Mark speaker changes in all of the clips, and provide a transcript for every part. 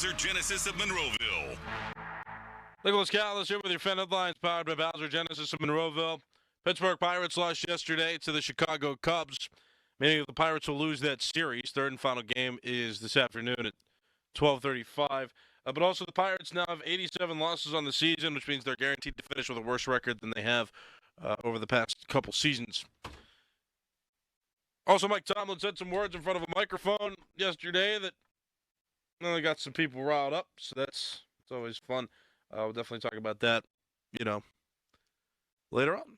Speaker 1: Bowser Genesis of Monroeville.
Speaker 2: Nicholas Callis here with your fan headlines powered by Bowser Genesis of Monroeville. Pittsburgh Pirates lost yesterday to the Chicago Cubs, meaning the Pirates will lose that series. Third and final game is this afternoon at 12:35. But also the Pirates now have 87 losses on the season, which means they're guaranteed to finish with a worse record than they have over the past couple seasons. Also, Mike Tomlin said some words in front of a microphone yesterday that got some people riled up, so it's always fun. We'll definitely talk about that, later on.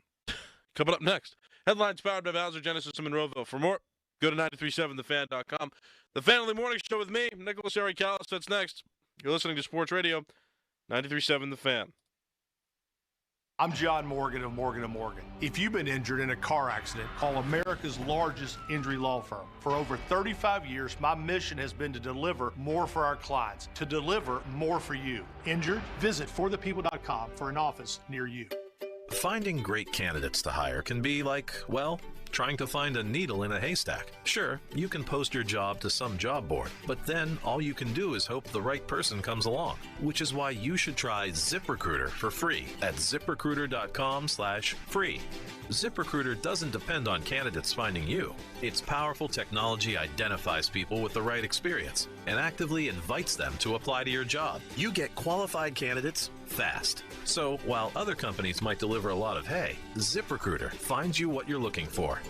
Speaker 2: Coming up next. Headlines powered by Bowser Genesis of Monroeville. For more, go to 937thefan.com. The Family Morning Show with me, Nicholas Callis. That's next. You're listening to Sports Radio 93.7 The Fan.
Speaker 3: I'm John Morgan of Morgan & Morgan. If you've been injured in a car accident, call America's largest injury law firm. For over 35 years, my mission has been to deliver more for our clients, to deliver more for you. Injured? Visit forthepeople.com for an office near you.
Speaker 4: Finding great candidates to hire can be like, well, trying to find a needle in a haystack. Sure, you can post your job to some job board, but then all you can do is hope the right person comes along, which is why you should try ZipRecruiter for free at ZipRecruiter.com/free. ZipRecruiter doesn't depend on candidates finding you. Its powerful technology identifies people with the right experience and actively invites them to apply to your job. You get qualified candidates fast. So while other companies might deliver a lot of hay, ZipRecruiter finds you what you're looking for.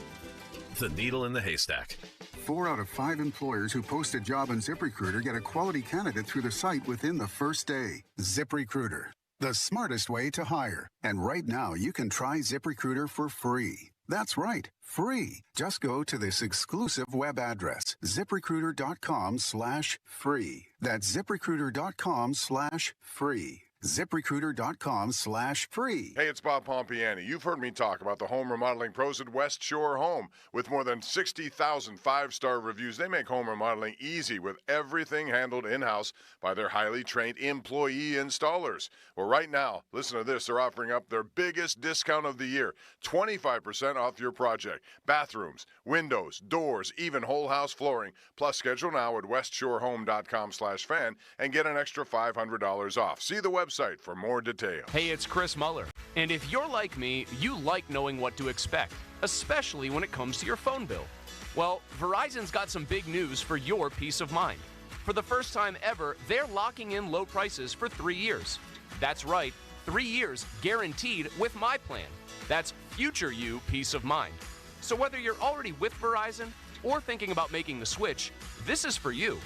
Speaker 4: The needle in the haystack.
Speaker 5: 4 out of 5 employers who post a job on ZipRecruiter get a quality candidate through the site within the first day. ZipRecruiter, the smartest way to hire. And right now, you can try ZipRecruiter for free. That's right, free. Just go to this exclusive web address, ZipRecruiter.com/free. That's ZipRecruiter.com/free. ZipRecruiter.com/free.
Speaker 6: Hey, it's Bob Pompiani. You've heard me talk about the home remodeling pros at West Shore Home. With more than 60,000 five-star reviews, they make home remodeling easy with everything handled in-house by their highly trained employee installers. Well, right now, listen to this. They're offering up their biggest discount of the year, 25% off your project. Bathrooms, windows, doors, even whole house flooring. Plus, schedule now at westshorehome.com/fan and get an extra $500 off. See the website for more details.
Speaker 7: Hey, it's Chris Muller. And if you're like me, you like knowing what to expect, especially when it comes to your phone bill. Well, Verizon's got some big news for your peace of mind. For the first time ever, they're locking in low prices for 3 years. That's right, 3 years guaranteed with my plan. That's future you peace of mind. So whether you're already with Verizon or thinking about making the switch, this is for you.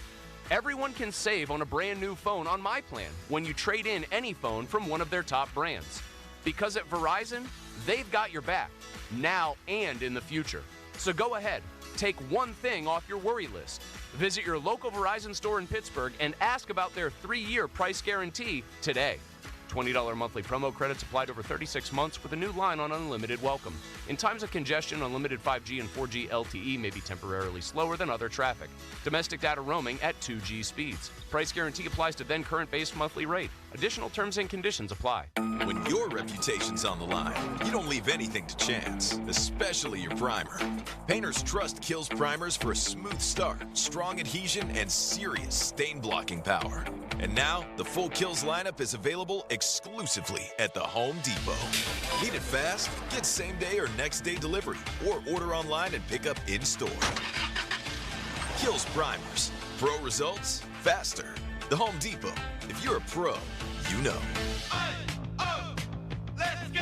Speaker 7: Everyone can save on a brand new phone on my plan when you trade in any phone from one of their top brands. Because at Verizon, they've got your back, now and in the future. So go ahead, take one thing off your worry list. Visit your local Verizon store in Pittsburgh and ask about their 3-year price guarantee today. $20 monthly promo credits applied over 36 months with a new line on unlimited welcome. In times of congestion, unlimited 5G and 4G LTE may be temporarily slower than other traffic. Domestic data roaming at 2G speeds. Price guarantee applies to then current base monthly rate. Additional terms and conditions apply.
Speaker 1: When your reputation's on the line, you don't leave anything to chance, especially your primer. Painters trust Kills primers for a smooth start, strong adhesion, and serious stain blocking power. And now, the full Kills lineup is available exclusively at the Home Depot. Need it fast? Get same day or next day delivery, or order online and pick up in store. Kills primers. Pro results, faster. The Home Depot. If you're a pro, you know.
Speaker 8: Let's go!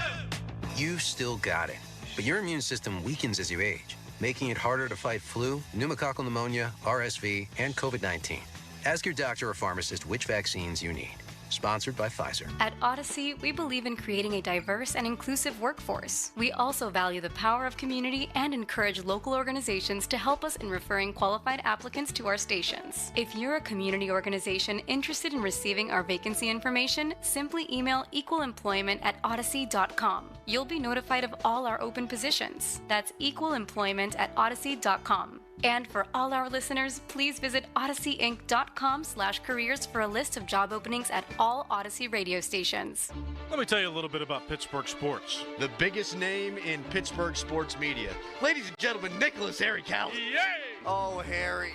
Speaker 9: You've still got it, but your immune system weakens as you age, making it harder to fight flu, pneumococcal pneumonia, RSV, and COVID-19. Ask your doctor or pharmacist which vaccines you need. Sponsored by Pfizer.
Speaker 10: At Odyssey, we believe in creating a diverse and inclusive workforce. We also value the power of community and encourage local organizations to help us in referring qualified applicants to our stations. If you're a community organization interested in receiving our vacancy information, simply email equalemployment@odyssey.com. You'll be notified of all our open positions. That's equalemployment@odyssey.com. And for all our listeners, please visit odysseyinc.com/careers for a list of job openings at all Odyssey radio stations.
Speaker 2: Let me tell you a little bit about Pittsburgh sports.
Speaker 11: The biggest name in Pittsburgh sports media. Ladies and gentlemen, Nicholas Harry Callis.
Speaker 2: Yay!
Speaker 11: Oh, Harry.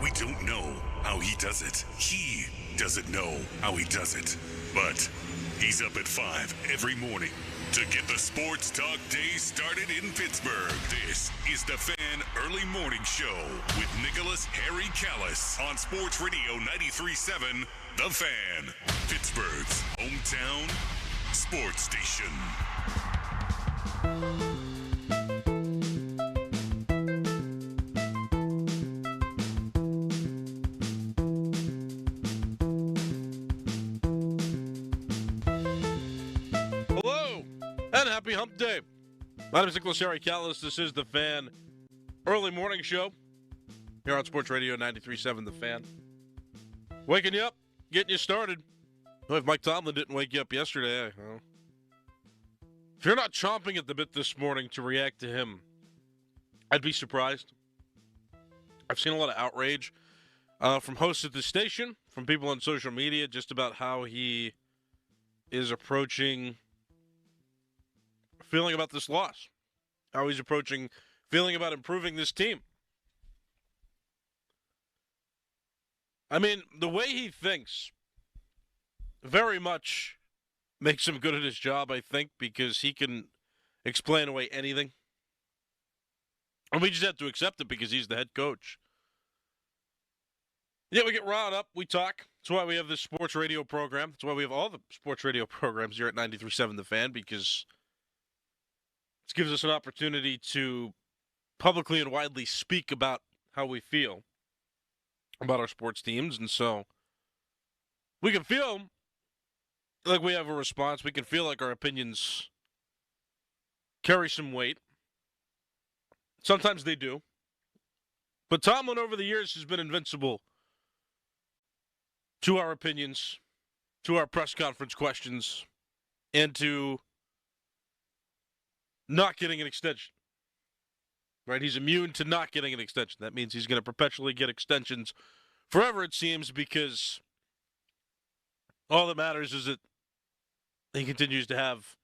Speaker 8: We don't know how he does it. He doesn't know how he does it. But he's up at 5 every morning to get the sports talk day started in Pittsburgh. This is the Fan Early Morning Show with Nicholas Harry Callis on Sports Radio 93.7 The Fan, Pittsburgh's hometown sports station.
Speaker 2: Hello, and happy hump day. My name is Nicholas Harry Callis. This is the Fan Early Morning Show here on Sports Radio 93.7 The Fan. Waking you up, getting you started. Well, if Mike Tomlin didn't wake you up yesterday, well, if you're not chomping at the bit this morning to react to him, I'd be surprised. I've seen a lot of outrage from hosts at the station, from people on social media, just about how he is approaching feeling about this loss, how he's approaching feeling about improving this team. I mean, the way he thinks very much makes him good at his job, I think, because he can explain away anything. And we just have to accept it because he's the head coach. Yeah, we get riled up, we talk. That's why we have this sports radio program. That's why we have all the sports radio programs here at 93.7 The Fan, because it gives us an opportunity to publicly and widely speak about how we feel about our sports teams. And so we can feel like we have a response. We can feel like our opinions carry some weight. Sometimes they do. But Tomlin over the years has been invincible to our opinions, to our press conference questions, and to not getting an extension. Right? He's immune to not getting an extension. That means he's going to perpetually get extensions forever, it seems, because all that matters is that he continues to have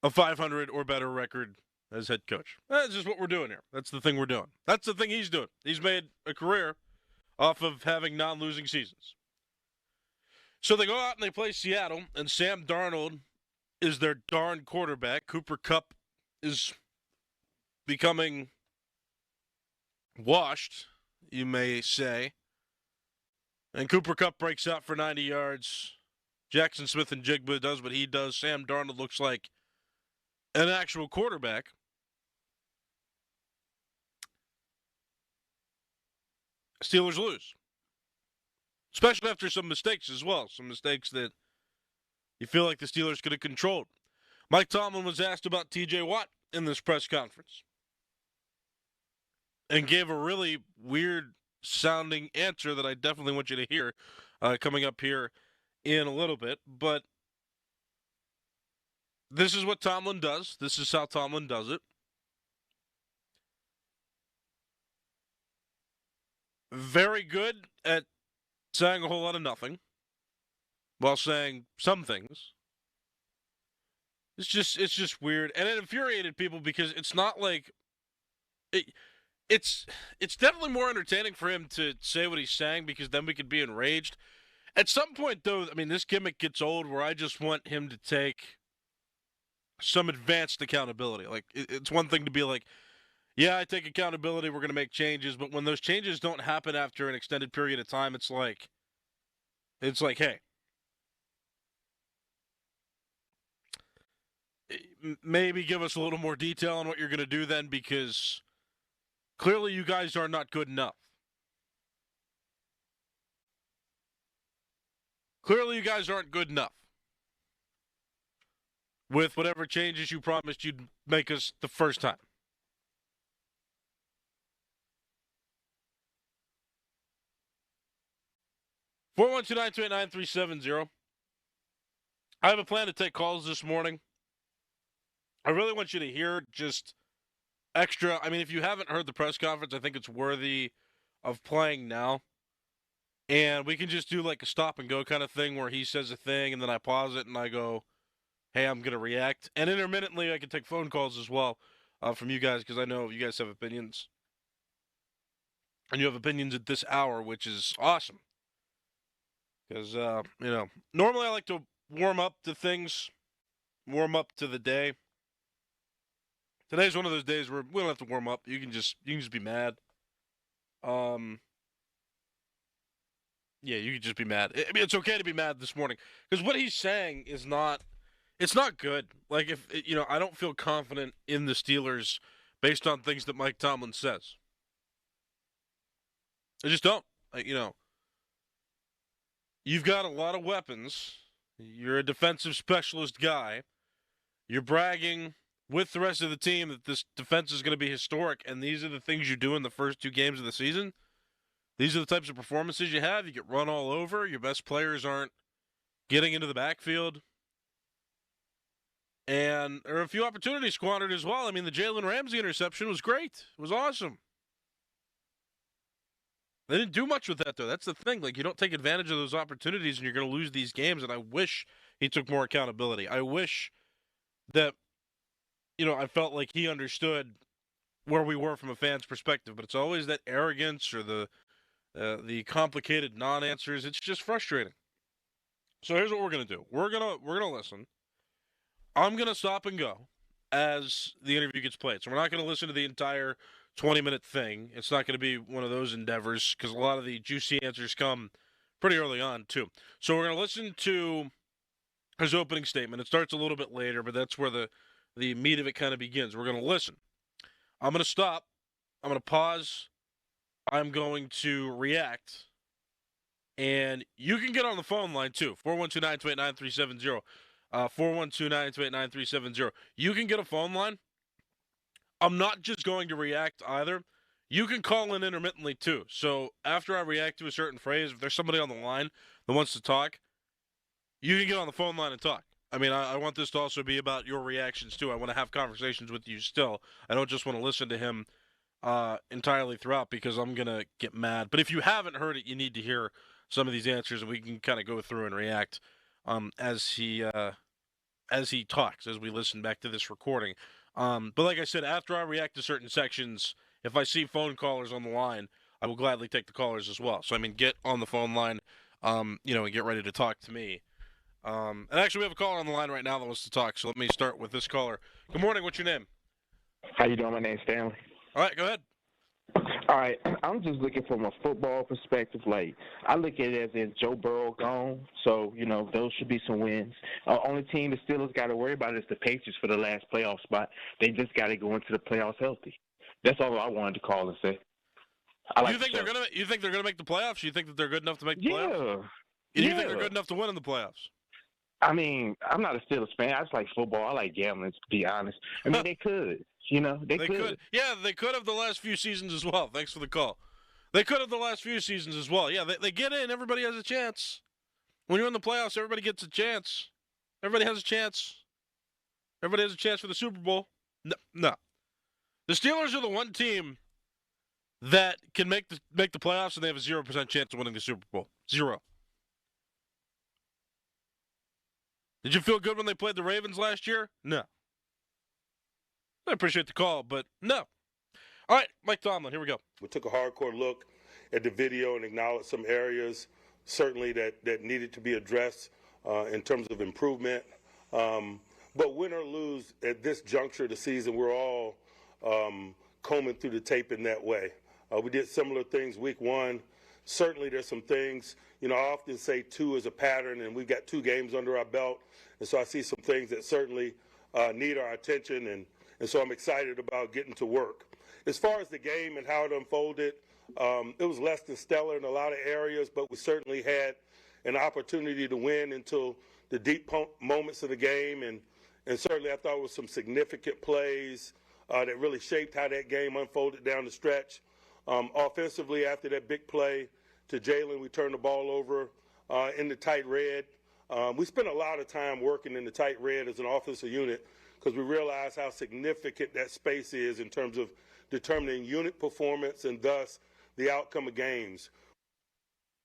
Speaker 2: a 500 or better record as head coach. That's just what we're doing here. That's the thing we're doing. That's the thing he's doing. He's made a career off of having non-losing seasons. So they go out and they play Seattle, and Sam Darnold is their darn quarterback. Cooper Kupp is becoming washed, you may say. And Cooper Kupp breaks out for 90 yards. Jackson Smith and Jigba does what he does. Sam Darnold looks like an actual quarterback. Steelers lose. Especially after some mistakes as well. Some mistakes that you feel like the Steelers could have controlled. Mike Tomlin was asked about TJ Watt in this press conference and gave a really weird sounding answer that I definitely want you to hear coming up here in a little bit. But this is what Tomlin does. This is how Tomlin does it. Very good at saying a whole lot of nothing while saying some things. It's just weird, and it infuriated people because it's not like it's definitely more entertaining for him to say what he's saying because then we could be enraged. At some point, though, I mean, this gimmick gets old where I just want him to take some advanced accountability. Like, it's one thing to be like, yeah, I take accountability, we're going to make changes, but when those changes don't happen after an extended period of time, it's like, hey, maybe give us a little more detail on what you're going to do then, because clearly you guys are not good enough. Clearly you guys aren't good enough with whatever changes you promised you'd make us the first time. I have a plan to take calls this morning. I really want you to hear just extra. I mean, if you haven't heard the press conference, I think it's worthy of playing now. And we can just do like a stop and go kind of thing where he says a thing and then I pause it and I go, hey, I'm going to react. And intermittently, I can take phone calls as well from you guys because I know you guys have opinions. and you have opinions at this hour, which is awesome. Because, normally I like to warm up to things, warm up to the day. Today's one of those days where we don't have to warm up. You can just be mad. Yeah, you can just be mad. I mean, it's okay to be mad this morning because what he's saying is not. It's not good. Like if I don't feel confident in the Steelers based on things that Mike Tomlin says. I just don't. You've got a lot of weapons. You're a defensive specialist guy. You're bragging with the rest of the team that this defense is going to be historic, and these are the things you do in the first 2 games of the season. These are the types of performances you have. You get run all over. Your best players aren't getting into the backfield. And there are a few opportunities squandered as well. I mean, the Jalen Ramsey interception was great. It was awesome. They didn't do much with that, though. That's the thing. Like, you don't take advantage of those opportunities, and you're going to lose these games, and I wish he took more accountability. I wish that, I felt like he understood where we were from a fan's perspective, but it's always that arrogance or the complicated non-answers. It's just frustrating. So here's what we're going to do. We're gonna listen. I'm going to stop and go as the interview gets played. So we're not going to listen to the entire 20-minute thing. It's not going to be one of those endeavors because a lot of the juicy answers come pretty early on, too. So we're going to listen to his opening statement. It starts a little bit later, but that's where the meat of it kind of begins. We're going to listen. I'm going to stop. I'm going to pause. I'm going to react. And you can get on the phone line, too, 412-928-9370. 412-928-9370. You can get a phone line. I'm not just going to react either. You can call in intermittently, too. So after I react to a certain phrase, if there's somebody on the line that wants to talk, you can get on the phone line and talk. I mean, I want this to also be about your reactions, too. I want to have conversations with you still. I don't just want to listen to him entirely throughout because I'm going to get mad. But if you haven't heard it, you need to hear some of these answers, and we can kind of go through and react as he talks, as we listen back to this recording. But like I said, after I react to certain sections, if I see phone callers on the line, I will gladly take the callers as well. So, I mean, get on the phone line, and get ready to talk to me. And actually, we have a caller on the line right now that wants to talk, so let me start with this caller. Good morning. What's your name?
Speaker 12: How you doing? My name's Stanley.
Speaker 2: All right, go ahead.
Speaker 12: All right, I'm just looking from a football perspective. Like, I look at it as in Joe Burrow gone, so, those should be some wins. Only team the Steelers got to worry about is the Patriots for the last playoff spot. They just got to go into the playoffs healthy. That's all I wanted to call and say.
Speaker 2: You think they're gonna make the playoffs? You think that they're good enough to make the playoffs?
Speaker 12: Yeah.
Speaker 2: You think they're good enough to win in the playoffs?
Speaker 12: I mean, I'm not a Steelers fan. I just like football. I like gambling, to be honest. I mean, they could. They could.
Speaker 2: Yeah, they could have the last few seasons as well. Thanks for the call. They could have the last few seasons as well. Yeah, they get in. Everybody has a chance. When you're in the playoffs, everybody gets a chance. Everybody has a chance. Everybody has a chance for the Super Bowl. No. The Steelers are the one team that can make the playoffs, and they have a 0% chance of winning the Super Bowl. 0. Did you feel good when they played the Ravens last year? No. I appreciate the call, but no. All right, Mike Tomlin, here we go.
Speaker 13: We took a hardcore look at the video and acknowledged some areas certainly that needed to be addressed in terms of improvement. But win or lose at this juncture of the season, we're all combing through the tape in that way. We did similar things week 1. Certainly there's some things, I often say 2 is a pattern, and we've got 2 games under our belt. And so I see some things that certainly need our attention, and so I'm excited about getting to work. As far as the game and how it unfolded, it was less than stellar in a lot of areas, but we certainly had an opportunity to win until the deep moments of the game. And certainly I thought it was some significant plays that really shaped how that game unfolded down the stretch. Offensively, after that big play to Jalen, we turned the ball over in the tight red. We spent a lot of time working in the tight red as an offensive unit because we realized how significant that space is in terms of determining unit performance and thus the outcome of games.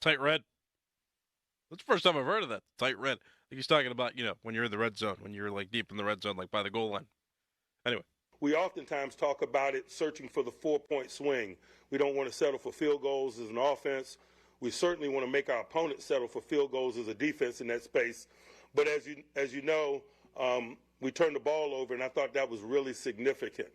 Speaker 2: Tight red. That's the first time I've heard of that, tight red. I think he's talking about, when you're in the red zone, when you're like deep in the red zone, like by the goal line. Anyway.
Speaker 13: We oftentimes talk about it searching for the 4-point swing. We don't want to settle for field goals as an offense. We certainly want to make our opponents settle for field goals as a defense in that space. But as you know, we turned the ball over, and I thought that was really significant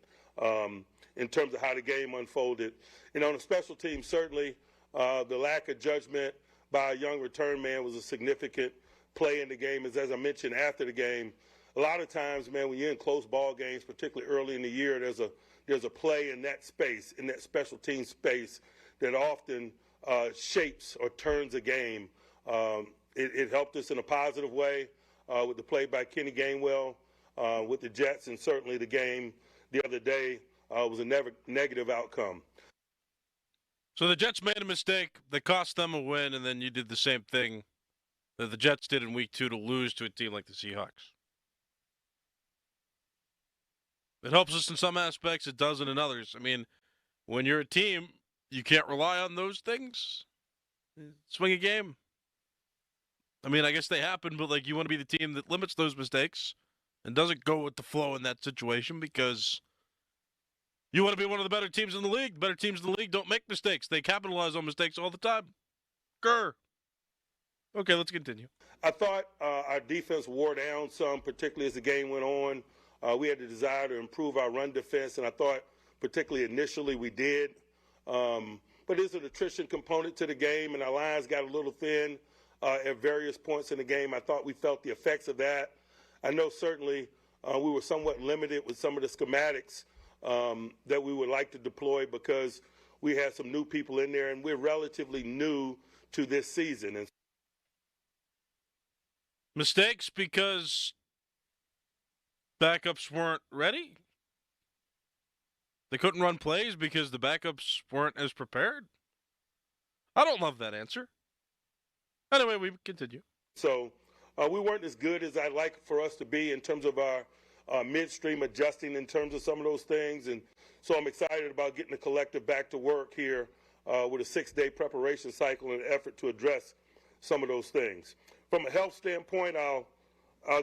Speaker 13: in terms of how the game unfolded. On the special team, certainly the lack of judgment by a young return man was a significant play in the game. As I mentioned after the game, a lot of times, man, when you're in close ball games, particularly early in the year, there's a play in that space, in that special team space, that often shapes or turns a game. It helped us in a positive way with the play by Kenny Gainwell with the Jets, and certainly the game the other day was a negative outcome.
Speaker 2: So the Jets made a mistake that cost them a win, and then you did the same thing that the Jets did in Week 2 to lose to a team like the Seahawks. It helps us in some aspects, it doesn't in others. I mean, when you're a team, you can't rely on those things. Swing a game. I mean, I guess they happen, but, you want to be the team that limits those mistakes and doesn't go with the flow in that situation because you want to be one of the better teams in the league. The better teams in the league don't make mistakes. They capitalize on mistakes all the time. Grr. Okay, let's continue.
Speaker 13: I thought our defense wore down some, particularly as the game went on. We had the desire to improve our run defense, and I thought particularly initially we did. But there's an attrition component to the game, and our lines got a little thin at various points in the game. I thought we felt the effects of that. I know certainly we were somewhat limited with some of the schematics that we would like to deploy because we had some new people in there, and we're relatively new to this season. And
Speaker 2: mistakes because backups weren't ready? They couldn't run plays because the backups weren't as prepared? I don't love that answer. Anyway, we continue.
Speaker 13: So we weren't as good as I'd like for us to be in terms of our midstream adjusting in terms of some of those things. And so I'm excited about getting the collective back to work here with a 6-day preparation cycle in an effort to address some of those things. From a health standpoint, I'll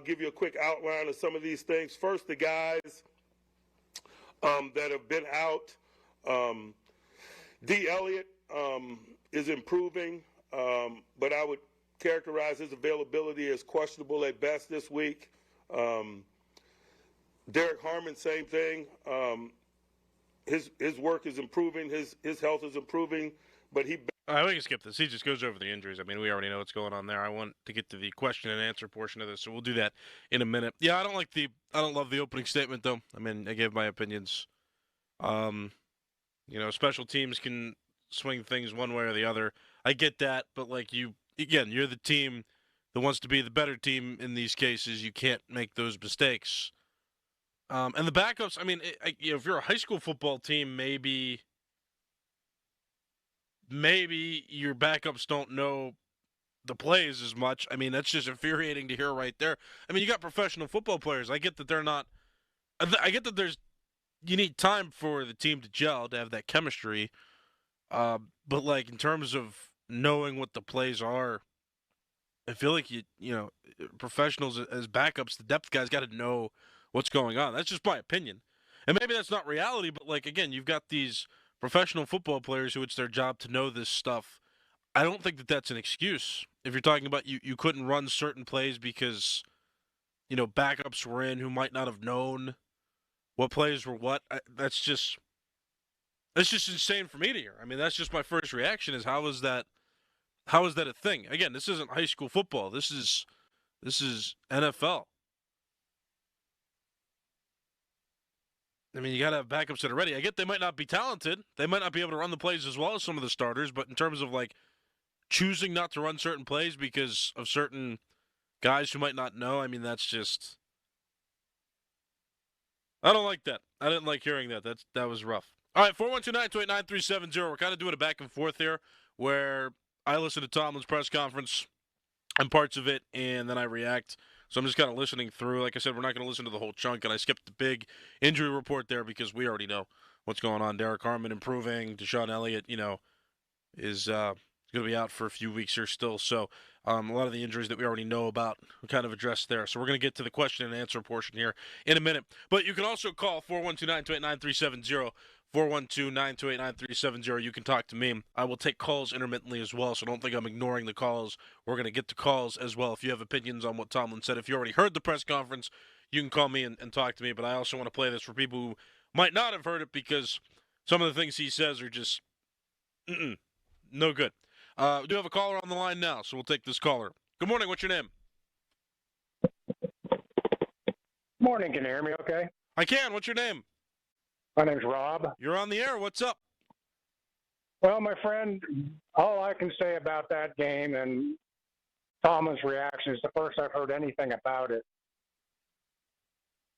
Speaker 13: give you a quick outline of some of these things. First, the guys that have been out. D. Elliott is improving, but I would characterize his availability as questionable at best this week. Derek Harmon, same thing. His work is improving. His health is improving, but he.
Speaker 2: All right, we can skip this. He just goes over the injuries. I mean, we already know what's going on there. I want to get to the question and answer portion of this, so we'll do that in a minute. Yeah, I don't love the opening statement though. I mean, I gave my opinions. Special teams can swing things one way or the other. I get that, but you're the team that wants to be the better team in these cases. You can't make those mistakes. And the backups, I mean, if you're a high school football team, maybe your backups don't know the plays as much. I mean, that's just infuriating to hear right there. I mean, you got professional football players. I get that they're not – I get that you need time for the team to gel, to have that chemistry. But, in terms of knowing what the plays are, I feel like, professionals as backups, the depth guys got to know what's going on. That's just my opinion. And maybe that's not reality, but, again, you've got these – professional football players who it's their job to know this stuff. I don't think that that's an excuse. If you're talking about you couldn't run certain plays because, backups were in who might not have known what plays were what. That's just insane for me to hear. I mean, that's just my first reaction is how is that a thing? Again, this isn't high school football. This is NFL. I mean, you got to have backups that are ready. I get they might not be talented. They might not be able to run the plays as well as some of the starters, but in terms of, choosing not to run certain plays because of certain guys who might not know, I mean, that's just – I don't like that. I didn't like hearing that. That was rough. All right, 412-928-9370. We're kind of doing a back and forth here where I listen to Tomlin's press conference and parts of it, and then I react. So I'm just kind of listening through. Like I said, we're not going to listen to the whole chunk, and I skipped the big injury report there because we already know what's going on. Derek Harmon improving. Deshaun Elliott, is He's going to be out for a few weeks here still. So a lot of the injuries that we already know about we kind of addressed there. So we're going to get to the question and answer portion here in a minute. But you can also call 412-928-9370. 412-928-9370. You can talk to me. I will take calls intermittently as well, so don't think I'm ignoring the calls. We're going to get to calls as well. If you have opinions on what Tomlin said, if you already heard the press conference, you can call me and talk to me. But I also want to play this for people who might not have heard it because some of the things he says are just no good. We do have a caller on the line now, so we'll take this caller. Good morning. What's your name?
Speaker 14: Morning. Can you hear me okay?
Speaker 2: I can. What's your name?
Speaker 14: My name's Rob.
Speaker 2: You're on the air. What's up?
Speaker 14: Well, my friend, all I can say about that game and Tomlin's reaction is the first I've heard anything about it.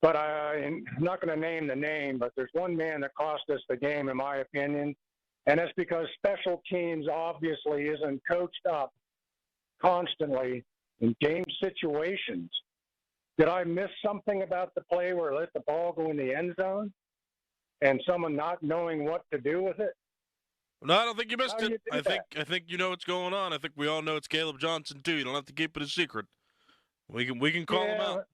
Speaker 14: But I'm not going to name the name, but there's one man that cost us the game, in my opinion, and it's because special teams obviously isn't coached up constantly in game situations. Did I miss something about the play where I let the ball go in the end zone and someone not knowing what to do with it?
Speaker 2: No, I don't think you missed it. I think you know what's going on. I think we all know it's Caleb Johnson too. You don't have to keep it a secret. We can call him out.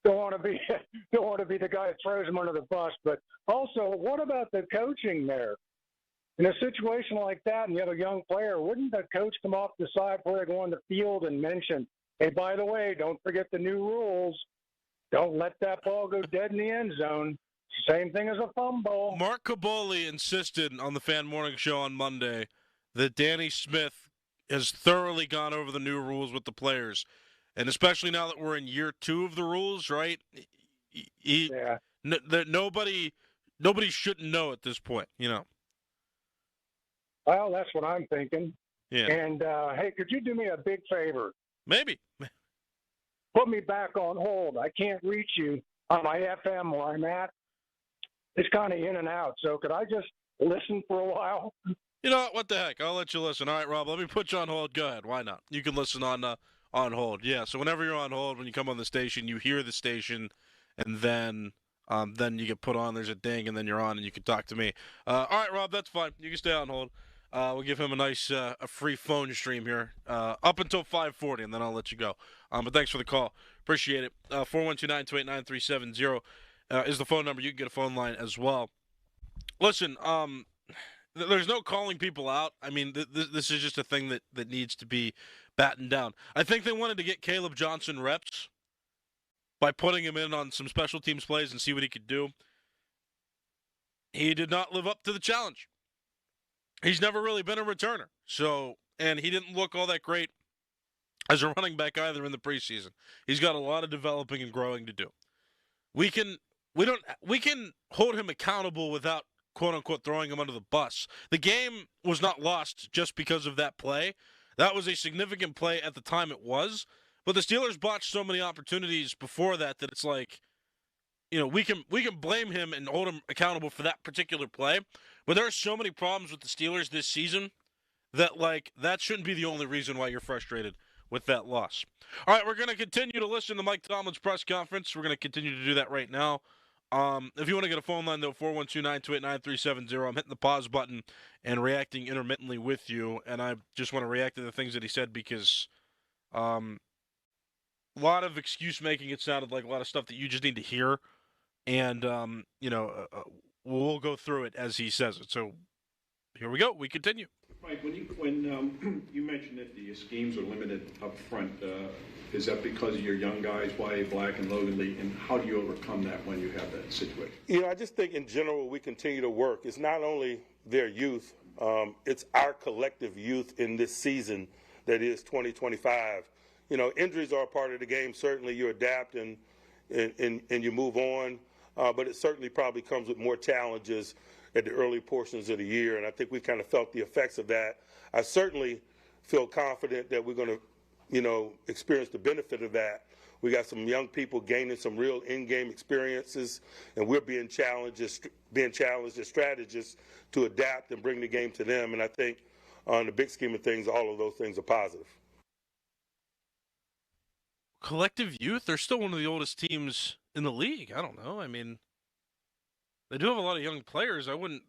Speaker 14: Don't want to be the guy that throws him under the bus. But also, what about the coaching there? In a situation like that, and you have a young player, wouldn't the coach come off the side before they go on the field and mention, hey, by the way, don't forget the new rules. Don't let that ball go dead in the end zone. Same thing as a fumble.
Speaker 2: Mark Caboli insisted on the Fan Morning Show on Monday that Danny Smith has thoroughly gone over the new rules with the players. And especially now that we're in year 2 of the rules, right? Nobody shouldn't know at this point, you know.
Speaker 14: Well, that's what I'm thinking.
Speaker 2: Yeah.
Speaker 14: And, hey, could you do me a big favor?
Speaker 2: Maybe.
Speaker 14: Put me back on hold. I can't reach you on my FM where I'm at. It's kind of in and out. So could I just listen for a while?
Speaker 2: You know what the heck? I'll let you listen. All right, Rob, let me put you on hold. Go ahead. Why not? You can listen on hold. Yeah, so whenever you're on hold, when you come on the station, you hear the station, and then you get put on. There's a ding, and then you're on, and you can talk to me. All right, Rob, that's fine. You can stay on hold. We'll give him a nice a free phone stream here up until 5:40, and then I'll let you go. But thanks for the call. Appreciate it. 412-928-9370 is the phone number. You can get a phone line as well. Listen, there's no calling people out. I mean, this is just a thing that needs to be battened down. I think they wanted to get Caleb Johnson reps by putting him in on some special teams plays and see what he could do. He did not live up to the challenge. He's never really been a returner. And he didn't look all that great as a running back either in the preseason. He's got a lot of developing and growing to do. We can hold him accountable without quote-unquote throwing him under the bus. The game was not lost just because of that play. That was a significant play at the time it was. But the Steelers botched so many opportunities before that it's like, you know, we can blame him and hold him accountable for that particular play. But there are so many problems with the Steelers this season that, like, that shouldn't be the only reason why you're frustrated with that loss. All right, we're going to continue to listen to Mike Tomlin's press conference. We're going to continue to do that right now. If you want to get a phone line, though, 412-928-9370. I'm hitting the pause button and reacting intermittently with you, and I just want to react to the things that he said because a lot of excuse-making, it sounded like a lot of stuff that you just need to hear, and, we'll go through it as he says it. So here we go. We continue.
Speaker 15: Mike, when you mentioned that the schemes are limited up front, is that because of your young guys, Y.A. Black and Logan Lee, and how do you overcome that when you have that situation?
Speaker 13: You know, I just think in general we continue to work. It's not only their youth, it's our collective youth in this season that is 2025. You know, injuries are a part of the game. Certainly you adapt and you move on, but it certainly probably comes with more challenges at the early portions of the year, and I think we've kind of felt the effects of that. I certainly feel confident that we're going to, experience the benefit of that. We got some young people gaining some real in-game experiences, and we're being challenged as strategists to adapt and bring the game to them, and I think on the big scheme of things, all of those things are positive.
Speaker 2: Collective youth? They're still one of the oldest teams in the league. I don't know. I mean, they do have a lot of young players. I wouldn't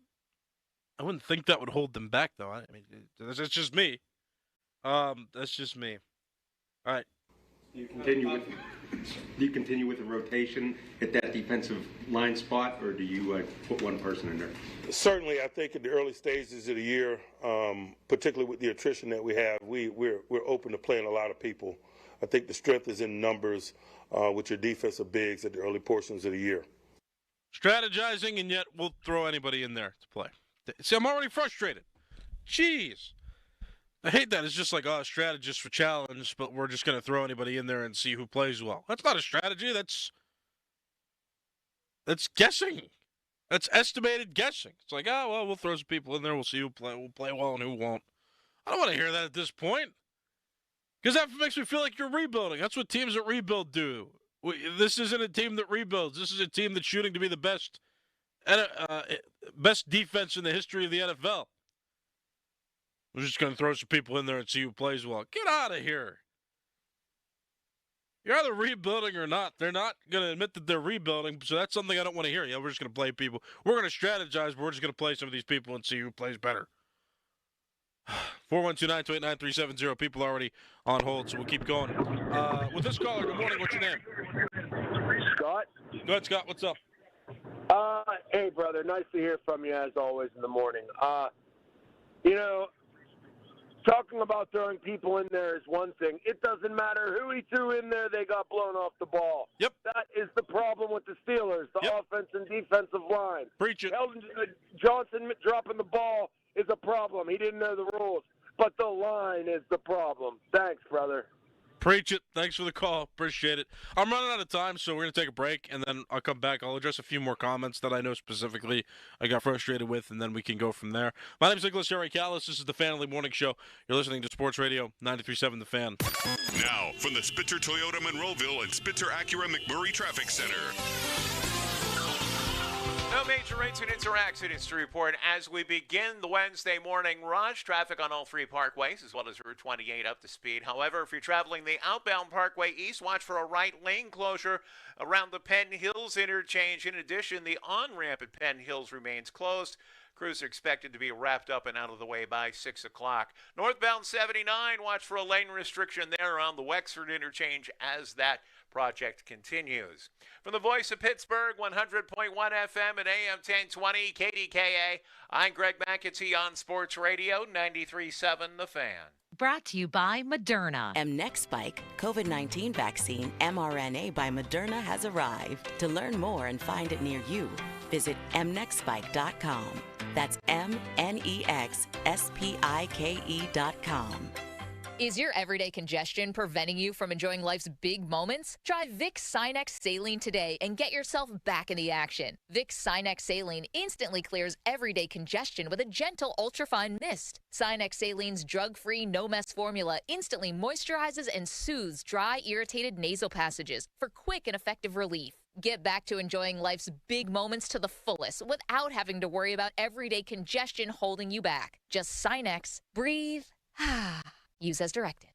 Speaker 2: I wouldn't think that would hold them back, though. I mean, that's just me. That's just me. All right.
Speaker 16: Do you continue with the rotation at that defensive line spot, or do you put one person in there?
Speaker 13: Certainly, I think in the early stages of the year, particularly with the attrition that we have, we're open to playing a lot of people. I think the strength is in numbers with your defensive bigs at the early portions of the year.
Speaker 2: Strategizing, and yet we'll throw anybody in there to play. See, I'm already frustrated. Jeez. I hate that. It's just like, strategist for challenge, but we're just going to throw anybody in there and see who plays well. That's not a strategy. That's guessing. That's estimated guessing. It's like, we'll throw some people in there. We'll see who will play well and who won't. I don't want to hear that at this point, because that makes me feel like you're rebuilding. That's what teams that rebuild do. This isn't a team that rebuilds. This is a team that's shooting to be the best defense in the history of the NFL. We're just going to throw some people in there and see who plays well. Get out of here. You're either rebuilding or not. They're not going to admit that they're rebuilding, so that's something I don't want to hear. Yeah, we're just going to play people. We're going to strategize, but we're just going to play some of these people and see who plays better. 412-928-9370. People are already on hold, so we'll keep going. With this caller, good morning. What's your name?
Speaker 17: Scott?
Speaker 2: Go ahead, Scott. What's up?
Speaker 17: Hey, brother. Nice to hear from you, as always, in the morning. Talking about throwing people in there is one thing. It doesn't matter who he threw in there, they got blown off the ball.
Speaker 2: Yep.
Speaker 17: That is the problem with the Steelers, the offense and defensive line.
Speaker 2: Preach it.
Speaker 17: Johnson dropping the ball is a problem. He didn't know the rules. But the line is the problem. Thanks, brother.
Speaker 2: Preach it. Thanks for the call. Appreciate it. I'm running out of time, so we're going to take a break, and then I'll come back. I'll address a few more comments that I know specifically I got frustrated with, and then we can go from there. My name is Nicholas Harry Callis. This is the Fan of the Morning Show. You're listening to Sports Radio 93.7 The Fan.
Speaker 8: Now, from the Spitzer Toyota Monroeville and Spitzer Acura McMurray Traffic Center.
Speaker 18: No major incidents or accidents to report as we begin the Wednesday morning rush. Traffic on all three parkways as well as Route 28 up to speed. However, if you're traveling the outbound Parkway East, watch for a right lane closure around the Penn Hills interchange. In addition, the on-ramp at Penn Hills remains closed. Crews are expected to be wrapped up and out of the way by 6 o'clock. Northbound 79, watch for a lane restriction there around the Wexford interchange as that project continues. From the voice of Pittsburgh, 100.1 FM and AM 1020, KDKA, I'm Greg McAtee on Sports Radio 93.7 The Fan.
Speaker 19: Brought to you by Moderna.
Speaker 20: mNEXSpike, COVID-19 vaccine mRNA by Moderna has arrived. To learn more and find it near you, visit mnexspike.com. That's mnexspike.com.
Speaker 21: Is your everyday congestion preventing you from enjoying life's big moments? Try Vicks Sinex Saline today and get yourself back in the action. Vicks Sinex Saline instantly clears everyday congestion with a gentle ultrafine mist. Sinex Saline's drug-free, no-mess formula instantly moisturizes and soothes dry, irritated nasal passages for quick and effective relief. Get back to enjoying life's big moments to the fullest without having to worry about everyday congestion holding you back. Just Sinex, breathe, use as directed.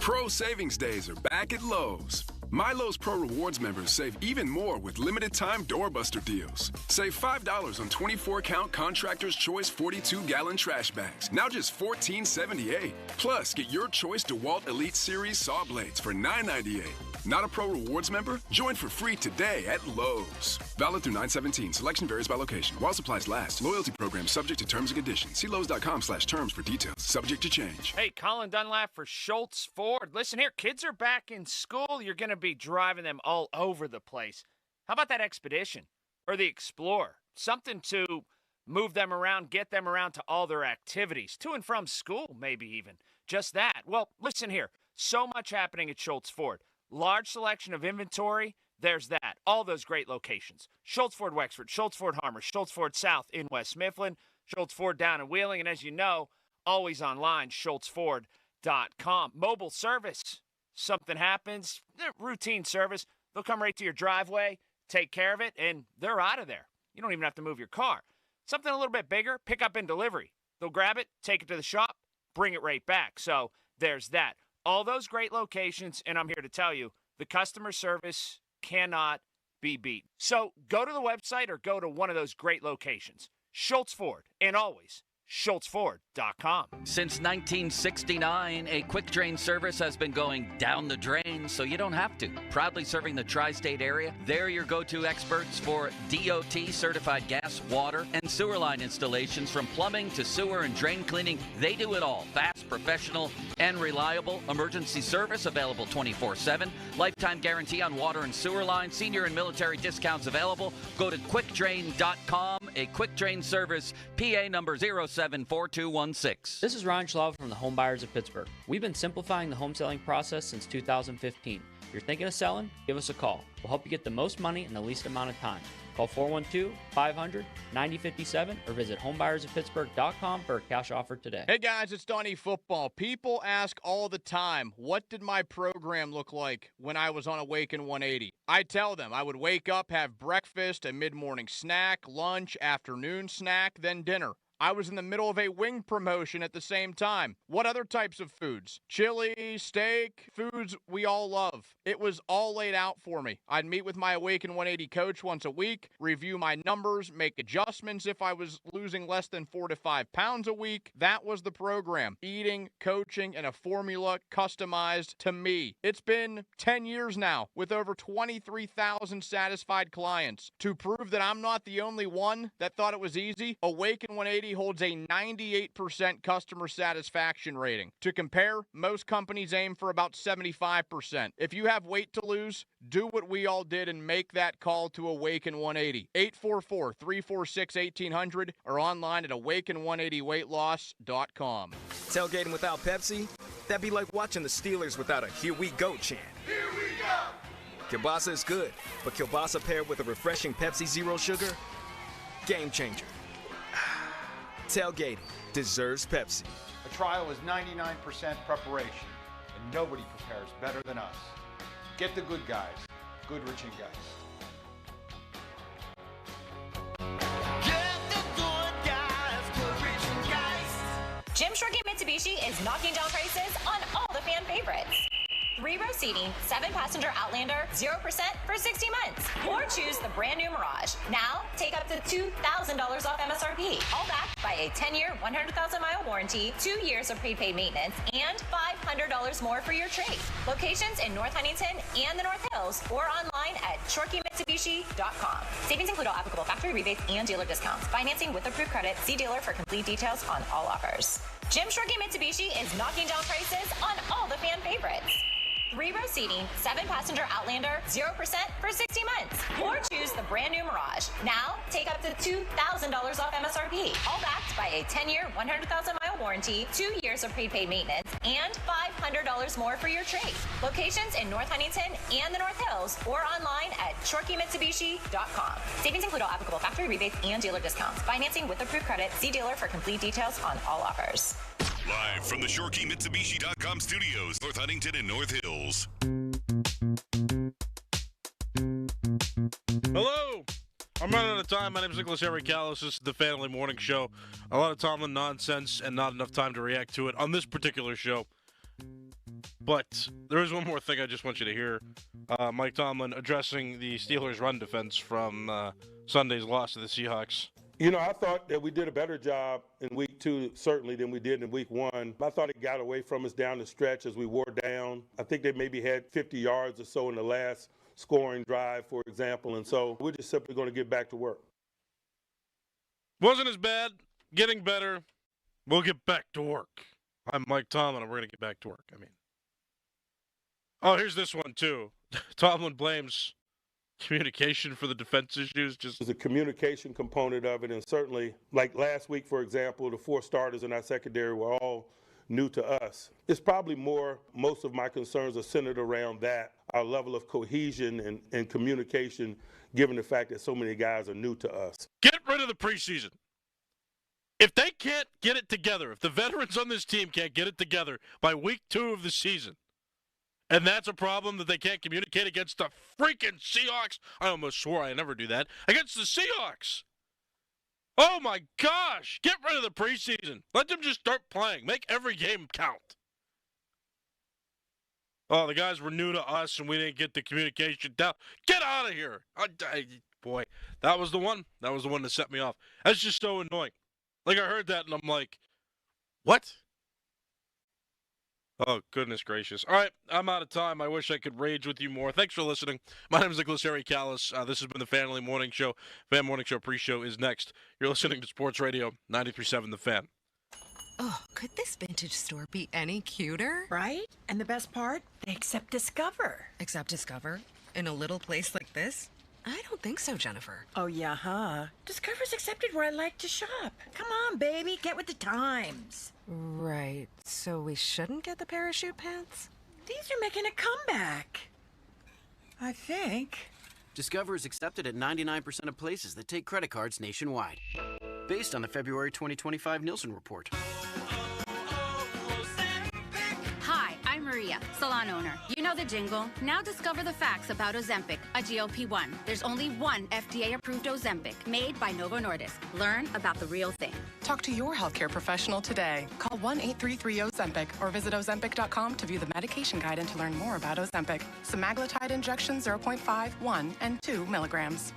Speaker 22: Pro Savings Days are back at Lowe's. My Lowe's Pro Rewards members save even more with limited-time doorbuster deals. Save $5 on 24-count Contractor's Choice 42-gallon trash bags, now just $14.78. Plus, get your choice DeWalt Elite Series saw blades for $9.98. Not a Pro Rewards member? Join for free today at Lowe's. Valid through 9/17. Selection varies by location. While supplies last. Loyalty program subject to terms and conditions. See Lowe's.com/terms for details. Subject to change.
Speaker 23: Hey, Colin Dunlap for Schultz Ford. Listen here, kids are back in school. You're going to be driving them all over the place. How about that Expedition or the Explorer? Something to move them around, get them around to all their activities, to and from school, maybe even. Just that. Well, listen here. So much happening at Schultz Ford. Large selection of inventory, there's that. All those great locations. Schultz Ford Wexford, Schultz Ford Harmer, Schultz Ford South in West Mifflin, Schultz Ford down in Wheeling, and as you know, always online, schultzford.com. Mobile service. Something happens, routine service. They'll come right to your driveway, take care of it, and they're out of there. You don't even have to move your car. Something a little bit bigger, pick up and delivery. They'll grab it, take it to the shop, bring it right back. So there's that. All those great locations, and I'm here to tell you, the customer service cannot be beat. So go to the website or go to one of those great locations. Schultz Ford, and always SchultzFord.com.
Speaker 3: Since 1969, a quick drain service has been going down the drain so you don't have to. Proudly serving the tri-state area, they're your go-to experts for DOT certified gas, water, and sewer line installations. From plumbing to sewer and drain cleaning, they do it all. Fast, professional, and reliable. Emergency service available 24/7. Lifetime guarantee on water and sewer lines. Senior and military discounts available. Go to quickdrain.com. A quick drain service, PA number 074216.
Speaker 4: This is Ryan Schlava from the Home Buyers of Pittsburgh. We've been simplifying the home selling process since 2015. If you're thinking of selling, give us a call. We'll help you get the most money in the least amount of time. Call 412-500-9057 or visit homebuyersofpittsburgh.com for a cash offer today.
Speaker 23: Hey guys, it's Donnie Football. People ask all the time, what did my program look like when I was on Awaken 180? I tell them I would wake up, have breakfast, a mid-morning snack, lunch, afternoon snack, then dinner. I was in the middle of a wing promotion at the same time. What other types of foods? Chili, steak, foods we all love. It was all laid out for me. I'd meet with my Awaken 180 coach once a week, review my numbers, make adjustments if I was losing less than 4 to 5 pounds a week. That was the program. Eating, coaching, and a formula customized to me. It's been 10 years now with over 23,000 satisfied clients. To prove that I'm not the only one that thought it was easy, Awaken 180 holds a 98% customer satisfaction rating. To compare, most companies aim for about 75%. If you have weight to lose, do what we all did and make that call to Awaken 180. 844-346-1800 or online at awaken180weightloss.com.
Speaker 5: Tailgating without Pepsi? That'd be like watching the Steelers without a Here We Go chant. Here we go! Kielbasa is good, but kielbasa paired with a refreshing Pepsi Zero Sugar? Game changer. Tailgating deserves Pepsi.
Speaker 24: A trial is 99% preparation, and nobody prepares better than us. Get the good guys, Goodrich and Geist.
Speaker 25: Jim Shorty Mitsubishi is knocking down prices on all the fan favorites. 3-row seating, 7-passenger Outlander, 0% for 60 months. Or choose the brand new Mirage. Now, take up to $2,000 off MSRP. All backed by a 10-year, 100,000-mile warranty, 2 years of prepaid maintenance, and $500 more for your trade. Locations in North Huntington and the North Hills, or online at ShorkeyMitsubishi.com. Savings include all applicable factory rebates and dealer discounts. Financing with approved credit. See dealer for complete details on all offers. Jim Shorkey Mitsubishi is knocking down prices on all the fan favorites. 3-row seating, 7-passenger Outlander, 0% for 60 months. Or choose the brand new Mirage. Now, take up to $2,000 off MSRP. All backed by a 10-year, 100,000-mile warranty, 2 years of prepaid maintenance, and $500 more for your trade. Locations in North Huntington and the North Hills, or online at ShorkeyMitsubishi.com. Savings include all applicable factory rebates and dealer discounts. Financing with approved credit. See dealer for complete details on all offers.
Speaker 8: Live from the ShorkeyMitsubishi.com studios, North Huntington and North Hills.
Speaker 2: Hello! I'm running out of time. My name is Nicholas Harry Callis. This is the Family Morning Show. A lot of Tomlin nonsense and not enough time to react to it on this particular show. But there is one more thing I just want you to hear. Mike Tomlin addressing the Steelers' run defense from Sunday's loss to the Seahawks.
Speaker 13: You know, I thought that we did a better job in week 2, certainly, than we did in week 1. I thought it got away from us down the stretch as we wore down. I think they maybe had 50 yards or so in the last scoring drive, for example. And so we're just simply going to get back to work.
Speaker 2: Wasn't as bad. Getting better. We'll get back to work. I'm Mike Tomlin, and we're going to get back to work. Oh, here's this one, too. Tomlin blames communication for the defense issues.
Speaker 13: There's a communication component of it, and certainly, like last week, for example, the 4 starters in our secondary were all new to us. It's probably most of my concerns are centered around that, our level of cohesion and communication, given the fact that so many guys are new to us.
Speaker 2: Get rid of the preseason. If they can't get it together, if the veterans on this team can't get it together by week 2 of the season, and that's a problem that they can't communicate against the freaking Seahawks. I almost swore I never do that. Against the Seahawks. Oh, my gosh. Get rid of the preseason. Let them just start playing. Make every game count. Oh, the guys were new to us, and we didn't get the communication down. Get out of here. boy, that was the one. That was the one that set me off. That's just so annoying. Like, I heard that, and I'm like, what? Oh, goodness gracious. All right, I'm out of time. I wish I could rage with you more. Thanks for listening. My name is Nicholas Harry Callis. This has been the Family Morning Show. Fan Morning Show pre-show is next. You're listening to Sports Radio 93.7 The Fan.
Speaker 1: Oh, could this vintage store be any cuter?
Speaker 6: Right? And the best part? They accept Discover.
Speaker 1: Accept Discover? In a little place like this? I don't think so, Jennifer.
Speaker 6: Oh, yeah, huh? Discover's accepted where I like to shop. Come on, baby, get with the times.
Speaker 1: Right. So we shouldn't get the parachute pants?
Speaker 6: These are making a comeback. I think.
Speaker 7: Discover is accepted at 99% of places that take credit cards nationwide. Based on the February 2025 Nielsen report.
Speaker 9: Hi, I'm Maria, salon owner. You know the jingle. Now discover the facts about Ozempic, a GLP-1. There's only one FDA-approved Ozempic, made by Novo Nordisk. Learn about the real thing.
Speaker 10: Talk to your healthcare professional today. Call 1-833-OZEMPIC or visit Ozempic.com to view the medication guide and to learn more about Ozempic. Semaglutide injection 0.5, 1, and 2 milligrams.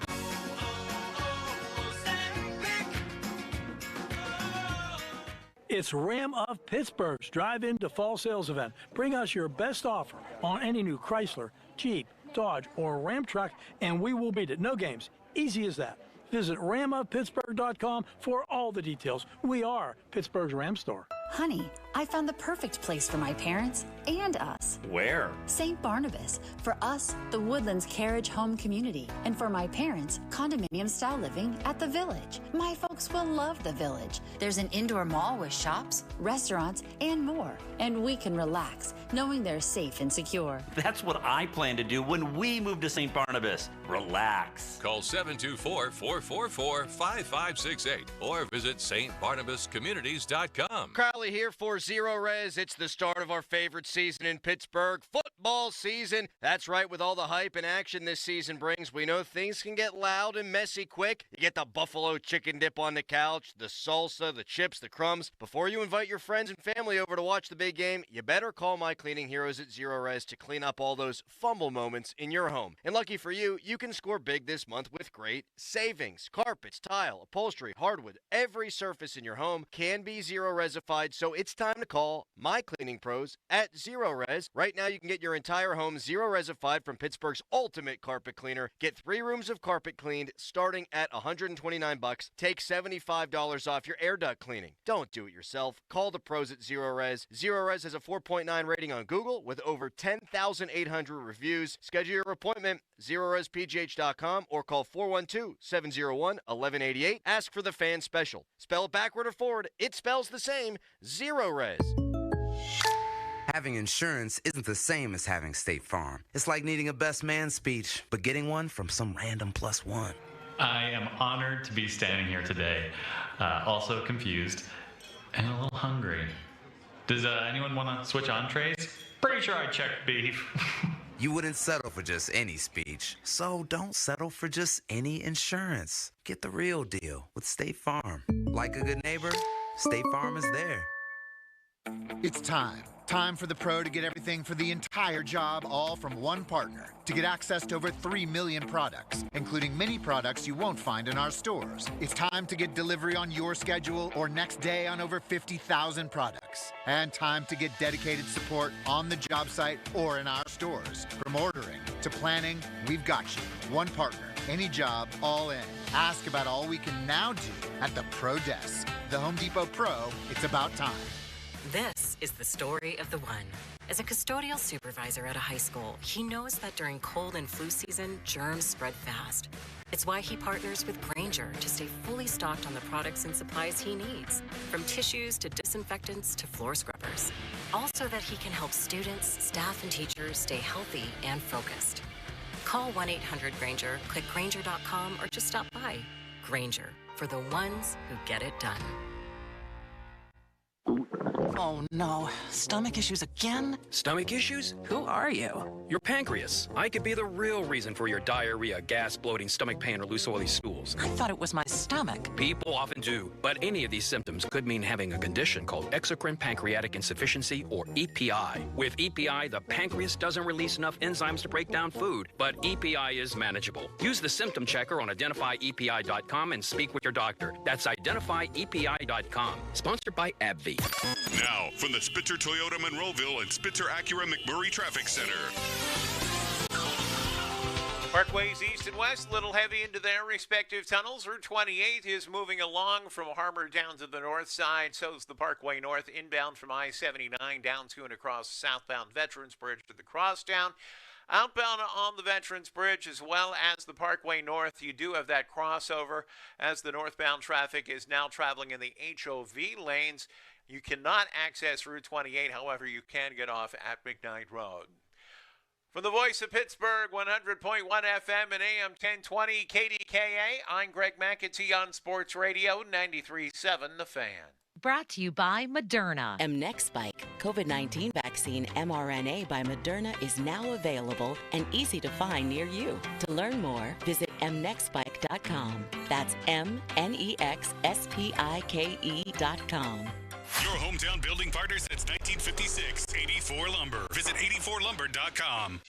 Speaker 26: It's Ram of Pittsburgh's drive-in to fall sales event. Bring us your best offer on any new Chrysler, Jeep, Dodge, or Ram truck, and we will beat it. No games. Easy as that. Visit ramofpittsburgh.com for all the details. We are Pittsburgh's Ram store.
Speaker 27: Honey, I found the perfect place for my parents and us.
Speaker 28: Where?
Speaker 27: St. Barnabas. For us, the Woodlands Carriage Home Community. And for my parents, condominium-style living at the Village. My folks will love the Village. There's an indoor mall with shops, restaurants, and more. And we can relax, knowing they're safe and secure.
Speaker 28: That's what I plan to do when we move to St. Barnabas. Relax.
Speaker 29: Call 724-444-5568 or visit stbarnabascommunities.com.
Speaker 11: Crowley here for Zero Res. It's the start of our favorite season in Pittsburgh, football season. That's right, with all the hype and action this season brings, we know things can get loud and messy quick. You get the buffalo chicken dip on the couch, the salsa, the chips, the crumbs. Before you invite your friends and family over to watch the big game, you better call my cleaning heroes at Zero Res to clean up all those fumble moments in your home. And lucky for you, you can score big this month with great savings. Carpets, tile, upholstery, hardwood, every surface in your home can be Zero Resified, so it's time to call my cleaning pros at Zero Res. Right now, you can get your entire home Zero Resified from Pittsburgh's ultimate carpet cleaner. Get 3 rooms of carpet cleaned starting at $129. Take $75 off your air duct cleaning. Don't do it yourself. Call the pros at Zero Res. Zero Res has a 4.9 rating on Google with over 10,800 reviews. Schedule your appointment, ZeroResPGH.com, or call 412-701-1188. Ask for the fan special. Spell it backward or forward, it spells the same. Zero Res.
Speaker 30: Having insurance isn't the same as having State Farm. It's like needing a best man speech, but getting one from some random +1.
Speaker 31: I am honored to be standing here today, also confused and a little hungry. Does anyone want to switch entrees? Pretty sure I checked beef.
Speaker 30: You wouldn't settle for just any speech, so don't settle for just any insurance. Get the real deal with State Farm. Like a good neighbor, State Farm is there.
Speaker 24: It's time. Time for the pro to get everything for the entire job, all from one partner. To get access to over 3 million products, including many products you won't find in our stores. It's time to get delivery on your schedule or next day on over 50,000 products. And time to get dedicated support on the job site or in our stores. From ordering to planning, we've got you. One partner, any job, all in. Ask about all we can now do at the Pro Desk. The Home Depot Pro, it's about time.
Speaker 20: This is the story of the one. As a custodial supervisor at a high school, he knows that during cold and flu season, germs spread fast. It's why he partners with Grainger to stay fully stocked on the products and supplies he needs, from tissues to disinfectants to floor scrubbers. Also that he can help students, staff, and teachers stay healthy and focused. Call 1-800-GRAINGER, click Grainger.com, or just stop by. Grainger, for the ones who get it done.
Speaker 3: Oh no, stomach issues again?
Speaker 4: Stomach issues?
Speaker 3: Who are you?
Speaker 4: Your pancreas. I could be the real reason for your diarrhea, gas, bloating, stomach pain, or loose oily stools.
Speaker 3: I thought it was my stomach.
Speaker 4: People often do, but any of these symptoms could mean having a condition called exocrine pancreatic insufficiency, or EPI. With EPI, the pancreas doesn't release enough enzymes to break down food, but EPI is manageable. Use the symptom checker on identifyepi.com and speak with your doctor. That's identifyepi.com. Sponsored by AbbVie.
Speaker 8: Now, from the Spitzer Toyota Monroeville and Spitzer Acura McMurray Traffic Center.
Speaker 12: Parkways east and west, a little heavy into their respective tunnels. Route 28 is moving along from Harmar down to the north side. So is the Parkway North, inbound from I-79 down to and across southbound Veterans Bridge to the crosstown. Outbound on the Veterans Bridge as well as the Parkway North, you do have that crossover as the northbound traffic is now traveling in the HOV lanes. You cannot access Route 28, however, you can get off at McKnight Road. From the voice of Pittsburgh, 100.1 FM and AM 1020 KDKA, I'm Greg McAtee on Sports Radio 93.7 The Fan.
Speaker 14: Brought to you by Moderna.
Speaker 15: Mnexspike, COVID-19 vaccine mRNA by Moderna, is now available and easy to find near you. To learn more, visit mnexspike.com. That's MNEXSPIKE.com.
Speaker 8: Your hometown building partner since 1956, 84 Lumber. Visit 84lumber.com.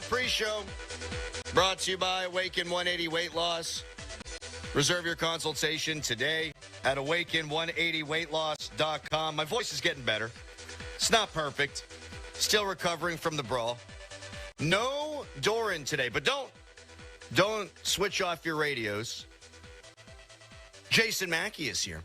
Speaker 11: Pre-show brought to you by Awaken 180 Weight Loss. Reserve your consultation today at awaken180weightloss.com. My voice is getting better. It's not perfect. Still recovering from the brawl. No Doran today, but don't switch off your radios. Jason Mackey is here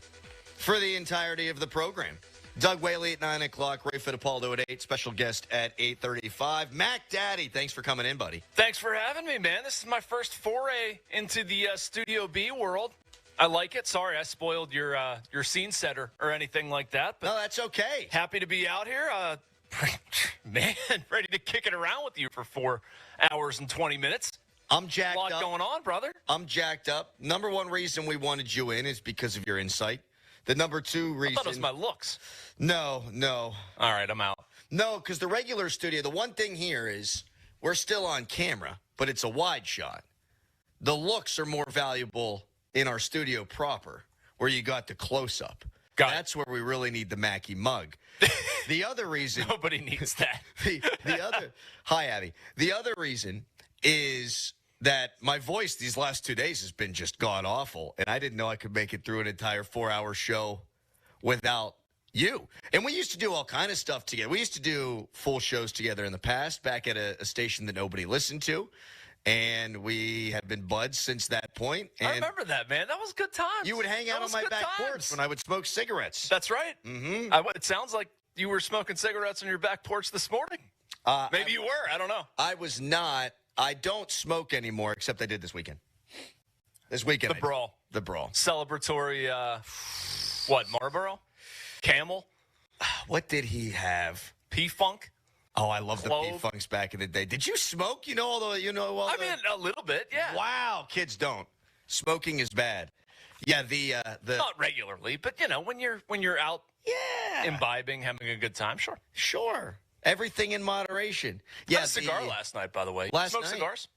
Speaker 11: for the entirety of the program. Doug Whaley at 9 o'clock, Ray Fittipaldo at 8, special guest at 8:35. Mac Daddy, thanks for coming in, buddy.
Speaker 16: Thanks for having me, man. This is my first foray into the Studio B world. I like it. Sorry, I spoiled your scene setter or anything like that. But
Speaker 11: no, that's okay.
Speaker 16: Happy to be out here. Man, ready to kick it around with you for 4 hours and 20 minutes.
Speaker 11: I'm jacked up.
Speaker 16: A lot going on, brother.
Speaker 11: I'm jacked up. Number one reason we wanted you in is because of your insight. The number two reason...
Speaker 16: I thought it was my looks.
Speaker 11: No.
Speaker 16: All right, I'm out.
Speaker 11: No, because the regular studio, the one thing here is we're still on camera, but it's a wide shot. The looks are more valuable in our studio proper, where you got the close-up. That's where we really need the Mackey mug. The other reason...
Speaker 16: Nobody needs that.
Speaker 11: the other... Hi, Abby. The other reason is... that my voice these last 2 days has been just god-awful, and I didn't know I could make it through an entire 4-hour show without you. And we used to do all kind of stuff together. We used to do full shows together in the past, back at a station that nobody listened to, and we have been buds since that point. And
Speaker 16: I remember that, man. That was good times.
Speaker 11: you would hang out on my back porch when I would smoke cigarettes.
Speaker 16: That's right.
Speaker 11: Mm-hmm.
Speaker 16: It sounds like you were smoking cigarettes on your back porch this morning. Maybe you were. I don't know.
Speaker 11: I was not. I don't smoke anymore, except I did this weekend. The brawl.
Speaker 16: The brawl. Celebratory, Marlboro? Camel?
Speaker 11: What did he have?
Speaker 16: P-Funk?
Speaker 11: Oh, I love the P-Funks back in the day. Did you smoke? I mean,
Speaker 16: a little bit, yeah.
Speaker 11: Wow, kids don't. Smoking is bad. Yeah, the
Speaker 16: not regularly, but when you're out imbibing, having a good time, sure.
Speaker 11: Sure. Everything in moderation. Yeah,
Speaker 16: I had a cigar last night, by the way.
Speaker 11: Last
Speaker 16: Smoke
Speaker 11: night?
Speaker 16: cigars?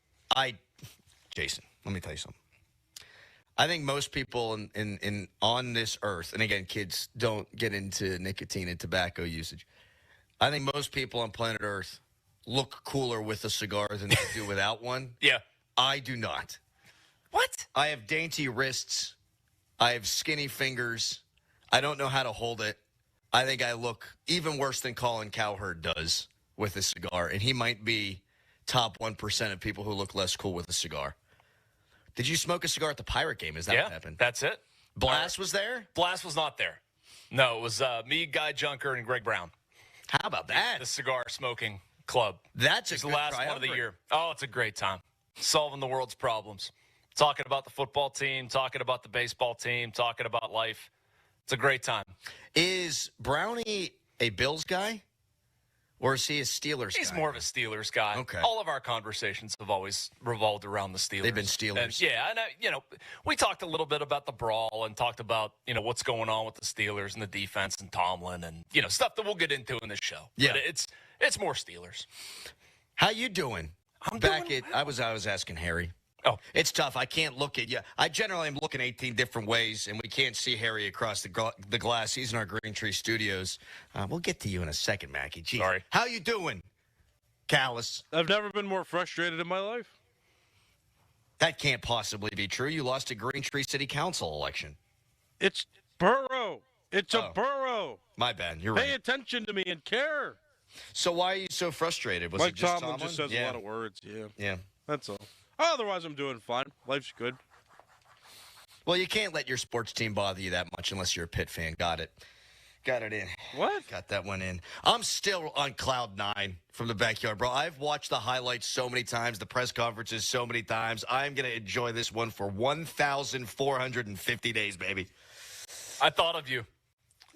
Speaker 11: Jason, let me tell you something. I think most people in on this earth, and again, kids don't get into nicotine and tobacco usage. I think most people on planet Earth look cooler with a cigar than they do without one.
Speaker 16: Yeah.
Speaker 11: I do not.
Speaker 16: What?
Speaker 11: I have dainty wrists. I have skinny fingers. I don't know how to hold it. I think I look even worse than Colin Cowherd does with a cigar, and he might be top 1% of people who look less cool with a cigar. Did you smoke a cigar at the Pirate game? Is that what happened?
Speaker 16: That's it.
Speaker 11: Blast was there?
Speaker 16: Blast was not there. No, it was me, Guy Junker, and Greg Brown.
Speaker 11: How about that?
Speaker 16: The cigar smoking club.
Speaker 11: That's
Speaker 16: the last one of the year. Oh, it's a great time. Solving the world's problems. Talking about the football team, talking about the baseball team, talking about life. It's a great time.
Speaker 11: Is Brownie a Bills guy? Or is he a Steelers guy?
Speaker 16: He's more of a Steelers guy.
Speaker 11: Okay.
Speaker 16: All of our conversations have always revolved around the Steelers.
Speaker 11: They've been Steelers.
Speaker 16: And we talked a little bit about the brawl and talked about, what's going on with the Steelers and the defense and Tomlin and, stuff that we'll get into in this show.
Speaker 11: Yeah.
Speaker 16: But it's more Steelers.
Speaker 11: How you doing? I was asking Harry.
Speaker 16: Oh.
Speaker 11: It's tough. I can't look at you. I generally am looking 18 different ways, and we can't see Harry across the glass. He's in our Green Tree Studios. We'll get to you in a second, Mackie. Jeez.
Speaker 16: Sorry.
Speaker 11: How you doing, Callis?
Speaker 1: I've never been more frustrated in my life.
Speaker 11: That can't possibly be true. You lost a Green Tree City Council election.
Speaker 1: It's Burrow. It's a Burrow.
Speaker 11: My bad. You're
Speaker 1: Pay
Speaker 11: right.
Speaker 1: attention to me and care.
Speaker 11: So why are you so frustrated? Was
Speaker 1: Mike
Speaker 11: it just
Speaker 1: Tomlin just says a lot of words. Yeah.
Speaker 11: Yeah.
Speaker 1: That's all. Otherwise, I'm doing fine. Life's good.
Speaker 11: Well, you can't let your sports team bother you that much unless you're a Pitt fan. Got it. Got it in.
Speaker 1: What?
Speaker 11: Got that one in. I'm still on cloud nine from the backyard, bro. I've watched the highlights so many times, the press conferences so many times. I'm going to enjoy this one for 1,450 days, baby.
Speaker 16: I thought of you.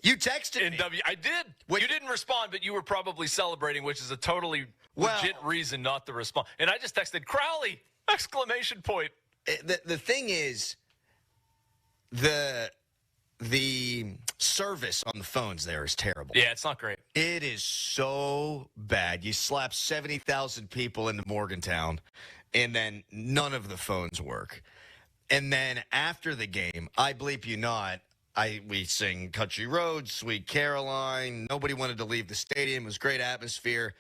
Speaker 11: You texted me.
Speaker 16: I did. You didn't respond, but you were probably celebrating, which is a totally legit reason not to respond. And I just texted, Crowley! Exclamation point.
Speaker 11: The thing is, the service on the phones there is terrible.
Speaker 16: Yeah, it's not great.
Speaker 11: It is so bad. You slap 70,000 people into Morgantown, and then none of the phones work. And then after the game, I bleep you not, we sing Country Roads, Sweet Caroline. Nobody wanted to leave the stadium. It was great atmosphere.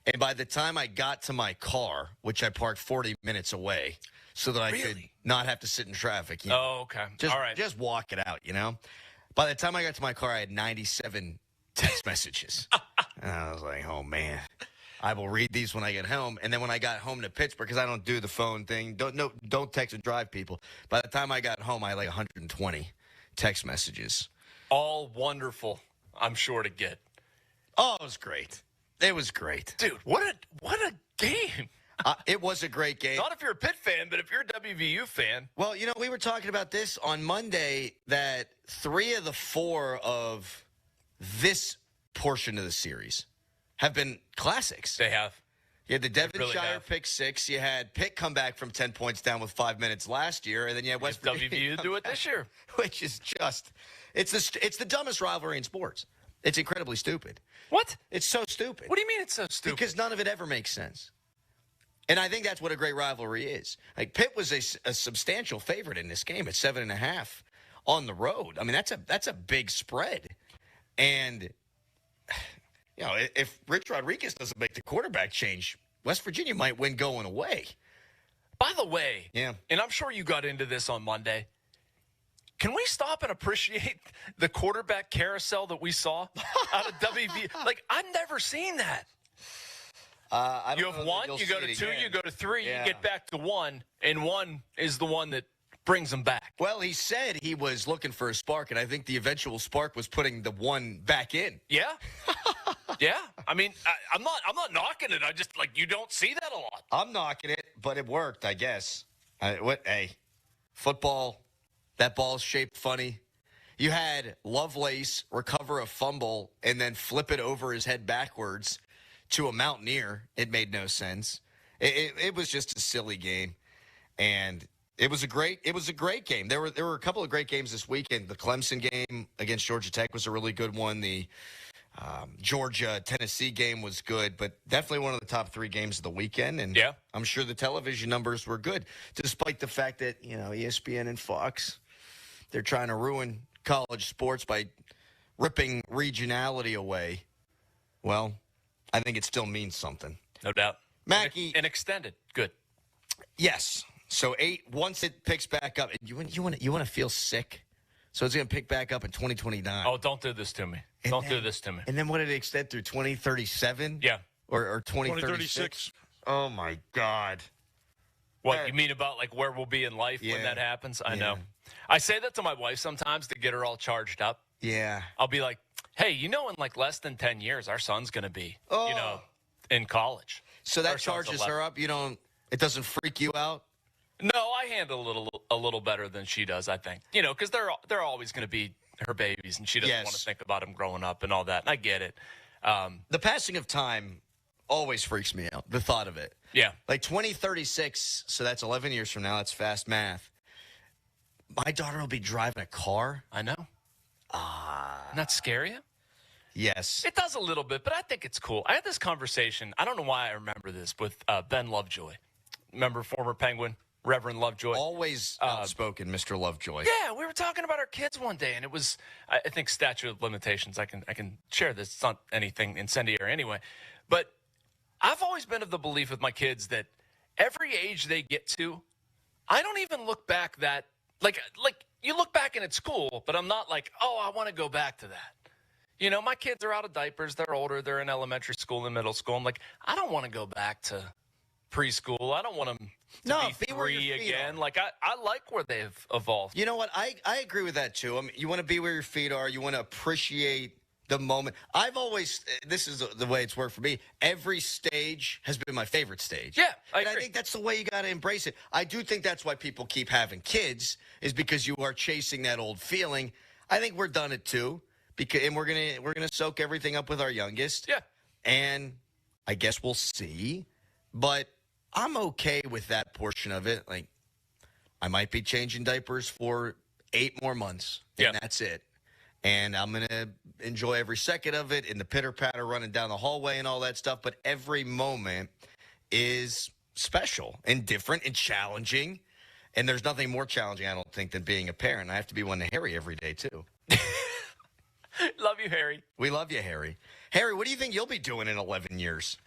Speaker 11: And by the time I got to my car, which I parked 40 minutes away so that I could not have to sit in traffic.
Speaker 16: Oh, okay. All right.
Speaker 11: Just walk it out, By the time I got to my car, I had 97 text messages. And I was like, oh, man. I will read these when I get home. And then when I got home to Pittsburgh, because I don't do the phone thing, don't text and drive people. By the time I got home, I had like 120 text messages.
Speaker 16: All wonderful, I'm sure to get.
Speaker 11: Oh, it was great. It was great.
Speaker 16: Dude, what a game.
Speaker 11: It was a great game.
Speaker 16: Not if you're a Pitt fan, but if you're a WVU fan.
Speaker 11: Well, we were talking about this on Monday, that 3 of the 4 of this portion of the series have been classics.
Speaker 16: They have.
Speaker 11: You had the Devonshire pick 6. You had Pitt come back from 10 points down with 5 minutes last year, and then you had West Virginia
Speaker 16: WVU do it this year,
Speaker 11: which is just it's the dumbest rivalry in sports. It's incredibly stupid.
Speaker 16: What?
Speaker 11: It's so stupid.
Speaker 16: What do you mean it's so stupid?
Speaker 11: Because none of it ever makes sense. And I think that's what a great rivalry is. Like, Pitt was a substantial favorite in this game at 7.5 on the road. I mean, that's a big spread. And if Rich Rodriguez doesn't make the quarterback change, West Virginia might win going away.
Speaker 16: By the way,
Speaker 11: yeah,
Speaker 16: and I'm sure you got into this on Monday, can we stop and appreciate the quarterback carousel that we saw out of WV? Like, I've never seen that. You have 1, you go to 2, you go to 3, you get back to 1, and 1 is the one that brings them back.
Speaker 11: Well, he said he was looking for a spark, and I think the eventual spark was putting the 1 back in.
Speaker 16: Yeah. Yeah. I mean, I'm not knocking it. I just, you don't see that a lot.
Speaker 11: I'm knocking it, but it worked, I guess. Football, that ball's shaped funny. You had Lovelace recover a fumble and then flip it over his head backwards to a Mountaineer. It made no sense. It was just a silly game, and it was a great game. There were a couple of great games this weekend. The Clemson game against Georgia Tech was a really good one. The Georgia-Tennessee game was good, but definitely one of the top 3 games of the weekend. And I'm sure the television numbers were good, despite the fact that, ESPN and Fox, they're trying to ruin college sports by ripping regionality away. Well, I think it still means something.
Speaker 16: No doubt.
Speaker 11: Mackie.
Speaker 16: And extended. Good.
Speaker 11: Yes. So 8, once it picks back up, you want to feel sick? So it's going to pick back up in 2029.
Speaker 16: Oh, don't do this to me. Don't do this to me.
Speaker 11: And then what did it extend through, 2037?
Speaker 16: Yeah.
Speaker 11: Or 2036? Oh, my God.
Speaker 16: What, you mean about, where we'll be in life when that happens? I know. I say that to my wife sometimes to get her all charged up.
Speaker 2: Yeah.
Speaker 16: I'll be like, hey, in like less than 10 years, our son's going to be, in college.
Speaker 2: So that charges her up. It doesn't freak you out?
Speaker 16: No, I handle a little better than she does, I think. Because they're always going to be her babies, and she doesn't want to think about them growing up and all that. And I get it.
Speaker 2: The passing of time always freaks me out, the thought of it.
Speaker 16: Yeah.
Speaker 2: Like 2036, so that's 11 years from now. That's fast math. My daughter will be driving a car.
Speaker 16: I know. Doesn't that scare you?
Speaker 2: Yes.
Speaker 16: It does a little bit, but I think it's cool. I had this conversation, I don't know why I remember this, with Ben Lovejoy. Remember former Penguin, Reverend Lovejoy?
Speaker 2: Always outspoken, Mr. Lovejoy.
Speaker 16: Yeah, we were talking about our kids one day, and it was, I think, statute of limitations. I can share this. It's not anything incendiary anyway. But I've always been of the belief with my kids that every age they get to, I don't even look back that, like you look back and it's cool, but I'm not like, oh, I want to go back to that. My kids are out of diapers. They're older. They're in elementary school and middle school. I'm like, I don't want to go back to preschool. I don't want them to be 3 again. Like, I like where they've evolved.
Speaker 2: You know what? I agree with that, too. I mean, you want to be where your feet are. You want to appreciate the moment. I've always, this is the way it's worked for me, every stage has been my favorite stage.
Speaker 16: Yeah, I agree.
Speaker 2: I think that's the way you got to embrace it. I do think that's why people keep having kids, is because you are chasing that old feeling. I think we're done it, too. And we're gonna soak everything up with our youngest.
Speaker 16: Yeah.
Speaker 2: And I guess we'll see. But I'm okay with that portion of it. Like, I might be changing diapers for 8 more months. And that's it. And I'm going to enjoy every second of it in the pitter-patter running down the hallway and all that stuff. But every moment is special and different and challenging. And there's nothing more challenging, I don't think, than being a parent. I have to be one to Harry every day, too.
Speaker 16: Love you, Harry.
Speaker 2: We love you, Harry. Harry, what do you think you'll be doing in 11 years?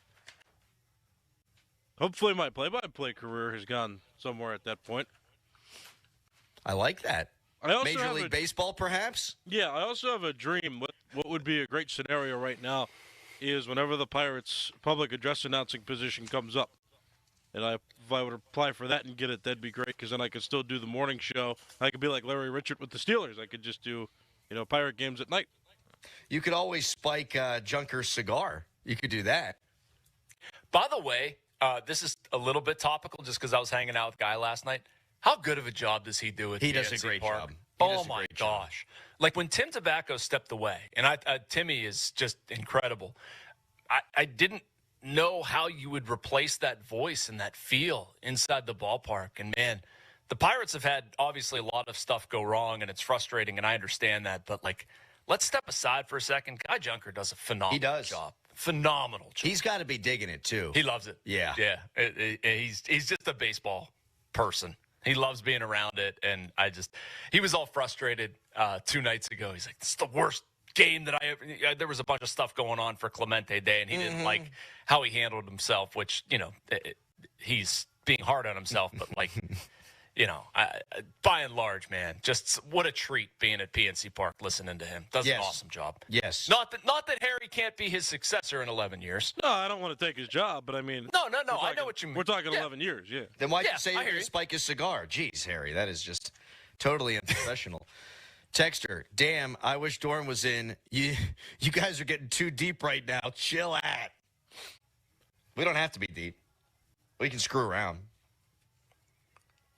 Speaker 1: Hopefully my play-by-play career has gone somewhere at that point.
Speaker 2: I like that.
Speaker 1: I also
Speaker 2: Major League Baseball, perhaps?
Speaker 1: Yeah, I also have a dream. What would be a great scenario right now is whenever the Pirates' public address announcing position comes up, and if I would apply for that and get it, that'd be great, because then I could still do the morning show. I could be like Larry Richert with the Steelers. I could just do, Pirate games at night.
Speaker 2: You could always spike Junker's cigar. You could do that.
Speaker 16: By the way, this is a little bit topical just because I was hanging out with Guy last night. How good of a job does he do at
Speaker 2: He does
Speaker 16: PNC
Speaker 2: a great
Speaker 16: Park?
Speaker 2: job.
Speaker 16: Oh, my gosh. Like, when Tim Tobacco stepped away, and Timmy is just incredible, I didn't know how you would replace that voice and that feel inside the ballpark. And, man, the Pirates have had, obviously, a lot of stuff go wrong, and it's frustrating, and I understand that. But, like, let's step aside for a second. Guy Junker does a phenomenal job. Phenomenal job.
Speaker 2: He's got to be digging it, too.
Speaker 16: He loves it.
Speaker 2: Yeah.
Speaker 16: Yeah. He's just a baseball person. He loves being around it, and he was all frustrated 2 nights ago. He's like, this is the worst game that I ever – there was a bunch of stuff going on for Clemente Day, and he didn't like how he handled himself, which, he's being hard on himself, but, like, by and large, man, just what a treat being at PNC Park listening to him. Does an awesome job.
Speaker 2: Yes.
Speaker 16: Not that Harry can't be his successor in 11 years.
Speaker 1: No, I don't want to take his job, but I mean.
Speaker 16: No. I know what you mean.
Speaker 1: We're talking 11 years, yeah.
Speaker 2: Then why'd you say you're going to spike his cigar? Jeez, Harry, that is just totally unprofessional. Texter, damn, I wish Doran was in. You guys are getting too deep right now. Chill out. We don't have to be deep. We can screw around.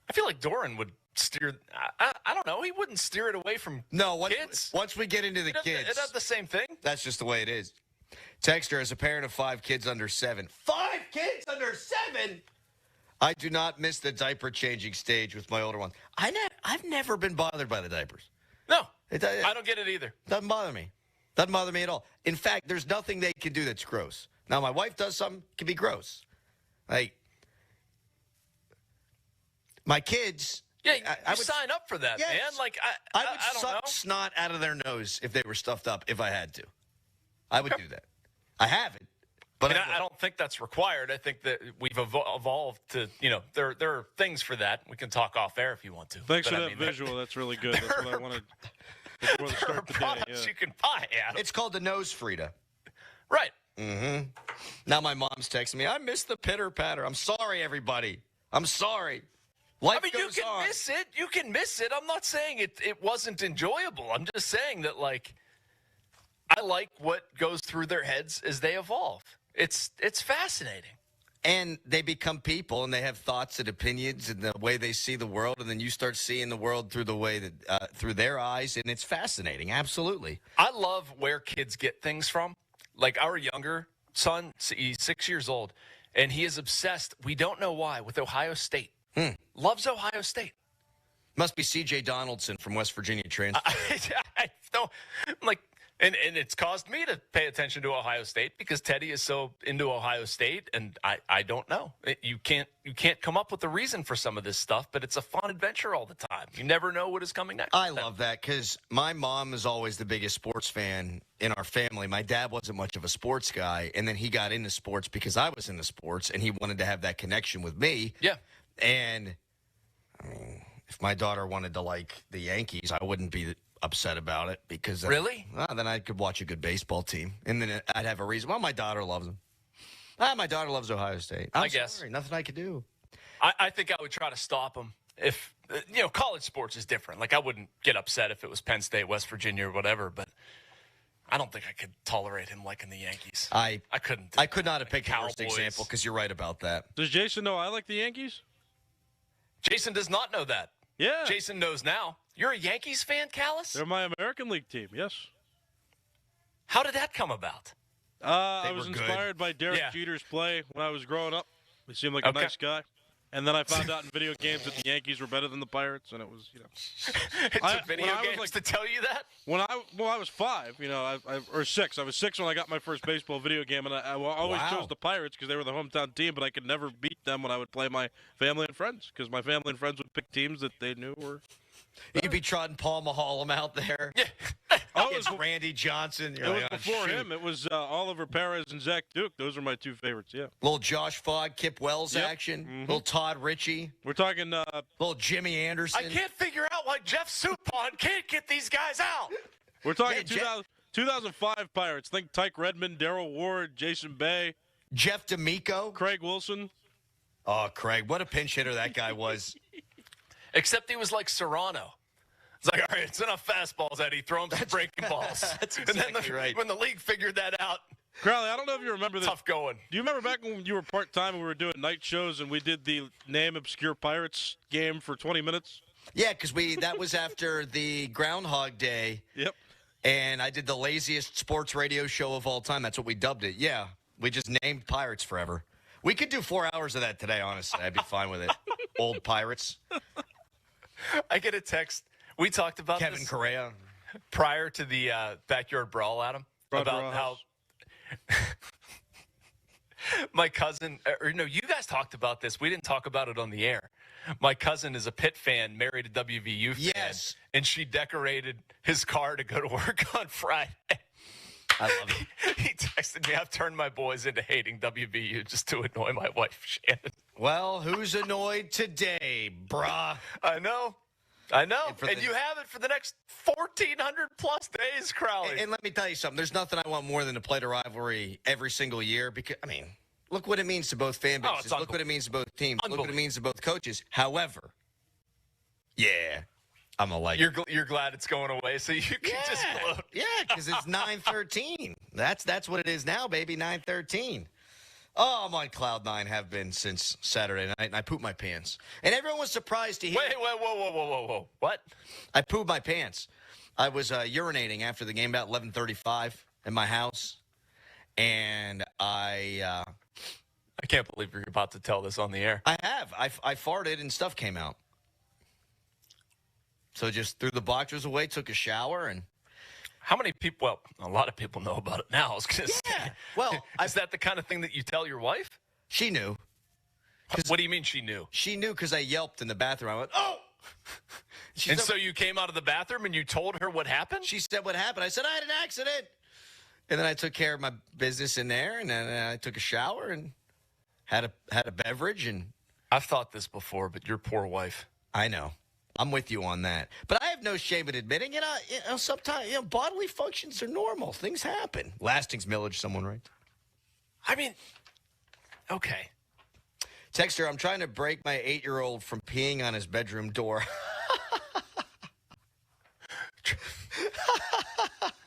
Speaker 16: I feel like Doran would steer. I don't know. He wouldn't steer it away from kids.
Speaker 2: Once we get into the kids.
Speaker 16: It's not the same thing.
Speaker 2: That's just the way it is. Texter, as a parent of 5 kids under 7. 5 kids under 7? I do not miss the diaper changing stage with my older ones. I've never been bothered by the diapers.
Speaker 16: No. I don't get it either.
Speaker 2: Doesn't bother me. Doesn't bother me at all. In fact, there's nothing they can do that's gross. Now, my wife does something, it can be gross. Like, my kids.
Speaker 16: Yeah, I would sign up for that, man. Like,
Speaker 2: I would suck snot out of their nose if they were stuffed up, if I had to. I would do that. I haven't. But
Speaker 16: I don't think that's required. I think that we've evolved to, there are things for that. We can talk off air if you want to.
Speaker 1: Thanks for that visual. That's really good. That's what I wanted before the start of the day. Yeah.
Speaker 16: You can buy, Adam.
Speaker 2: It's called the nose Frida.
Speaker 16: Right.
Speaker 2: Mm-hmm. Now my mom's texting me, I miss the pitter patter. I'm sorry, everybody. I'm sorry. Life
Speaker 16: you
Speaker 2: goes
Speaker 16: can
Speaker 2: on.
Speaker 16: miss it. You can miss it. I'm not saying it wasn't enjoyable. I'm just saying that, like, I like what goes through their heads as they evolve. It's fascinating.
Speaker 2: And they become people, and they have thoughts and opinions and the way they see the world, and then you start seeing the world through the way that through their eyes, and it's fascinating. Absolutely.
Speaker 16: I love where kids get things from. Like our younger son, he's 6 years old, and he is obsessed, we don't know why, with Ohio State. Loves Ohio State.
Speaker 2: Must be C.J. Donaldson from West Virginia transfer.
Speaker 16: I know. Like, and it's caused me to pay attention to Ohio State because Teddy is so into Ohio State, and I don't know. You can't come up with a reason for some of this stuff, but it's a fun adventure all the time. You never know what is coming next.
Speaker 2: I love that because my mom is always the biggest sports fan in our family. My dad wasn't much of a sports guy, and then he got into sports because I was into sports, and he wanted to have that connection with me.
Speaker 16: Yeah.
Speaker 2: And, I mean, if my daughter wanted to like the Yankees, I wouldn't be upset about it because
Speaker 16: really?
Speaker 2: Then I could watch a good baseball team, and then I'd have a reason. Well, my daughter loves them. My daughter loves Ohio State. I guess sorry, nothing I could do.
Speaker 16: I think I would try to stop them. If college sports is different. Like I wouldn't get upset if it was Penn State, West Virginia, or whatever. But I don't think I could tolerate him liking the Yankees. I couldn't.
Speaker 2: I could not have picked the worst example because you're right about that.
Speaker 1: Does Jason know I like the Yankees?
Speaker 16: Jason does not know that.
Speaker 1: Yeah.
Speaker 16: Jason knows now. You're a Yankees fan, Callis?
Speaker 1: They're my American League team, yes.
Speaker 16: How did that come about?
Speaker 1: I was inspired by Derek Jeter's play when I was growing up. He seemed like a nice guy. And then I found out in video games that the Yankees were better than the Pirates, and it was,
Speaker 16: It took video games to tell you that?
Speaker 1: When I was 5, or 6. I was 6 when I got my first baseball video game, and I always chose the Pirates because they were the hometown team, but I could never beat them when I would play my family and friends because my family and friends would pick teams that they knew were.
Speaker 2: You'd be trotting Paul Maholm out there.
Speaker 16: Yeah.
Speaker 2: It's Randy Johnson.
Speaker 1: It was before him. It was Oliver Perez and Zach Duke. Those are my two favorites, yeah.
Speaker 2: Little Josh Fogg, Kip Wells action.
Speaker 1: Mm-hmm.
Speaker 2: Little Todd Ritchie.
Speaker 1: We're talking
Speaker 2: little Jimmy Anderson.
Speaker 16: I can't figure out why Jeff Supon can't get these guys out.
Speaker 1: We're talking 2005 Pirates. Think Tyke Redmond, Darrell Ward, Jason Bay.
Speaker 2: Jeff D'Amico.
Speaker 1: Craig Wilson.
Speaker 2: Oh, Craig. What a pinch hitter that guy was.
Speaker 16: Except he was like Serrano. It's like, all right, it's enough fastballs, Eddie. Throw him some breaking balls.
Speaker 2: That's exactly right.
Speaker 16: When the league figured that out.
Speaker 1: Crowley, I don't know if you remember this.
Speaker 16: Tough going.
Speaker 1: Do you remember back when you were part-time and we were doing night shows and we did the Name Obscure Pirates game for 20 minutes?
Speaker 2: Yeah, because that was after the Groundhog Day.
Speaker 1: Yep.
Speaker 2: And I did the laziest sports radio show of all time. That's what we dubbed it. Yeah. We just named Pirates forever. We could do 4 hours of that today, honestly. I'd be fine with it. Old Pirates.
Speaker 16: I get a text. We talked about
Speaker 2: Kevin Correa
Speaker 16: prior to the backyard brawl, Adam, about how my cousin, you guys talked about this. We didn't talk about it on the air. My cousin is a Pitt fan, married a WVU fan.
Speaker 2: Yes.
Speaker 16: And she decorated his car to go to work on Friday.
Speaker 2: I love it.
Speaker 16: He texted me, I've turned my boys into hating WVU just to annoy my wife, Shannon.
Speaker 2: Well, who's annoyed today, brah?
Speaker 16: I know. And you have it for the next 1,400 plus days, Crowley.
Speaker 2: And let me tell you something. There's nothing I want more than to play the rivalry every single year because, look what it means to both fan bases. Look what it means to both teams. Look what it means to both coaches. However, yeah, I'm a like.
Speaker 16: You're glad it's going away, so you can just gloat.
Speaker 2: Yeah, because it's 9/13. That's what it is now, baby. 9/13. Oh, I'm on cloud nine. Have been since Saturday night, and I pooped my pants. And everyone was surprised to hear.
Speaker 16: Wait, whoa! What?
Speaker 2: I pooped my pants. I was urinating after the game about 11:35 in my house, and I
Speaker 16: can't believe you're about to tell this on the air.
Speaker 2: I have. I farted and stuff came out. So just threw the boxers away, took a shower, and.
Speaker 16: How many people? Well, a lot of people know about it now. I was going to say. Well, is that the kind of thing that you tell your wife?
Speaker 2: She knew.
Speaker 16: What do you mean she knew?
Speaker 2: She knew because I yelped in the bathroom. I went, oh!
Speaker 16: So you came out of the bathroom and you told her what happened?
Speaker 2: She said what happened. I said, I had an accident. And then I took care of my business in there, and then I took a shower and had a beverage. And
Speaker 16: I've thought this before, but your poor wife.
Speaker 2: I know. I'm with you on that. But I have no shame in admitting, sometimes, bodily functions are normal. Things happen. Lastings millage, someone writes.
Speaker 16: I mean, okay.
Speaker 2: Texter, I'm trying to break my 8-year-old from peeing on his bedroom door.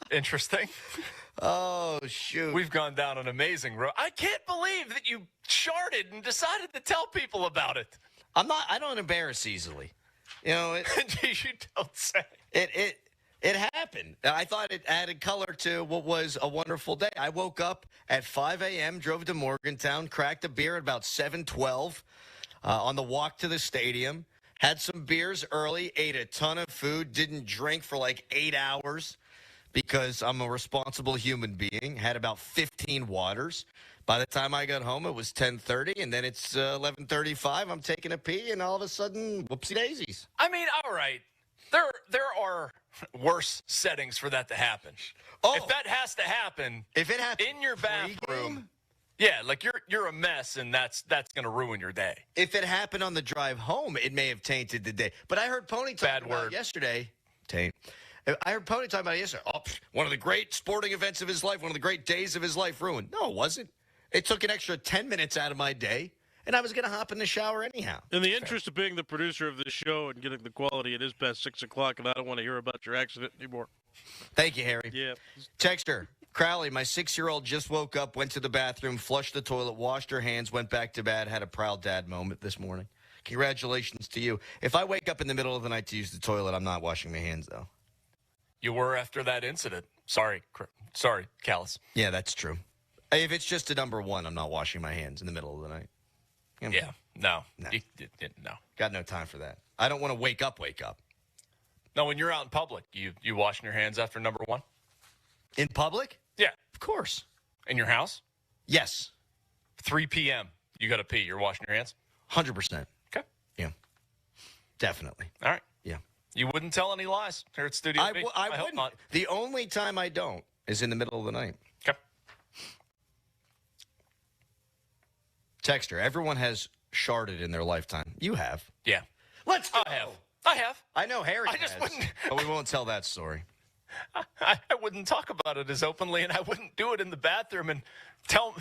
Speaker 16: Interesting.
Speaker 2: Oh, shoot.
Speaker 16: We've gone down an amazing road. I can't believe that you sharded and decided to tell people about it.
Speaker 2: I don't embarrass easily. You know,
Speaker 16: you don't say.
Speaker 2: It happened. I thought it added color to what was a wonderful day. I woke up at 5 a.m., drove to Morgantown, cracked a beer at about 7:12 on the walk to the stadium, had some beers early, ate a ton of food, didn't drink for like 8 hours because I'm a responsible human being, had about 15 waters. By the time I got home, it was 10:30, and then it's 11:35. I'm taking a pee, and all of a sudden, whoopsie daisies.
Speaker 16: I mean, all right. There are worse settings for that to happen.
Speaker 2: Oh,
Speaker 16: if that has to happen,
Speaker 2: if it happens
Speaker 16: in your bathroom, yeah, like you're a mess, and that's going to ruin your day.
Speaker 2: If it happened on the drive home, it may have tainted the day. But I heard Pony talking about it yesterday. Taint. I heard Pony talking about it yesterday. Oh, one of the great sporting events of his life, one of the great days of his life ruined. No, it wasn't. It took an extra 10 minutes out of my day. And I was going to hop in the shower anyhow.
Speaker 1: In the interest of being the producer of this show and getting the quality, it is past 6 o'clock, and I don't want to hear about your accident anymore.
Speaker 2: Thank you, Harry.
Speaker 1: Yeah.
Speaker 2: Texter, Crowley, my 6-year-old just woke up, went to the bathroom, flushed the toilet, washed her hands, went back to bed, had a proud dad moment this morning. Congratulations to you. If I wake up in the middle of the night to use the toilet, I'm not washing my hands, though.
Speaker 16: You were after that incident. Sorry, Callis.
Speaker 2: Yeah, that's true. If it's just a number one, I'm not washing my hands in the middle of the night.
Speaker 16: Yeah, no.
Speaker 2: No.
Speaker 16: No.
Speaker 2: Got no time for that. I don't want to wake up.
Speaker 16: No, when you're out in public, you washing your hands after number one?
Speaker 2: In public?
Speaker 16: Yeah.
Speaker 2: Of course.
Speaker 16: In your house?
Speaker 2: Yes.
Speaker 16: 3 p.m., you got to pee. You're washing your hands?
Speaker 2: 100%.
Speaker 16: Okay.
Speaker 2: Yeah. Definitely.
Speaker 16: All right.
Speaker 2: Yeah.
Speaker 16: You wouldn't tell any lies here at Studio B?
Speaker 2: I
Speaker 16: hope
Speaker 2: wouldn't.
Speaker 16: not.
Speaker 2: The only time I don't is in the middle of the night.
Speaker 16: Okay.
Speaker 2: Texter, everyone has sharded in their lifetime. You have.
Speaker 16: Yeah.
Speaker 2: Let's go.
Speaker 16: I have.
Speaker 2: I know Harry
Speaker 16: I just
Speaker 2: has,
Speaker 16: wouldn't.
Speaker 2: but we won't tell that story.
Speaker 16: I wouldn't talk about it as openly, and I wouldn't do it in the bathroom and tell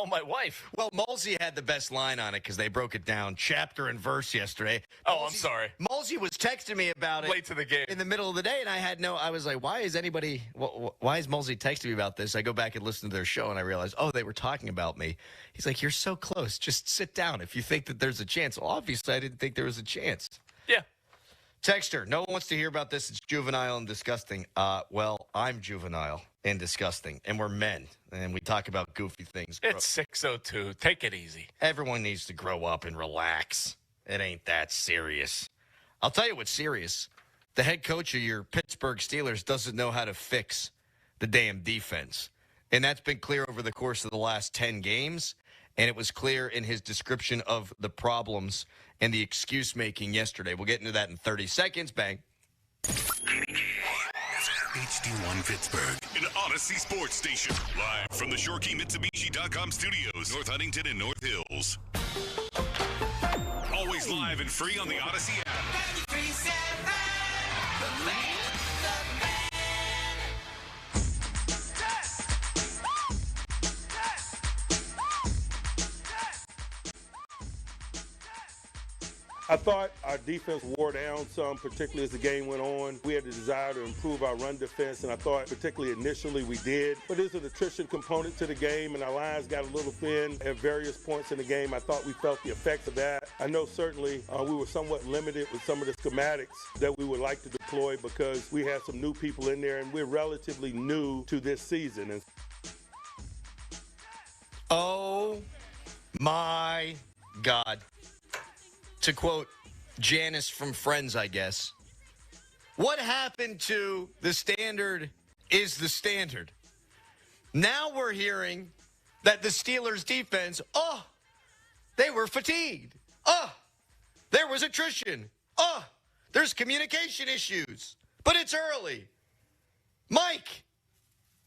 Speaker 16: my wife.
Speaker 2: Well, Mulsey had the best line on it because they broke it down chapter and verse yesterday.
Speaker 16: Oh, I'm sorry.
Speaker 2: Mulsey was texting me about it
Speaker 16: late to the game
Speaker 2: in the middle of the day, and I was like, why is Mulsey texting me about this? I go back and listen to their show, and I realize, oh, they were talking about me. He's like, you're so close. Just sit down if you think that there's a chance. Well, obviously, I didn't think there was a chance.
Speaker 16: Yeah.
Speaker 2: Texter, no one wants to hear about this. It's juvenile and disgusting. Well, I'm juvenile and disgusting, and we're men, and we talk about goofy things.
Speaker 16: It's 6:02. Take it easy.
Speaker 2: Everyone needs to grow up and relax. It ain't that serious. I'll tell you what's serious. The head coach of your Pittsburgh Steelers doesn't know how to fix the damn defense, and that's been clear over the course of the last 10 games, and it was clear in his description of the problems and the excuse making yesterday. We'll get into that in 30 seconds. Bang.
Speaker 8: HD1 Pittsburgh, an Odyssey sports station. Live from the ShoreKeyMitsubishi.com studios, North Huntington and North Hills. Always live and free on the Odyssey app.
Speaker 5: I thought our defense wore down some, particularly as the game went on. We had the desire to improve our run defense, and I thought particularly initially we did. But there's an attrition component to the game, and our lines got a little thin at various points in the game. I thought we felt the effects of that. I know certainly we were somewhat limited with some of the schematics that we would like to deploy because we had some new people in there, and we're relatively new to this season. And
Speaker 2: oh, my God. To quote Janice from Friends, I guess, what happened to the standard is the standard? Now we're hearing that the Steelers defense, they were fatigued. There was attrition. There's communication issues. But it's early. Mike,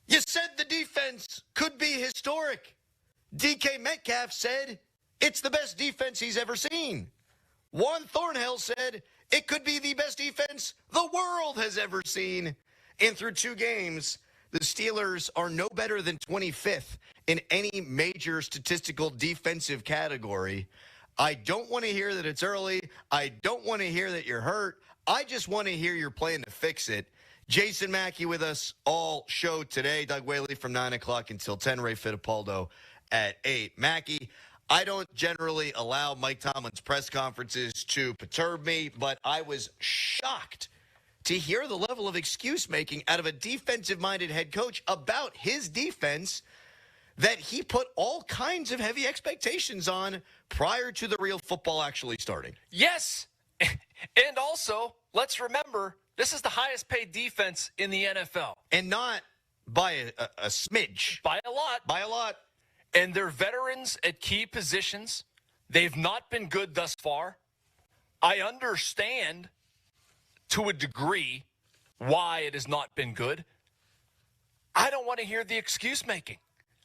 Speaker 2: you said the defense could be historic. DK Metcalf said it's the best defense he's ever seen. Juan Thornhill said it could be the best defense the world has ever seen. And through 2 games, the Steelers are no better than 25th in any major statistical defensive category. I don't want to hear that it's early. I don't want to hear that you're hurt. I just want to hear you're playing to fix it. Jason Mackey with us all show today. Doug Whaley from 9 o'clock until 10. Ray Fittipaldo at 8. Mackey, I don't generally allow Mike Tomlin's press conferences to perturb me, but I was shocked to hear the level of excuse-making out of a defensive-minded head coach about his defense that he put all kinds of heavy expectations on prior to the real football actually starting.
Speaker 16: Yes. And also, let's remember, this is the highest-paid defense in the NFL.
Speaker 2: And not by a smidge.
Speaker 16: By a lot.
Speaker 2: By a lot.
Speaker 16: And they're veterans at key positions. They've not been good thus far. I understand, to a degree, why it has not been good. I don't want to hear the excuse-making.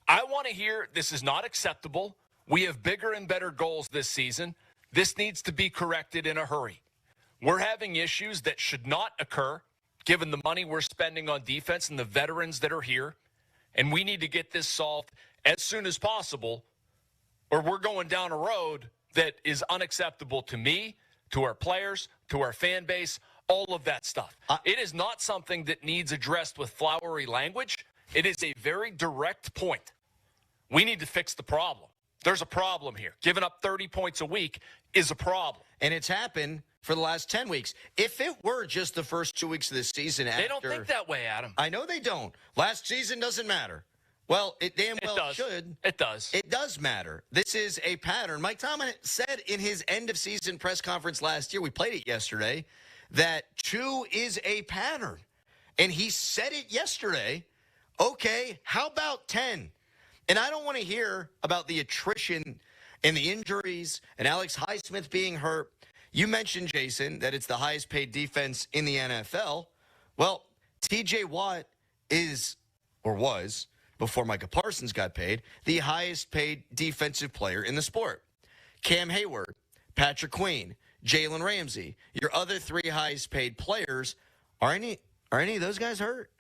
Speaker 16: I want to hear this is not acceptable. We have bigger and better goals this season. This needs to be corrected in a hurry. We're having issues that should not occur, given the money we're spending on defense and the veterans that are here. And we need to get this solved as soon as possible, or we're going down a road that is unacceptable to me, to our players, to our fan base, all of that stuff. It is not something that needs addressed with flowery language. It is a very direct point. We need to fix the problem. There's a problem here. Giving up 30 points a week is a problem.
Speaker 2: And it's happened for the last 10 weeks. If it were just the first 2 weeks of the season
Speaker 16: They don't think that way, Adam.
Speaker 2: I know they don't. Last season doesn't matter. Well, it damn well
Speaker 16: does.
Speaker 2: should.
Speaker 16: It does.
Speaker 2: It does matter. This is a pattern. Mike Tomlin said in his end-of-season press conference last year, we played it yesterday, that 2 is a pattern. And he said it yesterday. Okay, how about 10? And I don't want to hear about the attrition and the injuries and Alex Highsmith being hurt. You mentioned, Jason, that it's the highest-paid defense in the NFL. Well, T.J. Watt is, or was, before Micah Parsons got paid, the highest-paid defensive player in the sport. Cam Hayward, Patrick Queen, Jalen Ramsey, your other 3 highest-paid players, are any of those guys hurt?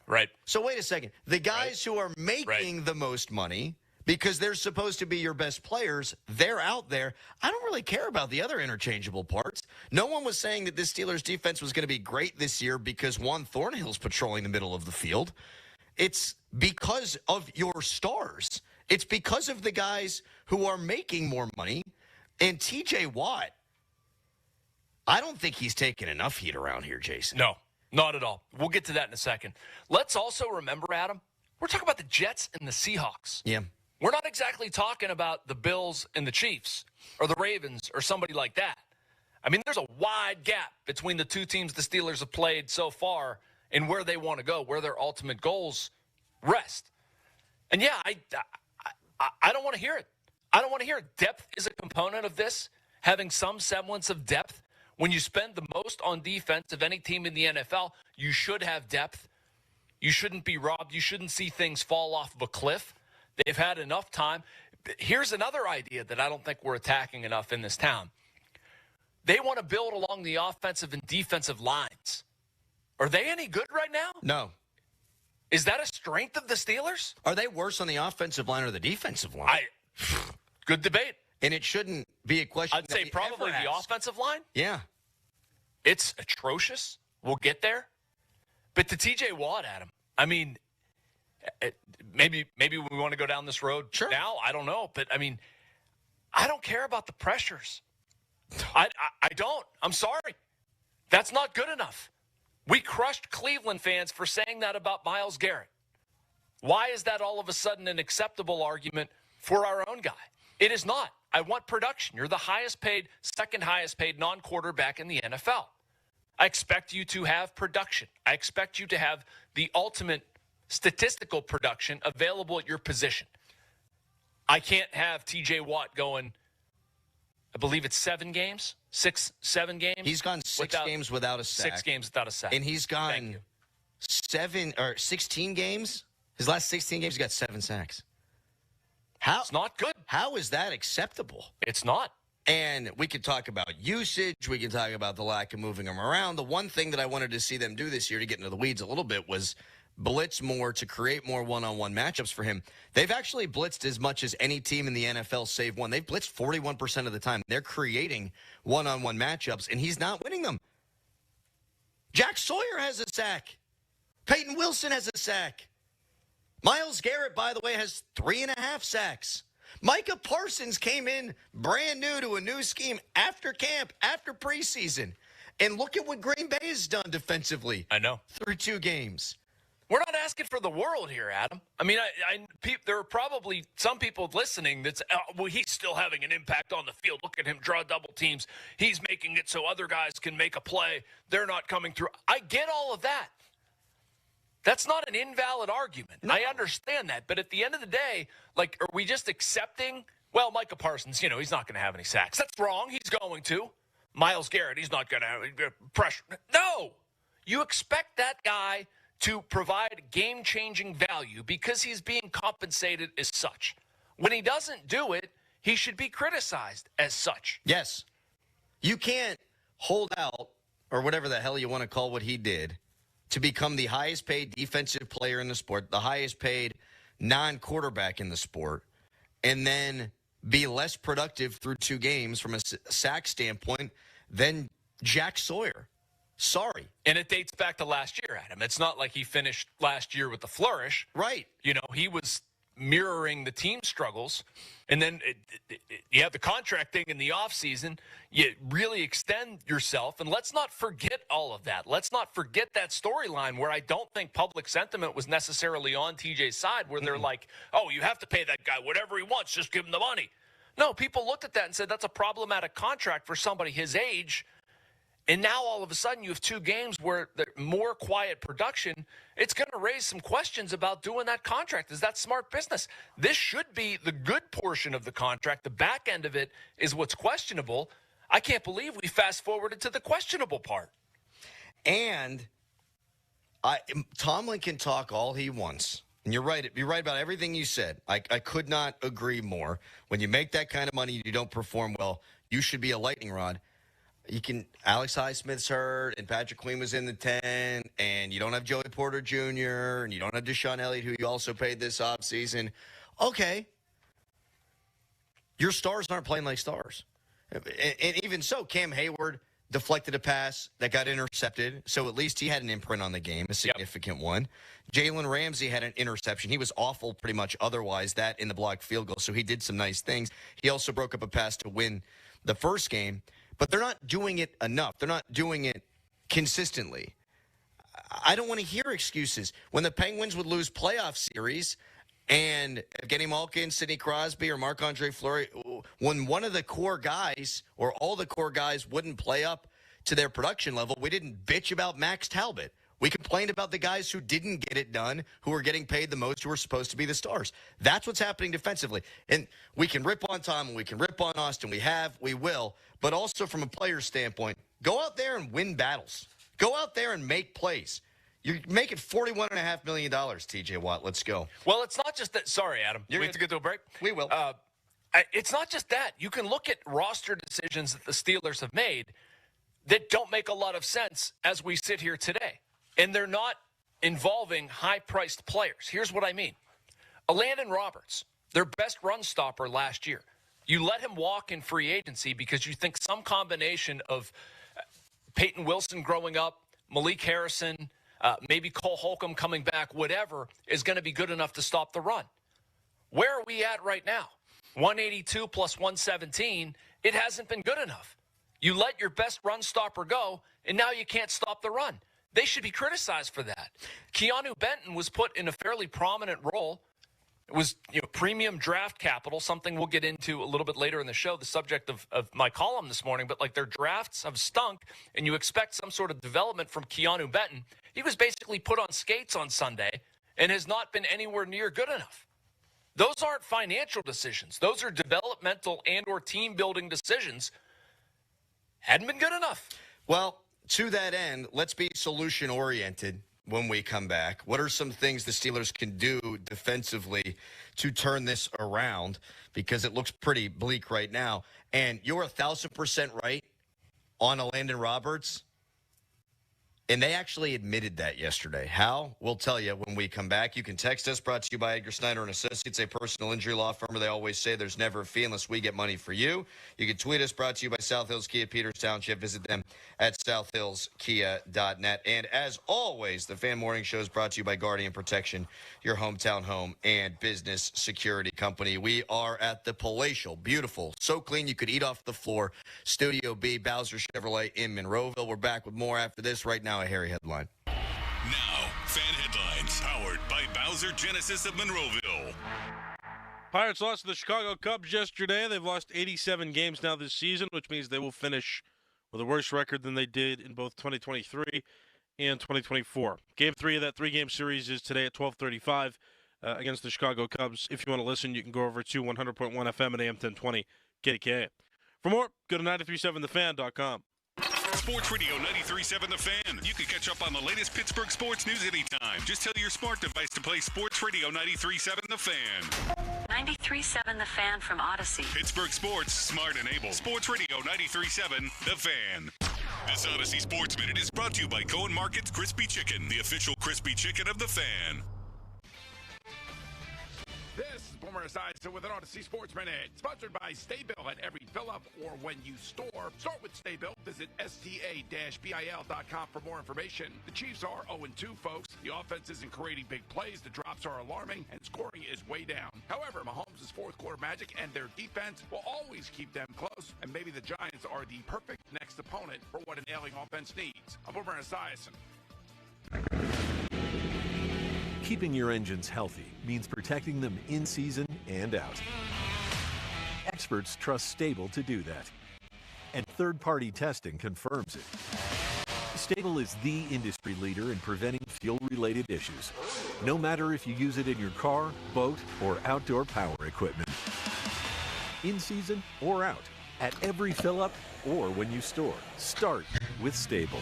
Speaker 16: Right.
Speaker 2: So wait a second. The guys who are making the most money, because they're supposed to be your best players, they're out there. I don't really care about the other interchangeable parts. No one was saying that this Steelers defense was going to be great this year because Juan Thornhill's patrolling the middle of the field. It's because of your stars. It's because of the guys who are making more money. And T.J. Watt, I don't think he's taking enough heat around here, Jason.
Speaker 16: No. Not at all. We'll get to that in a second. Let's also remember, Adam, we're talking about the Jets and the Seahawks.
Speaker 2: Yeah.
Speaker 16: We're not exactly talking about the Bills and the Chiefs or the Ravens or somebody like that. I mean, there's a wide gap between the 2 teams the Steelers have played so far and where they want to go, where their ultimate goals rest. And, yeah, I don't want to hear it. I don't want to hear it. Depth is a component of this, having some semblance of depth. When you spend the most on defense of any team in the NFL, you should have depth. You shouldn't be robbed. You shouldn't see things fall off of a cliff. They've had enough time. Here's another idea that I don't think we're attacking enough in this town. They want to build along the offensive and defensive lines. Are they any good right now?
Speaker 2: No.
Speaker 16: Is that a strength of the Steelers?
Speaker 2: Are they worse on the offensive line or the defensive line?
Speaker 16: Good debate.
Speaker 2: And it shouldn't be a question.
Speaker 16: I'd say probably the offensive line.
Speaker 2: Yeah.
Speaker 16: It's atrocious. We'll get there. But to T.J. Watt, Adam, I mean, maybe we want to go down this road now. I don't know. But, I mean, I don't care about the pressures. I don't. I'm sorry. That's not good enough. We crushed Cleveland fans for saying that about Myles Garrett. Why is that all of a sudden an acceptable argument for our own guy? It is not. I want production. You're the highest paid, second highest paid non-quarterback in the NFL. I expect you to have production. I expect you to have the ultimate statistical production available at your position. I can't have T.J. Watt going, I believe it's 7 games, 7 games.
Speaker 2: He's gone 6 games without a sack.
Speaker 16: 6 games without a sack.
Speaker 2: And he's gone 16 games. His last 16 games, he got 7 sacks.
Speaker 16: It's not good.
Speaker 2: How is that acceptable?
Speaker 16: It's not.
Speaker 2: And we could talk about usage. We can talk about the lack of moving them around. The one thing that I wanted to see them do this year, to get into the weeds a little bit, was blitz more to create more one-on-one matchups for him. They've actually blitzed as much as any team in the NFL save one. They've blitzed 41% of the time. They're creating one-on-one matchups, and he's not winning them. Jack Sawyer has a sack. Peyton Wilson has a sack. Myles Garrett, by the way, has 3.5 sacks. Micah Parsons came in brand new to a new scheme after camp, after preseason. And look at what Green Bay has done defensively.
Speaker 16: I know.
Speaker 2: Through 2 games.
Speaker 16: We're not asking for the world here, Adam. I mean, there are probably some people listening that's, well, he's still having an impact on the field. Look at him draw double teams. He's making it so other guys can make a play. They're not coming through. I get all of that. That's not an invalid argument. No. I understand that. But at the end of the day, like, are we just accepting, well, Micah Parsons, he's not going to have any sacks. That's wrong. He's going to. Myles Garrett, he's not going to have pressure. No. You expect that guy to provide game-changing value because he's being compensated as such. When he doesn't do it, he should be criticized as such.
Speaker 2: Yes. You can't hold out, or whatever the hell you want to call what he did, to become the highest paid defensive player in the sport, the highest paid non-quarterback in the sport, and then be less productive through 2 games from a sack standpoint than Jack Sawyer. Sorry.
Speaker 16: And it dates back to last year, Adam. It's not like he finished last year with a flourish.
Speaker 2: Right.
Speaker 16: He was mirroring the team struggles. And then you have the contract thing in the offseason. You really extend yourself. And let's not forget all of that. Let's not forget that storyline where I don't think public sentiment was necessarily on TJ's side, where they're like, oh, you have to pay that guy whatever he wants. Just give him the money. No, people looked at that and said that's a problematic contract for somebody his age. And now all of a sudden you have 2 games where the more quiet production. It's going to raise some questions about doing that contract. Is that smart business? This should be the good portion of the contract. The back end of it is what's questionable. I can't believe we fast forwarded to the questionable part.
Speaker 2: And Tomlin can talk all he wants. And you're right. You're right about everything you said. I could not agree more. When you make that kind of money and you don't perform well, you should be a lightning rod. Alex Highsmith's hurt, and Patrick Queen was in the 10, and you don't have Joey Porter Jr., and you don't have Deshaun Elliott, who you also paid this offseason. Okay. Your stars aren't playing like stars. And even so, Cam Hayward deflected a pass that got intercepted, so at least he had an imprint on the game, a significant one. Jalen Ramsey had an interception. He was awful pretty much otherwise, that in the blocked field goal, so he did some nice things. He also broke up a pass to win the first game. But they're not doing it enough. They're not doing it consistently. I don't want to hear excuses. When the Penguins would lose playoff series and Evgeny Malkin, Sidney Crosby, or Marc-Andre Fleury, when one of the core guys or all the core guys wouldn't play up to their production level, we didn't bitch about Max Talbot. We complained about the guys who didn't get it done, who were getting paid the most, who were supposed to be the stars. That's what's happening defensively. And we can rip on Tom, we can rip on Austin. We will. But also from a player's standpoint, go out there and win battles. Go out there and make plays. You're making $41.5 million, TJ Watt. Let's go.
Speaker 16: Well, it's not just that. Sorry, Adam. We have to get to a break?
Speaker 2: We will.
Speaker 16: It's not just that. You can look at roster decisions that the Steelers have made that don't make a lot of sense as we sit here today. And they're not involving high-priced players. Here's what I mean. Landon Roberts, their best run stopper last year. You let him walk in free agency because you think some combination of Peyton Wilson growing up, Malik Harrison, maybe Cole Holcomb coming back, whatever, is going to be good enough to stop the run. Where are we at right now? 182 plus 117, it hasn't been good enough. You let your best run stopper go, and now you can't stop the run. They should be criticized for that. Keanu Benton was put in a fairly prominent role. It was premium draft capital, something we'll get into a little bit later in the show, the subject of my column this morning. But like their drafts have stunk, and you expect some sort of development from Keanu Benton. He was basically put on skates on Sunday and has not been anywhere near good enough. Those aren't financial decisions. Those are developmental and or team-building decisions. Hadn't been good enough.
Speaker 2: Well, to that end, let's be solution-oriented when we come back. What are some things the Steelers can do defensively to turn this around? Because it looks pretty bleak right now. And you're 1,000% right on a Landon Roberts. And they actually admitted that yesterday. How? We'll tell you when we come back. You can text us, brought to you by Edgar Snyder & Associates, a personal injury law firm where they always say there's never a fee unless we get money for you. You can tweet us, brought to you by South Hills Kia Peters Township. Visit them at southhillskia.net. And as always, the Fan Morning Show is brought to you by Guardian Protection, your hometown home and business security company. We are at the palatial, beautiful, so clean you could eat off the floor, Studio B, Bowser Chevrolet in Monroeville. We're back with more after this. Right now, a hairy headline.
Speaker 8: Now, fan headlines powered by Bowser Genesis of Monroeville.
Speaker 1: Pirates lost to the Chicago Cubs yesterday. They've lost 87 games now this season, which means they will finish with a worse record than they did in both 2023 and 2024. Game 3 of that 3-game series is today at 12:35 against the Chicago Cubs. If you want to listen, you can go over to 100.1 FM at AM 1020 KDKA. For more, go to 937thefan.com.
Speaker 8: Sports Radio 93.7 The Fan. You can catch up on the latest Pittsburgh sports news anytime. Just tell your smart device to play Sports Radio 93.7 The Fan.
Speaker 6: 93.7 The Fan from Odyssey.
Speaker 8: Pittsburgh sports, smart and able. Sports Radio 93.7 The Fan. This Odyssey Sports Minute is brought to you by Cohen Market's Crispy Chicken, the official crispy chicken of The Fan.
Speaker 7: This is Boomer Esiason with an Odyssey Sports Minute, sponsored by Stay Bill at every fill-up or when you store. Start with Stay Bill. Visit sta-bil.com for more information. The Chiefs are 0-2, folks. The offense isn't creating big plays, the drops are alarming, and scoring is way down. However, Mahomes' fourth-quarter magic and their defense will always keep them close, and maybe the Giants are the perfect next opponent for what an ailing offense needs. I'm Boomer Esiason.
Speaker 9: Keeping your engines healthy means protecting them in season and out. Experts trust Stable to do that. And third-party testing confirms it. Stable is the industry leader in preventing fuel-related issues, no matter if you use it in your car, boat, or outdoor power equipment. In season or out, at every fill-up or when you store, start with Stable.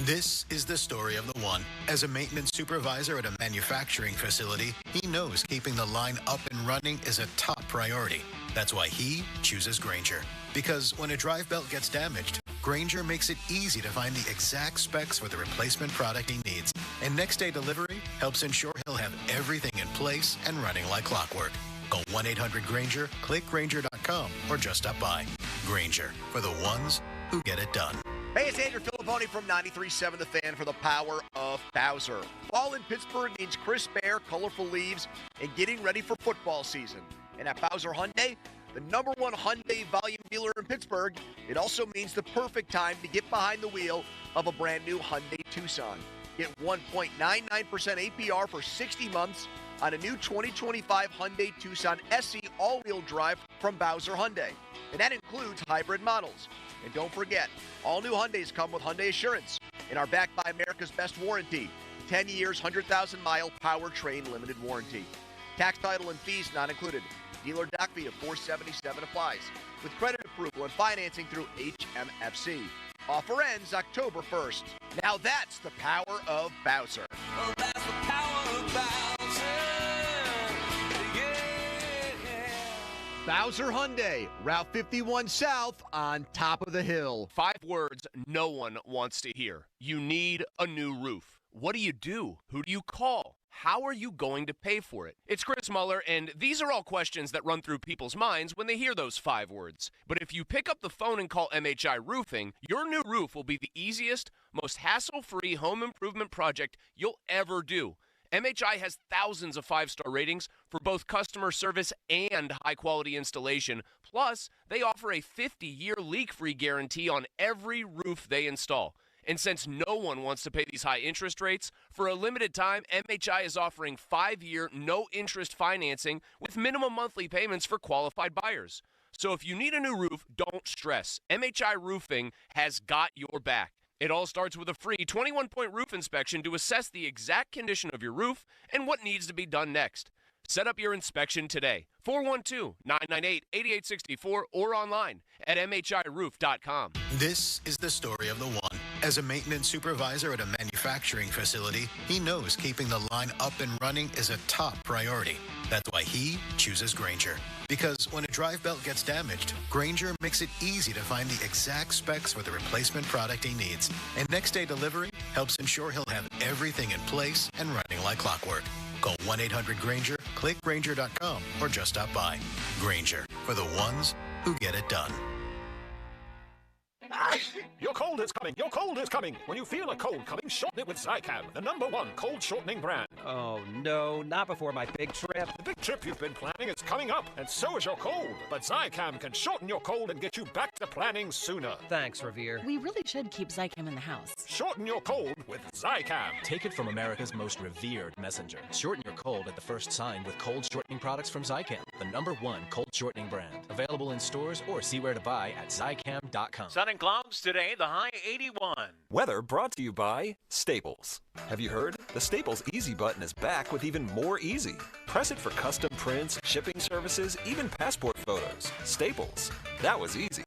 Speaker 13: This is the story of the one. As a maintenance supervisor at a manufacturing facility, he knows keeping the line up and running is a top priority. That's why he chooses Grainger. Because when a drive belt gets damaged, Grainger makes it easy to find the exact specs for the replacement product he needs. And next day delivery helps ensure he'll have everything in place and running like clockwork. Call 1-800-GRAINGER, click Grainger.com, or just stop by. Grainger, for the ones who get it done.
Speaker 11: Hey, it's Andrew Filipponi from 93.7 The Fan for the power of Bowser. Fall in Pittsburgh means crisp air, colorful leaves, and getting ready for football season. And at Bowser Hyundai, the number one Hyundai volume dealer in Pittsburgh, it also means the perfect time to get behind the wheel of a brand new Hyundai Tucson. Get 1.99% APR for 60 months on a new 2025 Hyundai Tucson SE all-wheel drive from Bowser Hyundai. And that includes hybrid models. And don't forget, all new Hyundais come with Hyundai Assurance and are backed by America's best warranty. 10 years, 100,000-mile powertrain limited warranty. Tax, title, and fees not included. Dealer doc fee of $477 applies. With credit approval and financing through HMFC. Offer ends October 1st. Now that's the power of Bowser.
Speaker 17: Oh, that's the power of Bowser.
Speaker 11: Bowser Hyundai, Route 51 South on top of the hill.
Speaker 18: 5 words no one wants to hear. You need a new roof. What do you do? Who do you call? How are you going to pay for it? It's Chris Muller, and these are all questions that run through people's minds when they hear those 5 words. But if you pick up the phone and call MHI Roofing, your new roof will be the easiest, most hassle-free home improvement project you'll ever do. MHI has thousands of 5-star ratings for both customer service and high-quality installation. Plus, they offer a 50-year leak-free guarantee on every roof they install. And since no one wants to pay these high interest rates, for a limited time, MHI is offering 5-year no-interest financing with minimum monthly payments for qualified buyers. So if you need a new roof, don't stress. MHI Roofing has got your back. It all starts with a free 21-point roof inspection to assess the exact condition of your roof and what needs to be done next. Set up your inspection today. 412-998-8864 or online at mhiroof.com.
Speaker 13: This is the story of the one. As a maintenance supervisor at a manufacturing facility, he knows keeping the line up and running is a top priority. That's why he chooses Grainger. Because when a drive belt gets damaged, Grainger makes it easy to find the exact specs for the replacement product he needs. And next-day delivery helps ensure he'll have everything in place and running like clockwork. Call 1-800-GRAINGER, click Grainger.com, or just stop by. Grainger, for the ones who get it done.
Speaker 10: Your cold is coming. Your cold is coming. When you feel a cold coming, shorten it with Zicam, the #1 cold shortening brand.
Speaker 19: Oh, no, not before my big trip.
Speaker 10: The big trip you've been planning is coming up, and so is your cold. But Zicam can shorten your cold and get you back to planning sooner.
Speaker 19: Thanks, Revere.
Speaker 21: We really should keep Zicam in the house.
Speaker 10: Shorten your cold with Zicam.
Speaker 22: Take it from America's most revered messenger. Shorten your cold at the first sign with cold shortening products from Zicam, the #1 cold shortening brand. Available in stores or see where to buy at Zicam.com.
Speaker 12: Sun and clouds today, the high 81.
Speaker 23: Weather brought to you by Staples. Have you heard? The Staples Easy button is back with even more easy. Press it for custom prints, shipping services, even passport photos. Staples. That was easy.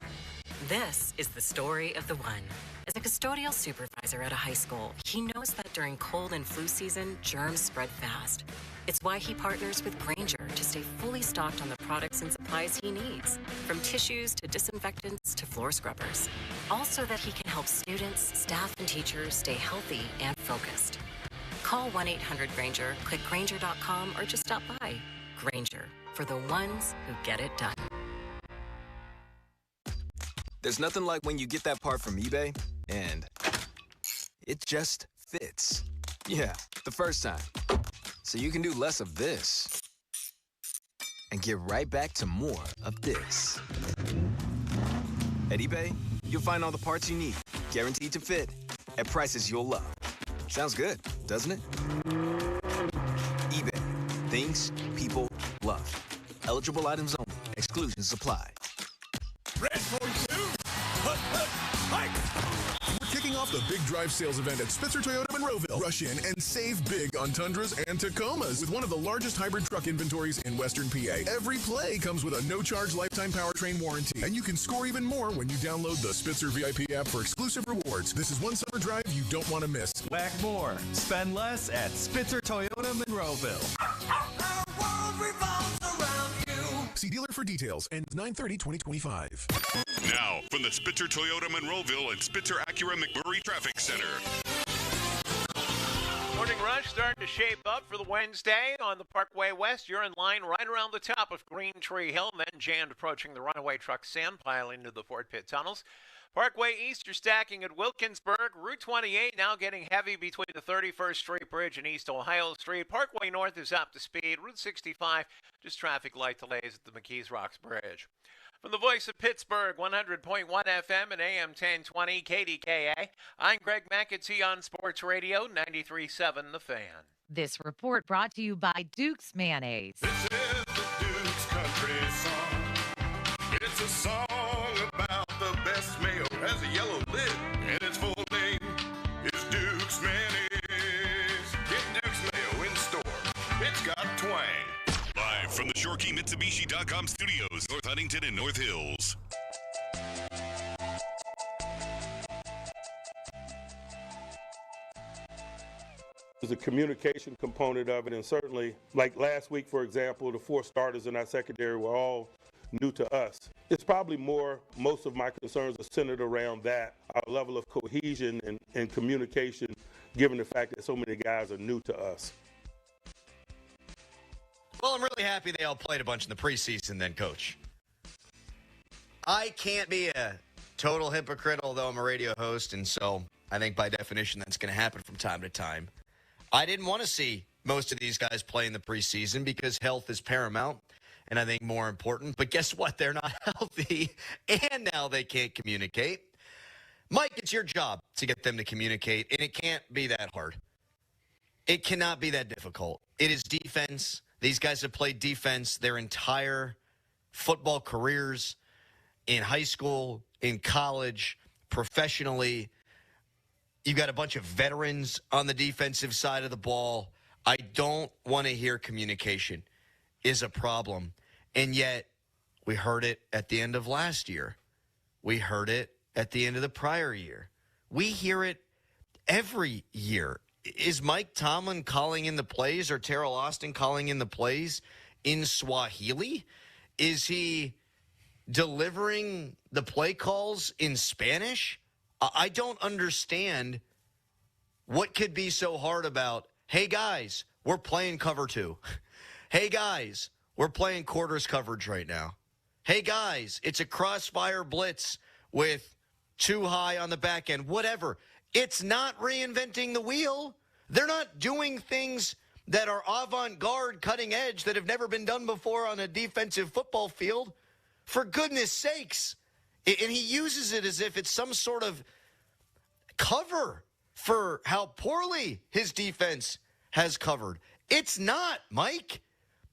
Speaker 20: This is the story of the one. As a custodial supervisor at a high school, he knows that during cold and flu season, germs spread fast. It's why he partners with Grainger to stay fully stocked on the products and supplies he needs, from tissues to disinfectants to floor scrubbers. All so that he can help students, staff, and teachers stay healthy and focused. Call 1-800-GRAINGER, click Grainger.com, or just stop by. Grainger, for the ones who get it done.
Speaker 25: There's nothing like when you get that part from eBay and it just fits. Yeah, the first time. So you can do less of this and get right back to more of this. At eBay, you'll find all the parts you need, guaranteed to fit, at prices you'll love. Sounds good, doesn't it? eBay. Things people love. Eligible items only. Exclusions apply.
Speaker 26: Red 42. We're kicking off the Big Drive sales event at Spitzer Toyota Monroeville. Rush in and save big on Tundras and Tacomas with one of the largest hybrid truck inventories in Western PA. Every play comes with a no-charge lifetime powertrain warranty, and you can score even more when you download the Spitzer VIP app for exclusive rewards. This is one summer drive you don't want to miss.
Speaker 27: Whack more. Spend less at Spitzer Toyota Monroeville.
Speaker 17: Our world revolves around you.
Speaker 26: See dealer for details. Ends 9/30/2025.
Speaker 8: Now, from the Spitzer Toyota Monroeville and Spitzer Acura McMurray Traffic Center.
Speaker 12: Morning rush starting to shape up for the Wednesday on the Parkway West. You're in line right around the top of Green Tree Hill, then jammed approaching the runaway truck sand pile into the Fort Pitt tunnels. Parkway East, you're stacking at Wilkinsburg. Route 28 now getting heavy between the 31st Street Bridge and East Ohio Street. Parkway North is up to speed. Route 65, just traffic light delays at the McKees Rocks Bridge. From the voice of Pittsburgh, 100.1 FM and AM 1020 KDKA, I'm Greg McAtee on Sports Radio 93.7 The Fan.
Speaker 14: This report brought to you by Duke's Mayonnaise.
Speaker 8: This is the Duke's Country Song. It's a song about the best mayo. Has a yellow lid, and its full name is Duke's Mayonnaise. Get Duke's Mayo in store. It's got twang. Live from the ShoreKeyMitsubishi.com studios, North Huntington and North Hills.
Speaker 5: There's a communication component of it, and certainly, like last week, for example, the 4 starters in our secondary were all new to us. It's probably most of my concerns are centered around that, our level of cohesion and communication, given the fact that so many guys are new to us.
Speaker 2: Well, I'm really happy they all played a bunch in the preseason then, Coach. I can't be a total hypocrite, although I'm a radio host, and so I think by definition that's going to happen from time to time. I didn't want to see most of these guys play in the preseason because health is paramount, and I think more important. But guess what? They're not healthy, and now they can't communicate. Mike, it's your job to get them to communicate, and it can't be that hard. It cannot be that difficult. It is defense. These guys have played defense their entire football careers, in high school, in college, professionally. You've got a bunch of veterans on the defensive side of the ball. I don't want to hear communication. is a problem. And yet we heard it at the end of last year. We heard it at the end of the prior year. We hear it every year. Is Mike Tomlin calling in the plays or Terrell Austin calling in the plays in Swahili? Is he delivering the play calls in Spanish? I don't understand what could be so hard about, hey, guys, we're playing cover 2. Hey, guys, we're playing quarters coverage right now. Hey, guys, it's a crossfire blitz with 2 high on the back end, whatever. It's not reinventing the wheel. They're not doing things that are avant-garde, cutting edge, that have never been done before on a defensive football field. For goodness sakes. And he uses it as if it's some sort of cover for how poorly his defense has covered. It's not, Mike.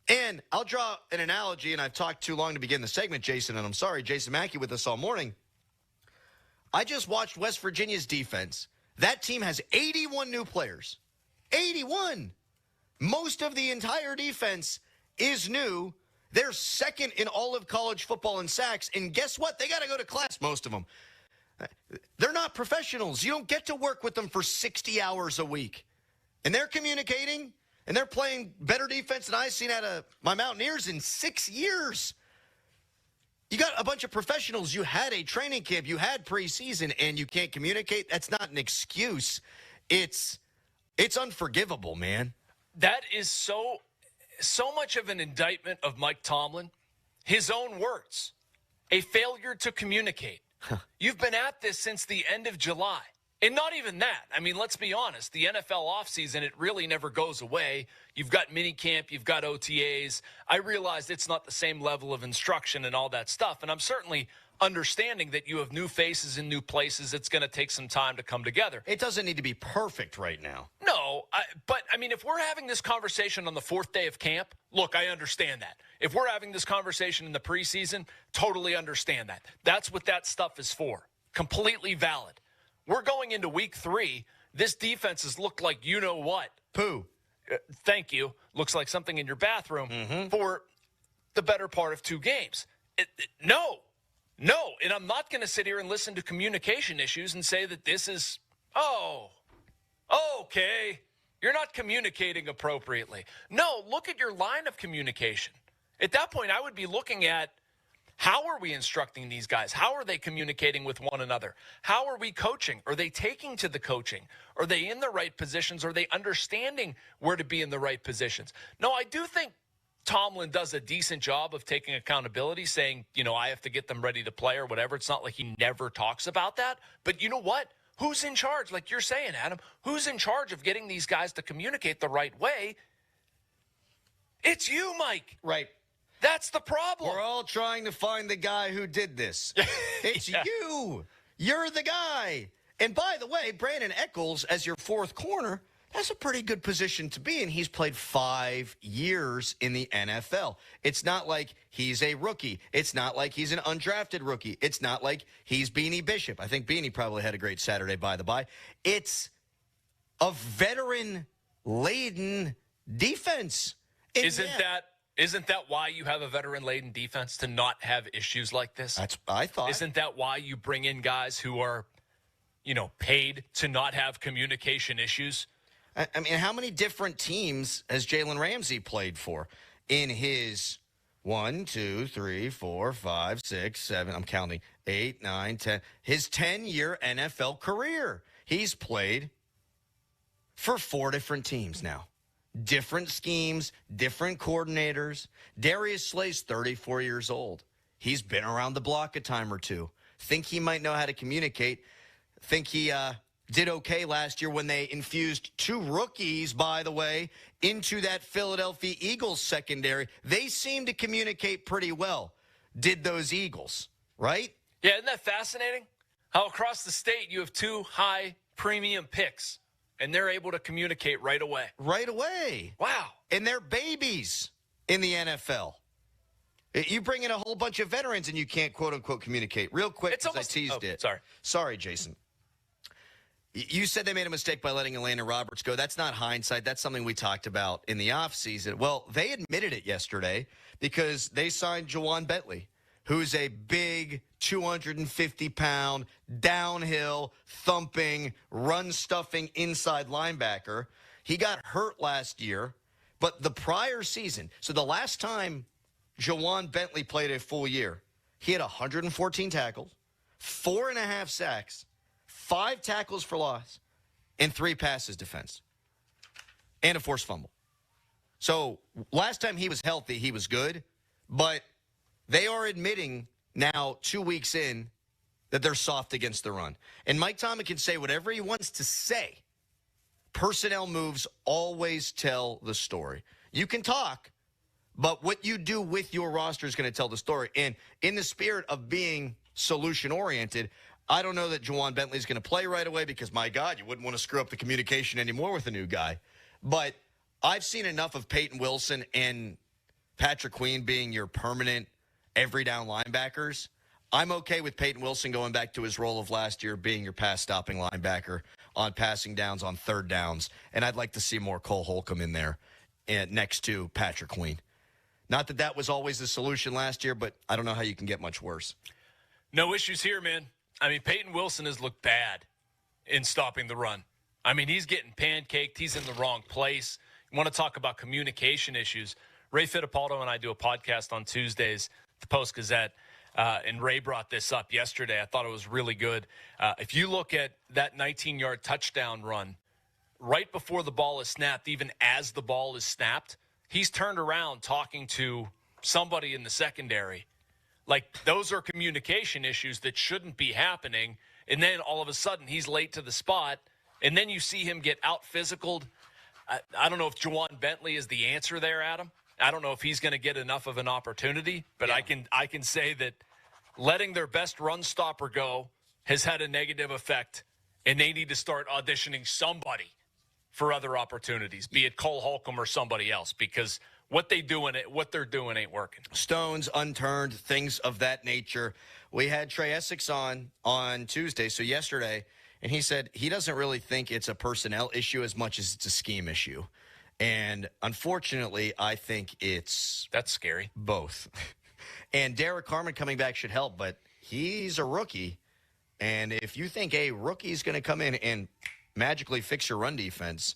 Speaker 2: And I'll draw an analogy, and I've talked too long to begin the segment, Jason, and I'm sorry, Jason Mackey with us all morning. I just watched West Virginia's defense. That team has 81 new players. 81. Most of the entire defense is new. They're second in all of college football in sacks. And guess what? They got to go to class, most of them. They're not professionals. You don't get to work with them for 60 hours a week. And they're communicating, and they're playing better defense than I've seen out of my Mountaineers in 6 years. You got a bunch of professionals. You had a training camp. You had preseason, and you can't communicate. That's not an excuse. It's unforgivable, man.
Speaker 1: That is so much of an indictment of Mike Tomlin. His own words. A failure to communicate. You've been at this since the end of July. And not even that. I mean, let's be honest. The NFL offseason, it really never goes away. You've got minicamp. You've got OTAs. I realize it's not the same level of instruction and all that stuff. And I'm certainly understanding that you have new faces in new places. It's going to take some time to come together.
Speaker 2: It doesn't need to be perfect right now.
Speaker 1: No, but I mean, if we're having this conversation on the 4th day of camp, look, I understand that. If we're having this conversation in the preseason, totally understand that. That's what that stuff is for. Completely valid. We're going into week 3. This defense has looked like you know what.
Speaker 2: Pooh.
Speaker 1: Thank you. Looks like something in your bathroom for the better part of 2 games. No. And I'm not going to sit here and listen to communication issues and say that this is, okay. You're not communicating appropriately. No, look at your line of communication. At that point, I would be looking at, how are we instructing these guys? How are they communicating with one another? How are we coaching? Are they taking to the coaching? Are they in the right positions? Are they understanding where to be in the right positions? No, I do think Tomlin does a decent job of taking accountability, saying, I have to get them ready to play or whatever. It's not like he never talks about that. But you know what? Who's in charge? Like you're saying, Adam, who's in charge of getting these guys to communicate the right way? It's you, Mike.
Speaker 2: Right.
Speaker 1: That's the problem.
Speaker 2: We're all trying to find the guy who did this. It's you. You're the guy. And by the way, Brandon Echols as your 4th corner, that's a pretty good position to be in. He's played 5 years in the NFL. It's not like he's a rookie. It's not like he's an undrafted rookie. It's not like he's Beanie Bishop. I think Beanie probably had a great Saturday, by the by. It's a veteran-laden defense. And
Speaker 1: Isn't that why you have a veteran-laden defense, to not have issues like this?
Speaker 2: That's I thought.
Speaker 1: Isn't that why you bring in guys who are, paid to not have communication issues?
Speaker 2: I mean, how many different teams has Jalen Ramsey played for in his 1, 2, 3, 4, 5, 6, 7, I'm counting, 8, 9, 10, his 10-year NFL career? He's played for 4 different teams now. Different schemes, different coordinators. Darius Slay's 34 years old. He's been around the block a time or two. Think he might know how to communicate. Think he did okay last year when they infused 2 rookies, by the way, into that Philadelphia Eagles secondary. They seem to communicate pretty well. Did those Eagles, right?
Speaker 1: Yeah, isn't that fascinating? How across the state you have 2 high premium picks. And they're able to communicate right away.
Speaker 2: Right away.
Speaker 1: Wow.
Speaker 2: And they're babies in the NFL. You bring in a whole bunch of veterans and you can't, quote-unquote, communicate. Real quick, because I teased it.
Speaker 1: Sorry,
Speaker 2: Jason. You said they made a mistake by letting Elena Roberts go. That's not hindsight. That's something we talked about in the offseason. Well, they admitted it yesterday because they signed Jawan Bentley, who's a big 250-pound, downhill, thumping, run-stuffing inside linebacker. He got hurt last year, but the prior season, so the last time Jawan Bentley played a full year, he had 114 tackles, 4.5 sacks, 5 tackles for loss, and 3 passes defense, and a forced fumble. So last time he was healthy, he was good, but they are admitting now 2 weeks in that they're soft against the run. And Mike Tomlin can say whatever he wants to say. Personnel moves always tell the story. You can talk, but what you do with your roster is going to tell the story. And in the spirit of being solution-oriented, I don't know that Jawan Bentley is going to play right away because, my God, you wouldn't want to screw up the communication anymore with a new guy. But I've seen enough of Peyton Wilson and Patrick Queen being your permanent every-down linebackers. I'm okay with Peyton Wilson going back to his role of last year, being your pass-stopping linebacker on passing downs, on third downs. And I'd like to see more Cole Holcomb in there next to Patrick Queen. Not that that was always the solution last year, but I don't know how you can get much worse.
Speaker 1: No issues here, man. I mean, Peyton Wilson has looked bad in stopping the run. I mean, he's getting pancaked. He's in the wrong place. You want to talk about communication issues. Ray Fittipaldo and I do a podcast on Tuesdays, the Post-Gazette, and Ray brought this up yesterday. I thought it was really good. If you look at that 19-yard touchdown run, right before the ball is snapped, even as the ball is snapped, he's turned around talking to somebody in the secondary. Like, those are communication issues that shouldn't be happening. And then all of a sudden he's late to the spot, and then you see him get out-physicaled. I don't know if Jawan Bentley is the answer there, Adam. I don't know if he's going to get enough of an opportunity, but yeah. I can say that letting their best run stopper go has had a negative effect, and they need to start auditioning somebody for other opportunities, be it Cole Holcomb or somebody else, because what they're doing ain't working.
Speaker 2: Stones unturned, things of that nature. We had Trey Essex on Tuesday, so yesterday, and he said he doesn't really think it's a personnel issue as much as it's a scheme issue. And unfortunately, I think
Speaker 1: that's scary.
Speaker 2: Both. And Derek Carman coming back should help, but he's a rookie. And if you think a rookie is going to come in and magically fix your run defense,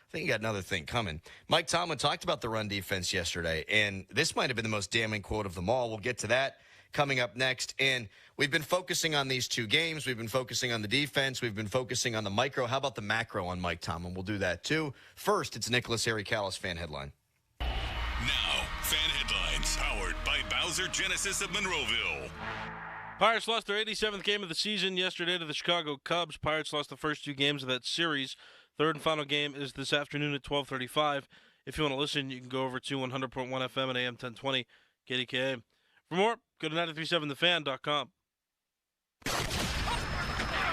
Speaker 2: I think you got another thing coming. Mike Tomlin talked about the run defense yesterday, and this might have been the most damning quote of them all. We'll get to that coming up next. And we've been focusing on these 2 games. We've been focusing on the defense. We've been focusing on the micro. How about the macro on Mike Tomlin? We'll do that too. First, it's Nicholas Harry-Callis fan headline.
Speaker 8: Now, fan headlines powered by Bowser Genesis of Monroeville.
Speaker 3: Pirates lost their 87th game of the season yesterday to the Chicago Cubs. Pirates lost the first 2 games of that series. Third and final game is this afternoon at 12:35. If you want to listen, you can go over to 100.1 FM and AM 1020 KDKA. For more, go to 937thefan.com.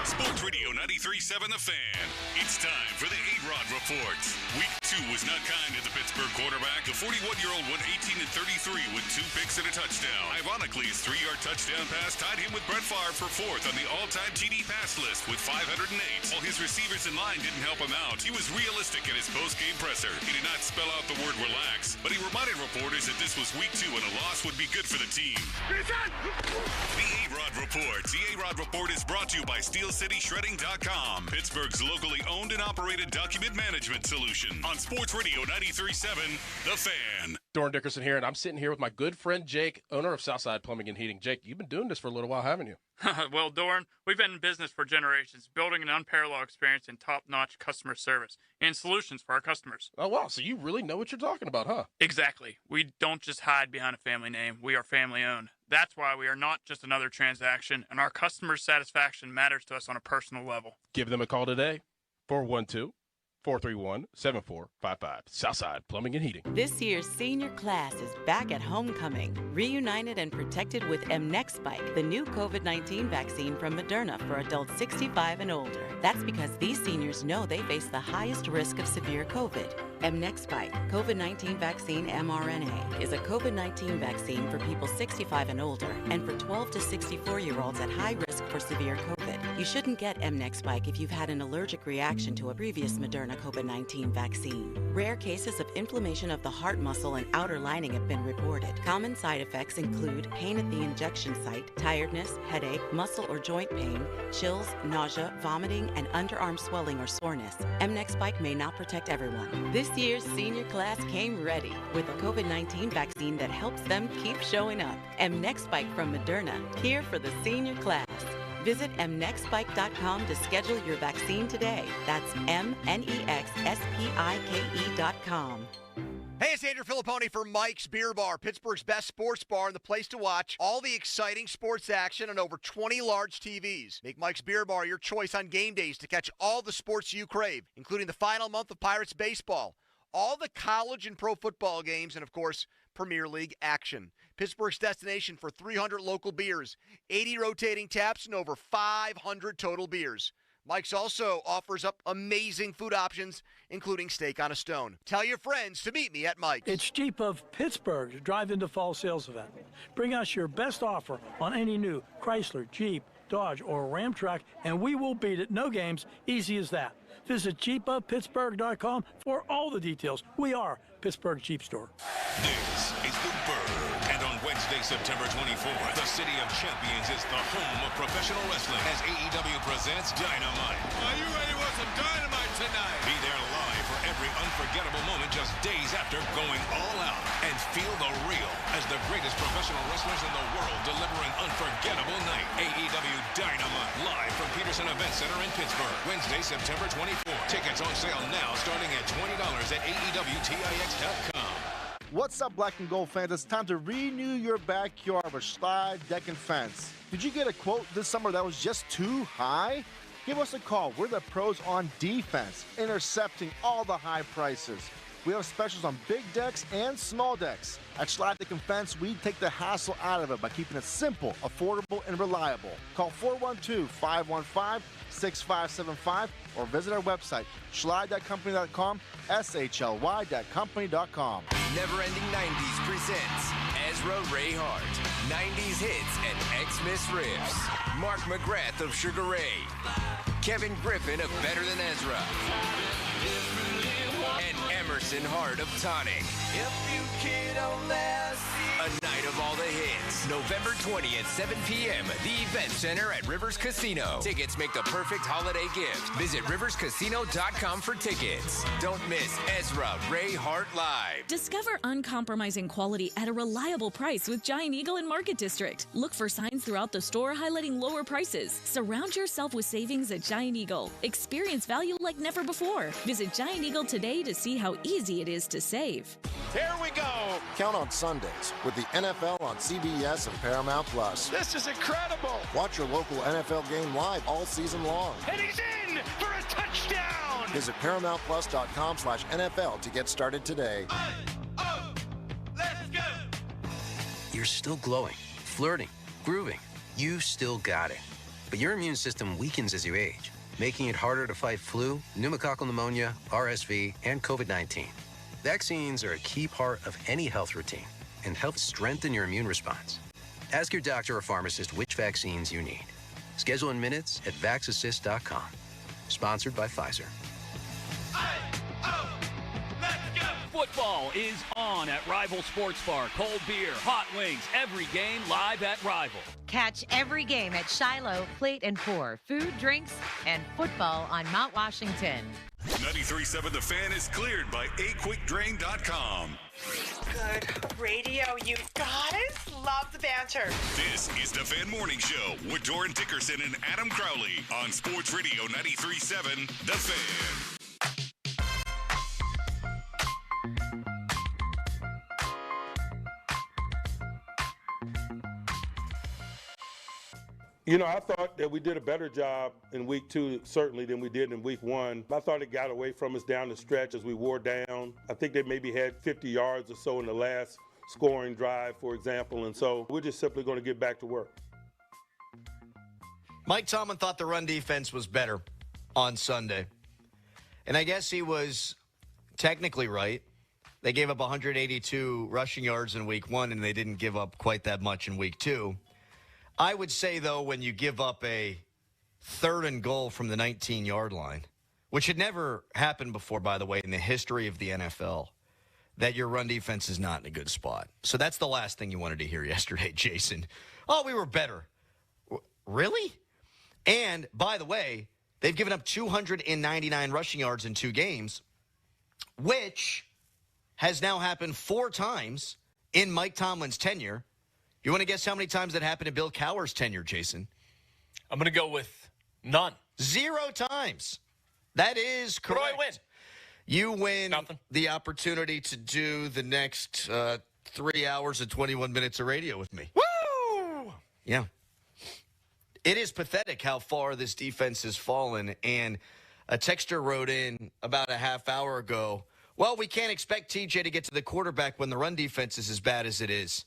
Speaker 8: Sports Radio 93.7 The Fan. It's time for the A-Rod Report. Week 2 was not kind to the Pittsburgh quarterback. The 41-year-old went 18-33 with 2 picks and a touchdown. Ironically, his 3-yard touchdown pass tied him with Brett Favre for 4th on the all-time TD pass list with 508. While his receivers in line didn't help him out, he was realistic in his post-game presser. He did not spell out the word relax, but he reminded reporters that this was Week 2 and a loss would be good for the team. The A-Rod Report. The A-Rod Report is brought to you by SteelCityShredding.com, Pittsburgh's locally owned and operated document management solution. On Sports Radio 93.7, The Fan.
Speaker 4: Doran Dickerson here, and I'm sitting here with my good friend Jake, owner of Southside Plumbing and Heating. Jake, you've been doing this for a little while, haven't you?
Speaker 6: Well, Doran, we've been in business for generations, building an unparalleled experience in top-notch customer service and solutions for our customers.
Speaker 4: Oh, wow. So you really know what you're talking about, huh?
Speaker 6: Exactly. We don't just hide behind a family name. We are family-owned. That's why we are not just another transaction, and our customer satisfaction matters to us on a personal level.
Speaker 4: Give them a call today, 412-431-7455. Southside Plumbing and Heating.
Speaker 7: This year's senior class is back at homecoming, reunited and protected with mNEXSpike, the new COVID-19 vaccine from Moderna for adults 65 and older. That's because these seniors know they face the highest risk of severe COVID. mNEXSpike, COVID-19 vaccine mRNA, is a COVID-19 vaccine for people 65 and older and for 12 to 64-year-olds at high risk for severe COVID. You shouldn't get mNEXSpike if you've had an allergic reaction to a previous Moderna COVID-19 vaccine. Rare cases of inflammation of the heart muscle and outer lining have been reported. Common side effects include pain at the injection site, tiredness, headache, muscle or joint pain, chills, nausea, vomiting, and underarm swelling or soreness. mNEXSpike may not protect everyone. This year's senior class came ready with a COVID-19 vaccine that helps them keep showing up. mNEXSpike from Moderna, here for the senior class. Visit mnexspike.com to schedule your vaccine today. That's mnexspike.com.
Speaker 9: Hey, it's Andrew Filipponi for Mike's Beer Bar, Pittsburgh's best sports bar and the place to watch all the exciting sports action on over 20 large TVs. Make Mike's Beer Bar your choice on game days to catch all the sports you crave, including the final month of Pirates baseball, all the college and pro football games, and, of course, Premier League action. Pittsburgh's destination for 300 local beers, 80 rotating taps, and over 500 total beers. Mike's also offers up amazing food options, including steak on a stone. Tell your friends to meet me at Mike's.
Speaker 11: It's Jeep of Pittsburgh drive-in fall sales event. Bring us your best offer on any new Chrysler, Jeep, Dodge, or Ram truck, and we will beat it. No games, easy as that. Visit jeepofpittsburgh.com for all the details. We are Pittsburgh Jeep Store.
Speaker 8: This is the Burgh, and on Wednesday, September 24th, the City of Champions is the home of professional wrestling as AEW presents Dynamite.
Speaker 17: Are you ready for some dynamite tonight?
Speaker 8: Be there live for every unforgettable moment just days after going all out, and feel the real as the greatest professional wrestlers in the world deliver an unforgettable night. AEW Dynamite, live from Peterson Event Center in Pittsburgh, Wednesday, September 24th. Tickets on sale now, starting at $20 at AEWTIX.com.
Speaker 13: What's up, Black and Gold fans? It's time to renew your backyard with Slide Deck and Fence. Did you get a quote this summer that was just too high? Give us a call. We're the pros on defense, intercepting all the high prices. We have specials on big decks and small decks. At Slide Deck and Fence, we take the hassle out of it by keeping it simple, affordable, and reliable. Call 412-515-6575 or visit our website, schly.company.com, SHLY.company.com.
Speaker 15: Never-Ending 90s presents Ezra Ray Hart, 90s hits and Xmas riffs. Mark McGrath of Sugar Ray, Kevin Griffin of Better Than Ezra, and Emerson Hart of Tonic.
Speaker 17: If you kid only
Speaker 15: A night of all the hits. November 20th, 7 p.m. The Event Center at Rivers Casino. Tickets make the perfect holiday gift. Visit riverscasino.com for tickets. Don't miss Ezra Ray Hart Live.
Speaker 16: Discover uncompromising quality at a reliable price with Giant Eagle in Market District. Look for signs throughout the store highlighting lower prices. Surround yourself with savings at Giant Eagle. Experience value like never before. Visit Giant Eagle today to see how easy it is to save.
Speaker 15: Here we go.
Speaker 18: Count on Sundays with the NFL on CBS and Paramount Plus.
Speaker 15: This is incredible.
Speaker 18: Watch your local NFL game live all season long.
Speaker 15: And he's in for a touchdown.
Speaker 18: Visit ParamountPlus.com/NFL to get started today.
Speaker 15: Let's go.
Speaker 24: You're still glowing, flirting, grooving. You still got it. But your immune system weakens as you age, making it harder to fight flu, pneumococcal pneumonia, RSV, and COVID-19. Vaccines are a key part of any health routine and help strengthen your immune response. Ask your doctor or pharmacist which vaccines you need. Schedule in minutes at VaxAssist.com. Sponsored by Pfizer.
Speaker 28: Football is on at Rival Sports Bar. Cold beer, hot wings, every game live at Rival.
Speaker 14: Catch every game at Shiloh, Plate and Pour. Food, drinks, and football on Mount Washington.
Speaker 8: 93.7 The Fan is cleared by aquickdrain.com.
Speaker 29: Good radio, you guys. Love the banter.
Speaker 8: This is the Fan Morning Show with Doran Dickerson and Adam Crowley on Sports Radio 93.7 The Fan.
Speaker 5: You know, I thought that we did a better job in week 2, certainly, than we did in week 1. I thought it got away from us down the stretch as we wore down. I think they maybe had 50 yards or so in the last scoring drive, for example, and so we're just simply going to get back to work.
Speaker 2: Mike Tomlin thought the run defense was better on Sunday. And I guess he was technically right. They gave up 182 rushing yards in week 1, and they didn't give up quite that much in week 2. I would say, though, when you give up a 3rd and goal from the 19-yard line, which had never happened before, by the way, in the history of the NFL, that your run defense is not in a good spot. So that's the last thing you wanted to hear yesterday, Jason. Oh, we were better. Really? And, by the way, they've given up 299 rushing yards in 2 games, which has now happened 4 times in Mike Tomlin's tenure. You want to guess how many times that happened in Bill Cowher's tenure, Jason?
Speaker 1: I'm going to go with none.
Speaker 2: 0 times. That is correct.
Speaker 1: What do I win?
Speaker 2: You win
Speaker 1: Nothing.
Speaker 2: The opportunity to do the next 3 hours and 21 minutes of radio with me.
Speaker 1: Woo!
Speaker 2: Yeah. It is pathetic how far this defense has fallen. And a texter wrote in about a half hour ago, well, we can't expect TJ to get to the quarterback when the run defense is as bad as it is.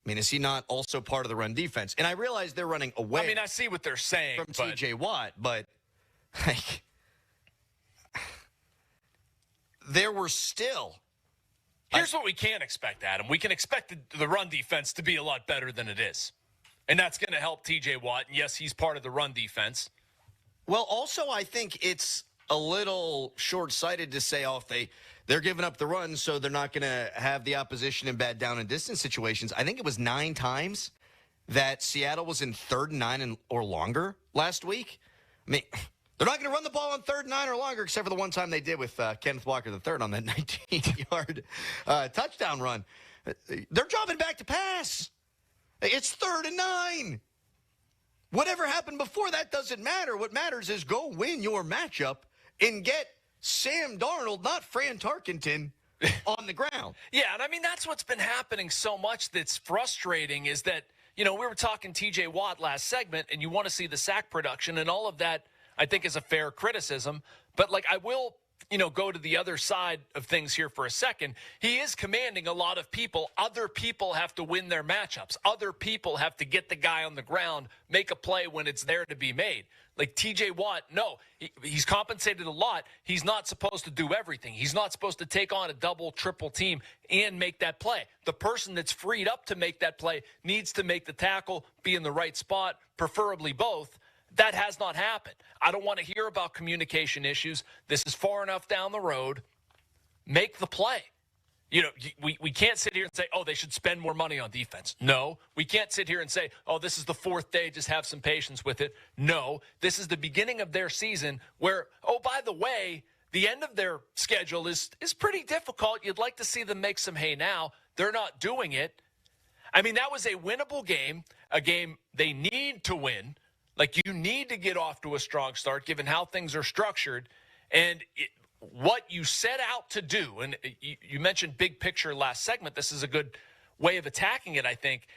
Speaker 2: I mean, is he not also part of the run defense? And I realize they're running away.
Speaker 1: I mean, I see what they're saying.
Speaker 2: From TJ Watt, but like, there were still.
Speaker 1: Here's what we can expect, Adam. We can expect the run defense to be a lot better than it is. And that's going to help TJ Watt. And yes, he's part of the run defense.
Speaker 2: Well, also, I think it's a little short-sighted to say, oh, if they're giving up the run, so they're not going to have the opposition in bad down and distance situations. I think it was 9 times that Seattle was in 3rd and 9 or longer last week. I mean, they're not going to run the ball on 3rd and 9 or longer, except for the one time they did with Kenneth Walker III on that 19-yard touchdown run. They're dropping back to pass. It's 3rd and 9. Whatever happened before that doesn't matter. What matters is go win your matchup and get Sam Darnold, not Fran Tarkenton, on the ground.
Speaker 1: Yeah, and I mean, that's what's been happening so much that's frustrating is that, we were talking TJ Watt last segment, and you want to see the sack production, and all of that, I think, is a fair criticism. But, I will, go to the other side of things here for a second. He is commanding a lot of people. Other people have to win their matchups. Other people have to get the guy on the ground, make a play when it's there to be made. Like TJ Watt, no, he's compensated a lot. He's not supposed to do everything. He's not supposed to take on a double, triple team and make that play. The person that's freed up to make that play needs to make the tackle, be in the right spot, preferably both. That has not happened. I don't want to hear about communication issues. This is far enough down the road. Make the play. We can't sit here and say, oh, they should spend more money on defense. No. We can't sit here and say, oh, this is the 4th day, just have some patience with it. No. This is the beginning of their season where, oh, by the way, the end of their schedule is pretty difficult. You'd like to see them make some hay now. They're not doing it. I mean, that was a winnable game, a game they need to win. You need to get off to a strong start given how things are structured. And what you set out to do, and you mentioned big picture last segment. This is a good way of attacking it, I think.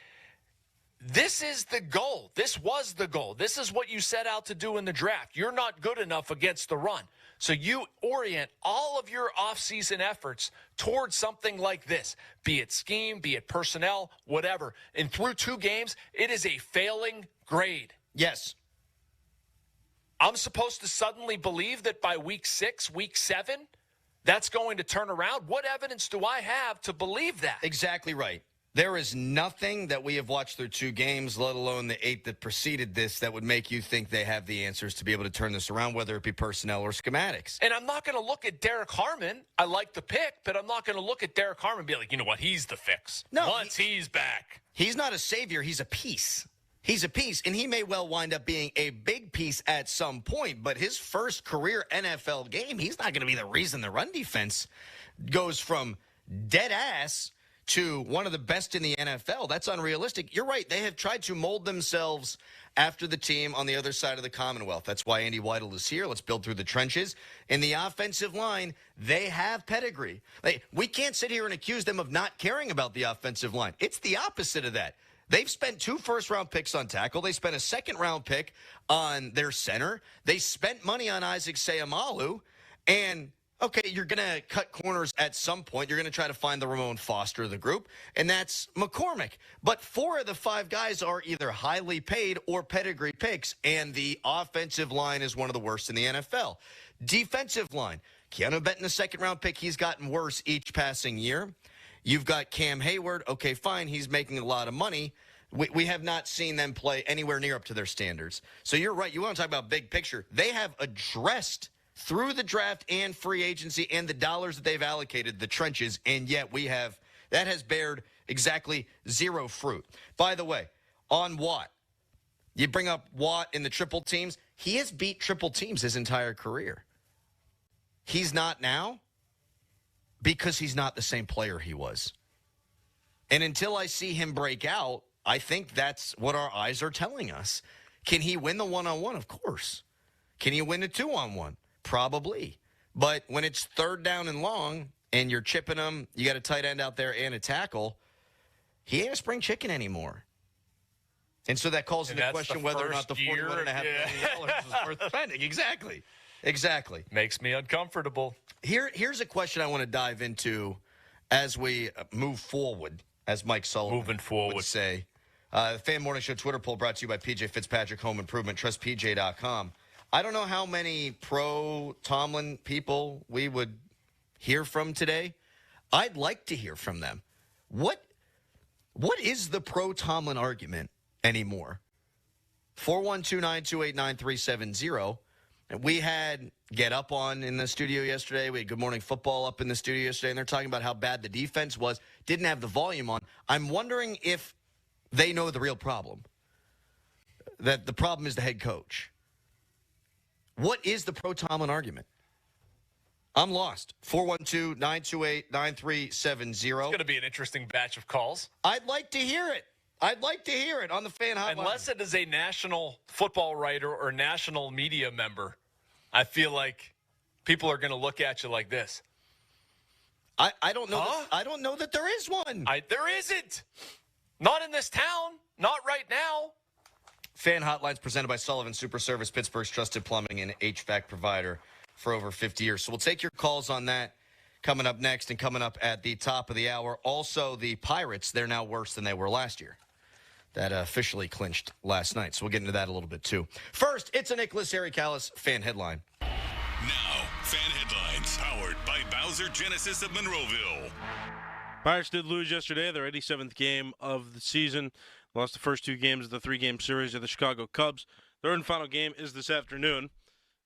Speaker 1: This is the goal. This was the goal. This is what you set out to do in the draft. You're not good enough against the run. So you orient all of your offseason efforts towards something like this, be it scheme, be it personnel, whatever. And through 2 games, it is a failing grade.
Speaker 2: Yes.
Speaker 1: I'm supposed to suddenly believe that by week 6, week 7, that's going to turn around? What evidence do I have to believe that?
Speaker 2: Exactly right. There is nothing that we have watched through 2 games, let alone the 8 that preceded this, that would make you think they have the answers to be able to turn this around, whether it be personnel or schematics.
Speaker 1: And I'm not going to look at Derek Harmon. I like the pick, but I'm not going to look at Derek Harmon and be like, you know what, he's the fix.
Speaker 2: No,
Speaker 1: Once he's back.
Speaker 2: He's not a savior. He's a piece. He's a piece, and he may well wind up being a big piece at some point, but his first career NFL game, he's not going to be the reason the run defense goes from dead ass to one of the best in the NFL. That's unrealistic. You're right. They have tried to mold themselves after the team on the other side of the Commonwealth. That's why Andy Weidel is here. Let's build through the trenches. In the offensive line, they have pedigree. We can't sit here and accuse them of not caring about the offensive line. It's the opposite of that. They've spent 2 first-round picks on tackle. They spent a second-round pick on their center. They spent money on Isaac Seumalo. And, okay, you're going to cut corners at some point. You're going to try to find the Ramon Foster of the group, and that's McCormick. But 4 of the 5 guys are either highly paid or pedigree picks, and the offensive line is one of the worst in the NFL. Defensive line, Keanu Benton, the second-round pick, he's gotten worse each passing year. You've got Cam Hayward. Okay, fine. He's making a lot of money. We have not seen them play anywhere near up to their standards. So you're right. You want to talk about big picture. They have addressed through the draft and free agency and the dollars that they've allocated the trenches, and yet that has bared exactly zero fruit. By the way, on Watt, you bring up Watt in the triple teams. He has beat triple teams his entire career. He's not now because he's not the same player he was. And until I see him break out, I think that's what our eyes are telling us. Can he win the one-on-one? Of course. Can he win the two-on-one? Probably. But when it's third down and long and you're chipping him, you got a tight end out there and a tackle, he ain't a spring chicken anymore. And so that calls into question whether or not the $41.5 million is worth spending. Exactly.
Speaker 1: Makes me uncomfortable.
Speaker 2: Here's a question I want to dive into as we move forward, as Mike Sullivan would say. The Fan Morning Show Twitter poll brought to you by PJ Fitzpatrick Home Improvement. TrustPJ.com. I don't know how many pro-Tomlin people we would hear from today. I'd like to hear from them. What is the pro-Tomlin argument anymore? 412-928-9370. We had Get Up on in the studio yesterday. We had Good Morning Football up in the studio yesterday, and they're talking about how bad the defense was. Didn't have the volume on. I'm wondering if they know the real problem. That the problem is the head coach. What is the pro-Tomlin argument? I'm lost. 412-928-9370.
Speaker 1: It's going to be an interesting batch of calls.
Speaker 2: I'd like to hear it. On the fan hotline.
Speaker 1: Unless it is a national football writer or national media member, I feel like people are going to look at you like this.
Speaker 2: I don't know. I don't know that there is one.
Speaker 1: There isn't. Not in this town. Not right now.
Speaker 2: Fan hotlines presented by Sullivan Super Service, Pittsburgh's trusted plumbing and HVAC provider for over 50 years. So we'll take your calls on that coming up next, and coming up at the top of the hour. Also, the Pirates, they're now worse than they were last year. That officially clinched last night. So we'll get into that a little bit, too. First, it's a Nicholas Harry-Callis fan headline.
Speaker 8: Now, fan headlines, powered by Bowser Genesis of Monroeville.
Speaker 3: Pirates did lose yesterday, their 87th game of the season. Lost the first two games of the three-game series of the Chicago Cubs. Third and final game is this afternoon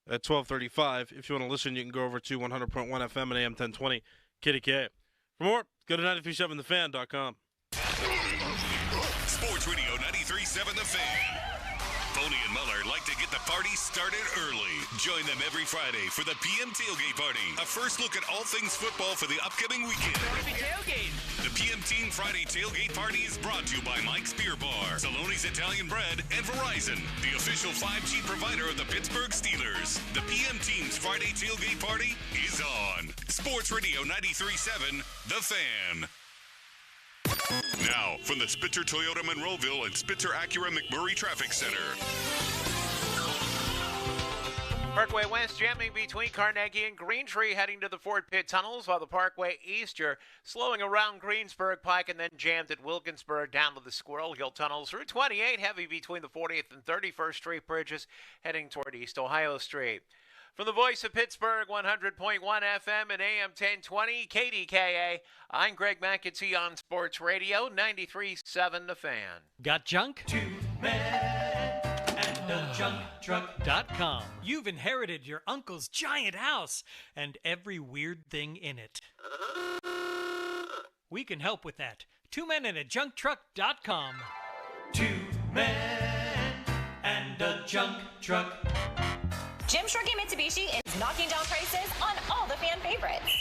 Speaker 3: at 12:35. If you want to listen, you can go over to 100.1 FM and AM 1020 KDK. For more, go to 937thefan.com.
Speaker 8: Sports Radio 93.7 The Fan. Boney and Muller like to get the party started early. Join them every Friday for the PM Tailgate Party. A first look at all things football for the upcoming weekend. The PM Team Friday Tailgate Party is brought to you by Mike's Beer Bar, Saloni's Italian Bread, and Verizon, the official 5G provider of the Pittsburgh Steelers. The PM Team's Friday Tailgate Party is on. Sports Radio 93.7 The Fan. Now, from the Spitzer Toyota Monroeville and Spitzer Acura McMurray Traffic Center.
Speaker 12: Parkway West jamming between Carnegie and Greentree heading to the Fort Pitt tunnels, while the Parkway East you're slowing around Greensburg Pike and then jammed at Wilkinsburg down to the Squirrel Hill tunnels. Route 28 heavy between the 40th and 31st Street bridges heading toward East Ohio Street. From the voice of Pittsburgh, 100.1 FM and AM 1020, KDKA, I'm Greg McAtee on Sports Radio, 93.7 The Fan.
Speaker 10: Got junk? Two men and a junk truck.com. You've inherited your uncle's giant house and every weird thing in it. We can help with that. Two men and a junk truck.com. Two men and a junk truck.
Speaker 19: Jim Shorkey Mitsubishi is knocking down prices on all the fan favorites.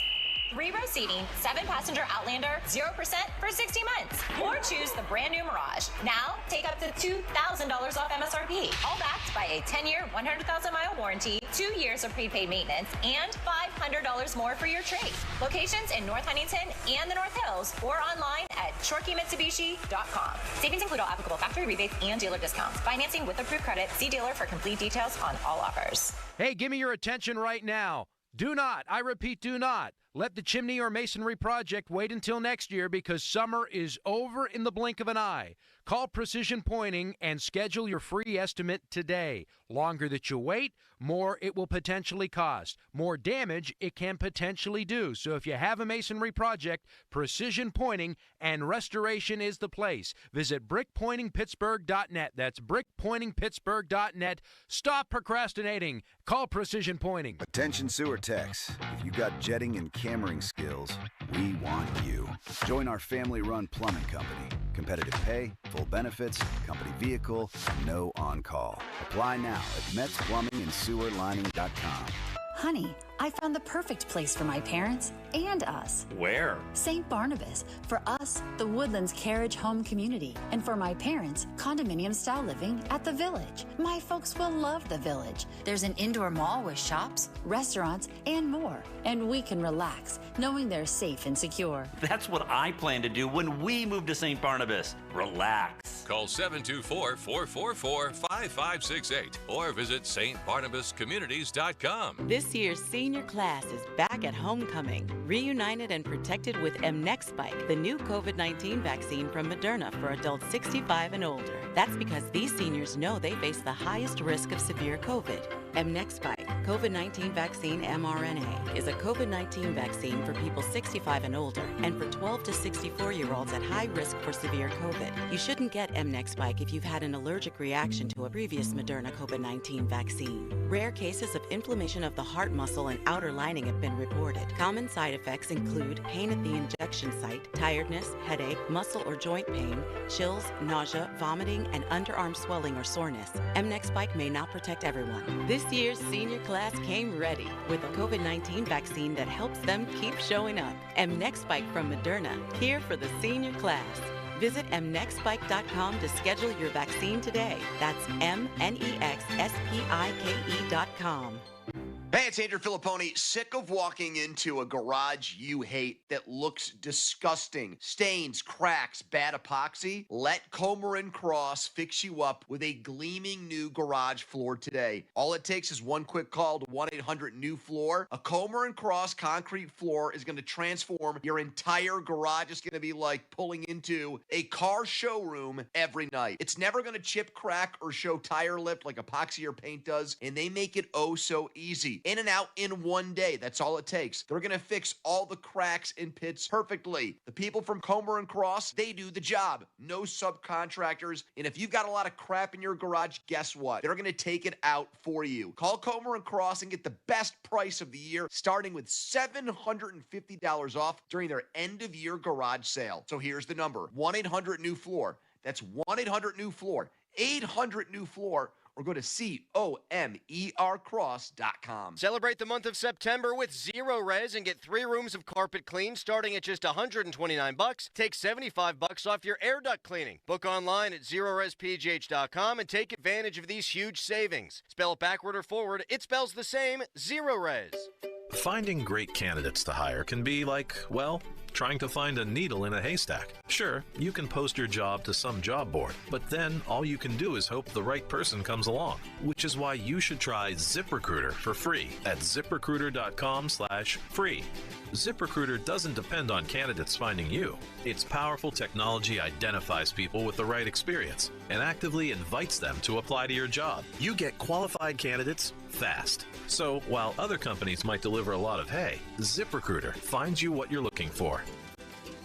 Speaker 19: 3-row seating, 7-passenger Outlander, 0% for 60 months. Or choose the brand new Mirage. Now, take up to $2,000 off MSRP. All backed by a 10-year, 100,000-mile warranty, 2 years of prepaid maintenance, and $500 more for your trade. Locations in North Huntington and the North Hills, or online at ShorkeyMitsubishi.com. Savings include all applicable factory rebates and dealer discounts. Financing with approved credit. See dealer for complete details on all offers.
Speaker 20: Hey, give me your attention right now. Do not, I repeat, do not
Speaker 4: Let the chimney or masonry project wait until next year because summer is over in the blink of an eye. Call Precision Pointing and schedule your free estimate today. Longer that you wait, more it will potentially cost. More damage it can potentially do. So if you have a masonry project, Precision Pointing and Restoration is the place. Visit brickpointingpittsburgh.net. That's brickpointingpittsburgh.net. Stop procrastinating. Call Precision Pointing.
Speaker 6: Attention sewer techs. If you got jetting and cammering skills, we want you. Join our family-run plumbing company. Competitive pay, full benefits, company vehicle, no on-call. Apply now at metsplumbingandsewerlining.com.
Speaker 20: Honey, I found the perfect place for my parents and us.
Speaker 21: Where?
Speaker 20: St. Barnabas. For us, the Woodlands Carriage Home Community. And for my parents, condominium-style living at the Village. My folks will love the Village. There's an indoor mall with shops, restaurants, and more. And we can relax, knowing they're safe and secure.
Speaker 21: That's what I plan to do when we move to St. Barnabas. Relax.
Speaker 22: Call 724-444-5568 or visit stbarnabascommunities.com.
Speaker 7: This year's senior class is back at homecoming, reunited and protected with mNEXSpike, the new COVID-19 vaccine from Moderna for adults 65 and older. That's because these seniors know they face the highest risk of severe COVID. mNEXSpike, COVID-19 vaccine mRNA, is a COVID-19 vaccine for people 65 and older and for 12 to 64-year-olds at high risk for severe COVID. You shouldn't get mNEXSpike if you've had an allergic reaction to a previous Moderna COVID-19 vaccine. Rare cases of inflammation of the heart muscle and outer lining have been reported. Common side effects include pain at the injection site, tiredness, headache, muscle or joint pain, chills, nausea, vomiting, and underarm swelling or soreness. mNEXSpike may not protect everyone. This year's senior class came ready with a COVID-19 vaccine that helps them keep showing up. mNEXSpike from Moderna, here for the senior class. Visit mnexspike.com to schedule your vaccine today. That's mnexspike.com.
Speaker 9: Hey, it's Andrew Filipponi. Sick of walking into a garage you hate that looks disgusting? Stains, cracks, bad epoxy? Let Comer & Cross fix you up with a gleaming new garage floor today. All it takes is one quick call to 1-800-NEW-FLOOR. A Comer & Cross concrete floor is going to transform your entire garage. It's going to be like pulling into a car showroom every night. It's never going to chip, crack, or show tire lift like epoxy or paint does, and they make it oh so easy. In and out in one day. That's all it takes. They're going to fix all the cracks and pits perfectly. The people from Comer & Cross, they do the job. No subcontractors. And if you've got a lot of crap in your garage, guess what? They're going to take it out for you. Call Comer & Cross and get the best price of the year, starting with $750 off during their end-of-year garage sale. So here's the number. 1-800-NEW-FLOOR. That's 1-800-NEW-FLOOR. 800-NEW-FLOOR. Or go to COMERcross.com.
Speaker 23: Celebrate the month of September with Zero Res and get 3 rooms of carpet clean starting at just $129. Take $75 off your air duct cleaning. Book online at ZeroResPGH.com and take advantage of these huge savings. Spell it backward or forward, it spells the same, Zero Res.
Speaker 25: Finding great candidates to hire can be like, well, trying to find a needle in a haystack. Sure, you can post your job to some job board, but then all you can do is hope the right person comes along, which is why you should try ZipRecruiter for free at ZipRecruiter.com/free. ZipRecruiter doesn't depend on candidates finding you. Its powerful technology identifies people with the right experience and actively invites them to apply to your job. You get qualified candidates fast. So while other companies might deliver a lot of hay, ZipRecruiter finds you what you're looking for.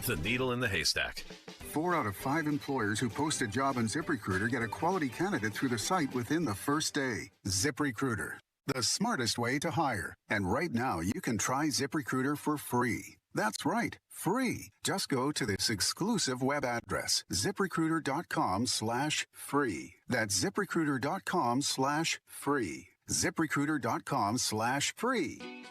Speaker 25: The needle in the haystack.
Speaker 26: 4 out of 5 employers who post a job on ZipRecruiter get a quality candidate through the site within the first day. ZipRecruiter, the smartest way to hire. And right now, you can try ZipRecruiter for free. That's right, free. Just go to this exclusive web address, ZipRecruiter.com/free. That's ZipRecruiter.com/free. ZipRecruiter.com/free.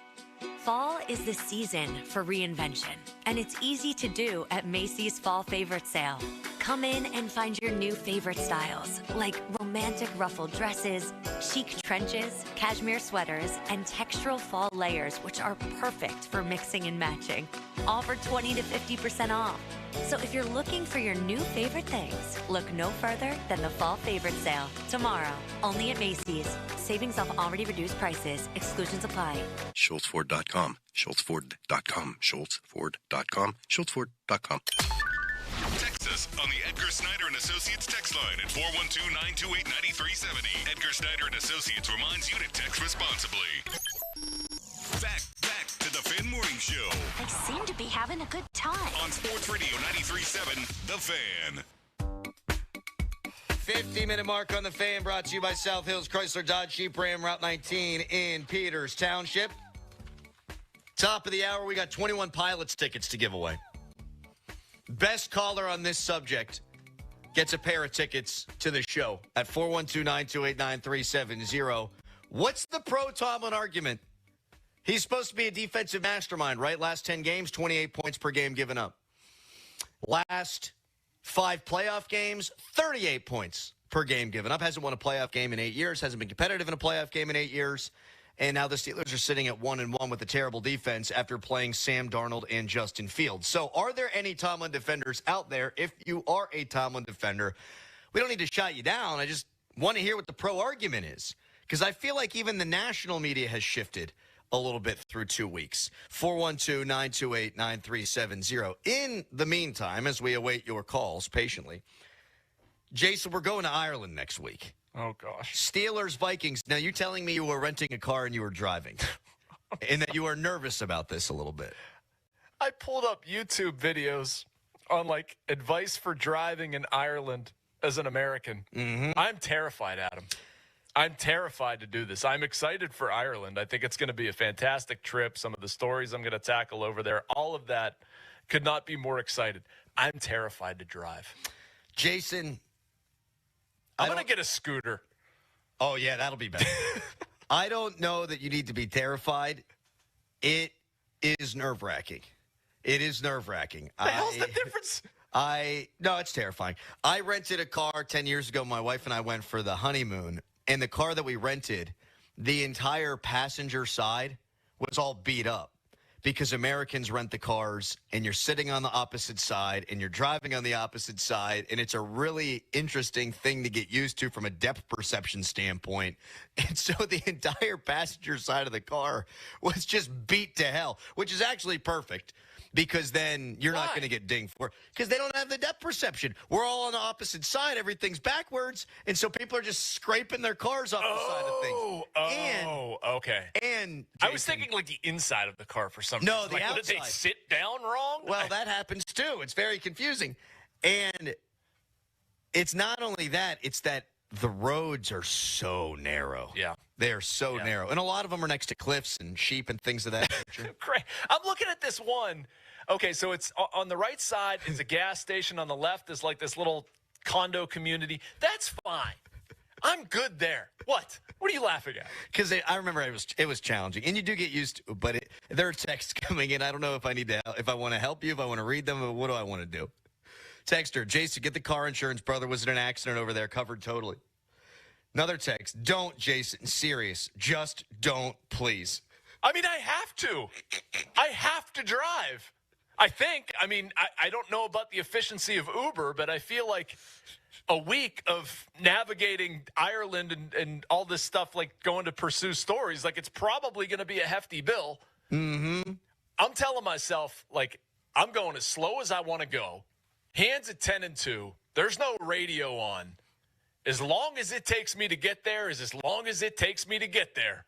Speaker 27: Fall is the season for reinvention, and it's easy to do at Macy's Fall Favorite Sale. Come in and find your new favorite styles, like romantic ruffled dresses, chic trenches, cashmere sweaters, and textural fall layers, which are perfect for mixing and matching. All for 20 to 50% off. So if you're looking for your new favorite things, look no further than the Fall Favorite Sale. Tomorrow, only at Macy's. Savings off already reduced prices. Exclusions apply.
Speaker 11: SchultzFord.com. SchultzFord.com. SchultzFord.com. SchultzFord.com.
Speaker 8: Text us on the Edgar Snyder and Associates text line at 412-928-9370. Edgar Snyder and Associates reminds you to text responsibly. Back to the Fan Morning Show.
Speaker 13: They seem to be having a good time.
Speaker 8: On Sports Radio 93.7, The Fan.
Speaker 2: 50-minute mark on The Fan, brought to you by South Hills Chrysler Dodge Jeep Ram Route 19 in Peters Township. Top of the hour, we got 21 Pilots tickets to give away. Best caller on this subject gets a pair of tickets to the show at 412-928-9370. What's the pro Tomlin argument? He's supposed to be a defensive mastermind, right? Last 10 games, 28 points per game given up. Last 5 playoff games, 38 points per game given up. Hasn't won a playoff game in 8 years. Hasn't been competitive in a playoff game in 8 years. And now the Steelers are sitting at 1-1 with a terrible defense after playing Sam Darnold and Justin Fields. So are there any Tomlin defenders out there? If you are a Tomlin defender, we don't need to shut you down. I just want to hear what the pro argument is. Because I feel like even the national media has shifted a little bit through 2 weeks. 412-928-9370. In the meantime, as we await your calls patiently, Jason, we're going to Ireland next week.
Speaker 1: Oh, gosh.
Speaker 2: Steelers, Vikings. Now, you're telling me you were renting a car and you were driving and that you are nervous about this a little bit.
Speaker 1: I pulled up YouTube videos on, like, advice for driving in Ireland as an American.
Speaker 2: Mm-hmm.
Speaker 1: I'm terrified, Adam. I'm terrified to do this. I'm excited for Ireland. I think it's going to be a fantastic trip. Some of the stories I'm going to tackle over there, all of that, could not be more excited. I'm terrified to drive.
Speaker 2: Jason,
Speaker 1: I'm going to get a scooter.
Speaker 2: Oh, yeah, that'll be better. I don't know that you need to be terrified. It is nerve-wracking. It is nerve-wracking.
Speaker 1: The hell's the difference?
Speaker 2: No, it's terrifying. I rented a car 10 years ago. My wife and I went for the honeymoon. And the car that we rented, the entire passenger side was all beat up because Americans rent the cars and you're sitting on the opposite side and you're driving on the opposite side. And it's a really interesting thing to get used to from a depth perception standpoint. And so the entire passenger side of the car was just beat to hell, which is actually perfect. Because then you're not going to get dinged for it. Because they don't have the depth perception. We're all on the opposite side. Everything's backwards. And so people are just scraping their cars off the side of things.
Speaker 1: Okay.
Speaker 2: And
Speaker 1: I was thinking like the inside of the car for some reason.
Speaker 2: No, the
Speaker 1: like,
Speaker 2: outside.
Speaker 1: Did they sit down wrong?
Speaker 2: Well, that happens too. It's very confusing. And it's not only that, it's that the roads are so narrow.
Speaker 1: Yeah.
Speaker 2: They are so narrow. And a lot of them are next to cliffs and sheep and things of that nature.
Speaker 1: Great. I'm looking at this one. Okay, so it's on the right side is a gas station. On the left is like this little condo community. That's fine. I'm good there. What? What are you laughing at?
Speaker 2: Because I remember it was challenging, and you do get used to it. But there are texts coming in. I don't know if I want to help you, if I want to read them, or what do I want to do? Texter, Jason, get the car insurance, brother. Was it an accident over there? Covered totally. Another text. Don't, Jason. Serious. Just don't, please.
Speaker 1: I mean, I have to. I have to drive. I think. I mean, I don't know about the efficiency of Uber, but I feel like a week of navigating Ireland and all this stuff, like going to pursue stories, like it's probably going to be a hefty bill.
Speaker 2: Mm-hmm.
Speaker 1: I'm telling myself, like, I'm going as slow as I want to go. Hands at 10 and 2. There's no radio on. As long as it takes me to get there is as long as it takes me to get there.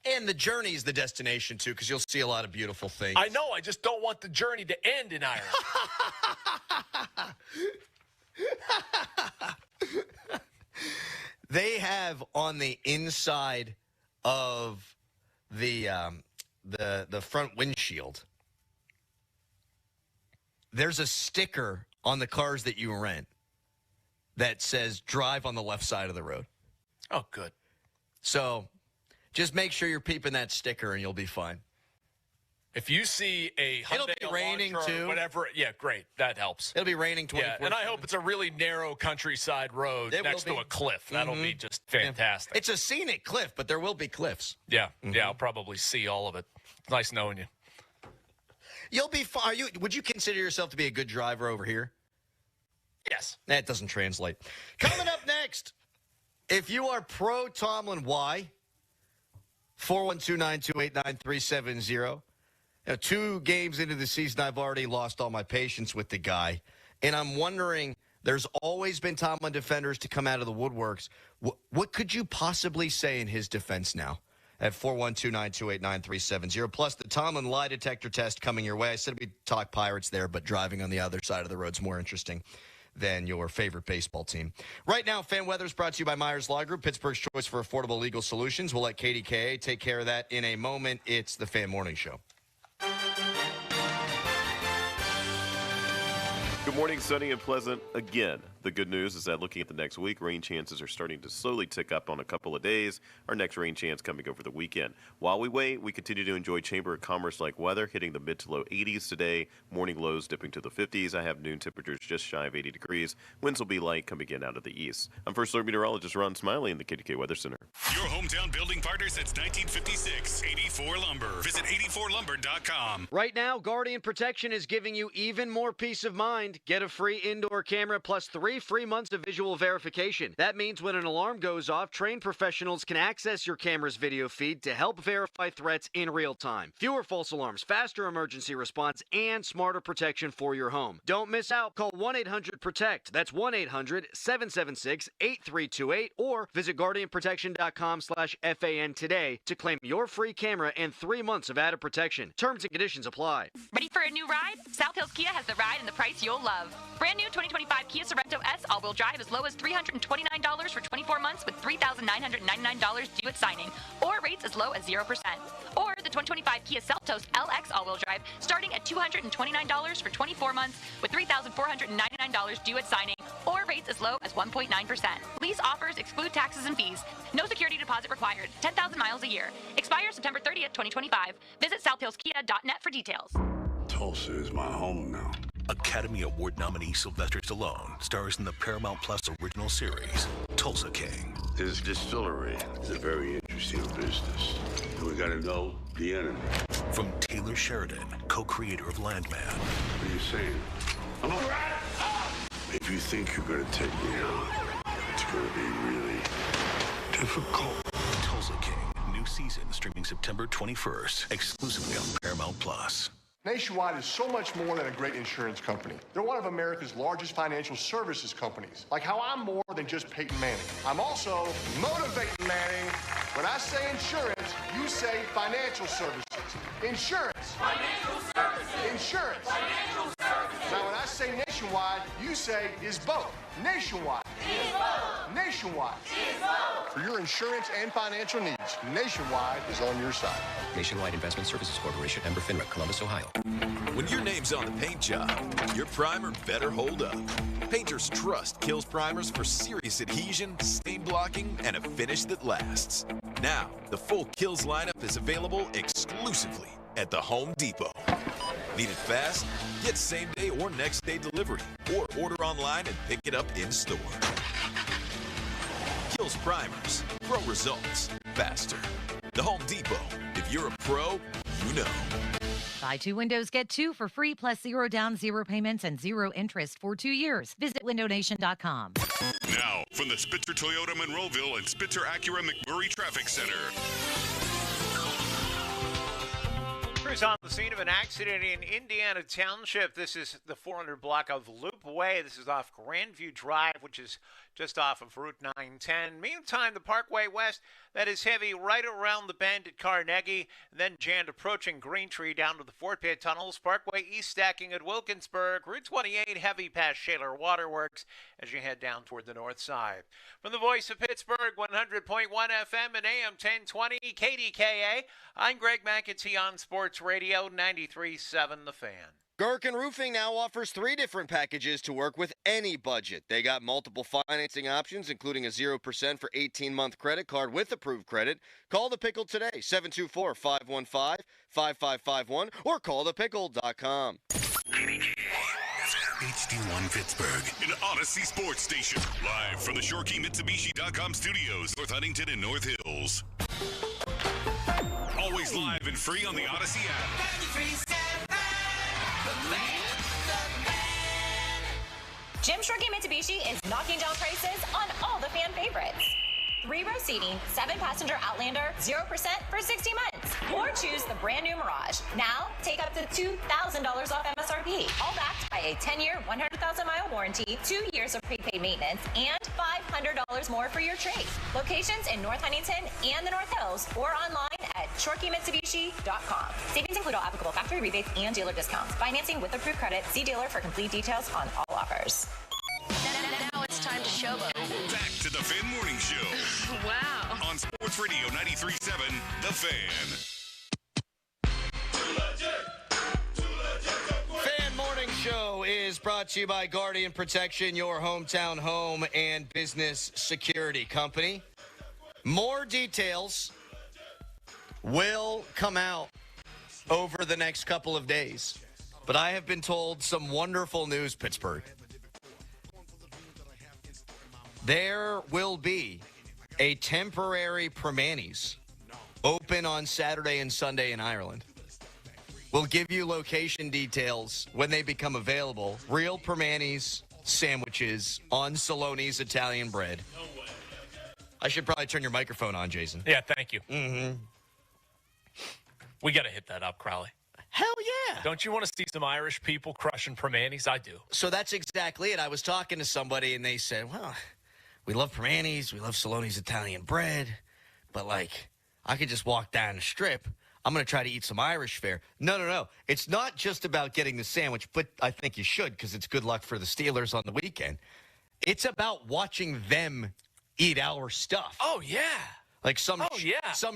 Speaker 2: And the journey is the destination, too, because you'll see a lot of beautiful things.
Speaker 1: I know. I just don't want the journey to end in Ireland.
Speaker 2: They have on the inside of the front windshield, there's a sticker on the cars that you rent that says drive on the left side of the road.
Speaker 1: Oh, good.
Speaker 2: So just make sure you're peeping that sticker and you'll be fine.
Speaker 1: If you see a Hyundai
Speaker 2: It'll be raining
Speaker 1: Elantra
Speaker 2: too.
Speaker 1: Or whatever, yeah, great. That helps.
Speaker 2: It'll be raining 24/7.
Speaker 1: Yeah, and I hope it's a really narrow countryside road next to a cliff. That'll be just fantastic.
Speaker 2: It's a scenic cliff, but there will be cliffs.
Speaker 1: Yeah, yeah, I'll probably see all of it. It's nice knowing you.
Speaker 2: You'll be fine. Would you consider yourself to be a good driver over here?
Speaker 1: Yes.
Speaker 2: That doesn't translate. Coming up next, if you are pro Tomlin, why? 412-928-9370. 2 games into the season, I've already lost all my patience with the guy. And I'm wondering, there's always been Tomlin defenders to come out of the woodworks. What could you possibly say in his defense now? At 412-928-9370. Plus, the Tomlin lie detector test coming your way. I said we'd talk Pirates there, but driving on the other side of the road's more interesting than your favorite baseball team. Right now, Fan Weather is brought to you by Myers Law Group, Pittsburgh's choice for affordable legal solutions. We'll let KDKA take care of that in a moment. It's the Fan Morning Show.
Speaker 5: Good morning, sunny and pleasant again. The good news is that looking at the next week, rain chances are starting to slowly tick up on a couple of days. Our next rain chance coming over the weekend. While we wait, we continue to enjoy Chamber of Commerce-like weather, hitting the mid to low 80s today. Morning lows dipping to the 50s. I have noon temperatures just shy of 80 degrees. Winds will be light coming in out of the east. I'm First Alert Meteorologist Ron Smiley in the KDK Weather Center.
Speaker 8: Your hometown building partner since 1956, 84 Lumber. Visit 84lumber.com.
Speaker 23: Right now, Guardian Protection is giving you even more peace of mind. Get a free indoor camera plus 3 free months of visual verification. That means when an alarm goes off, trained professionals can access your camera's video feed to help verify threats in real time. Fewer false alarms, faster emergency response, and smarter protection for your home. Don't miss out. Call 1-800-PROTECT. That's 1-800-776-8328 or visit guardianprotection.com/FAN today to claim your free camera and 3 months of added protection. Terms and conditions apply.
Speaker 14: Ready for a new ride? South Hills Kia has the ride and the price you'll love. Brand new 2025 Kia Sorento S all-wheel drive as low as $329 for 24 months with $3,999 due at signing, or rates as low as 0%. Or the 2025 Kia Seltos LX all-wheel drive starting at $229 for 24 months with $3,499 due at signing, or rates as low as 1.9%. Lease offers exclude taxes and fees. No security deposit required. 10,000 miles a year. Expires September 30th, 2025. Visit southhillskia.net for details.
Speaker 15: Tulsa is my home now. Academy Award nominee Sylvester Stallone stars in the Paramount Plus original series, Tulsa King. This distillery is a very interesting business. And we gotta know the enemy. From Taylor Sheridan, co-creator of Landman. What are you saying? I'm a rat! If you think you're gonna take me out, it's gonna be really difficult. Tulsa King, new season streaming September 21st, exclusively on Paramount Plus.
Speaker 16: Nationwide is so much more than a great insurance company. They're one of America's largest financial services companies. Like how I'm more than just Peyton Manning. I'm also motivating Manning. When I say insurance, you say financial services. Insurance. Financial services. Insurance. Financial services. Now when I say Nationwide, you say is both. Nationwide. Is both. Nationwide. Is both. For your insurance and financial needs, Nationwide is on your side.
Speaker 17: Nationwide Investment Services Corporation, member FINRA, Columbus, Ohio.
Speaker 22: When your name's on the paint job, your primer better hold up. Painters trust Kills primers for serious adhesion, stain blocking, and a finish that lasts. Now, the full Kills lineup is available exclusively at the Home Depot. Need it fast? Get same-day or next-day delivery, or order online and pick it up in-store. Kills primers. Pro results faster. The Home Depot. If you're a pro, you know.
Speaker 18: Buy 2 windows, get 2 for free, plus 0 down, 0 payments, and 0 interest for 2 years. Visit windownation.com.
Speaker 8: Now, from the Spitzer Toyota Monroeville and Spitzer Acura McMurray Traffic Center.
Speaker 12: Crews on the scene of an accident in Indiana Township. This is the 400 block of Loop Way. This is off Grandview Drive, which is just off of Route 910. Meantime, the Parkway West, that is heavy right around the bend at Carnegie. Then jammed approaching Green Tree down to the Fort Pitt Tunnels. Parkway East stacking at Wilkinsburg. Route 28 heavy past Shaler Waterworks as you head down toward the north side. From the voice of Pittsburgh, 100.1 FM and AM 1020 KDKA, I'm Greg McAtee on Sports Radio 93.7 The Fan.
Speaker 23: Gherkin Roofing now offers 3 different packages to work with any budget. They got multiple financing options, including a 0% for 18-month credit card with approved credit. Call The Pickle today, 724-515-5551, or call thepickle.com.
Speaker 8: HD1 Pittsburgh, an Odyssey sports station. Live from the ShoreKeyMitsubishi.com studios, North Huntington and North Hills. Always live and free on the Odyssey app.
Speaker 19: Jim Shorkey Mitsubishi is knocking down prices on all the fan favorites. 3-row seating, 7-passenger Outlander, 0% for 60 months. Or choose the brand new Mirage. Now, take up to $2,000 off MSRP. All backed by a 10-year, 100,000-mile warranty, 2 years of prepaid maintenance, and $500 more for your trade. Locations in North Huntington and the North Hills, or online at ShorkeyMitsubishi.com. Savings include all applicable factory rebates and dealer discounts. Financing with approved credit. See dealer for complete details on all offers.
Speaker 3: Now it's time to showboat.
Speaker 8: Back to the Fan Morning Show.
Speaker 3: Wow.
Speaker 8: On Sports Radio 93.7, The Fan.
Speaker 2: Fan Morning Show is brought to you by Guardian Protection, your hometown home and business security company. More details will come out over the next couple of days. But I have been told some wonderful news, Pittsburgh. There will be a temporary Primanti's open on Saturday and Sunday in Ireland. We'll give you location details when they become available. Real Primanti's sandwiches on Saloni's Italian bread. I should probably turn your microphone on, Jason.
Speaker 1: Yeah, thank you.
Speaker 2: Mm-hmm.
Speaker 1: We got to hit that up, Crowley.
Speaker 2: Hell yeah.
Speaker 1: Don't you want to see some Irish people crushing Primanti's? I do.
Speaker 2: So that's exactly it. I was talking to somebody, and they said, well, we love Primanti's, we love Saloni's Italian bread, but, like, I could just walk down the strip. I'm going to try to eat some Irish fare. No. It's not just about getting the sandwich, but I think you should because it's good luck for the Steelers on the weekend. It's about watching them eat our stuff.
Speaker 1: Oh, yeah.
Speaker 2: Like some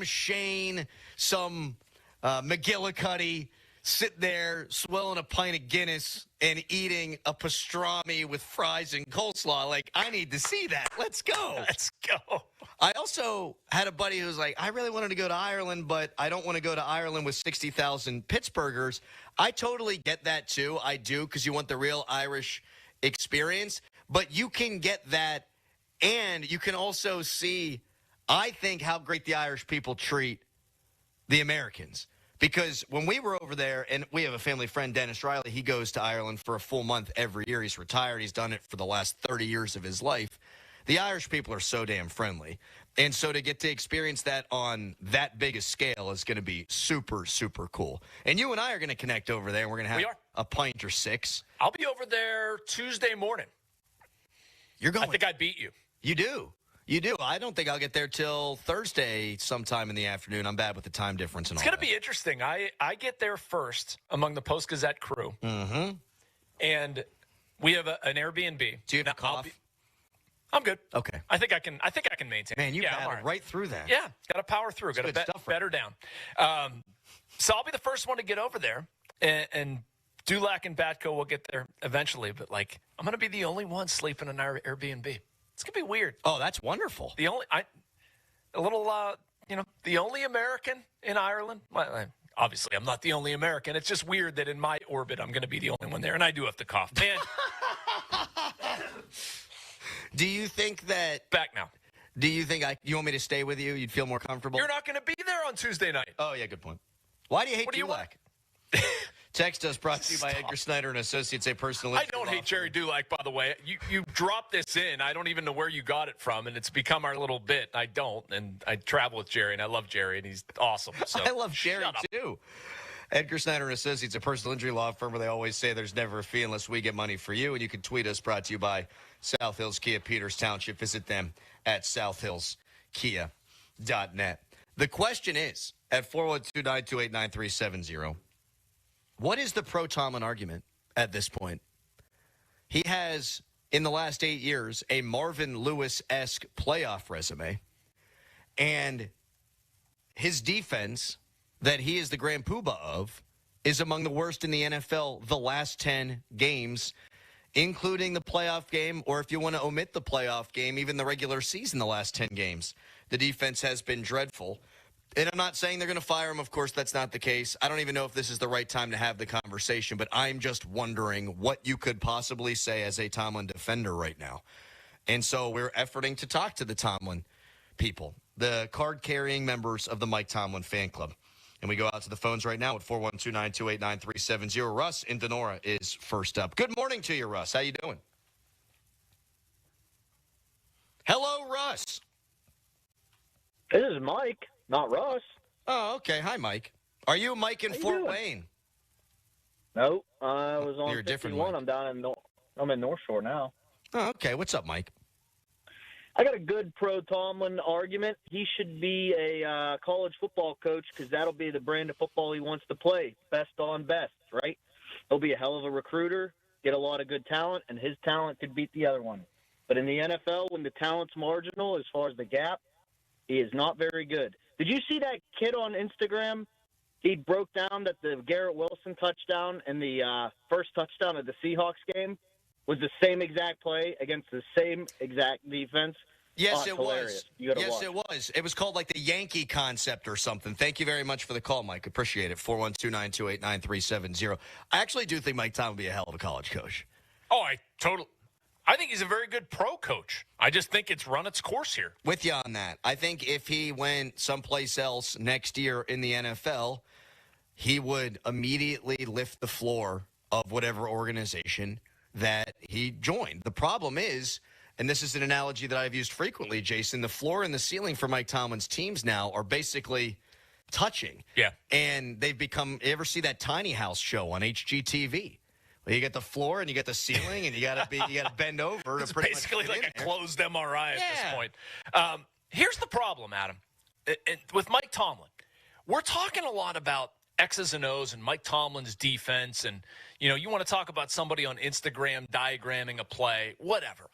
Speaker 2: Shane, some McGillicuddy sit there swilling a pint of Guinness and eating a pastrami with fries and coleslaw. Like, I need to see that. Let's go.
Speaker 1: Let's go.
Speaker 2: I also had a buddy who was like, I really wanted to go to Ireland, but I don't want to go to Ireland with 60,000 Pittsburghers. I totally get that, too. I do, because you want the real Irish experience. But you can get that, and you can also see, I think, how great the Irish people treat the Americans. Because when we were over there, and we have a family friend, Dennis Riley, he goes to Ireland for a full month every year. He's retired. He's done it for the last 30 years of his life. The Irish people are so damn friendly. And so to get to experience that on that big a scale is going to be super, super cool. And you and I are going to connect over there, and we're going to have a pint or six.
Speaker 1: I'll be over there Tuesday morning.
Speaker 2: You're going?
Speaker 1: I think I beat you.
Speaker 2: You do. You do. I don't think I'll get there till Thursday sometime in the afternoon. I'm bad with the time difference and all that.
Speaker 1: It's going to be interesting. I get there first among the Post-Gazette crew.
Speaker 2: Mm-hmm.
Speaker 1: And we have an Airbnb.
Speaker 2: Do you have a cough?
Speaker 1: I'm good.
Speaker 2: Okay.
Speaker 1: I think I can maintain.
Speaker 2: Man, you battled right through that.
Speaker 1: Yeah, got to power through. Got to better down. So I'll be the first one to get over there, and Dulac and Batko will get there eventually. But like, I'm going to be the only one sleeping in our Airbnb. It's going to be weird.
Speaker 2: Oh, that's wonderful.
Speaker 1: The only American in Ireland. Well, obviously, I'm not the only American. It's just weird that in my orbit, I'm going to be the only one there, and I do have to cough, man.
Speaker 2: Do you think that...
Speaker 1: Back now.
Speaker 2: Do you think you want me to stay with you? You'd feel more comfortable?
Speaker 1: You're not going to be there on Tuesday night.
Speaker 2: Oh, yeah, good point. Why do you hate Dulac? Text us, brought to you by Edgar Snyder and Associates, a personal injury
Speaker 1: I don't hate Jerry Dulac, by the way. You dropped this in. I don't even know where you got it from, and it's become our little bit. I don't, and I travel with Jerry, and I love Jerry, and he's awesome. So
Speaker 2: I love Jerry, too. Edgar Snyder and Associates, a personal injury law firm where they always say there's never a fee unless we get money for you. And you can tweet us, brought to you by South Hills Kia, Peters Township. Visit them at southhillskia.net. The question is, at 412-928-9370, what is the pro-Tomlin argument at this point? He has, in the last 8 years, a Marvin Lewis-esque playoff resume. And his defense that he is the grand poobah of is among the worst in the NFL the last 10 games, including the playoff game, or if you want to omit the playoff game, even the regular season the last 10 games. The defense has been dreadful. And I'm not saying they're going to fire him. Of course, that's not the case. I don't even know if this is the right time to have the conversation, but I'm just wondering what you could possibly say as a Tomlin defender right now. And so we're efforting to talk to the Tomlin people, the card-carrying members of the Mike Tomlin fan club. And we go out to the phones right now at 412-928-9370. Russ in Denora is first up. Good morning to you, Russ. How you doing? Hello, Russ.
Speaker 4: This is Mike, not Russ.
Speaker 2: Oh, okay. Hi, Mike. Are you Mike in Fort Wayne?
Speaker 4: Nope, I was on
Speaker 2: You're a different
Speaker 4: 51.
Speaker 2: Mike.
Speaker 4: I'm down in I'm in North Shore now.
Speaker 2: Oh, okay. What's up, Mike?
Speaker 4: I got a good pro Tomlin argument. He should be a college football coach because that'll be the brand of football he wants to play. Best on best, right? He'll be a hell of a recruiter, get a lot of good talent, and his talent could beat the other one. But in the NFL, when the talent's marginal as far as the gap, he is not very good. Did you see that kid on Instagram? He broke down that the Garrett Wilson touchdown and the first touchdown of the Seahawks game was the same exact play against the same exact defense.
Speaker 2: Yes,
Speaker 4: Oh,
Speaker 2: it
Speaker 4: hilarious.
Speaker 2: was.
Speaker 4: You gotta
Speaker 2: Yes,
Speaker 4: watch.
Speaker 2: it was. It was called like the Yankee concept or something. Thank you very much for the call, Mike. Appreciate it. 412-928-9370. I actually do think Mike Tomlin would be a hell of a college coach.
Speaker 1: Oh, I think he's a very good pro coach. I just think it's run its course here.
Speaker 2: With you on that. I think if he went someplace else next year in the NFL, he would immediately lift the floor of whatever organization that he joined. The problem is, and this is an analogy that I've used frequently, Jason, the floor and the ceiling for Mike Tomlin's teams now are basically touching.
Speaker 1: Yeah.
Speaker 2: And they've become, you ever see that Tiny House show on HGTV? Well, you get the floor and you get the ceiling and you got to bend over.
Speaker 1: It's
Speaker 2: to pretty
Speaker 1: basically
Speaker 2: much
Speaker 1: like a
Speaker 2: there.
Speaker 1: closed MRI at this point. Here's the problem, Adam, with Mike Tomlin. We're talking a lot about X's and O's and Mike Tomlin's defense, and you want to talk about somebody on Instagram diagramming a play, whatever.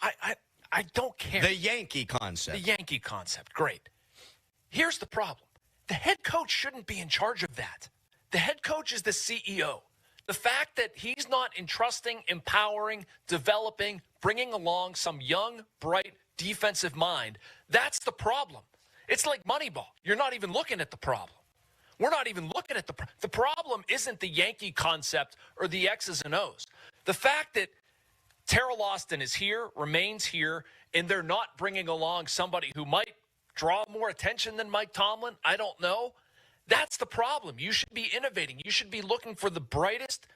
Speaker 1: I don't care.
Speaker 2: The Yankee concept.
Speaker 1: The Yankee concept, great. Here's the problem. The head coach shouldn't be in charge of that. The head coach is the CEO. The fact that he's not entrusting, empowering, developing, bringing along some young, bright defensive mind, that's the problem. It's like Moneyball. You're not even looking at the problem. We're not even looking at the problem isn't the Yankee concept or the X's and O's. The fact that Terrell Austin is here, remains here, and they're not bringing along somebody who might draw more attention than Mike Tomlin, I don't know. That's the problem. You should be innovating. You should be looking for the brightest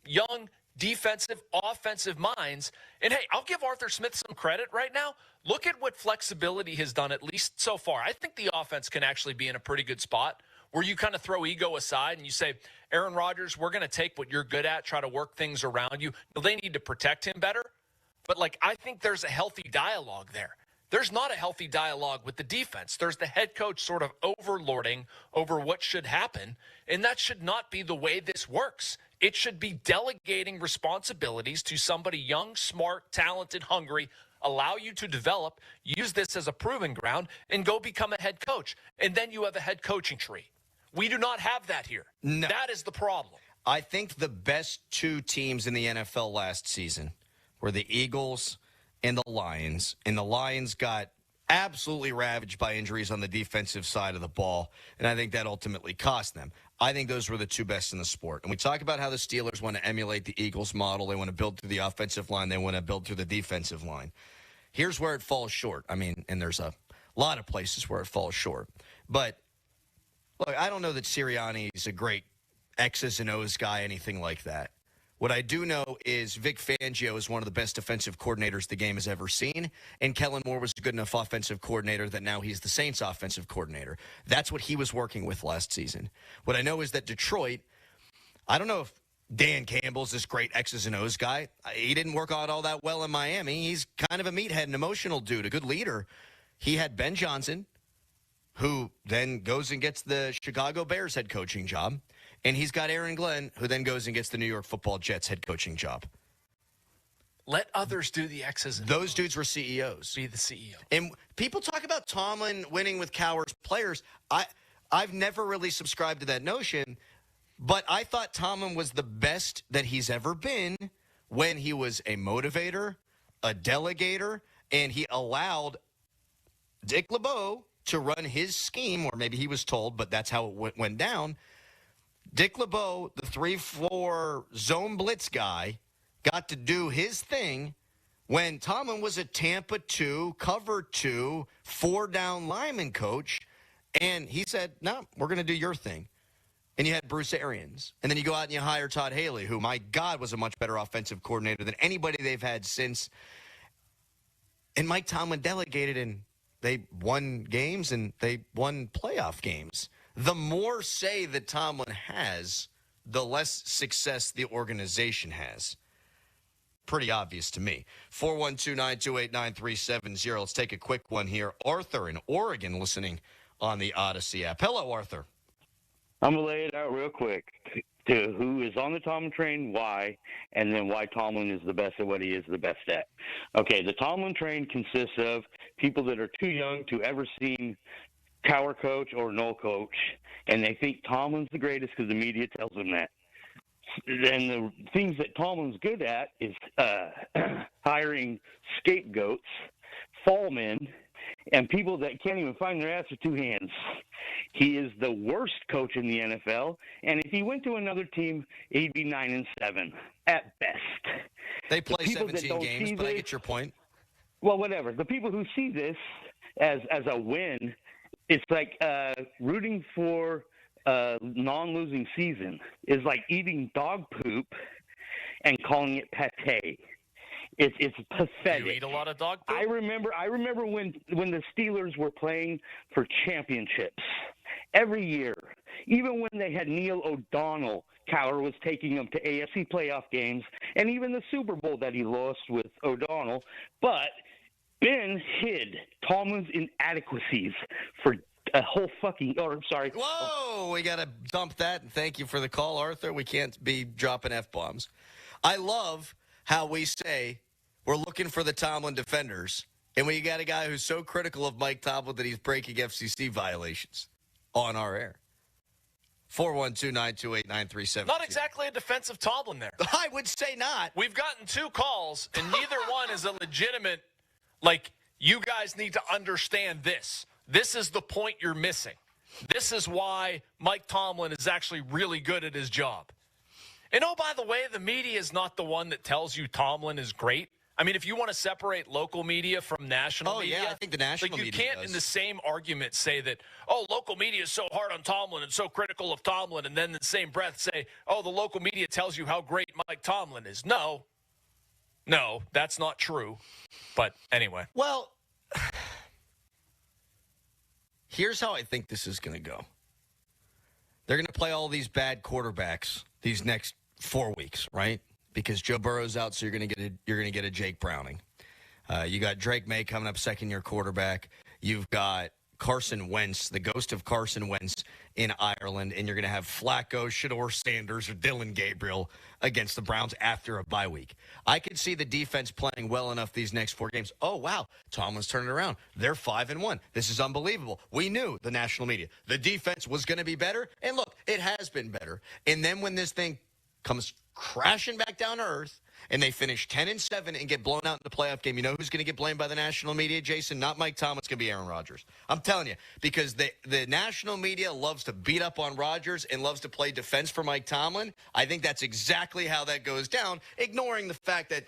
Speaker 1: young defensive, offensive minds. And, hey, I'll give Arthur Smith some credit right now. Look at what flexibility has done, at least so far. I think the offense can actually be in a pretty good spot where you kind of throw ego aside and you say, Aaron Rodgers, we're going to take what you're good at, try to work things around you. Now, they need to protect him better. But, I think there's a healthy dialogue there. There's not a healthy dialogue with the defense. There's the head coach sort of overlording over what should happen, and that should not be the way this works. It should be delegating responsibilities to somebody young, smart, talented, hungry, allow you to develop, use this as a proving ground, and go become a head coach. And then you have a head coaching tree. We do not have that here.
Speaker 2: No.
Speaker 1: That is the problem.
Speaker 2: I think the best two teams in the NFL last season were the Eagles and the Lions. And the Lions got absolutely ravaged by injuries on the defensive side of the ball. And I think that ultimately cost them. I think those were the two best in the sport. And we talk about how the Steelers want to emulate the Eagles model. They want to build through the offensive line. They want to build through the defensive line. Here's where it falls short. I mean, and there's a lot of places where it falls short. But, look, I don't know that Sirianni is a great X's and O's guy, anything like that. What I do know is Vic Fangio is one of the best defensive coordinators the game has ever seen, and Kellen Moore was a good enough offensive coordinator that now he's the Saints' offensive coordinator. That's what he was working with last season. What I know is that Detroit, I don't know if Dan Campbell's this great X's and O's guy. He didn't work out all that well in Miami. He's kind of a meathead, an emotional dude, a good leader. He had Ben Johnson, who then goes and gets the Chicago Bears head coaching job. And he's got Aaron Glenn, who then goes and gets the New York Football Jets head coaching job.
Speaker 1: Let others do the X's and
Speaker 2: Those dudes were CEOs.
Speaker 1: be the CEO.
Speaker 2: And people talk about Tomlin winning with Cowher's players. I've never really subscribed to that notion, but I thought Tomlin was the best that he's ever been when he was a motivator, a delegator, and he allowed Dick LeBeau to run his scheme, or maybe he was told, but that's how it went down. Dick LeBeau, the 3-4 zone blitz guy, got to do his thing when Tomlin was a Tampa 2, cover 2, 4-down lineman coach, and he said, no, we're going to do your thing. And you had Bruce Arians. And then you go out and you hire Todd Haley, who, my God, was a much better offensive coordinator than anybody they've had since. And Mike Tomlin delegated, and they won games and they won playoff games. The more say that Tomlin has, the less success the organization has. Pretty obvious to me. 412-928-9370. Let's take a quick one here. Arthur in Oregon listening on the Odyssey app. Hello, Arthur.
Speaker 6: I'm going to lay it out real quick to who is on the Tomlin train, why, and then why Tomlin is the best at what he is the best at. Okay, the Tomlin train consists of people that are too young to ever seen Tower coach or no coach, and they think Tomlin's the greatest because the media tells them that. And the things that Tomlin's good at is hiring scapegoats, fall men, and people that can't even find their ass with two hands. He is the worst coach in the NFL, and if he went to another team, he'd be 9-7 at best.
Speaker 2: They play 17 games, but I get your point.
Speaker 6: Well, whatever. The people who see this as a win, it's like rooting for a non-losing season is like eating dog poop and calling it pate. It's pathetic.
Speaker 1: You eat a lot of dog poop?
Speaker 6: I remember when the Steelers were playing for championships every year. Even when they had Neil O'Donnell, Cowher was taking them to AFC playoff games, and even the Super Bowl that he lost with O'Donnell. But Ben hid Tomlin's inadequacies for a whole fucking – or, sorry.
Speaker 2: Whoa, we got to dump that, and thank you for the call, Arthur. We can't be dropping F-bombs. I love how we say we're looking for the Tomlin defenders, and we got a guy who's so critical of Mike Tomlin that he's breaking FCC violations on our air. 412-928-9370.
Speaker 1: Not exactly a defensive Tomlin there.
Speaker 2: I would say not.
Speaker 1: We've gotten 2 calls, and neither one is a legitimate, like, you guys need to understand this. This is the point you're missing. This is why Mike Tomlin is actually really good at his job. And, oh, by the way, the media is not the one that tells you Tomlin is great. I mean, if you want to separate local media from national media.
Speaker 2: Yeah, I think the national media
Speaker 1: you can't
Speaker 2: does.
Speaker 1: in the same argument say that, oh, local media is so hard on Tomlin and so critical of Tomlin, and then in the same breath say, oh, the local media tells you how great Mike Tomlin is. No, that's not true. But anyway.
Speaker 2: Well, here's how I think this is going to go. They're going to play all these bad quarterbacks these next 4 weeks, right? Because Joe Burrow's out, so you're going to get a Jake Browning. You got Drake May coming up, second-year quarterback. You've got Carson Wentz, the ghost of Carson Wentz in Ireland, and you're going to have Flacco, Shedeur Sanders, or Dylan Gabriel against the Browns after a bye week. I could see the defense playing well enough these next 4 games. Oh, wow, Tomlin's turning around. They're 5-1. This is unbelievable. We knew, the national media, the defense was going to be better, and look, it has been better. And then when this thing comes crashing back down to earth, and they finish 10-7 and get blown out in the playoff game, you know who's going to get blamed by the national media, Jason? Not Mike Tomlin. It's going to be Aaron Rodgers. I'm telling you, because the national media loves to beat up on Rodgers and loves to play defense for Mike Tomlin. I think that's exactly how that goes down, ignoring the fact that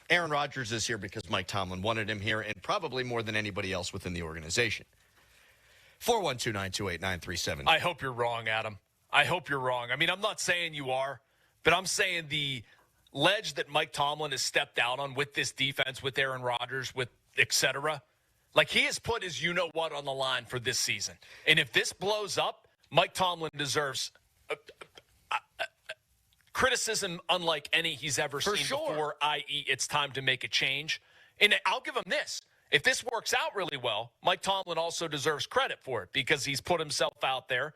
Speaker 2: Aaron Rodgers is here because Mike Tomlin wanted him here, and probably more than anybody else within the organization. 412-928-9370.
Speaker 1: I hope you're wrong, Adam. I hope you're wrong. I mean, I'm not saying you are, but I'm saying the ledge that Mike Tomlin has stepped out on with this defense, with Aaron Rodgers, with et cetera, like he has put his you-know-what on the line for this season. And if this blows up, Mike Tomlin deserves criticism unlike any he's ever seen before, i.e. it's time to make a change. And I'll give him this. If this works out really well, Mike Tomlin also deserves credit for it because he's put himself out there.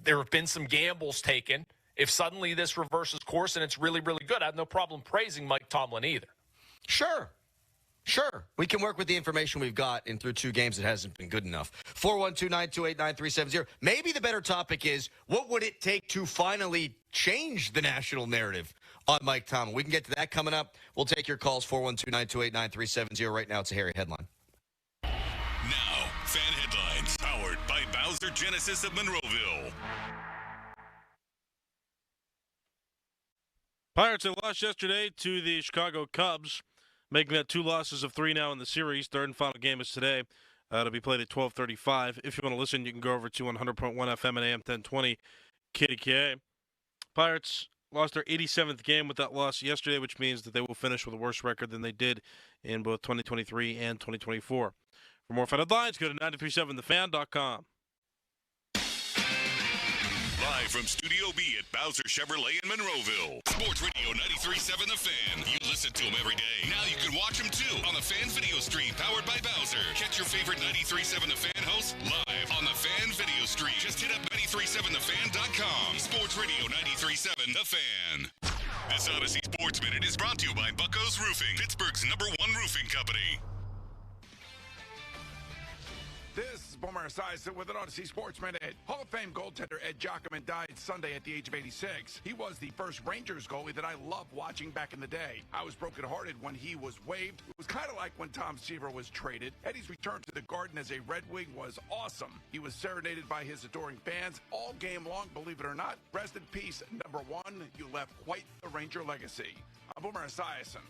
Speaker 1: There have been some gambles taken. If suddenly this reverses course and it's really, really good, I have no problem praising Mike Tomlin either.
Speaker 2: Sure. We can work with the information we've got, and through 2 games it hasn't been good enough. 412-928-9370. Maybe the better topic is, what would it take to finally change the national narrative on Mike Tomlin? We can get to that coming up. We'll take your calls, 412-928-9370. Right now it's a Harry headline.
Speaker 8: Now, fan headlines, powered by Bowser Genesis of Monroeville.
Speaker 7: Pirates have lost yesterday to the Chicago Cubs, making that 2 losses of 3 now in the series. Third and final game is today. It'll be played at 12:35. If you want to listen, you can go over to 100.1 FM and AM 1020 KDKA. Pirates lost their 87th game with that loss yesterday, which means that they will finish with a worse record than they did in both 2023 and 2024. For more Fan Headlines, go to 937thefan.com.
Speaker 8: Live from Studio B at Bowser Chevrolet in Monroeville. Sports Radio 93.7 The Fan. You listen to them every day. Now you can watch them too on the Fan Video Stream powered by Bowser. Catch your favorite 93.7 The Fan hosts live on the Fan Video Stream. Just hit up 937thefan.com. Sports Radio 93.7 The Fan. This Odyssey Sports Minute is brought to you by Bucco's Roofing, Pittsburgh's #1 roofing company.
Speaker 9: This is Boomer Esiason with an Odyssey Sports Minute. Hall of Fame goaltender Ed Giacomin died Sunday at the age of 86. He was the first Rangers goalie that I loved watching back in the day. I was brokenhearted when he was waived. It was kind of like when Tom Seaver was traded. Eddie's return to the Garden as a Red Wing was awesome. He was serenaded by his adoring fans all game long, believe it or not. Rest in peace, number one. You left quite the Ranger legacy. I'm Boomer Esiason.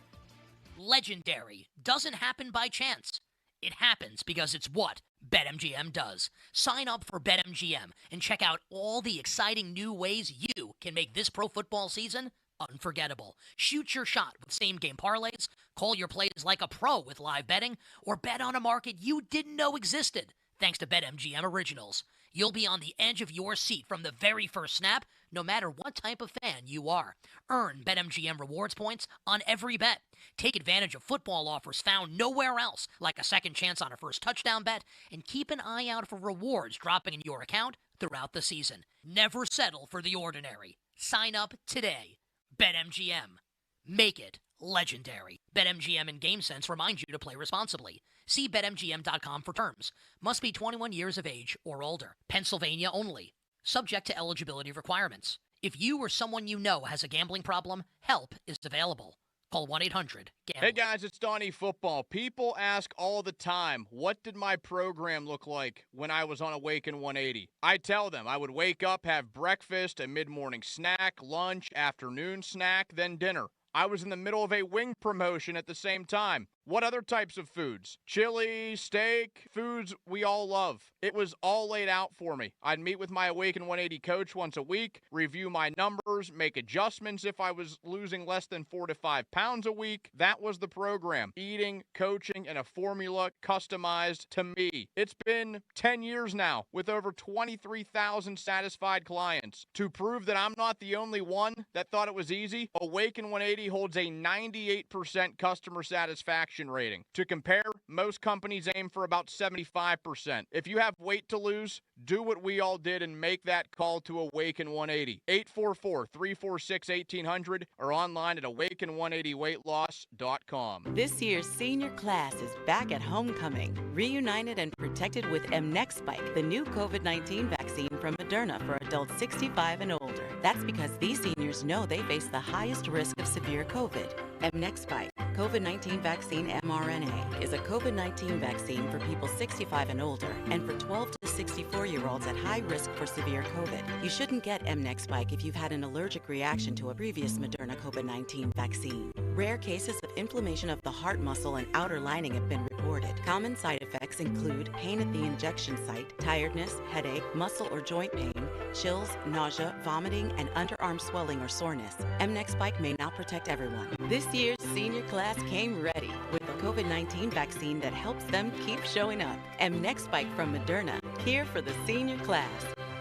Speaker 10: Legendary doesn't happen by chance. It happens because it's what BetMGM does. Sign up for BetMGM and check out all the exciting new ways you can make this pro football season unforgettable. Shoot your shot with same-game parlays, call your plays like a pro with live betting, or bet on a market you didn't know existed. Thanks to BetMGM Originals, you'll be on the edge of your seat from the very first snap, no matter what type of fan you are. Earn BetMGM rewards points on every bet. Take advantage of football offers found nowhere else, like a second chance on a first touchdown bet, and keep an eye out for rewards dropping in your account throughout the season. Never settle for the ordinary. Sign up today. BetMGM. Make it legendary. BetMGM and GameSense remind you to play responsibly. See BetMGM.com for terms. Must be 21 years of age or older. Pennsylvania only. Subject to eligibility requirements. If you or someone you know has a gambling problem, help is available. Call 1-800-GAMBLER.
Speaker 20: Hey guys, it's Donnie Football. People ask all the time, what did my program look like when I was on Awaken 180? I tell them I would wake up, have breakfast, a mid-morning snack, lunch, afternoon snack, then dinner. I was in the middle of a wing promotion at the same time. What other types of foods? Chili, steak, foods we all love. It was all laid out for me. I'd meet with my Awaken 180 coach once a week, review my numbers, make adjustments if I was losing less than 4 to 5 pounds a week. That was the program. Eating, coaching, and a formula customized to me. It's been 10 years now with over 23,000 satisfied clients. To prove that I'm not the only one that thought it was easy, Awaken 180 holds a 98% customer satisfaction rating. To compare, most companies aim for about 75%. If you have weight to lose, do what we all did and make that call to Awaken 180. 844-346-1800 or online at awaken180weightloss.com.
Speaker 21: This year's senior class is back at homecoming, reunited and protected with mNEXSpike, the new COVID-19 vaccine from Moderna for adults 65 and older. That's because these seniors know they face the highest risk of severe COVID. mNEXSpike, COVID-19 vaccine mRNA, is a COVID-19 vaccine for people 65 and older and for 12 to 64-year-olds at high risk for severe COVID. You shouldn't get mNEXSpike if you've had an allergic reaction to a previous Moderna COVID-19 vaccine. Rare cases of inflammation of the heart muscle and outer lining have been reported. Common side effects include pain at the injection site, tiredness, headache, muscle or joint pain, chills, nausea, vomiting, and underarm swelling or soreness. mNEXSpike may not protect everyone. This year's senior class came ready with a COVID-19 vaccine that helps them keep showing up. mNEXSpike from Moderna, here for the senior class.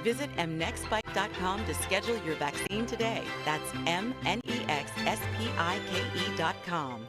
Speaker 21: Visit mnexspike.com to schedule your vaccine today. That's mnexspike.com.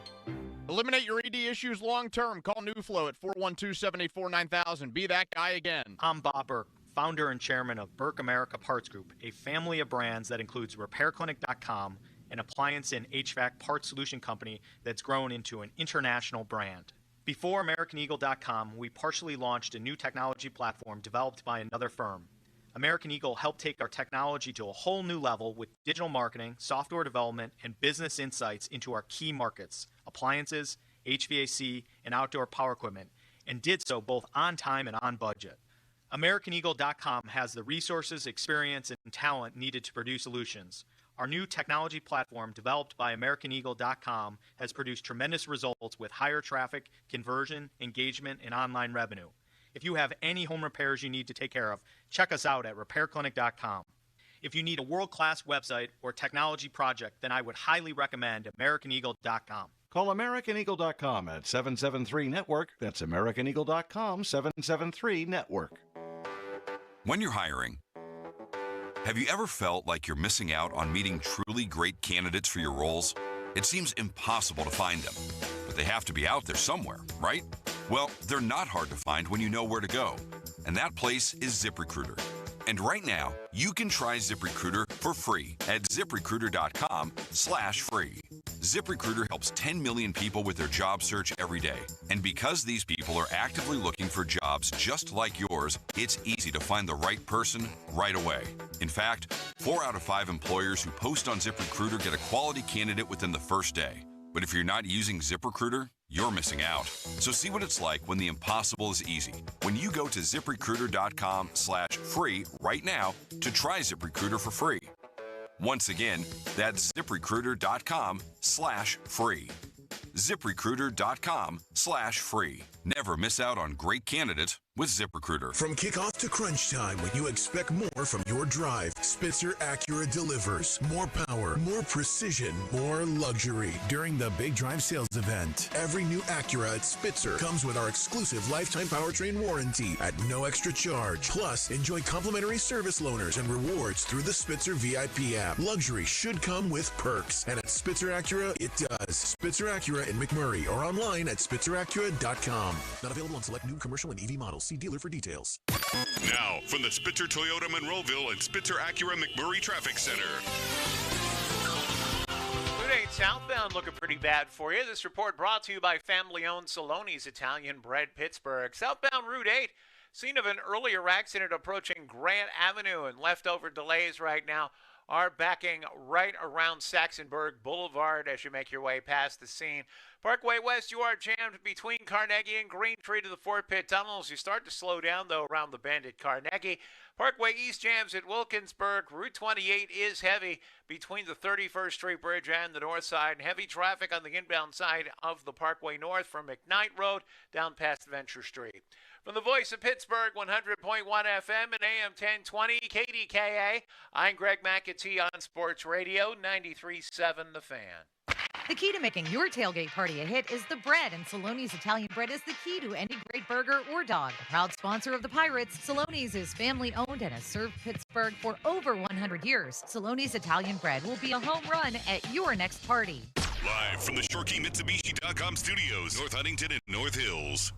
Speaker 20: Eliminate your ED issues long-term. Call NewFlow at 412-784-9000. Be that guy again.
Speaker 24: I'm Bob Burke, founder and chairman of Burke America Parts Group, a family of brands that includes RepairClinic.com, an appliance and HVAC parts solution company that's grown into an international brand. Before AmericanEagle.com, we partially launched a new technology platform developed by another firm. American Eagle helped take our technology to a whole new level with digital marketing, software development, and business insights into our key markets, appliances, HVAC, and outdoor power equipment, and did so both on time and on budget. AmericanEagle.com has the resources, experience, and talent needed to produce solutions. Our new technology platform, developed by AmericanEagle.com, has produced tremendous results with higher traffic, conversion, engagement, and online revenue. If you have any home repairs you need to take care of, check us out at RepairClinic.com. If you need a world-class website or technology project, then I would highly recommend AmericanEagle.com.
Speaker 5: Call AmericanEagle.com at 773-NETWORK. That's AmericanEagle.com, 773-NETWORK.
Speaker 11: When you're hiring, have you ever felt like you're missing out on meeting truly great candidates for your roles? It seems impossible to find them, but they have to be out there somewhere, right? Well, they're not hard to find when you know where to go, and that place is ZipRecruiter. And right now, you can try ZipRecruiter for free at ZipRecruiter.com/free. ZipRecruiter helps 10 million people with their job search every day. And because these people are actively looking for jobs just like yours, it's easy to find the right person right away. In fact, 4 out of 5 employers who post on ZipRecruiter get a quality candidate within the first day. But if you're not using ZipRecruiter, you're missing out. So see what it's like when the impossible is easy. When you go to ZipRecruiter.com/free right now to try ZipRecruiter for free. Once again, that's ZipRecruiter.com/free. ZipRecruiter.com/free. Never miss out on great candidates with ZipRecruiter.
Speaker 13: From kickoff to crunch time, when you expect more from your drive, Spitzer Acura delivers more power, more precision, more luxury. During the Big Drive sales event, every new Acura at Spitzer comes with our exclusive lifetime powertrain warranty at no extra charge. Plus, enjoy complimentary service loaners and rewards through the Spitzer VIP app. Luxury should come with perks, and at Spitzer Acura, it does. Spitzer Acura in McMurray or online at SpitzerAcura.com. Not available on select new commercial and EV models. See dealer for details.
Speaker 8: Now, from the Spitzer Toyota Monroeville and Spitzer Acura McMurray Traffic Center.
Speaker 12: Route 8 southbound looking pretty bad for you. This report brought to you by family-owned Saloni's Italian Bread Pittsburgh. Southbound Route 8, scene of an earlier accident approaching Grant Avenue, and leftover delays right now are backing right around Saxonburg Boulevard as you make your way past the scene. Parkway West, you are jammed between Carnegie and Green Tree to the Fort Pitt tunnels. You start to slow down, though, around the bend at Carnegie. Parkway East jams at Wilkinsburg. Route 28 is heavy between the 31st Street Bridge and the north side. And heavy traffic on the inbound side of the Parkway North from McKnight Road down past Venture Street. From the voice of Pittsburgh, 100.1 FM and AM 1020, KDKA, I'm Greg McAtee on Sports Radio, 93.7 The Fan.
Speaker 18: The key to making your tailgate party a hit is the bread, and Saloni's Italian Bread is the key to any great burger or dog. A proud sponsor of the Pirates, Saloni's is family-owned and has served Pittsburgh for over 100 years. Saloni's Italian Bread will be a home run at your next party.
Speaker 8: Live from the ShorkeyMitsubishi.com studios, North Huntington and North Hills.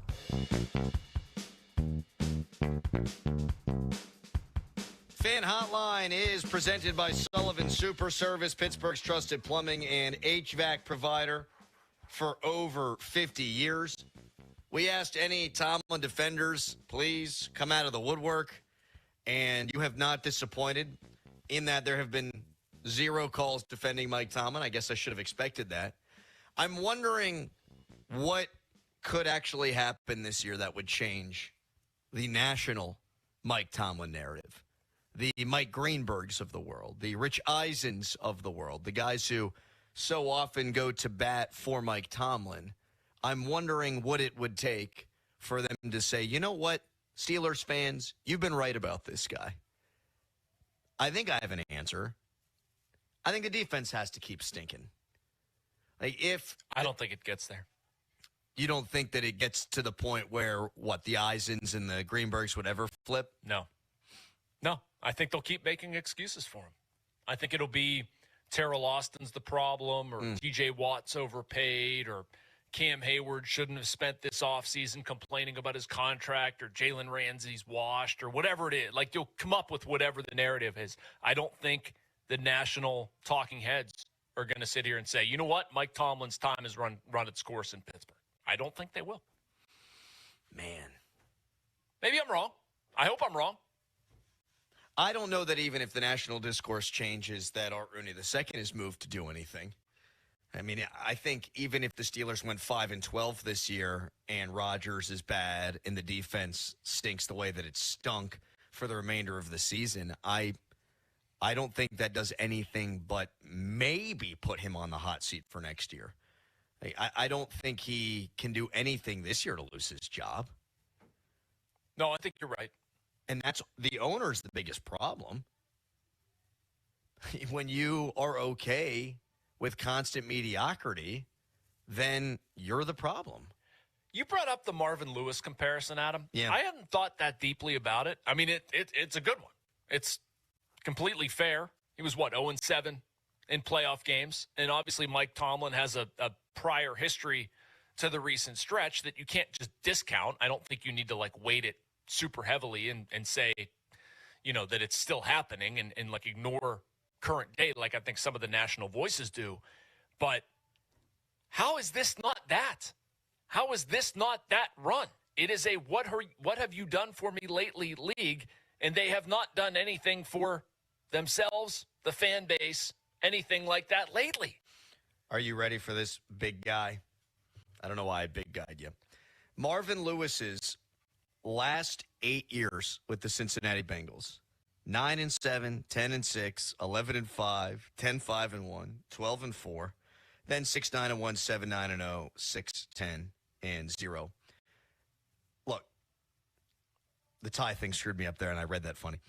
Speaker 2: Fan Hotline is presented by Sullivan Super Service, Pittsburgh's trusted plumbing and HVAC provider for over 50 years. We asked any Tomlin defenders, please come out of the woodwork, and you have not disappointed in that there have been 0 calls defending Mike Tomlin. I guess I should have expected that. I'm wondering what could actually happen this year that would change the national Mike Tomlin narrative. The Mike Greenbergs of the world, the Rich Eisens of the world, the guys who so often go to bat for Mike Tomlin. I'm wondering what it would take for them to say, you know what, Steelers fans, you've been right about this guy. I think I have an answer. I think the defense has to keep stinking. I
Speaker 1: don't think it gets there.
Speaker 2: You don't think that it gets to the point where, the Eisens and the Greenbergs would ever flip?
Speaker 1: No. I think they'll keep making excuses for him. I think it'll be Terrell Austin's the problem, or TJ Watt's overpaid, or Cam Hayward shouldn't have spent this offseason complaining about his contract, or Jalen Ramsey's washed, or whatever it is. Like, you'll come up with whatever the narrative is. I don't think the national talking heads are going to sit here and say, you know what, Mike Tomlin's time has run its course in Pittsburgh. I don't think they will.
Speaker 2: Man.
Speaker 1: Maybe I'm wrong. I hope I'm wrong.
Speaker 2: I don't know that even if the national discourse changes that Art Rooney II is moved to do anything. I mean, I think even if the Steelers went 5-12 this year and Rodgers is bad and the defense stinks the way that it stunk for the remainder of the season, I don't think that does anything but maybe put him on the hot seat for next year. I don't think he can do anything this year to lose his job.
Speaker 1: No, I think you're right.
Speaker 2: And that's the owner's the biggest problem. When you are okay with constant mediocrity, then you're the problem.
Speaker 1: You brought up the Marvin Lewis comparison, Adam.
Speaker 2: Yeah.
Speaker 1: I hadn't thought that deeply about it. I mean, it's a good one. It's completely fair. He was, 0-7 in playoff games. And obviously Mike Tomlin has a prior history to the recent stretch that you can't just discount. I don't think you need to, weight it super heavily and say, that it's still happening and ignore current day like I think some of the national voices do. But how is this not that? How is this not that run? It is a what have you done for me lately league, and they have not done anything for themselves, the fan base, anything like that lately.
Speaker 2: Are you ready for this big guy? I don't know why I big guyed you. Marvin Lewis's last 8 years with the Cincinnati Bengals: 9-7, 10-6, 11-5, 10-5-1, 12-4, then 6-9-1, 7-9-0, 6-10-0. Look, the tie thing screwed me up there, and I read that funny.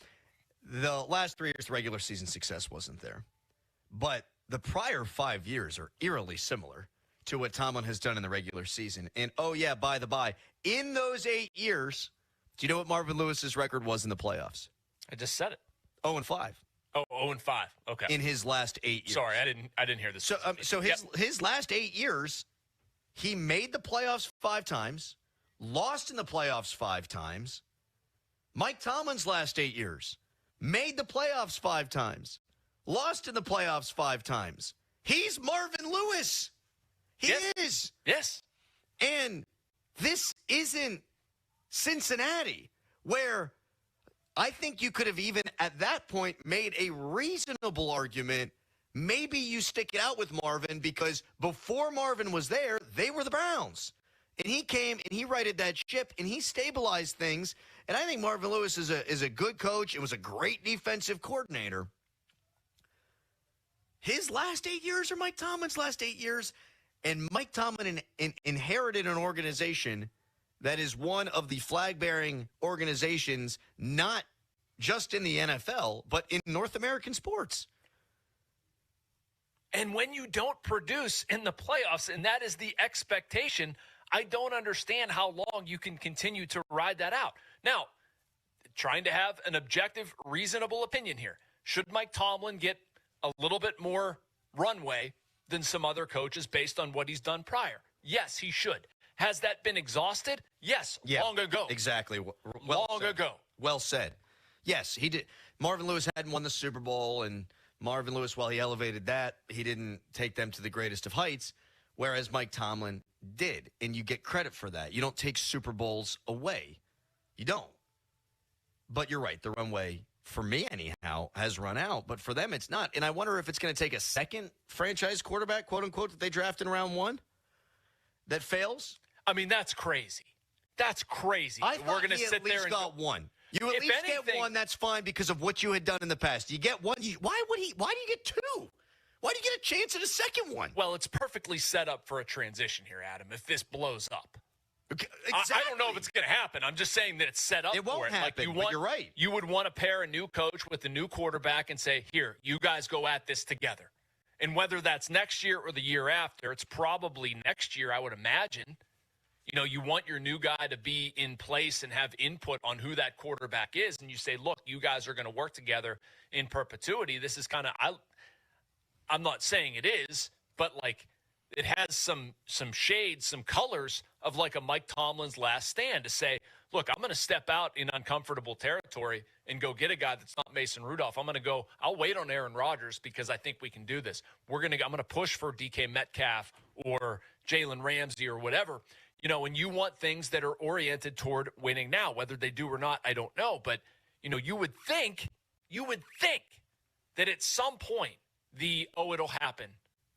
Speaker 2: The last 3 years, regular season success wasn't there. But the prior 5 years are eerily similar to what Tomlin has done in the regular season. And, oh, yeah, by the by, in those 8 years, do you know what Marvin Lewis's record was in the playoffs?
Speaker 1: I just said it.
Speaker 2: 0-5.
Speaker 1: Oh, 0-5. Okay.
Speaker 2: In his last 8 years.
Speaker 1: Sorry, I didn't hear this.
Speaker 2: So his last 8 years, he made the playoffs 5 times, lost in the playoffs 5 times. Mike Tomlin's last 8 years, made the playoffs 5 times, lost in the playoffs 5 times. He's Marvin Lewis. He is.
Speaker 1: Yes.
Speaker 2: And this isn't Cincinnati, where I think you could have even at that point made a reasonable argument. Maybe you stick it out with Marvin because before Marvin was there, they were the Browns. And he came and he righted that ship and he stabilized things. And I think Marvin Lewis is a good coach. It was a great defensive coordinator. His last 8 years are Mike Tomlin's last 8 years. And Mike Tomlin inherited an organization that is one of the flag-bearing organizations, not just in the NFL, but in North American sports.
Speaker 1: And when you don't produce in the playoffs, and that is the expectation, I don't understand how long you can continue to ride that out. Now, trying to have an objective, reasonable opinion here. Should Mike Tomlin get a little bit more runway than some other coaches based on what he's done prior? Yes, he should. Has that been exhausted? Yes, long ago.
Speaker 2: Exactly.
Speaker 1: Long ago.
Speaker 2: Well said. Yes, he did. Marvin Lewis hadn't won the Super Bowl, and Marvin Lewis, while he elevated that, he didn't take them to the greatest of heights, whereas Mike Tomlin did, and you get credit for that. You don't take Super Bowls away. You don't. But you're right. The runway, for me anyhow, has run out, but for them it's not. And I wonder if it's going to take a second franchise quarterback, quote-unquote, that they draft in round 1 that fails.
Speaker 1: I mean, that's crazy. That's crazy.
Speaker 2: I thought
Speaker 1: we're going to
Speaker 2: he
Speaker 1: sit
Speaker 2: at least
Speaker 1: there and
Speaker 2: got one. You at least get one, that's fine because of what you had done in the past. You get one. Why do you get 2? Why do you get a chance at a second one?
Speaker 1: Well, it's perfectly set up for a transition here, Adam, if this blows up.
Speaker 2: Okay,
Speaker 1: exactly. I don't know if it's going to happen. I'm just saying that it's set up for it.
Speaker 2: It won't happen, but you're right.
Speaker 1: You would want to pair a new coach with a new quarterback and say, here, you guys go at this together. And whether that's next year or the year after, it's probably next year, I would imagine. You want your new guy to be in place and have input on who that quarterback is. And you say, look, you guys are going to work together in perpetuity. This is kind of, I'm not saying it is, but it has some shades, some colors of like a Mike Tomlin's last stand to say, look, I'm going to step out in uncomfortable territory and go get a guy that's not Mason Rudolph. I'll wait on Aaron Rodgers because I think we can do this. I'm going to push for DK Metcalf or Jalen Ramsey or whatever. And you want things that are oriented toward winning now. Whether they do or not, I don't know. But, you would think that at some point it'll happen.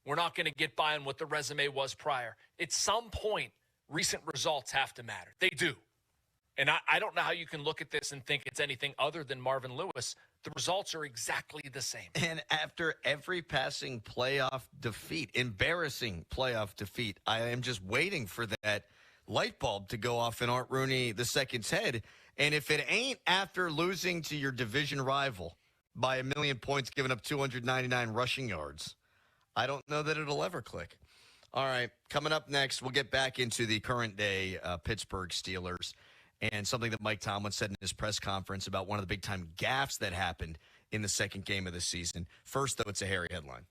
Speaker 1: We're not going to get by on what the resume was prior. At some point, recent results have to matter. They do. And I don't know how you can look at this and think it's anything other than Marvin Lewis. The results are exactly the same.
Speaker 2: And after every passing playoff defeat, embarrassing playoff defeat, I am just waiting for that light bulb to go off in Art Rooney II's head. And if it ain't after losing to your division rival by 1,000,000 points, giving up 299 rushing yards, I don't know that it'll ever click. All right, coming up next, we'll get back into the current day Pittsburgh Steelers and something that Mike Tomlin said in his press conference about one of the big-time gaffes that happened in the second game of the season. First, though, it's a hairy headline.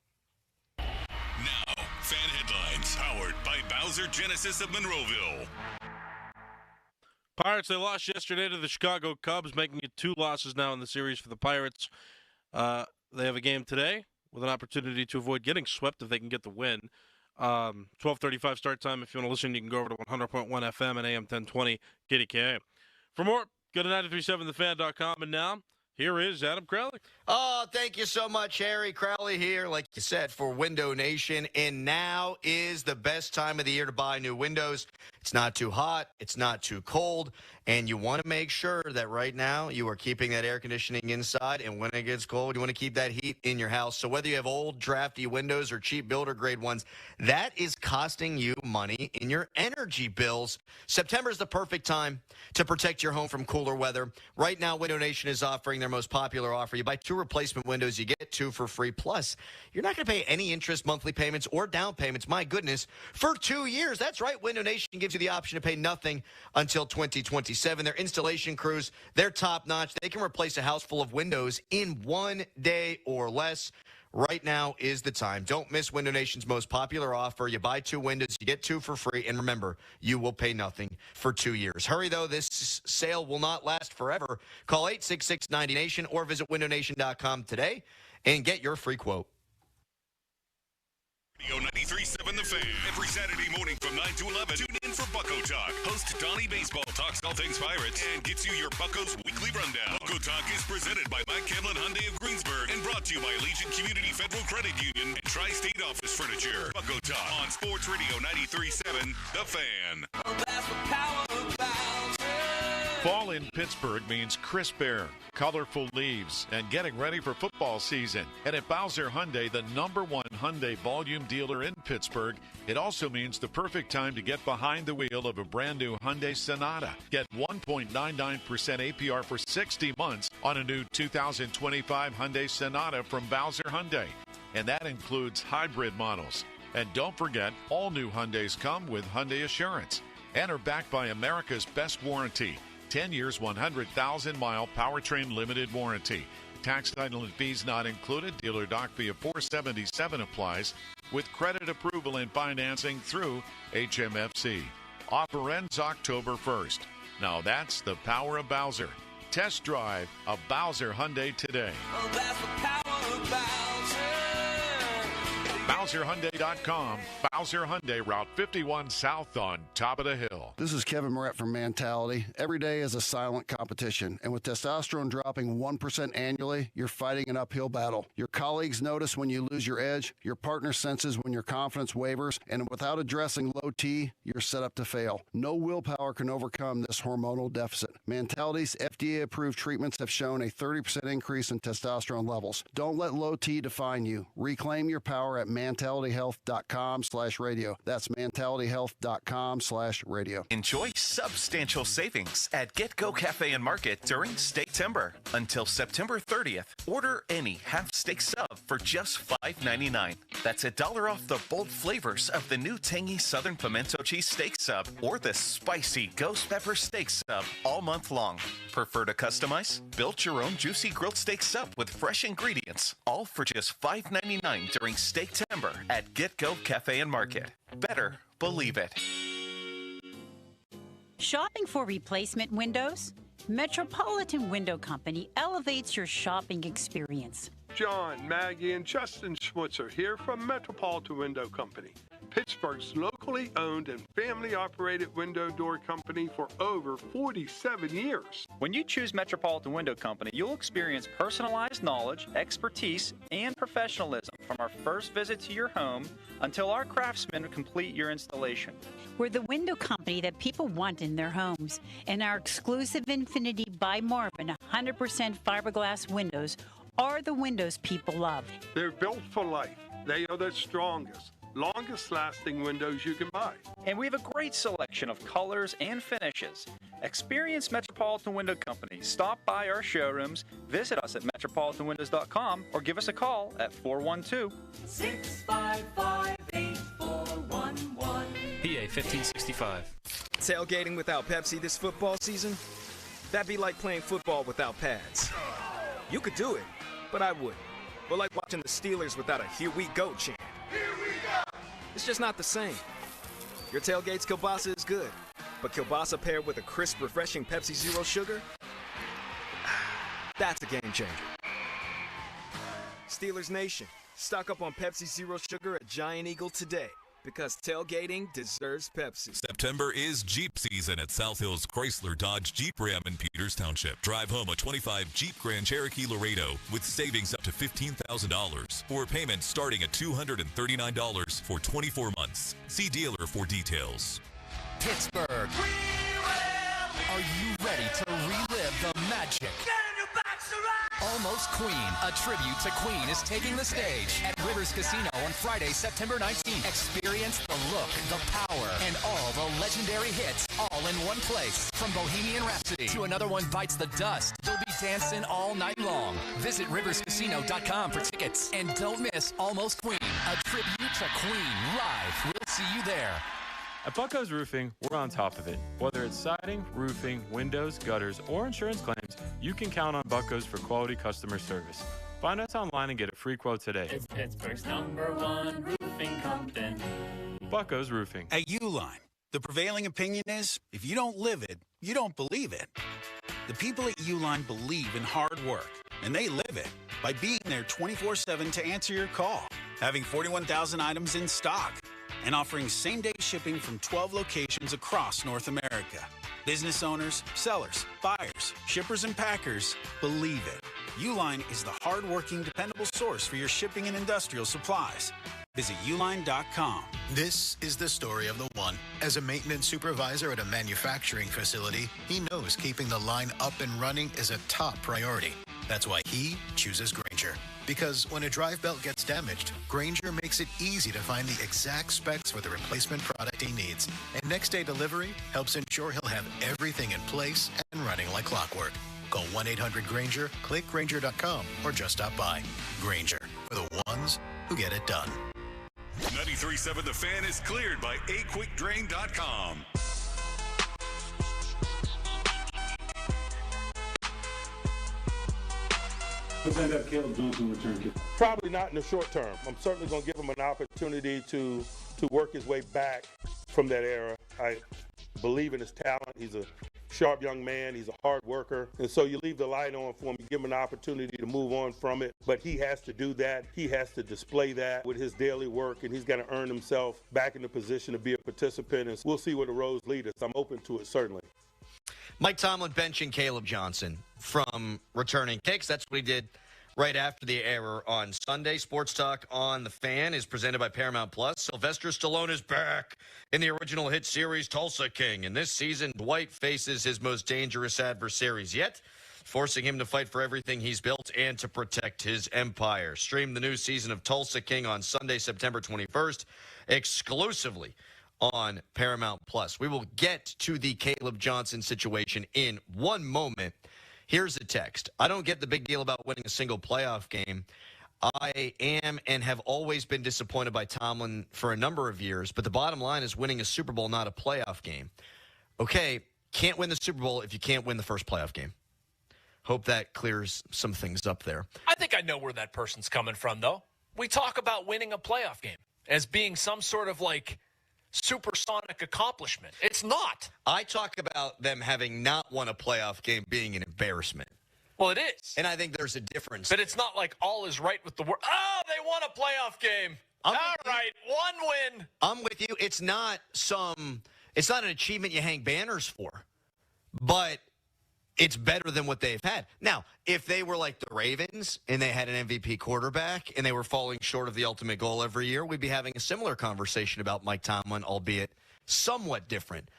Speaker 8: Now, fan headlines powered by Bowser Genesis of Monroeville.
Speaker 7: Pirates, they lost yesterday to the Chicago Cubs, making it 2 losses now in the series for the Pirates. They have a game today with an opportunity to avoid getting swept if they can get the win. 12:35 start time. If you want to listen, you can go over to 100.1 FM and AM 1020 KDKA. For more, go to 937thefan.com. And now, here is Adam Crowley.
Speaker 2: Oh, thank you so much, Harry. Crowley here, like you said, for Window Nation. And now is the best time of the year to buy new windows. It's not too hot. It's not too cold. And you want to make sure that right now you are keeping that air conditioning inside. And when it gets cold, you want to keep that heat in your house. So whether you have old, drafty windows or cheap builder grade ones, that is costing you money in your energy bills. September is the perfect time to protect your home from cooler weather. Right now, Window Nation is offering their most popular offer. You buy 2 replacement windows, you get 2 for free. Plus, you're not going to pay any interest, monthly payments, or down payments, my goodness, for 2 years. That's right. Window Nation gives you the option to pay nothing until 2027. Their installation crews, they're top-notch. They can replace a house full of windows in 1 day or less. Right now is the time. Don't miss Window Nation's most popular offer. You buy 2 windows, you get 2 for free. And remember, you will pay nothing for 2 years. Hurry, though. This sale will not last forever. Call 866-90Nation or visit windownation.com today and get your free quote.
Speaker 8: Radio 93.7 The Fan. Every Saturday morning from 9 to 11. Tune in for Bucko Talk. Host Donnie Baseball talks all things Pirates and gets you your Buccos weekly rundown. Bucko Talk is presented by Mike Camlin Hyundai of Greensburg and brought to you by Legion Community Federal Credit Union and Tri-State Office Furniture. Bucko Talk on Sports Radio 93.7 The Fan.
Speaker 14: Fall in Pittsburgh means crisp air, colorful leaves, and getting ready for football season. And at Bowser Hyundai, the #1 Hyundai volume dealer in Pittsburgh, it also means the perfect time to get behind the wheel of a brand new Hyundai Sonata. Get 1.99% APR for 60 months on a new 2025 Hyundai Sonata from Bowser Hyundai. And that includes hybrid models. And don't forget, all new Hyundais come with Hyundai Assurance and are backed by America's best warranty. 10 years, 100,000-mile powertrain limited warranty. Tax, title, and fees not included. Dealer doc fee of $477 applies with credit approval and financing through HMFC. Offer ends October 1st. Now that's the power of Bowser. Test drive a Bowser Hyundai today.
Speaker 15: Oh, that's the power of Bowser.
Speaker 14: BowserHyundai.com. Bowser Hyundai, Route 51 South on top of the hill.
Speaker 16: This is Kevin Moret from Mentality. Every day is a silent competition, and with testosterone dropping 1% annually, you're fighting an uphill battle. Your colleagues notice when you lose your edge, your partner senses when your confidence wavers, and without addressing low T, you're set up to fail. No willpower can overcome this hormonal deficit. Mentality's FDA-approved treatments have shown a 30% increase in testosterone levels. Don't let low T define you. Reclaim your power at mentalityhealth.com/radio. That's mentalityhealth.com/radio.
Speaker 17: Enjoy substantial savings at Get Go Cafe and Market during Steak-timber. Until September 30th, order any half-steak sub for just $5.99. That's $1 off the bold flavors of the new tangy Southern Pimento Cheese Steak Sub or the spicy Ghost Pepper Steak Sub all month long. Prefer to customize? Build your own juicy grilled steak sub with fresh ingredients, all for just $5.99 during Steak-timber at Get Go Cafe and Market. Better believe it.
Speaker 25: Shopping for replacement windows? Metropolitan Window Company elevates your shopping experience.
Speaker 26: John, Maggie, and Justin Schmutzer here from Metropolitan Window Company, Pittsburgh's locally owned and family-operated window door company for over 47 years.
Speaker 24: When you choose Metropolitan Window Company, you'll experience personalized knowledge, expertise, and professionalism from our first visit to your home until our craftsmen complete your installation.
Speaker 25: We're the window company that people want in their homes, and our exclusive Infinity by Marvin 100% fiberglass windows are the windows people love.
Speaker 26: They're built for life. They are the strongest, longest-lasting windows you can buy.
Speaker 24: And we have a great selection of colors and finishes. Experience Metropolitan Window Company. Stop by our showrooms, visit us at metropolitanwindows.com, or give us a call at 412-655-8414.
Speaker 3: 1565.
Speaker 4: Tailgating without Pepsi this football season? That'd be like playing football without pads. You could do it, but I wouldn't. Or like watching the Steelers without a "Here we go" chant. Here we go! It's just not the same. Your tailgate's kielbasa is good, but kielbasa paired with a crisp, refreshing Pepsi Zero Sugar? That's a game changer. Steelers Nation, stock up on Pepsi Zero Sugar at Giant Eagle today, because tailgating deserves Pepsi.
Speaker 6: September is Jeep season at South Hills Chrysler Dodge Jeep Ram in Peters Township. Drive home a 25 Jeep Grand Cherokee Laredo with savings up to $15,000 or payments starting at $239 for 24 months. See dealer for details.
Speaker 19: Pittsburgh. Are you ready to relive the magic? Almost Queen, a tribute to Queen, is taking the stage at Rivers Casino on Friday, September 19th. Experience the look, the power, and all the legendary hits all in one place. From Bohemian Rhapsody to Another One Bites the Dust, you'll be dancing all night long. Visit riverscasino.com for tickets. And don't miss Almost Queen, a tribute to Queen live. We'll see you there.
Speaker 22: At Bucko's Roofing, we're on top of it. Whether it's siding, roofing, windows, gutters, or insurance claims, you can count on Bucko's for quality customer service. Find us online and get a free quote today.
Speaker 23: It's Pittsburgh's #1 roofing company.
Speaker 22: Bucko's Roofing.
Speaker 27: At Uline, the prevailing opinion is, if you don't live it, you don't believe it. The people at Uline believe in hard work, and they live it by being there 24/7 to answer your call, having 41,000 items in stock, and offering same-day shipping from 12 locations across North America. Business owners, sellers, buyers, shippers, and packers believe it. Uline is the hard-working, dependable source for your shipping and industrial supplies. Visit uline.com.
Speaker 28: This is the story of the one. As a maintenance supervisor at a manufacturing facility, he knows keeping the line up and running is a top priority. That's why he chooses Grainger. Because when a drive belt gets damaged, Grainger makes it easy to find the exact specs for the replacement product he needs. And next-day delivery helps ensure he'll have everything in place and running like clockwork. Call 1-800-GRAINGER, click Grainger.com, or just stop by. Grainger, for the ones who get it done.
Speaker 8: 93.7 The Fan is cleared by aquickdrain.com.
Speaker 29: What's going to have Caleb Johnson return? Probably not in the short term. I'm certainly going to give him an opportunity to work his way back from that era. I believe in his talent. He's a sharp young man. He's a hard worker. And so you leave the light on for him. You give him an opportunity to move on from it. But he has to do that. He has to display that with his daily work, and he's got to earn himself back in the position to be a participant. And we'll see where the roads lead us. I'm open to it, certainly.
Speaker 2: Mike Tomlin benching Caleb Johnson from returning kicks. That's what he did right after the error on Sunday. Sports Talk on the Fan is presented by Paramount Plus. Sylvester Stallone is back in the original hit series Tulsa King. And this season, Dwight faces his most dangerous adversaries yet, forcing him to fight for everything he's built and to protect his empire. Stream the new season of Tulsa King on Sunday, September 21st, exclusively on Paramount Plus. We will get to the Caleb Johnson situation in one moment. Here's a text. I don't get the big deal about winning a single playoff game. I am and have always been disappointed by Tomlin for a number of years, but the bottom line is winning a Super Bowl, not a playoff game. Okay, can't win the Super Bowl if you can't win the first playoff game. Hope that clears some things up there.
Speaker 1: I think I know where that person's coming from, though. We talk about winning a playoff game as being some sort of like supersonic accomplishment. It's not.
Speaker 2: I talk about them having not won a playoff game being an embarrassment.
Speaker 1: Well, it is.
Speaker 2: And I think there's a difference.
Speaker 1: But it's not like all is right with the world. Oh, they won a playoff game. All right, one win.
Speaker 2: I'm with you. It's not an achievement you hang banners for, but it's better than what they've had. Now, if they were like the Ravens and they had an MVP quarterback and they were falling short of the ultimate goal every year, we'd be having a similar conversation about Mike Tomlin, albeit somewhat different.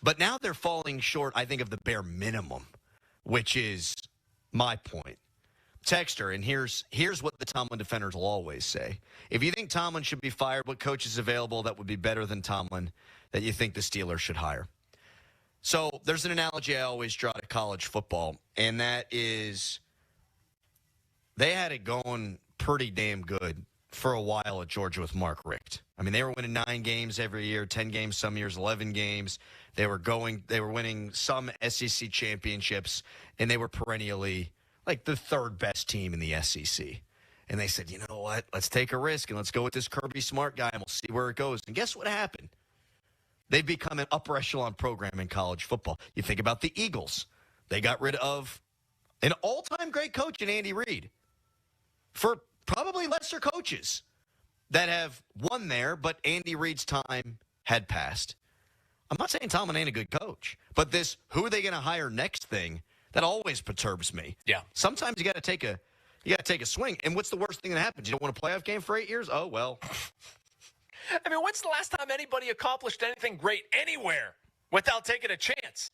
Speaker 2: But now they're falling short, I think, of the bare minimum, which is my point. Texter, and here's what the Tomlin defenders will always say. If you think Tomlin should be fired, what coach is available that would be better than Tomlin that you think the Steelers should hire? So there's an analogy I always draw to college football, and that is they had it going pretty damn good for a while at Georgia with Mark Richt. I mean, they were winning 9 games every year, 10 games, some years 11 games. They were winning some SEC championships, and they were perennially like the 3rd best team in the SEC. And they said, you know what? Let's take a risk and let's go with this Kirby Smart guy, and we'll see where it goes. And guess what happened? They've become an upper echelon program in college football. You think about the Eagles. They got rid of an all-time great coach in Andy Reid for probably lesser coaches that have won there, but Andy Reid's time had passed. I'm not saying Tomlin ain't a good coach, but this who are they going to hire next thing, that always perturbs me.
Speaker 1: Yeah.
Speaker 2: Sometimes you got to take a swing. And what's the worst thing that happens? You don't want a playoff game for 8 years? Oh, well.
Speaker 1: I mean, when's the last time anybody accomplished anything great anywhere without taking a chance?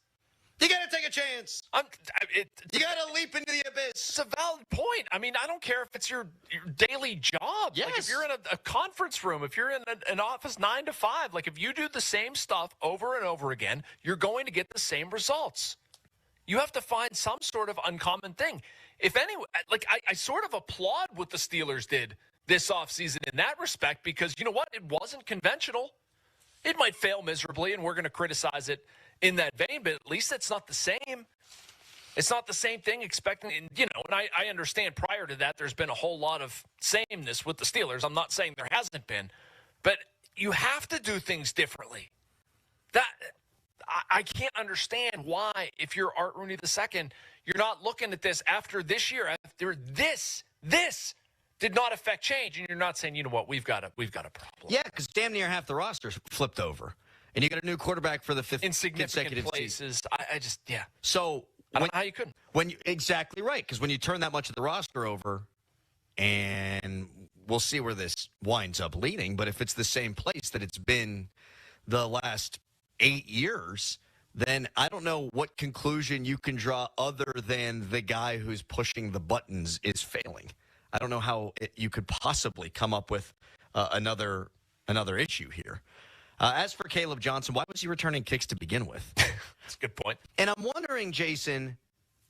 Speaker 2: You got to take a chance. You got to leap into the abyss.
Speaker 1: It's a valid point. I mean, I don't care if it's your daily job.
Speaker 2: Yes.
Speaker 1: Like if you're in a conference room, if you're in an office 9 to 5, like if you do the same stuff over and over again, you're going to get the same results. You have to find some sort of uncommon thing. If any, like I sort of applaud what the Steelers did this offseason in that respect, because you know what? It wasn't conventional. It might fail miserably, and we're going to criticize it in that vein, but at least it's not the same. It's not the same thing expecting, and I understand prior to that there's been a whole lot of sameness with the Steelers. I'm not saying there hasn't been, but you have to do things differently. I can't understand why, if you're Art Rooney II, you're not looking at this after this year, after this did not affect change, and you're not saying, you know what, we've got a problem.
Speaker 2: Yeah, because damn near half the roster's flipped over. And you got a new quarterback for the 5th consecutive
Speaker 1: places.
Speaker 2: season.
Speaker 1: I just, yeah.
Speaker 2: So
Speaker 1: I don't know how you couldn't.
Speaker 2: Exactly right, because when you turn that much of the roster over, and we'll see where this winds up leading, but if it's the same place that it's been the last 8 years, then I don't know what conclusion you can draw other than the guy who's pushing the buttons is failing. I don't know how you could possibly come up with another issue here. As for Caleb Johnson, why was he returning kicks to begin with?
Speaker 1: That's a good point.
Speaker 2: And I'm wondering, Jason,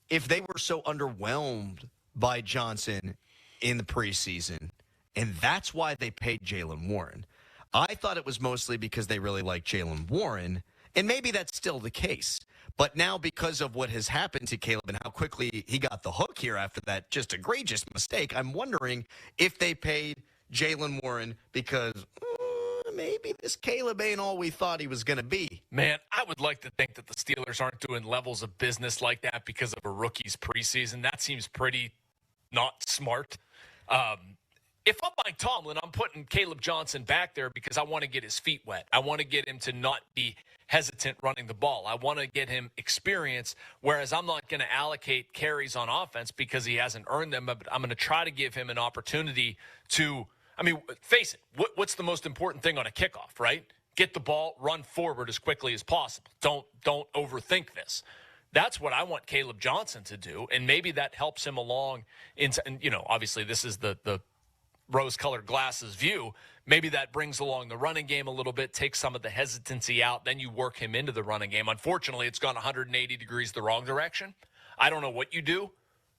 Speaker 2: if they were so underwhelmed by Johnson in the preseason, and that's why they paid Jaylen Warren. I thought it was mostly because they really like Jaylen Warren, and maybe that's still the case. But now because of what has happened to Caleb and how quickly he got the hook here after that just egregious mistake, I'm wondering if they paid Jaylen Warren because maybe this Caleb ain't all we thought he was going to be.
Speaker 1: Man, I would like to think that the Steelers aren't doing levels of business like that because of a rookie's preseason. That seems pretty not smart. If I'm Mike Tomlin, I'm putting Caleb Johnson back there because I want to get his feet wet. I want to get him to not be hesitant running the ball. I want to get him experience, whereas I'm not going to allocate carries on offense because he hasn't earned them, but I'm going to try to give him an opportunity to, I mean, face it, what's the most important thing on a kickoff, right? Get the ball, run forward as quickly as possible. Don't overthink this. That's what I want Caleb Johnson to do, and maybe that helps him along. And obviously this is the rose-colored glasses view. Maybe that brings along the running game a little bit, takes some of the hesitancy out, then you work him into the running game. Unfortunately, it's gone 180 degrees the wrong direction. I don't know what you do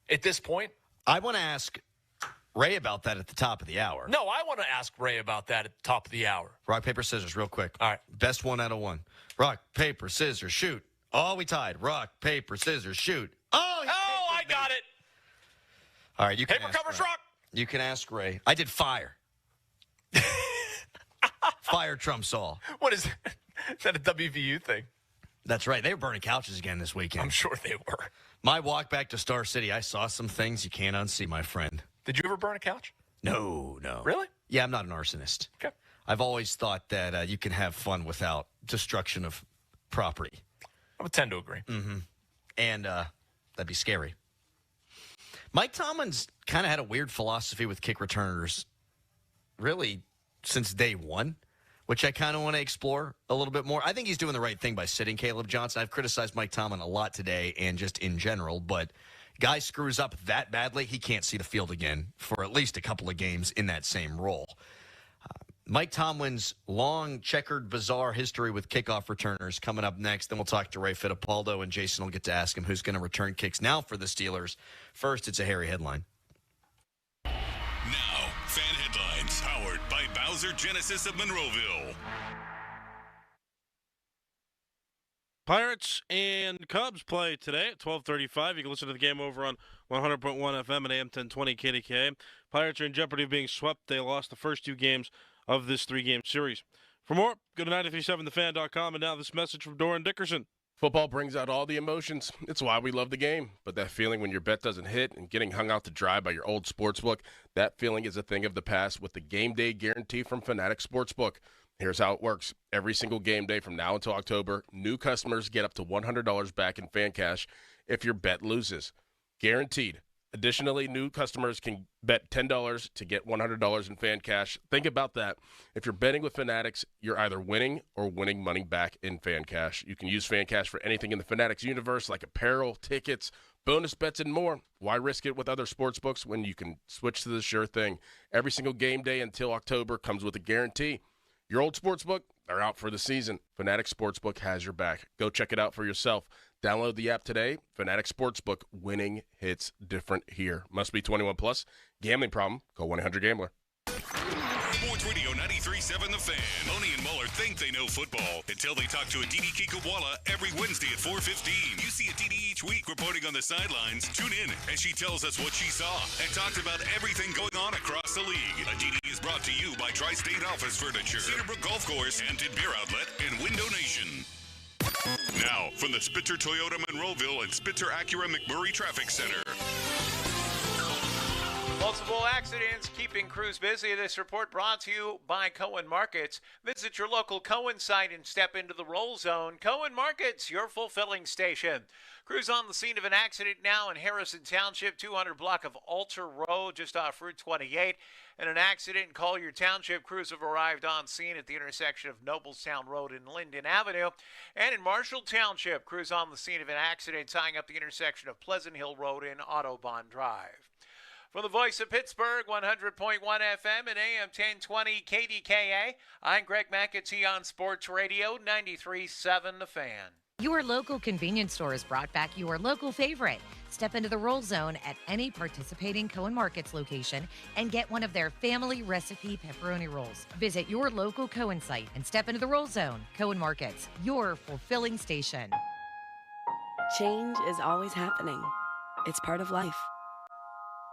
Speaker 1: at this point.
Speaker 2: I want to ask Ray about that at the top of the hour.
Speaker 1: No, I want to ask Ray about that at the top of the hour.
Speaker 2: Rock, paper, scissors, real quick.
Speaker 1: All right.
Speaker 2: Best one out of one. Rock, paper, scissors, shoot. Oh, we tied. Rock, paper, scissors, shoot. Oh,
Speaker 1: I got it.
Speaker 2: All right, you can
Speaker 1: paper
Speaker 2: ask
Speaker 1: covers
Speaker 2: Ray.
Speaker 1: rock.
Speaker 2: You can ask Ray. I did fire. Fire trumps all.
Speaker 1: What is that a WVU thing?
Speaker 2: That's right. They were burning couches again this weekend.
Speaker 1: I'm sure they were.
Speaker 2: My walk back to Star City, I saw some things you can't unsee, my friend.
Speaker 1: Did you ever burn a couch?
Speaker 2: No.
Speaker 1: Really?
Speaker 2: Yeah, I'm not an arsonist.
Speaker 1: Okay.
Speaker 2: I've always thought that you can have fun without destruction of property.
Speaker 1: I would tend to agree.
Speaker 2: Mm-hmm. And that'd be scary. Mike Tomlin's kind of had a weird philosophy with kick returners, really, since day one, which I kind of want to explore a little bit more. I think he's doing the right thing by sitting Caleb Johnson. I've criticized Mike Tomlin a lot today and just in general, but guy screws up that badly, he can't see the field again for at least a couple of games in that same role. Mike Tomlin's long, checkered, bizarre history with kickoff returners coming up next. Then we'll talk to Ray Fittipaldo, and Jason will get to ask him who's going to return kicks now for the Steelers. First, it's a hairy headline.
Speaker 8: Now, fan headlines Bowser Genesis of Monroeville.
Speaker 7: Pirates and Cubs play today at 12:35. You can listen to the game over on 100.1 FM and AM 1020 KDKA. Pirates are in jeopardy of being swept. They lost the first 2 games of this 3-game series. For more, go to 937thefan.com, and now this message from Doran Dickerson.
Speaker 3: Football brings out all the emotions. It's why we love the game. But that feeling when your bet doesn't hit and getting hung out to dry by your old sportsbook, that feeling is a thing of the past with the game day guarantee from Fanatic Sportsbook. Here's how it works. Every single game day from now until October, new customers get up to $100 back in fan cash if your bet loses. Guaranteed. Additionally, new customers can bet $10 to get $100 in fan cash. Think about that. If you're betting with Fanatics, you're either winning or winning money back in fan cash. You can use fan cash for anything in the Fanatics universe like apparel, tickets, bonus bets, and more. Why risk it with other sportsbooks when you can switch to the sure thing? Every single game day until October comes with a guarantee. Your old sportsbook, they're out for the season. Fanatic Sportsbook has your back. Go check it out for yourself. Download the app today. Fanatic Sportsbook. Winning hits different here. Must be 21 plus. Gambling problem? Call 1-800-GAMBLER.
Speaker 8: Sports Radio 93.7 The Fan. Boney and Muller think they know football until they talk to Aditi Kikawala every Wednesday at 4:15. You see Aditi each week reporting on the sidelines. Tune in as she tells us what she saw and talks about everything going on across the league. Aditi is brought to you by Tri-State Office Furniture, Cedarbrook Golf Course, Hampton Beer Outlet, and Window Nation. Now, from the Spitzer Toyota Monroeville and Spitzer Acura McMurray Traffic Center.
Speaker 5: Multiple accidents keeping crews busy. This report brought to you by Cohen Markets. Visit your local Cohen site and step into the roll zone. Cohen Markets, your fulfilling station. Crews on the scene of an accident now in Harrison Township, 200 block of Alter Road, just off Route 28. And an accident in Collier Township. Crews have arrived on scene at the intersection of Noblestown Road and Linden Avenue. And in Marshall Township, crews on the scene of an accident tying up the intersection of Pleasant Hill Road and Autobahn Drive. For the voice of Pittsburgh, 100.1 FM and AM 1020 KDKA, I'm Greg McAtee on Sports Radio 93.7 The Fan.
Speaker 18: Your local convenience stores brought back your local favorite. Step into the roll zone at any participating Cohen Markets location and get one of their family recipe pepperoni rolls. Visit your local Cohen site and step into the roll zone. Cohen Markets, your fulfilling station.
Speaker 9: Change is always happening. It's part of life.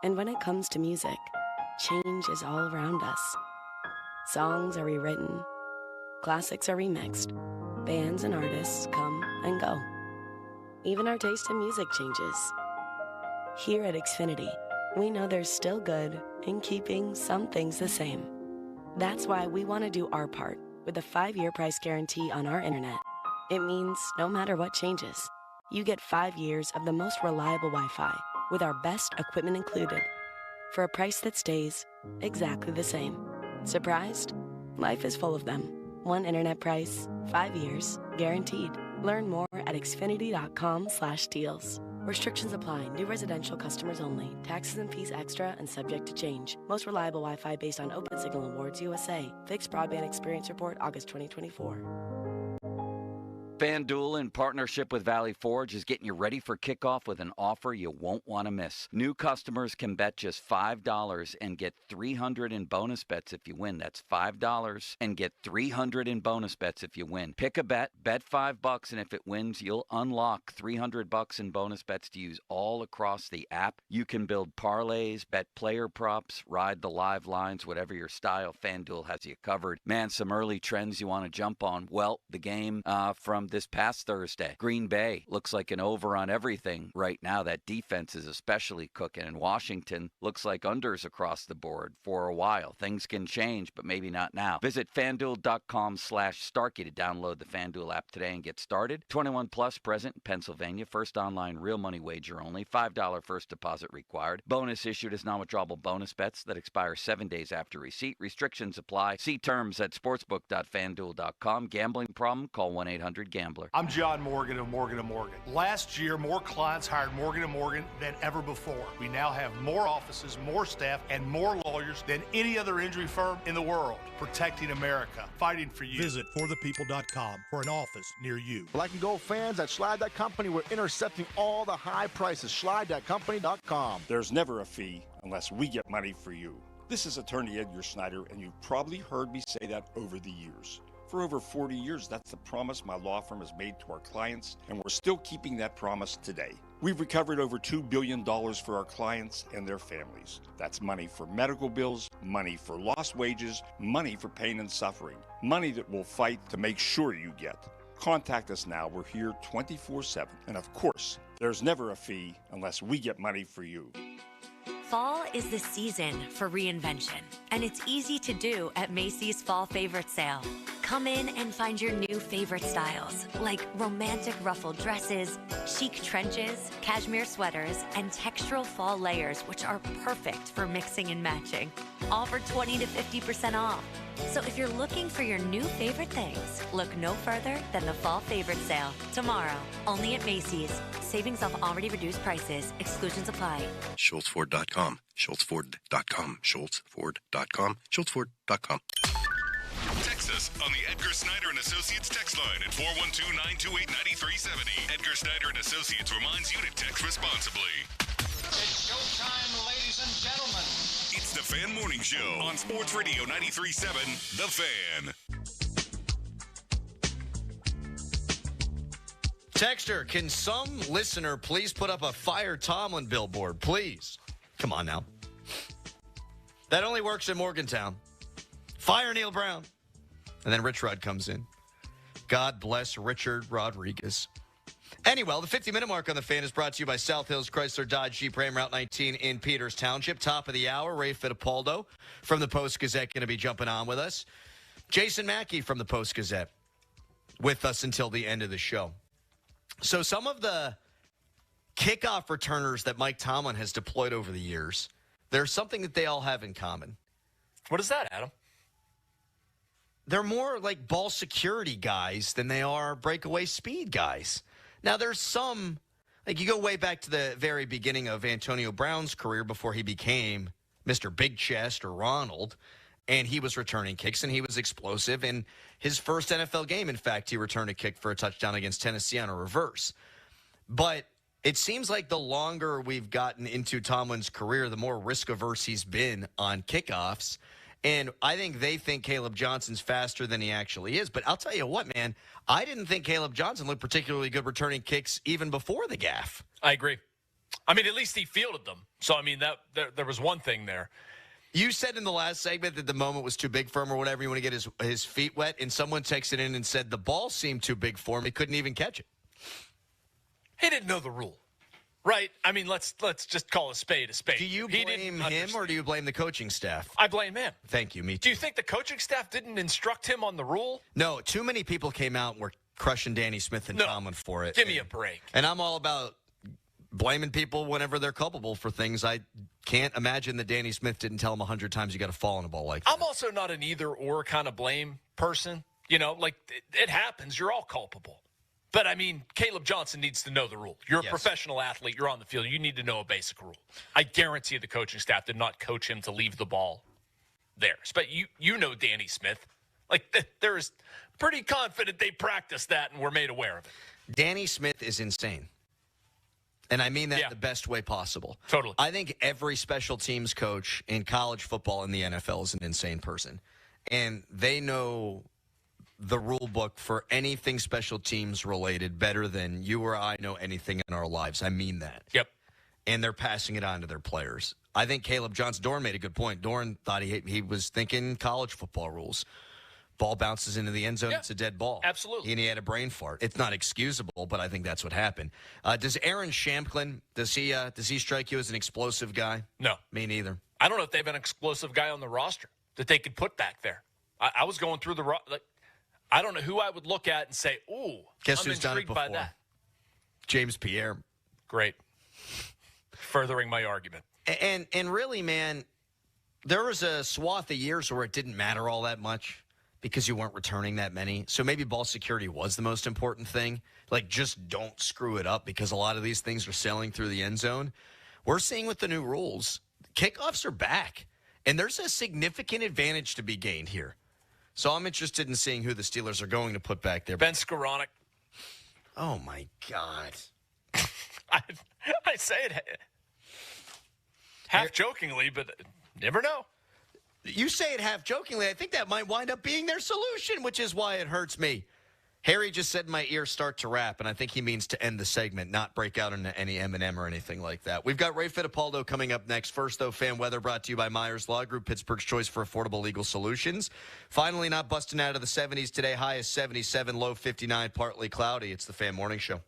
Speaker 9: And when it comes to music, change is all around us. Songs are rewritten, classics are remixed, bands and artists come and go. Even our taste in music changes. Here at Xfinity, we know there's still good in keeping some things the same. That's why we want to do our part with a 5-year price guarantee on our internet. It means no matter what changes, you get 5 years of the most reliable Wi-Fi with our best equipment included for a price that stays exactly the same. Surprised? Life is full of them. One internet price, 5 years, guaranteed. Learn more at xfinity.com/deals. Restrictions apply. New residential customers only. Taxes and fees extra and subject to change. Most reliable Wi-Fi based on Open Signal Awards USA. Fixed Broadband Experience Report, August 2024.
Speaker 10: FanDuel, in partnership with Valley Forge, is getting you ready for kickoff with an offer you won't want to miss. New customers can bet just $5 and get $300 in bonus bets if you win. That's $5 and get $300 in bonus bets if you win. Pick a bet, bet $5, and if it wins, you'll unlock $300 in bonus bets to use all across the app. You can build parlays, bet player props, ride the live lines, whatever your style. FanDuel has you covered. Man, some early trends you want to jump on. Well, the game from this past Thursday. Green Bay looks like an over on everything right now. That defense is especially cooking, and Washington looks like unders across the board for a while. Things can change, but maybe not now. Visit FanDuel.com/Starkey to download the FanDuel app today and get started. 21 plus, present in Pennsylvania. First online real money wager only. $5 first deposit required. Bonus issued as non-withdrawable bonus bets that expire 7 days after receipt. Restrictions apply. See terms at sportsbook.fanduel.com. Gambling problem? Call 1-800-GAMBLER.
Speaker 11: I'm John Morgan of Morgan & Morgan. Last year, more clients hired Morgan & Morgan than ever before. We now have more offices, more staff, and more lawyers than any other injury firm in the world. Protecting America, fighting for you.
Speaker 12: Visit forthepeople.com for an office near you.
Speaker 13: Black and gold fans at Schleid That Company, we're intercepting all the high prices. SchleidThatCompany.com.
Speaker 20: There's never a fee unless we get money for you.
Speaker 14: This is attorney Edgar Snyder, and you've probably heard me say that over the years. For over 40 years, that's the promise my law firm has made to our clients, and we're still keeping that promise today. We've recovered over $2 billion for our clients and their families. That's money for medical bills, money for lost wages, money for pain and suffering, money that we'll fight to make sure you get. Contact us now. We're here 24/7. And of course, there's never a fee unless we get money for you.
Speaker 15: Fall is the season for reinvention, and it's easy to do at Macy's Fall Favorite Sale. Come in and find your new favorite styles, like romantic ruffled dresses, chic trenches, cashmere sweaters, and textural fall layers, which are perfect for mixing and matching. All for 20 to 50% off. So if you're looking for your new favorite things, look no further than the Fall Favorite Sale. Tomorrow, only at Macy's. Savings off already reduced prices. Exclusions apply.
Speaker 16: SchultzFord.com. SchultzFord.com. SchultzFord.com. SchultzFord.com.
Speaker 8: Text us on the Edgar Snyder and Associates text line at 412-928-9370. Edgar Snyder and Associates reminds you to text responsibly.
Speaker 17: It's showtime, ladies and gentlemen.
Speaker 8: It's the Fan Morning Show on Sports Radio 93.7, The Fan.
Speaker 2: Texter, can some listener please put up a Fire Tomlin billboard, please? Come on now. That only works in Morgantown. Fire Neil Brown. And then Rich Rod comes in. God bless Richard Rodriguez. Anyway, the 50-minute mark on the Fan is brought to you by South Hills Chrysler Dodge Jeep Ram Route 19 in Peters Township. Top of the hour, Ray Fittipaldo from the Post-Gazette going to be jumping on with us. Jason Mackey from the Post-Gazette with us until the end of the show. So some of the kickoff returners that Mike Tomlin has deployed over the years, there's something that they all have in common.
Speaker 1: What is that, Adam?
Speaker 2: They're more like ball security guys than they are breakaway speed guys. Now, there's some, like you go way back to the very beginning of Antonio Brown's career before he became Mr. Big Chest or Ronald, and he was returning kicks, and he was explosive. In his first NFL game, in fact, he returned a kick for a touchdown against Tennessee on a reverse. But it seems like the longer we've gotten into Tomlin's career, the more risk-averse he's been on kickoffs. And I think they think Caleb Johnson's faster than he actually is. But I'll tell you what, man, I didn't think Caleb Johnson looked particularly good returning kicks even before the gaff.
Speaker 1: I agree. I mean, at least he fielded them. So, I mean, that there was one thing there.
Speaker 2: You said in the last segment that the moment was too big for him or whatever. You want to get his feet wet. And someone texted in and said the ball seemed too big for him. He couldn't even catch it.
Speaker 1: He didn't know the rule. Right? I mean, let's just call a spade a spade.
Speaker 2: Do you blame him or do you blame the coaching staff?
Speaker 1: I blame him.
Speaker 2: Thank you, me too.
Speaker 1: Do you think the coaching staff didn't instruct him on the rule?
Speaker 2: No, too many people came out and were crushing Danny Smith and Tomlin for it.
Speaker 1: Give me a break.
Speaker 2: And I'm all about blaming people whenever they're culpable for things. I can't imagine that Danny Smith didn't tell him 100 times you got to fall on a ball like that.
Speaker 1: I'm also not an either-or kind of blame person. You know, like, it happens. You're all culpable. But, I mean, Caleb Johnson needs to know the rule. You're a professional athlete. You're on the field. You need to know a basic rule. I guarantee the coaching staff did not coach him to leave the ball there. But you know Danny Smith. Like, there is pretty confident they practiced that and were made aware of it.
Speaker 2: Danny Smith is insane. And I mean that the best way possible.
Speaker 1: Totally.
Speaker 2: I think every special teams coach in college football and the NFL is an insane person. And they know the rule book for anything special teams related better than you or I know anything in our lives. I mean that.
Speaker 1: Yep.
Speaker 2: And they're passing it on to their players. I think Caleb Johnson, Doran made a good point. Doran thought he was thinking college football rules. Ball bounces into the end zone, it's a dead ball.
Speaker 1: Absolutely.
Speaker 2: And he had a brain fart. It's not excusable, but I think that's what happened. Does Aaron Shamklin, does he strike you as an explosive guy?
Speaker 1: No.
Speaker 2: Me neither.
Speaker 1: I don't know if they have an explosive guy on the roster that they could put back there. I was going through I don't know who I would look at and say, ooh,
Speaker 2: Guess
Speaker 1: I'm
Speaker 2: who's done it
Speaker 1: intrigued
Speaker 2: before?
Speaker 1: by that.
Speaker 2: James Pierre.
Speaker 1: Great. Furthering my argument.
Speaker 2: And really, man, there was a swath of years where it didn't matter all that much because you weren't returning that many. So maybe ball security was the most important thing. Like, just don't screw it up because a lot of these things are sailing through the end zone. We're seeing with the new rules, kickoffs are back, and there's a significant advantage to be gained here. So I'm interested in seeing who the Steelers are going to put back there.
Speaker 1: Ben Skoranek.
Speaker 2: Oh, my God.
Speaker 1: I say it half jokingly, but never know.
Speaker 2: You say it half jokingly. I think that might wind up being their solution, which is why it hurts me. Harry just said in my ear, start to rap, and I think he means to end the segment, not break out into any Eminem or anything like that. We've got Ray Fittipaldo coming up next. First, though, fan weather brought to you by Myers Law Group, Pittsburgh's choice for affordable legal solutions. Finally, not busting out of the 70s today. High is 77, low 59, partly cloudy. It's the Fan Morning Show.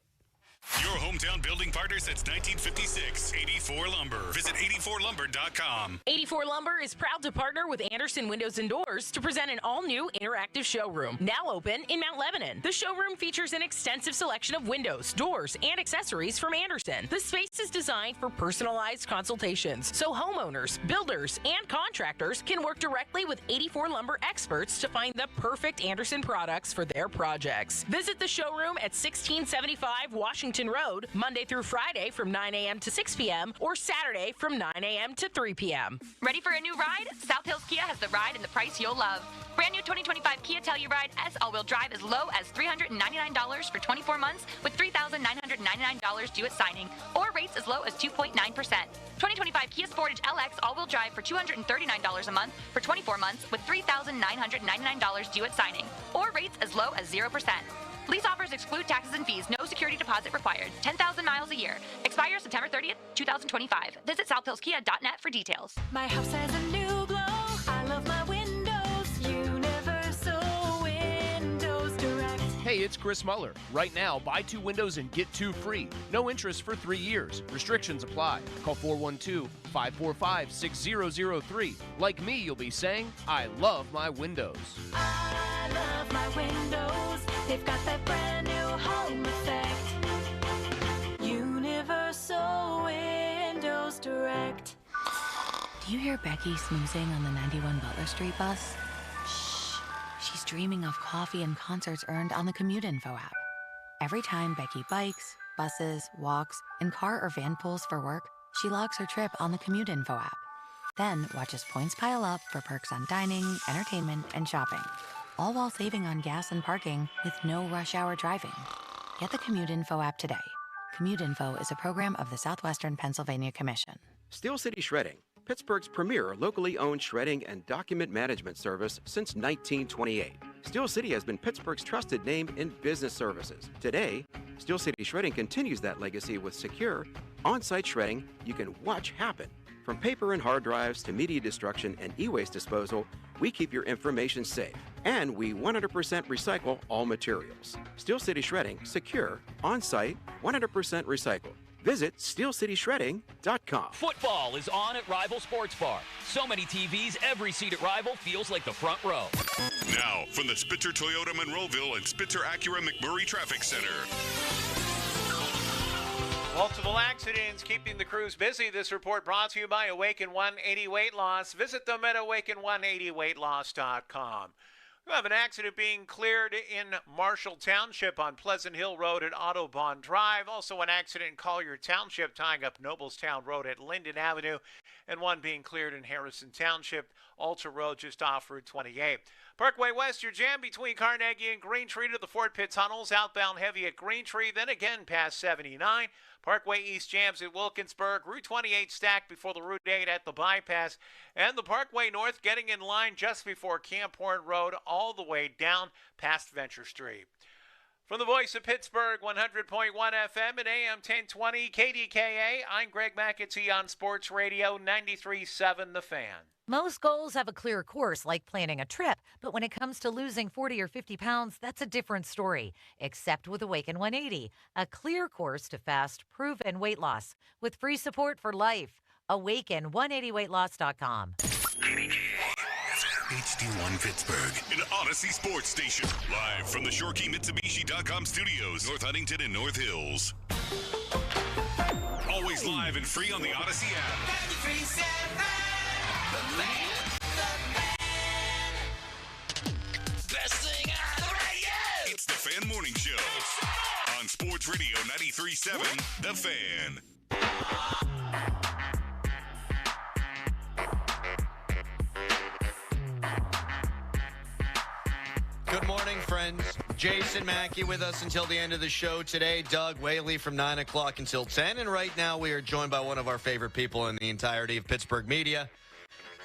Speaker 8: Your hometown building partner since 1956. 84 Lumber. Visit 84lumber.com.
Speaker 4: 84 Lumber is proud to partner with Anderson Windows and Doors to present an all-new interactive showroom, now open in Mount Lebanon. The showroom features an extensive selection of windows, doors, and accessories from Anderson. The space is designed for personalized consultations, so homeowners, builders, and contractors can work directly with 84 Lumber experts to find the perfect Anderson products for their projects. Visit the showroom at 1675 Washington Road, Monday through Friday from 9 a.m. to 6 p.m. or Saturday from 9 a.m. to 3 p.m.
Speaker 6: Ready for a new ride? South Hills Kia has the ride and the price you'll love. Brand new 2025 Kia Telluride S all-wheel drive as low as $399 for 24 months with $3,999 due at signing, or rates as low as 2.9%. 2025 Kia Sportage LX all-wheel drive for $239 a month for 24 months with $3,999 due at signing, or rates as low as 0%. Lease offers exclude taxes and fees. No security deposit required. 10,000 miles a year. Expires September 30th, 2025. Visit southhillskia.net for details.
Speaker 19: My house has a new glow. I love my windows. Universal Windows Direct.
Speaker 20: Hey, it's Chris Muller. Right now, buy 2 windows and get 2 free. No interest for 3 years. Restrictions apply. Call 412-545-6003. Like me, you'll be saying, I love my windows.
Speaker 19: I love my windows. They've got that brand new home effect. Universal Windows Direct.
Speaker 21: Do you hear Becky snoozing on the 91 Butler Street bus? Shh. She's dreaming of coffee and concerts earned on the Commute Info app. Every time Becky bikes, buses, walks, and car or van pulls for work, she logs her trip on the Commute Info app. Then watches points pile up for perks on dining, entertainment, and shopping, all while saving on gas and parking with no rush hour driving. Get the Commute Info app today. Commute Info is a program of the Southwestern Pennsylvania Commission.
Speaker 23: Steel City Shredding, Pittsburgh's premier locally owned shredding and document management service since 1928. Steel City has been Pittsburgh's trusted name in business services. Today, Steel City Shredding continues that legacy with secure, on-site shredding you can watch happen. From paper and hard drives to media destruction and e-waste disposal, we keep your information safe. And we 100% recycle all materials. Steel City Shredding, secure, on-site, 100% recycled. Visit steelcityshredding.com.
Speaker 24: Football is on at Rival Sports Bar. So many TVs, every seat at Rival feels like the front row.
Speaker 8: Now, from the Spitzer Toyota Monroeville and Spitzer Acura McMurray Traffic Center.
Speaker 5: Multiple accidents keeping the crews busy. This report brought to you by Awaken 180 Weight Loss. Visit them at awaken180weightloss.com. We have an accident being cleared in Marshall Township on Pleasant Hill Road at Autobahn Drive. Also an accident in Collier Township tying up Noblestown Road at Linden Avenue. And one being cleared in Harrison Township, Alta Road just off Route 28. Parkway West, your jam between Carnegie and Green Tree to the Fort Pitt tunnels. Outbound heavy at Green Tree, then again past 79. Parkway East jams at Wilkinsburg. Route 28 stacked before the Route 8 at the bypass. And the Parkway North getting in line just before Camp Horn Road all the way down past Venture Street. From the voice of Pittsburgh, 100.1 FM and AM 1020 KDKA, I'm Greg McAtee on Sports Radio 93.7 The Fan.
Speaker 18: Most goals have a clear course, like planning a trip, but when it comes to losing 40 or 50 pounds, that's a different story. Except with Awaken 180, a clear course to fast, proven weight loss with free support for life. Awaken180weightloss.com.
Speaker 8: HD1 Pittsburgh, an Odyssey sports station. Live from the ShoreKeyMitsubishi.com studios, North Huntington and North Hills. Always live and free on the Odyssey app. 93.7, The best thing on the radio. It's the Fan Morning Show on Sports Radio 93.7, The Fan.
Speaker 2: Good morning, friends. Jason Mackey with us until the end of the show today. Doug Whaley from 9 o'clock until 10. And right now we are joined by one of our favorite people in the entirety of Pittsburgh media.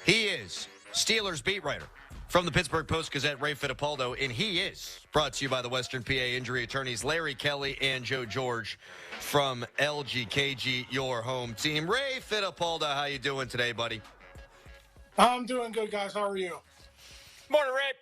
Speaker 2: He is Steelers beat writer from the Pittsburgh Post-Gazette, Ray Fittipaldo, and he is brought to you by the Western PA injury attorneys Larry Kelly and Joe George from LGKG, your home team. Ray Fittipaldo, how you doing today, buddy?
Speaker 3: I'm doing good, guys. How are you?
Speaker 1: Morning, Ray.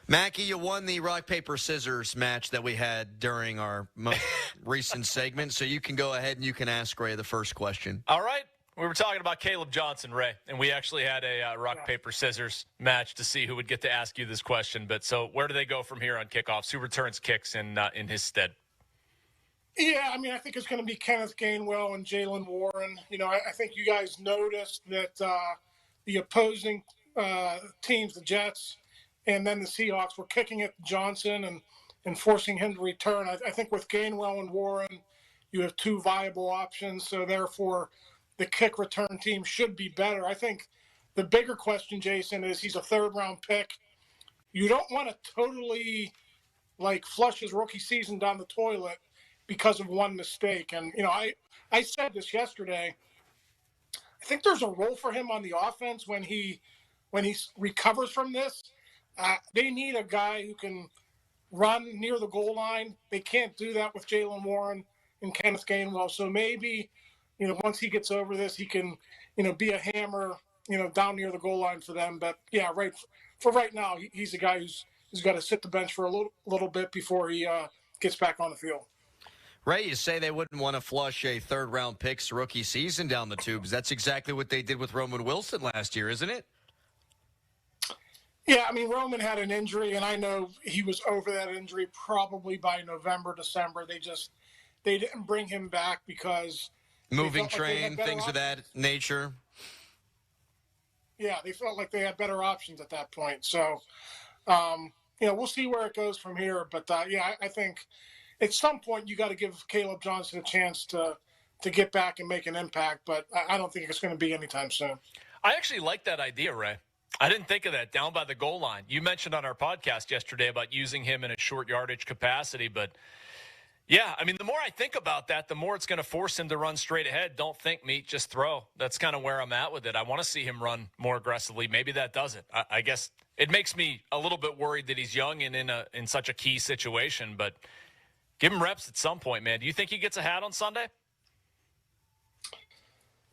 Speaker 2: Mackie, you won the rock, paper, scissors match that we had during our most recent segment, so you can go ahead and you can ask Ray the first question.
Speaker 1: All right. We were talking about Caleb Johnson, Ray, and we actually had a rock, paper, scissors match to see who would get to ask you this question. But so where do they go from here on kickoffs? Who returns kicks in his stead?
Speaker 3: Yeah, I mean, I think it's going to be Kenneth Gainwell and Jalen Warren. You know, I think you guys noticed that the opposing teams, the Jets, and then the Seahawks were kicking at Johnson and forcing him to return. I think with Gainwell and Warren, you have two viable options. So therefore, the kick return team should be better. I think the bigger question, Jason, is he's a third-round pick. You don't want to totally, flush his rookie season down the toilet because of one mistake. And, you know, I said this yesterday. I think there's a role for him on the offense when he recovers from this. They need a guy who can run near the goal line. They can't do that with Jalen Warren and Kenneth Gainwell. So maybe, you know, once he gets over this, he can, you know, be a hammer, you know, down near the goal line for them. But yeah, right now, he's a guy who's got to sit the bench for a little bit before he gets back on the field.
Speaker 2: Ray, you say they wouldn't want to flush a third-round pick's rookie season down the tubes. That's exactly what they did with Roman Wilson last year, isn't it?
Speaker 3: Yeah, I mean, Roman had an injury, and I know he was over that injury probably by November, December. They didn't bring him back because
Speaker 2: moving train, things of that nature.
Speaker 3: Yeah, they felt like they had better options at that point. So, you know, we'll see where it goes from here. But, yeah, I think at some point you got to give Caleb Johnson a chance to get back and make an impact. But I don't think it's going to be anytime soon.
Speaker 1: I actually like that idea, Ray. I didn't think of that, down by the goal line. You mentioned on our podcast yesterday about using him in a short yardage capacity, but yeah, I mean, the more I think about that, the more it's going to force him to run straight ahead. Don't think, meet, just throw. That's kind of where I'm at with it. I want to see him run more aggressively. Maybe that does it. I guess it makes me a little bit worried that he's young and in such a key situation, but give him reps at some point, man. Do you think he gets a hat on Sunday?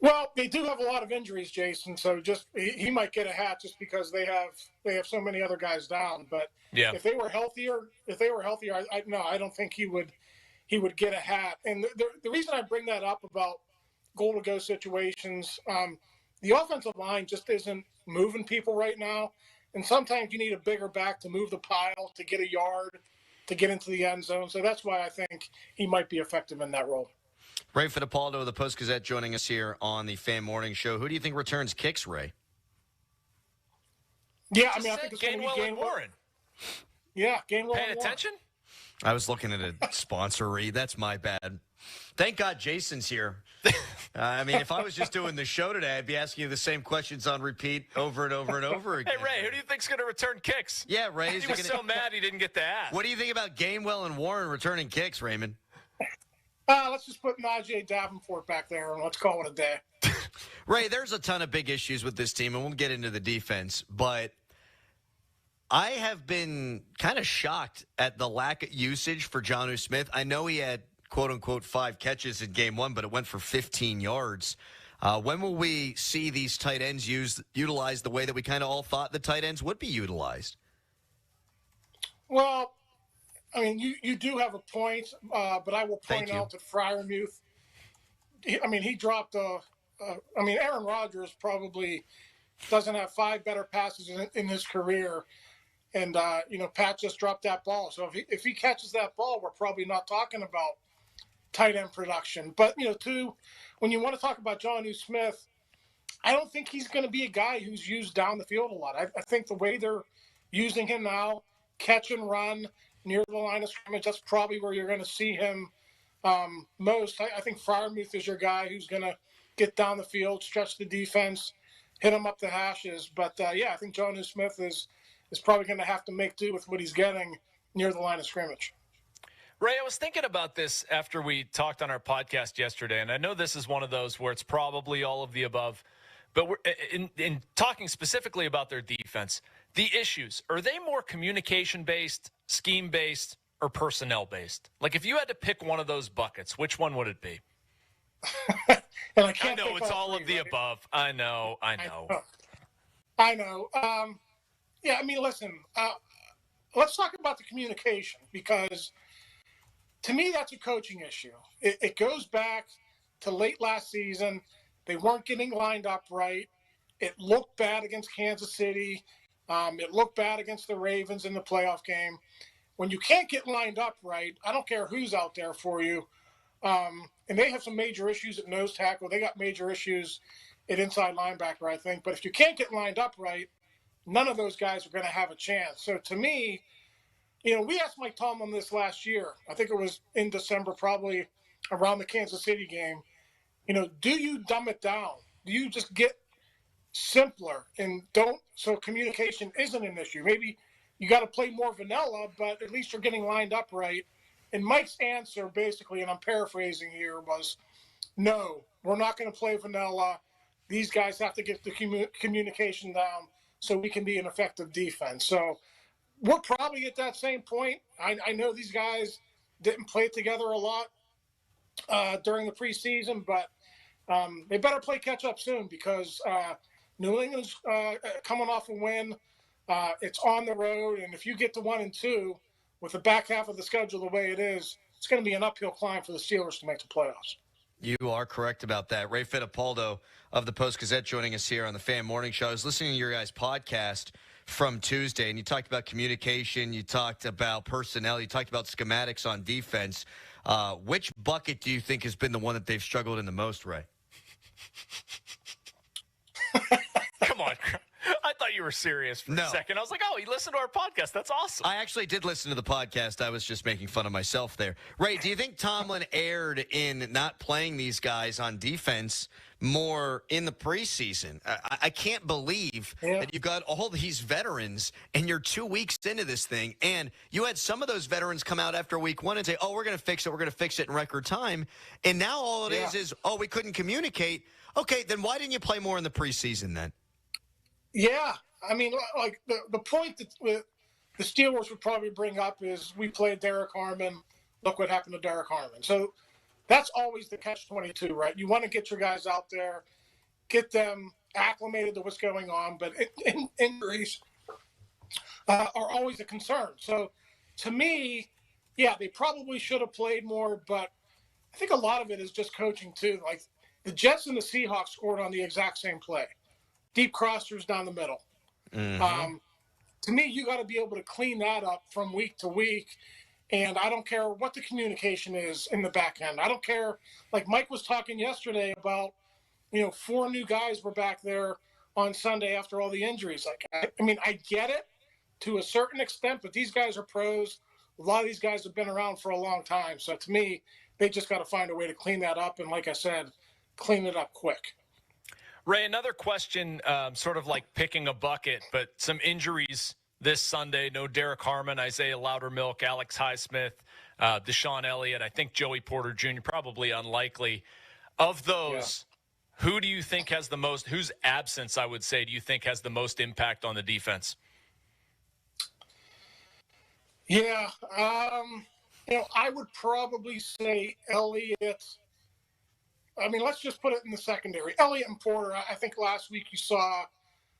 Speaker 3: Well, they do have a lot of injuries, Jason. So just he might get a hat just because they have so many other guys down. But
Speaker 1: yeah,
Speaker 3: if they were healthier, I don't think he would get a hat. And the reason I bring that up about goal to go situations, the offensive line just isn't moving people right now. And sometimes you need a bigger back to move the pile, to get a yard, to get into the end zone. So that's why I think he might be effective in that role.
Speaker 2: Ray Fittipaldo of the Post-Gazette joining us here on the Fan Morning Show. Who do you think returns kicks, Ray?
Speaker 3: Yeah, I mean, I think it's going to be
Speaker 1: Gainwell and Warren.
Speaker 3: Yeah, Gainwell.
Speaker 1: Paying attention?
Speaker 2: I was looking at a sponsor read. That's my bad. Thank God Jason's here. I mean, if I was just doing the show today, I'd be asking you the same questions on repeat over and over and over again.
Speaker 1: Hey, Ray, who do you think's going to return kicks?
Speaker 2: Yeah, Ray.
Speaker 1: He was so mad he didn't get to ask.
Speaker 2: What do you think about Gainwell and Warren returning kicks, Raymond?
Speaker 3: Let's just put Najee Davenport back there and let's call it a day.
Speaker 2: Ray, there's a ton of big issues with this team, and we'll get into the defense, but I have been kind of shocked at the lack of usage for Jonnu Smith. I know he had, quote-unquote, 5 catches in game 1, but it went for 15 yards. When will we see these tight ends utilized the way that we kind of all thought the tight ends would be utilized?
Speaker 3: Well, I mean, you do have a point, but I will point out that Freiermuth, he dropped Aaron Rodgers probably doesn't have 5 better passes in his career. And, Pat just dropped that ball. So if he catches that ball, we're probably not talking about tight end production. But, when you want to talk about Jonnu Smith, I don't think he's going to be a guy who's used down the field a lot. I think the way they're using him now, catch and run near the line of scrimmage, that's probably where you're going to see him most. I think Freiermuth is your guy who's going to get down the field, stretch the defense, hit him up the hashes. But, I think Jonnu Smith is probably going to have to make do with what he's getting near the line of scrimmage.
Speaker 1: Ray, I was thinking about this after we talked on our podcast yesterday, and I know this is one of those where it's probably all of the above, But we're, in talking specifically about their defense, the issues, are they more communication-based, scheme-based, or personnel-based? Like, if you had to pick one of those buckets, which one would it be?
Speaker 3: And
Speaker 1: I know it's all of the above. I know.
Speaker 3: I know. Yeah, I mean, listen, let's talk about the communication, because to me, that's a coaching issue. It goes back to late last season. They weren't getting lined up right. It looked bad against Kansas City. It looked bad against the Ravens in the playoff game. When you can't get lined up right, I don't care who's out there for you. And they have some major issues at nose tackle. They got major issues at inside linebacker, I think. But if you can't get lined up right, none of those guys are going to have a chance. So to me, we asked Mike Tomlin this last year. I think it was in December, probably around the Kansas City game. Do you dumb it down? Do you just get simpler and so communication isn't an issue? Maybe you got to play more vanilla, but at least you're getting lined up right. And Mike's answer, basically, and I'm paraphrasing here, was, no, we're not going to play vanilla. These guys have to get the communication down so we can be an effective defense. So we're probably at that same point. I know these guys didn't play together a lot during the preseason, but they better play catch up soon, because New England's coming off a win. It's on the road, and if you get to 1-2 with the back half of the schedule the way it is, it's going to be an uphill climb for the Steelers to make the playoffs.
Speaker 2: You are correct about that. Ray Fittipaldo of the Post-Gazette joining us here on the Fan Morning Show. I was listening to your guys' podcast from Tuesday, and you talked about communication, you talked about personnel, you talked about schematics on defense. Which bucket do you think has been the one that they've struggled in the most, Ray?
Speaker 1: Come on. I thought you were serious for a second. I was like, oh, you listened to our podcast. That's awesome.
Speaker 2: I actually did listen to the podcast. I was just making fun of myself there. Ray, do you think Tomlin erred in not playing these guys on defense more in the preseason? I can't believe that you've got all these veterans and you're 2 weeks into this thing, and you had some of those veterans come out after week one and say, oh, we're going to fix it in record time. And now all it is, oh, we couldn't communicate. Okay, then why didn't you play more in the preseason then?
Speaker 3: Yeah, I mean, like the point that the Steelers would probably bring up is we played Derek Harmon. Look what happened to Derek Harmon. So that's always the catch-22, right? You want to get your guys out there, get them acclimated to what's going on, but injuries are always a concern. So to me, yeah, they probably should have played more, but I think a lot of it is just coaching too. Like the Jets and the Seahawks scored on the exact same play. Deep crossers down the middle. Mm-hmm. To me, you got to be able to clean that up from week to week. And I don't care what the communication is in the back end. I don't care. Like Mike was talking yesterday about, 4 new guys were back there on Sunday after all the injuries. Like, I mean, I get it to a certain extent, but these guys are pros. A lot of these guys have been around for a long time. So to me, they just got to find a way to clean that up. And like I said, clean it up quick.
Speaker 1: Ray, another question, sort of like picking a bucket, but some injuries this Sunday. No Derek Harmon, Isaiah Loudermilk, Alex Highsmith, Deshaun Elliott. I think Joey Porter Jr., probably unlikely. Of those, who do you think has the most, whose absence, I would say, do you think has the most impact on the defense?
Speaker 3: Yeah, I would probably say Elliott. I mean, let's just put it in the secondary. Elliott and Porter, I think last week you saw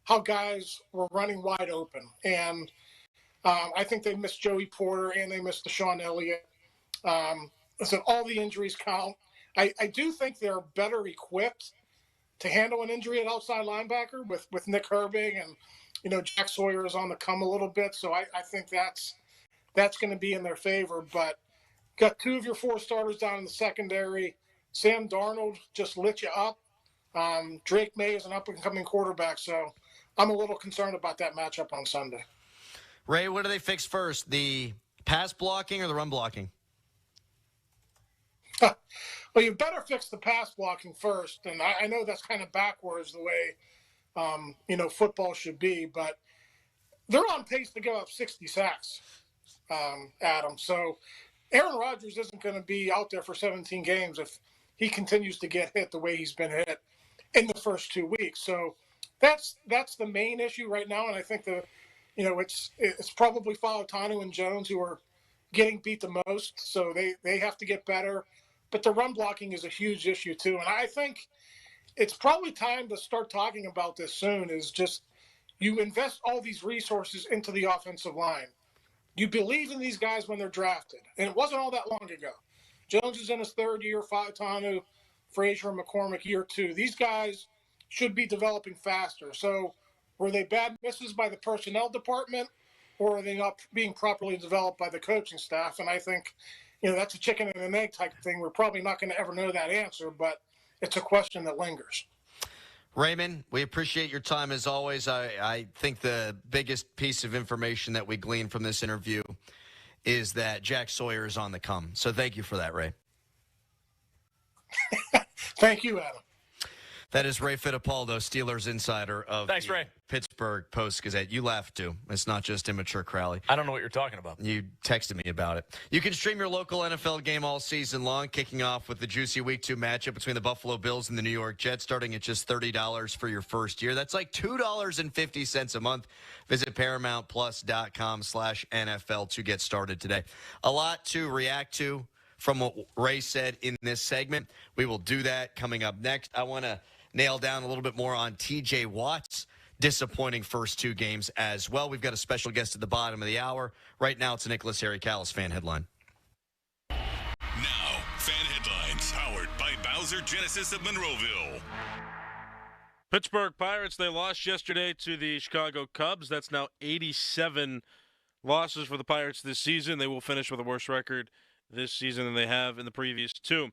Speaker 3: how guys were running wide open. And I think they missed Joey Porter and they missed Deshaun Elliott. Listen, all the injuries count. I do think they're better equipped to handle an injury at outside linebacker with Nick Herbig, and, Jack Sawyer is on the come a little bit. So I think that's going to be in their favor. But got 2 of your 4 starters down in the secondary. Sam Darnold just lit you up. Drake May is an up-and-coming quarterback, so I'm a little concerned about that matchup on Sunday.
Speaker 2: Ray, what do they fix first, the pass blocking or the run blocking?
Speaker 3: Well, you better fix the pass blocking first, and I know that's kind of backwards the way football should be, but they're on pace to give up 60 sacks, Adam. So Aaron Rodgers isn't going to be out there for 17 games if he continues to get hit the way he's been hit. in the first 2 weeks. So that's the main issue right now. And I think it's probably Falatanu and Jones who are getting beat the most. So they have to get better. But the run blocking is a huge issue too. And I think it's probably time to start talking about this soon, is just you invest all these resources into the offensive line. You believe in these guys when they're drafted. And it wasn't all that long ago. Jones is in his third year, Falatanu, Frazier, and McCormick year 2. These guys should be developing faster. So were they bad misses by the personnel department, or are they not being properly developed by the coaching staff? And I think, that's a chicken and an egg type thing. We're probably not going to ever know that answer, but it's a question that lingers.
Speaker 2: Raymond, we appreciate your time as always. I think the biggest piece of information that we gleaned from this interview is that Jack Sawyer is on the come. So thank you for that, Ray.
Speaker 3: Thank you, Adam.
Speaker 2: That is Ray Fittipaldo, Steelers insider of
Speaker 1: Thanks, Ray.
Speaker 2: Pittsburgh Post-Gazette. You laughed too. It's not just immature Crowley.
Speaker 1: I don't know what you're talking about.
Speaker 2: You texted me about it. You can stream your local NFL game all season long, kicking off with the juicy Week 2 matchup between the Buffalo Bills and the New York Jets, starting at just $30 for your first year. That's like $2.50 a month. Visit ParamountPlus.com/NFL to get started today. A lot to react to from what Ray said in this segment. We will do that coming up next. I want to nail down a little bit more on TJ Watt's disappointing first 2 games as well. We've got a special guest at the bottom of the hour. Right now, it's a Nicholas Harry Callis fan headline.
Speaker 8: Now, fan headlines powered by Bowser Genesis of Monroeville.
Speaker 7: Pittsburgh Pirates, they lost yesterday to the Chicago Cubs. That's now 87 losses for the Pirates this season. They will finish with a worse record this season than they have in the previous 2.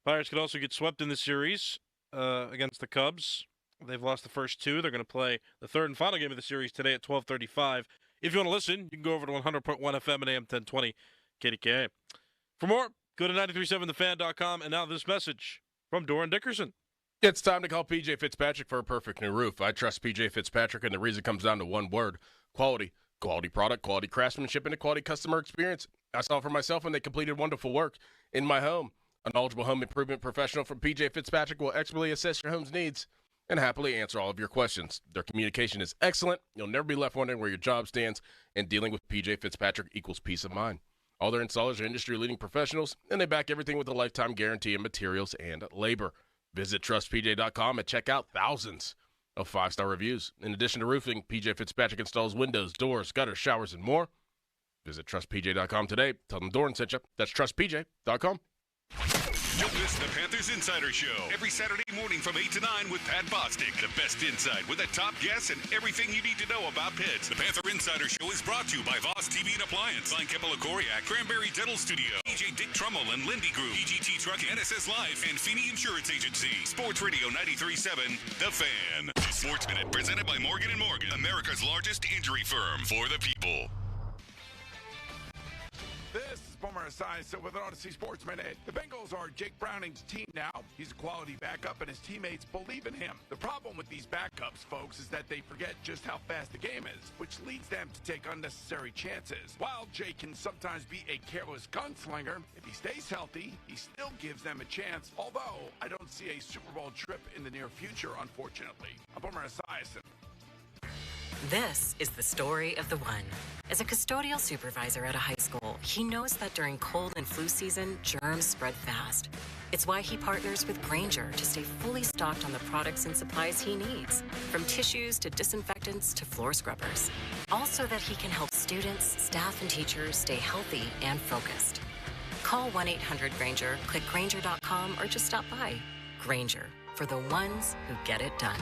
Speaker 7: Pirates could also get swept in the series against the Cubs. They've lost the first 2. They're going to play the third and final game of the series today at 12:35. If you want to listen, you can go over to 100.1 FM and AM 1020 KDKA. For more, go to 937thefan.com. And now this message from Doran Dickerson.
Speaker 9: It's time to call PJ Fitzpatrick for a perfect new roof. I trust PJ Fitzpatrick, and the reason comes down to one word: quality. Quality product, quality craftsmanship, and a quality customer experience. I saw it for myself when they completed wonderful work in my home. A knowledgeable home improvement professional from PJ Fitzpatrick will expertly assess your home's needs and happily answer all of your questions. Their communication is excellent. You'll never be left wondering where your job stands, and dealing with PJ Fitzpatrick equals peace of mind. All their installers are industry-leading professionals, and they back everything with a lifetime guarantee in materials and labor. Visit trustpj.com and check out thousands of 5-star reviews. In addition to roofing, PJ Fitzpatrick installs windows, doors, gutters, showers, and more. Visit trustpj.com today. Tell them Doran sent you. That's trustpj.com.
Speaker 8: Don't miss the Panthers Insider Show every Saturday morning from 8 to 9 with Pat Bostic. The best insight with the top guests and everything you need to know about Pitt. The Panther Insider Show is brought to you by Voss TV and Appliance, Klein Kepler-Koriak, Cranberry Dental Studio, DJ Dick Trummel and Lindy Group, PGT Truck, NSS Live, and Feeney Insurance Agency. Sports Radio 93.7, The Fan. The Sports Minute presented by Morgan & Morgan, America's largest injury firm for the people.
Speaker 10: This is Boomer Esiason with an Odyssey Sports Minute. The Bengals are Jake Browning's team now. He's a quality backup, and his teammates believe in him. The problem with these backups, folks, is that they forget just how fast the game is, which leads them to take unnecessary chances. While Jake can sometimes be a careless gunslinger, if he stays healthy, he still gives them a chance, although I don't see a Super Bowl trip in the near future, unfortunately. I'm Boomer Esiason.
Speaker 22: This is the story of the one. As a custodial supervisor at a high school, he knows that during cold and flu season, germs spread fast. It's why he partners with Grainger to stay fully stocked on the products and supplies he needs, from tissues to disinfectants to floor scrubbers. All so that he can help students, staff, and teachers stay healthy and focused. Call 1-800-GRAINGER, click Grainger.com, or just stop by. Grainger, for the ones who get it done.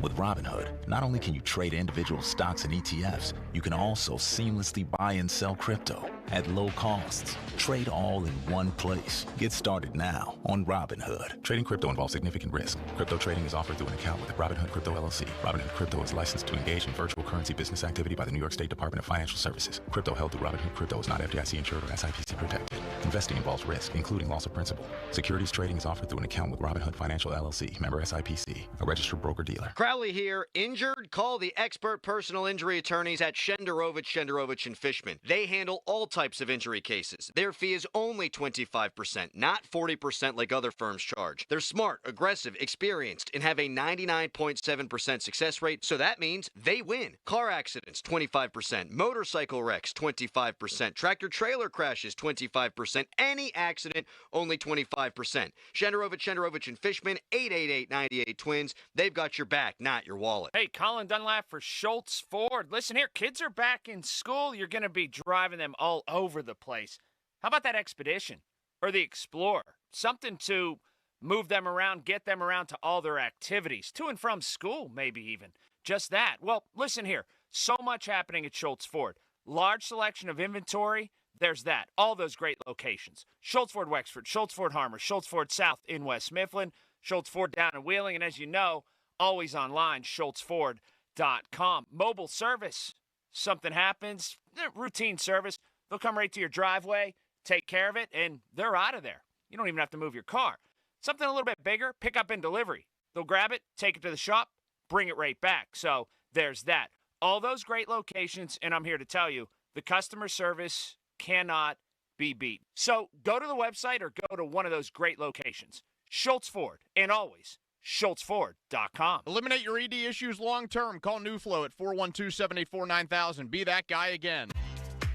Speaker 25: With Robinhood, not only can you trade individual stocks and ETFs, you can also seamlessly buy and sell crypto at low costs. Trade all in one place. Get started now on Robinhood. Trading crypto involves significant risk. Crypto trading is offered through an account with Robinhood Crypto LLC. Robinhood Crypto is licensed to engage in virtual currency business activity by the New York State Department of Financial Services. Crypto held through Robinhood Crypto is not FDIC insured or SIPC protected. Investing involves risk, including loss of principal. Securities trading is offered through an account with Robinhood Financial LLC, member SIPC, a registered broker-dealer.
Speaker 2: Crowley here. Injured? Call the expert personal injury attorneys at Shenderovich, Shenderovich & Fishman. They handle all types of injury cases. Their fee is only 25%, not 40% like other firms charge. They're smart, aggressive, experienced, and have a 99.7% success rate, so that means they win. Car accidents, 25%. Motorcycle wrecks, 25%. Tractor-trailer crashes, 25%. Any accident, only 25%. Shenderovich, and Fishman, 888-98-TWINS. They've got your back, not your wallet.
Speaker 11: Hey, Colin Dunlap for Schultz Ford. Listen here, kids are back in school. You're going to be driving them all over the place. How about that Expedition or the Explorer? Something to move them around, get them around to all their activities, to and from school, maybe even. Just that. Well, listen here. So much happening at Schultz Ford. Large selection of inventory. There's that. All those great locations. Schultz Ford Wexford, Schultz Ford Harmer, Schultz Ford South in West Mifflin, Schultz Ford down in Wheeling, and as you know, always online, schultzford.com. Mobile service. Something happens, routine service. They'll come right to your driveway, take care of it, and they're out of there. You don't even have to move your car. Something a little bit bigger, pick up and delivery. They'll grab it, take it to the shop, bring it right back. So there's that. All those great locations, and I'm here to tell you, the customer service cannot be beat. So go to the website or go to one of those great locations. Schultz Ford, and always schultzford.com.
Speaker 12: Eliminate your ED issues long term. Call Newflow at 412-784-9000. Be that guy again.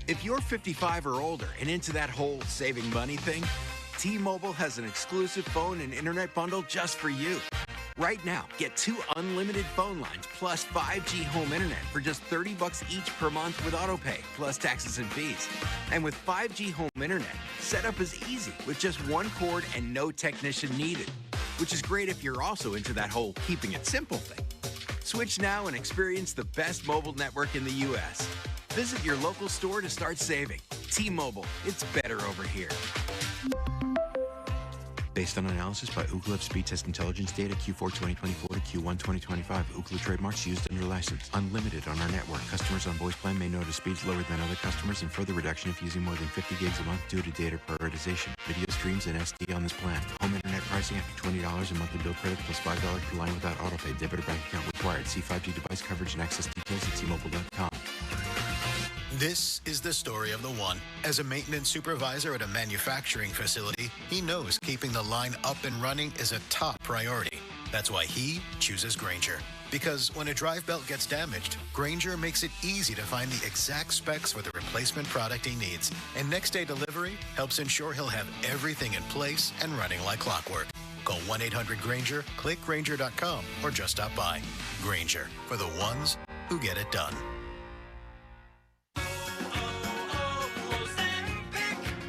Speaker 13: If you're 55 or older and into that whole saving money thing, T-Mobile has an exclusive phone and internet bundle just for you. Right now, get 2 unlimited phone lines plus 5G home internet for just $30 each per month with AutoPay, plus taxes and fees. And with 5G home internet, setup is easy with just 1 cord and no technician needed, which is great if you're also into that whole keeping it simple thing. Switch now and experience the best mobile network in the U.S. Visit your local store to start saving. T-Mobile, it's better over here.
Speaker 16: Based on analysis by Ookla of Speed Test Intelligence data Q4 2024 to Q1 2025. Ookla trademarks used under license. Unlimited on our network. Customers on voice plan may notice speeds lower than other customers and further reduction if using more than 50 gigs a month due to data prioritization. Video streams and SD on this plan. Home internet pricing after $20 and monthly bill credits plus $5 per line without autopay. Debit or bank account required. See 5G device coverage and access details at T-Mobile.com.
Speaker 14: This is the story of the one. As a maintenance supervisor at a manufacturing facility, he knows keeping the line up and running is a top priority. That's why he chooses Grainger. Because when a drive belt gets damaged, Grainger makes it easy to find the exact specs for the replacement product he needs. And next day delivery helps ensure he'll have everything in place and running like clockwork. Call 1-800-GRAINGER, click Grainger.com, or just stop by. Grainger, for the ones who get it done.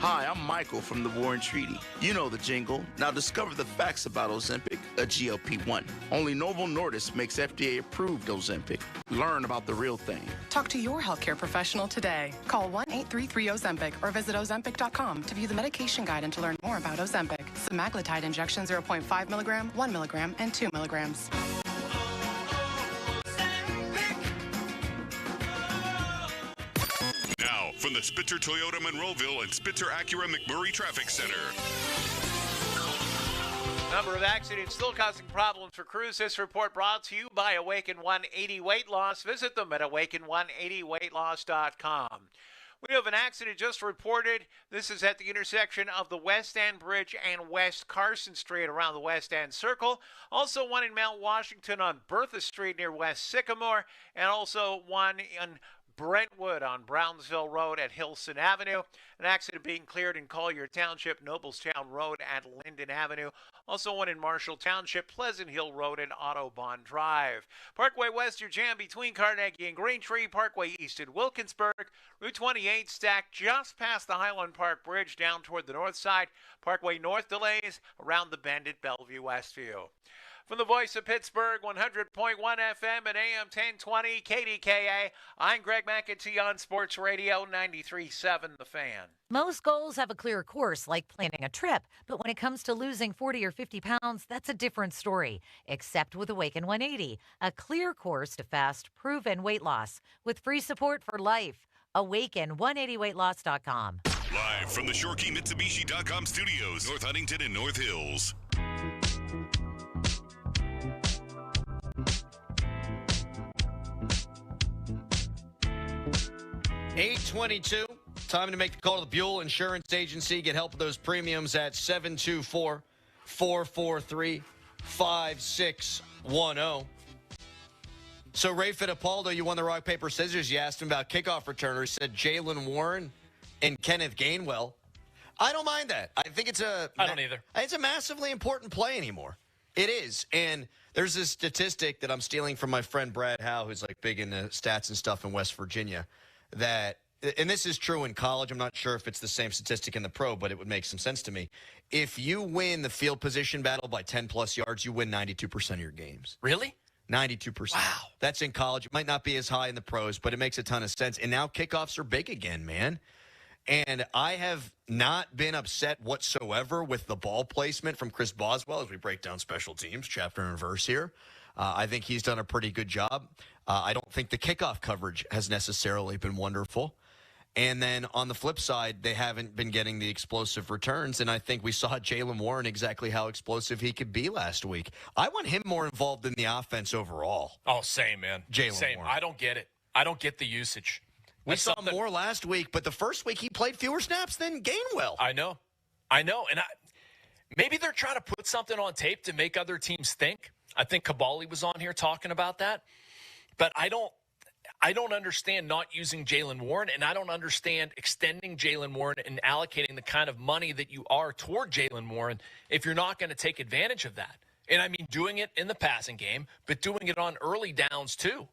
Speaker 15: Hi, I'm Michael from the War and Treaty. You know the jingle. Now discover the facts about Ozempic, a GLP-1. Only Novo Nordisk makes FDA-approved Ozempic. Learn about the real thing.
Speaker 26: Talk to your healthcare professional today. Call 1-833-OZEMPIC or visit Ozempic.com to view the medication guide and to learn more about Ozempic. Semaglutide injection 0.5 milligram, 1 milligram, and 2 milligrams.
Speaker 8: From the Spitzer Toyota Monroeville and Spitzer Acura McMurray Traffic Center.
Speaker 5: Number of accidents still causing problems for crews. This report brought to you by Awaken 180 Weight Loss. Visit them at awaken180weightloss.com. We have an accident just reported. This is at the intersection of the West End Bridge and West Carson Street around the West End Circle. Also one in Mount Washington on Bertha Street near West Sycamore, and also one in Brentwood on Brownsville Road at Hilson Avenue. An accident being cleared in Collier Township, Noblestown Road at Linden Avenue. Also one in Marshall Township, Pleasant Hill Road and Audubon Drive. Parkway West, your jam between Carnegie and Greentree. Parkway East in Wilkinsburg. Route 28 stacked just past the Highland Park Bridge down toward the north side. Parkway North delays around the bend at Bellevue Westview. From the voice of Pittsburgh, 100.1 FM and AM 1020 KDKA, I'm Greg McEntee on Sports Radio 93.7 The Fan.
Speaker 18: Most goals have a clear course, like planning a trip. But when it comes to losing 40 or 50 pounds, that's a different story. Except with Awaken 180, a clear course to fast, proven weight loss with free support for life. Awaken180weightloss.com.
Speaker 8: Live from the ShoreKeyMitsubishi.com studios, North Huntington and North Hills.
Speaker 27: 8:22,
Speaker 2: time to make the call to the Buell Insurance Agency. Get help with those premiums at 724-443-5610. So Ray Fittipaldo, you won the rock, paper, scissors. You asked him about kickoff returners. Said Jaylen Warren and Kenneth Gainwell. I don't mind that. I think I don't either. It's a massively important play anymore. It is. And there's this statistic that I'm stealing from my friend Brad Howe, who's like big into stats and stuff in West Virginia, that, and this is true in college. I'm not sure if it's the same statistic in the pro, but it would make some sense to me. If you win the field position battle by 10-plus yards, you win 92% of your games.
Speaker 1: Really?
Speaker 2: 92%. Wow. That's in college. It might not be as high in the pros, but it makes a ton of sense. And now kickoffs are big again, man. And I have not been upset whatsoever with the ball placement from Chris Boswell as we break down special teams, chapter and verse here. I think he's done a pretty good job. I don't think the kickoff coverage has necessarily been wonderful. And then on the flip side, they haven't been getting the explosive returns. And I think we saw Jaylen Warren exactly how explosive he could be last week. I want him more involved in the offense overall.
Speaker 1: Oh, same, man.
Speaker 2: Jaylen Warren.
Speaker 1: I don't get it. I don't get the usage.
Speaker 2: We saw more last week, but the first week he played fewer snaps than Gainwell.
Speaker 1: I know. And maybe they're trying to put something on tape to make other teams think. I think Kabali was on here talking about that. But I don't understand not using Jaylen Warren, and I don't understand extending Jaylen Warren and allocating the kind of money that you are toward Jaylen Warren if you're not going to take advantage of that. And I mean doing it in the passing game, but doing it on early downs too.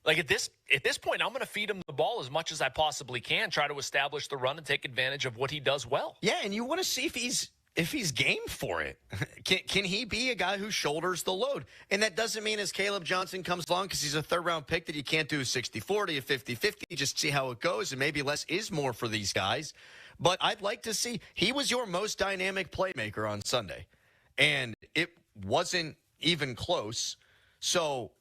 Speaker 1: Like at this point, I'm going to feed him the ball as much as I possibly can, try to establish the run and take advantage of what he does well.
Speaker 2: Yeah, and you want to see if he's game for it. Can he be a guy who shoulders the load? And that doesn't mean as Caleb Johnson comes along, because he's a third-round pick, that you can't do a 60-40, a 50-50, just see how it goes, and maybe less is more for these guys. But I'd like to see – he was your most dynamic playmaker on Sunday, and it wasn't even close. So –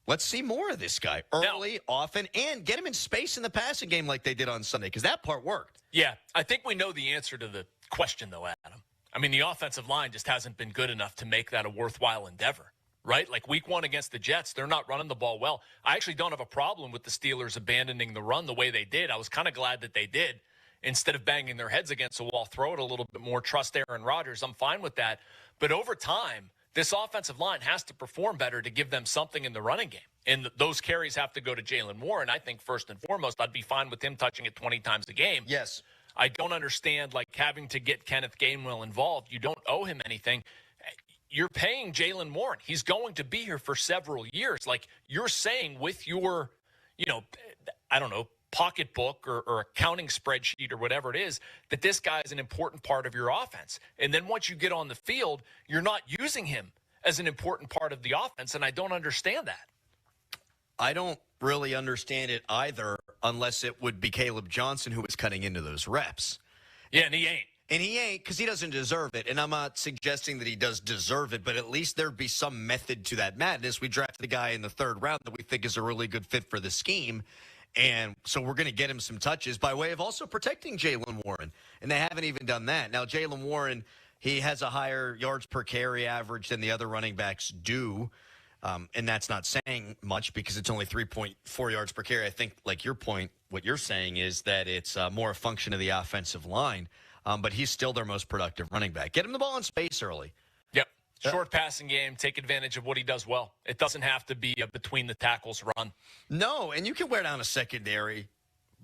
Speaker 2: let's see more of this guy early, often, and get him in space in the passing game like they did on Sunday, because that part worked.
Speaker 1: Yeah, I think we know the answer to the question, though, Adam. I mean, the offensive line just hasn't been good enough to make that a worthwhile endeavor, right? Like week one against the Jets, they're not running the ball well. I actually don't have a problem with the Steelers abandoning the run the way they did. I was kind of glad that they did. Instead of banging their heads against the wall, throw it a little bit more, trust Aaron Rodgers. I'm fine with that. But over time, this offensive line has to perform better to give them something in the running game. And those carries have to go to Jaylen Warren. I think first and foremost, I'd be fine with him touching it 20 times a game.
Speaker 2: Yes.
Speaker 1: I don't understand, like, having to get Kenneth Gainwell involved. You don't owe him anything. You're paying Jaylen Warren. He's going to be here for several years. Like, you're saying with your, pocketbook or accounting spreadsheet or whatever it is, that this guy is an important part of your offense. And then once you get on the field, you're not using him as an important part of the offense, and I don't understand that.
Speaker 2: I don't really understand it either, unless it would be Caleb Johnson who was cutting into those reps.
Speaker 1: Yeah, and he ain't.
Speaker 2: And he ain't, because he doesn't deserve it. And I'm not suggesting that he does deserve it, but at least there'd be some method to that madness. We drafted a guy in the third round that we think is a really good fit for the scheme. And so we're going to get him some touches by way of also protecting Jaylen Warren. And they haven't even done that. Now, Jaylen Warren, he has a higher yards per carry average than the other running backs do. And that's not saying much because it's only 3.4 yards per carry. I think, like your point, what you're saying is that it's more a function of the offensive line. But he's still their most productive running back. Get him the ball in space early.
Speaker 1: Yep. Short passing game, take advantage of what he does well. It doesn't have to be a between the tackles run.
Speaker 2: No, and you can wear down a secondary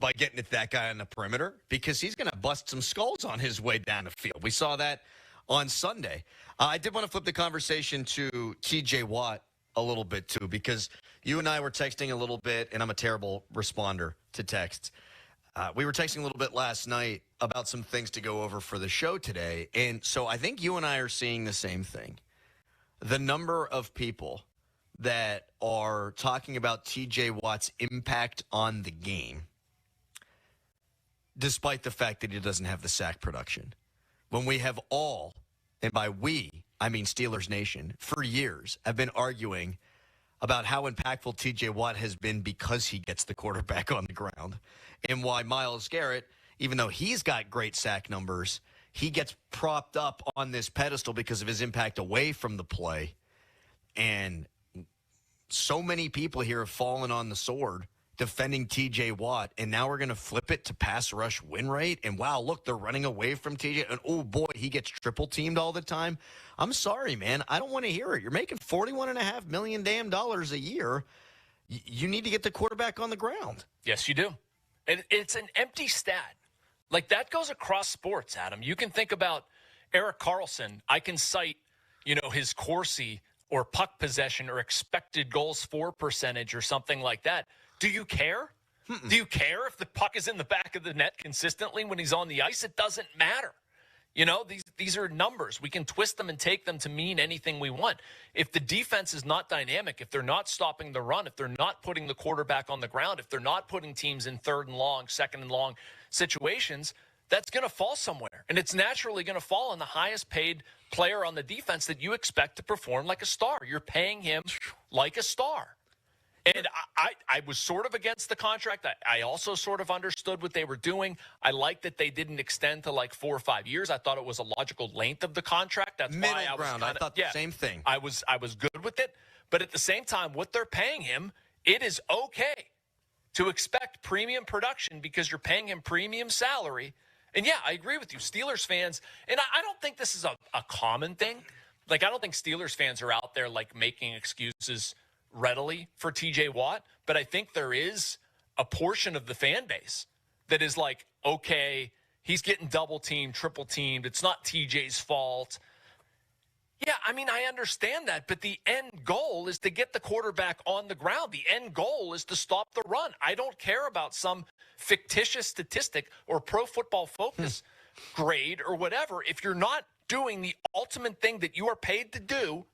Speaker 2: by getting at that guy on the perimeter because he's going to bust some skulls on his way down the field. We saw that on Sunday. I did want to flip the conversation to T.J. Watt a little bit, too, because you and I were texting a little bit, and I'm a terrible responder to texts. We were texting a little bit last night about some things to go over for the show today. And so I think you and I are seeing the same thing. The number of people that are talking about TJ Watt's impact on the game, despite the fact that he doesn't have the sack production. When we have all, and by we, I mean Steelers Nation, for years have been arguing about how impactful TJ Watt has been because he gets the quarterback on the ground. And why Myles Garrett, even though he's got great sack numbers, he gets propped up on this pedestal because of his impact away from the play. And so many people here have fallen on the sword defending TJ Watt, and now we're going to flip it to pass rush win rate. And wow, look, they're running away from TJ. And oh boy, he gets triple teamed all the time. I'm sorry, man. I don't want to hear it. You're making $41.5 million a year. You need to get the quarterback on the ground.
Speaker 1: Yes, you do. And it's an empty stat. Like, that goes across sports, Adam. You can think about Eric Carlson. I can cite, his Corsi or puck possession or expected goals for percentage or something like that. Do you care? Do you care if the puck is in the back of the net consistently when he's on the ice? It doesn't matter. These are numbers. We can twist them and take them to mean anything we want. If the defense is not dynamic, if they're not stopping the run, if they're not putting the quarterback on the ground, if they're not putting teams in third and long, second and long situations, that's going to fall somewhere. And it's naturally going to fall on the highest paid player on the defense that you expect to perform like a star. You're paying him like a star. And I was sort of against the contract. I also sort of understood what they were doing. I like that they didn't extend to like 4 or 5 years. I thought it was a logical length of the contract. That's
Speaker 2: middle
Speaker 1: why I was
Speaker 2: ground. I thought the same thing.
Speaker 1: I was good with it. But at the same time, what they're paying him, it is okay to expect premium production because you're paying him premium salary. And yeah, I agree with you. Steelers fans, and I don't think this is a common thing. Like, I don't think Steelers fans are out there like making excuses readily for TJ Watt, but I think there is a portion of the fan base that is like, okay, he's getting double teamed, triple teamed. It's not TJ's fault. Yeah, I mean, I understand that, but the end goal is to get the quarterback on the ground. The end goal is to stop the run. I don't care about some fictitious statistic or Pro Football Focus grade or whatever. If you're not doing the ultimate thing that you are paid to do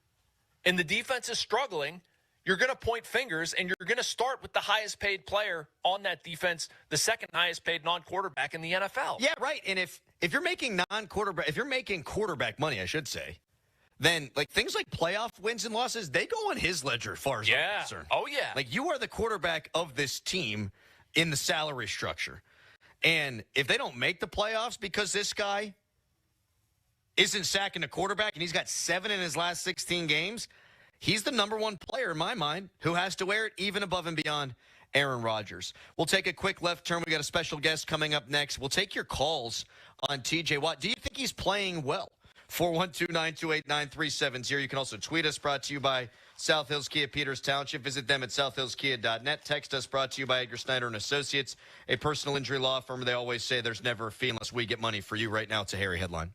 Speaker 1: and the defense is struggling, you're going to point fingers, and you're going to start with the highest paid player on that defense, the second highest paid non-quarterback in the NFL.
Speaker 2: Yeah, right. And if you're making if you're making quarterback money, I should say, then like things like playoff wins and losses, they go on his ledger as far as I'm concerned.
Speaker 1: Oh, yeah.
Speaker 2: Like, you are the quarterback of this team in the salary structure. And if they don't make the playoffs because this guy isn't sacking a quarterback and he's got 7 in his last 16 games, he's the number one player in my mind who has to wear it even above and beyond Aaron Rodgers. We'll take a quick left turn. We got a special guest coming up next. We'll take your calls on TJ Watt. Do you think he's playing well? 412-928-9370. You can also tweet us, brought to you by South Hills Kia Peters Township. Visit them at southhillskia.net. Text us, brought to you by Edgar Snyder and Associates, a personal injury law firm. They always say there's never a fee unless we get money for you. Right now, it's a Harry headline.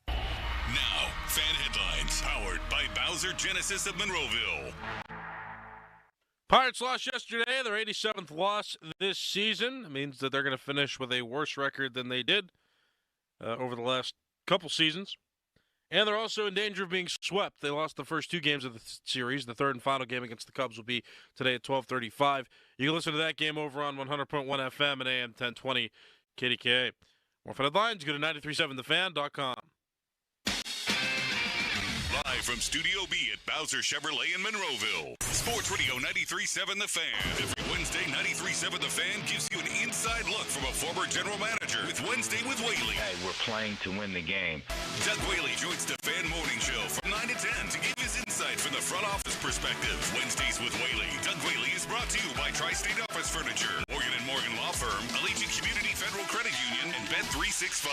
Speaker 8: Now, fan headlines powered by Bowser Genesis of Monroeville.
Speaker 7: Pirates lost yesterday, their 87th loss this season. It means that they're going to finish with a worse record than they did over the last couple seasons. And they're also in danger of being swept. They lost the first 2 games of the series. The third and final game against the Cubs will be today at 12:35. You can listen to that game over on 100.1 FM and AM 1020 KDKA. More fan headlines, go to 937thefan.com.
Speaker 8: Live from Studio B at Bowser Chevrolet in Monroeville. Sports Radio 93.7 The Fan. Every Wednesday, 93.7 The Fan gives you an inside look from a former general manager with Wednesday with Whaley.
Speaker 4: Hey, we're playing to win the game.
Speaker 8: Doug Whaley joins the Fan Morning Show from 9 to 10 to give his insight from the front office perspective. Wednesdays with Whaley. Doug Whaley is brought to you by Tri-State Office Furniture, Morgan & Morgan Law Firm, Allegiant Community Federal Credit Union, and Bet365.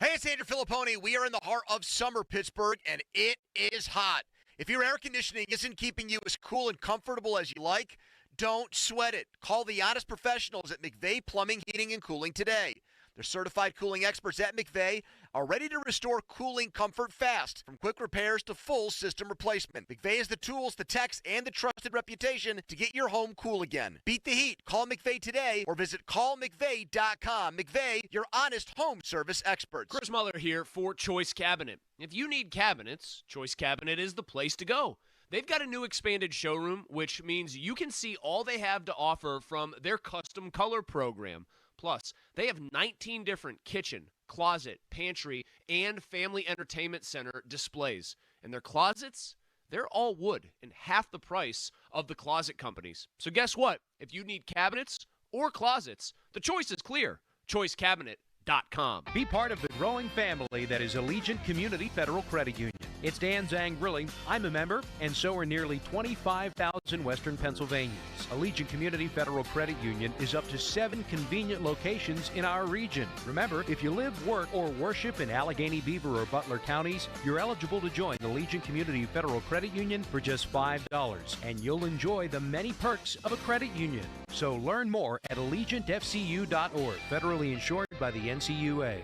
Speaker 6: Hey, it's Andrew Filipponi. We are in the heart of summer, Pittsburgh, and it is hot. If your air conditioning isn't keeping you as cool and comfortable as you like, don't sweat it. Call the honest professionals at McVeigh Plumbing, Heating, and Cooling today. Their certified cooling experts at McVeigh are ready to restore cooling comfort fast, from quick repairs to full system replacement. McVeigh has the tools, the techs, and the trusted reputation to get your home cool again. Beat the heat. Call McVeigh today or visit callmcveigh.com. McVeigh, your honest home service experts.
Speaker 17: Chris Muller here for Choice Cabinet. If you need cabinets, Choice Cabinet is the place to go. They've got a new expanded showroom, which means you can see all they have to offer from their custom color program. Plus, they have 19 different kitchen, closet, pantry, and family entertainment center displays. And their closets, they're all wood and half the price of the closet companies. So guess what? If you need cabinets or closets, the choice is clear. ChoiceCabinet.com.
Speaker 19: Be part of the growing family that is Allegiant Community Federal Credit Union.
Speaker 3: It's Dan Zang Grilling. I'm a member, and so are nearly 25,000 Western Pennsylvanians. Allegiant Community Federal Credit Union is up to 7 convenient locations in our region. Remember, if you live, work, or worship in Allegheny, Beaver, or Butler counties, you're eligible to join Allegiant Community Federal Credit Union for just $5, and you'll enjoy the many perks of a credit union. So learn more at allegiantfcu.org. Federally insured by the NCUA.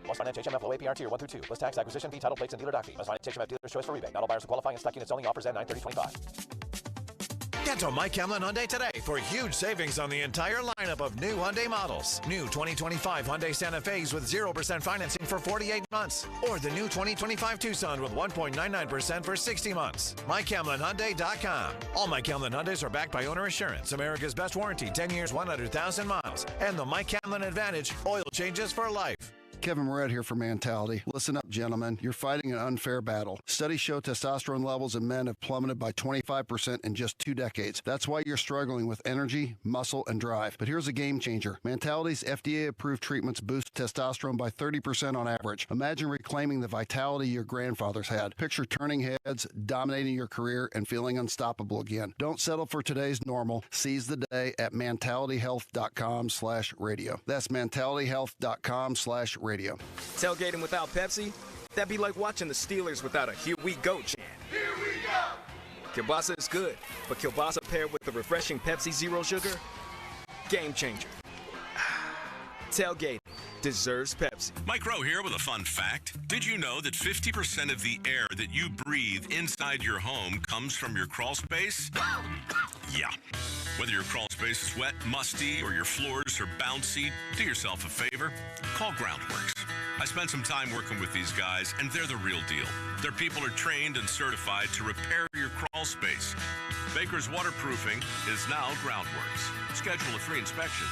Speaker 19: Must finance HMF APR tier 1 through 2. List tax, acquisition fee, title plates, and dealer doc fee. Must finance HMF dealer's choice for rebate. Not all buyers will qualify and stock units only. Offers end 9/30/25.
Speaker 20: Get to Mike Hamlin Hyundai today for huge savings on the entire lineup of new Hyundai models. New 2025 Hyundai Santa Fe's with 0% financing for 48 months. Or the new 2025 Tucson with 1.99% for 60 months. MikeHamlinHyundai.com. All Mike Hamlin Hyundais are backed by owner assurance. America's best warranty, 10 years, 100,000 miles. And the Mike Hamlin Advantage, oil changes for life.
Speaker 21: Kevin Moret here for Mentality. Listen up, gentlemen. You're fighting an unfair battle. Studies show testosterone levels in men have plummeted by 25% in just 2 decades. That's why you're struggling with energy, muscle, and drive. But here's a game changer. Mentality's FDA-approved treatments boost testosterone by 30% on average. Imagine reclaiming the vitality your grandfathers had. Picture turning heads, dominating your career, and feeling unstoppable again. Don't settle for today's normal. Seize the day at mentalityhealth.com/radio. That's mentalityhealth.com/radio.
Speaker 23: Tailgating without Pepsi? That'd be like watching the Steelers without a Here We Go chant. Here we go! Kielbasa is good, but kielbasa paired with the refreshing Pepsi Zero Sugar? Game changer. Tailgating deserves Pepsi.
Speaker 8: Mike Rowe here with a fun fact. Did you know that 50% of the air that you breathe inside your home comes from your crawl space? Yeah. Whether your crawl space is wet, musty, or your floors are bouncy, do yourself a favor. Call Groundworks. I spent some time working with these guys, and they're the real deal. Their people are trained and certified to repair your crawl space. Baker's Waterproofing is now Groundworks. Schedule a free inspection.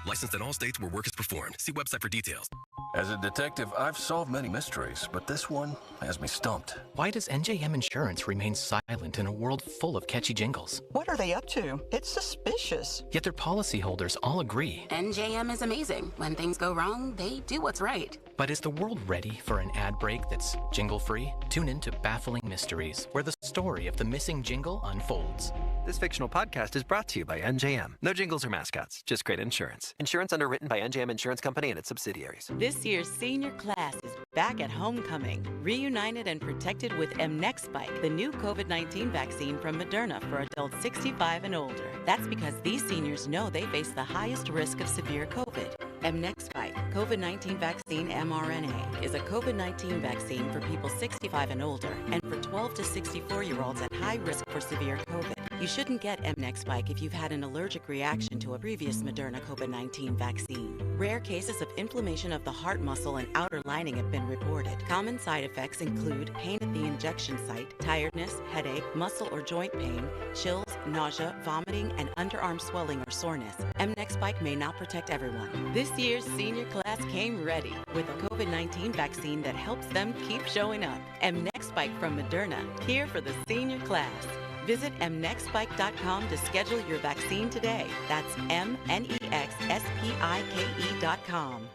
Speaker 24: Licensed in all states where work is performed. See website for details.
Speaker 27: As a detective, I've solved many mysteries, but this one has me stumped.
Speaker 28: Why does NJM Insurance remain silent in a world full of catchy jingles?
Speaker 29: What are they up to? It's suspicious.
Speaker 28: Yet their policyholders all agree.
Speaker 30: NJM is amazing. When things go wrong, they do what's right.
Speaker 28: But is the world ready for an ad break that's jingle-free? Tune in to Baffling Mysteries, where the story of the missing jingle unfolds.
Speaker 31: This fictional podcast is brought to you by NJM. No jingles or mascots, just great insurance. Insurance underwritten by NJM Insurance Company and its subsidiaries.
Speaker 32: This year's senior class is back at homecoming, reunited and protected with mNEXSpike, the new COVID-19 vaccine from Moderna for adults 65 and older. That's because these seniors know they face the highest risk of severe COVID. mNEXSpike, COVID-19 vaccine mRNA, is a COVID-19 vaccine for people 65 and older and for 12 to 64-year-olds at high risk for severe COVID. You shouldn't get mNEXSpike if you've had an allergic reaction to a previous Moderna COVID-19 vaccine. Rare cases of inflammation of the heart muscle and outer lining have been reported. Common side effects include pain at the injection site, tiredness, headache, muscle or joint pain, chills, nausea, vomiting, and underarm swelling or soreness. mNEXSpike may not protect everyone. This year's senior class came ready with a COVID-19 vaccine that helps them keep showing up. mNEXSpike from Moderna, here for the senior class. Visit mnexspike.com to schedule your vaccine today. That's mnexspike.com.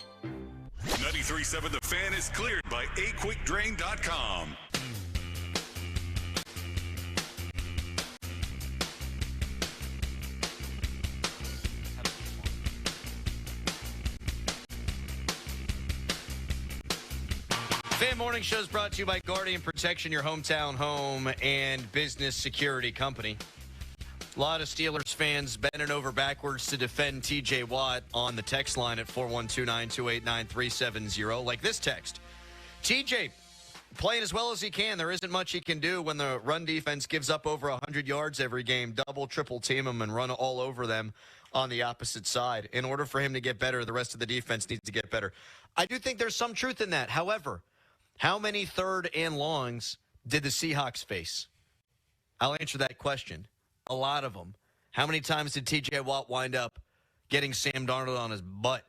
Speaker 8: 93.7 The Fan is cleared by aquickdrain.com.
Speaker 2: Fan Morning Show is brought to you by Guardian Protection, your hometown home and business security company. A lot of Steelers fans bending over backwards to defend T.J. Watt on the text line at 412-928-9370. Like this text. T.J. playing as well as he can. There isn't much he can do when the run defense gives up over 100 yards every game. Double, triple team him and run all over them on the opposite side. In order for him to get better, the rest of the defense needs to get better. I do think there's some truth in that. However, how many third and longs did the Seahawks face? I'll answer that question. A lot of them. How many times did T.J. Watt wind up getting Sam Darnold on his butt?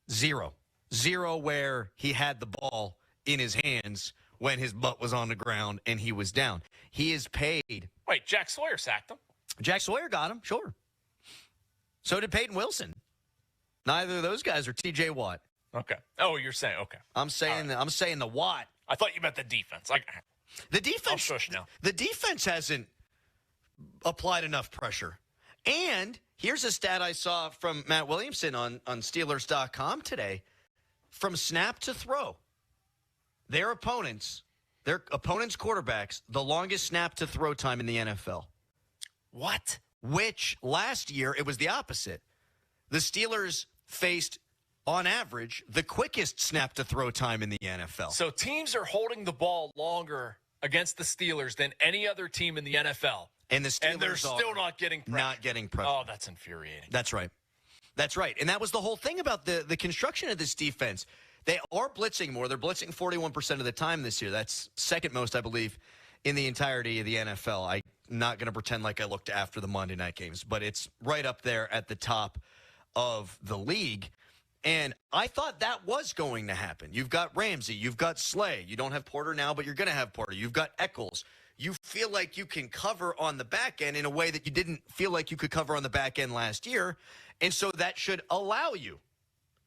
Speaker 2: Zero. Zero where he had the ball in his hands when his butt was on the ground and he was down. He is paid.
Speaker 1: Wait, Jack Sawyer sacked him.
Speaker 2: Jack Sawyer got him, sure. So did Peyton Wilson. Neither of those guys are T.J. Watt.
Speaker 1: Okay. Oh, you're saying okay.
Speaker 2: I'm saying the Watt
Speaker 1: I thought you meant the defense.
Speaker 2: The defense.
Speaker 1: I'll shush now.
Speaker 2: The defense hasn't applied enough pressure. And here's a stat I saw from Matt Williamson on Steelers.com today. From snap to throw, their opponents' quarterbacks, the longest snap to throw time in the NFL.
Speaker 1: What?
Speaker 2: Which last year it was the opposite. The Steelers faced, on average, the quickest snap to throw time in the NFL.
Speaker 1: So teams are holding the ball longer against the Steelers than any other team in the NFL.
Speaker 2: And the Steelers
Speaker 1: they're still not getting pressure.
Speaker 2: Not getting pressure.
Speaker 1: Oh, that's infuriating.
Speaker 2: That's right. That's right. And that was the whole thing about the construction of this defense. They are blitzing more. They're blitzing 41% of the time this year. That's second most, I believe, in the entirety of the NFL. I'm not going to pretend like I looked after the Monday night games, but it's right up there at the top of the league. And I thought that was going to happen. You've got Ramsey. You've got Slay. You don't have Porter now, but you're going to have Porter. You've got Eccles. You feel like you can cover on the back end in a way that you didn't feel like you could cover on the back end last year. And so that should allow you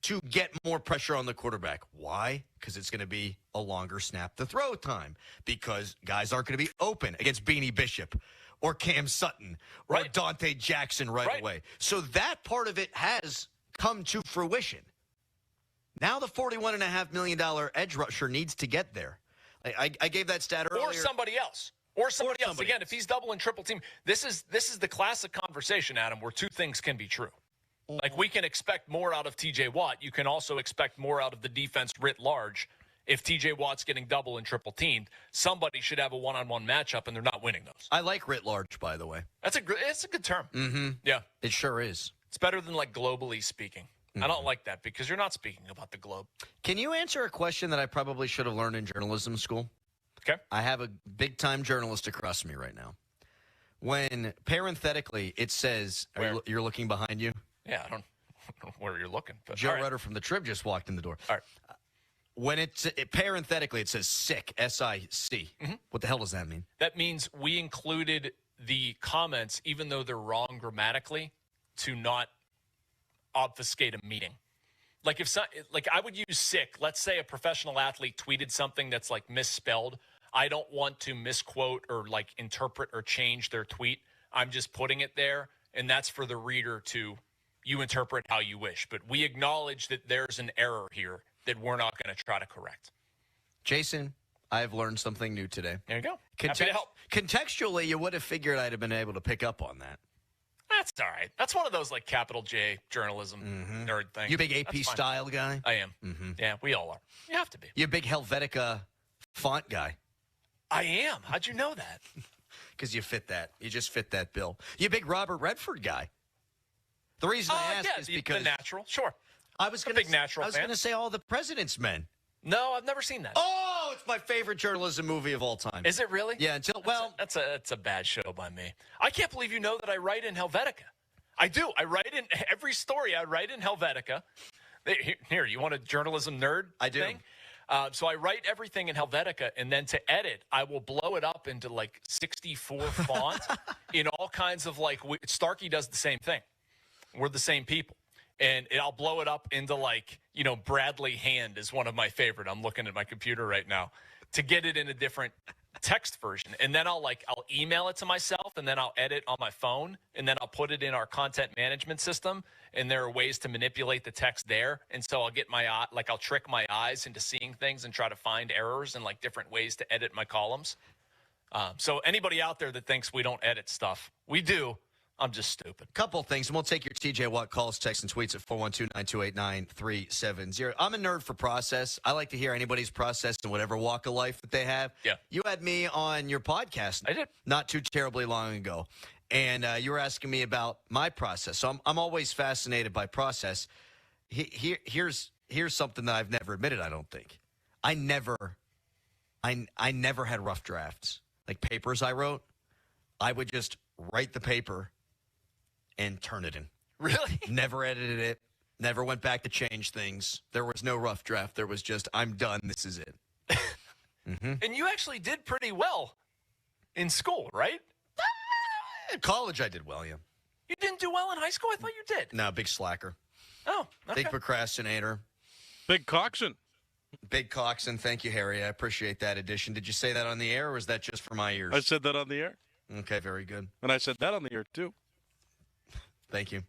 Speaker 2: to get more pressure on the quarterback. Why? Because it's going to be a longer snap to throw time. Because guys aren't going to be open against Beanie Bishop or Cam Sutton or Dante Jackson right away. So that part of it has come to fruition. Now the $41.5 million edge rusher needs to get there. I gave that stat earlier.
Speaker 1: Or somebody else. Or somebody else. Again, if he's double and triple team, this is the classic conversation, Adam, where two things can be true. Like, we can expect more out of TJ Watt. You can also expect more out of the defense writ large. If TJ Watt's getting double and triple teamed, somebody should have a one-on-one matchup, and they're not winning those.
Speaker 2: I like writ large, by the way.
Speaker 1: It's a good term.
Speaker 2: Mm-hmm.
Speaker 1: Yeah.
Speaker 2: It sure is.
Speaker 1: It's better than, like, globally speaking. I don't like that because you're not speaking about the globe.
Speaker 2: Can you answer a question that I probably should have learned in journalism school?
Speaker 1: Okay.
Speaker 2: I have a big-time journalist across from me right now. When parenthetically it says, you're looking behind you?
Speaker 1: Yeah, I don't know where you're looking. But
Speaker 2: Joe Rudder from the Trib just walked in the door.
Speaker 1: All right.
Speaker 2: When parenthetically it says sick, S-I-C.
Speaker 1: Mm-hmm.
Speaker 2: What the hell does that mean?
Speaker 1: That means we included the comments, even though they're wrong grammatically, to not obfuscate a meeting. Like I would use sick. Let's say a professional athlete tweeted something that's like misspelled. I don't want to misquote or like interpret or change their tweet. I'm just putting it there, and that's for the reader to you interpret how you wish. But we acknowledge that there's an error here that we're not going to try to correct.
Speaker 2: Jason, I've learned something new today.
Speaker 1: There you go. Happy to help.
Speaker 2: Contextually, you would have figured I'd have been able to pick up on that.
Speaker 1: That's all right. That's one of those like capital J journalism nerd things.
Speaker 2: You big AP style guy?
Speaker 1: I am.
Speaker 2: Mm-hmm.
Speaker 1: Yeah, we all are. You have to be.
Speaker 2: You a big Helvetica font guy?
Speaker 1: I am. How'd you know that?
Speaker 2: Because you fit that. You just fit that bill. You a big Robert Redford guy? The reason I ask is because
Speaker 1: the natural. Sure.
Speaker 2: I was going to say all the President's Men.
Speaker 1: No, I've never seen that.
Speaker 2: Oh, it's my favorite journalism movie of all time.
Speaker 1: Is it really?
Speaker 2: Yeah.
Speaker 1: That's a bad show by me. I can't believe you know that I write in Helvetica. I do. I write in every story. I write in Helvetica. Here, you want a journalism nerd?
Speaker 2: I do.
Speaker 1: Thing? So I write everything in Helvetica, and then to edit, I will blow it up into like 64 font in all kinds of like. Starkey does the same thing. We're the same people. And I'll blow it up into like, Bradley Hand is one of my favorite. I'm looking at my computer right now to get it in a different text version. And then I'll email it to myself, and then I'll edit on my phone, and then I'll put it in our content management system. And there are ways to manipulate the text there. And so I'll get I'll trick my eyes into seeing things and try to find errors and like different ways to edit my columns. So anybody out there that thinks we don't edit stuff, we do. I'm just stupid.
Speaker 2: Couple things, and we'll take your TJ Watt calls, texts, and tweets at 412-928-9370. I'm a nerd for process. I like to hear anybody's process in whatever walk of life that they have.
Speaker 1: Yeah.
Speaker 2: You had me on your podcast.
Speaker 1: I did.
Speaker 2: Not too terribly long ago. And you were asking me about my process. So I'm always fascinated by process. Here's something that I've never admitted, I don't think. I never had rough drafts. Like papers I wrote, I would just write the paper and turn it in.
Speaker 1: Really?
Speaker 2: Never edited it. Never went back to change things. There was no rough draft. There was just, I'm done. This is it. Mm-hmm.
Speaker 1: And you actually did pretty well in school, right?
Speaker 2: In college, I did well, yeah.
Speaker 1: You didn't do well in high school? I thought you did.
Speaker 2: No, big slacker.
Speaker 1: Oh, okay.
Speaker 2: Big procrastinator.
Speaker 7: Big coxswain.
Speaker 2: Big Coxon. Thank you, Harry. I appreciate that addition. Did you say that on the air, or was that just for my ears?
Speaker 7: I said that on the air.
Speaker 2: Okay, very good.
Speaker 7: And I said that on the air, too.
Speaker 2: Thank you.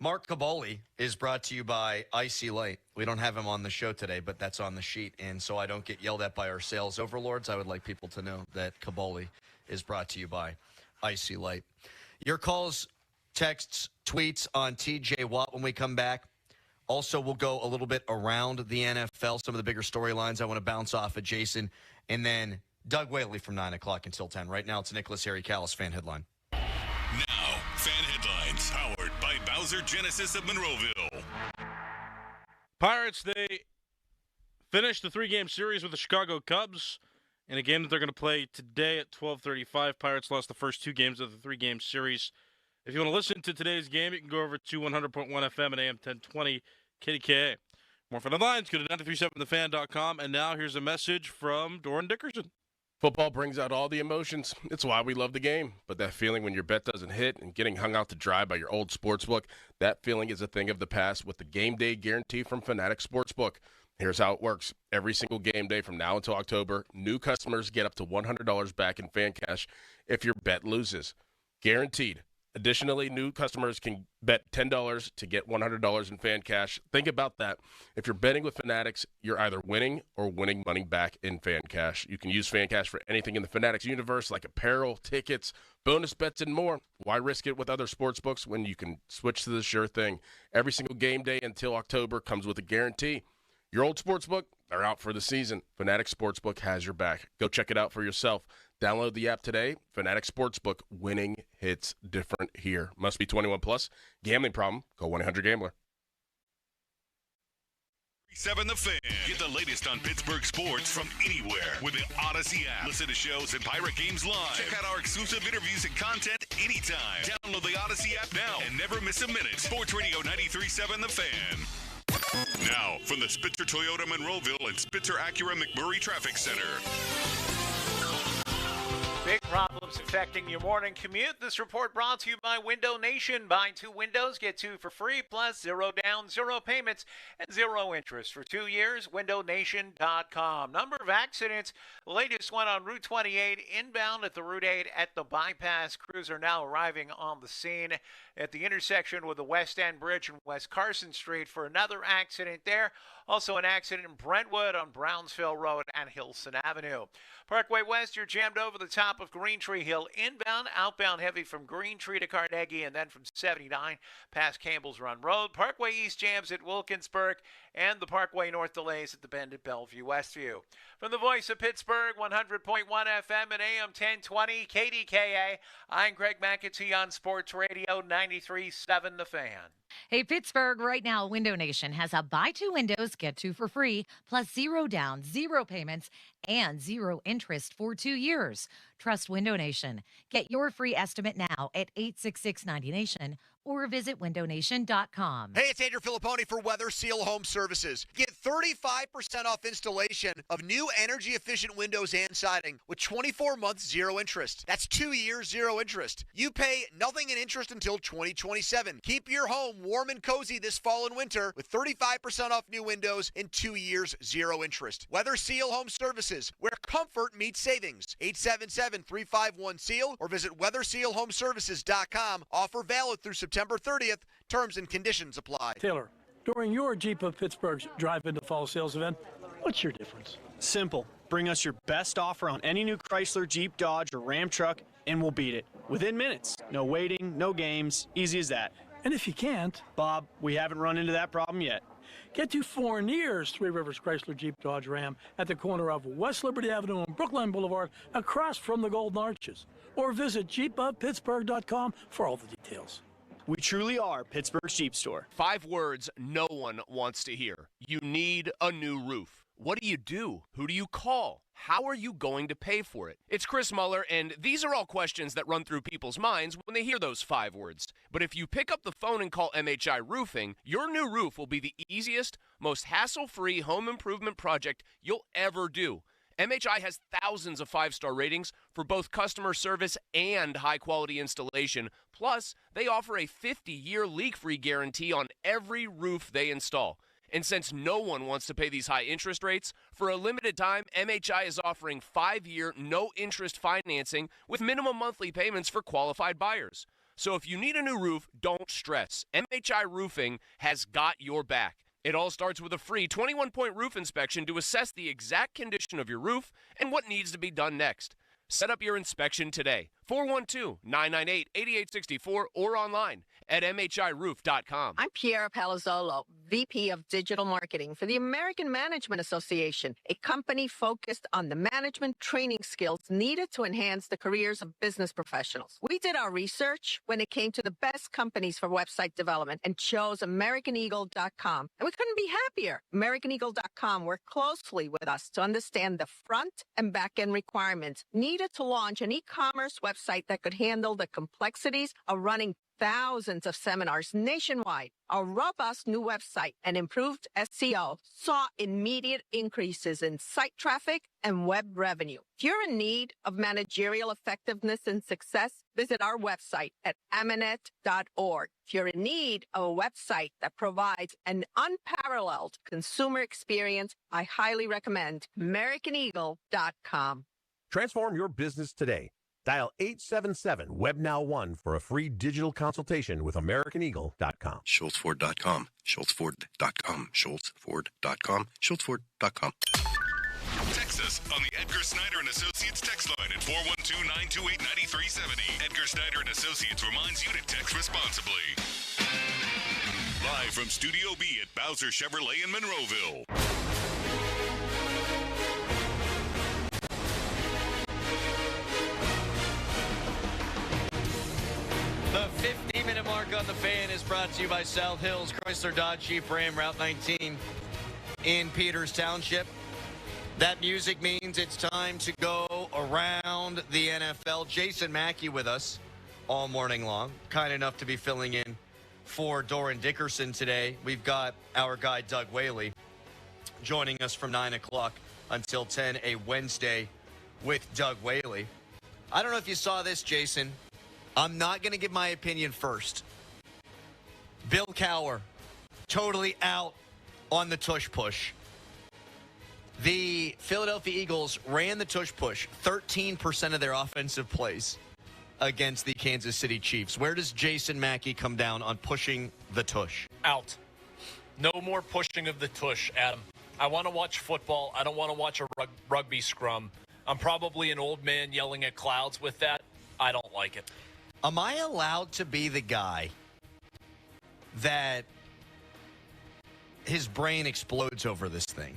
Speaker 2: Mark Caboli is brought to you by Icy Light. We don't have him on the show today, but that's on the sheet. And so I don't get yelled at by our sales overlords, I would like people to know that Caboli is brought to you by Icy Light. Your calls, texts, tweets on TJ Watt when we come back. Also, we'll go a little bit around the NFL, some of the bigger storylines I want to bounce off of Jason. And then Doug Whaley from 9 o'clock until 10. Right now, it's Nicholas Harry Callis Fan Headline.
Speaker 8: Now, Fan Headlines, powered by Bowser Genesis of Monroeville.
Speaker 7: Pirates, they finished the 3-game series with the Chicago Cubs in a game that they're going to play today at 12:35. Pirates lost the first 2 games of the 3-game series. If you want to listen to today's game, you can go over to 100.1 FM and AM 1020 KDKA. More Fan Headlines, go to 937thefan.com. And now here's a message from Doran Dickerson.
Speaker 5: Football brings out all the emotions. It's why we love the game. But that feeling when your bet doesn't hit and getting hung out to dry by your old sportsbook, that feeling is a thing of the past with the game day guarantee from Fanatics Sportsbook. Here's how it works. Every single game day from now until October, new customers get up to $100 back in fan cash if your bet loses. Guaranteed. Additionally, new customers can bet $10 to get $100 in fan cash. Think about that. If you're betting with Fanatics, you're either winning or winning money back in fan cash. You can use fan cash for anything in the Fanatics universe like apparel, tickets, bonus bets, and more. Why risk it with other sports books when you can switch to the sure thing? Every single game day until October comes with a guarantee. Your old sportsbook, they're out for the season. Fanatics Sportsbook has your back. Go check it out for yourself. Download the app today. Fanatics Sportsbook. Winning hits different here. Must be 21 plus. Gambling problem? Call 1-800-GAMBLER.
Speaker 8: 7 The Fan. Get the latest on Pittsburgh sports from anywhere with the Odyssey app. Listen to shows and Pirate games live. Check out our exclusive interviews and content anytime. Download the Odyssey app now and never miss a minute. Sports Radio 93.7 The Fan. Now, from the Spitzer Toyota Monroeville and Spitzer Acura McMurray Traffic Center.
Speaker 9: Big problems affecting your morning commute. This report brought to you by Window Nation. Buy 2 windows, get 2 for free, plus 0 down, 0 payments, and 0 interest for 2 years. WindowNation.com. Number of accidents. The latest one on Route 28 inbound at the Route 8 at the bypass. Crews are now arriving on the scene at the intersection with the West End Bridge and West Carson Street for another accident there. Also an accident in Brentwood on Brownsville Road and Hilson Avenue. Parkway West, you're jammed over the top of Green Tree Hill inbound, outbound heavy from Green Tree to Carnegie, and then from 79 past Campbell's Run Road. Parkway East jams at Wilkinsburg, and the Parkway North delays at the bend at Bellevue Westview. From the voice of Pittsburgh, 100.1 FM and AM 1020 KDKA, I'm Greg McAtee on Sports Radio 93.7 The Fan.
Speaker 18: Hey, Pittsburgh, right now, Window Nation has a buy 2 windows, get 2 for free, plus 0 down, 0 payments, and 0 interest for 2 years. Trust Window Nation. Get your free estimate now at 866-90Nation or visit windownation.com.
Speaker 6: Hey, it's Andrew Filipponi for Weather Seal Home Services. Get 35% off installation of new energy-efficient windows and siding with 24 months, 0 interest. That's 2 years, 0 interest. You pay nothing in interest until 2027. Keep your home warm and cozy this fall and winter with 35% off new windows and 2 years, 0 interest. Weather Seal Home Services, where comfort meets savings. 877-351-SEAL or visit weathersealhomeservices.com. Offer valid through September 30th. Terms and conditions apply.
Speaker 10: Taylor, during your Jeep of Pittsburgh's Drive Into Fall sales event, what's your difference?
Speaker 11: Simple. Bring us your best offer on any new Chrysler, Jeep, Dodge, or Ram truck, and we'll beat it. Within minutes. No waiting, no games. Easy as that.
Speaker 10: And if you can't,
Speaker 11: Bob, we haven't run into that problem yet.
Speaker 10: Get to Fournier's Three Rivers Chrysler Jeep Dodge Ram at the corner of West Liberty Avenue and Brookline Boulevard across from the Golden Arches. Or visit jeepofpittsburgh.com for all the details.
Speaker 11: We truly are Pittsburgh's Jeep store.
Speaker 17: 5 words no one wants to hear. You need a new roof. What do? Who do you call? How are you going to pay for it? It's Chris Muller, and these are all questions that run through people's minds when they hear those 5 words. But if you pick up the phone and call MHI Roofing, your new roof will be the easiest, most hassle-free home improvement project you'll ever do. MHI has thousands of 5-star ratings for both customer service and high-quality installation. Plus, they offer a 50-year leak-free guarantee on every roof they install. And since no one wants to pay these high interest rates, for a limited time, MHI is offering 5-year no-interest financing with minimum monthly payments for qualified buyers. So if you need a new roof, don't stress. MHI Roofing has got your back. It all starts with a free 21-point roof inspection to assess the exact condition of your roof and what needs to be done next. Set up your inspection today. 412-998-8864 or online at MHIRoof.com.
Speaker 3: I'm Piera Palazzolo, VP of Digital Marketing for the American Management Association, a company focused on the management training skills needed to enhance the careers of business professionals. We did our research when it came to the best companies for website development and chose AmericanEagle.com. And we couldn't be happier. AmericanEagle.com worked closely with us to understand the front and back end requirements needed to launch an e-commerce website that could handle the complexities of running thousands of seminars nationwide. Our robust new website and improved SEO saw immediate increases in site traffic and web revenue. If you're in need of managerial effectiveness and success, visit our website at amanet.org. If you're in need of a website that provides an unparalleled consumer experience, I highly recommend AmericanEagle.com.
Speaker 4: Transform your business today. Dial 877-WebNow1 for a free digital consultation with AmericanEagle.com.
Speaker 12: SchultzFord.com. SchultzFord.com. SchultzFord.com. SchultzFord.com.
Speaker 8: Text us on the Edgar Snyder & Associates text line at 412-928-9370. Edgar Snyder & Associates reminds you to text responsibly. Live from Studio B at Bowser Chevrolet in Monroeville.
Speaker 2: The 50-minute mark on the Fan is brought to you by South Hills Chrysler Dodge Jeep Ram Route 19 in Peters Township. That music means it's time to go around the NFL. Jason Mackey with us all morning long. Kind enough to be filling in for Doran Dickerson today. We've got our guy Doug Whaley joining us from 9 o'clock until 10, a Wednesday with Doug Whaley. I don't know if you saw this, Jason. I'm not going to give my opinion first. Bill Cowher, totally out on the tush push. The Philadelphia Eagles ran the tush push 13% of their offensive plays against the Kansas City Chiefs. Where does Jason Mackey come down on pushing the tush?
Speaker 1: Out. No more pushing of the tush, Adam. I want to watch football. I don't want to watch a rugby scrum. I'm probably an old man yelling at clouds with that. I don't like it.
Speaker 2: Am I allowed to be the guy that his brain explodes over this thing?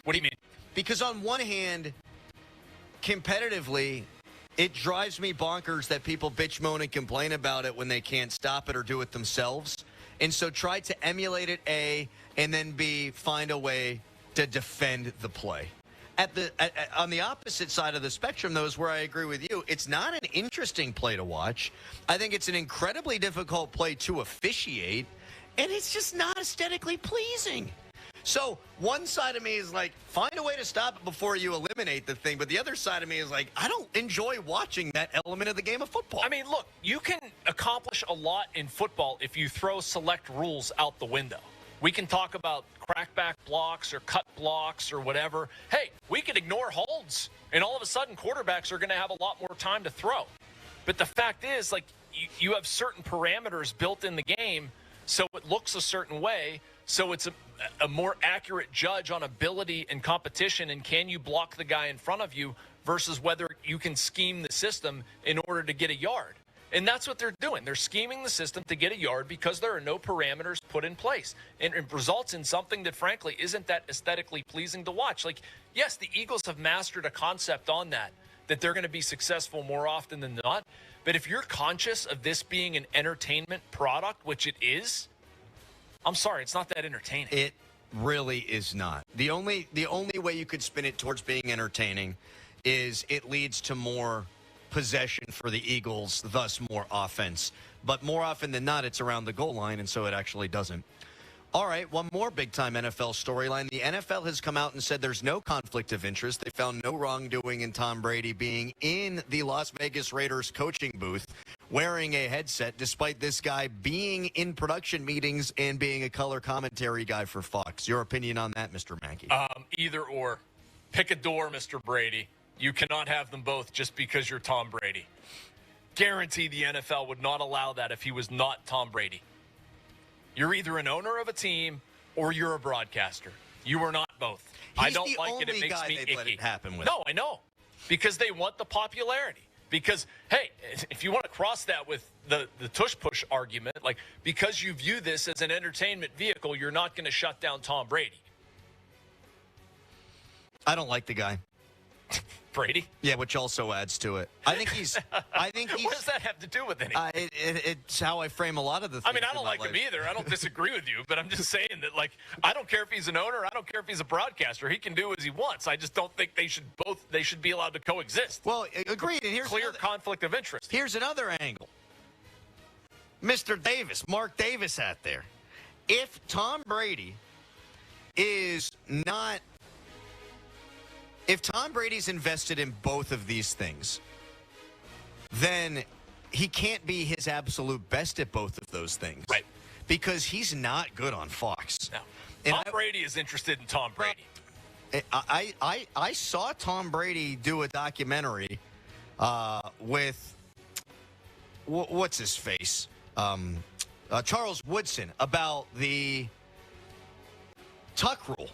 Speaker 1: What do you mean?
Speaker 2: Because on one hand, competitively, it drives me bonkers that people bitch, moan, and complain about it when they can't stop it or do it themselves. And so try to emulate it, A, and then B, find a way to defend the play. On the opposite side of the spectrum, though, is where I agree with you. It's not an interesting play to watch. I think it's an incredibly difficult play to officiate, and it's just not aesthetically pleasing. So one side of me is like, find a way to stop it before you eliminate the thing. But the other side of me is like, I don't enjoy watching that element of the game of football.
Speaker 1: I mean, look, you can accomplish a lot in football if you throw select rules out the window. We can talk about crackback blocks or cut blocks or whatever. Hey, we could ignore holds, and all of a sudden quarterbacks are going to have a lot more time to throw. But the fact is, like, you have certain parameters built in the game, so it looks a certain way, so it's a more accurate judge on ability and competition, and can you block the guy in front of you versus whether you can scheme the system in order to get a yard. And that's what they're doing. They're scheming the system to get a yard because there are no parameters put in place. And it results in something that, frankly, isn't that aesthetically pleasing to watch. Like, yes, the Eagles have mastered a concept on that they're going to be successful more often than not. But if you're conscious of this being an entertainment product, which it is, I'm sorry, it's not that entertaining.
Speaker 2: It really is not. The only way you could spin it towards being entertaining is it leads to more possession for the Eagles, thus more offense. But more often than not, it's around the goal line, and so it actually doesn't. All right, one more big-time NFL storyline. The NFL has come out and said there's no conflict of interest. They found no wrongdoing in Tom Brady being in the Las Vegas Raiders coaching booth wearing a headset, despite this guy being in production meetings and being a color commentary guy for Fox. Your opinion on that, Mr. Mackey?
Speaker 1: Either or. Pick a door, Mr. Brady. You cannot have them both just because you're Tom Brady. Guarantee the NFL would not allow that if he was not Tom Brady. You're either an owner of a team or you're a broadcaster. You are not both. I don't like it. It makes me icky.
Speaker 2: Let it happen with.
Speaker 1: No, I know. Because they want the popularity. Because, hey, if you want to cross that with the tush-push argument, like, because you view this as an entertainment vehicle, you're not going to shut down Tom Brady.
Speaker 2: I don't like the guy.
Speaker 1: Brady?
Speaker 2: Yeah, which also adds to it. I think he's.
Speaker 1: What does that have to do with anything?
Speaker 2: It's how I frame a lot of the things.
Speaker 1: I mean, I don't like him either. I don't disagree with you, but I'm just saying that, like, I don't care if he's an owner. I don't care if he's a broadcaster. He can do as he wants. I just don't think they should be allowed to coexist.
Speaker 2: Well, agreed. And here's
Speaker 1: clear conflict of interest.
Speaker 2: Here's another angle. Mr. Davis, Mark Davis out there. If Tom Brady is not. If Tom Brady's invested in both of these things, then he can't be his absolute best at both of those things.
Speaker 1: Right.
Speaker 2: Because he's not good on Fox.
Speaker 1: No. Tom Brady is interested in Tom Brady.
Speaker 2: I saw Tom Brady do a documentary with, what's his face? Charles Woodson about the tuck rule.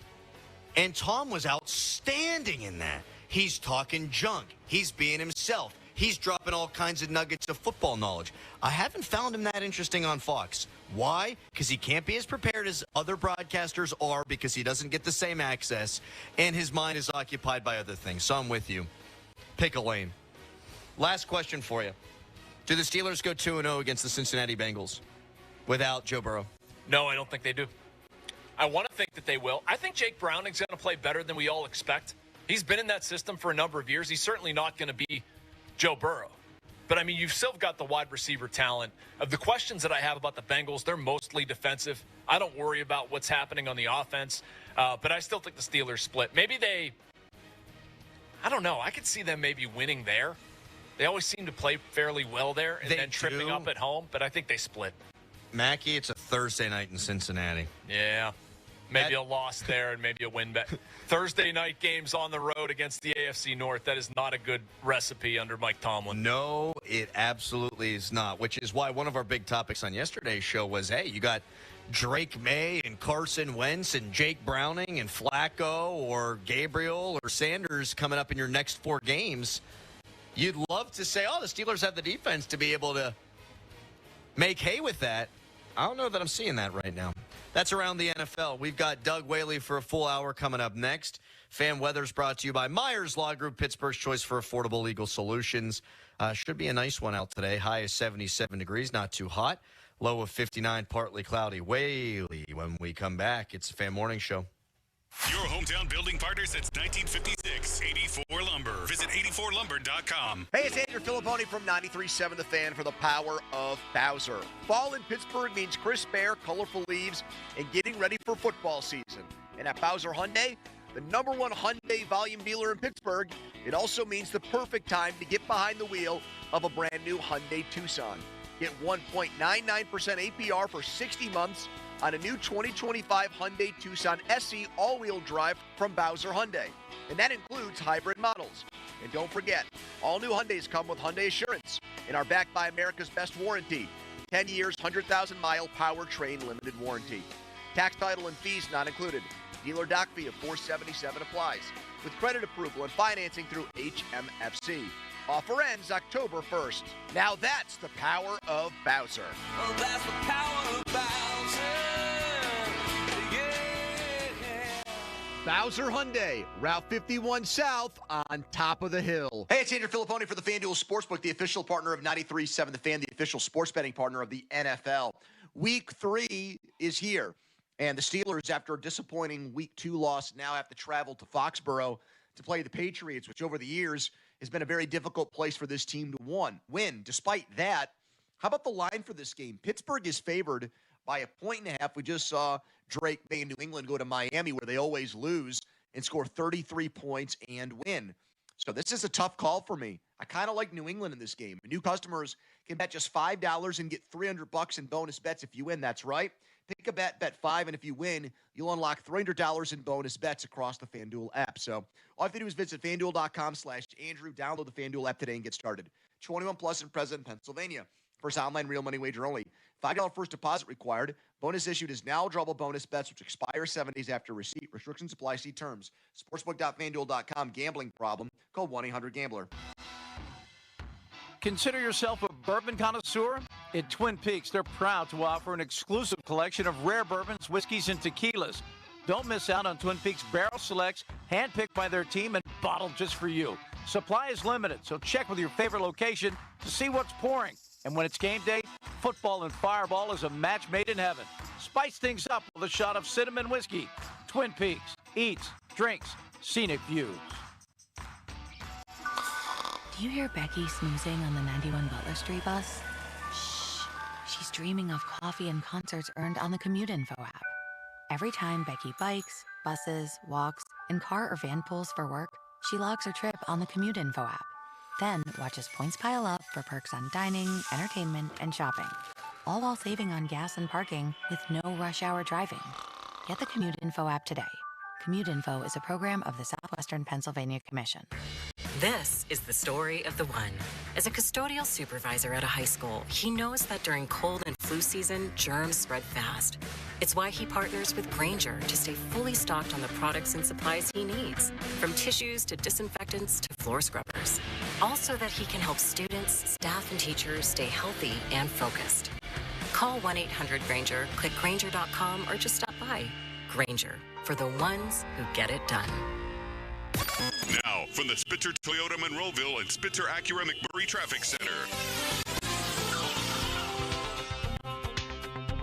Speaker 2: And Tom was outstanding in that. He's talking junk. He's being himself. He's dropping all kinds of nuggets of football knowledge. I haven't found him that interesting on Fox. Why? Because he can't be as prepared as other broadcasters are because he doesn't get the same access, and his mind is occupied by other things. So I'm with you. Pick a lane. Last question for you. Do the Steelers go 2-0 against the Cincinnati Bengals without Joe Burrow?
Speaker 1: No, I don't think they do. I want to think that they will. I think Jake Browning's going to play better than we all expect. He's been in that system for a number of years. He's certainly not going to be Joe Burrow. But, I mean, you've still got the wide receiver talent. Of the questions that I have about the Bengals, they're mostly defensive. I don't worry about what's happening on the offense. But I still think the Steelers split. Maybe I don't know. I could see them maybe winning there. They always seem to play fairly well there and then tripping up at home. But I think they split.
Speaker 2: Mackie, it's a Thursday night in Cincinnati.
Speaker 1: Yeah. Maybe a loss there and maybe a win back. Thursday night games on the road against the AFC North. That is not a good recipe under Mike Tomlin.
Speaker 2: No, it absolutely is not, which is why one of our big topics on yesterday's show was, hey, you got Drake May and Carson Wentz and Jake Browning and Flacco or Gabriel or Sanders coming up in your next 4 games. You'd love to say, oh, the Steelers have the defense to be able to make hay with that. I don't know that I'm seeing that right now. That's around the NFL. We've got Doug Whaley for a full hour coming up next. Fan Weather's brought to you by Myers Law Group, Pittsburgh's choice for affordable legal solutions. Should be a nice one out today. High is 77 degrees, not too hot. Low of 59, partly cloudy. Whaley, when we come back, it's the Fan Morning Show.
Speaker 8: Your hometown building partner since 1956, 84 Lumber. Visit 84lumber.com.
Speaker 6: Hey, it's Andrew Filipponi from 93.7 The Fan for the power of Bowser. Fall in Pittsburgh means crisp air, colorful leaves, and getting ready for football season. And at Bowser Hyundai, the number 1 Hyundai volume dealer in Pittsburgh, it also means the perfect time to get behind the wheel of a brand new Hyundai Tucson. Get 1.99% APR for 60 months on a new 2025 Hyundai Tucson SE all-wheel drive from Bowser Hyundai. And that includes hybrid models. And don't forget, all new Hyundais come with Hyundai Assurance and are backed by America's best warranty. 10 years, 100,000-mile powertrain limited warranty. Tax, title, and fees not included. Dealer doc fee of $477 applies. With credit approval and financing through HMFC. Offer ends October 1st. Now that's the power of Bowser.
Speaker 13: Well, that's the power of Bowser.
Speaker 6: Bowser Hyundai, Route 51 South on top of the hill. Hey, it's Andrew Filipponi for the FanDuel Sportsbook, the official partner of 93.7 The Fan, the official sports betting partner of the NFL. Week 3 is here, and the Steelers, after a disappointing Week 2 loss, now have to travel to Foxborough to play the Patriots, which over the years has been a very difficult place for this team to win. Despite that, how about the line for this game? Pittsburgh is favored by 1.5 points. We just saw Drake May in New England go to Miami, where they always lose, and score 33 points and win.
Speaker 14: So this is a tough call for me. I kind of like New England in this game. New customers can bet just $5 and get $300 in bonus bets if you win. That's right. Pick a bet 5, and if you win, you'll unlock $300 in bonus bets across the FanDuel app. So all you have to do is visit FanDuel.com/Andrew, download the FanDuel app today and get started. 21 plus and present in Pennsylvania. First online real money wager only. $5 first deposit required. Bonus issued is now drawable bonus bets, which expire 7 days after receipt. Restrictions apply. See terms. Sportsbook.fanduel.com. Gambling problem. Call 1-800-GAMBLER.
Speaker 15: Consider yourself a bourbon connoisseur? At Twin Peaks, they're proud to offer an exclusive collection of rare bourbons, whiskeys, and tequilas. Don't miss out on Twin Peaks Barrel Selects, handpicked by their team and bottled just for you. Supply is limited, so check with your favorite location to see what's pouring. And when it's game day, football and Fireball is a match made in heaven. Spice things up with a shot of cinnamon whiskey. Twin Peaks, eats, drinks, scenic views.
Speaker 16: Do you hear Becky snoozing on the 91 Butler Street bus? Shh. She's dreaming of coffee and concerts earned on the Commute Info app. Every time Becky bikes, buses, walks, and car or van pulls for work, she logs her trip on the Commute Info app. Then watches points pile up for perks on dining, entertainment, and shopping. All while saving on gas and parking with no rush hour driving. Get the Commute Info app today. Commute Info is a program of the Southwestern Pennsylvania Commission.
Speaker 19: This is the story of the one. As a custodial supervisor at a high school, he knows that during cold and flu season, germs spread fast. It's why he partners with Grainger to stay fully stocked on the products and supplies he needs, from tissues to disinfectants to floor scrubbers. Also that he can help students, staff, and teachers stay healthy and focused. Call 1-800-GRAINGER, click Grainger.com, or just stop by. Grainger, for the ones who get it done.
Speaker 8: Now, from the Spitzer Toyota Monroeville and Spitzer Acura McMurray Traffic Center.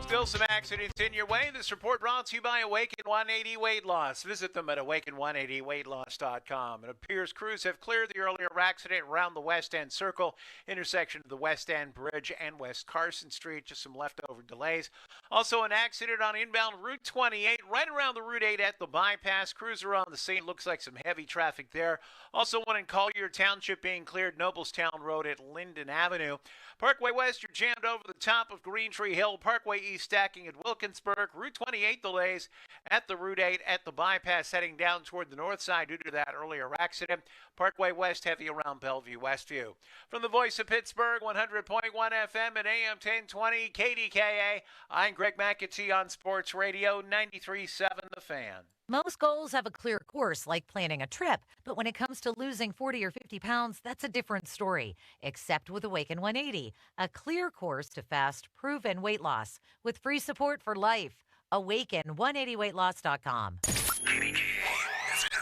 Speaker 9: Still some accidents in your way. This report brought to you by Awaken 180 Weight Loss. Visit them at awaken180weightloss.com. It appears crews have cleared the earlier accident around the West End Circle, intersection of the West End Bridge and West Carson Street. Just some leftover delays. Also an accident on inbound Route 28, right around the Route 8 at the bypass. Crews are on the scene. Looks like some heavy traffic there. Also one in Collier Township being cleared. Noblestown Road at Linden Avenue. Parkway West, you're jammed over the top of Green Tree Hill. Parkway East stacking at Wilkinsburg. Route 28 delays at the Route 8 at the bypass heading down toward the north side due to that earlier accident. Parkway West heavy around Bellevue Westview. From the voice of Pittsburgh, 100.1 FM and AM 1020 KDKA, I'm Greg McAtee on Sports Radio 93.7 The Fan.
Speaker 18: Most goals have a clear course, like planning a trip. But when it comes to losing 40 or 50 pounds, that's a different story. Except with Awaken 180, a clear course to fast, proven weight loss with free support for life. Awaken180weightloss.com.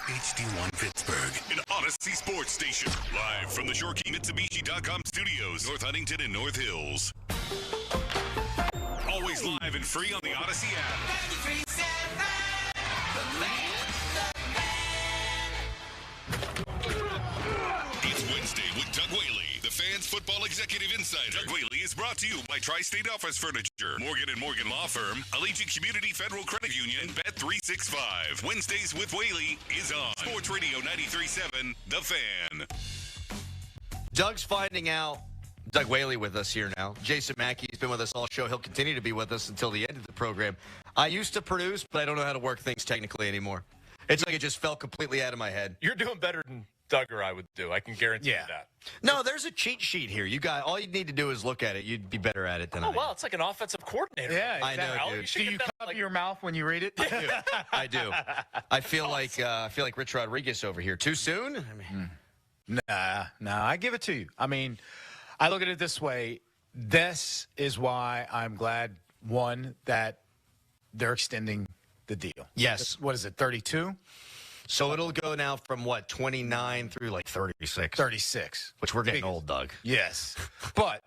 Speaker 8: HD1 Pittsburgh, an Odyssey sports station. Live from the Shorkey Mitsubishi.com studios, North Huntington and North Hills. Always live and free on the Odyssey app. It's Wednesday with Doug Whaley, the Fans Football Executive Insider. Doug Whaley is brought to you by Tri-State Office Furniture, Morgan & Morgan Law Firm, Allegiant Community Federal Credit Union, and Bet365. Wednesdays with Whaley is on Sports Radio 93.7, The Fan.
Speaker 2: Doug's finding out. Doug Whaley with us here now. Jason Mackey's been with us all show. He'll continue to be with us until the end of the program. I used to produce, but I don't know how to work things technically anymore. It's like it just fell completely out of my head.
Speaker 1: You're doing better than Doug or I would do. I can guarantee you that.
Speaker 2: No, there's a cheat sheet here. You got all you need to do is look at it. You'd be better at it than I am.
Speaker 1: Well, it's like an offensive coordinator.
Speaker 20: Yeah,
Speaker 2: I know, dude.
Speaker 20: Do you cover your mouth when you read it?
Speaker 2: I do. I feel like Rich Rodriguez over here. Too soon? I mean,
Speaker 20: Nah, I give it to you. I mean, I look at it this way. This is why I'm glad, one, that they're extending the deal.
Speaker 2: Yes.
Speaker 20: What is it, 32?
Speaker 2: So it'll go now from, 29 through, 36?
Speaker 20: 36.
Speaker 2: Which we're getting old, Doug.
Speaker 20: Yes. But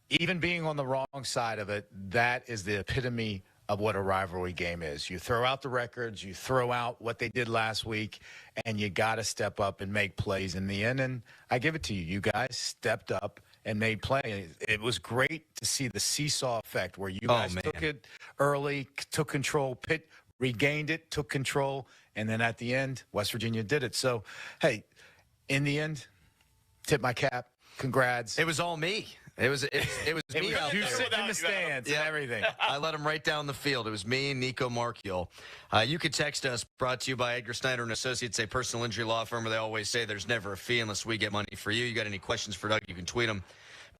Speaker 20: even being on the wrong side of it, that is the epitome of what a rivalry game is. You throw out the records, you throw out what they did last week, and you got to step up and make plays in the end. And I give it to you. You guys stepped up and made plays. It was great to see the seesaw effect where you guys took it early, took control. Pitt regained it, took control, And then at the end, West Virginia did it. So, hey, in the end, tip my cap. Congrats.
Speaker 2: It was all me. It was me out
Speaker 20: You
Speaker 2: there.
Speaker 20: sitting in the stands and everything.
Speaker 2: I let him right down the field. It was me and Nico Marchiol. You could text us, brought to you by Edgar Snyder and Associates, a personal injury law firm where they always say there's never a fee unless we get money for you. You got any questions for Doug, you can tweet them.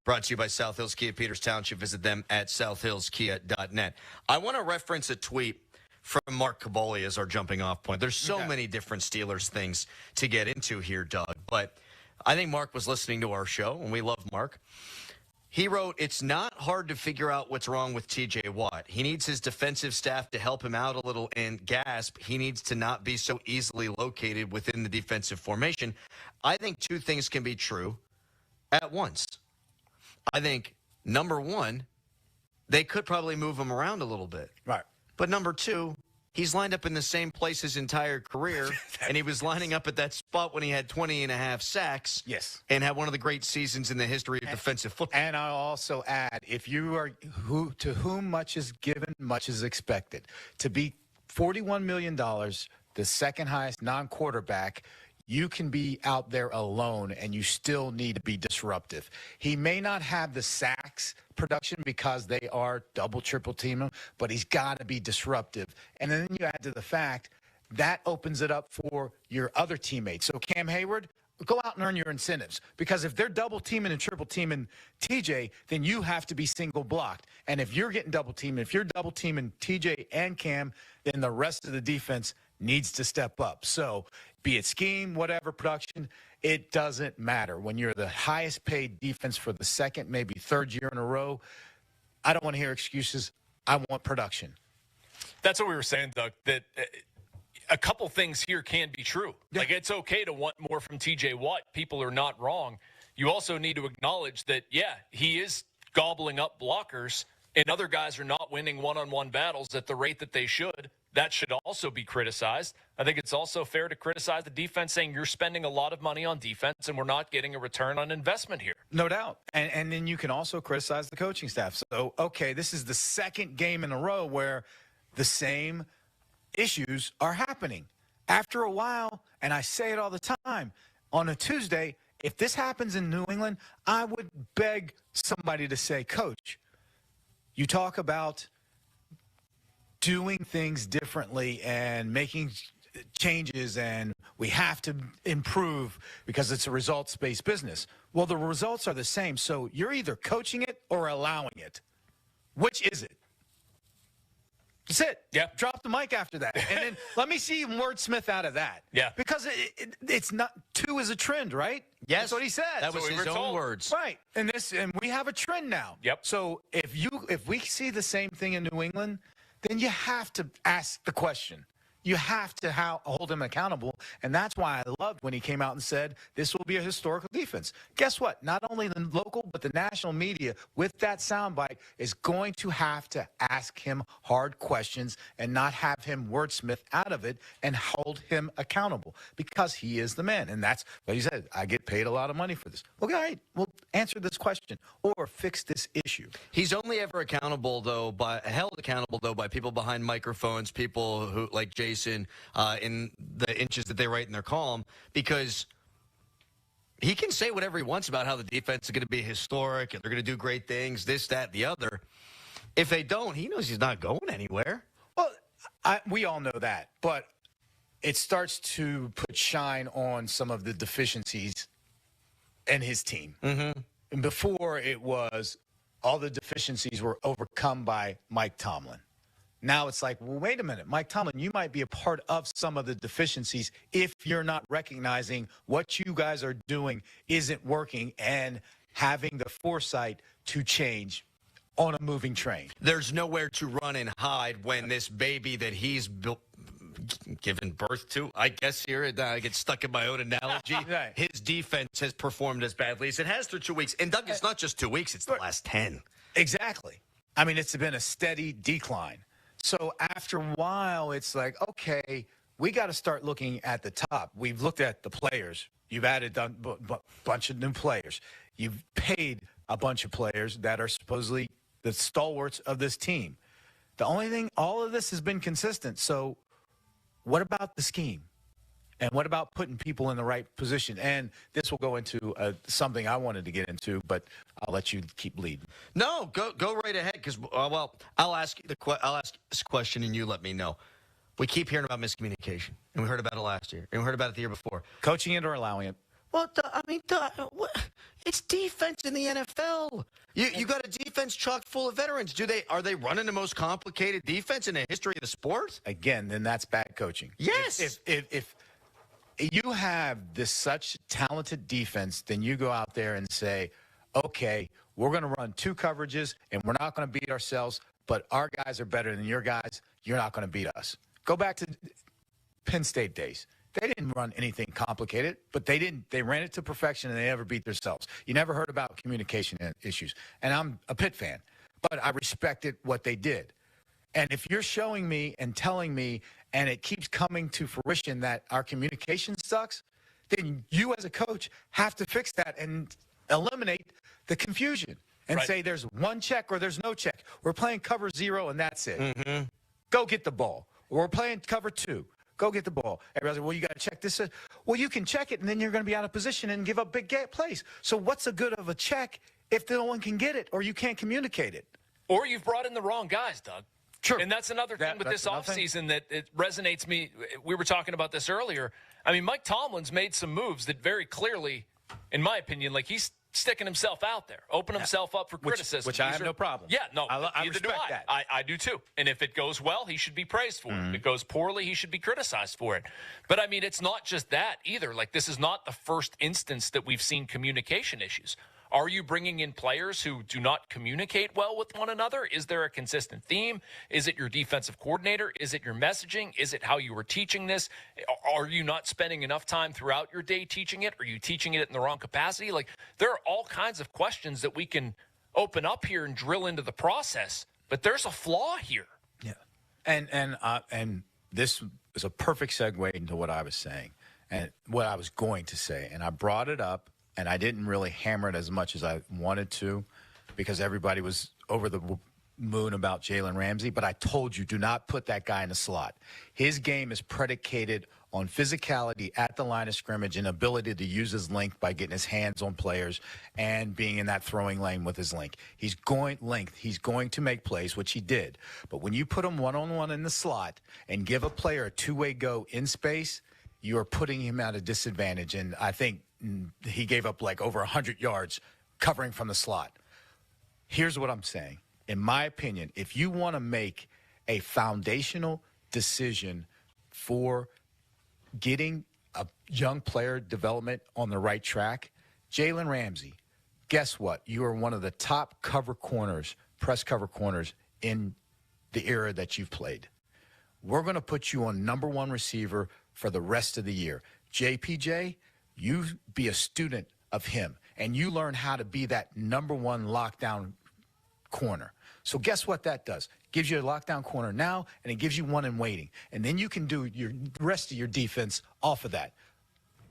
Speaker 2: Brought to you by South Hills Kia, Peters Township. Visit them at southhillskia.net. I want to reference a tweet from Mark Caboli as our jumping off point. There's so many different Steelers things to get into here, Doug, but I think Mark was listening to our show, and we love Mark. He wrote, it's not hard to figure out what's wrong with T.J. Watt. He needs his defensive staff to help him out a little, and gasp, he needs to not be so easily located within the defensive formation. I think two things can be true at once. I think, number one, they could probably move him around a little bit.
Speaker 20: Right.
Speaker 2: But number two, he's lined up in the same place his entire career, and he was lining up at that spot when he had 20 and a half sacks.
Speaker 20: Yes.
Speaker 2: And had one of the great seasons in the history of defensive football.
Speaker 20: And I'll also add, if you are to whom much is given, much is expected. To be $41 million, the second highest non-quarterback, you can be out there alone, and you still need to be disruptive. He may not have the sacks production because they are double, triple team him, but he's got to be disruptive. And then you add to the fact that opens it up for your other teammates. So Cam Hayward, go out and earn your incentives, because if they're double teaming and triple teaming TJ, then you have to be single blocked. And if you're getting double teamed, if you're double teaming TJ and Cam, then the rest of the defense needs to step up. So be it scheme, whatever, production, it doesn't matter. When you're the highest paid defense for the second, maybe third year in a row, I don't want to hear excuses. I want production.
Speaker 1: That's what we were saying, Doug, that a couple things here can be true. Yeah. Like, it's okay to want more from T.J. Watt. People are not wrong. You also need to acknowledge that, yeah, he is gobbling up blockers, and other guys are not winning one-on-one battles at the rate that they should. That should also be criticized. I think it's also fair to criticize the defense, saying you're spending a lot of money on defense and we're not getting a return on investment here.
Speaker 20: No doubt. And then you can also criticize the coaching staff. So, okay, this is the second game in a row where the same issues are happening. After a while, and I say it all the time, on a Tuesday, if this happens in New England, I would beg somebody to say, Coach, you talk about doing things differently and making changes, and we have to improve because it's a results-based business. Well, the results are the same, so you're either coaching it or allowing it. Which is it? That's it.
Speaker 1: Yeah.
Speaker 20: Drop the mic after that. And then let me see wordsmith out of that.
Speaker 1: Yeah.
Speaker 20: Because it's not, two is a trend, right?
Speaker 2: Yes.
Speaker 20: That's what he said.
Speaker 2: That was his own words.
Speaker 20: Right. And we have a trend now.
Speaker 1: Yep.
Speaker 20: So if we see the same thing in New England, then you have to ask the question. You have to hold him accountable. And that's why I loved when he came out and said, this will be a historical defense. Guess what? Not only the local, but the national media, with that soundbite, is going to have to ask him hard questions and not have him wordsmith out of it and hold him accountable, because he is the man. And that's what he said. I get paid a lot of money for this. Okay, all right, well, answer this question or fix this issue.
Speaker 2: He's only ever accountable, though, held accountable, though, by people behind microphones, people who, like Jason, in the inches that they write in their column, because he can say whatever he wants about how the defense is going to be historic and they're going to do great things, this, that, the other. If they don't, he knows he's not going anywhere.
Speaker 20: Well, we all know that, but it starts to put shine on some of the deficiencies in his team.
Speaker 2: Mm-hmm.
Speaker 20: And before, it was all the deficiencies were overcome by Mike Tomlin. Now it's like, well, wait a minute, Mike Tomlin, you might be a part of some of the deficiencies if you're not recognizing what you guys are doing isn't working and having the foresight to change on a moving train.
Speaker 2: There's nowhere to run and hide when this baby that he's given birth to, I guess here, I get stuck in my own analogy,
Speaker 20: right.
Speaker 2: His defense has performed as badly as it has through 2 weeks. And, Doug, it's not just 2 weeks, it's the last 10.
Speaker 20: Exactly. I mean, it's been a steady decline. So after a while, it's like, okay, we got to start looking at the top. We've looked at the players. You've added a bunch of new players. You've paid a bunch of players that are supposedly the stalwarts of this team. The only thing, all of this has been consistent. So what about the scheme? And what about putting people in the right position? And this will go into something I wanted to get into, but I'll let you keep leading.
Speaker 2: No, go right ahead, because I'll ask this question and you let me know. We keep hearing about miscommunication, and we heard about it last year, and we heard about it the year before.
Speaker 20: Coaching it or allowing it?
Speaker 2: Well, it's defense in the NFL. You got a defense chock full of veterans. Are they running the most complicated defense in the history of the sport?
Speaker 20: Again, then that's bad coaching.
Speaker 2: Yes.
Speaker 20: If you have this such talented defense, then you go out there and say, okay, we're going to run 2 coverages, and we're not going to beat ourselves, but our guys are better than your guys. You're not going to beat us. Go back to Penn State days. They didn't run anything complicated, but they ran it to perfection, and they never beat themselves. You never heard about communication issues. And I'm a Pitt fan, but I respected what they did. And if you're showing me and telling me, and it keeps coming to fruition that our communication sucks, then you as a coach have to fix that and eliminate the confusion and say there's one check or there's no check. We're playing cover 0 and that's it.
Speaker 2: Mm-hmm.
Speaker 20: Go get the ball. Or we're playing cover 2. Go get the ball. Everybody's like, well, you got to check this. Well, you can check it, and then you're going to be out of position and give up big plays. So what's the good of a check if no one can get it or you can't communicate it?
Speaker 1: Or you've brought in the wrong guys, Doug.
Speaker 20: True.
Speaker 1: And that's another thing with this offseason that it resonates me. We were talking about this earlier. I mean, Mike Tomlin's made some moves that very clearly, in my opinion, like he's sticking himself out there, opening himself up for criticism.
Speaker 20: Which I have no problem.
Speaker 1: Yeah, no,
Speaker 20: I
Speaker 1: neither do
Speaker 20: respect
Speaker 1: I.
Speaker 20: that.
Speaker 1: I do too. And if it goes well, he should be praised for it. If it goes poorly, he should be criticized for it. But I mean, it's not just that either. Like, this is not the first instance that we've seen communication issues. Are you bringing in players who do not communicate well with one another? Is there a consistent theme? Is it your defensive coordinator? Is it your messaging? Is it how you were teaching this? Are you not spending enough time throughout your day teaching it? Are you teaching it in the wrong capacity? Like, there are all kinds of questions that we can open up here and drill into the process, but there's a flaw here.
Speaker 20: Yeah. And this is a perfect segue into what I was saying and what I was going to say. And I brought it up. And I didn't really hammer it as much as I wanted to because everybody was over the moon about Jalen Ramsey. But I told you, do not put that guy in the slot. His game is predicated on physicality at the line of scrimmage and ability to use his length by getting his hands on players and being in that throwing lane with his length. He's going to make plays, which he did. But when you put him one-on-one in the slot and give a player a two-way go in space, you are putting him at a disadvantage. And I think he gave up like over 100 yards covering from the slot. Here's what I'm saying. In my opinion, if you want to make a foundational decision for getting a young player development on the right track, Jalen Ramsey, guess what? You are one of the top press cover corners in the era that you've played. We're going to put you on number 1 receiver for the rest of the year. JPJ, you be a student of him, and you learn how to be that number 1 lockdown corner. So guess what that does? Gives you a lockdown corner now, and it gives you one in waiting. And then you can do the rest of your defense off of that.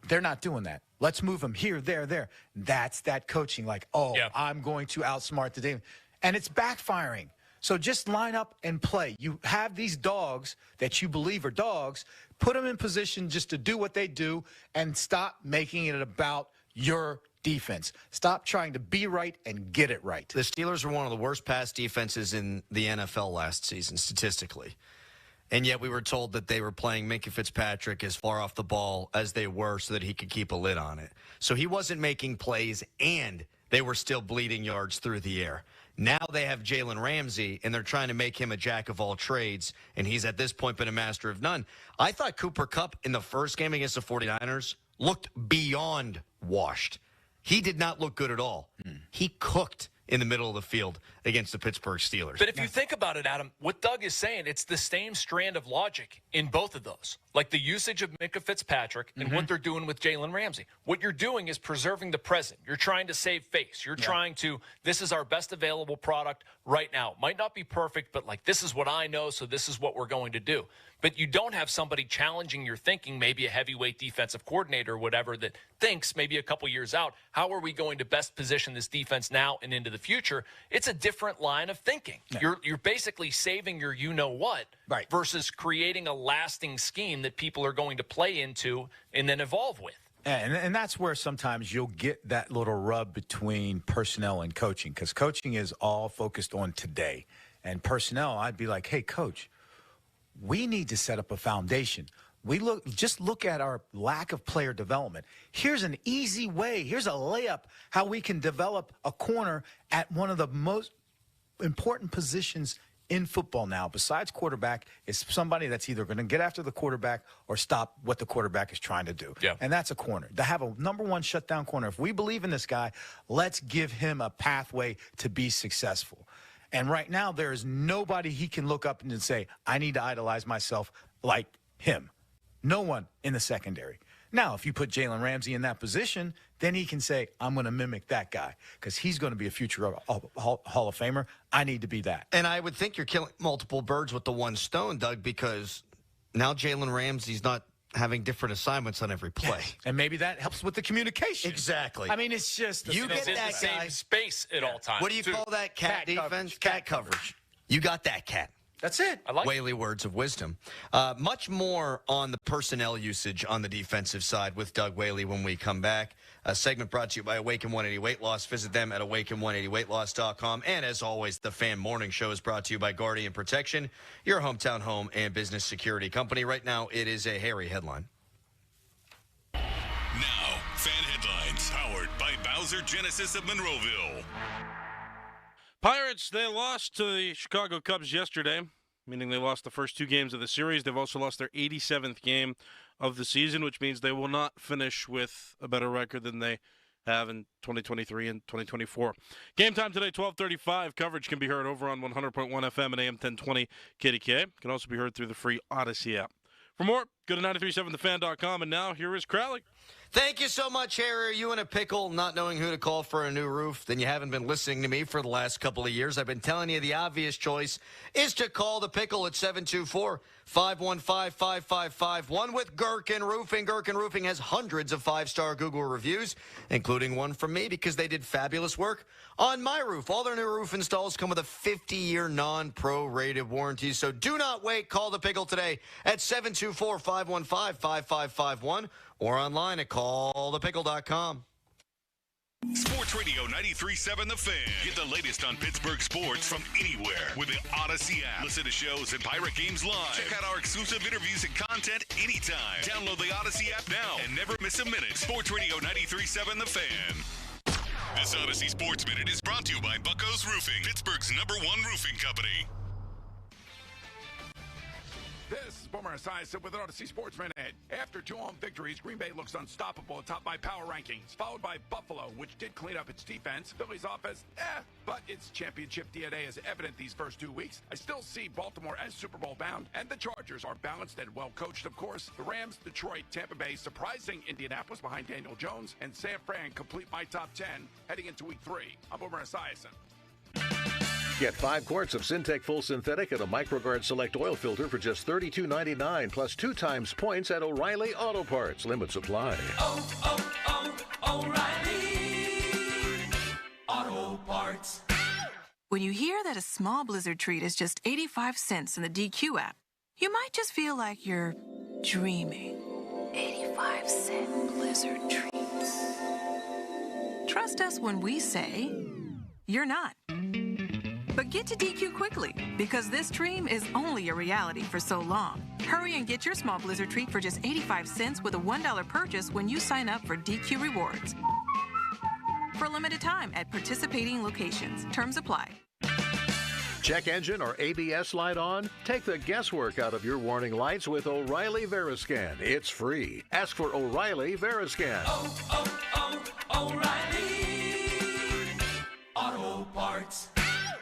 Speaker 20: They're not doing that. Let's move them here, there. That's that coaching, like, I'm going to outsmart the game. And it's backfiring. So just line up and play. You have these dogs that you believe are dogs. Put them in position just to do what they do and stop making it about your defense. Stop trying to be right and get it right.
Speaker 2: The Steelers were one of the worst pass defenses in the NFL last season, statistically. And yet we were told that they were playing Minkah Fitzpatrick as far off the ball as they were so that he could keep a lid on it. So he wasn't making plays, and they were still bleeding yards through the air. Now they have Jalen Ramsey, and they're trying to make him a jack of all trades, and he's at this point been a master of none. I thought Cooper Kupp in the first game against the 49ers looked beyond washed. He did not look good at all. He cooked in the middle of the field against the Pittsburgh Steelers.
Speaker 1: But if you think about it, Adam, what Doug is saying, it's the same strand of logic in both of those. Like the usage of Minkah Fitzpatrick and what they're doing with Jalen Ramsey. What you're doing is preserving the present. You're trying to save face. You're trying to, this is our best available product right now. Might not be perfect, but like, this is what I know, so this is what we're going to do. But you don't have somebody challenging your thinking, maybe a heavyweight defensive coordinator or whatever that thinks maybe a couple years out, how are we going to best position this defense now and into the the future, it's a different line of thinking.
Speaker 20: Yeah.
Speaker 1: You're basically saving your you-know-what versus creating a lasting scheme that people are going to play into and then evolve with.
Speaker 20: And that's where sometimes you'll get that little rub between personnel and coaching, because coaching is all focused on today. And personnel, I'd be like, hey, coach, we need to set up a foundation. Just look at our lack of player development. Here's an easy way. Here's a layup how we can develop a corner at one of the most important positions in football now, besides quarterback, is somebody that's either going to get after the quarterback or stop what the quarterback is trying to do.
Speaker 1: Yeah.
Speaker 20: And that's a corner. To have a number one shutdown corner, if we believe in this guy, let's give him a pathway to be successful. And right now, there is nobody he can look up and say, I need to idolize myself like him. No one in the secondary. Now, if you put Jalen Ramsey in that position, then he can say, I'm going to mimic that guy because he's going to be a future Hall of Famer. I need to be that.
Speaker 2: And I would think you're killing multiple birds with the one stone, Doug, because now Jalen Ramsey's not having different assignments on every play.
Speaker 20: And maybe that helps with the communication.
Speaker 2: Exactly.
Speaker 20: I mean, it's just
Speaker 2: you get
Speaker 1: in
Speaker 2: that
Speaker 1: the same
Speaker 2: guy.
Speaker 1: space at all times.
Speaker 2: What do you call that? Cat defense? Cat coverage. You got that, Cat.
Speaker 20: That's it.
Speaker 1: I like
Speaker 2: Whaley words of wisdom. Much more on the personnel usage on the defensive side with Doug Whaley when we come back. A segment brought to you by Awaken 180 Weight Loss. Visit them at awaken180weightloss.com. And as always, the Fan Morning Show is brought to you by Guardian Protection, your hometown home and business security company. Right now, it is a hairy headline.
Speaker 8: Now, Fan Headlines, powered by Bowser Genesis of Monroeville.
Speaker 7: Pirates, they lost to the Chicago Cubs yesterday, meaning they lost the first two games of the series. They've also lost their 87th game of the season, which means they will not finish with a better record than they have in 2023 and 2024. Game time today, 12:35. Coverage can be heard over on 100.1 FM and AM 1020 KDK. Can also be heard through the free Odyssey app. For more, go to 937thefan.com. And now, here is Crowley.
Speaker 2: Thank you so much, Harry. Are you in a pickle not knowing who to call for a new roof? Then you haven't been listening to me for the last couple of years. I've been telling you the obvious choice is to call the pickle at 724-515-5551 with Gherkin Roofing. Gherkin Roofing has hundreds of five-star Google reviews, including one from me because they did fabulous work on my roof. All their new roof installs come with a 50-year non-pro-rated warranty. So do not wait. Call the pickle today at 724-515-5551. or online at callthepickle.com.
Speaker 8: Sports Radio 93.7 The Fan. Get the latest on Pittsburgh sports from anywhere with the Odyssey app. Listen to shows and Pirate games live. Check out our exclusive interviews and content anytime. Download the Odyssey app now and never miss a minute. Sports Radio 93.7 The Fan. This Odyssey Sports Minute is brought to you by Bucco's Roofing, Pittsburgh's #1 roofing company.
Speaker 21: This is Boomer Esiason with an Odyssey Sports Minute. After 2 home victories, Green Bay looks unstoppable atop my power rankings, followed by Buffalo, which did clean up its defense. Philly's offense, but its championship DNA is evident these first 2 weeks. I still see Baltimore as Super Bowl bound, and the Chargers are balanced and well coached, of course. The Rams, Detroit, Tampa Bay, surprising Indianapolis behind Daniel Jones, and San Fran complete my top 10 heading into week 3. I'm Boomer Esiason.
Speaker 22: Get 5 quarts of Syntec Full Synthetic and a MicroGuard Select Oil Filter for just $32.99, plus 2 times points at O'Reilly Auto Parts. Limit supply.
Speaker 13: O'Reilly Auto Parts.
Speaker 23: When you hear that a small Blizzard treat is just 85 cents in the DQ app, you might just feel like you're dreaming. 85-cent Blizzard treats. Trust us when we say you're not. But get to DQ quickly, because this dream is only a reality for so long. Hurry and get your small Blizzard treat for just 85 cents with a $1 purchase when you sign up for DQ Rewards. For a limited time at participating locations. Terms apply.
Speaker 22: Check engine or ABS light on? Take the guesswork out of your warning lights with O'Reilly Veriscan. It's free. Ask for O'Reilly Veriscan.
Speaker 13: O'Reilly Auto Parts.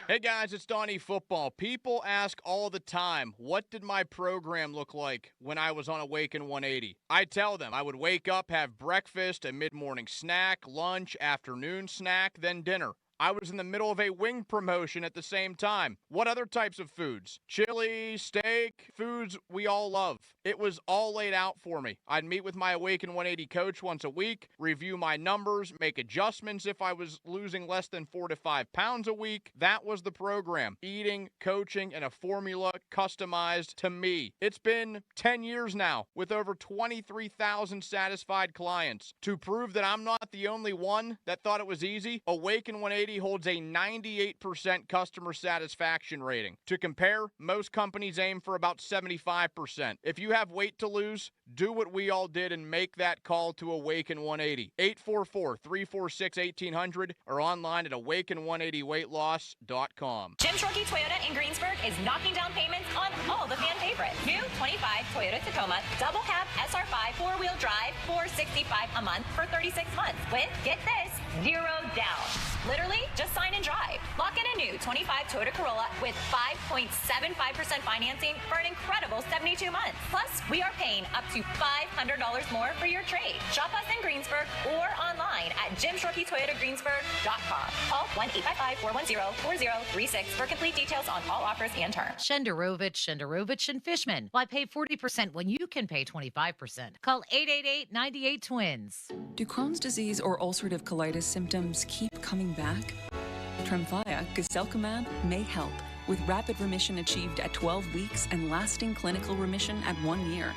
Speaker 24: Hey guys, it's Donnie Football. People ask all the time, what did my program look like when I was on Awaken 180? I tell them I would wake up, have breakfast, a mid-morning snack, lunch, afternoon snack, then dinner. I was in the middle of a wing promotion at the same time. What other types of foods? Chili, steak, foods we all love. It was all laid out for me. I'd meet with my Awaken 180 coach once a week, review my numbers, make adjustments if I was losing less than 4 to 5 pounds a week. That was the program. Eating, coaching, and a formula customized to me. It's been 10 years now with over 23,000 satisfied clients. To prove that I'm not the only one that thought it was easy, Awaken 180 holds a 98% customer satisfaction rating. To compare, most companies aim for about 75%. If you have weight to lose, do what we all did and make that call to Awaken 180. 844-346-1800 or online at awaken180weightloss.com.
Speaker 5: Jim Shorkey Toyota in Greensburg is knocking down payments on all the fan favorites. New 25 Toyota Tacoma, double cab SR5 4-wheel drive, $465 a month for 36 months with, get this, 0 down. Literally, just sign and drive. Lock in a new 25 Toyota Corolla with 5.75% financing for an incredible 72 months. Plus, we are paying up to $500 more for your trade. Shop us in Greensburg or online at JimShorkeyToyotaGreensburg.com. Call 1-855-410-4036 for complete details on all offers and terms.
Speaker 18: Shenderovich, and Fishman. Why pay 40% when you can pay 25%? Call 888-98-TWINS.
Speaker 10: Do Crohn's disease or ulcerative colitis symptoms keep coming back? Tremfya, guselkumab, may help, with rapid remission achieved at 12 weeks and lasting clinical remission at 1 year.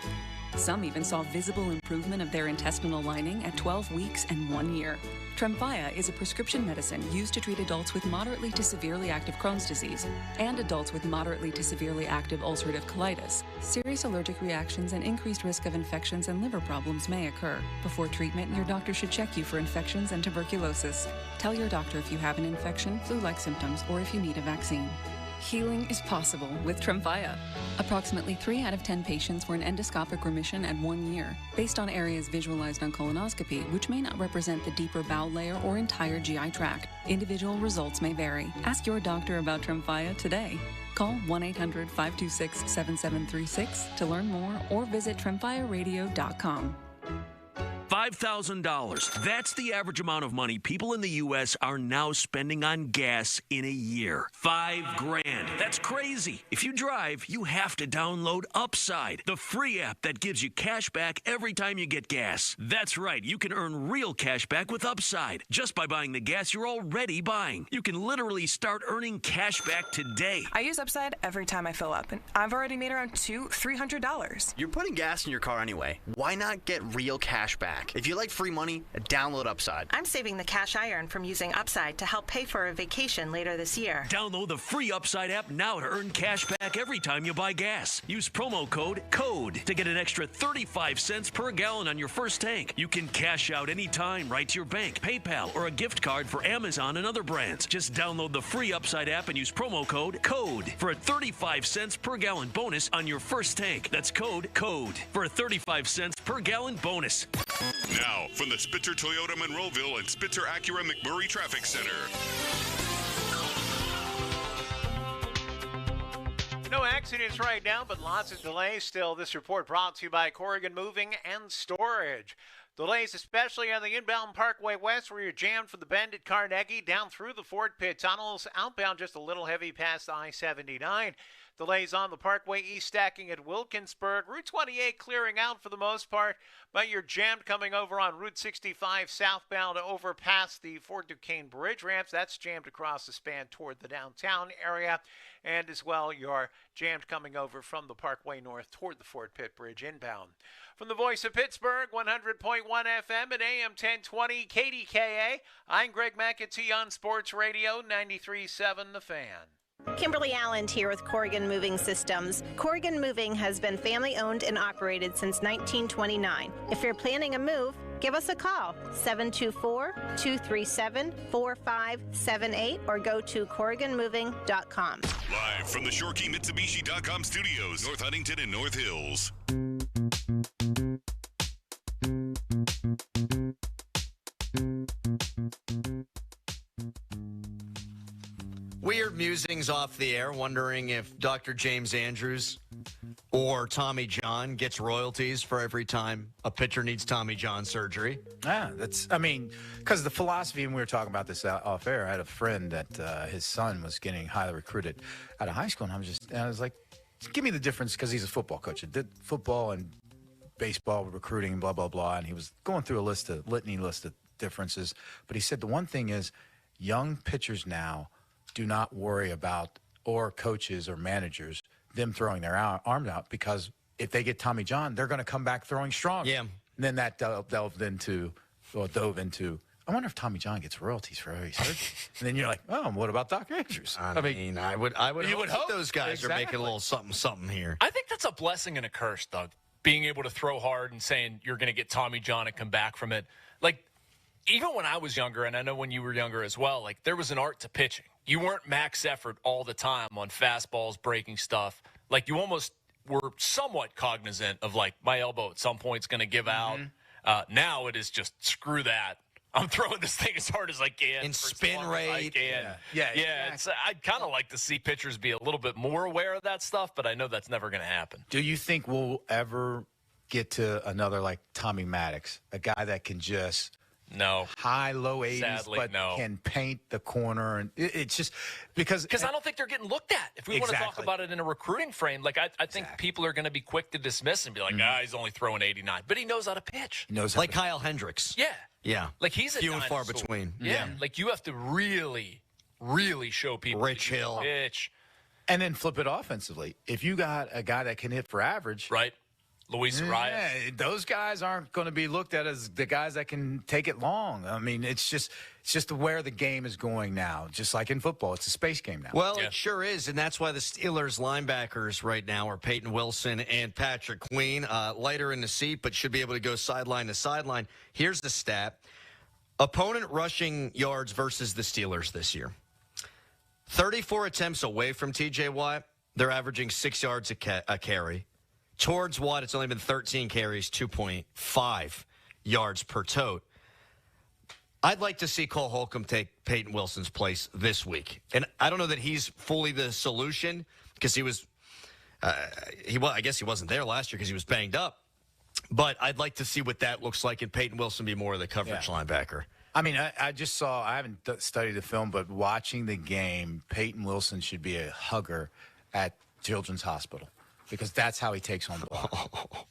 Speaker 10: Some even saw visible improvement of their intestinal lining at 12 weeks and 1 year. Tremfya is a prescription medicine used to treat adults with moderately to severely active Crohn's disease and adults with moderately to severely active ulcerative colitis. Serious allergic reactions and increased risk of infections and liver problems may occur. Before treatment, your doctor should check you for infections and tuberculosis. Tell your doctor if you have an infection, flu-like symptoms, or if you need a vaccine. Healing is possible with Tremfya. Approximately 3 out of 10 patients were in endoscopic remission at 1 year, based on areas visualized on colonoscopy, which may not represent the deeper bowel layer or entire GI tract. Individual results may vary. Ask your doctor about Tremfya today. Call 1-800-526-7736 to learn more or visit tremfyaradio.com.
Speaker 11: $5,000. That's the average amount of money people in the U.S. are now spending on gas in a year. $5,000. That's crazy. If you drive, you have to download Upside, the free app that gives you cash back every time you get gas. That's right. You can earn real cash back with Upside just by buying the gas you're already buying. You can literally start earning cash back today.
Speaker 17: I use Upside every time I fill up, and I've already made around $300.
Speaker 25: You're putting gas in your car anyway. Why not get real cash back? If you like free money, download Upside.
Speaker 17: I'm saving the cash I earn from using Upside to help pay for a vacation later this year.
Speaker 11: Download the free Upside app now to earn cash back every time you buy gas. Use promo code CODE to get an extra 35 cents per gallon on your first tank. You can cash out anytime right to your bank, PayPal, or a gift card for Amazon and other brands. Just download the free Upside app and use promo code CODE for a 35 cents per gallon bonus on your first tank. That's code CODE for a 35 cents per gallon bonus.
Speaker 8: Now, from the Spitzer Toyota Monroeville and Spitzer Acura McMurray Traffic Center.
Speaker 9: No accidents right now, but lots of delays still. This report brought to you by Corrigan Moving and Storage. Delays especially on the inbound Parkway West where you're jammed from the bend at Carnegie down through the Fort Pitt tunnels. Outbound just a little heavy past I-79. Delays on the Parkway East stacking at Wilkinsburg. Route 28 clearing out for the most part, but you're jammed coming over on Route 65 southbound over past the Fort Duquesne Bridge ramps. That's jammed across the span toward the downtown area. And as well, you're jammed coming over from the Parkway North toward the Fort Pitt Bridge inbound. From the voice of Pittsburgh, 100.1 FM and AM 1020 KDKA, I'm Greg McAtee on Sports Radio 93.7 The Fan.
Speaker 26: Kimberly Allen here with Corrigan Moving Systems. Corrigan Moving has been family owned and operated since 1929. If you're planning a move, give us a call, 724-237-4578, or go to CorriganMoving.com.
Speaker 8: Live from the ShoreKeyMitsubishi.com studios, North Huntington and North Hills.
Speaker 2: Weird musings off the air, wondering if Dr. James Andrews Or Tommy John gets royalties for every time a pitcher needs Tommy John surgery.
Speaker 20: Yeah, because the philosophy, and we were talking about this off air. I had a friend that his son was getting highly recruited out of high school, and I was like, give me the difference, because he's a football coach. He did football and baseball recruiting and blah, blah, blah. And he was going through a litany list of differences. But he said the one thing is young pitchers now do not worry about, or coaches or managers, them throwing their arms out, because if they get Tommy John, they're going to come back throwing strong.
Speaker 2: Yeah.
Speaker 20: And then that dove into, I wonder if Tommy John gets royalties for every surgery. And then you're like, oh, what about Doc Andrews?
Speaker 2: I mean, I would hope those guys are making a little something here.
Speaker 1: I think that's a blessing and a curse, Doug, being able to throw hard and saying you're going to get Tommy John and come back from it. Like, even when I was younger, and I know when you were younger as well, like, there was an art to pitching. You weren't max effort all the time on fastballs, breaking stuff. Like, you almost were somewhat cognizant of, like, my elbow at some point is going to give out. Now it is just, screw that. I'm throwing this thing as hard as I can.
Speaker 2: And spin rate.
Speaker 1: Yeah. I'd kind of like to see pitchers be a little bit more aware of that stuff, but I know that's never going to happen.
Speaker 20: Do you think we'll ever get to another like Tommy Maddox, a guy that can just high, low 80s,
Speaker 1: Sadly,
Speaker 20: but can paint the corner? And it's just because
Speaker 1: I don't think they're getting looked at. If we want to talk about it in a recruiting frame, like I think people are going to be quick to dismiss and be like, he's only throwing 89, but he knows how to pitch.
Speaker 20: He knows
Speaker 2: like Kyle Hendricks.
Speaker 1: Yeah.
Speaker 2: Yeah.
Speaker 1: Like he's a
Speaker 2: few and far
Speaker 1: dinosaur.
Speaker 2: between.
Speaker 1: Yeah. Like you have to really, really show people.
Speaker 2: Rich Hill.
Speaker 1: Pitch.
Speaker 20: And then flip it offensively. If you got a guy that can hit for average.
Speaker 1: Right. Luis Arias.
Speaker 20: Those guys aren't going to be looked at as the guys that can take it long. I mean, it's just where the game is going now. Just like in football, it's a space game now.
Speaker 2: Well, it sure is, and that's why the Steelers linebackers right now are Peyton Wilson and Patrick Queen. Lighter in the seat, but should be able to go sideline to sideline. Here's the stat. Opponent rushing yards versus the Steelers this year. 34 attempts away from T.J. Watt. They're averaging 6 yards a carry. Towards Watt, it's only been 13 carries, 2.5 yards per tote. I'd like to see Cole Holcomb take Peyton Wilson's place this week. And I don't know that he's fully the solution because he was, I guess he wasn't there last year because he was banged up. But I'd like to see what that looks like and Peyton Wilson be more of the coverage linebacker.
Speaker 20: I mean, I just saw, I haven't studied the film, but watching the game, Peyton Wilson should be a hugger at Children's Hospital. Because that's how he takes home the ball.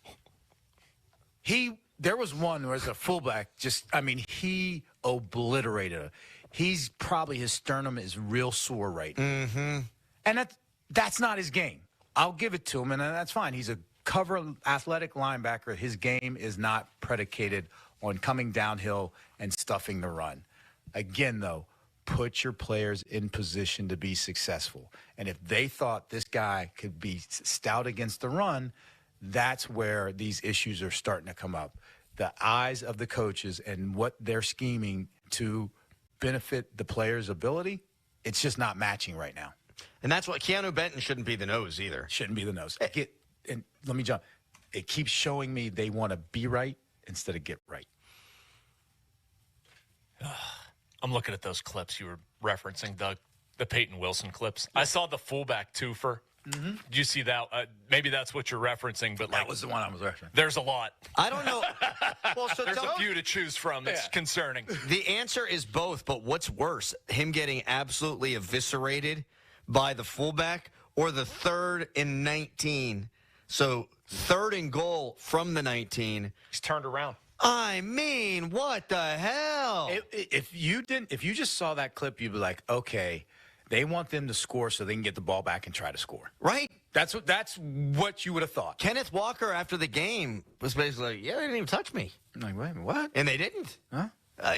Speaker 20: There was one where as a fullback, he obliterated her. He's probably, his sternum is real sore right now. Mm-hmm. And that's not his game. I'll give it to him, and that's fine. He's a cover athletic linebacker. His game is not predicated on coming downhill and stuffing the run. Again, though, put your players in position to be successful. And if they thought this guy could be stout against the run, that's where these issues are starting to come up. The eyes of the coaches and what they're scheming to benefit the player's ability, it's just not matching right now.
Speaker 2: And that's what Keanu Benton shouldn't be the nose either.
Speaker 20: Shouldn't be the nose. And let me jump. It keeps showing me they want to be right instead of get right.
Speaker 1: I'm looking at those clips you were referencing, Doug, the Peyton Wilson clips. I saw the fullback twofer. Mm-hmm. Did you see that? Maybe that's what you're referencing, but
Speaker 20: that was the one I was referencing.
Speaker 1: There's a lot.
Speaker 2: I don't know. Well, so
Speaker 1: there's a few to choose from. It's concerning.
Speaker 2: The answer is both, but what's worse, him getting absolutely eviscerated by the fullback or the 3rd and 19? So 3rd and goal from the 19.
Speaker 1: He's turned around.
Speaker 2: I mean, what the hell?
Speaker 20: If you just saw that clip, you'd be like, okay, they want them to score so they can get the ball back and try to score.
Speaker 2: Right.
Speaker 20: That's what you would have thought.
Speaker 2: Kenneth Walker after the game was basically like, they didn't even touch me.
Speaker 20: I'm like, wait, what?
Speaker 2: And they didn't.
Speaker 20: Huh?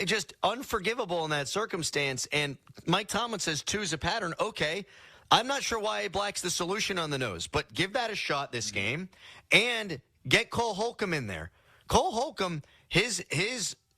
Speaker 2: Just unforgivable in that circumstance. And Mike Tomlin says 2 is a pattern. Okay. I'm not sure why Black's the solution on the nose, but give that a shot this game and get Cole Holcomb in there. Cole Holcomb, his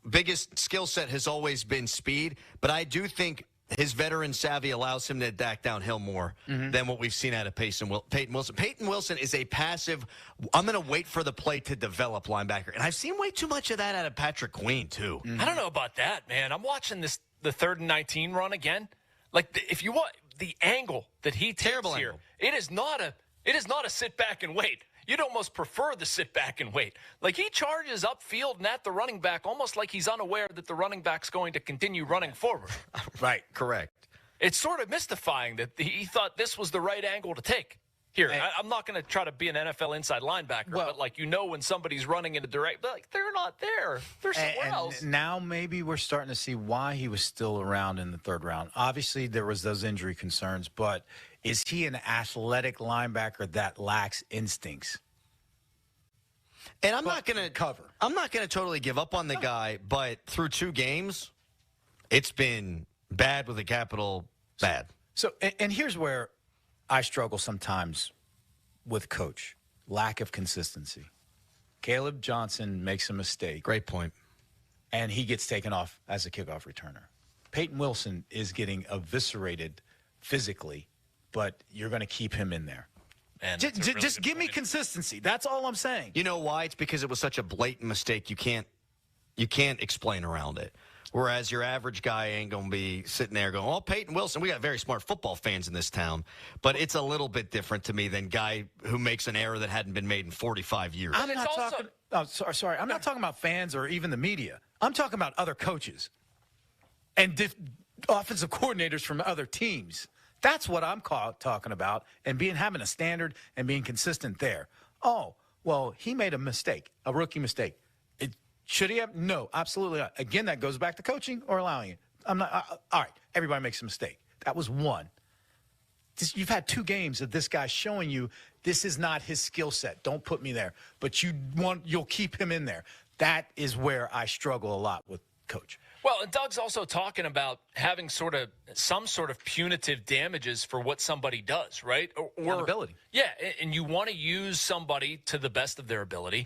Speaker 2: biggest skill set has always been speed, but I do think his veteran savvy allows him to attack downhill more than what we've seen out of Peyton Wilson. Peyton Wilson is a passive, I'm going to wait for the play to develop linebacker. And I've seen way too much of that out of Patrick Queen, too.
Speaker 1: I don't know about that, man. I'm watching the 3rd and 19 run again. Like, if you want the angle that he takes here, it is not a sit back and wait. you'd almost prefer the sit back and wait. Like, he charges upfield and at the running back almost like he's unaware that the running back's going to continue running forward.
Speaker 2: Right, correct.
Speaker 1: It's sort of mystifying that he thought this was the right angle to take. Here, I'm not going to try to be an NFL inside linebacker, but when somebody's running in a direct, they're not there. They're somewhere else.
Speaker 3: Now maybe we're starting to see why he was still around in the third round. Obviously, there was those injury concerns, but is he an athletic linebacker that lacks instincts?
Speaker 2: And I'm not going to totally give up on the guy, but through 2 games, it's been bad with a capital bad.
Speaker 3: So, and here's where I struggle sometimes with Coach. Lack of consistency. Caleb Johnson makes a mistake.
Speaker 2: Great point.
Speaker 3: And he gets taken off as a kickoff returner. Peyton Wilson is getting eviscerated physically, but you're going to keep him in there.
Speaker 1: And
Speaker 3: just give me consistency. That's all I'm saying.
Speaker 2: You know why? It's because it was such a blatant mistake. You can't explain around it. Whereas your average guy ain't going to be sitting there going, oh, Peyton Wilson, we got very smart football fans in this town. But it's a little bit different to me than guy who makes an error that hadn't been made in 45 years.
Speaker 3: I'm not talking – oh, sorry. I'm not talking about fans or even the media. I'm talking about other coaches and offensive coordinators from other teams. That's what I'm talking about, and having a standard and being consistent there. Oh, well, he made a mistake, a rookie mistake. Should he have? No, absolutely not. Again, that goes back to coaching or allowing it. I'm not. All right, everybody makes a mistake. That was one. You've had 2 games of this guy showing you this is not his skill set. Don't put me there. But you'll keep him in there. That is where I struggle a lot with Coach.
Speaker 1: Well, and Doug's also talking about having some sort of punitive damages for what somebody does, right? Or
Speaker 3: accountability.
Speaker 1: Yeah, and you want to use somebody to the best of their ability.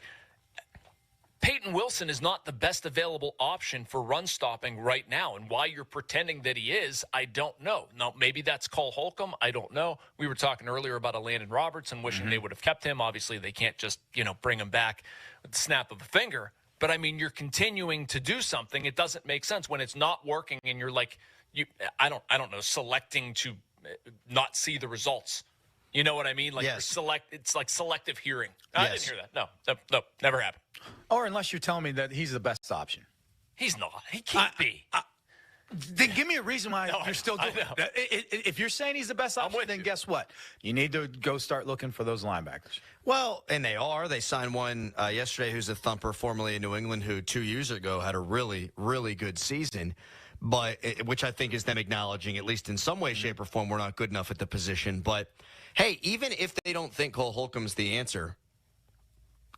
Speaker 1: Peyton Wilson is not the best available option for run stopping right now. And why you're pretending that he is, I don't know. Now, maybe that's Cole Holcomb. I don't know. We were talking earlier about a Landon Robertson, wishing they would have kept him. Obviously, they can't just, bring him back with the snap of a finger. But, I mean, you're continuing to do something. It doesn't make sense when it's not working and you're like, I don't know, selecting to not see the results. You know what I mean? Like
Speaker 2: yes.
Speaker 1: It's like selective hearing. I didn't hear that. No, never happened.
Speaker 3: Or unless you're telling me that he's the best option.
Speaker 1: He's not. He can't be.
Speaker 3: Then give me a reason why you're still doing it. If you're saying he's the best option, then guess what? You need to go start looking for those linebackers.
Speaker 2: Well, and they are. They signed one yesterday who's a thumper, formerly in New England, who 2 years ago had a really, really good season. But which I think is them acknowledging, at least in some way, shape, or form, we're not good enough at the position. But, hey, even if they don't think Cole Holcomb's the answer,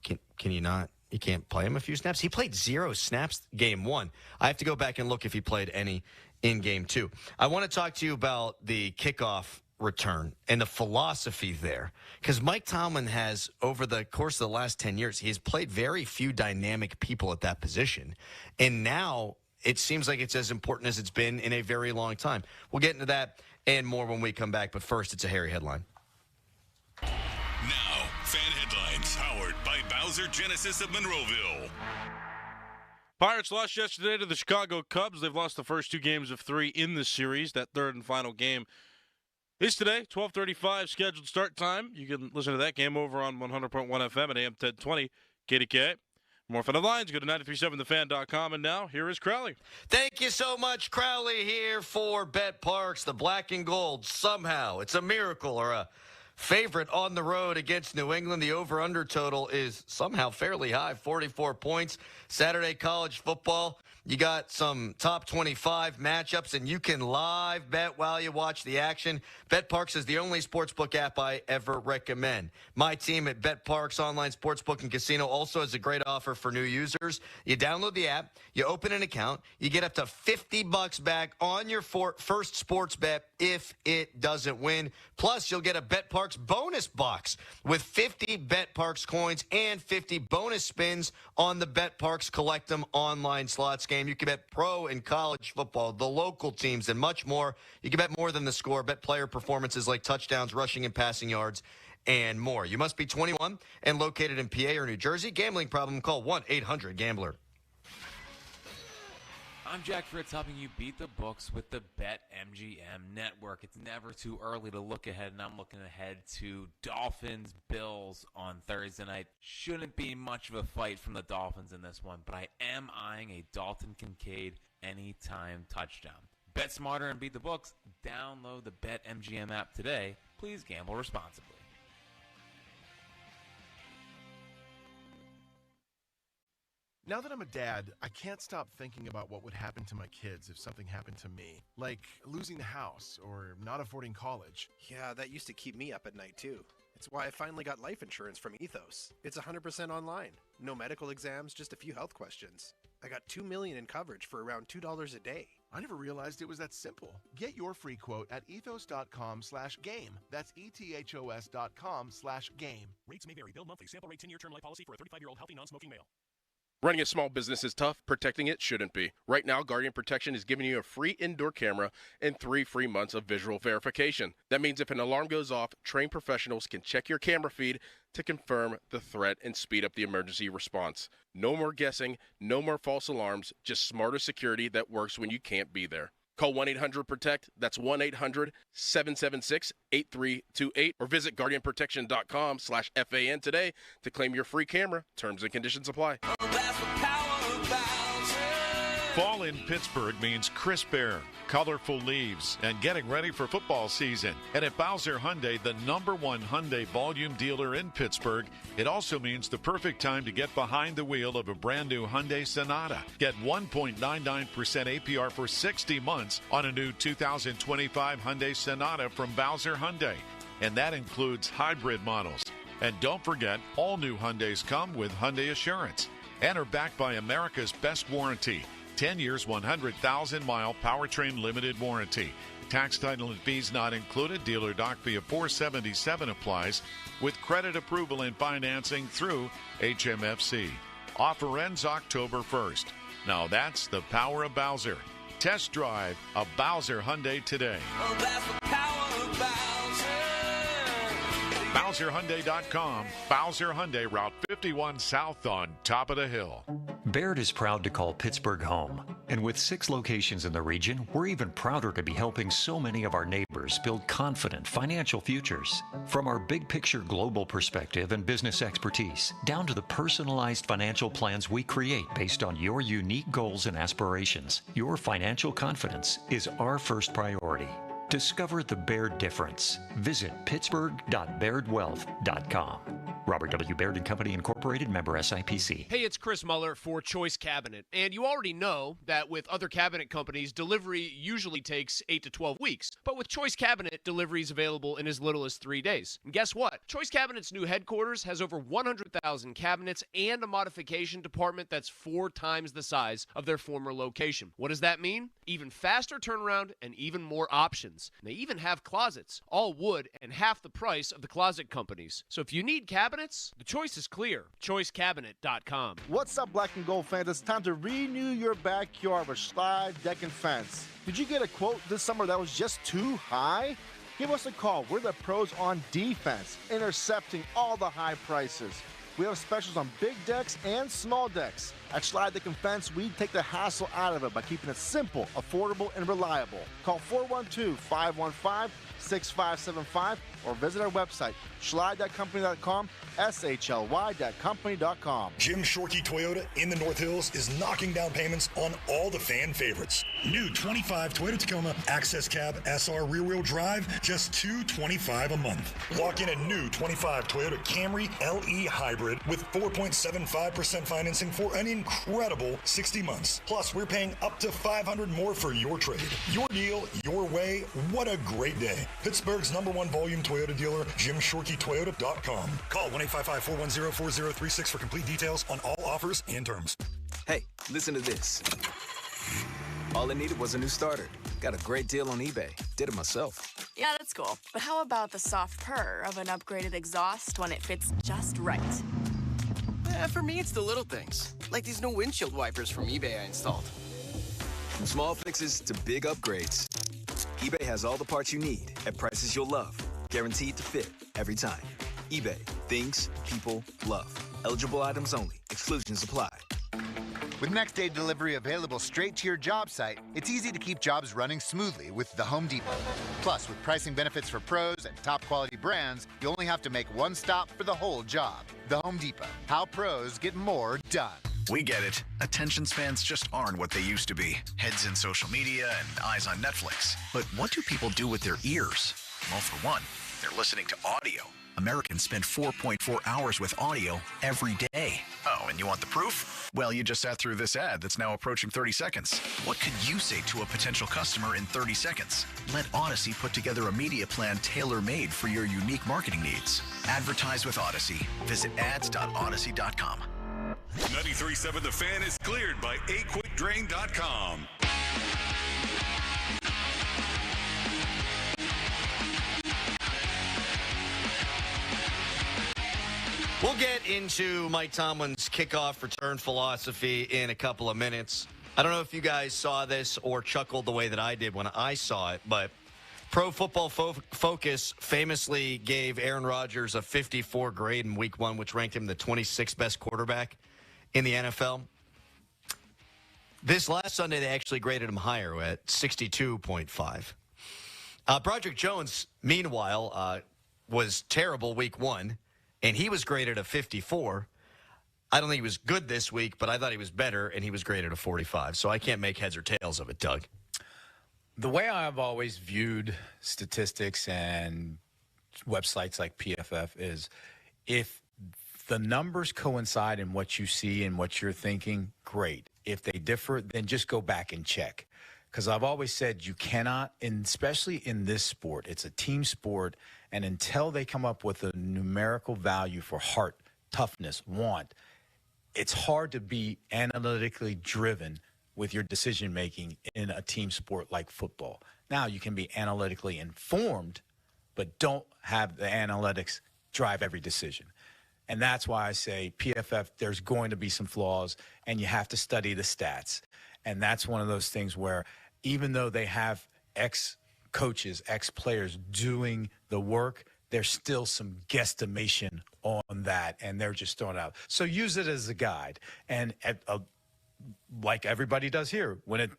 Speaker 2: can you not? You can't play him a few snaps? He played 0 snaps game 1. I have to go back and look if he played any in game 2. I want to talk to you about the kickoff return and the philosophy there. Because Mike Tomlin has, over the course of the last 10 years, he has played very few dynamic people at that position. And now it seems like it's as important as it's been in a very long time. We'll get into that and more when we come back. But first, it's a Harry headline.
Speaker 8: Now, fan headlines powered by Bowser Genesis of Monroeville.
Speaker 7: Pirates lost yesterday to the Chicago Cubs. They've lost the first 2 games of 3 in the series. That third and final game is today, 12:35 scheduled start time. You can listen to that game over on 100.1 FM at AM 1020 KDK. More fan headlines, go to 937thefan.com. And now, here is Crowley.
Speaker 2: Thank you so much, Crowley, here for Bet Parks. The black and gold, somehow, it's a miracle or a favorite on the road against New England. The over-under total is somehow fairly high, 44 points. Saturday college football. You got some top 25 matchups, and you can live bet while you watch the action. BetParks is the only sportsbook app I ever recommend. My team at BetParks Online Sportsbook and Casino also has a great offer for new users. You download the app, you open an account, you get up to $50 back on your first sports bet if it doesn't win. Plus, you'll get a BetParks bonus box with 50 BetParks coins and 50 bonus spins on the BetParks Collect 'em online slots game. You can bet pro and college football, the local teams, and much more. You can bet more than the score. Bet player performances like touchdowns, rushing and passing yards, and more. You must be 21 and located in PA or New Jersey. Gambling problem? Call 1-800-GAMBLER.
Speaker 4: I'm Jack Fritz, helping you beat the books with the BetMGM network. It's never too early to look ahead, and I'm looking ahead to Dolphins-Bills on Thursday night. Shouldn't be much of a fight from the Dolphins in this one, but I am eyeing a Dalton Kincaid anytime touchdown. Bet smarter and beat the books. Download the BetMGM app today. Please gamble responsibly.
Speaker 6: Now that I'm a dad, I can't stop thinking about what would happen to my kids if something happened to me. Like losing the house or not affording college.
Speaker 12: Yeah, that used to keep me up at night too. It's why I finally got life insurance from Ethos. It's 100% online. No medical exams, just a few health questions. I got $2 million in coverage for around $2 a day.
Speaker 6: I never realized it was that simple. Get your free quote at ethos.com/game. That's ethos.com/game.
Speaker 14: Rates may vary. Bill monthly. Sample rate 10-year term life policy for a 35-year-old healthy non-smoking male.
Speaker 24: Running a small business is tough. Protecting it shouldn't be. Right now, Guardian Protection is giving you a free indoor camera and 3 free months of visual verification. That means if an alarm goes off, trained professionals can check your camera feed to confirm the threat and speed up the emergency response. No more guessing, no more false alarms, just smarter security that works when you can't be there. Call 1-800-PROTECT. That's 1-800-776-8328. Or visit GuardianProtection.com/FAN today to claim your free camera. Terms and conditions apply.
Speaker 15: Fall in Pittsburgh means crisp air, colorful leaves, and getting ready for football season. And at Bowser Hyundai, the #1 Hyundai volume dealer in Pittsburgh, it also means the perfect time to get behind the wheel of a brand new Hyundai Sonata. Get 1.99% APR for 60 months on a new 2025 Hyundai Sonata from Bowser Hyundai. And that includes hybrid models. And don't forget, all new Hyundais come with Hyundai Assurance and are backed by America's best warranty. 10 years, 100,000-mile powertrain limited warranty. Tax, title, and fees not included. Dealer doc fee of $477 applies with credit approval and financing through HMFC. Offer ends October 1st. Now that's the power of Bowser. Test drive a Bowser Hyundai today.
Speaker 13: Oh, that's the power of Bowser.
Speaker 15: BowserHyundai.com. Bowser Hyundai, Route 51 South on top of the hill.
Speaker 16: Baird is proud to call Pittsburgh home. And with 6 locations in the region, we're even prouder to be helping so many of our neighbors build confident financial futures. From our big picture global perspective and business expertise, down to the personalized financial plans we create based on your unique goals and aspirations, your financial confidence is our first priority. Discover the Baird difference. Visit pittsburgh.bairdwealth.com. Robert W. Baird & Company Incorporated, member SIPC.
Speaker 24: Hey, it's Chris Muller for Choice Cabinet. And you already know that with other cabinet companies, delivery usually takes 8 to 12 weeks. But with Choice Cabinet, delivery is available in as little as 3 days. And guess what? Choice Cabinet's new headquarters has over 100,000 cabinets and a modification department that's 4 times the size of their former location. What does that mean? Even faster turnaround and even more options. And they even have closets, all wood and half the price of the closet companies. So if you need cabinets, the choice is clear. ChoiceCabinet.com.
Speaker 27: What's up, Black and Gold fans? It's time to renew your backyard with Slide Deck and Fence. Did you get a quote this summer that was just too high? Give us a call. We're the pros on defense, intercepting all the high prices. We have specials on big decks and small decks. At Slide Deck and Fence, we take the hassle out of it by keeping it simple, affordable, and reliable. Call 412-515-6575 or visit our website, schly.company.com, SHLY.company.com.
Speaker 28: Jim Shorkey Toyota in the North Hills is knocking down payments on all the fan favorites. New 25 Toyota Tacoma Access Cab SR rear-wheel drive, just $225 a month. Lock in a new 25 Toyota Camry LE Hybrid with 4.75% financing for an incredible 60 months. Plus, we're paying up to $500 more for your trade. Your deal, your way. What a great day. Pittsburgh's #1 volume Toyota dealer, JimShorkeyToyota.com. Call 1-855-410-4036 for complete details on all offers and terms.
Speaker 29: Hey, listen to this. All I needed was a new starter. Got a great deal on eBay. Did it myself.
Speaker 30: Yeah, that's cool. But how about the soft purr of an upgraded exhaust when it fits just right?
Speaker 29: For me, it's the little things. Like these new windshield wipers from eBay I installed. From small fixes to big upgrades, eBay has all the parts you need at prices you'll love. Guaranteed to fit every time. eBay. Things people love. Eligible items only. Exclusions apply.
Speaker 5: With next-day delivery available straight to your job site, it's easy to keep jobs running smoothly with the Home Depot. Plus, with pricing benefits for pros and top-quality brands, you only have to make one stop for the whole job. The Home Depot. How pros get more done.
Speaker 10: We get it. Attention spans just aren't what they used to be. Heads in social media and eyes on Netflix. But what do people do with their ears? Well, for one, they're listening to audio. Americans spend 4.4 hours with audio every day. Oh, and you want the proof? Well, you just sat through this ad that's now approaching 30 seconds. What could you say to a potential customer in 30 seconds? Let Odyssey put together a media plan tailor-made for your unique marketing needs. Advertise with Odyssey. Visit ads.odyssey.com.
Speaker 8: 93.7 The Fan is cleared by aquickdrain.com.
Speaker 2: We'll get into Mike Tomlin's kickoff return philosophy in a couple of minutes. I don't know if you guys saw this or chuckled the way that I did when I saw it, but Pro Football Focus famously gave Aaron Rodgers a 54 grade in Week 1, which ranked him the 26th best quarterback in the NFL. This last Sunday, they actually graded him higher at 62.5. Broderick Jones, meanwhile, was terrible Week 1. And he was graded a 54. I don't think he was good this week, but I thought he was better, and he was graded a 45. So I can't make heads or tails of it, Doug.
Speaker 3: The way I've always viewed statistics and websites like PFF is if the numbers coincide in what you see and what you're thinking, great. If they differ, then just go back and check. Because I've always said you cannot, and especially in this sport, it's a team sport, and until they come up with a numerical value for heart, toughness, want, it's hard to be analytically driven with your decision-making in a team sport like football. Now, you can be analytically informed, but don't have the analytics drive every decision. And that's why I say PFF, there's going to be some flaws, and you have to study the stats. And that's one of those things where even though they have ex-coaches, ex-players doing the work, there's still some guesstimation on that, and they're just throwing it out. So use it as a guide. And like everybody does here, when it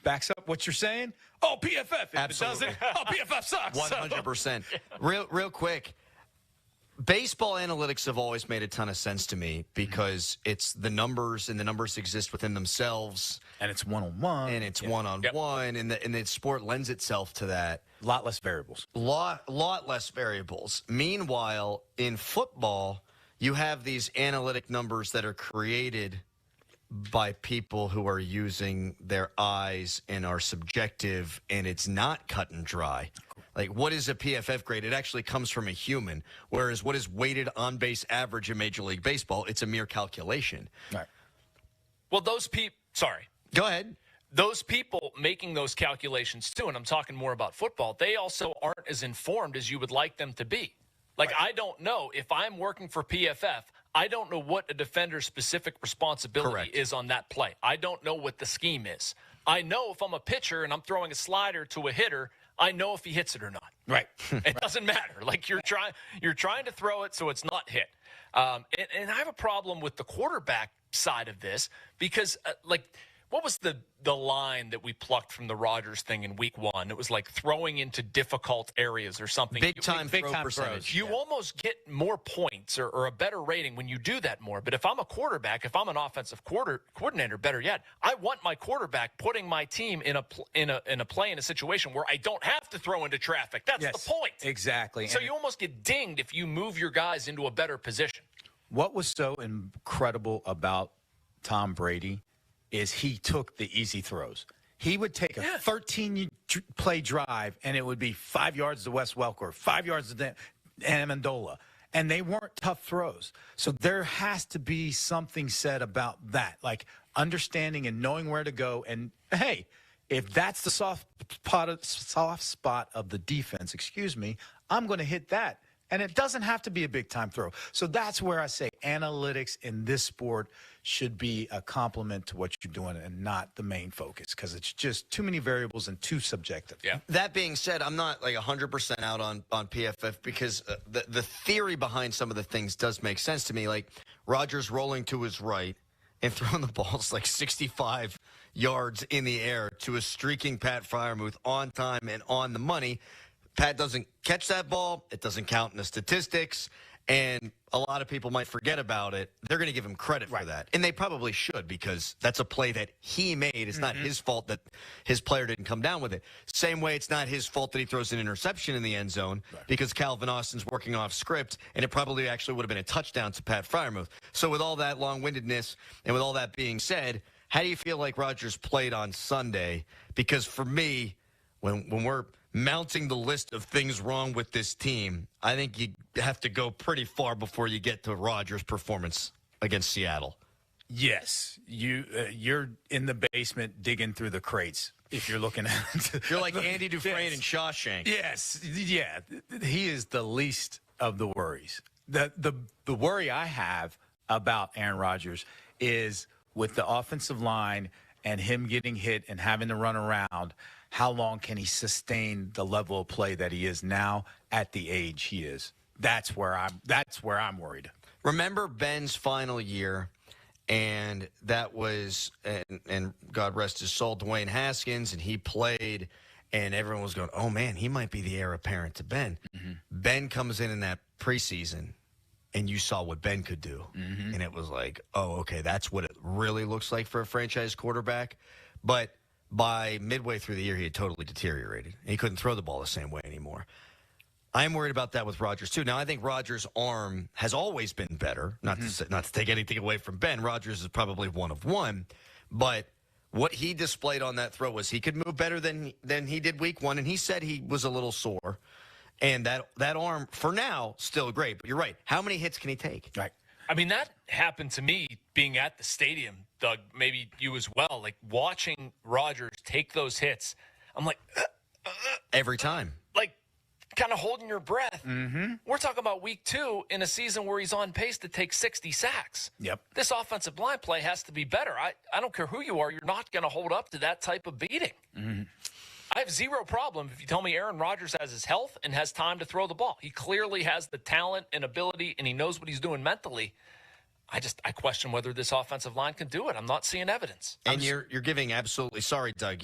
Speaker 3: backs up what you're saying, oh, PFF. If
Speaker 2: Absolutely.
Speaker 3: it doesn't, oh, PFF sucks.
Speaker 2: 100%. Real quick. Baseball analytics have always made a ton of sense to me because it's the numbers, and the numbers exist within themselves.
Speaker 3: And it's one-on-one.
Speaker 2: And it's one-on-one, and the sport lends itself to that.
Speaker 3: A lot less variables.
Speaker 2: Lot less variables. Meanwhile, in football, you have these analytic numbers that are created by people who are using their eyes and are subjective, and it's not cut and dry. Like, what is a PFF grade? It actually comes from a human, whereas what is weighted on-base average in Major League Baseball, it's a mere calculation.
Speaker 3: Right.
Speaker 1: Well, those people – sorry.
Speaker 2: Go ahead.
Speaker 1: Those people making those calculations, too, and I'm talking more about football, they also aren't as informed as you would like them to be. Like, right. I don't know. If I'm working for PFF, I don't know what a defender's specific responsibility is on that play. I don't know what the scheme is. I know if I'm a pitcher and I'm throwing a slider to a hitter, I know if he hits it or not.
Speaker 3: Right.
Speaker 1: It doesn't matter. Like, you're trying to throw it so it's not hit. And I have a problem with the quarterback side of this because, what was the line that we plucked from the Rodgers thing in Week 1? It was like throwing into difficult areas or something.
Speaker 2: Big time throw percentage.
Speaker 1: You almost get more points or a better rating when you do that more. But if I'm a quarterback, if I'm an offensive coordinator, better yet, I want my quarterback putting my team in a situation where I don't have to throw into traffic. That's the point.
Speaker 3: Exactly.
Speaker 1: So you almost get dinged if you move your guys into a better position.
Speaker 3: What was so incredible about Tom Brady is he took the easy throws. He would take a 13-play drive, and it would be 5 yards to Wes Welker, 5 yards to Amendola, and they weren't tough throws. So there has to be something said about that, like understanding and knowing where to go. And, hey, if that's the soft spot of the defense, I'm going to hit that. And it doesn't have to be a big-time throw. So that's where I say analytics in this sport should be a complement to what you're doing and not the main focus because it's just too many variables and too subjective.
Speaker 1: Yeah.
Speaker 2: That being said, I'm not like 100% out on PFF because the theory behind some of the things does make sense to me. Like Rodgers rolling to his right, and throwing the balls like 65 yards in the air to a streaking Pat Freiermuth on time and on the money. Pat doesn't catch that ball. It doesn't count in the statistics. And a lot of people might forget about it. They're going to give him credit for that. And they probably should, because that's a play that he made. It's not his fault that his player didn't come down with it. Same way it's not his fault that he throws an interception in the end zone, because Calvin Austin's working off script, and it probably actually would have been a touchdown to Pat Freiermuth. So with all that long-windedness and with all that being said, how do you feel like Rodgers played on Sunday? Because for me, when we're mounting the list of things wrong with this team, I think you have to go pretty far before you get to Rodgers' performance against Seattle.
Speaker 3: Yes, you're in the basement digging through the crates. If you're looking at,
Speaker 2: you're like Andy Dufresne in Shawshank.
Speaker 3: Yes, yeah, he is the least of the worries. The worry I have about Aaron Rodgers is with the offensive line and him getting hit and having to run around. How long can he sustain the level of play that he is now at the age he is? That's where I'm worried.
Speaker 2: Remember Ben's final year, and that was, and God rest his soul, Dwayne Haskins, and he played, and everyone was going, oh, man, he might be the heir apparent to Ben. Ben comes in that preseason, and you saw what Ben could do. And it was like, oh, okay, that's what it really looks like for a franchise quarterback. But by midway through the year, he had totally deteriorated. He couldn't throw the ball the same way anymore. I'm worried about that with Rodgers, too. Now, I think Rodgers' arm has always been better. Not to take anything away from Ben. Rodgers is probably one of one. But what he displayed on that throw was he could move better than he did week one. And he said he was a little sore. And that arm, for now, still great. But you're right. How many hits can he take?
Speaker 3: Right.
Speaker 1: I mean, that happened to me being at the stadium, Doug, maybe you as well, like watching Rodgers take those hits. I'm like,
Speaker 2: every time.
Speaker 1: Like, kind of holding your breath. We're talking about week 2 in a season where he's on pace to take 60 sacks.
Speaker 3: Yep.
Speaker 1: This offensive line play has to be better. I don't care who you are, you're not going to hold up to that type of beating. I have zero problem if you tell me Aaron Rodgers has his health and has time to throw the ball. He clearly has the talent and ability, and he knows what he's doing mentally. I question whether this offensive line can do it. I'm not seeing evidence.
Speaker 2: And you're giving absolutely, sorry, Doug,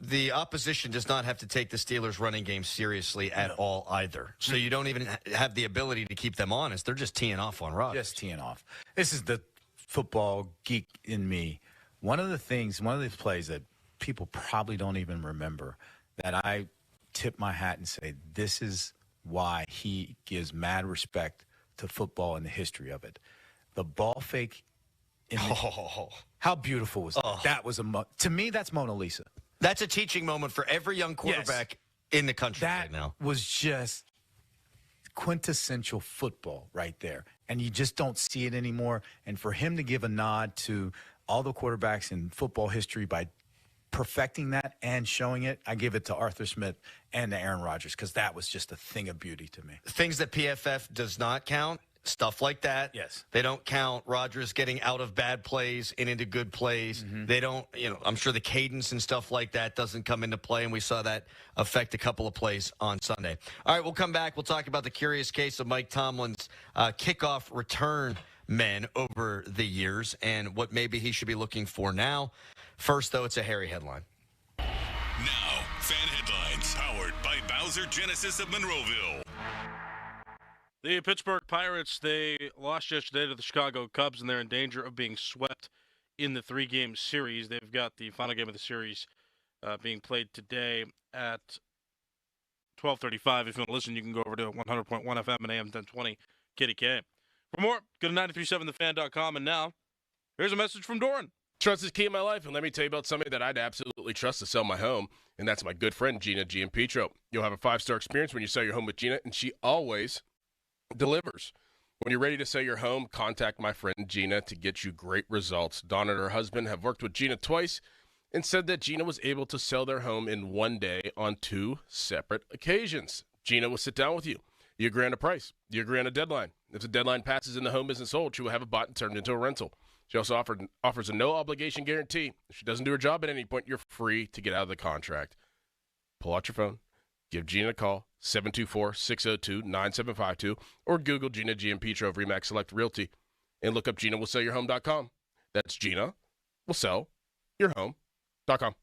Speaker 2: the opposition does not have to take the Steelers' running game seriously at all either. So you don't even have the ability to keep them honest. They're just teeing off on Rodgers.
Speaker 3: Just teeing off. This is the football geek in me. One of the plays that people probably don't even remember that I tip my hat and say, this is why he gives mad respect to football and the history of it. The ball fake. How beautiful was that? That was to me, that's Mona Lisa.
Speaker 2: That's a teaching moment for every young quarterback in the country right now.
Speaker 3: That was just quintessential football right there. And you just don't see it anymore. And for him to give a nod to all the quarterbacks in football history by perfecting that and showing it, I give it to Arthur Smith and to Aaron Rodgers, because that was just a thing of beauty to me.
Speaker 2: Things that PFF does not count, stuff like that.
Speaker 3: Yes.
Speaker 2: They don't count Rodgers getting out of bad plays and into good plays. They don't, I'm sure the cadence and stuff like that doesn't come into play, and we saw that affect a couple of plays on Sunday. All right, we'll come back. We'll talk about the curious case of Mike Tomlin's kickoff return men over the years and what maybe he should be looking for now. First, though, it's a hairy headline.
Speaker 8: Now, fan headlines powered by Bowser Genesis of Monroeville.
Speaker 7: The Pittsburgh Pirates, they lost yesterday to the Chicago Cubs, and they're in danger of being swept in the 3-game series. They've got the final game of the series being played today at 12:35. If you want to listen, you can go over to 100.1 FM and AM 1020 KDK. For more, go to 937thefan.com. And now, here's a message from Doran.
Speaker 14: Trust is key in my life, and let me tell you about somebody that I'd absolutely trust to sell my home, and that's my good friend, Gina Giampetro. You'll have a 5-star experience when you sell your home with Gina, and she always delivers. When you're ready to sell your home, contact my friend Gina to get you great results. Dawn and her husband have worked with Gina twice and said that Gina was able to sell their home in one day on 2 separate occasions. Gina will sit down with you. You agree on a price. You agree on a deadline. If the deadline passes and the home isn't sold, she will have it bought and turned into a rental. She also offers a no-obligation guarantee. If she doesn't do her job at any point, you're free to get out of the contract. Pull out your phone. Give Gina a call, 724-602-9752, or Google Gina Giampetro of RE/MAX Select Realty, and look up GinaWillSellYourHome.com. That's Gina. We'll sell your home.com.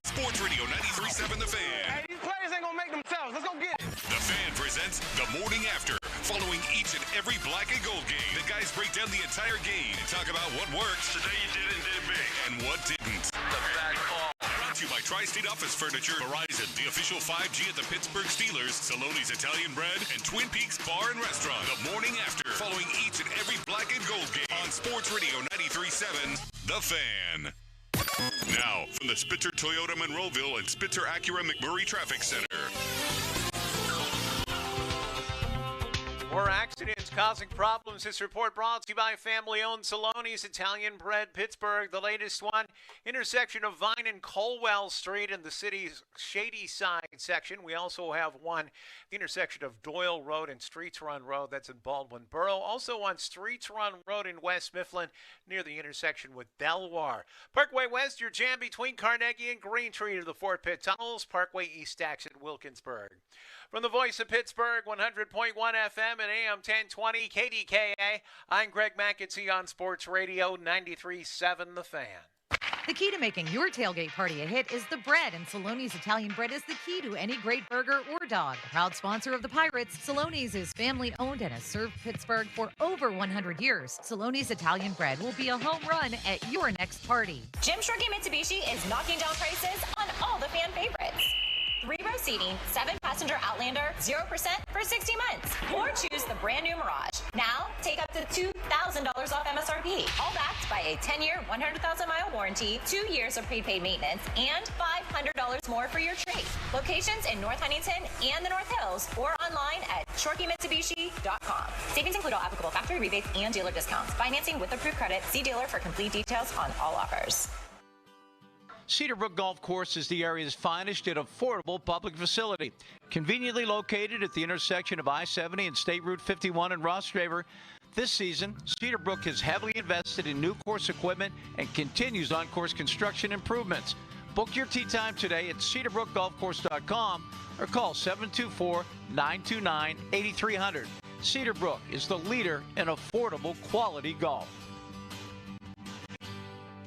Speaker 8: Sports Radio 93.7 The Fan.
Speaker 13: Hey, these players ain't gonna make themselves. Let's go get it.
Speaker 8: The Fan presents The Morning After. Following each and every black and gold game, the guys break down the entire game and talk about what worked. Today you did it big. And what didn't. The bad call. Brought to you by Tri-State Office Furniture, Verizon, the official 5G at the Pittsburgh Steelers, Saloni's Italian Bread, and Twin Peaks Bar and Restaurant. The Morning After. Following each and every black and gold game on Sports Radio 93.7 The Fan. Now, from the Spitzer Toyota Monroeville and Spitzer Acura McMurray Traffic Center.
Speaker 9: More accidents causing problems. This report brought to you by family-owned Saloni's Italian Bread, Pittsburgh. The latest one, intersection of Vine and Colwell Street in the city's Shady Side section. We also have one, the intersection of Doyle Road and Streets Run Road. That's in Baldwin Borough. Also on Streets Run Road in West Mifflin near the intersection with Belvoir. Parkway West, your jam between Carnegie and Green Tree to the Fort Pitt Tunnels. Parkway East Axon, Wilkinsburg. From the voice of Pittsburgh, 100.1 FM and AM 1020 KDKA, I'm Greg McAtee on Sports Radio 93.7 The Fan.
Speaker 11: The key to making your tailgate party a hit is the bread, and Saloni's Italian Bread is the key to any great burger or dog. Proud sponsor of the Pirates, Saloni's is family-owned and has served Pittsburgh for over 100 years. Saloni's Italian Bread will be a home run at your next party.
Speaker 17: Jim Shorty Mitsubishi is knocking down prices on all the fan favorites. 3-row seating, 7-passenger Outlander, 0% for 60 months. Or choose the brand new Mirage. Now, take up to $2,000 off MSRP. All backed by a 10-year, 100,000-mile warranty, 2 years of prepaid maintenance, and $500 more for your trade. Locations in North Huntington and the North Hills, or online at ShortyMitsubishi.com. Savings include all applicable factory rebates and dealer discounts. Financing with approved credit. See dealer for complete details on all offers.
Speaker 9: Cedarbrook Golf Course is the area's finest and affordable public facility. Conveniently located at the intersection of I-70 and State Route 51 in Rostraver, this season, Cedarbrook has heavily invested in new course equipment and continues on-course construction improvements. Book your tee time today at cedarbrookgolfcourse.com or call 724-929-8300. Cedarbrook is the leader in affordable quality golf.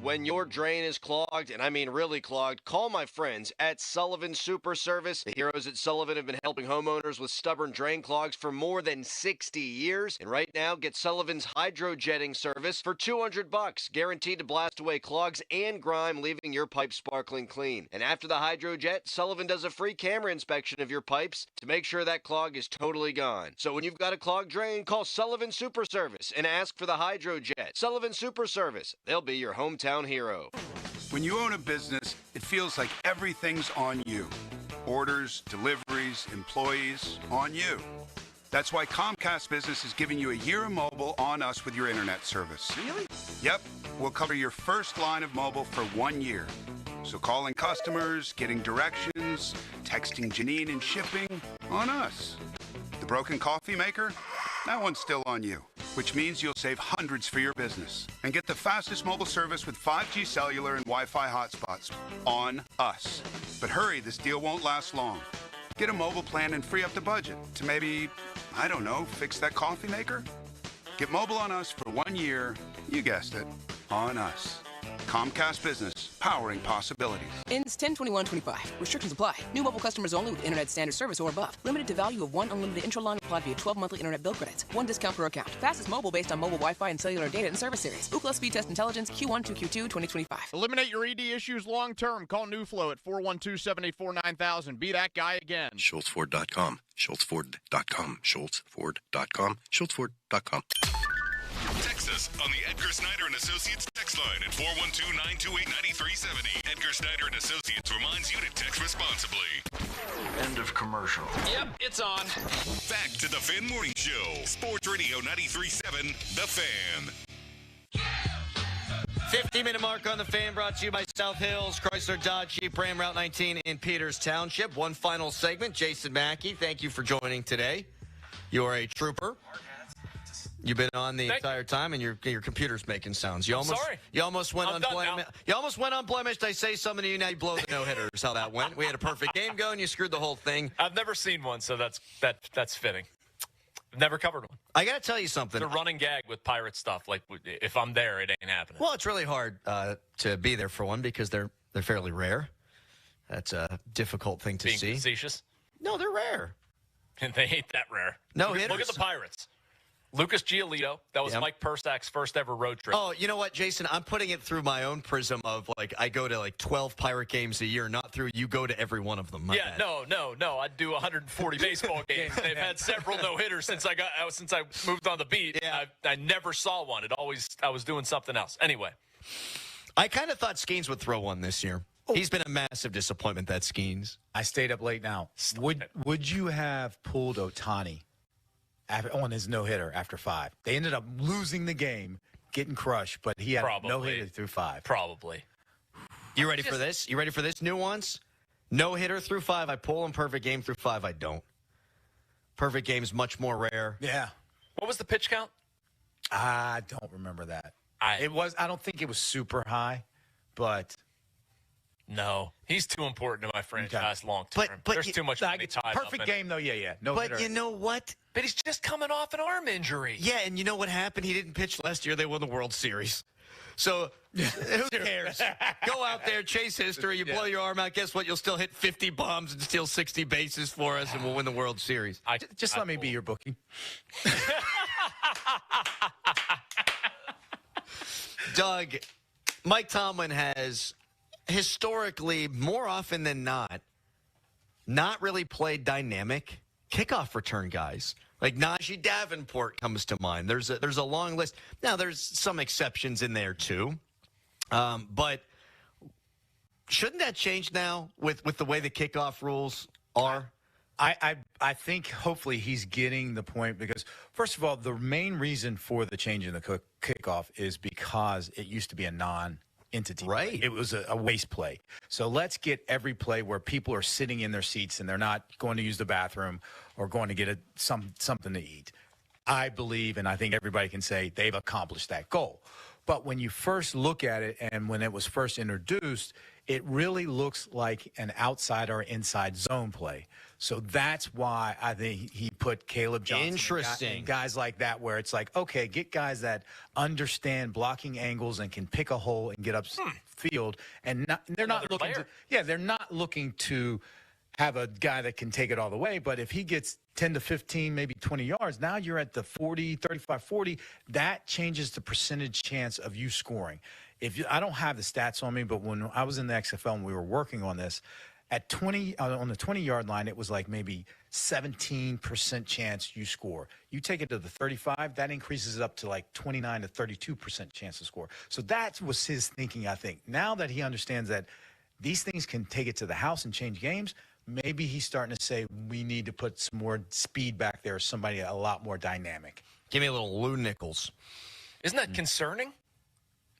Speaker 18: When your drain is clogged, and I mean really clogged, call my friends at Sullivan Super Service. The heroes at Sullivan have been helping homeowners with stubborn drain clogs for more than 60 years. And right now, get Sullivan's hydro jetting service for $200, guaranteed to blast away clogs and grime, leaving your pipes sparkling clean. And after the hydro jet, Sullivan does a free camera inspection of your pipes to make sure that clog is totally gone. So when you've got a clogged drain, call Sullivan Super Service and ask for the hydro jet. Sullivan Super Service. They'll be your hometown hero.
Speaker 19: When you own a business, it feels like everything's on you. Orders, deliveries, employees, on you. That's why Comcast Business is giving you a year of mobile on us with your internet service. Really? Yep. We'll cover your first line of mobile for 1 year. So calling customers, getting directions, texting Janine and shipping, on us. The broken coffee maker? That one's still on you, which means you'll save hundreds for your business and get the fastest mobile service with 5G cellular and Wi-Fi hotspots on us. But hurry, this deal won't last long. Get a mobile plan and free up the budget to maybe, I don't know, fix that coffee maker? Get mobile on us for 1 year, you guessed it, on us. Comcast Business, powering possibilities.
Speaker 21: Ends 10/21/25. Restrictions apply. New mobile customers only with internet standard service or above. Limited to value of one unlimited intra-line applied via 12 monthly internet bill credits. One discount per account. Fastest mobile based on mobile Wi-Fi and cellular data and service series. Ookla Speed Test Intelligence Q1 to Q2 2025.
Speaker 24: Eliminate your ED issues long term. Call NewFlow at 412-784-9000. Be that guy again.
Speaker 22: SchultzFord.com. SchultzFord.com. SchultzFord.com. SchultzFord.com.
Speaker 8: Text us on the Edgar Snyder & Associates text line at 412-928-9370. Edgar Snyder & Associates reminds you to text responsibly.
Speaker 22: End of commercial.
Speaker 1: Yep, it's on.
Speaker 8: Back to the Fan Morning Show. Sports Radio 93.7, The Fan.
Speaker 2: 50-minute mark on the Fan, brought to you by South Hills, Chrysler Dodge Jeep Ram Route 19 in Peters Township. One final segment. Jason Mackey, thank you for joining today. You are a trooper. You've been on the entire time, and your computer's making sounds. You almost went unblemished. I say something to you, now you blow the no-hitters. How that went? We had a perfect game going. You screwed the whole thing.
Speaker 1: I've never seen one, so that's fitting. I've never covered one.
Speaker 2: I got to tell you something.
Speaker 1: It's a running gag with pirate stuff. Like, if I'm there, it ain't happening.
Speaker 2: Well, it's really hard to be there for one because they're fairly rare. That's a difficult thing to
Speaker 1: Being
Speaker 2: see.
Speaker 1: facetious?
Speaker 2: No, they're rare.
Speaker 1: And they ain't that rare.
Speaker 2: No
Speaker 1: Look
Speaker 2: hitters.
Speaker 1: at the Pirates. Lucas Giolito. That was Mike Persak's first ever road trip.
Speaker 2: Oh, you know what, Jason? I'm putting it through my own prism of, like, I go to, 12 Pirate games a year, not through you go to every one of them. My bad.
Speaker 1: No. I'd do 140 baseball games. They've had several no-hitters since I moved on the beat. Yeah. I never saw one. I was doing something else. Anyway.
Speaker 2: I kind of thought Skeens would throw one this year. He's been a massive disappointment, that Skeens.
Speaker 3: I stayed up late now. Would you have pulled Ohtani on his no-hitter after 5? They ended up losing the game, getting crushed, but he had a no-hitter through 5.
Speaker 1: Probably.
Speaker 2: You ready for this? You ready for this nuance? No-hitter through 5, I pull him. Perfect game through 5, I don't. Perfect game's much more rare.
Speaker 3: Yeah.
Speaker 1: What was the pitch count?
Speaker 3: I don't remember that. I don't think it was super high, but...
Speaker 1: No, he's too important to my franchise long term.
Speaker 2: But
Speaker 1: there's too much money tied up in
Speaker 3: perfect game, though, yeah. No
Speaker 2: but
Speaker 3: hitter.
Speaker 2: you know what?
Speaker 1: But he's just coming off an arm injury.
Speaker 2: Yeah, and you know what happened? He didn't pitch last year. They won the World Series. So who cares? Go out there, chase history. You blow your arm out. Guess what? You'll still hit 50 bombs and steal 60 bases for us, and we'll win the World Series.
Speaker 3: Just let me be your bookie.
Speaker 2: Doug, Mike Tomlin has historically, more often than not really played dynamic kickoff return guys. Like Najee Davenport comes to mind. There's a long list. Now, there's some exceptions in there, too. But shouldn't that change now with the way the kickoff rules are?
Speaker 3: I think hopefully he's getting the point because, first of all, the main reason for the change in the kickoff is because it used to be a non-entity.
Speaker 2: Right.
Speaker 3: Play. It was a waste play. So let's get every play where people are sitting in their seats and they're not going to use the bathroom or going to get something to eat. I believe, and I think everybody can say they've accomplished that goal. But when you first look at it and when it was first introduced, it really looks like an outside or inside zone play. So that's why I think he put Caleb Johnson and guys like that where it's like, okay, get guys that understand blocking angles and can pick a hole and get up field. And they're not looking to have a guy that can take it all the way. But if he gets 10 to 15, maybe 20 yards, now you're at the 40, 35, 40. That changes the percentage chance of you scoring. I don't have the stats on me, but when I was in the XFL and we were working on this, at 20 on the 20-yard line, it was like maybe 17% chance you score. You take it to the 35, that increases it up to like 29 to 32% chance to score. So that was his thinking, I think. Now that he understands that these things can take it to the house and change games, maybe he's starting to say we need to put some more speed back there, somebody a lot more dynamic.
Speaker 2: Give me a little Lou Nichols.
Speaker 1: Isn't that concerning?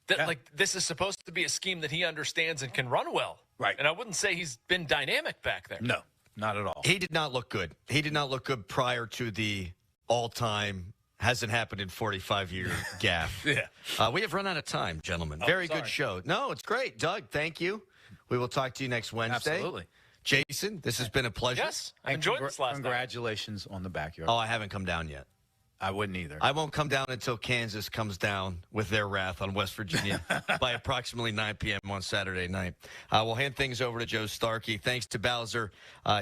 Speaker 1: That like this is supposed to be a scheme that he understands and can run well.
Speaker 3: Right.
Speaker 1: And I wouldn't say he's been dynamic back there.
Speaker 3: No, not at all.
Speaker 2: He did not look good. He did not look good prior to the all-time hasn't happened in 45-year gaffe.
Speaker 3: Yeah.
Speaker 2: We have run out of time, gentlemen.
Speaker 3: Oh,
Speaker 2: Very
Speaker 3: sorry.
Speaker 2: good show. No, it's great. Doug, thank you. We will talk to you next Wednesday.
Speaker 3: Absolutely.
Speaker 2: Jason, this has been a pleasure.
Speaker 1: Yes, I enjoyed this last night.
Speaker 3: Congratulations on the backyard.
Speaker 2: Oh, I haven't come down yet.
Speaker 3: I wouldn't either.
Speaker 2: I won't come down until Kansas comes down with their wrath on West Virginia by approximately 9 p.m. on Saturday night. We'll hand things over to Joe Starkey. Thanks to Bowser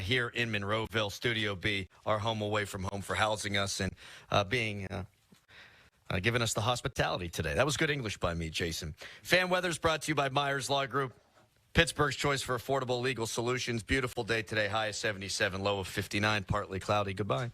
Speaker 2: here in Monroeville, Studio B, our home away from home, for housing us and giving us the hospitality today. That was good English by me, Jason. Fan Weather's brought to you by Myers Law Group. Pittsburgh's choice for affordable legal solutions. Beautiful day today. High of 77, low of 59, partly cloudy. Goodbye.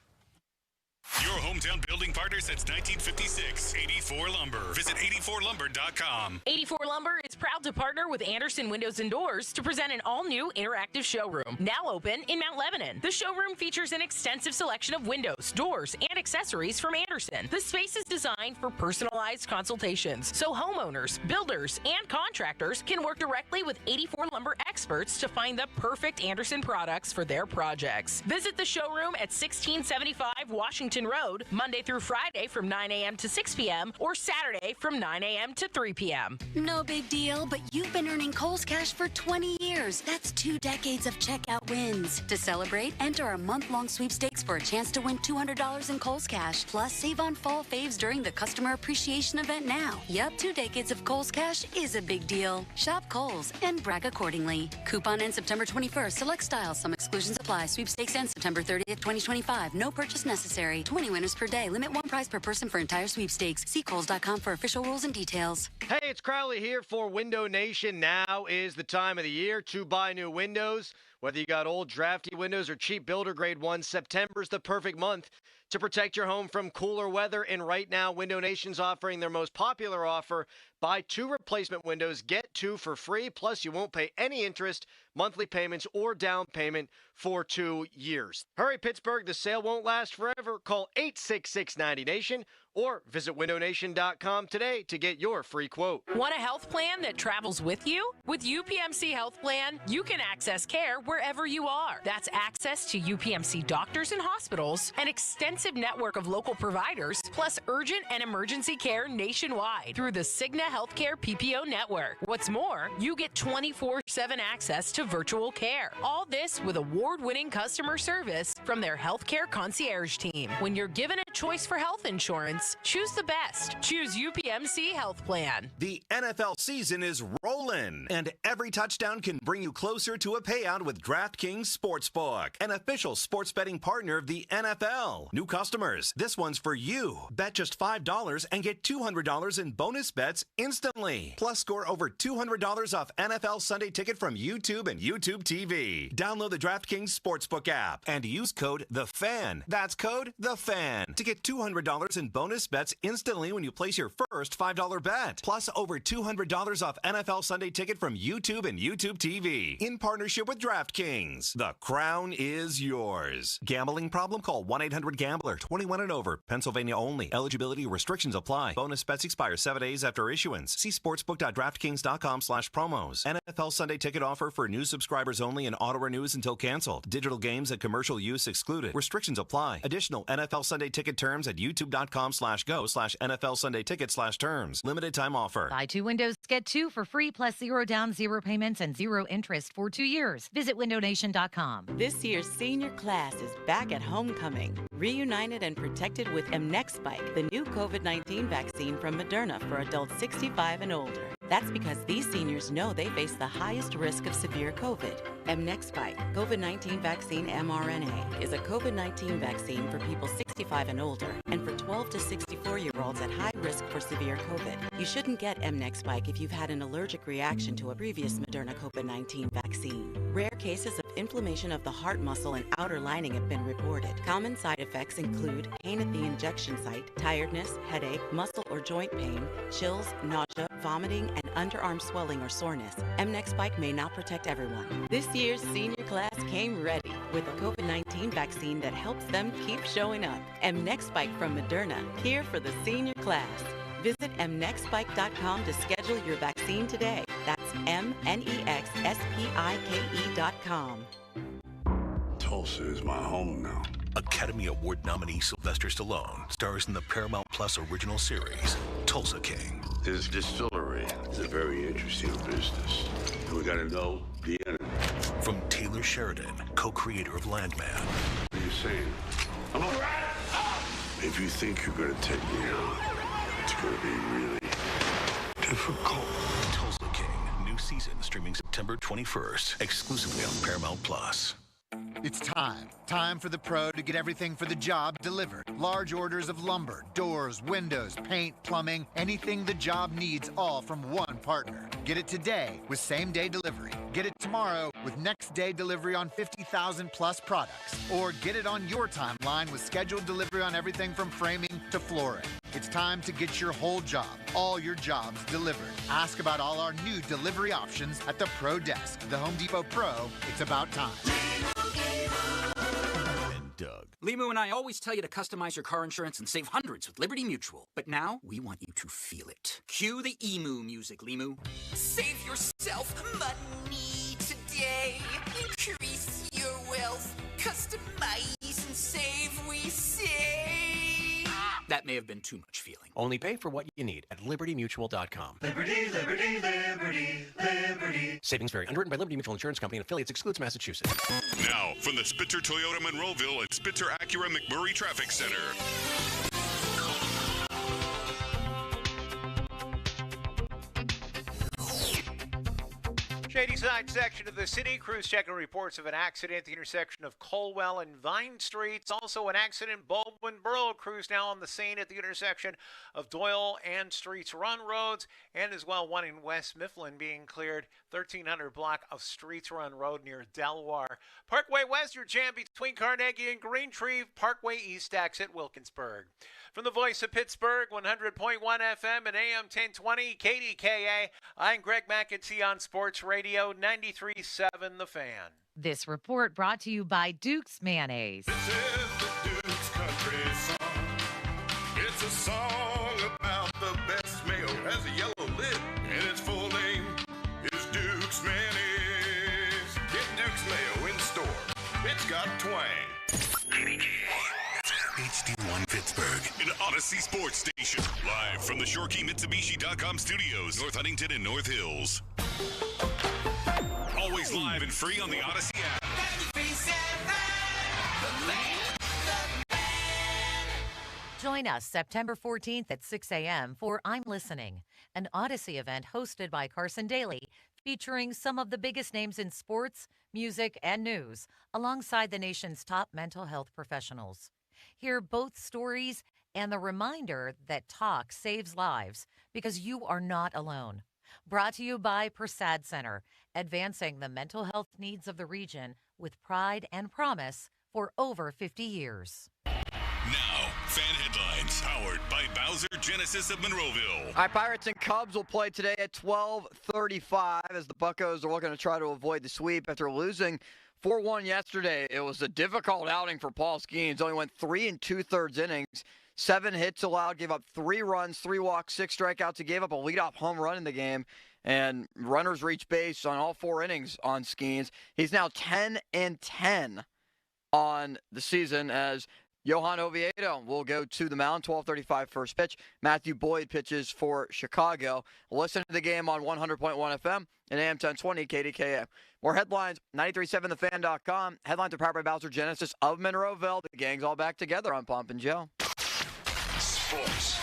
Speaker 8: Your hometown building partner since 1956. 84 Lumber. Visit 84lumber.com.
Speaker 4: 84 Lumber is proud to partner with Anderson Windows and Doors to present an all-new interactive showroom. Now open in Mount Lebanon. The showroom features an extensive selection of windows, doors, and accessories from Anderson. The space is designed for personalized consultations, so homeowners, builders, and contractors can work directly with 84 Lumber experts to find the perfect Anderson products for their projects. Visit the showroom at 1675 Washington Extension Road, Monday through Friday from 9 a.m. to 6 p.m. or Saturday from 9 a.m. to 3 p.m.
Speaker 6: No big deal, but you've been earning Kohl's Cash for 20 years. That's 2 decades of checkout wins. To celebrate, enter our month-long sweepstakes for a chance to win $200 in Kohl's Cash. Plus, save on fall faves during the Customer Appreciation Event now. Yep, 2 decades of Kohl's Cash is a big deal. Shop Kohl's and brag accordingly. Coupon ends September 21st. Select styles. Some exclusions apply. Sweepstakes ends September 30th, 2025. No purchase necessary. 20 winners per day. Limit 1 prize per person for entire sweepstakes. See Kohls.com for official rules and details.
Speaker 18: Hey, it's Crowley here for Window Nation. Now is the time of the year to buy new windows. Whether you got old drafty windows or cheap builder grade ones, September's the perfect month to protect your home from cooler weather. And right now, Window Nation's offering their most popular offer. Buy 2 replacement windows, get 2 for free. Plus, you won't pay any interest, monthly payments, or down payment for 2 years. Hurry, Pittsburgh. The sale won't last forever. Call 866-90-NATION or visit windownation.com today to get your free quote.
Speaker 4: Want a health plan that travels with you? With UPMC Health Plan, you can access care wherever you are. That's access to UPMC doctors and hospitals, an extensive network of local providers, plus urgent and emergency care nationwide through the Cigna Healthcare PPO network. What's more, you get 24/7 access to virtual care. All this with award-winning customer service from their healthcare concierge team. When you're given a choice for health insurance, choose the best. Choose UPMC Health Plan.
Speaker 12: The NFL season is rolling, and every touchdown can bring you closer to a payout with DraftKings Sportsbook, an official sports betting partner of the NFL. New customers, this one's for you. Bet just $5 and get $200 in bonus bets instantly. Plus, score over $200 off NFL Sunday Ticket from YouTube and YouTube TV. Download the DraftKings Sportsbook app and use code THEFAN. That's code THEFAN to get $200 in bonus bets instantly when you place your first $5 bet. Plus, over $200 off NFL Sunday Ticket from YouTube and YouTube TV. In partnership with DraftKings. The crown is yours. Gambling problem? Call 1-800-GAMBLER. 21 and over. Pennsylvania only. Eligibility restrictions apply. Bonus bets expire 7 days after issuance. See sportsbook.draftkings.com/promos. NFL Sunday Ticket offer for new subscribers only and auto renews until canceled. Digital games and commercial use excluded. Restrictions apply. Additional NFL Sunday Ticket terms at youtube.com/go/NFL Sunday Ticket/terms. Limited time offer.
Speaker 11: Buy 2 windows, get 2 for free plus 0 down, 0 payments, and 0 interest for 2 years. Visit windownation.com.
Speaker 15: This year's senior class is back at homecoming, reunited and protected with Mnexspike, the new COVID-19 vaccine from Moderna for adults 65 and older. That's because these seniors know they face the highest risk of severe COVID. Mnexspike, COVID-19 vaccine mRNA, is a COVID-19 vaccine for people 65 and older and for 12 to 64-year-olds at high risk for severe COVID. You shouldn't get Mnexspike if you've had an allergic reaction to a previous Moderna COVID-19 vaccine. Rare cases of inflammation of the heart muscle and outer lining have been reported. Common side effects include pain at the injection site, tiredness, headache, muscle or joint pain, chills, nausea, vomiting, and underarm swelling or soreness. Mnexspike may not protect everyone. This year's senior class came ready with a COVID-19 vaccine that helps them keep showing up. Mnexspike from Moderna, here for the senior class. Visit mnexspike.com to schedule your vaccine today. That's mnexspike.com.
Speaker 22: Tulsa is my home now. Academy Award nominee Sylvester Stallone stars in the Paramount Plus original series, Tulsa King. This distillery is a very interesting business. We gotta know the enemy. From Taylor Sheridan, co-creator of Landman. What are you saying? I'm a rat! If you think you're gonna take me out, it's gonna be really difficult. Tulsa King, new season streaming September 21st, exclusively on Paramount Plus.
Speaker 5: It's time for the pro to get everything for the job delivered. Large orders of lumber, doors, windows, paint, plumbing, anything the job needs, all from one partner. Get it today with same-day delivery. Get it tomorrow with next-day delivery on 50,000 plus products. Or get it on your timeline with scheduled delivery on everything from framing to flooring. It's time to get your whole job, all your jobs delivered. Ask about all our new delivery options at the Pro Desk. The Home Depot Pro, it's about time.
Speaker 16: Doug. Limu and I always tell you to customize your car insurance and save hundreds with Liberty Mutual. But now, we want you to feel it. Cue the emu music, Limu.
Speaker 20: Save yourself money today. Increase your wealth. Customize and save, we say.
Speaker 16: That may have been too much feeling.
Speaker 7: Only pay for what you need at libertymutual.com.
Speaker 10: Liberty, liberty, liberty, liberty.
Speaker 7: Savings vary. Underwritten by Liberty Mutual Insurance Company and affiliates. Excludes Massachusetts.
Speaker 8: Now, from the Spitzer Toyota Monroeville and Spitzer Acura McMurray Traffic Center.
Speaker 9: Shady Side section of the city. Crews checking reports of an accident at the intersection of Colwell and Vine Streets. Also an accident in Baldwin Borough. Crews now on the scene at the intersection of Doyle and Streets Run Roads. And as well, one in West Mifflin being cleared. 1300 block of Streets Run Road near Delaware. Parkway West, your jam between Carnegie and Green Tree. Parkway East exit Wilkinsburg. From the voice of Pittsburgh, 100.1 FM and AM 1020, KDKA, I'm Greg McEntee on Sports Radio 93.7 The Fan.
Speaker 11: This report brought to you by Duke's Mayonnaise.
Speaker 8: This is the Duke's Country Song. It's a song about the best mayo. Has a yellow lid, and its full name is Duke's Mayonnaise. Get Duke's Mayo in store. It's got twang. HD1 Pittsburgh, an Odyssey Sports Station. Live from the ShoreKeyMitsubishi.com studios, North Huntington and North Hills. Always live and free on the Odyssey app.
Speaker 11: Join us September 14th at 6 a.m. for I'm Listening, an Odyssey event hosted by Carson Daly, featuring some of the biggest names in sports, music, and news, alongside the nation's top mental health professionals. Hear both stories and the reminder that talk saves lives because you are not alone. Brought to you by Prasad Center, advancing the mental health needs of the region with pride and promise for over 50 years.
Speaker 8: Now, fan headlines powered by Bowser Genesis of Monroeville.
Speaker 14: All right, Pirates and Cubs will play today at 12:35 as the Buccos are looking to try to avoid the sweep after losing 4-1 yesterday. It was a difficult outing for Paul Skeens. Only went 3 2/3 innings. 7 hits allowed, gave up 3 runs, 3 walks, 6 strikeouts. He gave up a leadoff home run in the game, and runners reached base on all 4 innings on Skeens. He's now 10-10 on the season as Johan Oviedo will go to the mound, 12:35 first pitch. Matthew Boyd pitches for Chicago. Listen to the game on 100.1 FM and AM 1020 KDKA. More headlines, 937thefan.com. Headlines are powered by Bowser Genesis of Monroeville. The gang's all back together on Pomp and Joe.
Speaker 8: Sports.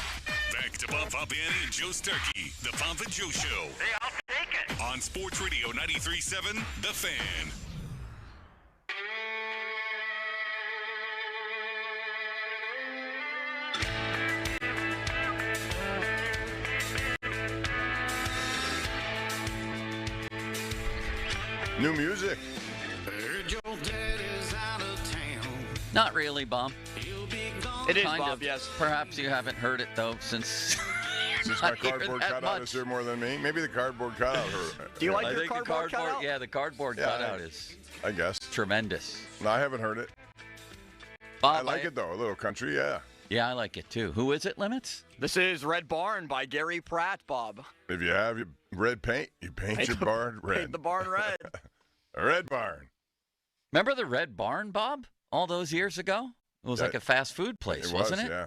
Speaker 8: Back to Bob Fabiani and Joe Starkey, the Pomp and Joe Show.
Speaker 10: Hey, I'll take it.
Speaker 8: On Sports Radio 93.7, The Fan.
Speaker 23: New music.
Speaker 25: Not really, Bob.
Speaker 14: It is,
Speaker 25: kind
Speaker 14: Bob,
Speaker 25: of.
Speaker 14: yes.
Speaker 25: Perhaps you haven't heard it, though, since...
Speaker 23: Since my cardboard cutout is here more than me. Maybe the cardboard cutout hurt.
Speaker 14: Do you like
Speaker 25: I
Speaker 14: your
Speaker 25: think
Speaker 14: cardboard cutout?
Speaker 25: Yeah, the cardboard cutout is
Speaker 23: I guess.
Speaker 25: tremendous.
Speaker 23: No, I haven't heard it.
Speaker 25: Bob,
Speaker 23: I like it, though. A little country, yeah.
Speaker 25: Yeah, I like it, too. Who is it, Limits?
Speaker 14: This is Red Barn by Gary Pratt, Bob.
Speaker 23: If you have your red paint, you paint your barn red.
Speaker 14: Paint the barn red.
Speaker 23: A red barn.
Speaker 25: Remember the Red Barn, Bob? All those years ago? It was like a fast food place, wasn't it?
Speaker 23: Yeah.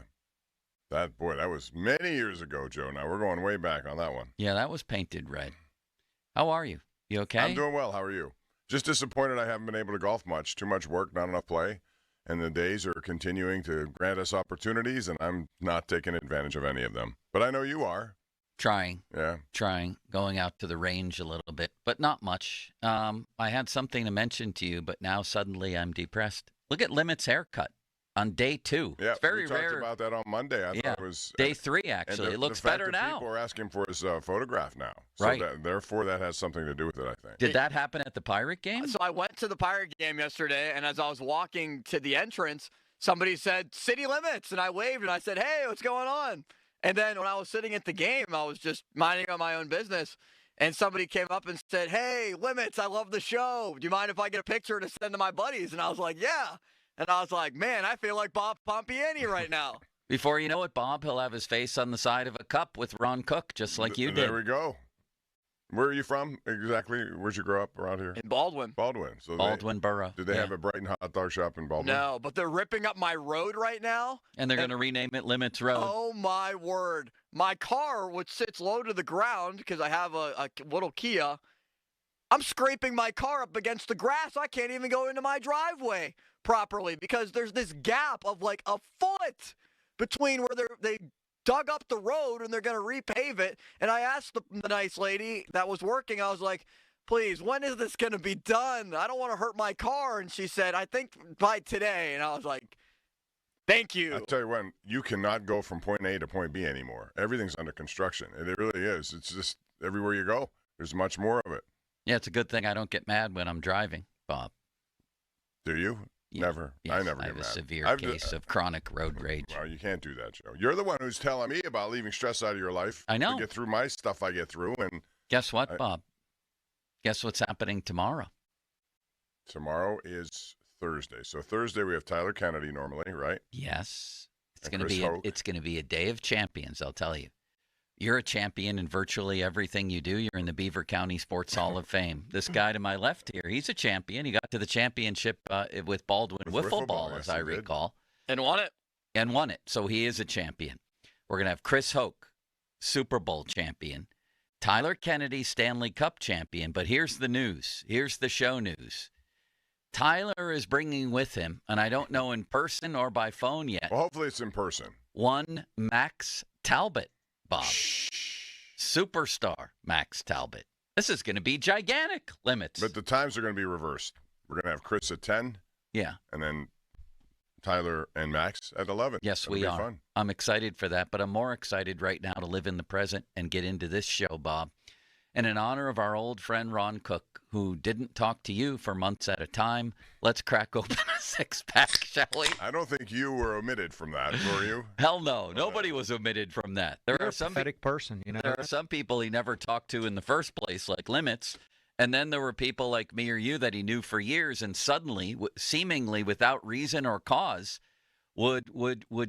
Speaker 23: That was many years ago, Joe. Now, we're going way back on that one.
Speaker 25: Yeah, that was painted red. How are you? You okay?
Speaker 23: I'm doing well. How are you? Just disappointed I haven't been able to golf much. Too much work, not enough play. And the days are continuing to grant us opportunities, and I'm not taking advantage of any of them. But I know you are.
Speaker 25: Trying.
Speaker 23: Yeah.
Speaker 25: Trying. Going out to the range a little bit, but not much. I had something to mention to you, but now suddenly I'm depressed. Look at Limit's haircut on day 2.
Speaker 23: Yeah,
Speaker 25: it's very
Speaker 23: we talked
Speaker 25: rare.
Speaker 23: about that on Monday. I thought it was
Speaker 25: day 3, actually. It looks better now.
Speaker 23: People are asking for his photograph now. So
Speaker 25: right.
Speaker 23: Therefore, that has something to do with it, I think.
Speaker 25: Did that happen at the Pirate game?
Speaker 14: So I went to the Pirate game yesterday, and as I was walking to the entrance, somebody said, City Limits, and I waved, and I said, hey, what's going on? And then when I was sitting at the game, I was just minding on my own business, and somebody came up and said, hey, Limits, I love the show. Do you mind if I get a picture to send to my buddies? And I was like, yeah. And I was like, man, I feel like Bob Pompiani right now.
Speaker 25: Before you know it, Bob, he'll have his face on the side of a cup with Ron Cook, just like you did.
Speaker 23: There we go. Where are you from exactly? Where'd you grow up around here?
Speaker 14: In Baldwin.
Speaker 23: Baldwin. So
Speaker 25: Baldwin Borough.
Speaker 23: Did they have a Brighton hot dog shop in Baldwin?
Speaker 14: No, but they're ripping up my road right now.
Speaker 25: And they're going to rename it Limits Road.
Speaker 14: Oh, my word. My car, which sits low to the ground because I have a little Kia, I'm scraping my car up against the grass. I can't even go into my driveway properly because there's this gap of like a foot between where they dug up the road and they're going to repave it. And I asked the nice lady that was working, I was like, please, when is this going to be done? I don't want to hurt my car. And she said, I think by today. And I was like, thank you.
Speaker 23: I'll tell you when, you cannot go from point A to point B anymore. Everything's under construction. It really is. It's just everywhere you go, there's much more of it.
Speaker 25: Yeah, it's a good thing I don't get mad when I'm driving, Bob.
Speaker 23: Do you?
Speaker 25: Yeah.
Speaker 23: Never.
Speaker 25: Yes,
Speaker 23: I never
Speaker 25: I
Speaker 23: get
Speaker 25: have
Speaker 23: mad.
Speaker 25: a severe case of chronic road rage.
Speaker 23: Well, you can't do that, Joe. You're the one who's telling me about leaving stress out of your life.
Speaker 25: I know.
Speaker 23: To get through my stuff I get through. And
Speaker 25: guess what, Bob? Guess what's happening tomorrow?
Speaker 23: Tomorrow is Thursday. So Thursday we have Tyler Kennedy normally, right?
Speaker 25: Yes. It's
Speaker 23: And
Speaker 25: going to
Speaker 23: Chris
Speaker 25: be it's going to be a day of champions, I'll tell you. You're a champion in virtually everything you do. You're in the Beaver County Sports Hall of Fame. This guy to my left here, he's a champion. He got to the championship with Baldwin wiffle ball, as I recall.
Speaker 14: And won it.
Speaker 25: And won it. So he is a champion. We're going to have Chris Hoke, Super Bowl champion. Tyler Kennedy, Stanley Cup champion. But here's the news. Here's the show news. Tyler is bringing with him, and I don't know in person or by phone yet.
Speaker 23: Well, hopefully it's in person.
Speaker 25: One Max Talbot, Bob. Superstar Max Talbot. This is going to be gigantic, Limits.
Speaker 23: But the times are going to be reversed. We're going to have Chris at 10.
Speaker 25: Yeah.
Speaker 23: And then Tyler and Max at 11.
Speaker 25: Yes,
Speaker 23: That'll
Speaker 25: we
Speaker 23: be
Speaker 25: are.
Speaker 23: Fun.
Speaker 25: I'm excited for that, but I'm more excited right now to live in the present and get into this show, Bob. And in honor of our old friend Ron Cook, who didn't talk to you for months at a time, let's crack open a six-pack, shall we?
Speaker 23: I don't think you were omitted from that, were you?
Speaker 25: Hell no. Nobody was omitted from that.
Speaker 13: You're a pathetic person, you know.
Speaker 25: There are some people he never talked to in the first place, like Limits. And then there were people like me or you that he knew for years and suddenly, seemingly without reason or cause, would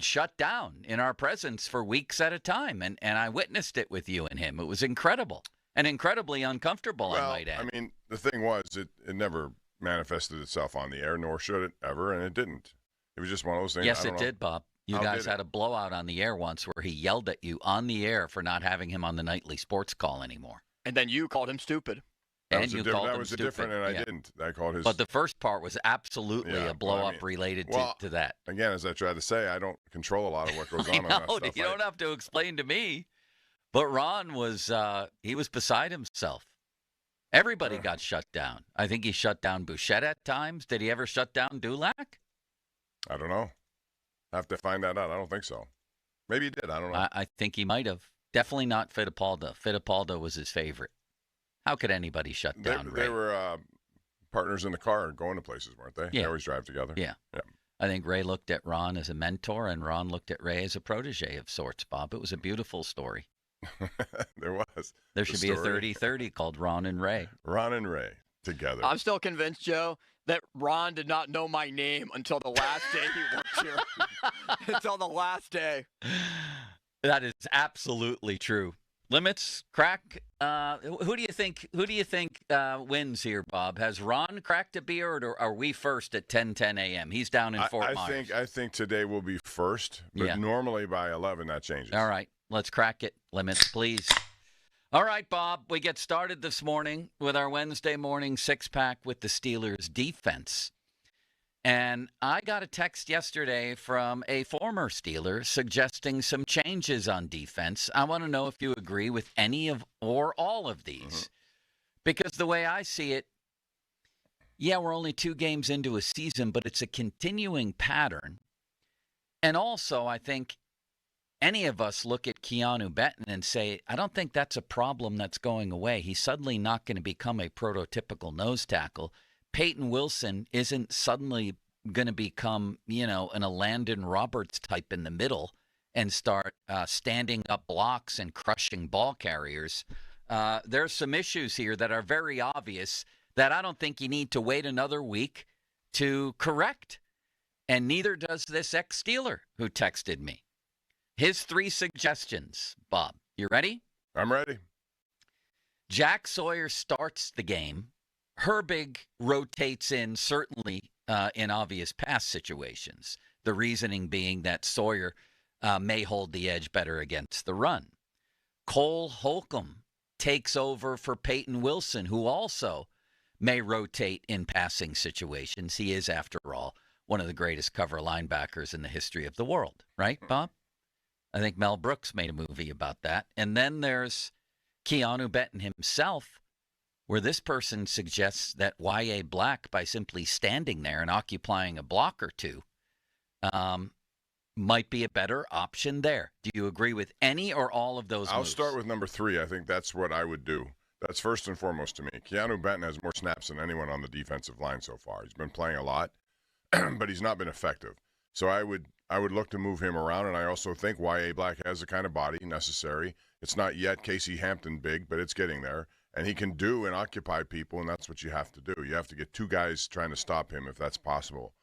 Speaker 25: shut down in our presence for weeks at a time. And I witnessed it with you and him. It was incredible and incredibly uncomfortable,
Speaker 23: Well,
Speaker 25: I might add.
Speaker 23: I mean, the thing was, it never manifested itself on the air, nor should it ever, and it didn't. It was just one of those things.
Speaker 25: Yes,
Speaker 23: I don't
Speaker 25: it
Speaker 23: know.
Speaker 25: did, Bob. You
Speaker 23: How
Speaker 25: guys
Speaker 23: did
Speaker 25: had
Speaker 23: it?
Speaker 25: a blowout on the air once where he yelled at you on the air for not having him on the nightly sports call anymore.
Speaker 14: And then you called him stupid.
Speaker 23: That
Speaker 25: And
Speaker 23: was
Speaker 25: you
Speaker 23: a diff-
Speaker 25: called
Speaker 23: that
Speaker 25: him
Speaker 23: was
Speaker 25: stupid.
Speaker 23: a different, and I
Speaker 25: Yeah.
Speaker 23: didn't. I called his.
Speaker 25: But the first part was absolutely
Speaker 23: Yeah,
Speaker 25: a blow
Speaker 23: well, I
Speaker 25: up
Speaker 23: mean,
Speaker 25: related
Speaker 23: well,
Speaker 25: to that.
Speaker 23: Again, as I tried to say, I don't control a lot of what goes on.
Speaker 25: I
Speaker 23: on that
Speaker 25: know,
Speaker 23: stuff.
Speaker 25: you don't have to explain to me. But Ron was he was beside himself. Everybody got shut down. I think he shut down Bouchette at times. Did he ever shut down Dulac?
Speaker 23: I don't know. I have to find that out. I don't think so. Maybe he did. I don't know.
Speaker 25: I think he might have. Definitely not Fittipaldo. Fittipaldo was his favorite. How could anybody shut
Speaker 23: They,
Speaker 25: down Ray?
Speaker 23: they were partners in the car going to places, weren't they?
Speaker 25: Yeah.
Speaker 23: They always drive together.
Speaker 25: Yeah.
Speaker 23: Yeah.
Speaker 25: I think Ray looked at Ron as a mentor, and Ron looked at Ray as a protege of sorts, Bob. It was a beautiful story.
Speaker 23: There was.
Speaker 25: There
Speaker 23: The
Speaker 25: should be a
Speaker 23: story.
Speaker 25: 30-30 called Ron and Ray.
Speaker 23: Ron and Ray together.
Speaker 14: I'm still convinced, Joe, that Ron did not know my name until the last day he worked here. Until the last day.
Speaker 25: That is absolutely true. Limits, crack. Who do you think wins here, Bob? Has Ron cracked a beer, or are we first at 10:10 a.m.? He's down in Fort Myers.
Speaker 23: I think today will be first, but
Speaker 25: Yeah.
Speaker 23: normally by 11 that changes.
Speaker 25: All right, let's crack it. Limits, please. All right, Bob, we get started this morning with our Wednesday morning six-pack with the Steelers defense. And I got a text yesterday from a former Steeler suggesting some changes on defense. I want to know if you agree with any of or all of these. Because the way I see it, yeah, we're only 2 games into a season, but it's a continuing pattern. And also, I think any of us look at Keanu Benton and say, I don't think that's a problem that's going away. He's suddenly not going to become a prototypical nose tackle. Peyton Wilson isn't suddenly going to become, an Landon Roberts type in the middle and start standing up blocks and crushing ball carriers. There's some issues here that are very obvious that I don't think you need to wait another week to correct. And neither does this ex-Steeler who texted me. His 3 suggestions, Bob. You ready?
Speaker 23: I'm ready.
Speaker 25: Jack Sawyer starts the game. Herbig rotates in, certainly in obvious pass situations. The reasoning being that Sawyer may hold the edge better against the run. Cole Holcomb takes over for Peyton Wilson, who also may rotate in passing situations. He is, after all, one of the greatest cover linebackers in the history of the world. Right, Bob? I think Mel Brooks made a movie about that. And then there's Keanu Benton himself, where this person suggests that Y.A. Black, by simply standing there and occupying a block or two, might be a better option there. Do you agree with any or all of those
Speaker 23: I'll
Speaker 25: moves?
Speaker 23: start with number 3. I think that's what I would do. That's first and foremost to me. Keanu Benton has more snaps than anyone on the defensive line so far. He's been playing a lot, but he's not been effective. So I would look to move him around, and I also think Y.A. Black has the kind of body necessary. It's not yet Casey Hampton big, but it's getting there. And he can do and occupy people, and that's what you have to do. You have to get 2 guys trying to stop him if that's possible.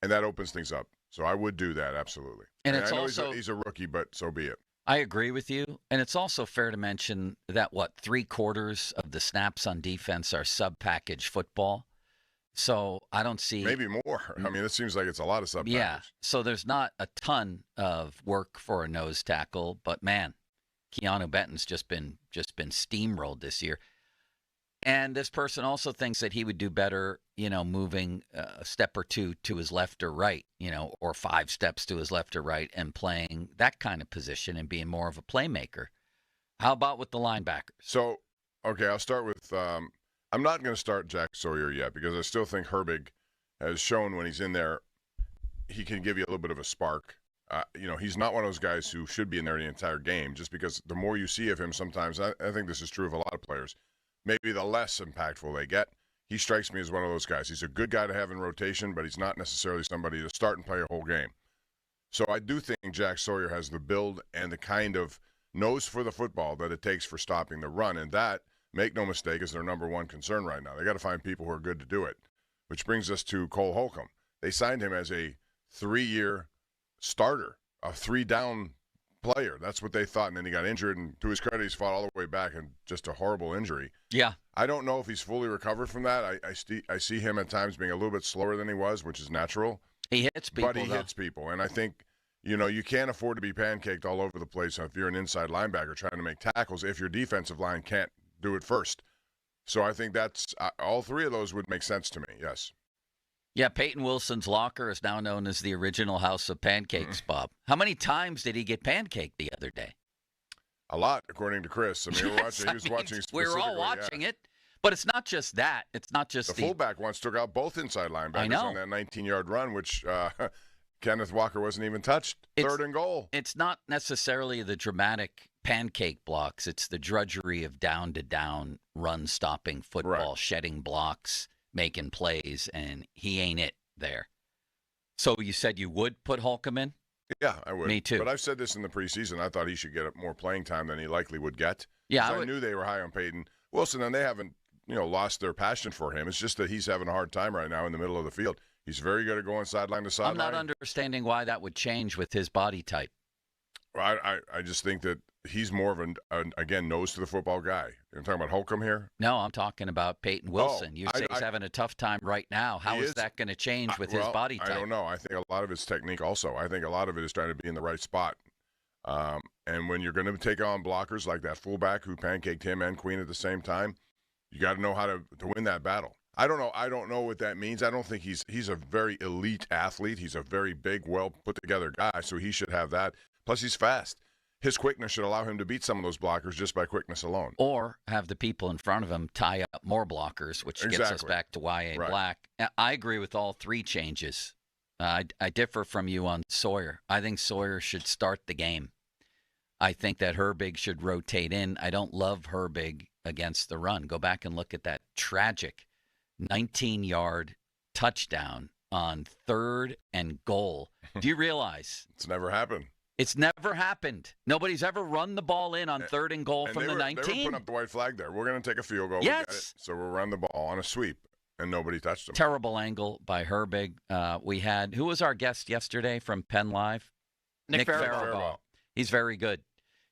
Speaker 23: And that opens things up. So I would do that, absolutely.
Speaker 25: And
Speaker 23: I
Speaker 25: it's
Speaker 23: know
Speaker 25: also,
Speaker 23: he's a rookie, but so be it.
Speaker 25: I agree with you. And it's also fair to mention that, 3/4 of the snaps on defense are sub-package football. So I don't see.
Speaker 23: Maybe more. I mean, it seems like it's a lot of sub-package.
Speaker 25: Yeah. So there's not a ton of work for a nose tackle. But, man, Keanu Benton's just been steamrolled this year. And this person also thinks that he would do better, moving a step or two to his left or right, or 5 steps to his left or right and playing that kind of position and being more of a playmaker. How about with the linebackers?
Speaker 23: So, okay, I'll start with I'm not going to start Jack Sawyer yet because I still think Herbig has shown when he's in there he can give you a little bit of a spark. He's not one of those guys who should be in there the entire game just because the more you see of him sometimes, I think this is true of a lot of players, maybe the less impactful they get. He strikes me as one of those guys. He's a good guy to have in rotation, but he's not necessarily somebody to start and play a whole game. So I do think Jack Sawyer has the build and the kind of nose for the football that it takes for stopping the run. And that, make no mistake, is their number one concern right now. They got to find people who are good to do it, which brings us to Cole Holcomb. They signed him as a 3-year starter, a 3-down player. That's what they thought, and then he got injured, and to his credit, he's fought all the way back in just a horrible injury.
Speaker 25: Yeah.
Speaker 23: I don't know if he's fully recovered from that. I see him at times being a little bit slower than he was, which is natural.
Speaker 25: He hits people,
Speaker 23: but he hits people, and I think, you can't afford to be pancaked all over the place if you're an inside linebacker trying to make tackles if your defensive line can't do it first. So I think that's all 3 of those would make sense to me, yes.
Speaker 25: Yeah, Peyton Wilson's locker is now known as the original house of pancakes, Bob. How many times did he get pancaked the other day?
Speaker 23: A lot, according to Chris. I mean, he was watching
Speaker 25: we were all watching it. But it's not just that. It's not just
Speaker 23: the fullback once took out both inside linebackers on that 19-yard run, which Kenneth Walker wasn't even touched. 3rd and goal.
Speaker 25: It's not necessarily the dramatic pancake blocks. It's the drudgery of down-to-down run-stopping football, shedding blocks, making plays, and he ain't it there. So you said you would put Holcomb in?
Speaker 23: Yeah, I would.
Speaker 25: Me too.
Speaker 23: But I've said this in the preseason. I thought he should get more playing time than he likely would get.
Speaker 25: Yeah,
Speaker 23: I knew they were high on Peyton Wilson, and they haven't lost their passion for him. It's just that he's having a hard time right now in the middle of the field. He's very good at going sideline to sideline.
Speaker 25: I'm not understanding why that would change with his body type.
Speaker 23: I just think that he's more of again, nose to the football guy. You're talking about Holcomb here?
Speaker 25: No, I'm talking about Peyton Wilson. You say he's having a tough time right now. How is that going to change with his body type?
Speaker 23: I don't know. I think a lot of it's technique also. I think a lot of it is trying to be in the right spot. And when you're going to take on blockers like that fullback who pancaked him and Queen at the same time, you got to know how to win that battle. I don't know what that means. I don't think he's a very elite athlete. He's a very big, well put together guy, so he should have that. Plus, he's fast. His quickness should allow him to beat some of those blockers just by quickness alone.
Speaker 25: Or have the people in front of him tie up more blockers, which gets us back to Y.A. Black. I agree with all 3 changes. I differ from you on Sawyer. I think Sawyer should start the game. I think that Herbig should rotate in. I don't love Herbig against the run. Go back and look at that tragic 19-yard touchdown on 3rd and goal. Do you realize?
Speaker 23: It's never happened.
Speaker 25: It's never happened. Nobody's ever run the ball in on 3rd and goal from the 19.
Speaker 23: They were putting up the white flag there. We're going to take a field goal.
Speaker 25: Yes.
Speaker 23: So we'll run the ball on a sweep, and nobody touched them.
Speaker 25: Terrible angle by Herbig. We had, who was our guest yesterday from Penn Live?
Speaker 14: Nick Faribault.
Speaker 25: He's very good.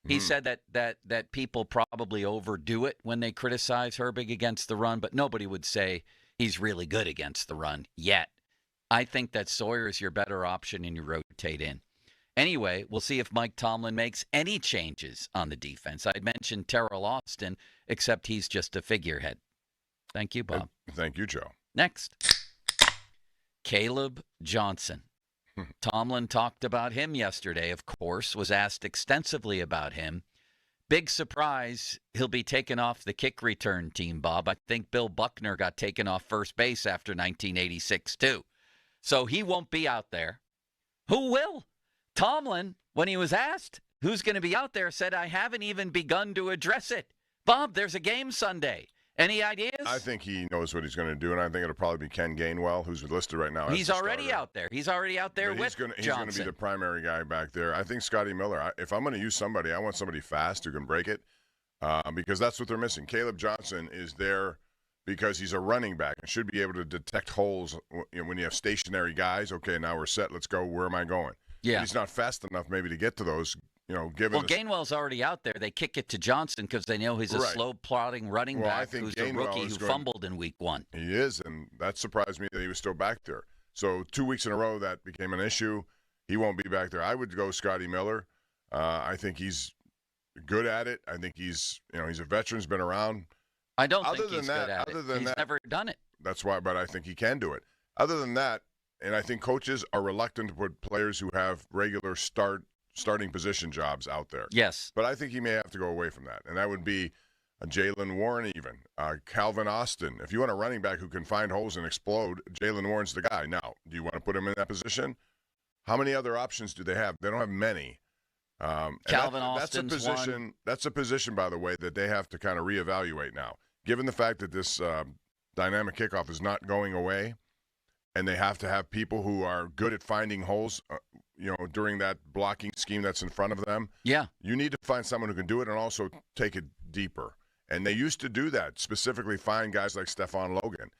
Speaker 25: He said that people probably overdo it when they criticize Herbig against the run, but nobody would say he's really good against the run yet. I think that Sawyer is your better option and you rotate in. Anyway, we'll see if Mike Tomlin makes any changes on the defense. I'd mentioned Terrell Austin, except he's just a figurehead. Thank you, Bob.
Speaker 23: Thank you, Joe.
Speaker 25: Next, Caleb Johnson. Tomlin talked about him yesterday, of course, was asked extensively about him. Big surprise, he'll be taken off the kick return team, Bob. I think Bill Buckner got taken off first base after 1986, too. So he won't be out there. Who will? Tomlin, when he was asked who's going to be out there, said, I haven't even begun to address it. Bob, there's a game Sunday. Any ideas?
Speaker 23: I think he knows what he's going to do, and I think it'll probably be Ken Gainwell, who's listed right now.
Speaker 25: He's already out there. He's already out there with
Speaker 23: Johnson. He's going to be the primary guy back there. I think Scotty Miller, if I'm going to use somebody, I want somebody fast who can break it because that's what they're missing. Caleb Johnson is there because he's a running back and should be able to detect holes when you have stationary guys. Okay, now we're set. Let's go. Where am I going?
Speaker 25: Yeah.
Speaker 23: But he's not fast enough maybe to get to those.
Speaker 25: Gainwell's already out there. They kick it to Johnson because they know he's a slow-plodding running back who's a rookie who fumbled in week 1.
Speaker 23: He is, and that surprised me that he was still back there. So 2 weeks in a row, that became an issue. He won't be back there. I would go Scotty Miller. I think he's good at it. I think he's a veteran, has been around.
Speaker 25: I don't think he's good at it. He's never done it.
Speaker 23: That's why, but I think he can do it. Other than that, and I think coaches are reluctant to put players who have regular starting position jobs out there.
Speaker 25: Yes.
Speaker 23: But I think he may have to go away from that. And that would be Jalen Warren even, Calvin Austin. If you want a running back who can find holes and explode, Jalen Warren's the guy. Now, do you want to put him in that position? How many other options do they have? They don't have many.
Speaker 25: Calvin Austin's
Speaker 23: that's a position.
Speaker 25: one.
Speaker 23: That's a position, by the way, that they have to kind of reevaluate now. Given the fact that this dynamic kickoff is not going away, and they have to have people who are good at finding holes, during that blocking scheme that's in front of them.
Speaker 25: Yeah.
Speaker 23: You need to find someone who can do it and also take it deeper. And they used to do that, specifically find guys like Stephon Logan.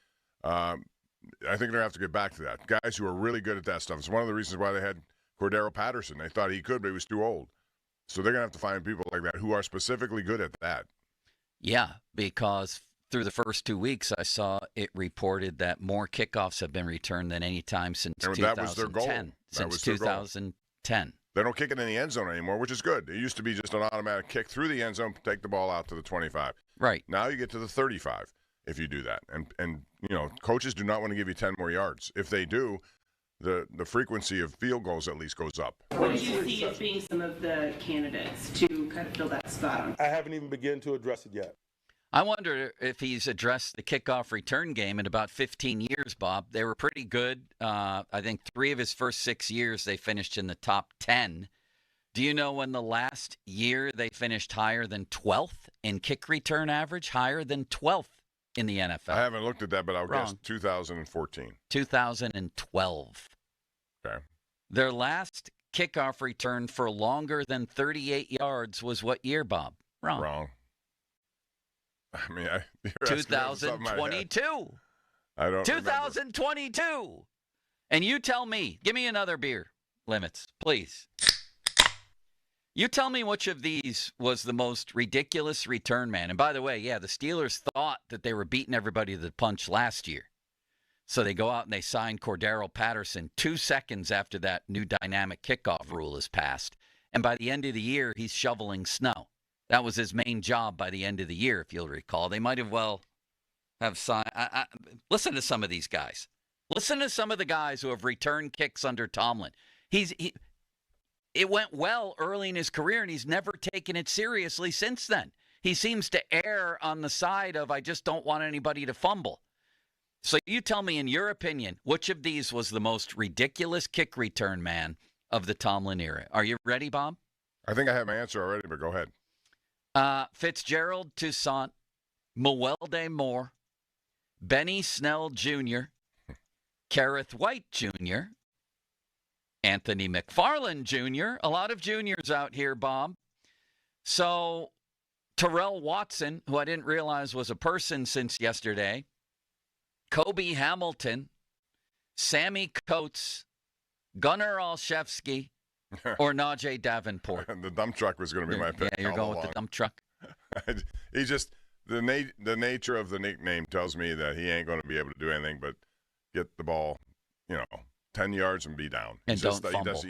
Speaker 23: I think they're going to have to get back to that. Guys who are really good at that stuff. It's one of the reasons why they had Cordero Patterson. They thought he could, but he was too old. So they're going to have to find people like that who are specifically good at that.
Speaker 25: Yeah, because through the first 2 weeks, I saw it reported that more kickoffs have been returned than any time since 2010.
Speaker 23: That was their goal.
Speaker 25: Since 2010.
Speaker 23: They don't kick it in the end zone anymore, which is good. It used to be just an automatic kick through the end zone, take the ball out to the 25.
Speaker 25: Right.
Speaker 23: Now you get to the 35 if you do that. And coaches do not want to give you 10 more yards. If they do, the frequency of field goals at least goes up.
Speaker 1: What do you see as being some of the candidates to kind of fill that spot?
Speaker 17: I haven't even begun to address it yet.
Speaker 25: I wonder if he's addressed the kickoff return game in about 15 years, Bob. They were pretty good. I think 3 of his first 6 years they finished in the top 10. Do you know when the last year they finished higher than 12th in kick return average? Higher than 12th in the NFL.
Speaker 23: I haven't looked at that, but I'll guess 2014.
Speaker 25: 2012.
Speaker 23: Okay.
Speaker 25: Their last kickoff return for longer than 38 yards was what year, Bob?
Speaker 23: Wrong. I mean,
Speaker 25: 2022.
Speaker 23: I don't
Speaker 25: 2022. Remember. And you tell me, give me another beer limits, please. You tell me which of these was the most ridiculous return man. And by the way, the Steelers thought that they were beating everybody to the punch last year. So they go out and they sign Cordero Patterson 2 seconds after that new dynamic kickoff rule is passed. And by the end of the year, he's shoveling snow. That was his main job by the end of the year, if you'll recall. They might have signed. Listen to some of these guys. Listen to some of the guys who have returned kicks under Tomlin. It went well early in his career, and he's never taken it seriously since then. He seems to err on the side of, I just don't want anybody to fumble. So you tell me, in your opinion, which of these was the most ridiculous kick return man of the Tomlin era? Are you ready, Bob?
Speaker 23: I think I have my answer already, but go ahead.
Speaker 25: Fitzgerald Toussaint, Mewelde Moore, Benny Snell Jr., Kareth White Jr., Anthony McFarland Jr., a lot of juniors out here, Bob. So Terrell Watson, who I didn't realize was a person since yesterday, Kobe Hamilton, Sammy Coates, Gunnar Olszewski, or Najee Davenport.
Speaker 23: The dump truck was going to be my pick.
Speaker 25: Yeah, you're
Speaker 23: all
Speaker 25: going
Speaker 23: along.
Speaker 25: with the dump truck.
Speaker 23: He just the nature of the nickname tells me that he ain't going to be able to do anything but get the ball, 10 yards and be down.
Speaker 25: And don't fumble.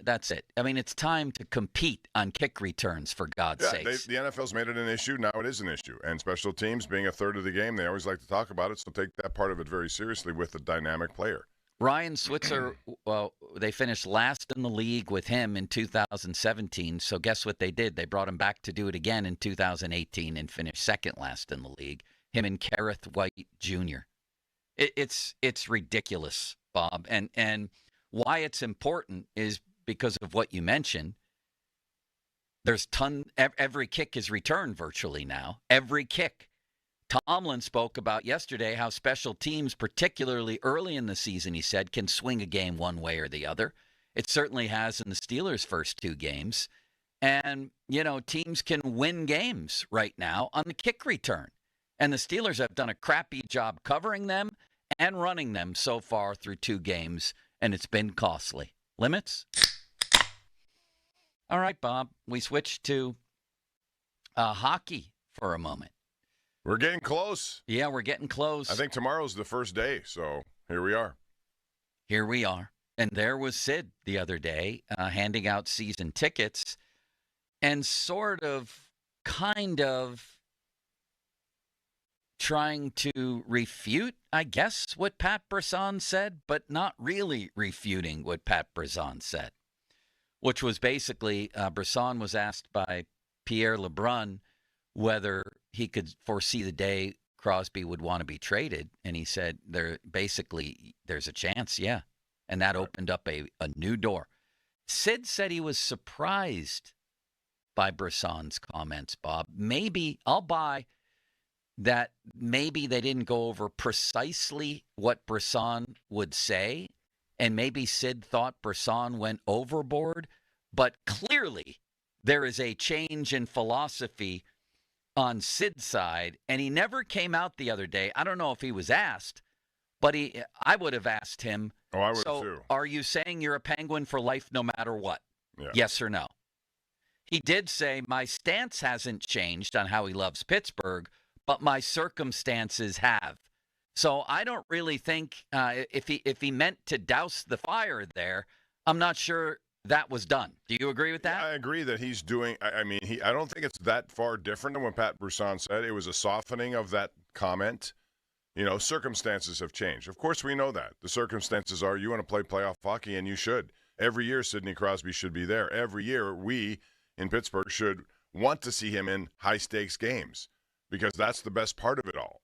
Speaker 25: That's it. I mean, it's time to compete on kick returns, for God's sakes.
Speaker 23: The NFL's made it an issue. Now it is an issue. And special teams being a third of the game, they always like to talk about it, so take that part of it very seriously with a dynamic player.
Speaker 25: Ryan Switzer, well, they finished last in the league with him in 2017. So guess what they did? They brought him back to do it again in 2018 and finished second last in the league. Him and Kareth White Jr. It's ridiculous, Bob. And why it's important is because of what you mentioned. There's every kick is returned virtually now. Every kick. Tomlin spoke about yesterday how special teams, particularly early in the season, he said, can swing a game one way or the other. It certainly has in the Steelers' first two games. And, teams can win games right now on the kick return. And the Steelers have done a crappy job covering them and running them so far through two games, and it's been costly. Limits? All right, Bob, we switch to hockey for a moment.
Speaker 23: We're getting close.
Speaker 25: Yeah, we're getting close.
Speaker 23: I think tomorrow's the first day, so here we are.
Speaker 25: Here we are. And there was Sid the other day handing out season tickets and kind of trying to refute, I guess, what Pat Brisson said, but not really refuting what Pat Brisson said, which was basically Brisson was asked by Pierre LeBrun whether he could foresee the day Crosby would want to be traded. And he said, there's a chance, yeah. And that opened up a new door. Sid said he was surprised by Brisson's comments, Bob. Maybe I'll buy that maybe they didn't go over precisely what Brisson would say, and maybe Sid thought Brisson went overboard, but clearly there is a change in philosophy on Sid's side, and he never came out the other day. I don't know if he was asked, but I would have asked him,
Speaker 23: I would have too.
Speaker 25: Are you saying you're a Penguin for life no matter what?
Speaker 23: Yeah.
Speaker 25: Yes or no? He did say, my stance hasn't changed on how he loves Pittsburgh, but my circumstances have. So I don't really think if he meant to douse the fire there, I'm not sure that was done. Do you agree with that?
Speaker 23: Yeah, I agree that he's doing. I don't think it's that far different than what Pat Brisson said. It was a softening of that comment. Circumstances have changed. Of course, we know that. The circumstances are you want to play playoff hockey, and you should. Every year, Sidney Crosby should be there. Every year, we in Pittsburgh should want to see him in high-stakes games because that's the best part of it all.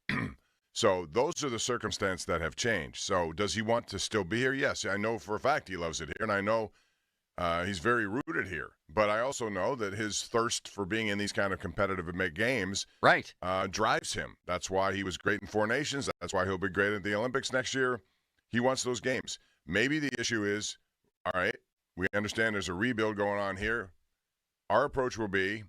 Speaker 23: So those are the circumstances that have changed. So does he want to still be here? Yes, I know for a fact he loves it here, and I know he's very rooted here. But I also know that his thirst for being in these kind of competitive games drives him. That's why he was great in Four Nations. That's why he'll be great at the Olympics next year. He wants those games. Maybe the issue is, all right, we understand there's a rebuild going on here. Our approach will be,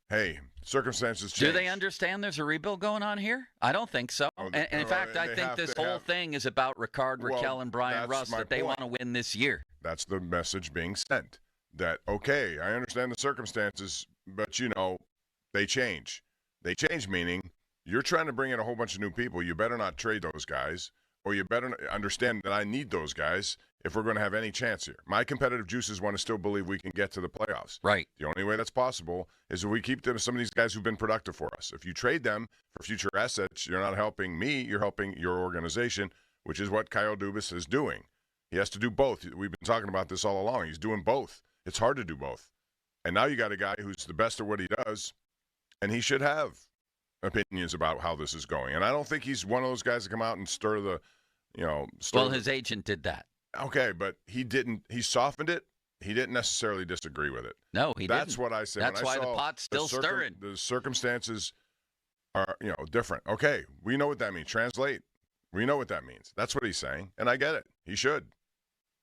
Speaker 23: hey, circumstances change.
Speaker 25: Do they understand there's a rebuild going on here? I don't think so. And in fact, I think this whole thing is about Ricard, Raquel, and Brian Russ, that they want to win this year.
Speaker 23: That's the message being sent. That, okay, I understand the circumstances, but, they change. They change meaning you're trying to bring in a whole bunch of new people. You better not trade those guys, or you better understand that I need those guys if we're going to have any chance here. My competitive juices want to still believe we can get to the playoffs.
Speaker 25: Right.
Speaker 23: The only way that's possible is if we keep some of these guys who've been productive for us. If you trade them for future assets, you're not helping me, you're helping your organization, which is what Kyle Dubas is doing. He has to do both. We've been talking about this all along. He's doing both. It's hard to do both. And now you got a guy who's the best at what he does, and he should have opinions about how this is going. And I don't think he's one of those guys that come out and stir the,
Speaker 25: his agent did that.
Speaker 23: Okay, but he didn't. He softened it. He didn't necessarily disagree with it.
Speaker 25: No, he didn't.
Speaker 23: That's what I said.
Speaker 25: That's why the pot's still stirring.
Speaker 23: The circumstances are, different. Okay, we know what that means. Translate. We know what that means. That's what he's saying, and I get it. He should.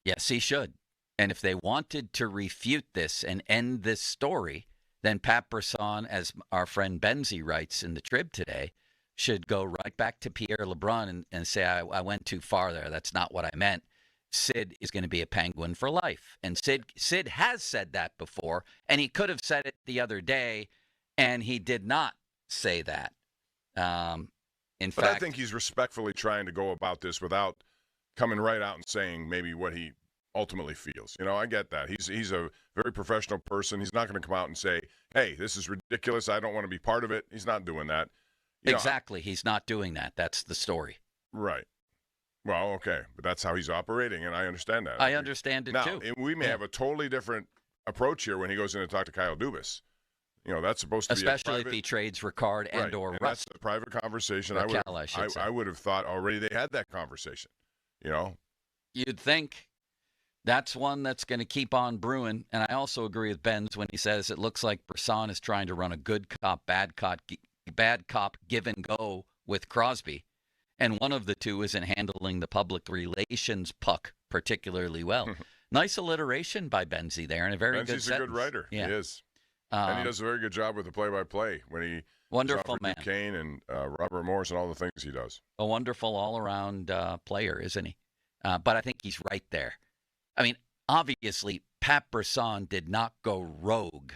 Speaker 25: Yes, he should. And if they wanted to refute this and end this story, then Pat Brisson, as our friend Benzie writes in the Trib today, should go right back to Pierre LeBrun and say, I went too far there. That's not what I meant. Sid is going to be a Penguin for life. And Sid has said that before, and he could have said it the other day, and he did not say that. In
Speaker 23: But
Speaker 25: fact,
Speaker 23: I think he's respectfully trying to go about this without coming right out and saying maybe what he ultimately feels. I get that. He's a very professional person. He's not going to come out and say, hey, this is ridiculous. I don't want to be part of it. He's not doing that.
Speaker 25: Exactly. He's not doing that. That's the story.
Speaker 23: Right. Well, okay. But that's how he's operating, and I understand that.
Speaker 25: I understand it,
Speaker 23: now,
Speaker 25: too.
Speaker 23: We may have a totally different approach here when he goes in to talk to Kyle Dubas. That's supposed to
Speaker 25: especially
Speaker 23: be private,
Speaker 25: if he trades Ricard and or Russ.
Speaker 23: That's a private conversation. I would have thought already they had that conversation.
Speaker 25: You'd think that's one that's going to keep on brewing. And I also agree with Benz when he says it looks like Brisson is trying to run a good cop, bad cop give and go with Crosby. And one of the two isn't handling the public relations puck particularly well. Nice alliteration by Benzie there, and a very good sentence.
Speaker 23: Benzie's a good writer.
Speaker 25: Yeah.
Speaker 23: He is. And he does a very good job with the play-by-play when he
Speaker 25: wonderful man.
Speaker 23: Kane and Robert Morris and all the things he does.
Speaker 25: A wonderful all-around player, isn't he? But I think he's right there. I mean, obviously, Pat Brisson did not go rogue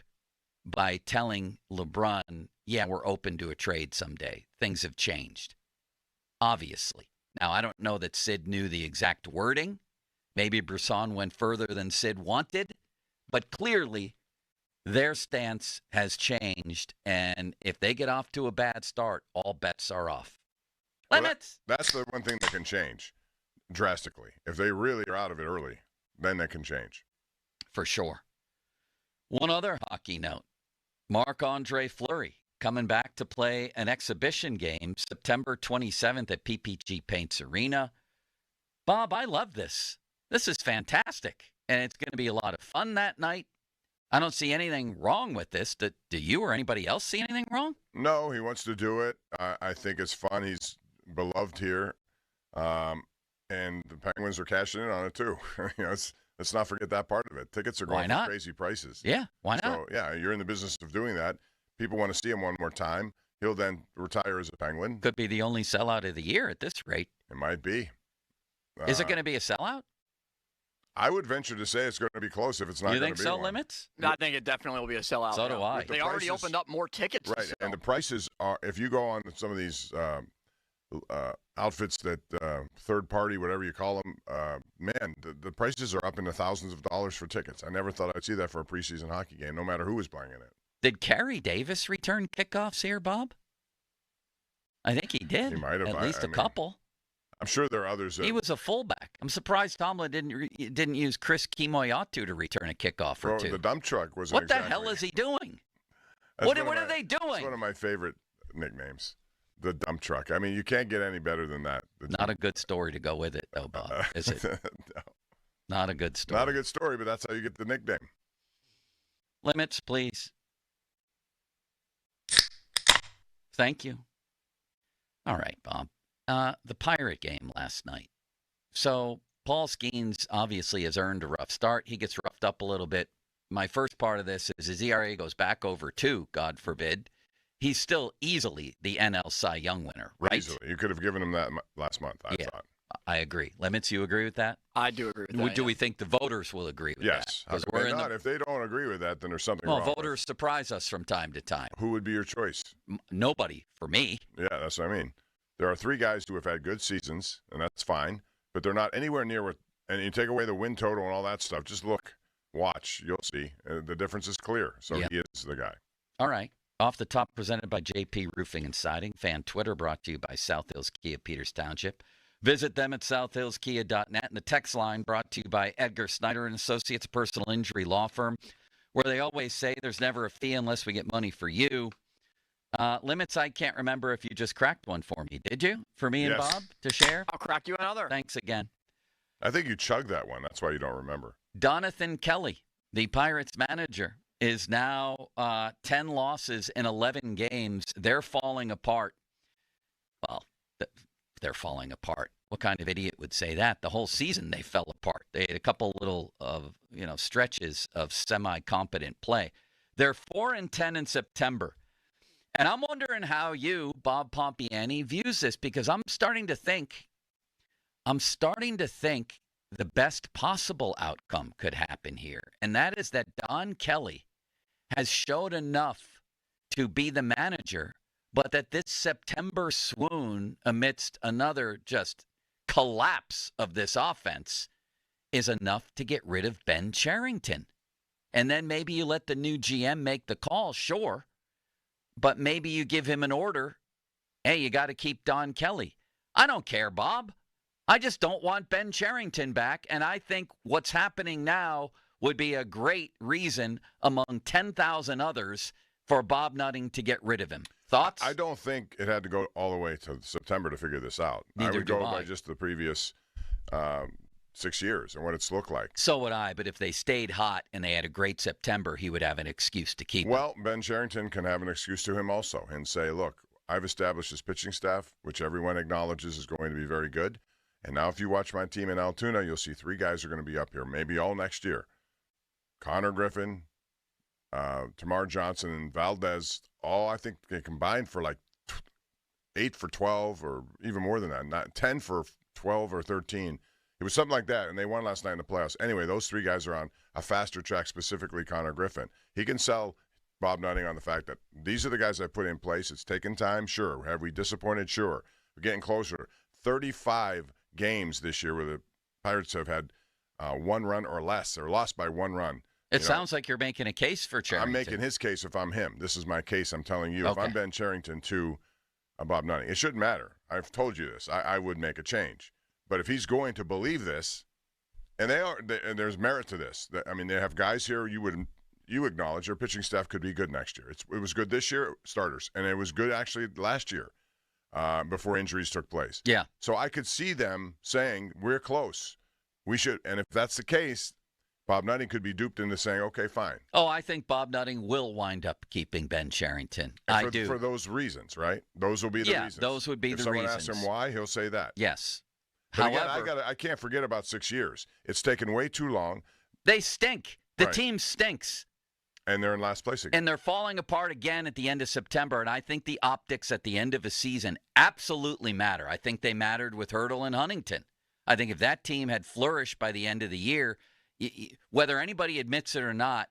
Speaker 25: by telling LeBron, yeah, we're open to a trade someday. Things have changed. Obviously. Now, I don't know that Sid knew the exact wording. Maybe Brisson went further than Sid wanted. But clearly, their stance has changed. And if they get off to a bad start, all bets are off. Limits!
Speaker 23: That's the one thing that can change drastically. If they really are out of it early, then that can change.
Speaker 25: For sure. One other hockey note. Marc-Andre Fleury coming back to play an exhibition game September 27th at PPG Paints Arena. Bob, I love this. This is fantastic. And it's going to be a lot of fun that night. I don't see anything wrong with this. Do you or anybody else see anything wrong?
Speaker 23: No, he wants to do it. I think it's fun. He's beloved here. And the Penguins are cashing in on it, too. Let's not forget that part of it. Tickets are going for crazy prices.
Speaker 25: Yeah, why not?
Speaker 23: So, yeah, you're in the business of doing that. People want to see him one more time. He'll then retire as a Penguin.
Speaker 25: Could be the only sellout of the year at this rate.
Speaker 23: It might be.
Speaker 25: Is it going to be a sellout?
Speaker 23: I would venture to say it's going to be close if it's not going to be
Speaker 25: You think so,
Speaker 23: one.
Speaker 25: Limits?
Speaker 14: I think it definitely will be a sellout.
Speaker 25: So do I.
Speaker 14: They already opened up more tickets.
Speaker 23: Right, and the prices are, if you go on some of these outfits that third party, whatever you call them, man, the prices are up into thousands of dollars for tickets. I never thought I'd see that for a preseason hockey game, no matter who was playing in it.
Speaker 25: Did Kerry Davis return kickoffs here, Bob? I think he did.
Speaker 23: He might have.
Speaker 25: At least a couple.
Speaker 23: I'm sure there are others.
Speaker 25: He was a fullback. I'm surprised Tomlin didn't use Chris Kimoyatu to return a kickoff or two.
Speaker 23: The dump truck was.
Speaker 25: What the hell is he doing? What are they doing?
Speaker 23: It's one of my favorite nicknames. The dump truck. I mean, you can't get any better than that.
Speaker 25: Not a good story to go with it, though, Bob, is it?
Speaker 23: No.
Speaker 25: Not a good story.
Speaker 23: Not a good story, but that's how you get the nickname.
Speaker 25: Limits, please. Thank you. All right, Bob. The Pirate game last night. So Paul Skeens obviously has earned a rough start. He gets roughed up a little bit. My first part of this is his ERA goes back over 2, God forbid. He's still easily the NL Cy Young winner, right?
Speaker 23: Easily. You could have given him that last month, I thought.
Speaker 25: I agree. Limits, you agree with that?
Speaker 14: I do agree with that.
Speaker 25: Do we think the voters will agree with that?
Speaker 23: Yes. If they don't agree with that, then there's something wrong.
Speaker 25: Well, voters surprise us from time to time.
Speaker 23: Who would be your choice?
Speaker 25: Nobody, for me.
Speaker 23: Yeah, that's what I mean. There are 3 guys who have had good seasons, and that's fine, but they're not anywhere near what – and you take away the win total and all that stuff, just look, watch, you'll see. The difference is clear, so he is the guy.
Speaker 25: All right. Off the Top presented by JP Roofing and Siding. Fan Twitter brought to you by South Hills Kia Peters Township. Visit them at southhillskia.net. And the text line brought to you by Edgar Snyder and Associates, personal injury law firm, where they always say there's never a fee unless we get money for you. Limits, I can't remember if you just cracked one for me. Did you? For me and Bob to share?
Speaker 14: I'll crack you another.
Speaker 25: Thanks again.
Speaker 23: I think you chugged that one. That's why you don't remember.
Speaker 25: Donathan Kelly, the Pirates manager, is now 10 losses in 11 games. They're falling apart. Well, they're falling apart. What kind of idiot would say that? The whole season they fell apart. They had a couple little stretches of semi-competent play. They're 4-10 in September. And I'm wondering how you, Bob Pompiani, views this, because I'm starting to think the best possible outcome could happen here, and that is that Don Kelly has showed enough to be the manager, but that this September swoon amidst another just collapse of this offense is enough to get rid of Ben Cherington. And then maybe you let the new GM make the call, sure, but maybe you give him an order. Hey, you got to keep Don Kelly. I don't care, Bob. I just don't want Ben Cherington back, and I think what's happening now would be a great reason among 10,000 others for Bob Nutting to get rid of him. Thoughts?
Speaker 23: I don't think it had to go all the way to September to figure this out.
Speaker 25: Neither
Speaker 23: I would
Speaker 25: do
Speaker 23: go
Speaker 25: I.
Speaker 23: by just the previous 6 years and what it's looked like.
Speaker 25: So would I, but if they stayed hot and they had a great September, he would have an excuse to keep him.
Speaker 23: Well, Ben Cherington can have an excuse to him also and say, look, I've established this pitching staff, which everyone acknowledges is going to be very good. And now if you watch my team in Altoona, you'll see 3 guys are going to be up here, maybe all next year. Connor Griffin, Tamar Johnson, and Valdez, all I think they combined for like 8 for 12 or even more than that, not 10 for 12 or 13. It was something like that, and they won last night in the playoffs. Anyway, those 3 guys are on a faster track, specifically Connor Griffin. He can sell Bob Nutting on the fact that these are the guys I put in place. It's taken time, sure. Have we disappointed? Sure. We're getting closer. 35 games this year where the Pirates have had 1 run or less, or lost by 1 run.
Speaker 25: It sounds like you're making a case for Cherington.
Speaker 23: I'm making his case if I'm him. This is my case. I'm telling you.
Speaker 25: Okay.
Speaker 23: If I'm Ben Cherington to Bob Nutting, it shouldn't matter. I've told you this. I would make a change. But if he's going to believe this, and and there's merit to this. I mean, they have guys here you acknowledge their pitching staff could be good next year. It was good this year, starters, and it was good actually last year before injuries took place.
Speaker 25: Yeah.
Speaker 23: So I could see them saying, we're close. We should. And if that's the case, Bob Nutting could be duped into saying, okay, fine.
Speaker 25: Oh, I think Bob Nutting will wind up keeping Ben Cherington. I do.
Speaker 23: For those reasons, right? Those will be the reasons.
Speaker 25: Those would be
Speaker 23: if
Speaker 25: the
Speaker 23: someone
Speaker 25: reasons.
Speaker 23: asks him why, he'll say that.
Speaker 25: Yes.
Speaker 23: But
Speaker 25: However,
Speaker 23: again, I can't forget about 6 years. It's taken way too long.
Speaker 25: They stink. The
Speaker 23: Right.
Speaker 25: team stinks.
Speaker 23: And they're in last place again.
Speaker 25: And they're falling apart again at the end of September. And I think the optics at the end of a season absolutely matter. I think they mattered with Hurdle and Huntington. I think if that team had flourished by the end of the year, whether anybody admits it or not,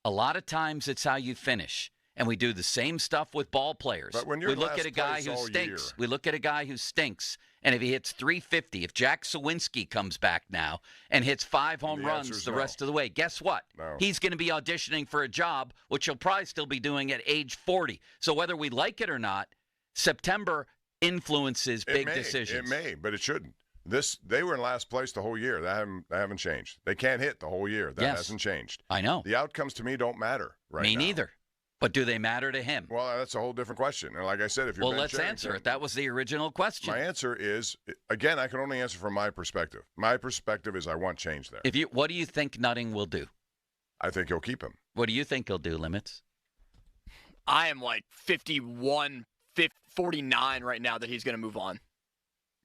Speaker 25: a lot of times it's how you finish. And we do the same stuff with ball players.
Speaker 23: But when you're
Speaker 25: we look
Speaker 23: last
Speaker 25: at a guy
Speaker 23: place
Speaker 25: who
Speaker 23: all
Speaker 25: stinks.
Speaker 23: year.
Speaker 25: We look at a guy who stinks. And if he hits 350, if Jack Sawinski comes back now and hits 5 home
Speaker 23: The
Speaker 25: runs
Speaker 23: answer's
Speaker 25: the
Speaker 23: no.
Speaker 25: rest of the way, guess what?
Speaker 23: No.
Speaker 25: He's going to be auditioning for a job, which he'll probably still be doing at age 40. So whether we like it or not, September influences big decisions.
Speaker 23: It may, but it shouldn't. They were in last place the whole year. That haven't changed. They can't hit the whole year. That
Speaker 25: Yes.
Speaker 23: hasn't changed.
Speaker 25: I know.
Speaker 23: The outcomes to me don't matter right
Speaker 25: Me
Speaker 23: now.
Speaker 25: neither. But do they matter to him?
Speaker 23: Well, that's a whole different question. And like I said, if you're
Speaker 25: Well,
Speaker 23: Ben
Speaker 25: let's
Speaker 23: Cherington,
Speaker 25: answer it. That was the original question.
Speaker 23: my answer is, again, I can only answer from my perspective. My perspective is I want change there.
Speaker 25: What do you think Nutting will do?
Speaker 23: I think he'll keep him.
Speaker 25: What do you think he'll do, Limits?
Speaker 14: I am like 49 right now that he's going to move on.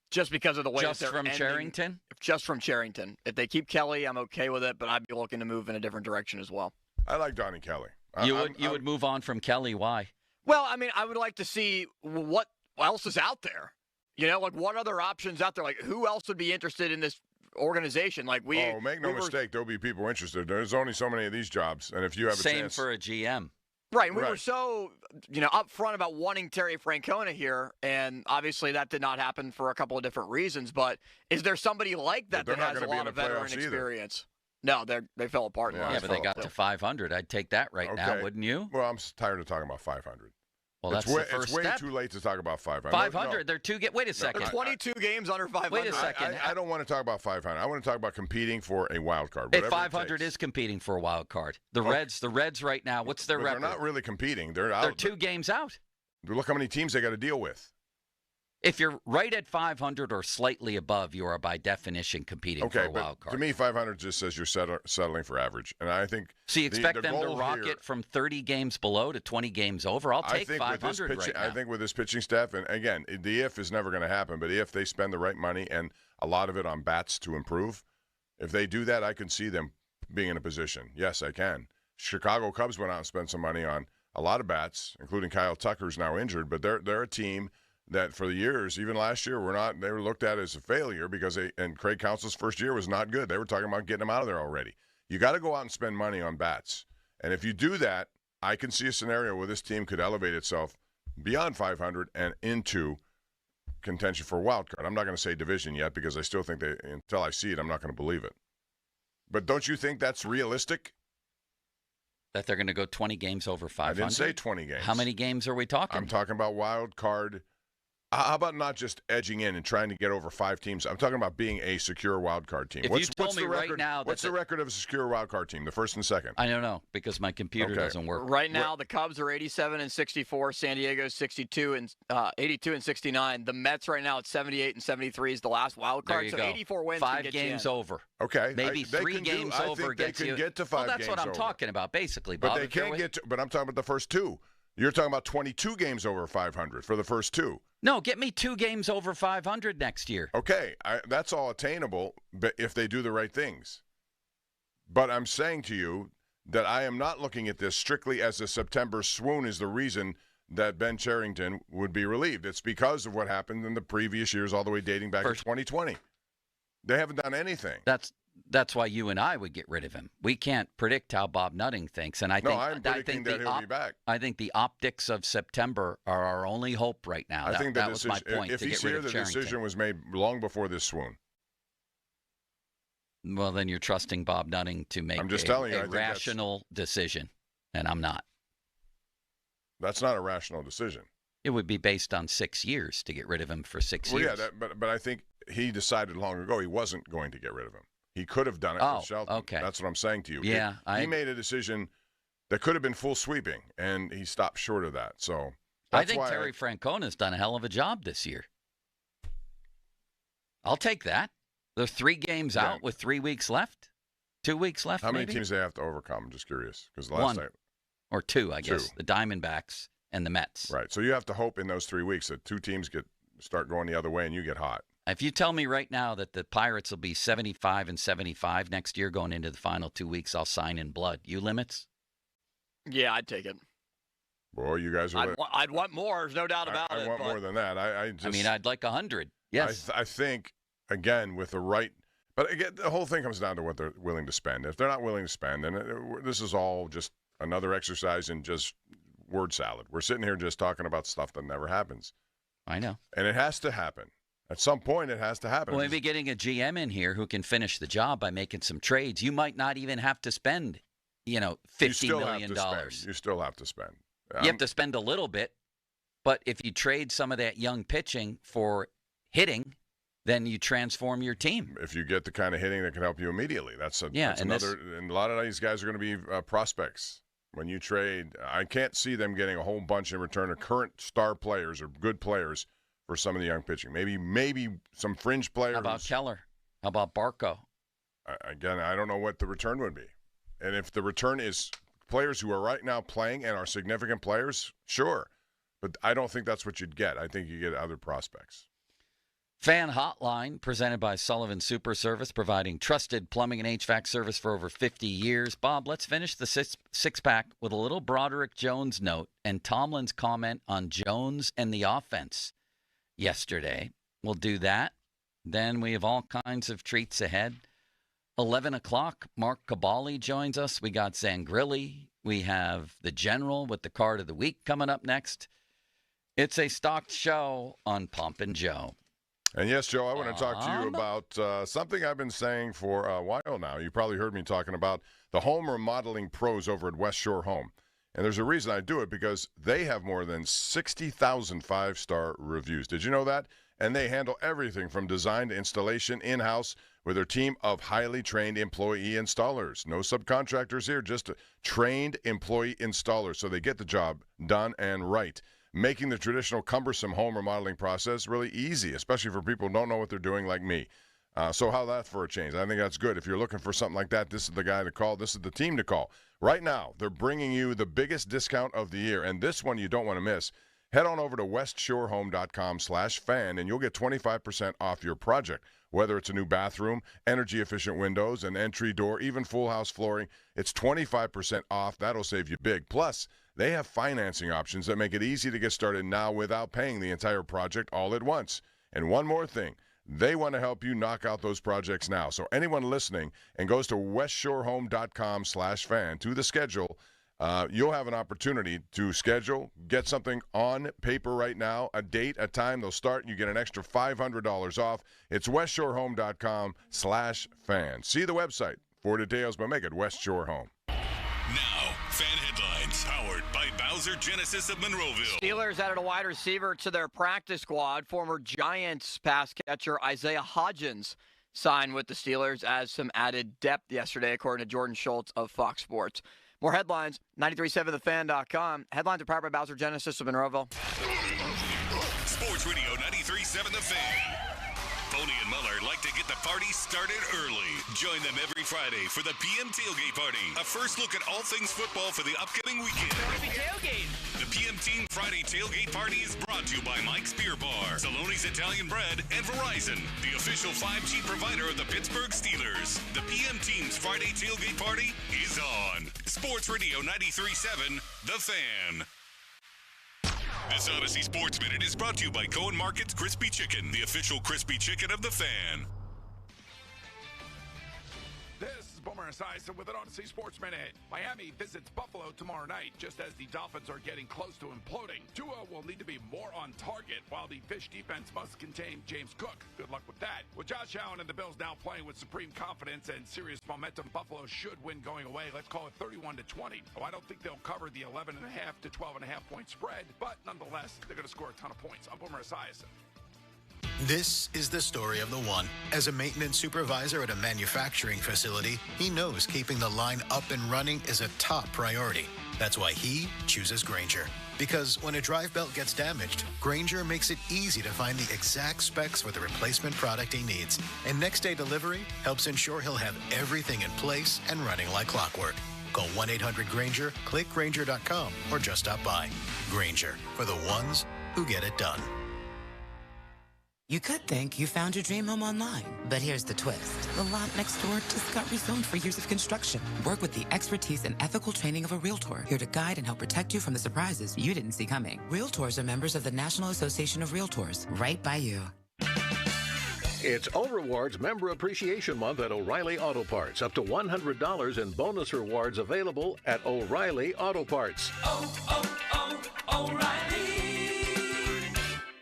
Speaker 14: Just because of the way
Speaker 25: Just
Speaker 14: that they're
Speaker 25: from
Speaker 14: ending.
Speaker 25: Cherington?
Speaker 14: Just from Cherington. If they keep Kelly, I'm okay with it, but I'd be looking to move in a different direction as well.
Speaker 23: I like Donnie Kelly.
Speaker 25: You would move on from Kelly. Why?
Speaker 14: Well, I mean, I would like to see what else is out there. You know, like what other options out there? Like who else would be interested in this organization? Like
Speaker 23: make no mistake, there'll be people interested. There's only so many of these jobs, and if you have a
Speaker 25: Same
Speaker 23: chance,
Speaker 25: for a GM.
Speaker 14: Right, and we were so, upfront about wanting Terry Francona here, and obviously that did not happen for a couple of different reasons, but is there somebody like that
Speaker 23: But
Speaker 14: that
Speaker 23: they're not
Speaker 14: has a
Speaker 23: gonna be
Speaker 14: lot
Speaker 23: in
Speaker 14: of
Speaker 23: the
Speaker 14: veteran
Speaker 23: playoffs either.
Speaker 14: experience? No, they fell apart.
Speaker 25: Yeah, but they got to 500. I'd take that right now, wouldn't you?
Speaker 23: Well, I'm tired of talking about 500.
Speaker 25: Well, that's the first
Speaker 23: It's way
Speaker 25: step.
Speaker 23: too late to talk about 500.
Speaker 25: 500.
Speaker 23: No.
Speaker 25: They're wait a second.
Speaker 14: They're 22 games under 500.
Speaker 25: Wait a second.
Speaker 23: I don't want to talk about 500. I want to talk about competing for a wild card.
Speaker 25: Hey,
Speaker 23: whatever it
Speaker 25: 500
Speaker 23: takes.
Speaker 25: is competing for a wild card. The
Speaker 23: Okay.
Speaker 25: Reds right now, what's their
Speaker 23: But
Speaker 25: record?
Speaker 23: They're not really competing. They're out.
Speaker 25: They're 2 games out.
Speaker 23: Look how many teams they got to deal with.
Speaker 25: If you're right at 500 or slightly above, you are by definition competing for
Speaker 23: Okay,
Speaker 25: a wild
Speaker 23: but
Speaker 25: card.
Speaker 23: to me, 500 just says you're settling for average, and I think.
Speaker 25: So you expect
Speaker 23: the
Speaker 25: them to
Speaker 23: goal
Speaker 25: rocket
Speaker 23: here-
Speaker 25: from 30 games below to 20 games over? I'll take 500
Speaker 23: with this
Speaker 25: right
Speaker 23: pitching,
Speaker 25: now.
Speaker 23: I think with this pitching staff, and again, the if is never going to happen, but if they spend the right money and a lot of it on bats to improve, if they do that, I can see them being in a position. Yes, I can. Chicago Cubs went out and spent some money on a lot of bats, including Kyle Tucker, who's now injured, but they're a team that for the years, even last year, they were looked at as a failure because and Craig Counsell's first year was not good. They were talking about getting him out of there already. You got to go out and spend money on bats. And if you do that, I can see a scenario where this team could elevate itself beyond 500 and into contention for a wild card. I'm not going to say division yet because I still think until I see it, I'm not going to believe it. But don't you think that's realistic?
Speaker 25: That they're going to go 20 games over 500?
Speaker 23: I didn't say 20 games.
Speaker 25: How many games are we talking?
Speaker 23: I'm talking about wild card. How about not just edging in and trying to get over 5 teams? I'm talking about being a secure wild card team.
Speaker 25: If you told me right now,
Speaker 23: what's the record of a secure wild card team? The first and second.
Speaker 25: I don't know because my computer doesn't work.
Speaker 14: Right now, the Cubs are 87 and 64. San Diego's 82 and 69. The Mets right now at 78 and 73 is the last wild card.
Speaker 25: There you
Speaker 14: so
Speaker 25: go.
Speaker 14: 84 wins.
Speaker 25: 5 games over.
Speaker 23: Okay,
Speaker 25: maybe 3 games over gets you.
Speaker 23: Get to 5
Speaker 25: well, that's
Speaker 23: games
Speaker 25: what I'm
Speaker 23: over.
Speaker 25: talking about, basically. Bob,
Speaker 23: but they can't get. But I'm talking about the first 2. You're talking about 22 games over 500 for the first 2.
Speaker 25: No, get me 2 games over 500 next year.
Speaker 23: Okay, that's all attainable, but if they do the right things. But I'm saying to you that I am not looking at this strictly as a September swoon is the reason that Ben Cherington would be relieved. It's because of what happened in the previous years, all the way dating back to 2020. They haven't done anything.
Speaker 25: That's why you and I would get rid of him. We can't predict how Bob Nutting thinks, and I'm predicting that he'll be back. I think the optics of September are our only hope right now.
Speaker 23: I think
Speaker 25: that was my point.
Speaker 23: If
Speaker 25: to
Speaker 23: he's
Speaker 25: get rid
Speaker 23: here,
Speaker 25: of
Speaker 23: the
Speaker 25: Cherington.
Speaker 23: decision was made long before this swoon.
Speaker 25: Well, then you're trusting Bob Nutting to make a rational decision, and I'm not.
Speaker 23: That's not a rational decision.
Speaker 25: It would be based on 6 years to get rid of him for 6
Speaker 23: years.
Speaker 25: Yeah,
Speaker 23: but I think he decided long ago he wasn't going to get rid of him. He could have done it with Shelton.
Speaker 25: Okay.
Speaker 23: That's what I'm saying to you.
Speaker 25: Yeah,
Speaker 23: he made a decision that could have been full sweeping, and he stopped short of that. So
Speaker 25: I think Terry Francona's done a hell of a job this year. I'll take that. They're 3 games out with 3 weeks left, 2 weeks left.
Speaker 23: How many
Speaker 25: maybe?
Speaker 23: teams do they have to overcome? I'm just curious because
Speaker 25: One or 2, I guess. The Diamondbacks and the Mets.
Speaker 23: Right. So you have to hope in those 3 weeks that 2 teams start going the other way and you get hot.
Speaker 25: If you tell me right now that the Pirates will be 75 and 75 next year going into the final 2 weeks, I'll sign in blood. You limits?
Speaker 14: Yeah, I'd take it.
Speaker 23: Boy, you guys are.
Speaker 14: I'd want more. There's no doubt about it.
Speaker 23: I want more than that. I
Speaker 25: mean, I'd like 100. Yes.
Speaker 23: I think, again, with the right. But again, the whole thing comes down to what they're willing to spend. If they're not willing to spend, then this is all just another exercise in just word salad. We're sitting here just talking about stuff that never happens.
Speaker 25: I know.
Speaker 23: And it has to happen. At some point, it has to happen.
Speaker 25: Well, maybe getting a GM in here who can finish the job by making some trades. You might not even have to spend, $50 million.
Speaker 23: You still have to spend.
Speaker 25: You have to spend a little bit, but if you trade some of that young pitching for hitting, then you transform your team.
Speaker 23: If you get the kind of hitting that can help you immediately, that's another. And a lot of these guys are going to be prospects. When you trade, I can't see them getting a whole bunch in return of current star players or good players for some of the young pitching. Maybe some fringe players.
Speaker 25: How about Keller? How about Barco?
Speaker 23: Again, I don't know what the return would be. And if the return is players who are right now playing and are significant players, sure. But I don't think that's what you'd get. I think you get other prospects.
Speaker 25: Fan Hotline, presented by Sullivan Super Service, providing trusted plumbing and HVAC service for over 50 years. Bob, let's finish the six-pack with a little Broderick Jones note and Tomlin's comment on Jones and the offense yesterday. We'll do that. Then we have all kinds of treats ahead. 11 o'clock, Mark Cabali joins us. We got Zangrilli. We have the General with the card of the week coming up next. It's a stocked show on Pump and Joe.
Speaker 23: And yes, Joe, I want to talk to you about something I've been saying for a while now. You probably heard me talking about the home remodeling pros over at West Shore Home. And there's a reason I do it, because they have more than 60,000 five-star reviews. Did you know that? And they handle everything from design to installation in-house with their team of highly trained employee installers. No subcontractors here, just trained employee installers, so they get the job done and right, making the traditional cumbersome home remodeling process really easy, especially for people who don't know what they're doing like me. So how that for a change? I think that's good. If you're looking for something like that, this is the guy to call. This is the team to call. Right now, they're bringing you the biggest discount of the year, and this one you don't want to miss. Head on over to westshorehome.com/fan, and you'll get 25% off your project. Whether it's a new bathroom, energy-efficient windows, an entry door, even full house flooring, it's 25% off. That'll save you big. Plus, They have financing options that make it easy to get started now without paying the entire project all at once. And one more thing, they want to help you knock out those projects now. So anyone listening and goes to westshorehome.com/fan to the schedule, you'll have an opportunity to schedule, get something on paper right now, a date, a time they'll start, and you get an extra $500 off. It's westshorehome.com/fan. See the website for details, but make it West Shore Home.
Speaker 8: Now, fan headlines powered by Bowser Genesis of Monroeville.
Speaker 14: Steelers added a wide receiver to their practice squad. Former Giants pass catcher Isaiah Hodgins signed with the Steelers as some added depth yesterday, according to Jordan Schultz of Fox Sports. More headlines, 937thefan.com. Headlines are powered by Bowser Genesis of Monroeville.
Speaker 8: Sports Radio 93.7 The Fan. Boney and Muller like to get the party started early. Join them every Friday for the PM Tailgate Party. A first look at all things football for the upcoming weekend.
Speaker 10: Tailgate.
Speaker 8: The PM Team Friday Tailgate Party is brought to you by Mike's Beer Bar, Saloni's Italian Bread, and Verizon, the official 5G provider of the Pittsburgh Steelers. The PM Team's Friday Tailgate Party is on. Sports Radio 93.7 The Fan. This Odyssey Sports Minute is brought to you by Cohen Market's Crispy Chicken, the official crispy chicken of the Fan.
Speaker 2: This is Boomer Esiason with an Odyssey Sports Minute. Miami visits Buffalo tomorrow night, just as the Dolphins are getting close to imploding. Tua will need to be more on target, while the Fish defense must contain James Cook. Good luck with that. With Josh Allen and the Bills now playing with supreme confidence and serious momentum, Buffalo should win going away. Let's call it 31-20. Oh, I don't think they'll cover the 11.5 to 12.5 point spread, but nonetheless, they're going to score a ton of points. I'm Boomer Esiason.
Speaker 3: This is the story of the one. As a maintenance supervisor at a manufacturing facility, he knows keeping the line up and running is a top priority. That's why he chooses Grainger. Because when a drive belt gets damaged, Grainger makes it easy to find the exact specs for the replacement product he needs. And next day delivery helps ensure he'll have everything in place and running like clockwork. Call 1-800-GRAINGER, click Grainger.com, or just stop by. Grainger, for the ones who get it done.
Speaker 20: You could think you found your dream home online, but here's the twist. The lot next door just got rezoned for years of construction. Work with the expertise and ethical training of a Realtor, here to guide and help protect you from the surprises you didn't see coming. Realtors are members of the National Association of Realtors, right by you.
Speaker 19: It's O-Rewards Member Appreciation Month at O'Reilly Auto Parts. Up to $100 in bonus rewards available at O'Reilly Auto Parts.
Speaker 10: O'Reilly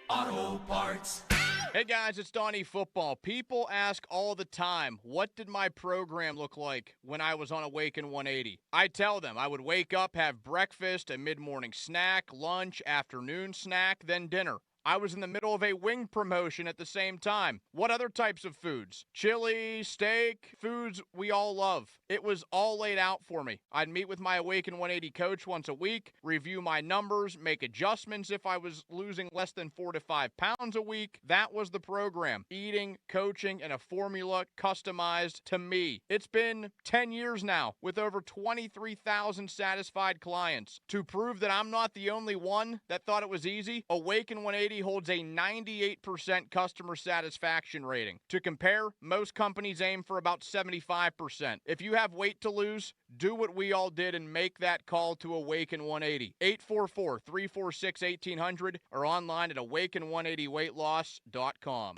Speaker 10: Auto Parts.
Speaker 21: Hey guys, it's Donnie Football. People ask all the time, what did my program look like when I was on Awaken 180? I tell them I would wake up, have breakfast, a mid-morning snack, lunch, afternoon snack, then dinner. I was in the middle of a wing promotion at the same time. What other types of foods? Chili, steak, foods we all love. It was all laid out for me. I'd meet with my Awaken 180 coach once a week, review my numbers, make adjustments if I was losing less than 4 to 5 pounds a week. That was the program. Eating, coaching, and a formula customized to me. It's been 10 years now with over 23,000 satisfied clients. To prove that I'm not the only one that thought it was easy, Awaken 180 holds a 98% customer satisfaction rating. To compare, most companies aim for about 75%. If you have weight to lose, do what we all did and make that call to Awaken 180. 844-346-1800 or online at awaken180weightloss.com.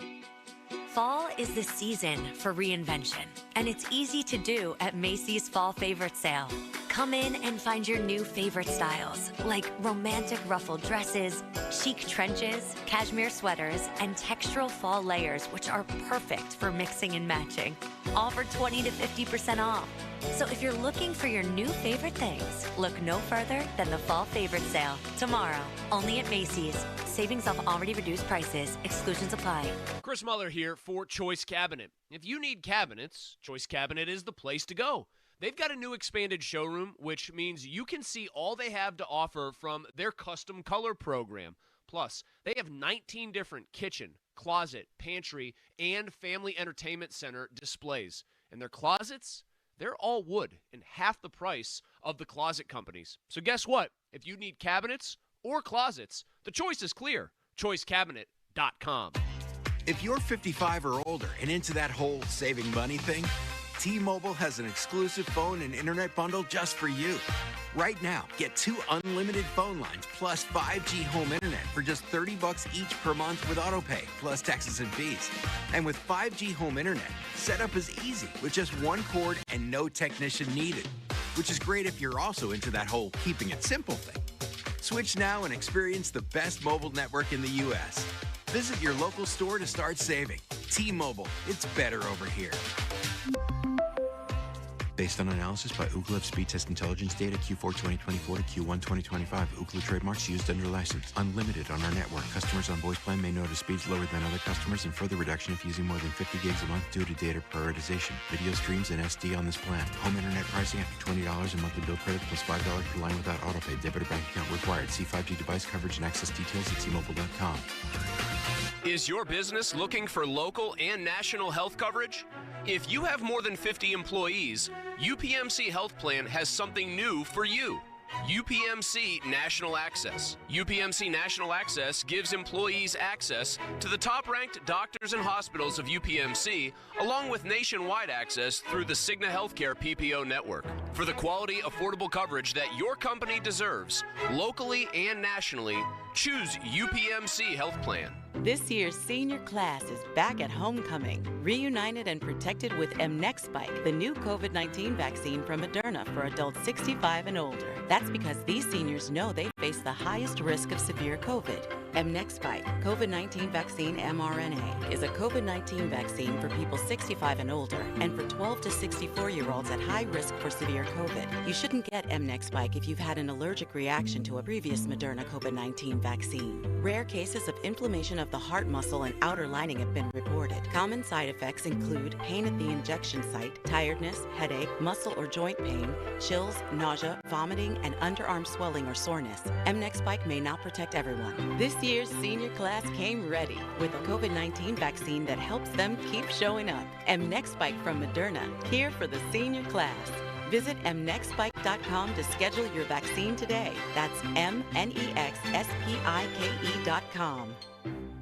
Speaker 24: Fall is the season for reinvention, and it's easy to do at Macy's Fall Favorite Sale. Come in and find your new favorite styles, like romantic ruffled dresses, chic trenches, cashmere sweaters, and textural fall layers, which are perfect for mixing and matching. All for 20 to 50% off. So if you're looking for your new favorite things, look no further than the Fall Favorite Sale. Tomorrow, only at Macy's. Savings off already reduced prices. Exclusions apply.
Speaker 26: Chris Muller here for Choice Cabinet. If you need cabinets, Choice Cabinet is the place to go. They've got a new expanded showroom, which means you can see all they have to offer from their custom color program. Plus, they have 19 different kitchen, closet, pantry, and family entertainment center displays. And their closets, they're all wood and half the price of the closet companies. So guess what? If you need cabinets or closets, the choice is clear. ChoiceCabinet.com.
Speaker 27: If you're 55 or older and into that whole saving money thing, T-Mobile has an exclusive phone and internet bundle just for you. Right now, get 2 unlimited phone lines plus 5G home internet for just $30 each per month with AutoPay, plus taxes and fees. And with 5G home internet, setup is easy with just one cord and no technician needed, which is great if you're also into that whole keeping it simple thing. Switch now and experience the best mobile network in the U.S. Visit your local store to start saving. T-Mobile, it's better over here. Based on analysis by Ookla of speed test intelligence data Q4 2024 to Q1 2025, Ookla trademarks used under license. Unlimited on our network. Customers on voice plan may notice speeds lower than other customers and further reduction if using more than 50 gigs a month due to data prioritization. Video streams and SD on this plan. Home internet pricing after $20 a monthly bill credit plus $5 per line without autopay. Debit or bank account required. See 5G device coverage and access details at T-Mobile.com.
Speaker 26: Is your business looking for local and national health coverage? If you have more than 50 employees, UPMC Health Plan has something new for you. UPMC National Access. UPMC National Access gives employees access to the top-ranked doctors and hospitals of UPMC, along with nationwide access through the Cigna Healthcare PPO network. For the quality, affordable coverage that your company deserves, locally and nationally, choose UPMC Health Plan.
Speaker 4: This year's senior class is back at homecoming, reunited and protected with mNEXSpike, the new COVID-19 vaccine from Moderna for adults 65 and older. That's because these seniors know they face the highest risk of severe COVID. mNEXSpike, COVID-19 vaccine mRNA, is a COVID-19 vaccine for people 65 and older and for 12 to 64-year-olds at high risk for severe COVID. You shouldn't get mNEXSpike if you've had an allergic reaction to a previous Moderna COVID-19 vaccine. Rare cases of inflammation of the heart muscle and outer lining have been reported. Common side effects include pain at the injection site, tiredness, headache, muscle or joint pain, chills, nausea, vomiting, and underarm swelling or soreness. mNEXSpike may not protect everyone. This year's senior class came ready with a COVID-19 vaccine that helps them keep showing up. mNEXSpike from Moderna, here for the senior class. Visit mnexspike.com to schedule your vaccine today. That's mnexspike.com.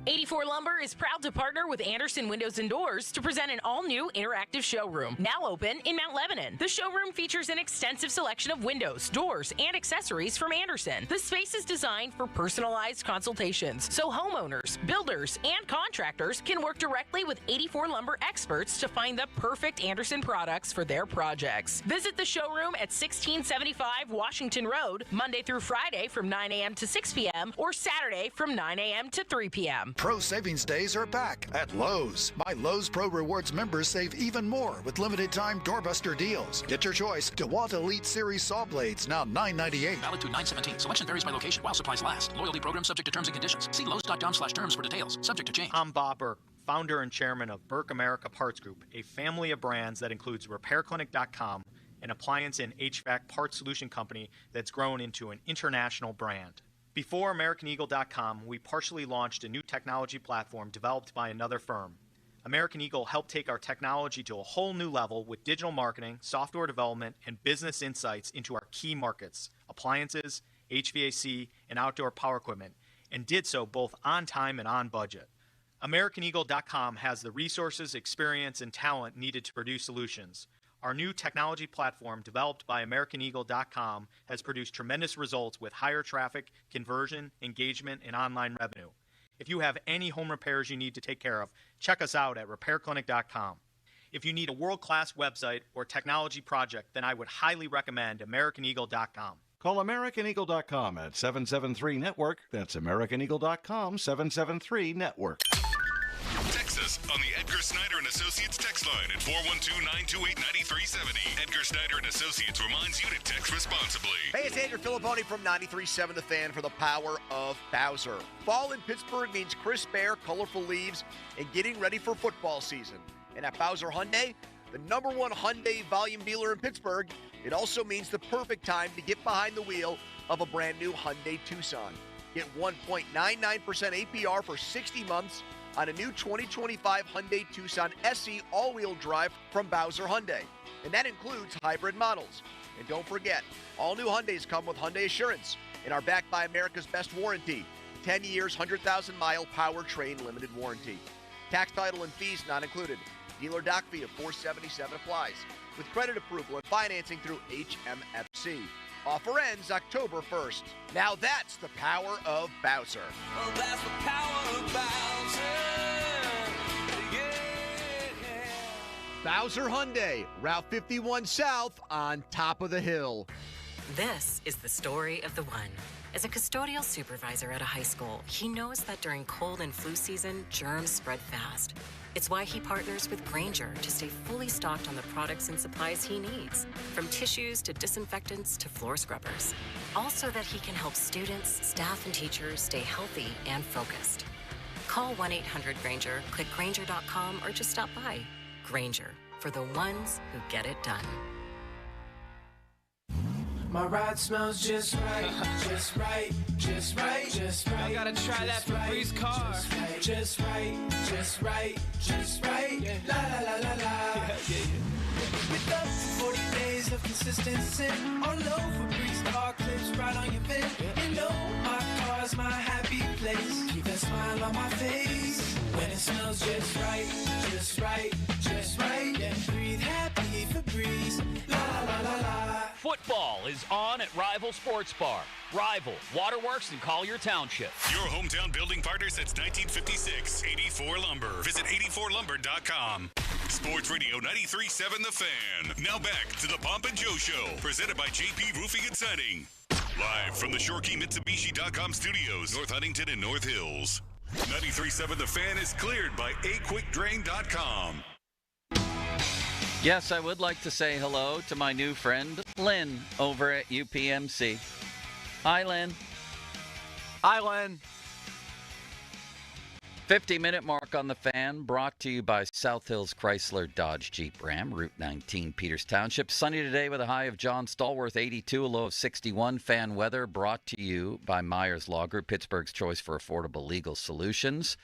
Speaker 5: 84 Lumber is proud to partner with Anderson Windows and Doors to present an all-new interactive showroom, now open in Mount Lebanon. The showroom features an extensive selection of windows, doors, and accessories from Anderson. The space is designed for personalized consultations, so homeowners, builders, and contractors can work directly with 84 Lumber experts to find the perfect Anderson products for their projects. Visit the showroom at 1675 Washington Road, Monday through Friday from 9 a.m. to 6 p.m. or Saturday from 9 a.m. to 3 p.m.
Speaker 6: Pro Savings Days are back at Lowe's. My Lowe's Pro Rewards members save even more with limited-time doorbuster deals. Get your choice. DeWalt Elite Series saw blades, now $9.98.
Speaker 16: Valid through 9/17. Selection varies by location while supplies last. Loyalty program subject to terms and conditions. See Lowe's.com/terms for details. Subject to change.
Speaker 12: I'm Bob Burke, founder and chairman of Burke America Parts Group, a family of brands that includes RepairClinic.com, an appliance and HVAC parts solution company that's grown into an international brand. Before AmericanEagle.com, we partially launched a new technology platform developed by another firm. American Eagle helped take our technology to a whole new level with digital marketing, software development, and business insights into our key markets, appliances, HVAC, and outdoor power equipment, and did so both on time and on budget. AmericanEagle.com has the resources, experience, and talent needed to produce solutions. Our new technology platform, developed by AmericanEagle.com, has produced tremendous results with higher traffic, conversion, engagement, and online revenue. If you have any home repairs you need to take care of, check us out at RepairClinic.com. If you need a world-class website or technology project, then I would highly recommend AmericanEagle.com.
Speaker 15: Call AmericanEagle.com at 773-NETWORK. That's AmericanEagle.com, 773-NETWORK.
Speaker 8: Text us on the Edgar Snyder and Associates text line at 412-928-9370. Edgar Snyder and Associates reminds you to text responsibly.
Speaker 18: Hey, it's Andrew Filipponi from 93.7 The Fan for the power of Bowser. Fall in Pittsburgh means crisp air, colorful leaves, and getting ready for football season. And at Bowser Hyundai, the #1 Hyundai volume dealer in Pittsburgh, it also means the perfect time to get behind the wheel of a brand new Hyundai Tucson. Get 1.99% APR for 60 months on a new 2025 Hyundai Tucson SE all-wheel drive from Bowser Hyundai. And that includes hybrid models. And don't forget, all new Hyundais come with Hyundai Assurance and are backed by America's best warranty. 10 years, 100,000-mile powertrain limited warranty. Tax, title, and fees not included. Dealer doc fee of $477 applies. With credit approval and financing through HMFC. Offer ends October 1st. Now that's the power of Bowser.
Speaker 10: Well, that's the power of Bowser.
Speaker 18: Bowser Hyundai, Route 51 South on top of the hill.
Speaker 1: This is the story of the one. As a custodial supervisor at a high school, he knows that during cold and flu season, germs spread fast. It's why he partners with Grainger to stay fully stocked on the products and supplies he needs, from tissues to disinfectants to floor scrubbers. All so that he can help students, staff, and teachers stay healthy and focused. Call 1-800-GRAINGER, click Grainger.com, or just stop by. Grainger, for the ones who get it done.
Speaker 10: My ride smells just right, just right, just right, just right. I gotta try that Febreze car. Just right, just right, just right. Yeah. La la la la la. With up to 40 days of consistency, all over Febreze car clips right on your bed. You know my car's my happy place. Keep a smile on my face when it smells just right, just right, just right. Yeah, breathe happy Febreze. La la la la la.
Speaker 7: Football is on at Rival Sports Bar. Rival, Waterworks, and Collier Township.
Speaker 8: Your hometown building partner since 1956. 84 Lumber. Visit 84lumber.com. Sports Radio 93.7 The Fan. Now back to the Pomp and Joe Show. Presented by JP Roofing and Siding. Live from the ShoreKeyMitsubishi.com studios, North Huntington and North Hills. 93.7 The Fan is cleared by AQuickDrain.com.
Speaker 25: Yes, I would like to say hello to my new friend, Lynn, over at UPMC. Hi, Lynn.
Speaker 14: Hi, Lynn.
Speaker 25: 50-minute mark on the Fan, brought to you by South Hills Chrysler Dodge Jeep Ram, Route 19, Peters Township. Sunny today with a high of John Stallworth, 82, a low of 61. Fan weather brought to you by Myers Law Group, Pittsburgh's choice for affordable legal solutions.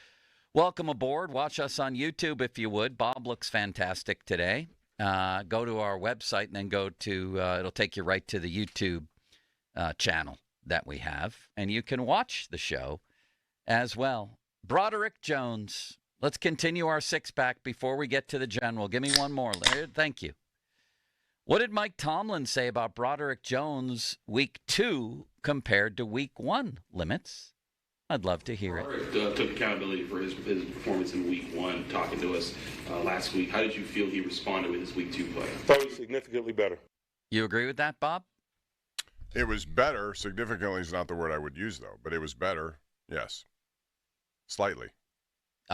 Speaker 25: Welcome aboard. Watch us on YouTube if you would. Bob looks fantastic today. Go to our website and then go to, it'll take you right to the YouTube channel that we have. And you can watch the show as well. Broderick Jones. Let's continue our six-pack before we get to the general. Give me one more. Thank you. What did Mike Tomlin say about Broderick Jones week 2 compared to week 1 limits? I'd love to hear it.
Speaker 9: Took accountability for his performance in week 1, talking to us last week. How did you feel he responded with his week 2 play?
Speaker 11: Thought it was significantly better.
Speaker 25: You agree with that, Bob?
Speaker 23: It was better. Significantly is not the word I would use, though, but it was better, yes. Slightly.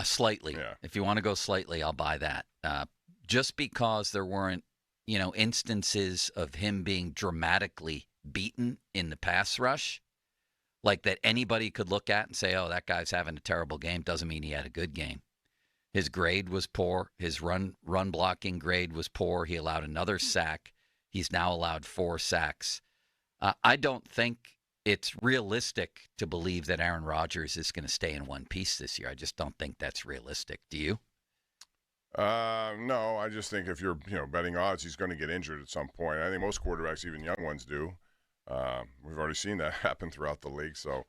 Speaker 25: Slightly.
Speaker 23: Yeah.
Speaker 25: If you want to go slightly, I'll buy that. Just because there weren't, instances of him being dramatically beaten in the pass rush, like that anybody could look at and say, oh, that guy's having a terrible game, doesn't mean he had a good game. His grade was poor. His run blocking grade was poor. He allowed another sack. He's now allowed 4 sacks. I don't think it's realistic to believe that Aaron Rodgers is going to stay in one piece this year. I just don't think that's realistic. Do you?
Speaker 23: No, I just think if you're betting odds, he's going to get injured at some point. I think most quarterbacks, even young ones, do. We've already seen that happen throughout the league. So,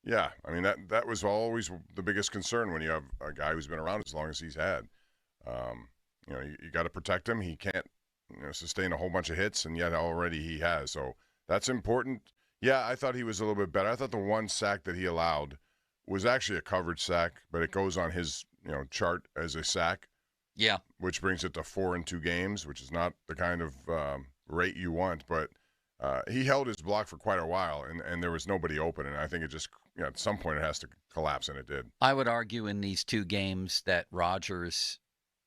Speaker 23: yeah, I mean, that was always the biggest concern when you have a guy who's been around as long as he's had. You got to protect him. He can't sustain a whole bunch of hits, and yet already he has. So that's important. Yeah, I thought he was a little bit better. I thought the one sack that he allowed was actually a coverage sack, but it goes on his chart as a sack.
Speaker 25: Yeah. Which
Speaker 23: brings it to 4 in 2 games, which is not the kind of rate you want. But he held his block for quite a while, and there was nobody open. And I think it just, at some point it has to collapse, and it did.
Speaker 25: I would argue in these 2 games that Rodgers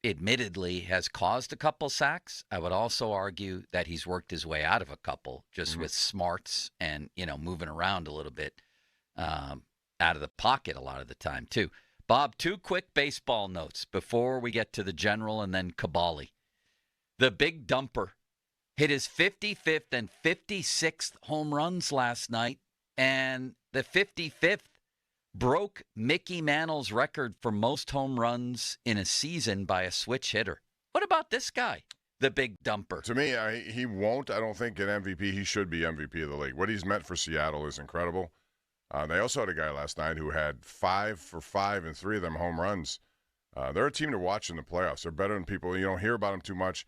Speaker 25: admittedly has caused a couple sacks. I would also argue that he's worked his way out of a couple just with smarts and, moving around a little bit out of the pocket a lot of the time, too. Bob, 2 quick baseball notes before we get to the general and then Kabali. The big dumper hit his 55th and 56th home runs last night, and the 55th broke Mickey Mantle's record for most home runs in a season by a switch hitter. What about this guy, the big dumper?
Speaker 23: To me, he won't, I don't think, get MVP. He should be MVP of the league. What he's meant for Seattle is incredible. They also had a guy last night who had 5 for 5 and 3 of them home runs. They're a team to watch in the playoffs. They're better than people. You don't hear about them too much.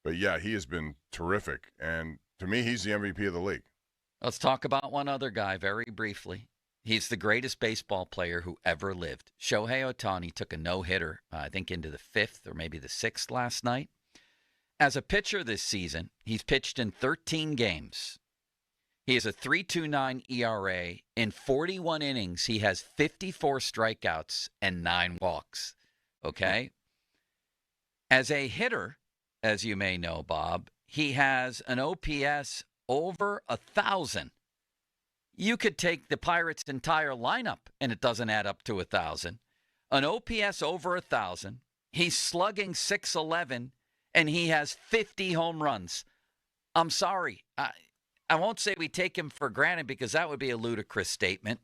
Speaker 23: But, yeah, he has been terrific. And to me, he's the MVP of the league.
Speaker 25: Let's talk about one other guy very briefly. He's the greatest baseball player who ever lived. Shohei Ohtani took a no-hitter, I think into the 5th or maybe the 6th last night. As a pitcher this season, he's pitched in 13 games. He has a 3.29 ERA. In 41 innings, he has 54 strikeouts and 9 walks. Okay? As a hitter, as you may know, Bob, he has an OPS over 1,000. You could take the Pirates' entire lineup, and it doesn't add up to 1,000. An OPS over 1,000. He's slugging .611, and he has 50 home runs. I'm sorry. I won't say we take him for granted because that would be a ludicrous statement,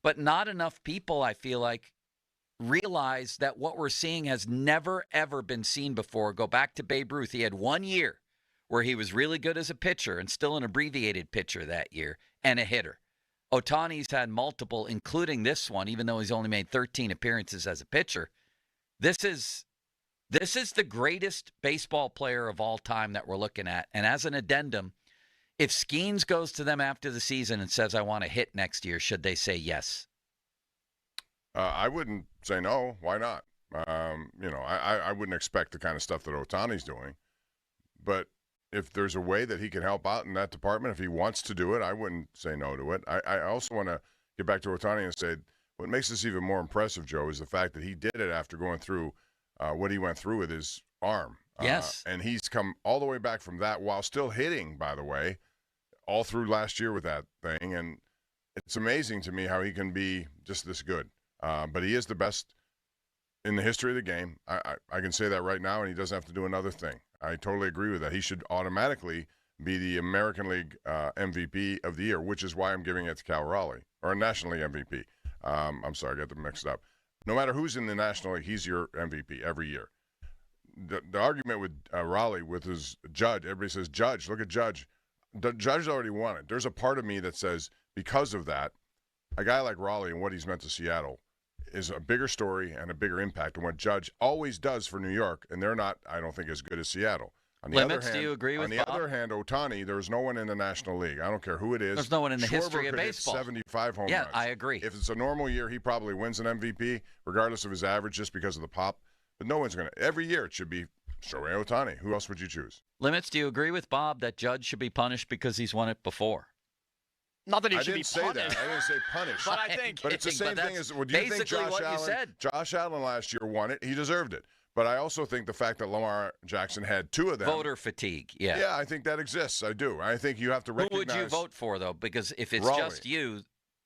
Speaker 25: but not enough people, I feel like, realize that what we're seeing has never, ever been seen before. Go back to Babe Ruth. He had 1 year where he was really good as a pitcher and still an abbreviated pitcher that year and a hitter. Ohtani's had multiple, including this one, even though he's only made 13 appearances as a pitcher. This is the greatest baseball player of all time that we're looking at. And as an addendum, if Skeens goes to them after the season and says, I want to hit next year, should they say yes?
Speaker 23: I wouldn't say no. Why not? I wouldn't expect the kind of stuff that Ohtani's doing. But if there's a way that he can help out in that department, if he wants to do it, I wouldn't say no to it. I also want to get back to Ohtani and say what makes this even more impressive, Joe, is the fact that he did it after going through what he went through with his arm.
Speaker 25: Yes.
Speaker 23: And he's come all the way back from that while still hitting, by the way, all through last year with that thing. And it's amazing to me how he can be just this good. But he is the best in the history of the game. I can say that right now, and he doesn't have to do another thing. I totally agree with that. He should automatically be the American League MVP of the year, which is why I'm giving it to Cal Raleigh, or National League MVP. I'm sorry, I got them mixed up. No matter who's in the National League, he's your MVP every year. The argument with Raleigh, with his Judge, everybody says, Judge, look at Judge. The Judge already won it. There's a part of me that says, because of that, a guy like Raleigh and what he's meant to Seattle is a bigger story and a bigger impact than what Judge always does for New York, and they're not, I don't think, as good as Seattle. On the
Speaker 25: Limits,
Speaker 23: other hand,
Speaker 25: do you agree with
Speaker 23: On the
Speaker 25: Bob?
Speaker 23: other hand, Ohtani, there's no one in the National League. I don't care who it is.
Speaker 25: There's no one in the
Speaker 23: Schwarber
Speaker 25: history of
Speaker 23: could hit
Speaker 25: baseball.
Speaker 23: 75 home
Speaker 25: Yeah,
Speaker 23: runs.
Speaker 25: I agree.
Speaker 23: If it's a normal year, he probably wins an MVP, regardless of his average, just because of the pop. But no one's going to. Every year it should be Shohei Ohtani. Who else would you choose?
Speaker 25: Limits, do you agree with Bob that Judge should be punished because he's won it before?
Speaker 14: Not that he
Speaker 23: I
Speaker 14: should
Speaker 23: didn't
Speaker 14: be
Speaker 23: say
Speaker 14: punished.
Speaker 23: that. I didn't say punished.
Speaker 14: But I think,
Speaker 23: But it's the same thing as. Well, do you think
Speaker 25: basically what you said.
Speaker 23: Josh Allen last year won it? He deserved it. But I also think the fact that Lamar Jackson had 2 of them.
Speaker 25: Voter fatigue, yeah.
Speaker 23: Yeah, I think that exists. I do. I think you have to recognize.
Speaker 25: Who would you vote for, though? Because if it's
Speaker 23: Raleigh.
Speaker 25: just you,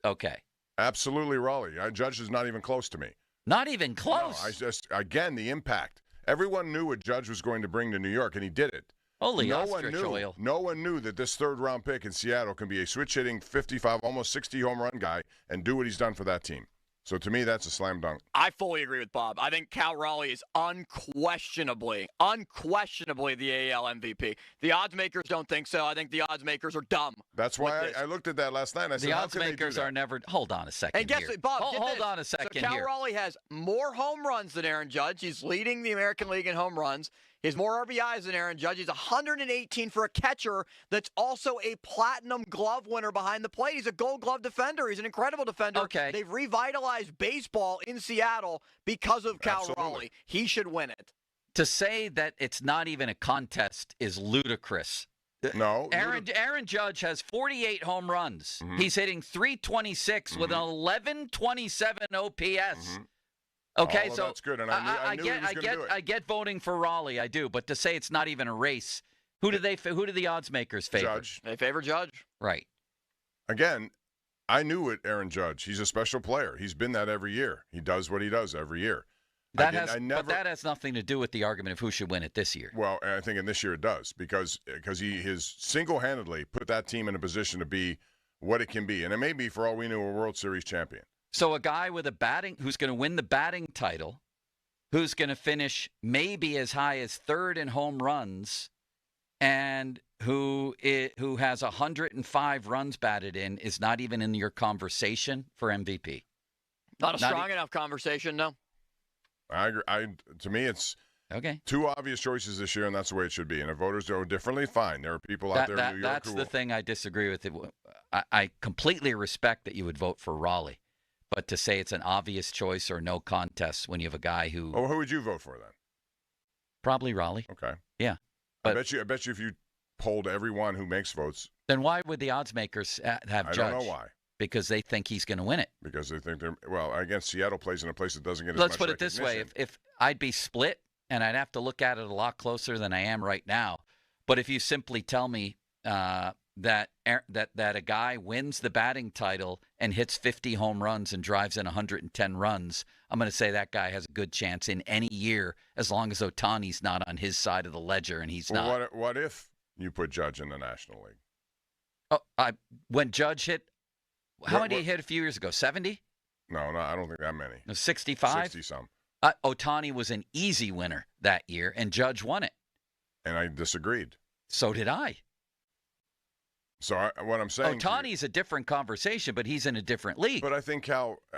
Speaker 25: okay.
Speaker 23: Absolutely, Raleigh. Judge is not even close to me.
Speaker 25: Not even close?
Speaker 23: No, again, the impact. Everyone knew what Judge was going to bring to New York, and he did it.
Speaker 25: Holy
Speaker 23: no
Speaker 25: ostrich
Speaker 23: one knew.
Speaker 25: oil.
Speaker 23: No one knew that this third-round pick in Seattle can be a switch-hitting 55, almost 60 home run guy and do what he's done for that team. So to me, that's a slam dunk.
Speaker 14: I fully agree with Bob. I think Cal Raleigh is unquestionably the AL MVP. The odds makers don't think so. I think the odds makers are dumb.
Speaker 23: That's why I looked at that last night and I said,
Speaker 25: The
Speaker 23: how
Speaker 25: odds
Speaker 23: can they do
Speaker 25: makers
Speaker 23: that?
Speaker 25: are never. Hold on a second.
Speaker 14: And guess
Speaker 25: here.
Speaker 14: what, Bob?
Speaker 25: Hold on a second
Speaker 14: so Cal
Speaker 25: here.
Speaker 14: Raleigh has more home runs than Aaron Judge. He's leading the American League in home runs. He has more RBIs than Aaron Judge. He's 118 for a catcher that's also a platinum glove winner behind the plate. He's a gold glove defender. He's an incredible defender.
Speaker 25: Okay.
Speaker 14: They've revitalized baseball in Seattle because of Cal
Speaker 23: Absolutely.
Speaker 14: Raleigh. He should win it.
Speaker 25: To say that it's not even a contest is ludicrous.
Speaker 23: No.
Speaker 25: Aaron Judge has 48 home runs.
Speaker 23: Mm-hmm.
Speaker 25: He's hitting 326 with an 1127 OPS.
Speaker 23: Mm-hmm.
Speaker 25: Okay,
Speaker 23: oh,
Speaker 25: so
Speaker 23: that's good, and I knew he was going to do it.
Speaker 25: I get voting for Raleigh, I do, but to say it's not even a race, who do the odds makers favor?
Speaker 23: Judge.
Speaker 14: They favor Judge.
Speaker 25: Right.
Speaker 23: Again, I knew it, Aaron Judge. He's a special player. He's been that every year. He does what he does every year.
Speaker 25: But that has nothing to do with the argument of who should win it this year.
Speaker 23: Well, and I think in this year it does because he has single-handedly put that team in a position to be what it can be, and it may be, for all we know, a World Series champion.
Speaker 25: So a guy with who's going to win the batting title, who's going to finish maybe as high as third in home runs, and who has 105 runs batted in, is not even in your conversation for MVP.
Speaker 14: Not a strong enough conversation, no.
Speaker 23: I agree. To me, it's
Speaker 25: Okay.
Speaker 23: 2 obvious choices this year, and that's the way it should be. And if voters go differently, fine. There are people out there in New York
Speaker 25: That's the thing I disagree with. I completely respect that you would vote for Raleigh, but to say it's an obvious choice or no contest when you have a guy who...
Speaker 23: Oh, who would you vote for then?
Speaker 25: Probably Raleigh.
Speaker 23: Okay.
Speaker 25: Yeah.
Speaker 23: But I bet you if you polled everyone who makes votes...
Speaker 25: Then why would the odds makers have Judge?
Speaker 23: I don't know why.
Speaker 25: Because they think he's going to win it.
Speaker 23: Because they think they're... Well, against Seattle plays in a place that doesn't get as
Speaker 25: Let's
Speaker 23: much
Speaker 25: put it this way. If I'd be split, and I'd have to look at it a lot closer than I am right now, but if you simply tell me that a guy wins the batting title and hits 50 home runs and drives in 110 runs, I'm going to say that guy has a good chance in any year as long as Ohtani's not on his side of the ledger, and he's not.
Speaker 23: What if you put Judge in the National League?
Speaker 25: Oh, when Judge hit, how many he hit a few years ago? 70?
Speaker 23: No, I don't think that many.
Speaker 25: 65?
Speaker 23: 60-some.
Speaker 25: Ohtani was an easy winner that year, and Judge won it.
Speaker 23: And I disagreed.
Speaker 25: So did I.
Speaker 23: So what I'm saying...
Speaker 25: Ohtani's a different conversation, but he's in a different league.
Speaker 23: But I think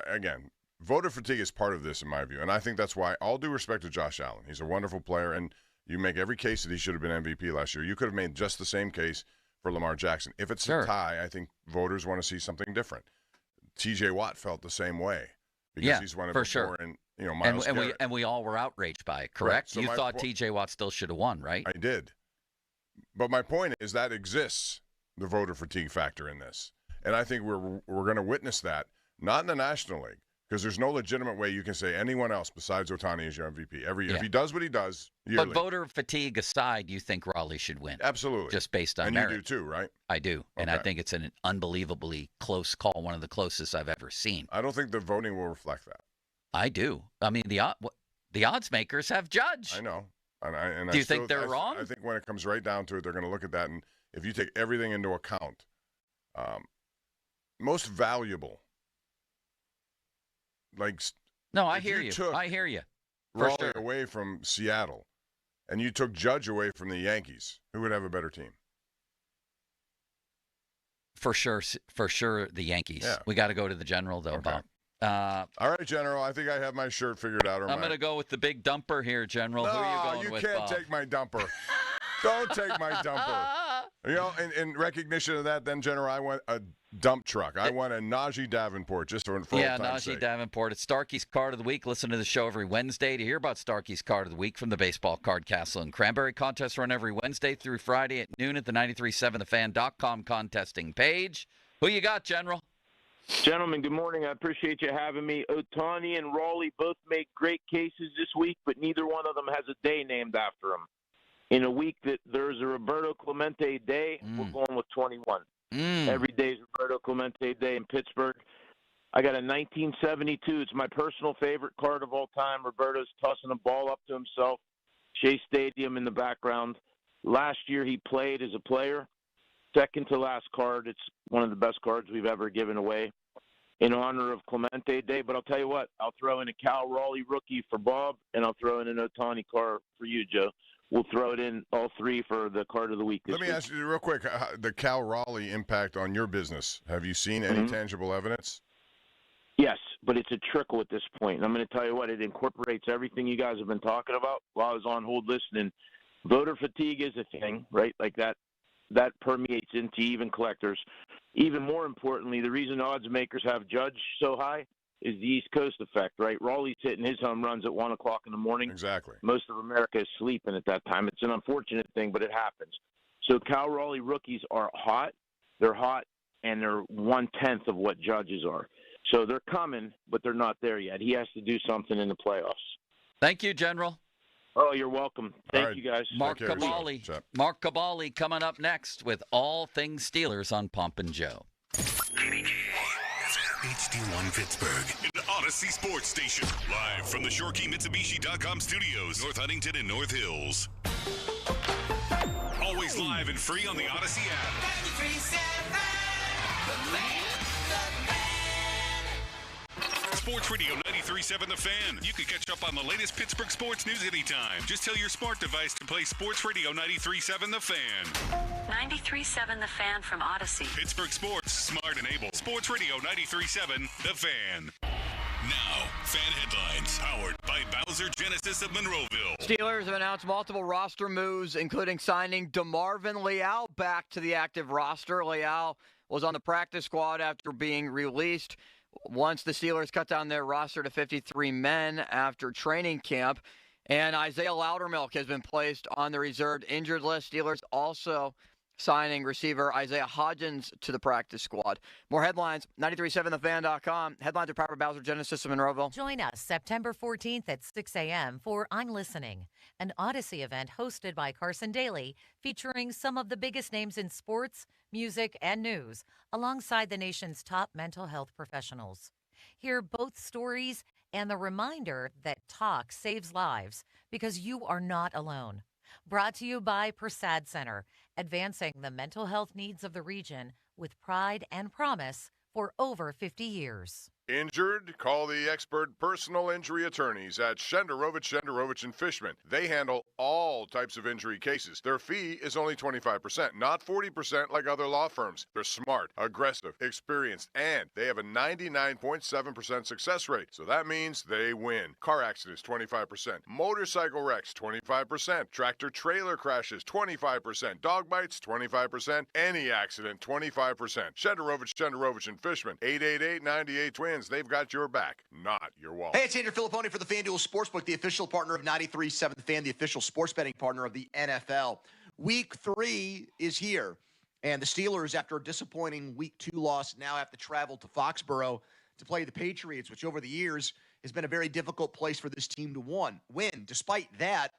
Speaker 23: again, voter fatigue is part of this in my view. And I think that's why, all due respect to Josh Allen, he's a wonderful player, and you make every case that he should have been MVP last year. You could have made just the same case for Lamar Jackson. If it's a tie, I think voters want to see something different. T.J. Watt felt the same way because he's won it before.
Speaker 25: Sure.
Speaker 23: And Myles Garrett.
Speaker 25: And we all were outraged by it, correct?
Speaker 23: So
Speaker 25: you thought T.J. Watt still should have won, right?
Speaker 23: I did. But my point is that exists, the voter fatigue factor in this. And I think we're going to witness that, not in the National League, because there's no legitimate way you can say anyone else besides Ohtani is your MVP every year. If he does what he does yearly.
Speaker 25: But voter fatigue aside, you think Raleigh should win?
Speaker 23: Absolutely.
Speaker 25: Just based on
Speaker 23: merit.
Speaker 25: merit.
Speaker 23: You do too, right?
Speaker 25: I do. And I think it's an unbelievably close call, one of the closest I've ever seen.
Speaker 23: I don't think the voting will reflect that.
Speaker 25: I do. I mean, the odds makers have Judge.
Speaker 23: I know.
Speaker 25: Do you think they're wrong?
Speaker 23: I think when it comes right down to it, they're going to look at that, and if you take everything into account, most valuable,
Speaker 25: no, I hear you. I hear you.
Speaker 23: Raleigh away from Seattle, and you took Judge away from the Yankees, who would have a better team?
Speaker 25: For sure, the Yankees.
Speaker 23: Yeah.
Speaker 25: We got to go to the General, though,
Speaker 23: Okay.
Speaker 25: Bob.
Speaker 23: All right, General. I think I have my shirt figured out.
Speaker 25: I'm going to go with the big dumper here, General.
Speaker 23: No,
Speaker 25: who are you going with,
Speaker 23: can't
Speaker 25: Bob?
Speaker 23: take my dumper. Don't take my dumper. You know, in recognition of that, then, General, I want a dump truck. I want a Najee Davenport, just for old time's sake.
Speaker 25: Najee Davenport. It's Starkey's Card of the Week. Listen to the show every Wednesday to hear about Starkey's Card of the Week from the Baseball Card Castle and Cranberry. Contests run every Wednesday through Friday at noon at the 937thefan.com contesting page. Who you got, General?
Speaker 2: Gentlemen, good morning. I appreciate you having me. Ohtani and Raleigh both make great cases this week, but neither one of them has a day named after them. In a week that there's a Roberto Clemente day, we're going with 21. Every day is Roberto Clemente Day in Pittsburgh. I got a 1972. It's my personal favorite card of all time. Roberto's tossing a ball up to himself. Shea Stadium in the background. Last year he played as a player. Second to last card. It's one of the best cards we've ever given away in honor of Clemente Day. But I'll tell you what, I'll throw in a Cal Raleigh rookie for Bob, and I'll throw in an Ohtani card for you, Joe. We'll throw it in all three for the card of the week.
Speaker 23: Let me ask you real quick, the Cal Raleigh impact on your business. Have you seen any tangible evidence?
Speaker 2: Yes, but it's a trickle at this point. And I'm going to tell you what, it incorporates everything you guys have been talking about while I was on hold listening. Voter fatigue is a thing, right? Like that permeates into even collectors. Even more importantly, the reason odds makers have Judge so high is the East Coast effect, right? Raleigh's hitting his home runs at 1 o'clock in the morning.
Speaker 23: Exactly.
Speaker 2: Most of America is sleeping at that time. It's an unfortunate thing, but it happens. So Cal Raleigh rookies are hot. They're hot, and they're 1/10 of what Judges are. So they're coming, but they're not there yet. He has to do something in the playoffs.
Speaker 25: Thank you, General.
Speaker 2: Oh, you're welcome. Thank you, guys.
Speaker 25: Mark Cabali coming up next with all things Steelers on Pump and Joe.
Speaker 8: HD1 Pittsburgh, an Odyssey Sports Station. Live from the ShoreKeyMitsubishi.com studios, North Huntington and North Hills. Always live and free on the Odyssey app. Sports Radio 93.7 The Fan. You can catch up on the latest Pittsburgh sports news anytime. Just tell your smart device to play Sports Radio 93.7 The Fan.
Speaker 24: 93.7 The Fan from Odyssey.
Speaker 8: Pittsburgh sports, smart and able. Sports Radio 93.7 The Fan. Now, fan headlines powered by Bowser Genesis of Monroeville.
Speaker 14: Steelers have announced multiple roster moves, including signing DeMarvin Leal back to the active roster. Leal was on the practice squad after being released once the Steelers cut down their roster to 53 men after training camp. And Isaiah Loudermilk has been placed on the reserved injured list. Steelers also signing receiver Isaiah Hodgins to the practice squad. More headlines, 937thefan.com. Headlines are powered by Bowser Genesis of Monroeville.
Speaker 3: Join us September 14th at 6 a.m. for I'm Listening, an Odyssey event hosted by Carson Daly, featuring some of the biggest names in sports, music, and news, alongside the nation's top mental health professionals. Hear both stories and the reminder that talk saves lives, because you are not alone. Brought to you by Prasad Center, advancing the mental health needs of the region with pride and promise for over 50 years.
Speaker 23: Injured? Call the expert personal injury attorneys at Shenderovich & Fishman. They handle all types of injury cases. Their fee is only 25%, not 40% like other law firms. They're smart, aggressive, experienced, and they have a 99.7% success rate. So that means they win. Car accidents, 25%. Motorcycle wrecks, 25%. Tractor-trailer crashes, 25%. Dog bites, 25%. Any accident, 25%. Shenderovich & Fishman, 888-98-TWINS. They've got your back, not your wallet.
Speaker 18: Hey, it's Andrew Filipponi for the FanDuel Sportsbook, the official partner of 93.7 The Fan, the official sports betting partner of the NFL. Week 3 is here, and the Steelers, after a disappointing Week 2 loss, now have to travel to Foxborough to play the Patriots, which over the years has been a very difficult place for this team to win. Despite that,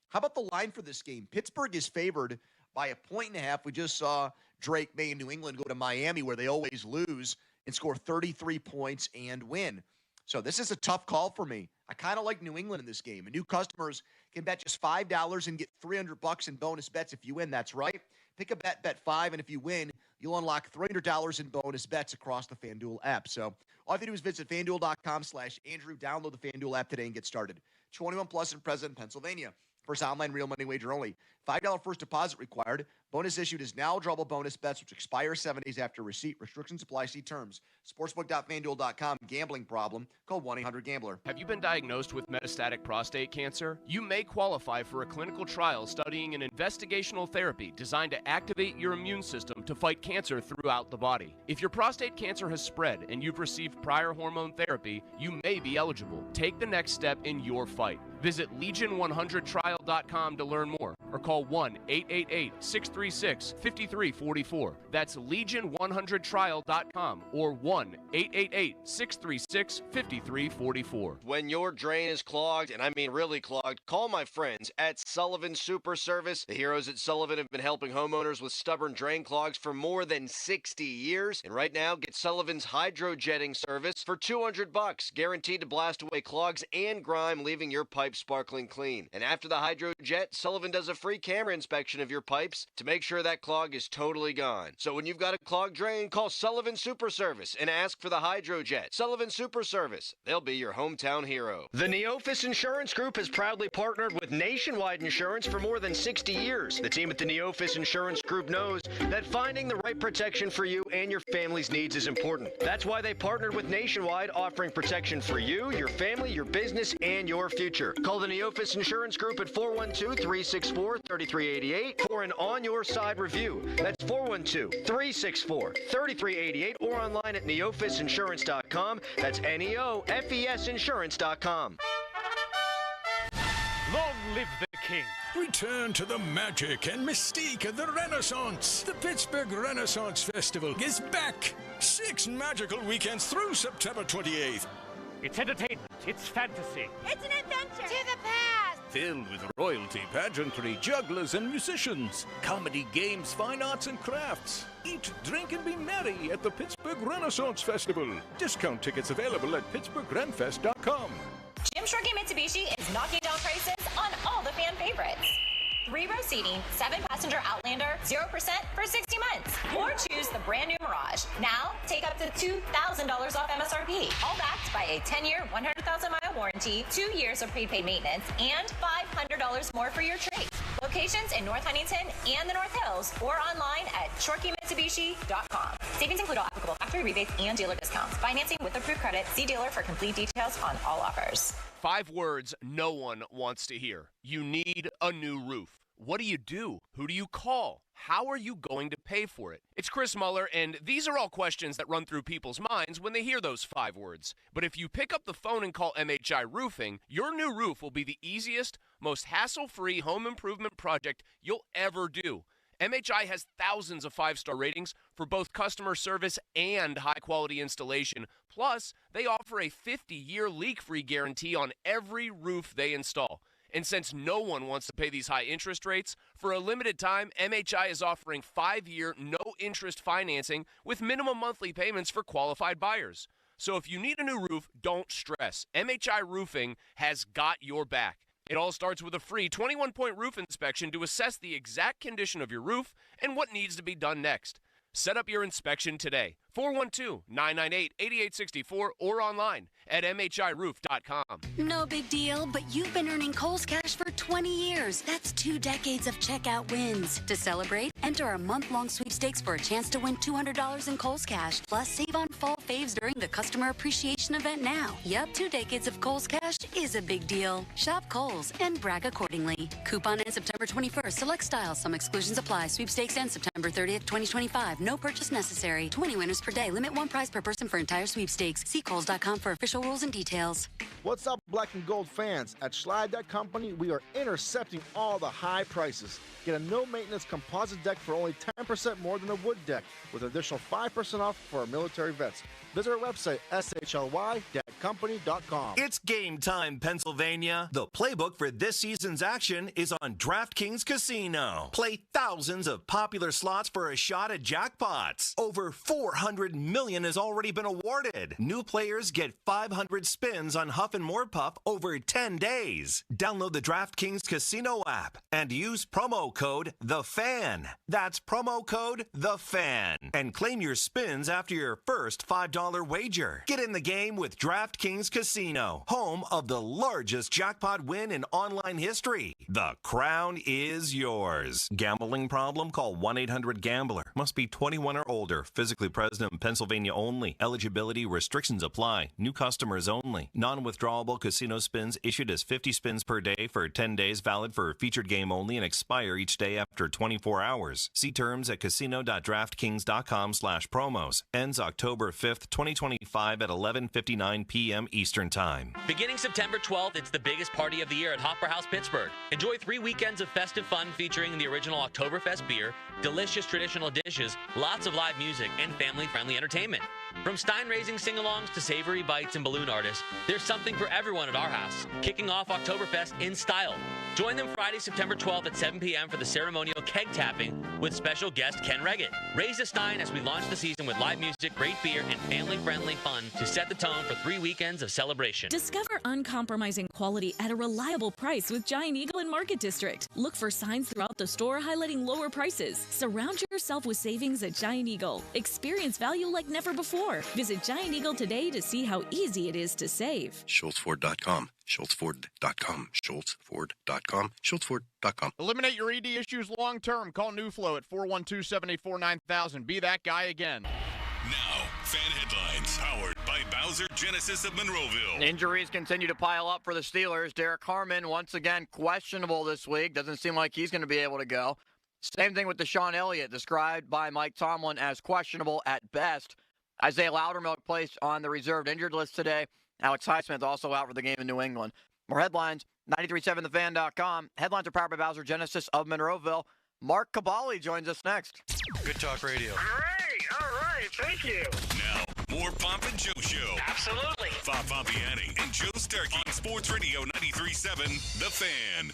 Speaker 18: how about the line for this game? Pittsburgh is favored by 1.5. We just saw Drake May and New England go to Miami, where they always lose, and score 33 points and win. So this is a tough call for me. I kind of like New England in this game. And new customers can bet just $5 and get $300 in bonus bets if you win. That's right. Pick a bet 5, and if you win, you'll unlock $300 in bonus bets across the FanDuel app. So all you have to do is visit FanDuel.com/Andrew. Download the FanDuel app today and get started. 21 plus and present in Pennsylvania. First online real money wager only. $5 first deposit required. Bonus issued is now drawable bonus bets, which expire 7 days after receipt. Restrictions apply. See terms. Sportsbook.fanduel.com. Gambling problem? Call 1-800-GAMBLER.
Speaker 26: Have you been diagnosed with metastatic prostate cancer? You may qualify for a clinical trial studying an investigational therapy designed to activate your immune system to fight cancer throughout the body. If your prostate cancer has spread and you've received prior hormone therapy, you may be eligible. Take the next step in your fight. Visit Legion100trial.com to learn more, or call 1-888-636-5344. That's Legion100trial.com or 1-888-636-5344.
Speaker 11: When your drain is clogged, and I mean really clogged, call my friends at Sullivan Super Service. The heroes at Sullivan have been helping homeowners with stubborn drain clogs for more than 60 years. And right now, get Sullivan's hydro jetting service for $200, guaranteed to blast away clogs and grime, leaving your pipe sparkling clean. And after the hydro jet, Sullivan does a free camera inspection of your pipes to make sure that clog is totally gone. So when you've got a clogged drain, call Sullivan Super Service and ask for the hydro jet. Sullivan Super Service. They'll be your hometown hero. The Neofis Insurance Group has proudly partnered with Nationwide Insurance for more than 60 years. The team at the Neofis Insurance Group knows that finding the right protection for you and your family's needs is important. That's why they partnered with Nationwide, offering protection for you, your family, your business, and your future. Call the Neofis Insurance Group at 412-364-3388 for an on-your-side review. That's 412-364-3388 or online at neofisinsurance.com. That's Neofes Insurance.com.
Speaker 13: Long live the king. Return to the magic and mystique of the Renaissance. The Pittsburgh Renaissance Festival is back. 6 magical weekends through September 28th.
Speaker 17: It's entertainment. It's fantasy.
Speaker 19: It's an adventure. To the past.
Speaker 13: Filled with royalty, pageantry, jugglers, and musicians. Comedy, games, fine arts, and crafts. Eat, drink, and be merry at the Pittsburgh Renaissance Festival. Discount tickets available at PittsburghRenFest.com.
Speaker 20: Jim Shorkey Mitsubishi is knocking down prices on all the fan favorites. 3-row seating, 7-passenger Outlander, 0% for 60 months. Or choose the brand new Mirage. Now, take up to $2,000 off MSRP. All backed by a 10-year, 100,000-mile warranty, 2 years of prepaid maintenance, and $500 more for your trade. Locations in North Huntington and the North Hills, or online at ShorkeyMitsubishi.com. Savings include all applicable factory rebates and dealer discounts. Financing with approved credit. See dealer for complete details on all offers.
Speaker 26: 5 words no one wants to hear. You need a new roof. What do you do? Who do you call? How are you going to pay for it? It's Chris Muller, and these are all questions that run through people's minds when they hear those 5 words. But if you pick up the phone and call MHI Roofing, your new roof will be the easiest, most hassle-free home improvement project you'll ever do. MHI has thousands of 5-star ratings for both customer service and high-quality installation. Plus, they offer a 50-year leak-free guarantee on every roof they install. And since no one wants to pay these high interest rates, for a limited time, MHI is offering 5-year no-interest financing with minimum monthly payments for qualified buyers. So if you need a new roof, don't stress. MHI Roofing has got your back. It all starts with a free 21-point roof inspection to assess the exact condition of your roof and what needs to be done next. Set up your inspection today. 412-998-8864 or online at MHIRoof.com.
Speaker 24: No big deal, but you've been earning Kohl's Cash for 20 years. That's 2 decades of checkout wins. To celebrate, enter our month-long sweepstakes for a chance to win $200 in Kohl's Cash, plus save on fall faves during the Customer Appreciation Event now. Yep, 2 decades of Kohl's Cash is a big deal. Shop Kohl's and brag accordingly. Coupon ends September 21st. Select styles. Some exclusions apply. Sweepstakes ends September 30th, 2025. No purchase necessary. 20 winners per day. Limit 1 prize per person for entire sweepstakes. See Kohls.com for official rules and details.
Speaker 4: What's up, black and gold fans? At Schley Deck Company, we are intercepting all the high prices. Get a no-maintenance composite deck for only 10% more than a wood deck, with an additional 5% off for our military vets. Visit our website, shly-company.com.
Speaker 5: It's game time, Pennsylvania. The playbook for this season's action is on DraftKings Casino. Play thousands of popular slots for a shot at jackpots. Over $400 million has already been awarded. New players get 500 spins on Huff and More Puff over 10 days. Download the DraftKings Casino app and use promo code THEFAN. That's promo code THEFAN. And claim your spins after your first $5 wager. Get in the game with DraftKings Casino, home of the largest jackpot win in online history. The crown is yours. Gambling problem? Call 1-800-GAMBLER. Must be 21 or older. Physically present in Pennsylvania only. Eligibility restrictions apply. New customers only. Non-withdrawable casino spins issued as 50 spins per day for 10 days, valid for a featured game only, and expire each day after 24 hours. See terms at casino.draftkings.com/promos. Ends October 5th, 2025 at 11:59 p.m. Eastern Time.
Speaker 6: Beginning September 12th, it's the biggest party of the year at Hopper House Pittsburgh. Enjoy 3 weekends of festive fun featuring the original Oktoberfest beer, delicious traditional dishes, lots of live music, and family-friendly entertainment. From stein-raising sing-alongs to savory bites and balloon artists, there's something for everyone at our house, kicking off Oktoberfest in style. Join them Friday, September 12th at 7 p.m. for the ceremonial keg tapping with special guest Ken Reggett. Raise a stein as we launch the season with live music, great beer, and family-friendly fun to set the tone for 3 weekends of celebration.
Speaker 16: Discover uncompromising quality at a reliable price with Giant Eagle in Market District. Look for signs throughout the store highlighting lower prices. Surround yourself with savings at Giant Eagle. Experience value like never before. Visit Giant Eagle today to see how easy it is to save.
Speaker 21: SchultzFord.com. SchultzFord.com. SchultzFord.com. SchultzFord.com.
Speaker 22: Eliminate your ED issues long-term. Call NewFlow at 412-784-9000. Be that guy again.
Speaker 8: Now, fan headlines powered by Bowser Genesis of Monroeville.
Speaker 14: Injuries continue to pile up for the Steelers. Derek Harmon, once again, questionable this week. Doesn't seem like he's going to be able to go. Same thing with Deshaun Elliott, described by Mike Tomlin as questionable at best. Isaiah Loudermilk placed on the reserved injured list today. Alex Highsmith also out for the game in New England. More headlines, 937thefan.com. Headlines are powered by Bowser Genesis of Monroeville. Mark Cabali joins us next.
Speaker 27: Good Talk Radio.
Speaker 28: All right, thank you.
Speaker 8: Now, more Pomp and Joe Show.
Speaker 28: Absolutely.
Speaker 8: Bob Pompiani and Joe Starkey on Sports Radio 93.7, The Fan.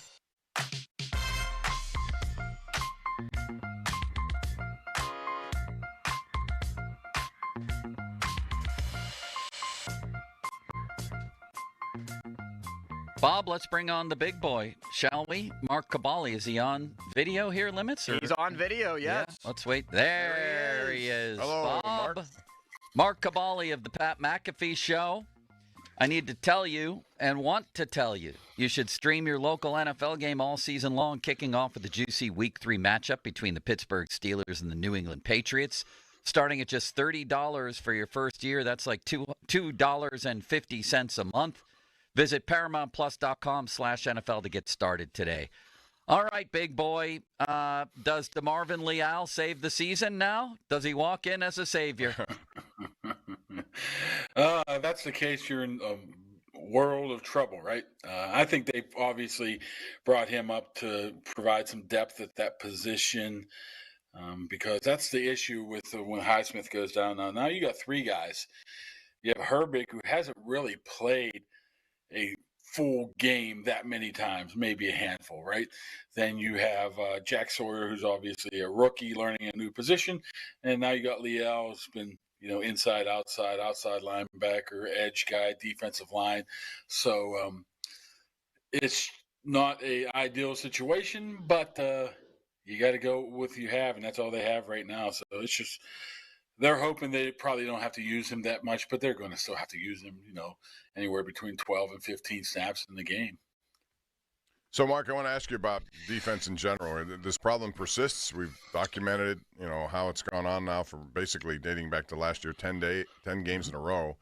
Speaker 25: Bob, let's bring on the big boy, shall we? Mark Cabali, is he on video here, Limits? Or?
Speaker 14: He's on video, yes.
Speaker 25: Yeah, let's wait. There he is.
Speaker 27: Hello,
Speaker 25: Bob. Mark Cabali of the Pat McAfee Show. I need to tell you and want to tell you, you should stream your local NFL game all season long, kicking off with the juicy Week 3 matchup between the Pittsburgh Steelers and the New England Patriots. starting at just $30 for your first year. That's like $2.50 a month. Visit ParamountPlus.com/NFL to get started today. All right, big boy. Does DeMarvin Leal save the season now? Does he walk in as a savior?
Speaker 1: That's the case. You're in a world of trouble, right? I think they've obviously brought him up to provide some depth at that position because that's the issue with when Highsmith goes down. Now you got three guys. You have Herbig, who hasn't really played a full game that many times, maybe a handful, right? Then you have Jack Sawyer, who's obviously a rookie learning a new position. And now you got Leal, who's been, inside, outside linebacker, edge guy, defensive line. So it's not a ideal situation, but you got to go with what you have, and that's all they have right now. So it's just they're hoping they probably don't have to use him that much, but they're going to still have to use him, anywhere between 12 and 15 snaps in the game.
Speaker 23: So, Mark, I want to ask you about defense in general. This problem persists. We've documented, how it's gone on now for basically dating back to last year, 10 games in a row.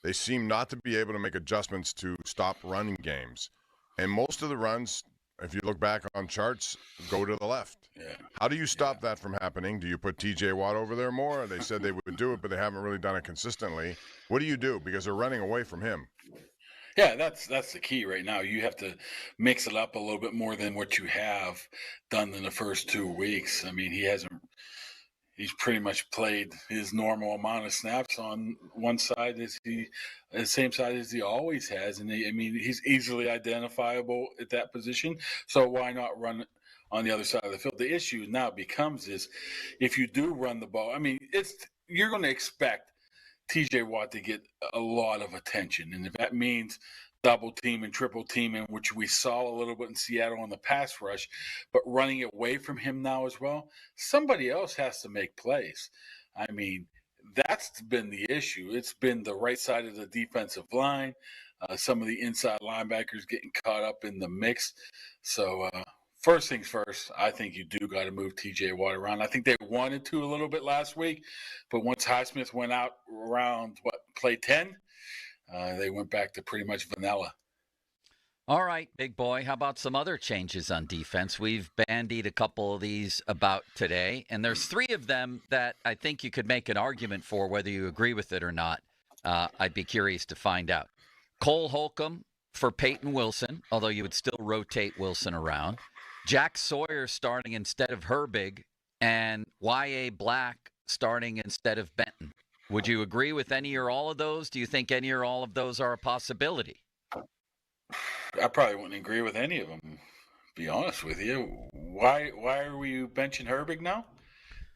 Speaker 23: They seem not to be able to make adjustments to stop running games. And most of the runs, if you look back on charts, go to the left.
Speaker 1: Yeah.
Speaker 23: How do you stop that from happening? Do you put T.J. Watt over there more? They said they would do it, but they haven't really done it consistently. What do you do? Because they're running away from him.
Speaker 1: Yeah, that's the key right now. You have to mix it up a little bit more than what you have done in the first 2 weeks. I mean, he's pretty much played his normal amount of snaps on one side the same side as he always has. And he's easily identifiable at that position. So why not run on the other side of the field? The issue now becomes is if you do run the ball, you're going to expect TJ Watt to get a lot of attention. And if that means double team and triple team, which we saw a little bit in Seattle on the pass rush, but running away from him now as well, somebody else has to make plays. That's been the issue. It's been the right side of the defensive line, some of the inside linebackers getting caught up in the mix. So first things first, I think you do got to move TJ Watt around. I think they wanted to a little bit last week, but once Highsmith went out around, play 10, they went back to pretty much vanilla.
Speaker 25: All right, big boy. How about some other changes on defense? We've bandied a couple of these about today, and there's three of them that I think you could make an argument for whether you agree with it or not. I'd be curious to find out. Cole Holcomb for Peyton Wilson, although you would still rotate Wilson around. Jack Sawyer starting instead of Herbig, and Y.A. Black starting instead of Benton. Would you agree with any or all of those? Do you think any or all of those are a possibility?
Speaker 1: I probably wouldn't agree with any of them, to be honest with you. Why are we benching Herbig now?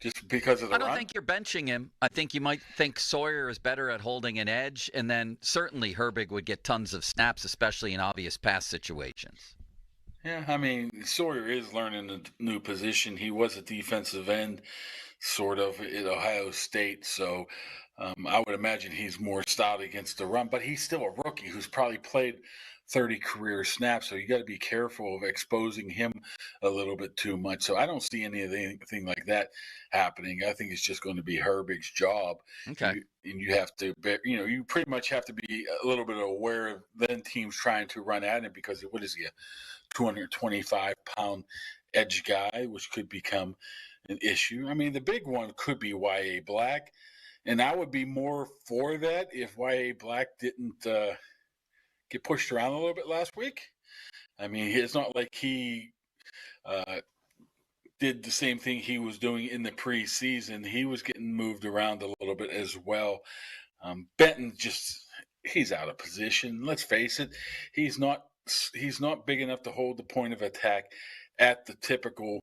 Speaker 1: Just because of the run?
Speaker 25: I don't think you're benching him. I think you might think Sawyer is better at holding an edge, and then certainly Herbig would get tons of snaps, especially in obvious pass situations.
Speaker 1: Yeah, Sawyer is learning a new position. He was a defensive end, sort of, at Ohio State, so I would imagine he's more stout against the run, but he's still a rookie who's probably played 30 career snaps, so you got to be careful of exposing him a little bit too much. So I don't see anything like that happening. I think it's just going to be Herbig's job.
Speaker 25: Okay.
Speaker 1: And you have to, you pretty much have to be a little bit aware of then teams trying to run at him because what is he, a 225-pound edge guy, which could become an issue. The big one could be Y.A. Black, and I would be more for that if Y.A. Black didn't get pushed around a little bit last week. It's not like he did the same thing he was doing in the preseason. He was getting moved around a little bit as well. Benton he's out of position. Let's face it. He's not big enough to hold the point of attack at the typical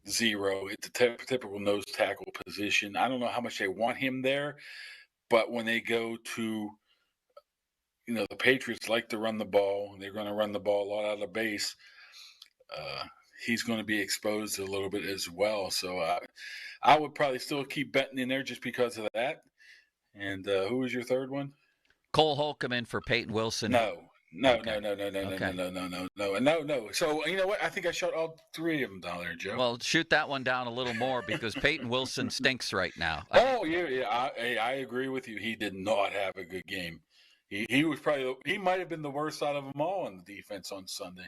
Speaker 1: zero, at the typical nose tackle position. I don't know how much they want him there, but when they go to, the Patriots like to run the ball. They're going to run the ball a lot out of base. He's going to be exposed a little bit as well. So I would probably still keep Benton in there just because of that. And who was your third one?
Speaker 25: Cole Holcomb in for Peyton Wilson.
Speaker 1: No. No,
Speaker 25: Okay. Okay.
Speaker 1: no. So you know what? I think I shot all three of them down there, Joe.
Speaker 25: Well, shoot that one down a little more because Peyton Wilson stinks right now.
Speaker 1: Oh yeah. I agree with you. He did not have a good game. He was he might have been the worst out of them all on the defense on Sunday.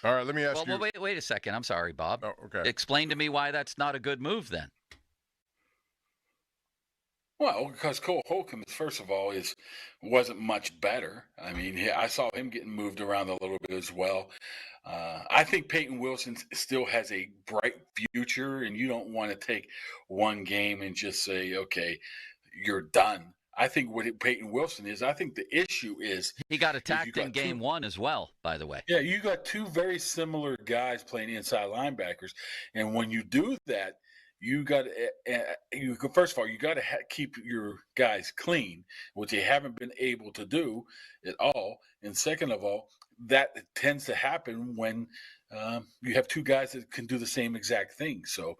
Speaker 23: All right, let me ask you.
Speaker 25: Well, wait a second. I'm sorry, Bob.
Speaker 23: Oh, okay.
Speaker 25: Explain to me why that's not a good move then.
Speaker 1: Well, because Cole Holcomb, first of all, wasn't much better. I mean, I saw him getting moved around a little bit as well. I think Peyton Wilson still has a bright future, and you don't want to take one game and just say, okay, you're done. I think what Peyton Wilson is, I think the issue is
Speaker 25: he got attacked in game one as well, by the way.
Speaker 1: Yeah, you got two very similar guys playing inside linebackers, and when you do that, you got first of all, you got to keep your guys clean, which they haven't been able to do at all. And second of all, that tends to happen when you have two guys that can do the same exact thing. So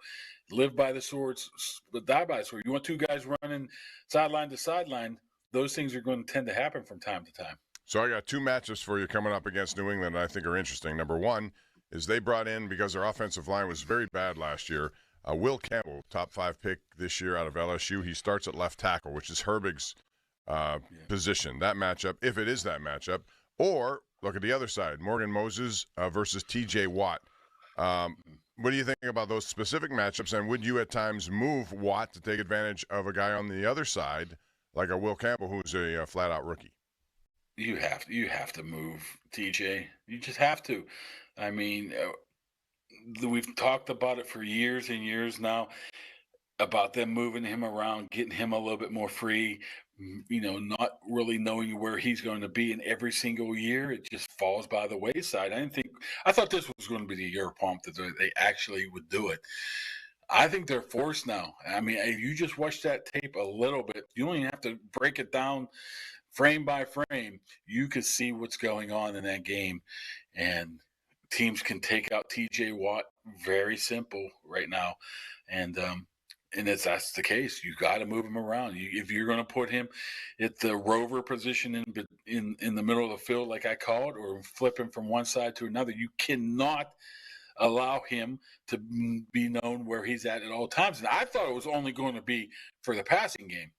Speaker 1: live by the swords, but die by the sword. You want two guys running sideline to sideline, those things are going to tend to happen from time to time.
Speaker 23: So I got two matchups for you coming up against New England that I think are interesting. Number one is they brought in, because their offensive line was very bad last year, Will Campbell, top 5 pick this year out of LSU. He starts at left tackle, which is Herbig's position, that matchup, if it is that matchup. Or look at the other side, Morgan Moses versus T.J. Watt. What do you think about those specific matchups, and would you at times move Watt to take advantage of a guy on the other side, like a Will Campbell, who's a flat-out rookie?
Speaker 1: You have to move TJ. You just have to. I mean, we've talked about it for years and years now about them moving him around, getting him a little bit more free, not really knowing where he's going to be in every single year. It just falls by the wayside. I thought this was going to be the year pump that they actually would do it. I think they're forced now. I mean, if you just watch that tape a little bit, you don't even have to break it down frame by frame. You could see what's going on in that game, and teams can take out T.J. Watt very simple right now, and that's the case. You got to move him around. If you're going to put him at the rover position in the middle of the field, like I call it, or flip him from one side to another, you cannot allow him to be known where he's at all times. And I thought it was only going to be for the passing game,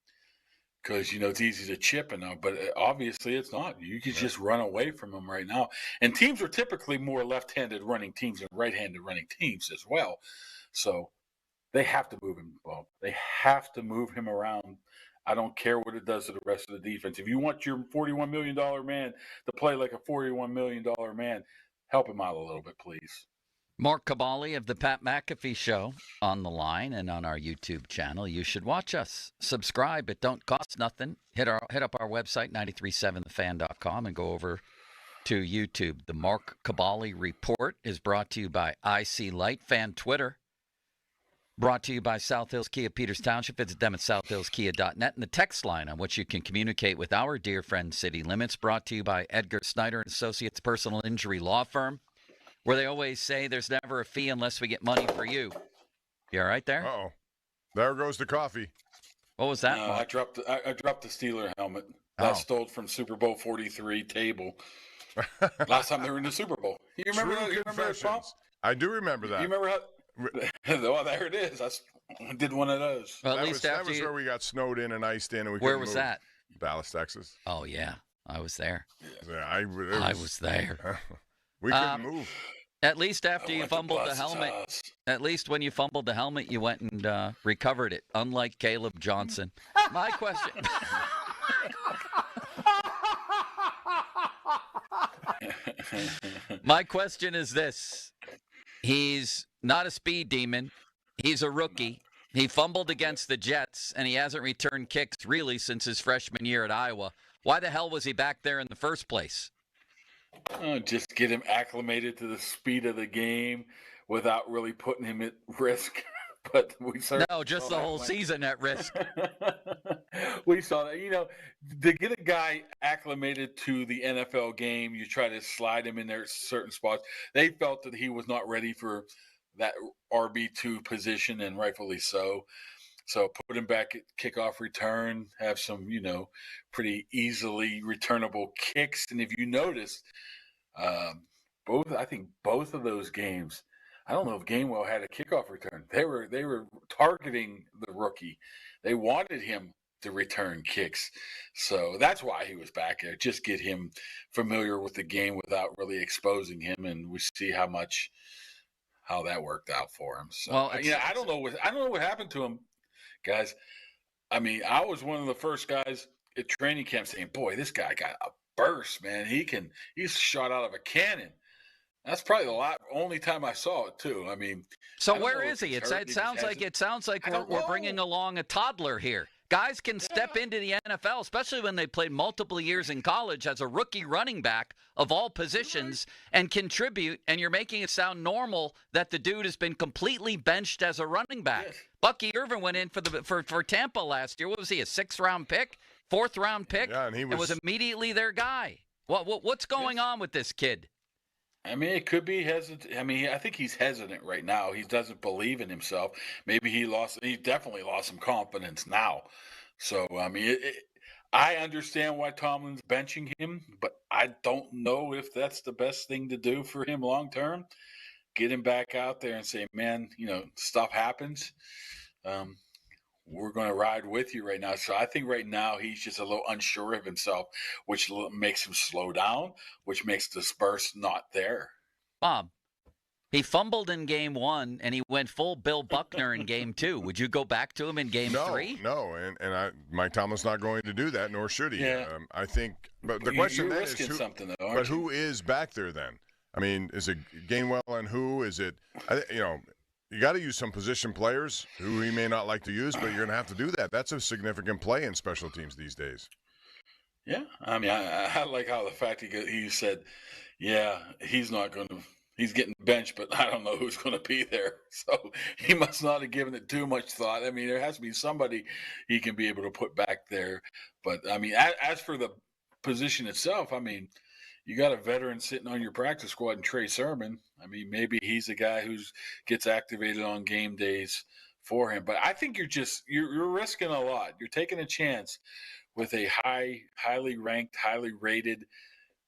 Speaker 1: because it's easy to chip and all, but obviously it's not. You could just run away from him right now. And teams are typically more left-handed running teams than right-handed running teams as well. So they have to move him, Bob. They have to move him around. I don't care what it does to the rest of the defense. If you want your $41 million man to play like a $41 million man, help him out a little bit, please.
Speaker 25: Mark Cabali of the Pat McAfee Show on the line and on our YouTube channel. You should watch us. Subscribe. It don't cost nothing. Hit up our website, 937thefan.com, and go over to YouTube. The Mark Cabali Report is brought to you by IC Light Fan Twitter. Brought to you by South Hills Kia, Peters Township. Visit them at southhillskia.net. And the text line on which you can communicate with our dear friend City Limits, brought to you by Edgar Snyder and Associates Personal Injury Law Firm, where they always say there's never a fee unless we get money for you. You all right there?
Speaker 23: Uh-oh. There goes the coffee.
Speaker 25: What was that?
Speaker 1: No, I dropped the Steeler helmet. I stole from Super Bowl 43 table. Last time they were in the Super Bowl. You remember that? You remember that, Paul?
Speaker 23: I do remember that.
Speaker 1: You remember how? Well, there it is. I did one of those.
Speaker 25: Well,
Speaker 23: that was where we got snowed in and iced in. And
Speaker 25: where was that?
Speaker 23: Dallas, Texas.
Speaker 25: Oh, yeah. I was there.
Speaker 23: Yeah,
Speaker 25: I was there.
Speaker 23: We couldn't move.
Speaker 25: At least after you fumbled the helmet. At least when you fumbled the helmet, you went and recovered it, unlike Caleb Johnson. My question. My question is this. He's not a speed demon. He's a rookie. He fumbled against the Jets, and he hasn't returned kicks really since his freshman year at Iowa. Why the hell was he back there in the first place?
Speaker 1: Just get him acclimated to the speed of the game without really putting him at risk. But we certainly
Speaker 25: just the whole season at risk.
Speaker 1: We saw that. To get a guy acclimated to the NFL game, you try to slide him in there certain spots. They felt that he was not ready for that RB2 position, and rightfully so. So put him back at kickoff return, have some, pretty easily returnable kicks. And if you notice, I think both of those games, I don't know if Gainwell had a kickoff return. They were targeting the rookie. They wanted him to return kicks. So that's why he was back there. Just get him familiar with the game without really exposing him, and we see how that worked out for him. So
Speaker 25: Well,
Speaker 1: I don't know what happened to him, guys. I mean, I was one of the first guys at training camp saying, "Boy, this guy got a burst, man. He's shot out of a cannon." That's probably the only time I saw it too. I mean,
Speaker 25: so where is he? It sounds like we're bringing along a toddler here. Guys can step into the NFL, especially when they played multiple years in college as a rookie running back of all positions and contribute, and you're making it sound normal that the dude has been completely benched as a running back. Yes. Bucky Irvin went in for Tampa last year. What was he, a 6th-round pick, 4th-round pick?
Speaker 23: Yeah, and he was
Speaker 25: immediately their guy. What's going on with this kid?
Speaker 1: I mean, it could be hesitant. I mean, I think he's hesitant right now. He doesn't believe in himself. Maybe he definitely lost some confidence now. So, I mean, I understand why Tomlin's benching him, but I don't know if that's the best thing to do for him long term. Get him back out there and say, man, stuff happens. We're going to ride with you right now. So I think right now he's just a little unsure of himself, which makes him slow down, which makes the burst not there.
Speaker 25: Bob, he fumbled in game 1, and he went full Bill Buckner in game 2. Would you go back to him in game 3?
Speaker 23: No, and Mike Tomlin's not going to do that, nor should he. Yeah. I think, but the question then is, who is back there then? I mean, is it Gainwell and who? Is it, you got to use some position players who he may not like to use, but you're going to have to do that. That's a significant play in special teams these days.
Speaker 1: Yeah, I mean, I like how the fact he said, yeah, he's getting benched, but I don't know who's going to be there. So he must not have given it too much thought. I mean, there has to be somebody he can be able to put back there. But, I mean, as for the position itself, I mean, you got a veteran sitting on your practice squad in Trey Sermon. I mean, maybe he's a guy who gets activated on game days for him. But I think you're risking a lot. You're taking a chance with a highly ranked, highly rated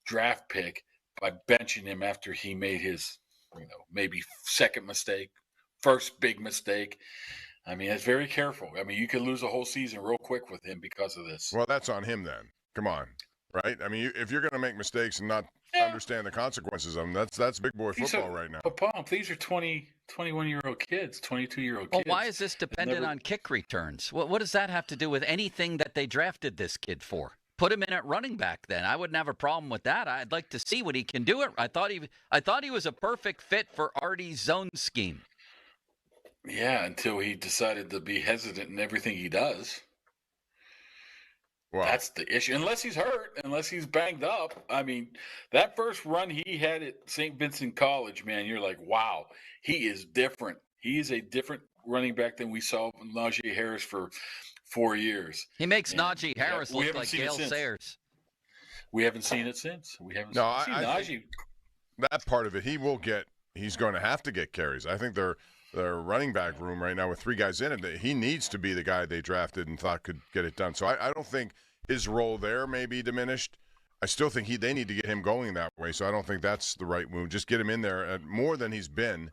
Speaker 1: draft pick by benching him after he made his, maybe second mistake, first big mistake. I mean, it's very careful. I mean, you could lose a whole season real quick with him because of this.
Speaker 23: Well, that's on him then. Come on. Right? I mean, if you're going to make mistakes and not understand the consequences of them, that's big boy football right now.
Speaker 1: But, Bob, these are 21-year-old kids, 22-year-old kids.
Speaker 25: Well, why is this dependent on kick returns? What does that have to do with anything that they drafted this kid for? Put him in at running back then. I wouldn't have a problem with that. I'd like to see what he can do. I thought he was a perfect fit for Artie's zone scheme.
Speaker 1: Yeah, until he decided to be hesitant in everything he does. Wow. That's the issue. Unless he's hurt, unless he's banged up. I mean, that first run he had at St. Vincent College, man, you're like, wow, he is different. He is a different running back than we saw Najee Harris for 4 years.
Speaker 25: He makes Najee Harris look like Gale Sayers.
Speaker 1: We haven't seen it since. We haven't seen Najee.
Speaker 23: That part of it, he's going to have to get carries. I think their running back room right now with 3 guys in it, he needs to be the guy they drafted and thought could get it done. So I don't think his role there may be diminished. I still think they need to get him going that way, so I don't think that's the right move. Just get him in there more than he's been.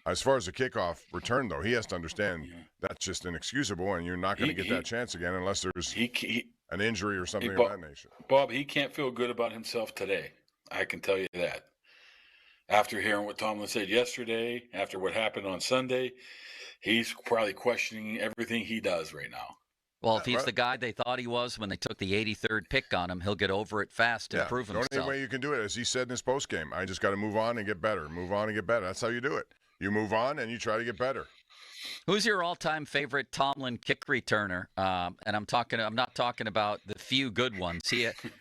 Speaker 23: As far as the kickoff return, though, he has to understand that's just inexcusable, and you're not going to get that chance again unless there's an injury or something of that nature.
Speaker 1: Bob, he can't feel good about himself today. I can tell you that. After hearing what Tomlin said yesterday, after what happened on Sunday, he's probably questioning everything he does right now.
Speaker 25: Well, if he's the guy they thought he was when they took the 83rd pick on him, he'll get over it fast and prove himself.
Speaker 23: The only way you can do it, as he said in his postgame, I just got to move on and get better. Move on and get better. That's how you do it. You move on and you try to get better.
Speaker 25: Who's your all-time favorite Tomlin kick returner? And I'm not talking about the few good ones.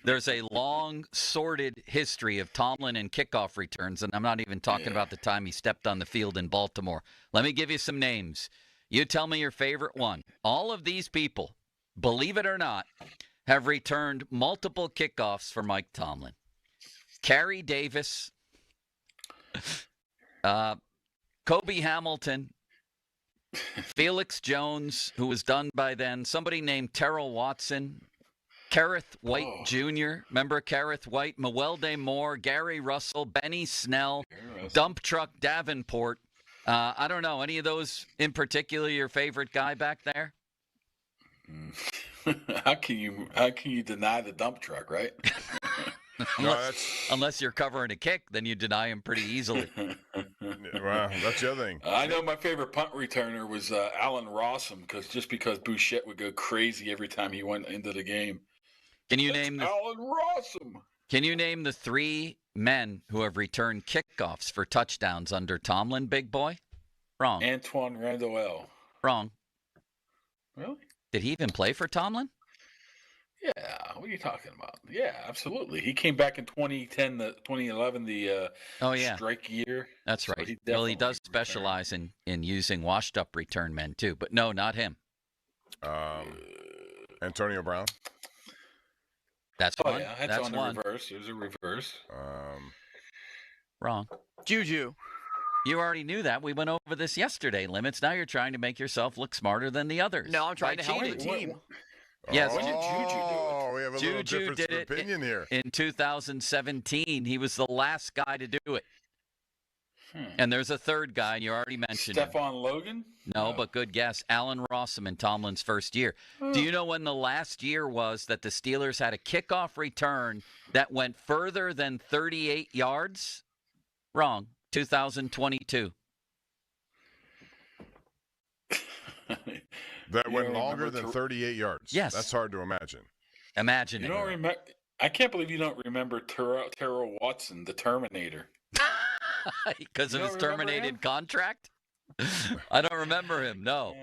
Speaker 25: There's a long, sordid history of Tomlin and kickoff returns, and I'm not even talking about the time he stepped on the field in Baltimore. Let me give you some names. You tell me your favorite one. All of these people, believe it or not, have returned multiple kickoffs for Mike Tomlin. Kerry Davis, Kobe Hamilton, Felix Jones, who was done by then, somebody named Terrell Watson, Kareth White Jr., remember Kareth White, Mewelde Moore, Gary Russell, Benny Snell, Dump Truck Davenport. I don't know, any of those in particular your favorite guy back there?
Speaker 1: How can you deny the dump truck, right?
Speaker 25: Unless you're covering a kick, then you deny him pretty easily.
Speaker 23: Well, that's the other thing.
Speaker 1: I know my favorite punt returner was Alan Rossum, because Bouchette would go crazy every time he went into the game.
Speaker 25: Can you name
Speaker 1: Alan Rossum?
Speaker 25: Can you name the 3 men who have returned kickoffs for touchdowns under Tomlin, big boy? Wrong.
Speaker 1: Antoine Randall.
Speaker 25: Wrong.
Speaker 1: Really?
Speaker 25: Did he even play for Tomlin?
Speaker 1: Yeah, what are you talking about? Yeah, absolutely. He came back in 2011, the strike year.
Speaker 25: That's
Speaker 1: So
Speaker 25: right.
Speaker 1: he
Speaker 25: He does specialize in using washed-up return men, too. But no, not him.
Speaker 23: Antonio Brown?
Speaker 25: That's one.
Speaker 1: Yeah, that's on the reverse. There's a reverse.
Speaker 25: Wrong.
Speaker 14: Juju.
Speaker 25: You already knew that. We went over this yesterday, Limits. Now you're trying to make yourself look smarter than the others.
Speaker 14: No, I'm trying
Speaker 25: by
Speaker 14: to help the
Speaker 25: cheating.
Speaker 14: team.
Speaker 25: Yes.
Speaker 1: When did Juju do it?
Speaker 23: We have a
Speaker 25: Juju
Speaker 23: little difference
Speaker 25: did
Speaker 23: of
Speaker 25: it
Speaker 23: opinion here.
Speaker 25: In 2017. He was the last guy to do it. And there's a third guy, and you already mentioned him.
Speaker 1: Stephon Logan?
Speaker 25: No, but good guess. Alan Rossum in Tomlin's first year. Do you know when the last year was that the Steelers had a kickoff return that went further than 38 yards? Wrong. 2022.
Speaker 23: That went longer than 38 yards.
Speaker 25: Yes.
Speaker 23: That's hard to imagine.
Speaker 25: Imagine
Speaker 1: You
Speaker 25: it.
Speaker 1: don't remember? I can't believe you don't remember Terrell Watson, the Terminator.
Speaker 25: Because of
Speaker 1: You
Speaker 25: his
Speaker 1: don't remember
Speaker 25: terminated
Speaker 1: him?
Speaker 25: contract? I don't remember him, no.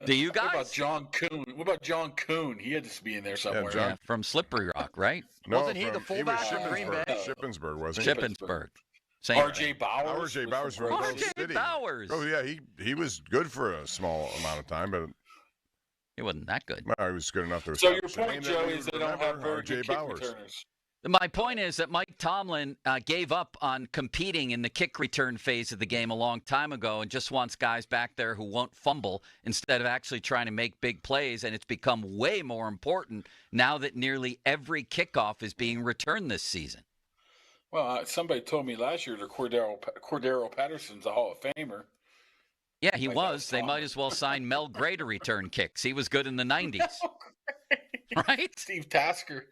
Speaker 25: Do you guys?
Speaker 1: What about John Kuhn? What about John Kuhn? He had to be in there somewhere.
Speaker 25: Yeah, from Slippery Rock, right?
Speaker 14: Wasn't he the fullback
Speaker 23: from
Speaker 14: in Green Bay?
Speaker 23: Shippensburg, wasn't he?
Speaker 25: Shippensburg.
Speaker 1: R.J. Bowers.
Speaker 23: R.J. Bowers from Grove
Speaker 25: R.J.
Speaker 23: City.
Speaker 25: Bowers.
Speaker 23: Oh, yeah, he was good for a small amount of time, but
Speaker 25: He wasn't that good.
Speaker 23: well, he was good enough to
Speaker 1: So your
Speaker 23: establish a
Speaker 1: point,
Speaker 23: name
Speaker 1: Joe,
Speaker 23: we
Speaker 1: is
Speaker 23: would
Speaker 1: they don't have
Speaker 23: remember,
Speaker 1: very
Speaker 23: R.J.
Speaker 1: good kick
Speaker 23: Bowers.
Speaker 1: returners.
Speaker 25: My point is that Mike Tomlin gave up on competing in the kick return phase of the game a long time ago and just wants guys back there who won't fumble instead of actually trying to make big plays. And it's become way more important now that nearly every kickoff is being returned this season.
Speaker 1: Well, somebody told me last year that Cordero Patterson's a Hall of Famer.
Speaker 25: Yeah, he was. They might as well sign Mel Gray to return kicks. He was good in the 90s. Right?
Speaker 1: Steve Tasker.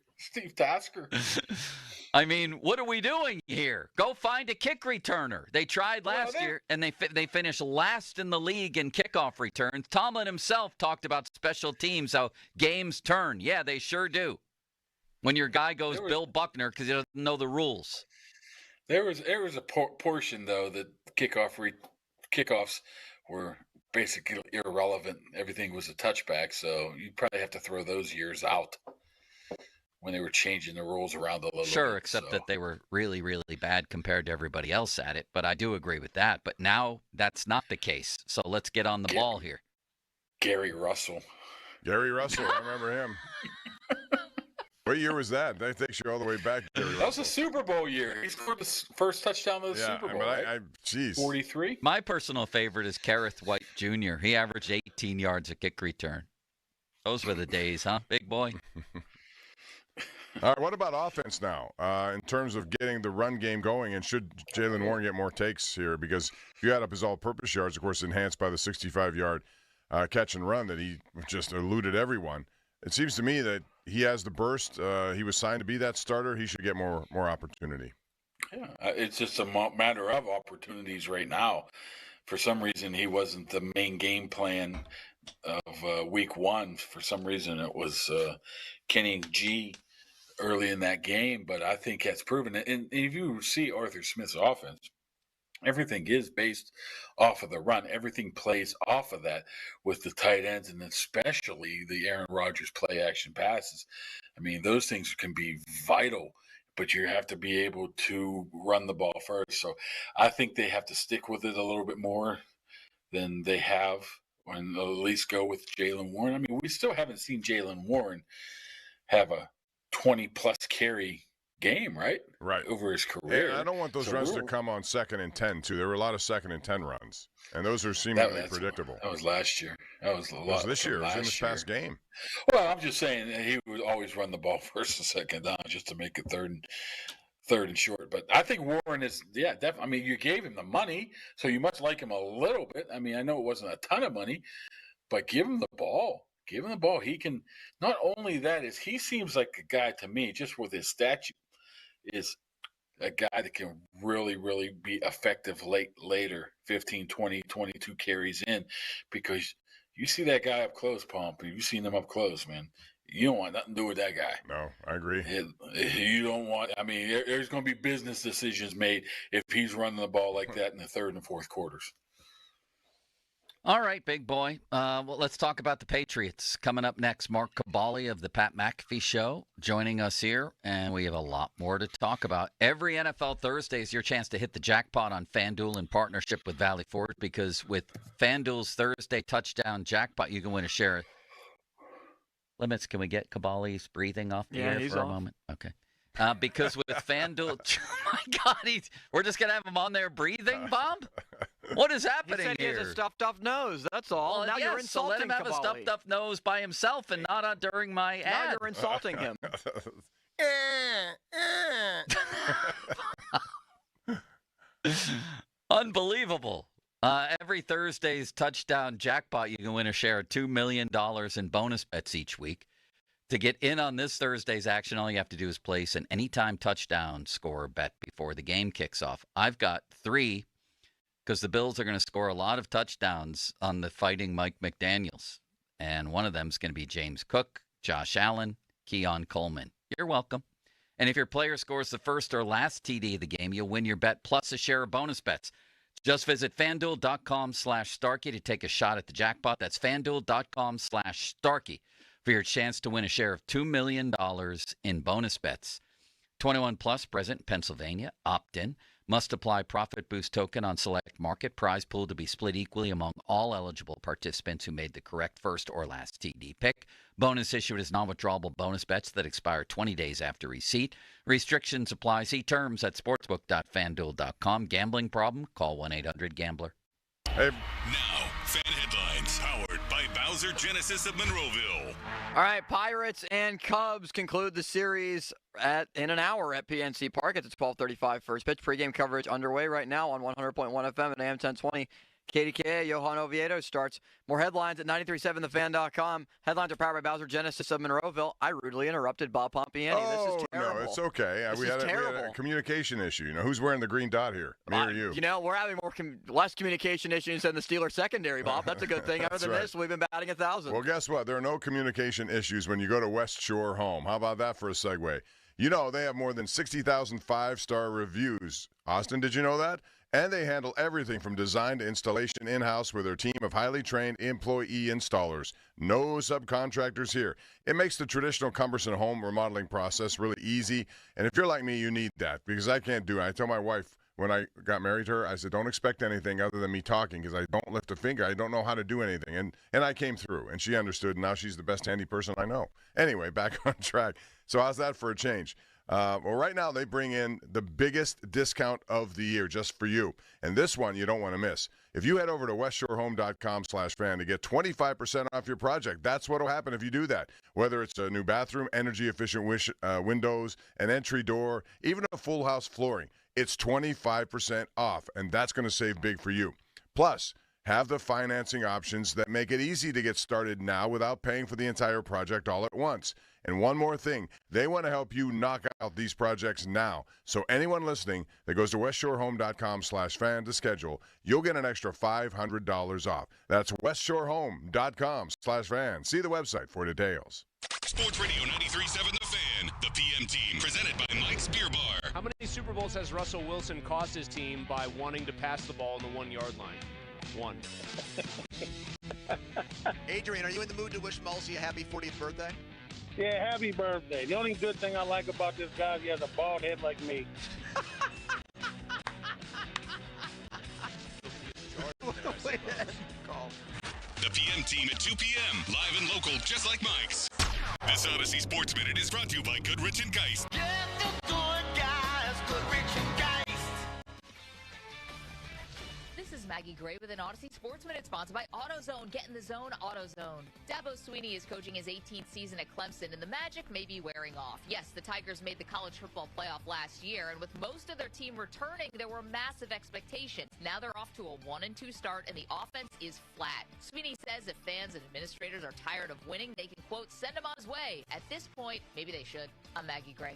Speaker 25: I mean, what are we doing here? Go find a kick returner. They tried last year, and they finished last in the league in kickoff returns. Tomlin himself talked about special teams, how games turn. Yeah, they sure do. When your guy goes Bill Buckner because he doesn't know the rules.
Speaker 1: There was a portion, though, that kickoffs were basically irrelevant. Everything was a touchback, so you probably have to throw those years out when they were changing the rules around a little bit.
Speaker 25: Sure, except that they were really, really bad compared to everybody else at it. But I do agree with that. But now that's not the case. So let's get on the ball here.
Speaker 1: Gary Russell.
Speaker 23: I remember him. What year was that? That takes you all the way back, Gary Russell.
Speaker 1: That was a Super Bowl year. He scored the first touchdown of the Super Bowl.
Speaker 23: But geez.
Speaker 1: 43.
Speaker 25: My personal favorite is Kareth White Jr. He averaged 18 yards a kick return. Those were the days, huh, big boy?
Speaker 23: All right, what about offense now in terms of getting the run game going? And should Jaylen Warren get more takes here? Because if you add up his all-purpose yards, of course, enhanced by the 65-yard catch and run that he just eluded everyone, it seems to me that he has the burst. He was signed to be that starter. He should get more opportunity.
Speaker 1: Yeah, it's just a matter of opportunities right now. For some reason, he wasn't the main game plan of week one. For some reason, it was Kenny G early in that game, but I think that's proven it. And if you see Arthur Smith's offense, everything is based off of the run. Everything plays off of that with the tight ends and especially the Aaron Rodgers play action passes. I mean, those things can be vital, but you have to be able to run the ball first. So I think they have to stick with it a little bit more than they have, and at least go with Jaylen Warren. I mean, we still haven't seen Jaylen Warren have a 20-plus carry game, right?
Speaker 23: Right.
Speaker 1: Over his career.
Speaker 23: And I don't want those runs to come on 2nd and 10, too. There were a lot of 2nd and 10 runs, and those are seemingly predictable.
Speaker 1: That was last year. That was a lot.
Speaker 23: It was this year. It was in this past game.
Speaker 1: Well, I'm just saying that he would always run the ball first and second down just to make it third and short. But I think Warren is, definitely. I mean, you gave him the money, so you must like him a little bit. I mean, I know it wasn't a ton of money, but give him the ball. Give him the ball. He can, not only that, is he seems like a guy to me, just with his statue, is a guy that can really, really be effective later, 15, 20, 22 carries in, because you see that guy up close, Pomp. You've seen him up close, man. You don't want nothing to do with that guy.
Speaker 23: No, I agree.
Speaker 1: You don't want, I mean, there's going to be business decisions made if he's running the ball like that in the third and fourth quarters.
Speaker 25: All right, big boy. Well, let's talk about the Patriots. Coming up next, Mark Cabali of the Pat McAfee Show joining us here, and we have a lot more to talk about. Every NFL Thursday is your chance to hit the jackpot on FanDuel in partnership with Valley Forge, because with FanDuel's Thursday touchdown jackpot, you can win a share. Limits, can we get Cabali's breathing off the air for a moment? Okay. Because with FanDuel, oh my God, we're just going to have him on there breathing, Bob? What is happening
Speaker 14: here? He said he has a stuffed up nose. That's all.
Speaker 25: Well,
Speaker 14: now you're insulting
Speaker 25: so let him have
Speaker 14: Cabali.
Speaker 25: a stuffed up nose by himself and not during my ad.
Speaker 14: Now you're insulting him.
Speaker 25: Unbelievable. Every Thursday's touchdown jackpot, you can win a share of $2 million in bonus bets each week. To get in on this Thursday's action, all you have to do is place an anytime touchdown score bet before the game kicks off. I've got 3, because the Bills are going to score a lot of touchdowns on the Fighting Mike McDaniels. And one of them is going to be James Cook, Josh Allen, Keon Coleman. You're welcome. And if your player scores the first or last TD of the game, you'll win your bet plus a share of bonus bets. Just visit FanDuel.com/Starkey to take a shot at the jackpot. That's FanDuel.com/Starkey for your chance to win a share of $2 million in bonus bets. 21 plus, present in Pennsylvania. Opt-in. Must apply profit boost token on select market. Prize pool to be split equally among all eligible participants who made the correct first or last TD pick. Bonus issued as non-withdrawable bonus bets that expire 20 days after receipt. Restrictions apply. See terms at sportsbook.fanduel.com. Gambling problem? Call 1-800-GAMBLER.
Speaker 23: Hey.
Speaker 8: Now, fan headlines powered by Bowser Genesis of Monroeville.
Speaker 14: All right, Pirates and Cubs conclude the series in an hour at PNC Park. It's 12:35 first pitch. Pregame coverage underway right now on 100.1 FM and AM 1020. KDKA, Johan Oviedo starts. More headlines at 93.7thefan.com. Headlines are powered by Bowser Genesis of Monroeville. I rudely interrupted Bob Pompiani.
Speaker 23: Oh,
Speaker 14: this is terrible.
Speaker 23: No, it's okay.
Speaker 14: This
Speaker 23: we
Speaker 14: is
Speaker 23: had
Speaker 14: terrible.
Speaker 23: a communication issue. Who's wearing the green dot here? Me or you?
Speaker 14: We're having less communication issues than the Steelers secondary, Bob. That's a good thing. Other than this, we've been batting 1,000.
Speaker 23: Well, guess what? There are no communication issues when you go to West Shore Home. How about that for a segue? They have more than 60,000 five-star reviews. Austin, did you know that? And they handle everything from design to installation in-house with their team of highly trained employee installers. No subcontractors here. It makes the traditional cumbersome home remodeling process really easy. And if you're like me, you need that, because I can't do it. I tell my wife when I got married to her, I said, don't expect anything other than me talking, because I don't lift a finger. I don't know how to do anything. And I came through, and she understood, and now she's the best handy person I know. Anyway, back on track. So how's that for a change? Well, right now they bring in the biggest discount of the year just for you. And this one you don't want to miss. If you head over to westshorehome.com/fan to get 25% off your project, that's what will happen if you do that. Whether it's a new bathroom, energy-efficient windows, an entry door, even a full house flooring, it's 25% off, and that's going to save big for you. Plus, have the financing options that make it easy to get started now without paying for the entire project all at once. And one more thing, they want to help you knock out these projects now. So anyone listening that goes to westshorehome.com/fan to schedule, you'll get an extra $500 off. That's westshorehome.com/fan. See the website for details.
Speaker 8: Sports Radio 93.7 The Fan, the PM team, presented by Mike's Beer Bar.
Speaker 26: How many Super Bowls has Russell Wilson cost his team by wanting to pass the ball on the 1-yard line? 1.
Speaker 18: Adrian, are you in the mood to wish Mulsey a happy 40th birthday?
Speaker 2: Yeah, happy birthday. The only good thing I like about this guy is he has a bald head like me.
Speaker 8: The PM team at 2 p.m. Live and local, just like Mike's. This Odyssey Sports Minute is brought to you by Goodrich & Geist.
Speaker 3: Maggie Gray with an Odyssey Sports Minute sponsored by AutoZone. Get in the zone, AutoZone. Dabo Swinney is coaching his 18th season at Clemson, and the magic may be wearing off. Yes, the Tigers made the college football playoff last year, and with most of their team returning, there were massive expectations. Now they're off to a 1-2 start, and the offense is flat. Swinney says if fans and administrators are tired of winning, they can, quote, send him on his way. At this point, maybe they should. I'm Maggie Gray.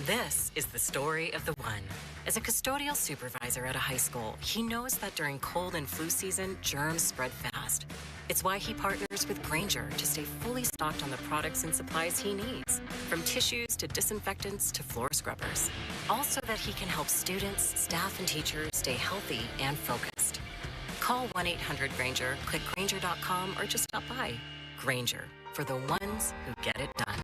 Speaker 7: This is the story of the one. As a custodial supervisor at a high school, he knows that during cold and flu season, germs spread fast. It's why he partners with Grainger to stay fully stocked on the products and supplies he needs, from tissues to disinfectants to floor scrubbers. All so that he can help students, staff, and teachers stay healthy and focused. Call 1-800-GRAINGER, click Grainger.com, or just stop by. Grainger, for the ones who get it done.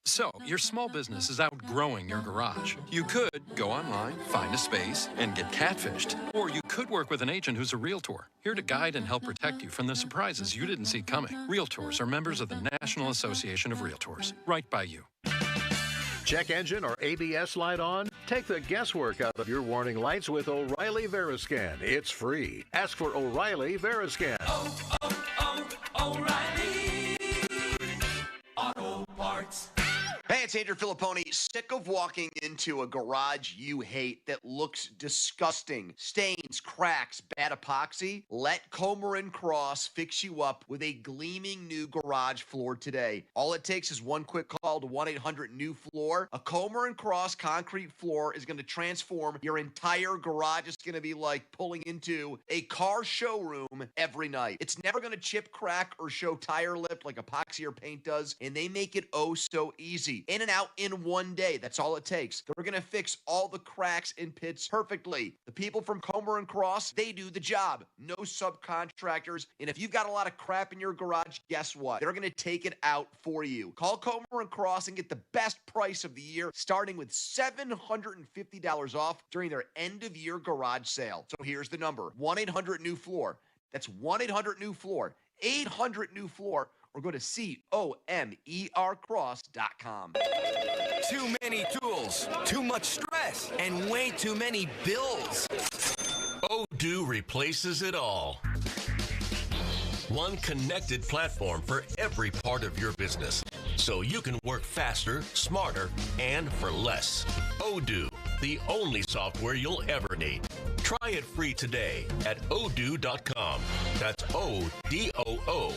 Speaker 9: So, your small business is outgrowing your garage. You could go online, find a space, and get catfished. Or you could work with an agent who's a realtor, here to guide and help protect you from the surprises you didn't see coming. Realtors are members of the National Association of Realtors. Right by you.
Speaker 10: Check engine or ABS light on? Take the guesswork out of your warning lights with O'Reilly Veriscan. It's free. Ask for O'Reilly Veriscan.
Speaker 11: O'Reilly Auto Parts.
Speaker 18: Hey, it's Andrew Filipponi. Sick of walking into a garage you hate that looks disgusting? Stains, cracks, bad epoxy? Let Comer & Cross fix you up with a gleaming new garage floor today. All it takes is one quick call to 1-800-NEW-FLOOR. A Comer & Cross concrete floor is going to transform your entire garage. It's going to be like pulling into a car showroom every night. It's never going to chip, crack, or show tire lip like epoxy or paint does, and they make it oh so easy. In and out in one day. That's all it takes. They're going to fix all the cracks and pits perfectly. The people from Comer & Cross, they do the job. No subcontractors. And if you've got a lot of crap in your garage, guess what? They're going to take it out for you. Call Comer & Cross and get the best price of the year, starting with $750 off during their end-of-year garage sale. So here's the number. 1-800-NEW-FLOOR. That's 1-800-NEW-FLOOR. 800-NEW-FLOOR. Or go to COMERcross.com.
Speaker 12: Too many tools, too much stress, and way too many bills.
Speaker 5: Odoo replaces it all. One connected platform for every part of your business, so you can work faster, smarter, and for less. Odoo, the only software you'll ever need. Try it free today at odoo.com. That's ODOO.com.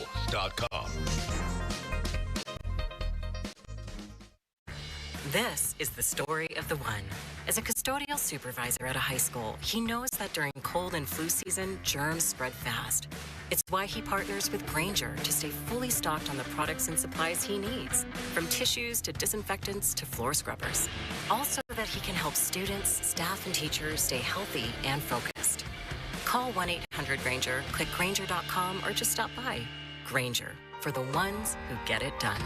Speaker 7: This is the story of the one. As a custodial supervisor at a high school, he knows that during cold and flu season, germs spread fast. It's why he partners with Grainger to stay fully stocked on the products and supplies he needs, from tissues to disinfectants to floor scrubbers. All so that he can help students, staff, and teachers stay healthy and focused. Call 1-800-GRAINGER, click Grainger.com, or just stop by. Grainger, for the ones who get it done.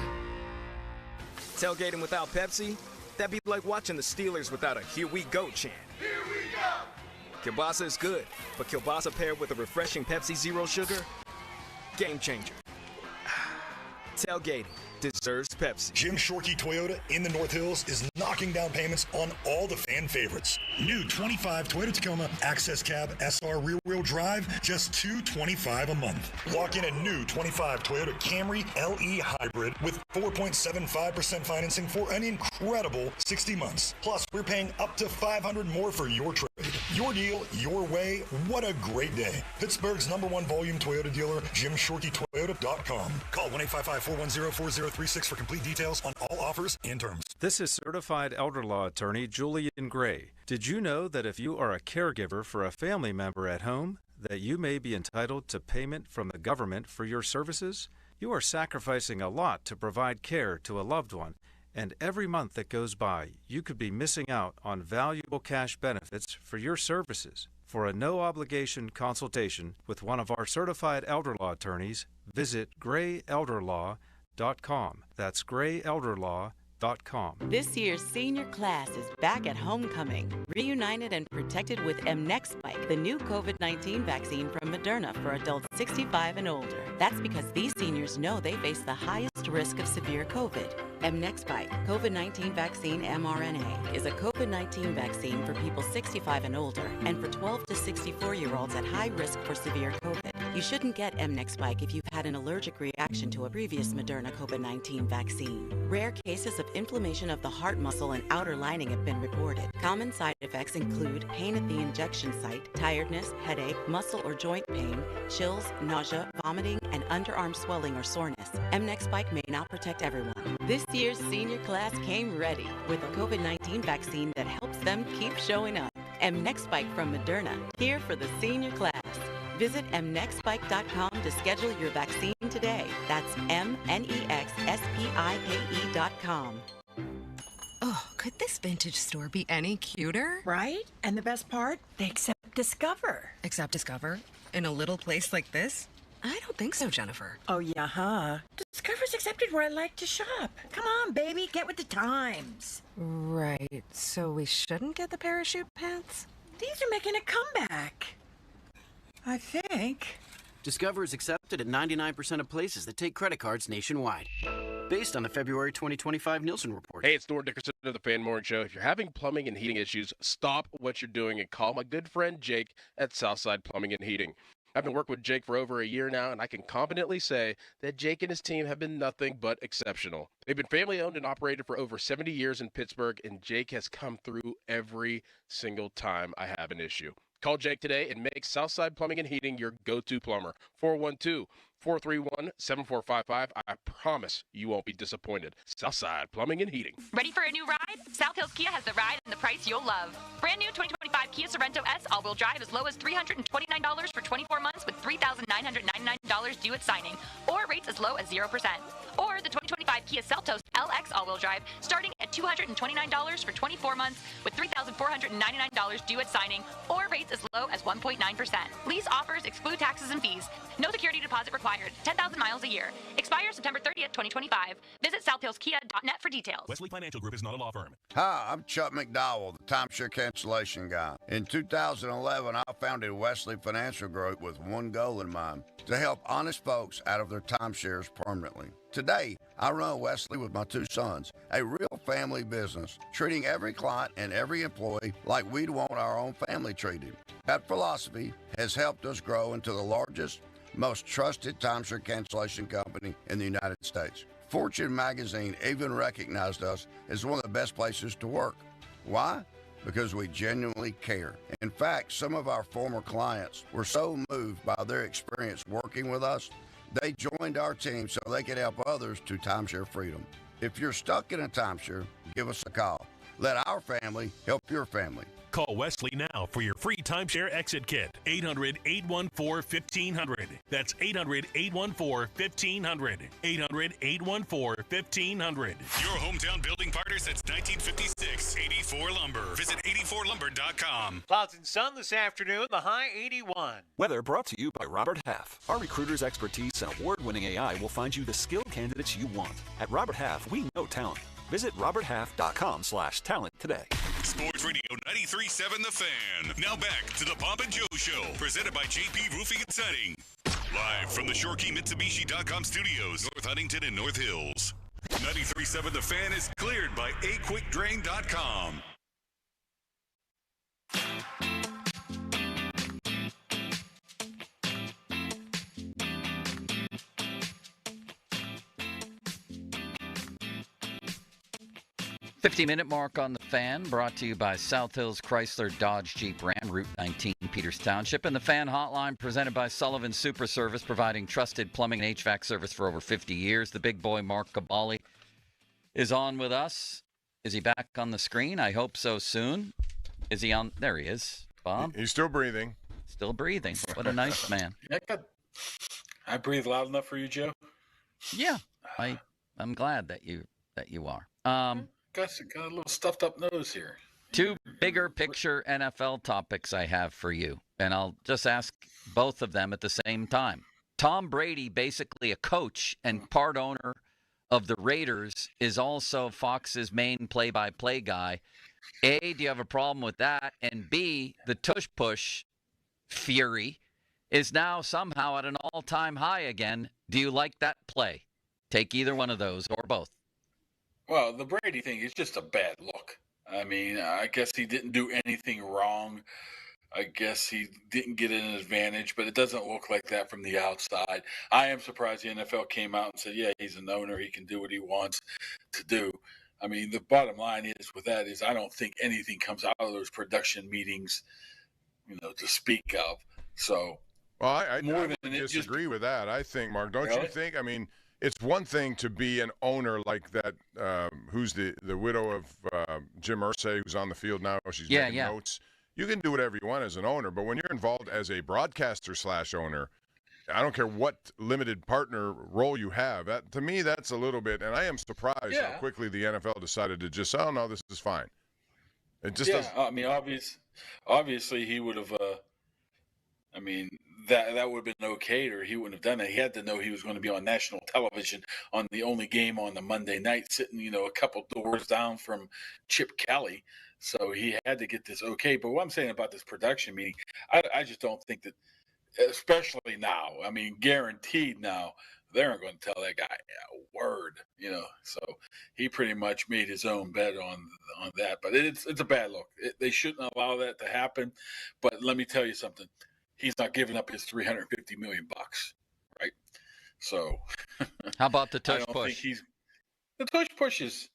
Speaker 15: Tailgating without Pepsi? That'd be like watching the Steelers without a "Here we go" chant.
Speaker 11: Here we go!
Speaker 15: Kielbasa is good, but kielbasa paired with a refreshing Pepsi Zero Sugar? Game changer. Tailgating deserves Pepsi.
Speaker 27: Jim Shorkey Toyota in the North Hills is knocking down payments on all the fan favorites. New 25 Toyota Tacoma Access Cab SR rear-wheel drive, just $225 a month. Lock in a new 25 Toyota Camry LE Hybrid with 4.75% financing for an incredible 60 months. Plus, we're paying up to $500 more for your trade. Your deal, your way. What a great day. Pittsburgh's #1 volume Toyota dealer, JimShorkeyToyota.com. Call 1-855-410-4036 for complete details on all offers and terms.
Speaker 29: This is certified elder law attorney Julian Gray. Did you know that if you are a caregiver for a family member at home, that you may be entitled to payment from the government for your services? You are sacrificing a lot to provide care to a loved one, and every month that goes by, you could be missing out on valuable cash benefits for your services. For a no-obligation consultation with one of our certified elder law attorneys, visit grayelderlaw.com. That's grayelderlaw.com.
Speaker 30: This year's senior class is back at homecoming, reunited and protected with mNEXSpike, the new COVID-19 vaccine from Moderna for adults 65 and older. That's because these seniors know they face the highest risk of severe COVID. Mnexpike COVID-19 vaccine mRNA is a COVID-19 vaccine for people 65 and older and for 12 to 64-year-olds at high risk for severe COVID. You shouldn't get Mnexpike if you've had an allergic reaction to a previous Moderna COVID-19 vaccine. Rare cases of inflammation of the heart muscle and outer lining have been reported. Common side effects include pain at the injection site, tiredness, headache, muscle or joint pain, chills, nausea, vomiting, and underarm swelling or soreness. Mnexpike may not protect everyone. This year's senior class came ready with a COVID-19 vaccine that helps them keep showing up. Mnexpike from Moderna, here for the senior class. Visit mnexpike.com to schedule your vaccine today. That's mnexspike.com.
Speaker 4: Oh, could this vintage store be any cuter?
Speaker 6: Right? And the best part? They accept Discover.
Speaker 4: Accept Discover? In a little place like this? I don't think so, Jennifer.
Speaker 6: Oh, yeah, huh? Discover's accepted where I like to shop. Come on, baby, get with the times.
Speaker 4: Right, so we shouldn't get the parachute pants?
Speaker 6: These are making a comeback. I think.
Speaker 13: Discover is accepted at 99% of places that take credit cards nationwide. Based on the February 2025 Nielsen report.
Speaker 16: Hey, it's Thor Dickerson of the Fan Morning Show. If you're having plumbing and heating issues, stop what you're doing and call my good friend Jake at Southside Plumbing and Heating. I've been working with Jake for over a year now, and I can confidently say that Jake and his team have been nothing but exceptional. They've been family-owned and operated for over 70 years in Pittsburgh, and Jake has come through every single time I have an issue. Call Jake today and make Southside Plumbing and Heating your go-to plumber. 412-431-7455. I promise you won't be disappointed. Southside Plumbing and Heating.
Speaker 17: Ready for a new ride? South Hills Kia has the ride and the price you'll love. Brand new 2025 Kia Sorento S all-wheel drive as low as $329 for 24 months with $3,999 due at signing, or rates as low as 0%. Or the 2025 Kia Seltos LX all-wheel drive starting at $229 for 24 months with $3,499 due at signing, or rates as low as 1.9%. Lease offers exclude taxes and fees. No security deposit required. 10,000 miles a year. Expires September 30th, 2025. Visit southhillskia.net for details.
Speaker 19: Wesley Financial Group is not a law firm.
Speaker 20: Hi, I'm Chuck McDowell, the timeshare cancellation guy. In 2011, I founded Wesley Financial Group with one goal in mind: to help honest folks out of their timeshares permanently. Today, I run Wesley with my two sons, a real family business, treating every client and every employee like we'd want our own family treated. That philosophy has helped us grow into the largest, most trusted timeshare cancellation company in the United States. Fortune magazine even recognized us as one of the best places to work. Why? Because we genuinely care. In fact, some of our former clients were so moved by their experience working with us, they joined our team so they could help others to timeshare freedom. If you're stuck in a timeshare, give us a call. Let our family help your family.
Speaker 19: Call Wesley now for your free timeshare exit kit. 800-814-1500. That's 800-814-1500. 800-814-1500.
Speaker 8: Your hometown building partner since 1956. 84 Lumber. Visit 84lumber.com.
Speaker 21: Clouds and sun this afternoon, the high 81.
Speaker 22: Weather brought to you by Robert Half. Our recruiters' expertise and award-winning AI will find you the skilled candidates you want. At Robert Half, we know talent. Visit roberthalf.com/talent today.
Speaker 8: Sports Radio 93.7 The Fan. Now back to the Bob and Joe Show, presented by JP Roofing and Siding. Live from the ShoreKeyMitsubishi.com studios, North Huntington and North Hills. 93.7 The Fan is cleared by AQuickDrain.com.
Speaker 25: 50-minute mark on the Fan, brought to you by South Hills Chrysler Dodge Jeep Ram, Route 19, Peters Township. And the Fan Hotline, presented by Sullivan Super Service, providing trusted plumbing and HVAC service for over 50 years. The big boy, Mark Cabali, is on with us. Is he back on the screen? I hope so soon. Is he on? There he is, Bob.
Speaker 23: He's still breathing.
Speaker 25: Still breathing. What a nice man.
Speaker 1: I breathe loud enough for you, Joe?
Speaker 25: Yeah, I'm glad that you are.
Speaker 1: Got a little stuffed up nose here.
Speaker 25: Two bigger picture NFL topics I have for you, and I'll just ask both of them at the same time. Tom Brady, basically a coach and part owner of the Raiders, is also Fox's main play-by-play guy. A, do you have a problem with that? And B, the tush-push fury is now somehow at an all-time high again. Do you like that play? Take either one of those or both.
Speaker 1: Well, the Brady thing is just a bad look. I mean, I guess he didn't do anything wrong. I guess he didn't get an advantage, but it doesn't look like that from the outside. I am surprised the NFL came out and said, yeah, he's an owner. He can do what he wants to do. I mean, the bottom line is with that is I don't think anything comes out of those production meetings, to speak of. So,
Speaker 23: well, I disagree with that. I think, Mark, don't you think? I mean, it's one thing to be an owner like that. Who's the widow of Jim Irsay, who's on the field now? She's making notes. You can do whatever you want as an owner, but when you're involved as a broadcaster / owner, I don't care what limited partner role you have. To me, that's a little bit, and I am surprised how quickly the NFL decided to just, oh, no, this is fine. It just doesn't.
Speaker 1: I mean, obviously he would have, that would have been okay, or he wouldn't have done it. He had to know he was going to be on national television on the only game on the Monday night, sitting, a couple doors down from Chip Kelly. So he had to get this okay. But what I'm saying about this production meeting, I just don't think that, especially now, I mean, guaranteed now, they aren't going to tell that guy a word, So he pretty much made his own bet on that. But it's a bad look. They shouldn't allow that to happen. But let me tell you something. He's not giving up his $350 million, right? So
Speaker 25: how about the tush push?
Speaker 1: The tush push is,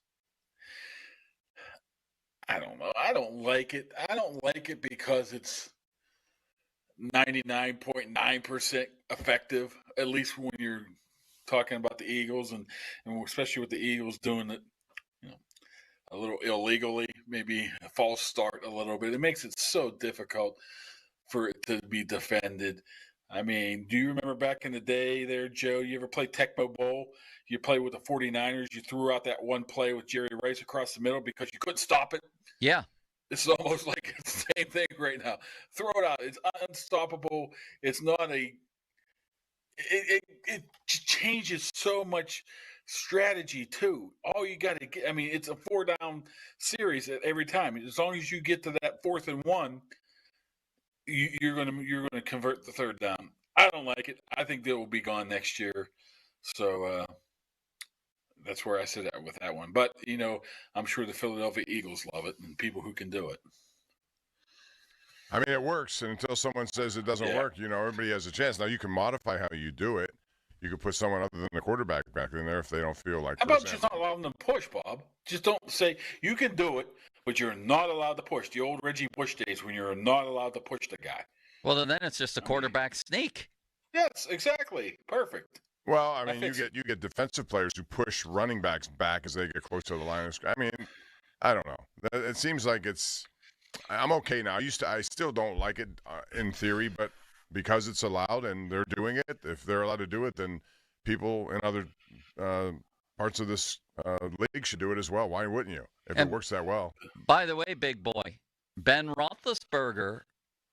Speaker 1: I don't know. I don't like it. I don't like it because it's 99.9% effective, at least when you're talking about the Eagles, and especially with the Eagles doing it, a little illegally, maybe a false start a little bit. It makes it so difficult for it to be defended. I mean, do you remember back in the day there, Joe, you ever play Tecmo Bowl? You played with the 49ers. You threw out that one play with Jerry Rice across the middle because you couldn't stop it.
Speaker 25: Yeah.
Speaker 1: It's almost like it's the same thing right now. Throw it out. It's unstoppable. It's not it changes so much strategy too. All you got to get, it's a 4-down series at every time. As long as you get to that 4th and 1, you're gonna convert the 3rd down. I don't like it. I think they will be gone next year. So that's where I sit at with that one. But I'm sure the Philadelphia Eagles love it, and people who can do it.
Speaker 23: I mean, it works, and until someone says it doesn't work, everybody has a chance. Now, you can modify how you do it. You could put someone other than the quarterback back in there if they don't feel like.
Speaker 1: How about just not allowing them to push, Bob? Just don't say you can do it, but you're not allowed to push. The old Reggie Bush days when you're not allowed to push the guy.
Speaker 25: Well, then it's just a quarterback sneak.
Speaker 1: Yes, exactly. Perfect.
Speaker 23: Well, I mean, you get defensive players who push running backs back as they get close to the line of scrimmage. I mean, I don't know. It seems like I'm okay now. I still don't like it in theory, but because it's allowed and they're doing it, if they're allowed to do it, then people in other parts of this league should do it as well. Why wouldn't you? If it works that well.
Speaker 25: By the way, big boy, Ben Roethlisberger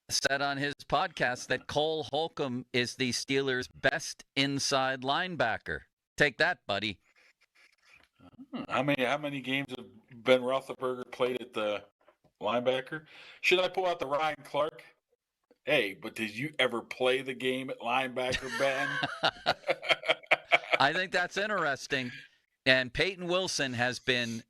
Speaker 25: said on his podcast that Cole Holcomb is the Steelers' best inside linebacker. Take that, buddy.
Speaker 1: How many games have Ben Roethlisberger played at the linebacker? Should I pull out the Ryan Clark? Hey, but did you ever play the game at linebacker, Ben?
Speaker 25: I think that's interesting. And Peyton Wilson has been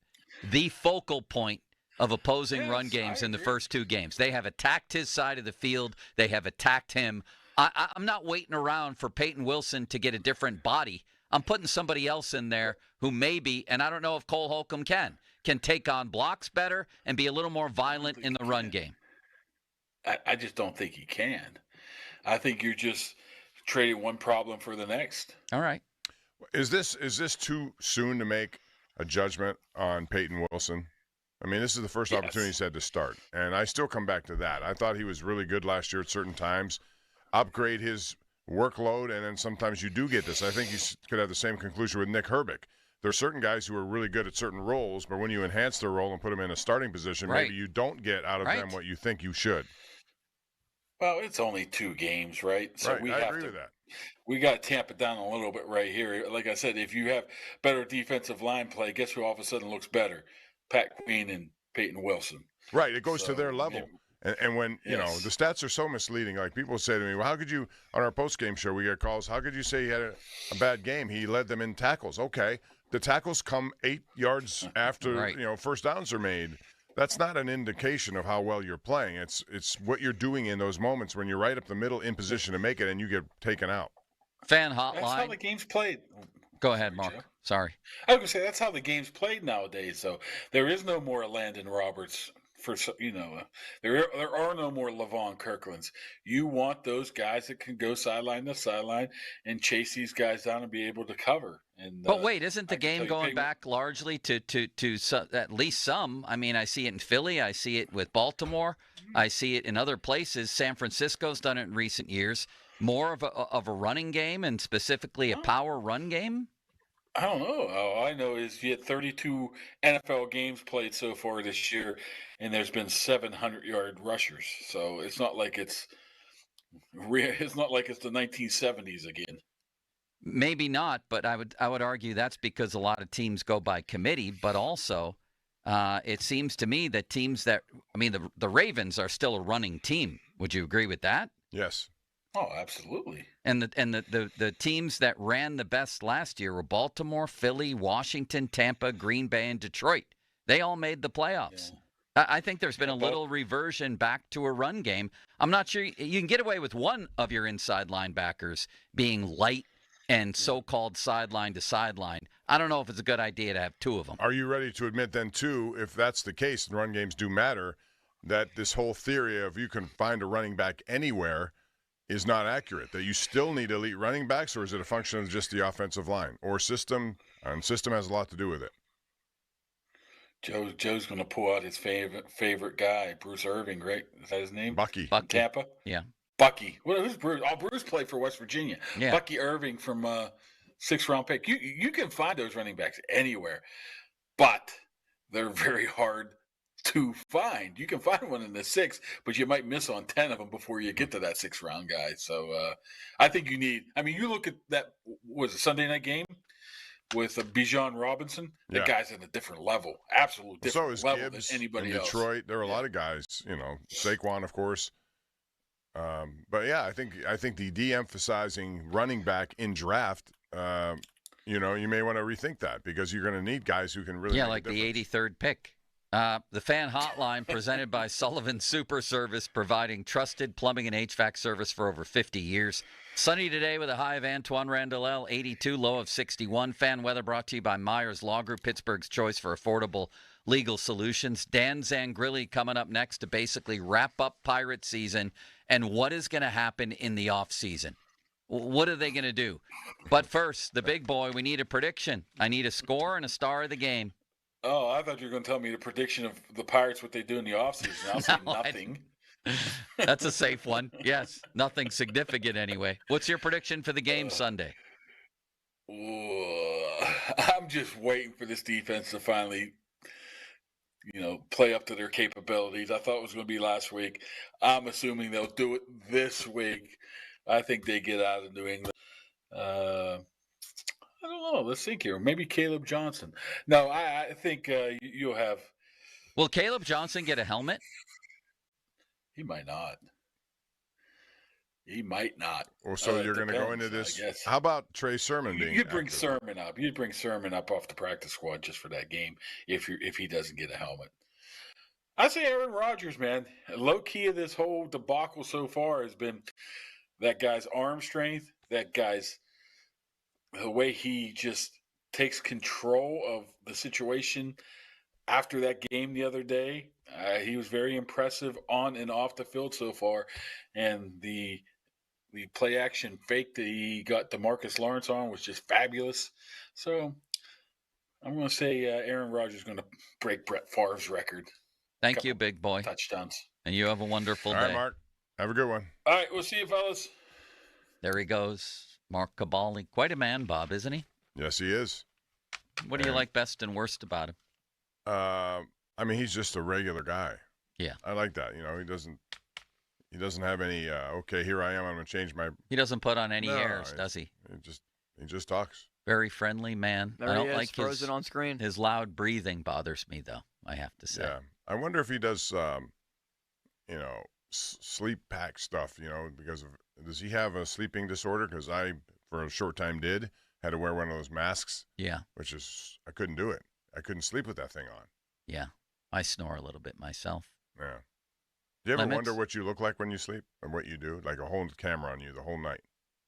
Speaker 25: the focal point of opposing run games in the first 2 games. They have attacked his side of the field. They have attacked him. I'm not waiting around for Peyton Wilson to get a different body. I'm putting somebody else in there who maybe, and I don't know if Cole Holcomb can take on blocks better and be a little more violent in the run game.
Speaker 1: I just don't think he can. I think you're just trading one problem for the next.
Speaker 25: All right.
Speaker 23: Is this too soon to make a judgment on Peyton Wilson? I mean, this is the first opportunity he's had to start, and I still come back to that. I thought he was really good last year at certain times. Upgrade his workload, and then sometimes you do get this. I think he could have the same conclusion with Nick Herbig. There are certain guys who are really good at certain roles, but when you enhance their role and put them in a starting position, maybe you don't get out of them what you think you should.
Speaker 1: Well, it's only 2 games, right? So
Speaker 23: right. I agree with that.
Speaker 1: We got to tamp it down a little bit right here. Like I said, if you have better defensive line play, guess who all of a sudden looks better? Pat Queen and Peyton Wilson.
Speaker 23: Right. It goes to their level. And when, you know, the stats are so misleading. Like people say to me, well, how could you, on our post-game show, we get calls, how could you say he had a bad game? He led them in tackles. Okay, the tackles come 8 yards after, you know, first downs are made. That's not an indication of how well you're playing. It's what you're doing in those moments when you're right up the middle in position to make it and you get taken out.
Speaker 25: Fan hotline.
Speaker 1: That's how the game's played.
Speaker 25: Go ahead, Mark.
Speaker 1: Joe.
Speaker 25: Sorry.
Speaker 1: I was going to say, that's how the game's played nowadays. So there is no more Landon Roberts. There are no more Levon Kirklands. You want those guys that can go sideline to sideline and chase these guys down and be able to cover.
Speaker 25: But wait, isn't the game going back largely to at least some? I mean, I see it in Philly. I see it with Baltimore. I see it in other places. San Francisco's done it in recent years. More of a running game and specifically a power run game?
Speaker 1: I don't know. All I know is you had 32 NFL games played so far this year, and there's been 700-yard rushers. So it's not like it's the 1970s again.
Speaker 25: Maybe not, but I would argue that's because a lot of teams go by committee. But also, it seems to me that the Ravens are still a running team. Would you agree with that?
Speaker 23: Yes.
Speaker 1: Oh, absolutely.
Speaker 25: And the teams that ran the best last year were Baltimore, Philly, Washington, Tampa, Green Bay, and Detroit. They all made the playoffs. Yeah. I think there's been a little reversion back to a run game. I'm not sure you can get away with one of your inside linebackers being light and so-called sideline to sideline. I don't know if it's a good idea to have two of them.
Speaker 23: Are you ready to admit then, too, if that's the case, and run games do matter, that this whole theory of you can find a running back anywhere is not accurate, that you still need elite running backs, or is it a function of just the offensive line or system? And system has a lot to do with it.
Speaker 1: Joe's going to pull out his favorite guy, Bruce Irving, right? Is that his name?
Speaker 23: Bucky.
Speaker 1: Tampa?
Speaker 25: Yeah.
Speaker 1: Bucky. Who's Bruce? Oh, Bruce played for West Virginia.
Speaker 25: Yeah.
Speaker 1: Bucky Irving from 6th-round pick. You can find those running backs anywhere, but they're very hard to find. You can find one in the 6th, but you might miss on 10 of them before you get to that 6th-round guy. So I think you need – I mean, you look at that – was it Sunday night game with Bijan Robinson? That guy's at a different level, absolute different level
Speaker 23: Gibbs
Speaker 1: than anybody
Speaker 23: in
Speaker 1: else.
Speaker 23: Detroit, there were a lot of guys, Saquon, of course. But, yeah, I think the de-emphasizing running back in draft, you may want to rethink that because you're going to need guys who can really make
Speaker 25: like
Speaker 23: a
Speaker 25: the 83rd pick. The fan hotline presented by Sullivan Super Service, providing trusted plumbing and HVAC service for over 50 years. Sunny today with a high of Antoine Randall, 82, low of 61. Fan weather brought to you by Myers Law Group, Pittsburgh's choice for affordable legal solutions. Dan Zangrilli coming up next to basically wrap up Pirate season and what is going to happen in the offseason. What are they going to do? But first, the big boy, we need a prediction. I need a score and a star of the game.
Speaker 1: Oh, I thought you were going to tell me the prediction of the Pirates, what they do in the offseason. I'll say nothing.
Speaker 25: That's a safe one. Yes, nothing significant anyway. What's your prediction for the game Sunday?
Speaker 1: I'm just waiting for this defense to finally, play up to their capabilities. I thought it was going to be last week. I'm assuming they'll do it this week. I think they get out of New England. I don't know. Let's think here. Maybe Caleb Johnson. No, I think you'll have.
Speaker 25: Will Caleb Johnson get a helmet?
Speaker 1: He might not. He might not.
Speaker 23: Well, so you're going to go into this. How about Trey Sermon being?
Speaker 1: You'd bring Sermon up. You'd bring Sermon up off the practice squad just for that game if he doesn't get a helmet. I say Aaron Rodgers, man. Low key of this whole debacle so far has been that guy's arm strength, that guy's the way he just takes control of the situation after that game the other day. He was very impressive on and off the field so far. And the play action fake that he got DeMarcus Lawrence on was just fabulous. So I'm going to say Aaron Rodgers is going to break Brett Favre's record.
Speaker 25: Thank you, big boy.
Speaker 1: Touchdowns.
Speaker 25: And you have a wonderful day.
Speaker 23: All right, Mark. Have a good one.
Speaker 1: All right, we'll see you, fellas.
Speaker 25: There he goes. Mark Cabali. Quite a man, Bob, isn't he?
Speaker 23: Yes, he is.
Speaker 25: What do you like best and worst about him?
Speaker 23: I mean, he's just a regular guy.
Speaker 25: Yeah.
Speaker 23: I like that. He doesn't have any, okay, here I am, I'm going to change my.
Speaker 25: He doesn't put on any airs, does he?
Speaker 23: He just talks.
Speaker 25: Very friendly man.
Speaker 2: There
Speaker 25: I don't
Speaker 2: he is,
Speaker 25: like
Speaker 2: frozen on screen.
Speaker 25: His loud breathing bothers me, though, I have to say.
Speaker 23: Yeah. I wonder if he does sleep pack stuff, because does he have a sleeping disorder? Because I, for a short time, had to wear one of those masks.
Speaker 25: Yeah.
Speaker 23: Which is, I couldn't do it. I couldn't sleep with that thing on.
Speaker 25: Yeah. I snore a little bit myself.
Speaker 23: Yeah. Do you ever
Speaker 25: Limits?
Speaker 23: wonder what you look like when you sleep and what you do? Like a whole camera on you the whole night.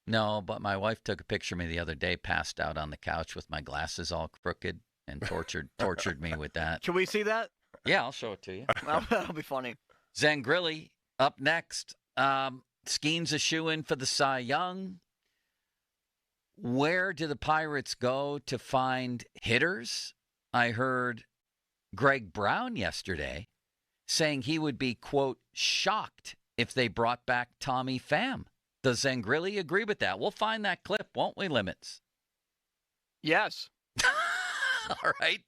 Speaker 25: No, but my wife took a picture of me the other day, passed out on the couch with my glasses all crooked, and tortured me with that.
Speaker 2: Can we see that?
Speaker 25: Yeah, I'll show it to you.
Speaker 2: Well, that'll be funny.
Speaker 25: Zangrilli up next. Skeen's a shoe-in for the Cy Young. Where do the Pirates go to find hitters? I heard Greg Brown yesterday saying he would be, quote, shocked if they brought back Tommy Pham. Does Zangrilli agree with that? We'll find that clip, won't we, Limits?
Speaker 2: Yes.
Speaker 25: All right.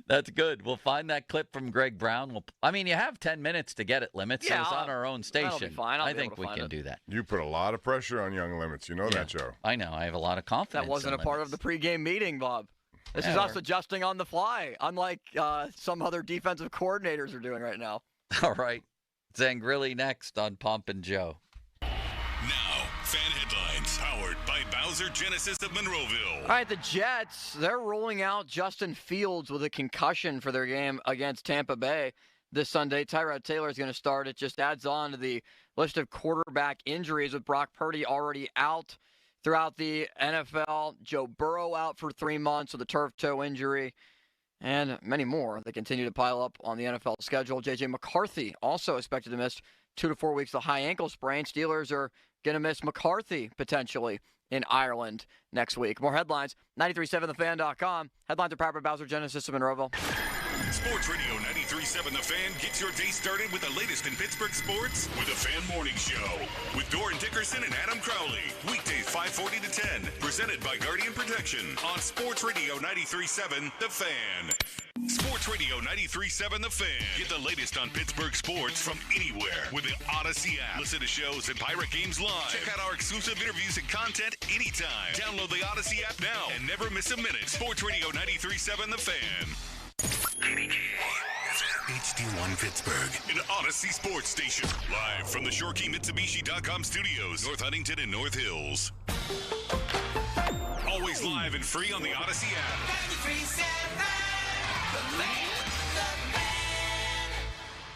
Speaker 25: That's good. We'll find that clip from Greg Brown. You have 10 minutes to get it, Limits.
Speaker 2: Yeah,
Speaker 25: so it's on our own
Speaker 2: that'll
Speaker 25: station.
Speaker 2: be fine.
Speaker 25: I think we can do that.
Speaker 23: You put a lot of pressure on young Limits. You know that, Joe.
Speaker 25: I know. I have a lot of confidence.
Speaker 2: That wasn't a part of the pregame meeting, Bob. This is
Speaker 25: Yeah,
Speaker 2: us adjusting on the fly, unlike some other defensive coordinators are doing right now.
Speaker 25: All right. Zangrilli next on Pomp and Joe.
Speaker 8: Now, fan headlines powered by Bowser Genesis of Monroeville.
Speaker 2: All right, the Jets, they're rolling out Justin Fields with a concussion for their game against Tampa Bay this Sunday. Tyrod Taylor is going to start. It just adds on to the list of quarterback injuries with Brock Purdy already out throughout the NFL. Joe Burrow out for 3 months with a turf toe injury, and many more. They continue to pile up on the NFL schedule. J.J. McCarthy also expected to miss 2 to 4 weeks with a high ankle sprain. Steelers are going to miss McCarthy potentially in Ireland next week. More headlines, 937thefan.com. Headlines are powered by Bowser Genesis of Monroeville.
Speaker 8: Sports Radio 93.7 The Fan gets your day started with the latest in Pittsburgh sports with the Fan Morning Show with Doran Dickerson and Adam Crowley. Weekdays 5:40 to 10. Presented by Guardian Protection on Sports Radio 93.7 The Fan. Sports Radio 93.7 The Fan. Get the latest on Pittsburgh sports from anywhere with the Odyssey app. Listen to shows and Pirate games live. Check out our exclusive interviews and content anytime. Download the Odyssey app now and never miss a minute. Sports Radio 93.7 The Fan. HD1 Pittsburgh, an Odyssey sports station. Live from the ShoreKeyMitsubishi.com studios, North Huntington and North Hills. Always live and free on the Odyssey app. 93.7 The Fan.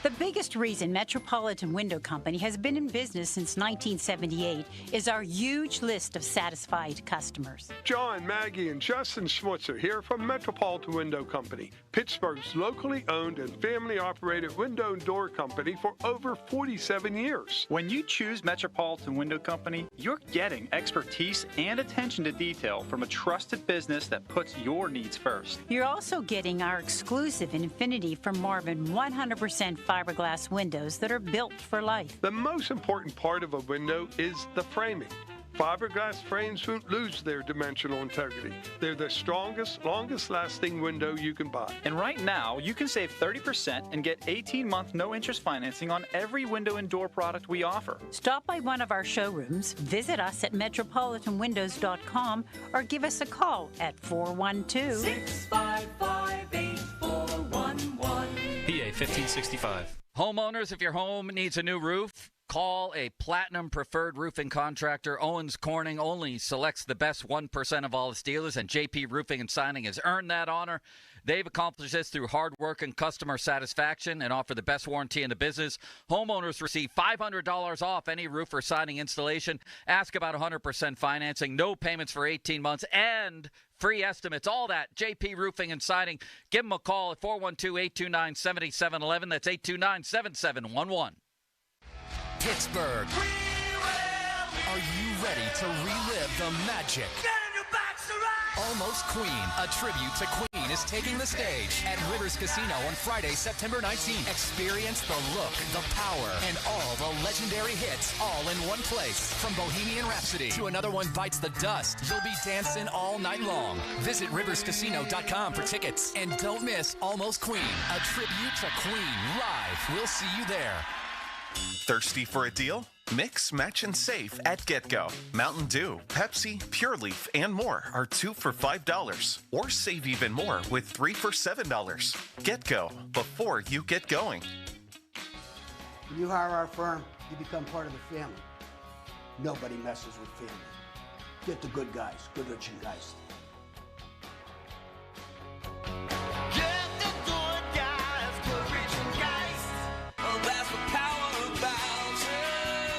Speaker 3: The biggest reason Metropolitan Window Company has been in business since 1978 is our huge list of satisfied customers.
Speaker 9: John, Maggie, and Justin Schmutzer here from Metropolitan Window Company, Pittsburgh's locally owned and family-operated window and door company for over 47 years.
Speaker 10: When you choose Metropolitan Window Company, you're getting expertise and attention to detail from a trusted business that puts your needs first.
Speaker 3: You're also getting our exclusive Infinity from Marvin 100% fiberglass windows that are built for life.
Speaker 9: The most important part of a window is the framing. Fiberglass frames won't lose their dimensional integrity. They're the strongest, longest-lasting window you can buy.
Speaker 10: And right now, you can save 30% and get 18-month no-interest financing on every window and door product we offer.
Speaker 3: Stop by one of our showrooms, visit us at metropolitanwindows.com, or give us a call at 412-655-8411.
Speaker 12: PA 1565.
Speaker 25: Homeowners, if your home needs a new roof, call a Platinum Preferred Roofing Contractor. Owens Corning only selects the best 1% of all its dealers, and JP Roofing and Signing has earned that honor. They've accomplished this through hard work and customer satisfaction and offer the best warranty in the business. Homeowners receive $500 off any roof or siding installation. Ask about 100% financing, no payments for 18 months, and free estimates. All that, JP Roofing and Siding. Give them a call at 412-829-7711. That's 829-7711.
Speaker 14: Pittsburgh. Are you ready to relive the magic? Almost Queen, a tribute to Queen, is taking the stage at Rivers Casino on Friday, September 19th. Experience the look, the power, and all the legendary hits all in one place. From Bohemian Rhapsody to Another One Bites the Dust, you'll be dancing all night long. Visit riverscasino.com for tickets. And don't miss Almost Queen, a tribute to Queen live. We'll see you there.
Speaker 18: Thirsty for a deal? Mix, match, and save at GetGo. Mountain Dew, Pepsi, Pure Leaf, and more are 2 for $5. Or save even more with 3 for $7. GetGo, before you get going.
Speaker 5: When you hire our firm, you become part of the family. Nobody messes with family. Get the good guys, Goodrich and Geist.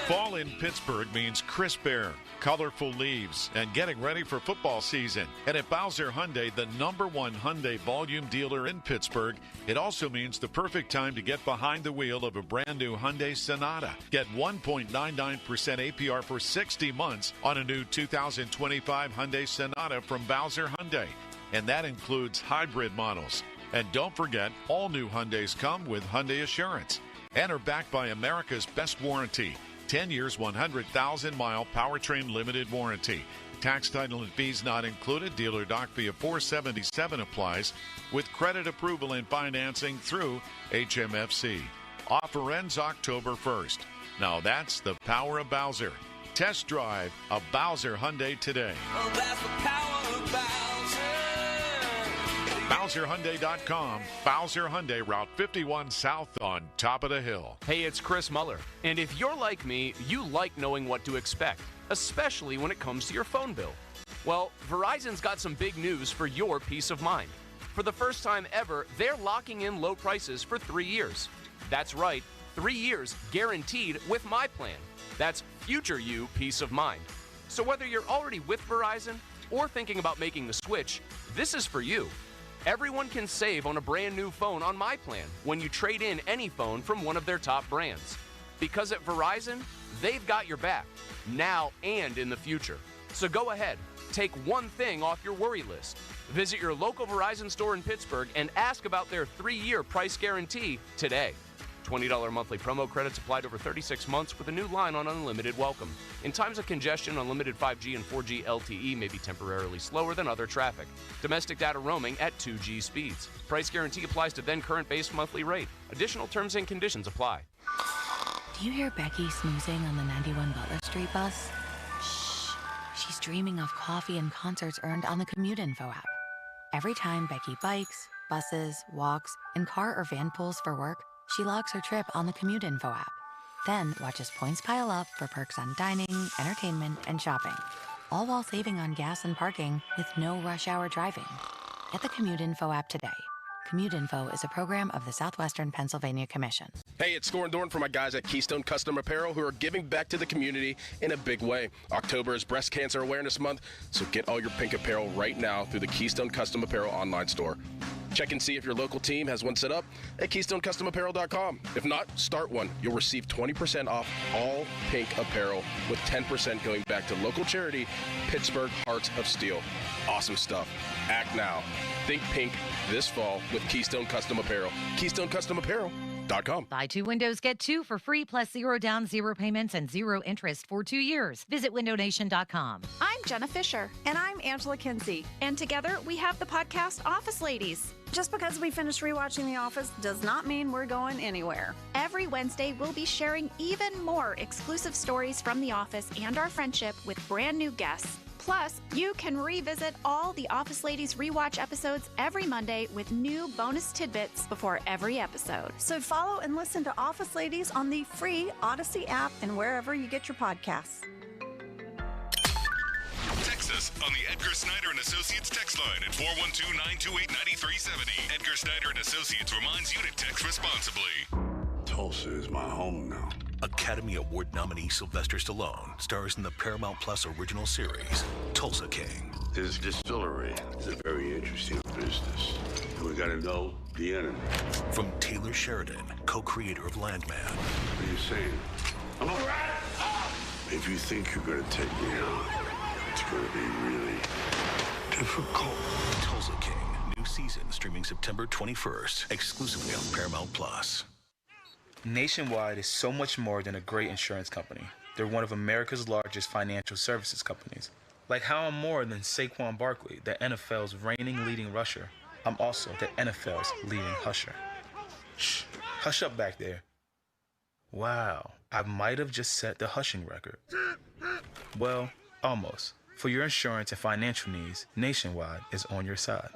Speaker 7: Fall in Pittsburgh means crisp air, colorful leaves, and getting ready for football season. And at Bowser Hyundai, the #1 Hyundai volume dealer in Pittsburgh, it also means the perfect time to get behind the wheel of a brand new Hyundai Sonata. Get 1.99% APR for 60 months on a new 2025 Hyundai Sonata from Bowser Hyundai. And that includes hybrid models. And don't forget, all new Hyundais come with Hyundai Assurance and are backed by America's best warranty. 10 years, 100,000-mile powertrain limited warranty. Tax, title, and fees not included. Dealer doc fee of $477 applies with credit approval and financing through HMFC. Offer ends October 1st. Now that's the power of Bowser. Test drive a Bowser Hyundai today.
Speaker 14: Oh, that's the power of Bowser.
Speaker 7: BowserHyundai.com. Bowser Hyundai, Route 51 South on top of the hill.
Speaker 11: Hey, it's Chris Muller. And if you're like me, you like knowing what to expect, especially when it comes to your phone bill. Well, Verizon's got some big news for your peace of mind. For the first time ever, they're locking in low prices for 3 years. That's right, 3 years guaranteed with my plan. That's future you peace of mind. So whether you're already with Verizon or thinking about making the switch, this is for you. Everyone can save on a brand new phone on my plan when you trade in any phone from one of their top brands. Because at Verizon, they've got your back, now and in the future. So go ahead, take one thing off your worry list. Visit your local Verizon store in Pittsburgh and ask about their 3-year price guarantee today. $20 monthly promo credits applied over 36 months with a new line on unlimited welcome. In times of congestion, unlimited 5G and 4G LTE may be temporarily slower than other traffic. Domestic data roaming at 2G speeds. Price guarantee applies to then current base monthly rate. Additional terms and conditions apply.
Speaker 15: Do you hear Becky snoozing on the 91 Butler Street bus? Shh. She's dreaming of coffee and concerts earned on the Commute Info app. Every time Becky bikes, buses, walks, and car or van pulls for work, she logs her trip on the Commute Info app. Then watches points pile up for perks on dining, entertainment, and shopping. All while saving on gas and parking with no rush hour driving. Get the Commute Info app today. Commute Info is a program of the Southwestern Pennsylvania Commission.
Speaker 16: Hey, it's Scorin' Dorn for my guys at Keystone Custom Apparel who are giving back to the community in a big way. October is Breast Cancer Awareness Month, so get all your pink apparel right now through the Keystone Custom Apparel online store. Check and see if your local team has one set up at KeystoneCustomApparel.com. If not, start one. You'll receive 20% off all pink apparel with 10% going back to local charity, Pittsburgh Hearts of Steel. Awesome stuff. Act now. Think pink this fall with Keystone Custom Apparel. KeystoneCustomApparel.com.
Speaker 24: Buy 2 windows, get 2 for free, plus 0 down, 0 payments, and 0 interest for 2 years. Visit windownation.com.
Speaker 26: I'm Jenna Fisher. And I'm Angela Kinsey. And together we have the podcast Office Ladies. Just because we finished rewatching The Office does not mean we're going anywhere. Every Wednesday, we'll be sharing even more exclusive stories from The Office and our friendship with brand new guests. Plus, you can revisit all the Office Ladies rewatch episodes every Monday with new bonus tidbits before every episode. So follow and listen to Office Ladies on the free Odyssey app and wherever you get your podcasts.
Speaker 8: Text us on the Edgar Snyder & Associates text line at 412-928-9370. Edgar Snyder & Associates reminds you to text responsibly.
Speaker 27: Tulsa is my home now. Academy Award nominee Sylvester Stallone stars in the Paramount Plus original series, Tulsa King. This distillery is a very interesting business, and we gotta know the enemy. From Taylor Sheridan, co-creator of Landman. What are you saying? I'm a rat! If you think you're gonna take me out, it's gonna be really difficult. Tulsa King, new season streaming September 21st, exclusively on Paramount Plus.
Speaker 28: Nationwide is so much more than a great insurance company. They're one of America's largest financial services companies. Like how I'm more than Saquon Barkley, the NFL's reigning leading rusher. I'm also the NFL's leading husher. Shh, hush up back there. Wow, I might have just set the hushing record. Well, almost. For your insurance and financial needs, Nationwide is on your side.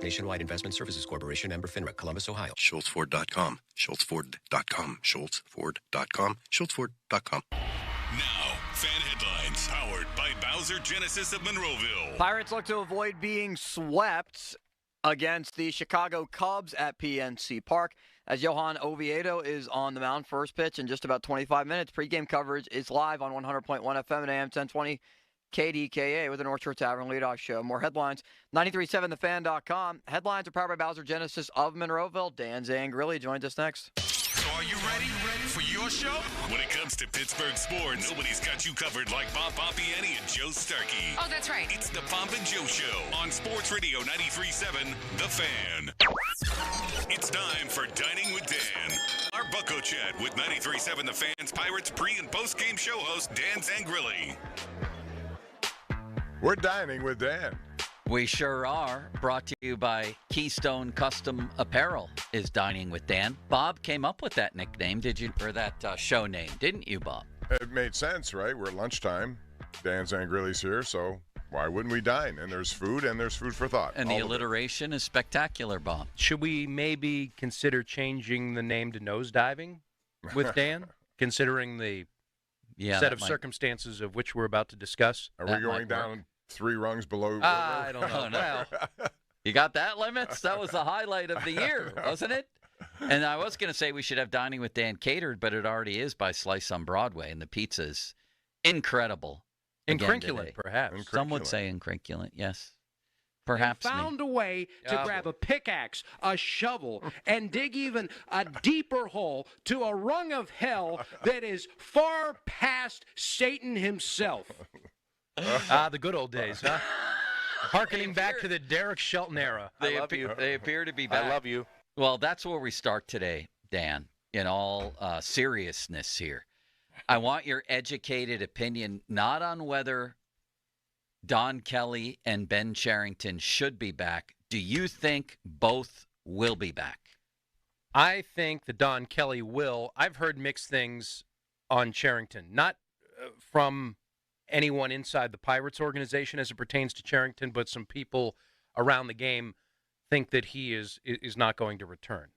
Speaker 4: Nationwide Investment Services Corporation, member FINRA, Columbus, Ohio.
Speaker 27: SchultzFord.com. SchultzFord.com. SchultzFord.com. SchultzFord.com.
Speaker 8: Now, fan headlines powered by Bowser Genesis of Monroeville.
Speaker 2: Pirates look to avoid being swept against the Chicago Cubs at PNC Park as Johan Oviedo is on the mound. First pitch in just about 25 minutes. Pre-game coverage is live on 100.1 FM and AM 1020 KDKA with the North Shore Tavern leadoff show. More headlines, 937thefan.com. Headlines are powered by Bowser Genesis of Monroeville. Dan Zangrilli joins us next.
Speaker 8: So are you ready for your show? When it comes to Pittsburgh sports, nobody's got you covered like Bob Pompiani and Joe Starkey.
Speaker 6: Oh, that's right.
Speaker 8: It's the Pomp and Joe Show on Sports Radio 93.7 The Fan. It's time for Dining with Dan. Our Bucko Chat with 93.7 The Fan's Pirates pre- and post-game show host Dan Zangrilli.
Speaker 23: We're dining with Dan.
Speaker 25: We sure are. Brought to you by Keystone Custom Apparel is Dining with Dan. Bob came up with that nickname, did you? Or that show name, didn't you, Bob?
Speaker 23: It made sense, right? We're at lunchtime. Dan Zangrilli's here, so why wouldn't we dine? And there's food for thought.
Speaker 25: And the alliteration is spectacular, Bob.
Speaker 13: Should we maybe consider changing the name to Nosediving with Dan, considering the set of circumstances of which we're about to discuss?
Speaker 23: Are we going down 3 rungs below?
Speaker 13: I don't know.
Speaker 25: Well, you got that, Limits? That was the highlight of the year, wasn't it? And I was going to say we should have Dining with Dan catered, but it already is by Slice on Broadway, and the pizza's incredible.
Speaker 13: Incrinculant, perhaps.
Speaker 25: Some would say incrinculant, yes. Perhaps.
Speaker 17: They found a way to grab a pickaxe, a shovel, and dig even a deeper hole to a rung of hell that is far past Satan himself.
Speaker 13: The good old days, huh? Harkening back to the Derek Shelton era.
Speaker 25: They appear to be back.
Speaker 13: I love you.
Speaker 25: Well, that's where we start today, Dan, in all seriousness here. I want your educated opinion, not on whether Don Kelly and Ben Cherington should be back. Do you think both will be back?
Speaker 13: I think that Don Kelly will. I've heard mixed things on Cherington, not from anyone inside the Pirates organization as it pertains to Cherington, but some people around the game think that he is not going to return.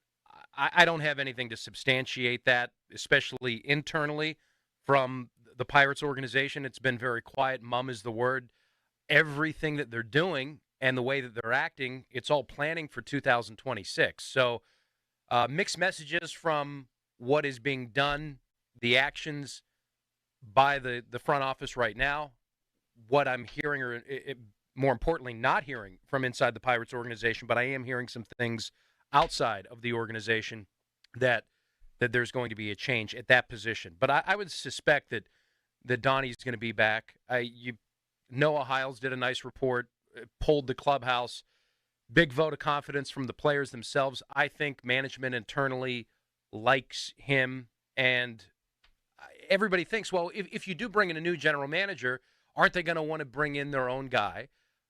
Speaker 13: I don't have anything to substantiate that, especially internally from the Pirates organization. It's been very quiet. Mum is the word. Everything that they're doing and the way that they're acting, it's all planning for 2026. So mixed messages from what is being done, the actions by the front office right now, what I'm hearing, or more importantly, not hearing from inside the Pirates organization, but I am hearing some things outside of the organization that there's going to be a change at that position. But I would suspect that Donnie's going to be back. Noah Hiles did a nice report, polled the clubhouse, big vote of confidence from the players themselves. I think management internally likes him, and everybody thinks, well, if you do bring in a new general manager, aren't they going to want to bring in their own guy?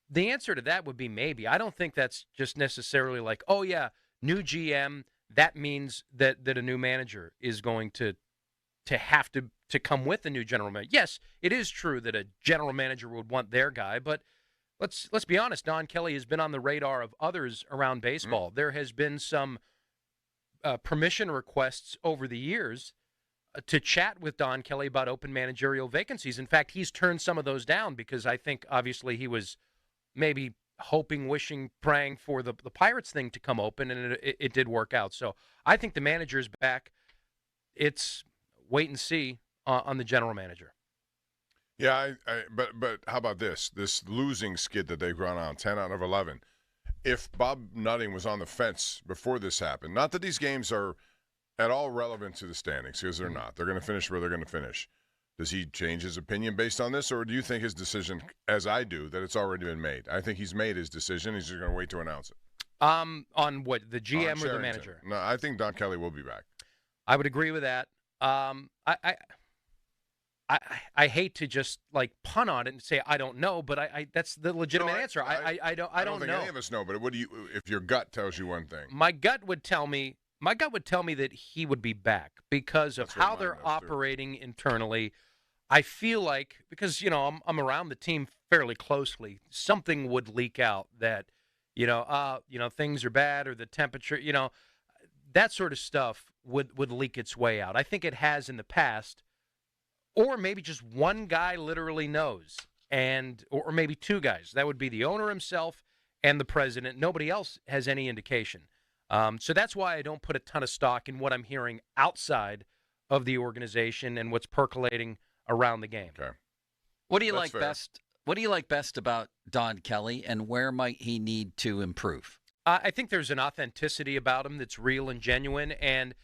Speaker 13: The answer to that would be maybe. I don't think that's just necessarily like, oh, yeah, new GM, that means that a new manager is going to have to come with a new general manager. Yes, it is true that a general manager would want their guy, but let's be honest, Don Kelly has been on the radar of others around baseball. There has been some permission requests over the years to chat with Don Kelly about open managerial vacancies. In fact, he's turned some of those down because I think obviously he was maybe hoping, wishing, praying for the Pirates thing to come open, and it did work out. So I think the manager's back. It's wait and see on the general manager.
Speaker 23: Yeah, but how about this losing skid that they've gone on, 10 out of 11. If Bob Nutting was on the fence before this happened, not that these games are at all relevant to the standings, because they're not. They're going to finish where they're going to finish. Does he change his opinion based on this, or do you think his decision, as I do, that it's already been made? I think he's made his decision. He's just going to wait to announce it.
Speaker 13: On what, the GM or the manager?
Speaker 23: No, I think Don Kelly will be back.
Speaker 13: I would agree with that. I hate to just like punt on it and say I don't know, but that's the legitimate answer. I don't
Speaker 23: think
Speaker 13: know.
Speaker 23: Any of us know, but what do you? If your gut tells you one thing,
Speaker 13: my gut would tell me that he would be back because of how they're operating internally. I feel like, because I'm around the team fairly closely, something would leak out that things are bad or the temperature, that sort of stuff would leak its way out. I think it has in the past, or maybe just one guy literally knows, or maybe two guys. That would be the owner himself and the president. Nobody else has any indication. So that's why I don't put a ton of stock in what I'm hearing outside of the organization and what's percolating around the game.
Speaker 23: Okay.
Speaker 25: What do you like best? What do you like best about Don Kelly, and where might he need to improve?
Speaker 13: I think there's an authenticity about him that's real and genuine. And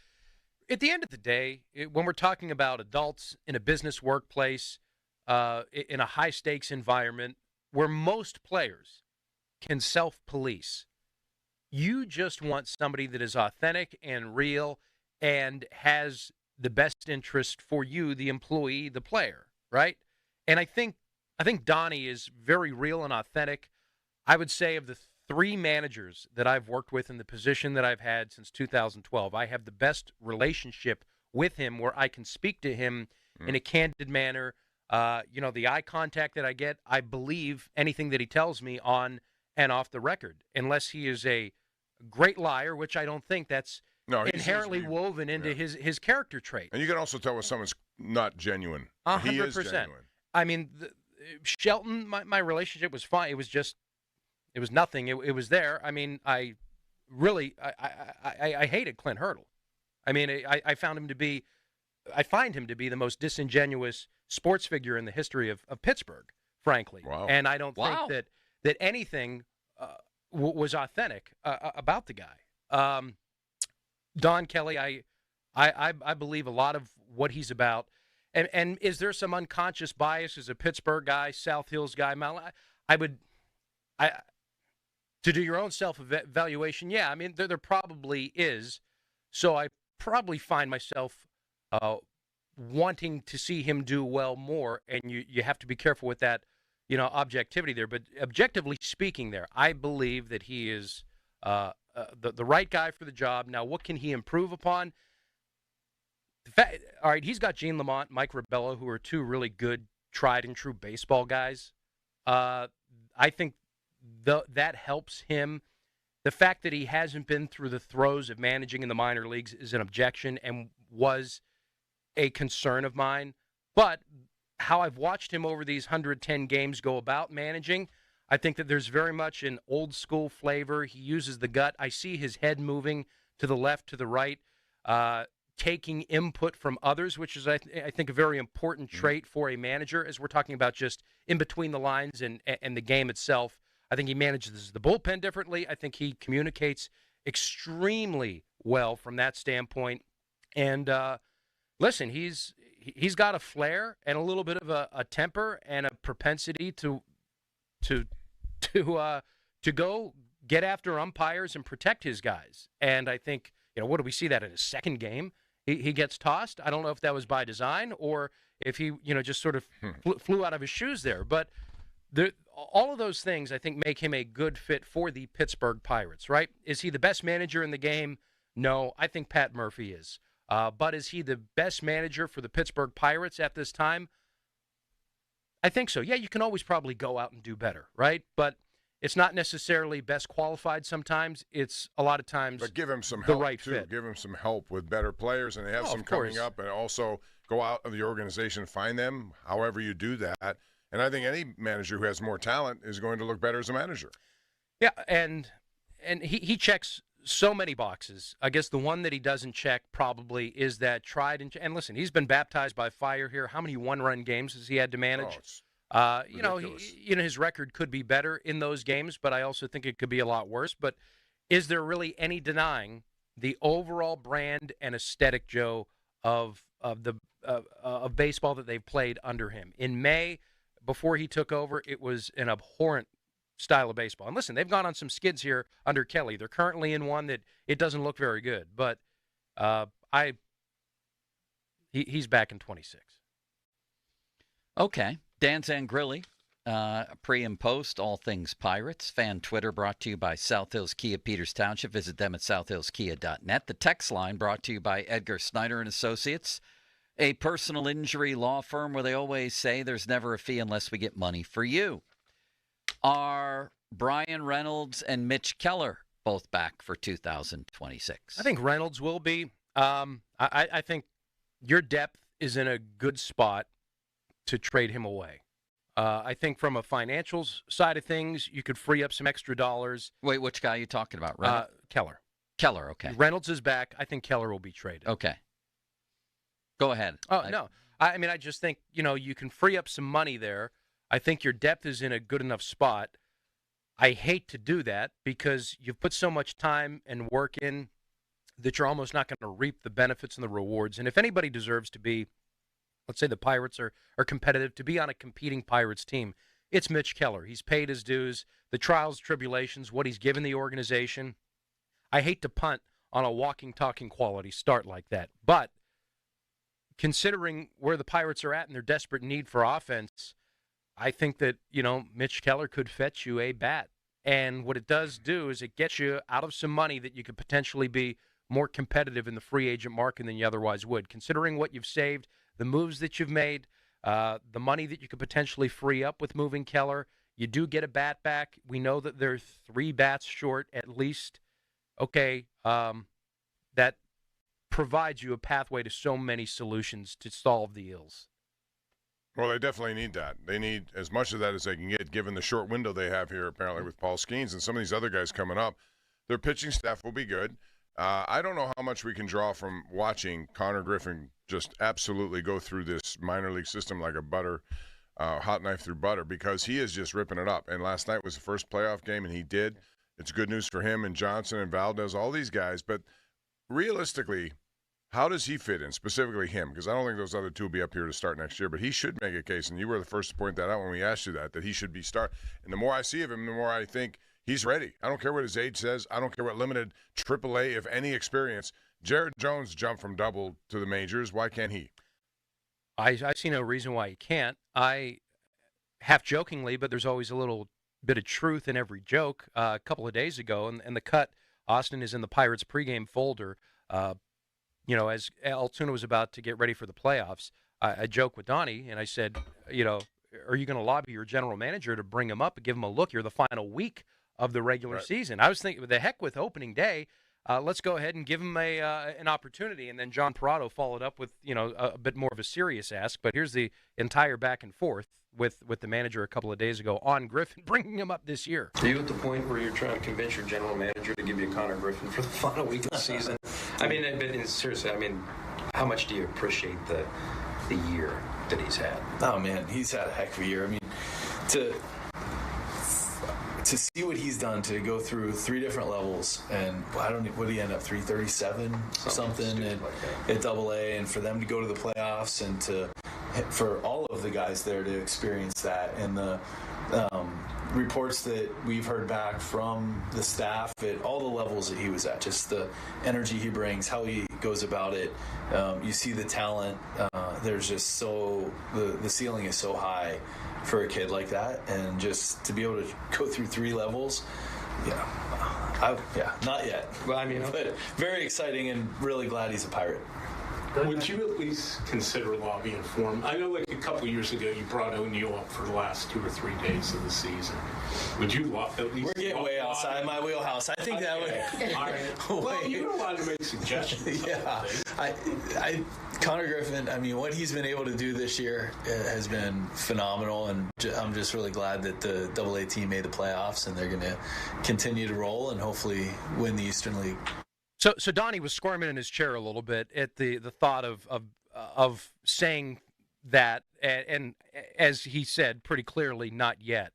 Speaker 13: at the end of the day, when we're talking about adults in a business workplace, in a high-stakes environment where most players can self-police, you just want somebody that is authentic and real and has the best interest for you, the employee, the player, right? And I think Donnie is very real and authentic. I would say of the three managers that I've worked with in the position that I've had since 2012, I have the best relationship with him where I can speak to him in a candid manner. The eye contact that I get, I believe anything that he tells me on and off the record, unless he is a great liar, which I don't think that's inherently woven into his character trait.
Speaker 23: And you can also tell when someone's not genuine.
Speaker 13: 100%.
Speaker 23: He is genuine.
Speaker 13: I mean, Shelton, my relationship was fine. It was nothing. It was there. I mean, I hated Clint Hurdle. I mean, I find him to be the most disingenuous sports figure in the history of Pittsburgh, frankly.
Speaker 23: Wow.
Speaker 13: And I don't think that anything was authentic about the guy. Don Kelly, I believe a lot of what he's about. And is there some unconscious bias as a Pittsburgh guy, South Hills guy? To do your own self-evaluation, yeah, I mean, there probably is. So I probably find myself wanting to see him do well more, and you have to be careful with that, objectivity there. But objectively speaking there, I believe that he is the right guy for the job. Now, what can he improve upon? All right, he's got Gene Lamont, Mike Rabello, who are two really good, tried-and-true baseball guys. I think that helps him. The fact that he hasn't been through the throes of managing in the minor leagues is an objection and was a concern of mine. But how I've watched him over these 110 games go about managing, I think that there's very much an old-school flavor. He uses the gut. I see his head moving to the left, to the right, taking input from others, which is, I think, a very important trait for a manager, as we're talking about just in between the lines and the game itself. I think he manages the bullpen differently. I think he communicates extremely well from that standpoint. And listen, he's got a flair and a little bit of a temper and a propensity to go get after umpires and protect his guys. And I think, what do we see that in his second game? He gets tossed. I don't know if that was by design or if he, just sort of flew out of his shoes there. But all of those things, I think, make him a good fit for the Pittsburgh Pirates, right? Is he the best manager in the game? No, I think Pat Murphy is. But is he the best manager for the Pittsburgh Pirates at this time? I think so. Yeah, you can always probably go out and do better, right? But it's not necessarily best qualified sometimes. It's a lot of times
Speaker 23: but give him some
Speaker 13: the
Speaker 23: help
Speaker 13: right
Speaker 23: too.
Speaker 13: fit.
Speaker 23: Give him some help with better players, and they have some coming up. And also go out of the organization, find them. However you do that, and I think any manager who has more talent is going to look better as a manager.
Speaker 13: Yeah, and he checks so many boxes. I guess the one that he doesn't check probably is that tried and listen, he's been baptized by fire here. How many one-run games has he had to manage? His record could be better in those games, but I also think it could be a lot worse. But is there really any denying the overall brand and aesthetic, Joe, of baseball that they've played under him? In May, before he took over, it was an abhorrent style of baseball. And listen, they've gone on some skids here under Kelly. They're currently in one that it doesn't look very good. But he's back in 26.
Speaker 25: Okay. Dan Zangrilli, pre and post, all things Pirates. Fan Twitter brought to you by South Hills Kia Peters Township. Visit them at southhillskia.net. The text line brought to you by Edgar Snyder and Associates, a personal injury law firm where they always say there's never a fee unless we get money for you. Are Brian Reynolds and Mitch Keller both back for 2026?
Speaker 13: I think Reynolds will be. I think your depth is in a good spot to trade him away. I think from a financials side of things, you could free up some extra dollars.
Speaker 25: Wait, which guy are you talking about? Reynolds?
Speaker 13: Keller.
Speaker 25: Keller, okay.
Speaker 13: Reynolds is back. I think Keller will be traded.
Speaker 25: Okay. Go ahead.
Speaker 13: Oh, no. I mean, I just think, you can free up some money there. I think your depth is in a good enough spot. I hate to do that because you've put so much time and work in that you're almost not going to reap the benefits and the rewards. And if anybody deserves to be, let's say the Pirates are competitive, to be on a competing Pirates team, it's Mitch Keller. He's paid his dues, the trials, tribulations, what he's given the organization. I hate to punt on a walking, talking quality start like that. But considering where the Pirates are at and their desperate need for offense, I think that, Mitch Keller could fetch you a bat. And what it does do is it gets you out of some money that you could potentially be more competitive in the free agent market than you otherwise would. Considering what you've saved, the moves that you've made, the money that you could potentially free up with moving Keller, you do get a bat back. We know that they're 3 bats short at least. Okay, that provides you a pathway to so many solutions to solve the ills.
Speaker 23: Well, they definitely need that. They need as much of that as they can get, given the short window they have here, apparently, with Paul Skeens and some of these other guys coming up. Their pitching staff will be good. I don't know how much we can draw from watching Connor Griffin just absolutely go through this minor league system like a hot knife through butter, because he is just ripping it up. And last night was the first playoff game, and he did. It's good news for him and Johnson and Valdez, all these guys. But realistically, how does he fit in, specifically him? Because I don't think those other two will be up here to start next year, but he should make a case, and you were the first to point that out when we asked you that he should be start. And the more I see of him, the more I think he's ready. I don't care what his age says. I don't care what limited AAA, if any, experience. Jared Jones jumped from double to the majors. Why can't he?
Speaker 13: I see no reason why he can't. I half jokingly, but there's always a little bit of truth in every joke. A couple of days ago, and the cut, Austin is in the Pirates pregame folder. As Altoona was about to get ready for the playoffs, I joked with Donnie, and I said, are you going to lobby your general manager to bring him up and give him a look? You're the final week of the regular season. I was thinking, the heck with opening day, let's go ahead and give him an opportunity. And then John Parado followed up with, a bit more of a serious ask. But here's the entire back and forth with the manager a couple of days ago on Griffin, bringing him up this year.
Speaker 12: Are you at the point where you're trying to convince your general manager to give you Connor Griffin for the final week of the season? I mean, seriously, how much do you appreciate the year that he's had?
Speaker 1: Oh, man, he's had a heck of a year. I mean, to see what he's done, to go through 3 different levels, and what did he end up, 337 something at Double-A, and for them to go to the playoffs, and for all of the guys there to experience that, and the reports that we've heard back from the staff at all the levels that he was at, just the energy he brings, how he goes about it. You see the talent. There's just the ceiling is so high for a kid like that, and just to be able to go through 3 levels, not yet. Well, but very exciting, and really glad he's a Pirate.
Speaker 6: Would you at least consider lobbying for him? I know, like a couple of years ago, you brought O'Neill up for the last 2 or 3 days of the season. Would you at least? We're getting
Speaker 1: way outside my wheelhouse. I think that would.
Speaker 6: All right. Well, you're allowed to make suggestions.
Speaker 1: Yeah, Connor Griffin. What he's been able to do this year has been phenomenal, and I'm just really glad that the Double-A team made the playoffs, and they're going to continue to roll and hopefully win the Eastern League.
Speaker 13: So Donnie was squirming in his chair a little bit at the thought of saying that, and as he said pretty clearly, not yet.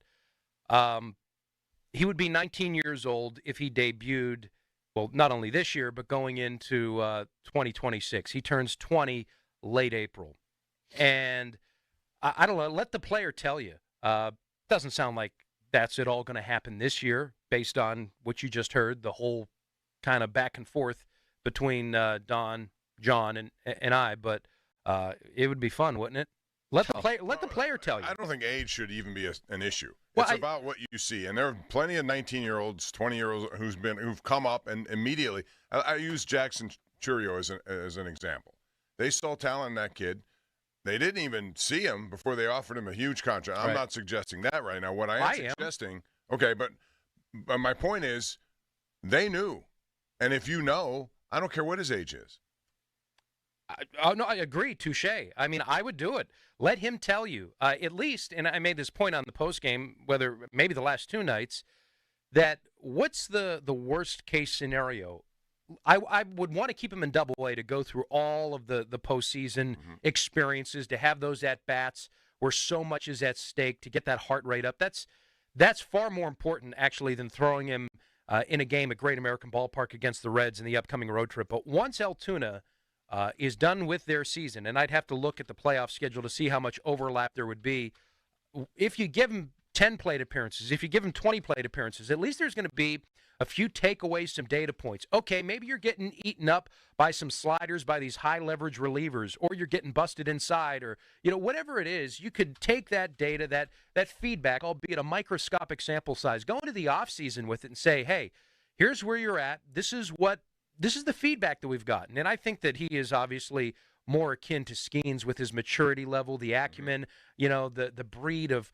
Speaker 13: He would be 19 years old if he debuted, well, not only this year, but going into 2026. He turns 20 late April. And I don't know, let the player tell you. Doesn't sound like that's at all going to happen this year based on what you just heard, the whole kind of back and forth between Don, John, and I, but it would be fun, wouldn't it? Let the player tell you.
Speaker 23: I don't think age should even be an issue. It's about what you see, and there are plenty of 19-year-olds, 20-year-olds who've come up and immediately. I use Jackson Churio as an example. They saw talent in that kid. They didn't even see him before they offered him a huge contract. I'm not suggesting that right now. What I am suggesting, okay, but my point is they knew. And if you know, I don't care what his age is.
Speaker 13: No, I agree. Touche. I mean, I would do it. Let him tell you, at least, and I made this point on the postgame, whether maybe the last 2 nights, that what's the worst case scenario? I would want to keep him in Double-A to go through all of the postseason experiences, to have those at-bats where so much is at stake, to get that heart rate up. That's far more important, actually, than throwing him in a game at Great American Ballpark against the Reds in the upcoming road trip. But once Altoona is done with their season, and I'd have to look at the playoff schedule to see how much overlap there would be. If you give him 10 plate appearances, if you give him 20 plate appearances, at least there's going to be a few takeaways, some data points. Okay, maybe you're getting eaten up by some sliders, by these high leverage relievers, or you're getting busted inside, or whatever it is. You could take that data, that feedback, albeit a microscopic sample size, go into the offseason with it and say, hey, here's where you're at. This is the feedback that we've gotten. And I think that he is obviously more akin to Skeens with his maturity level, the acumen, the breed of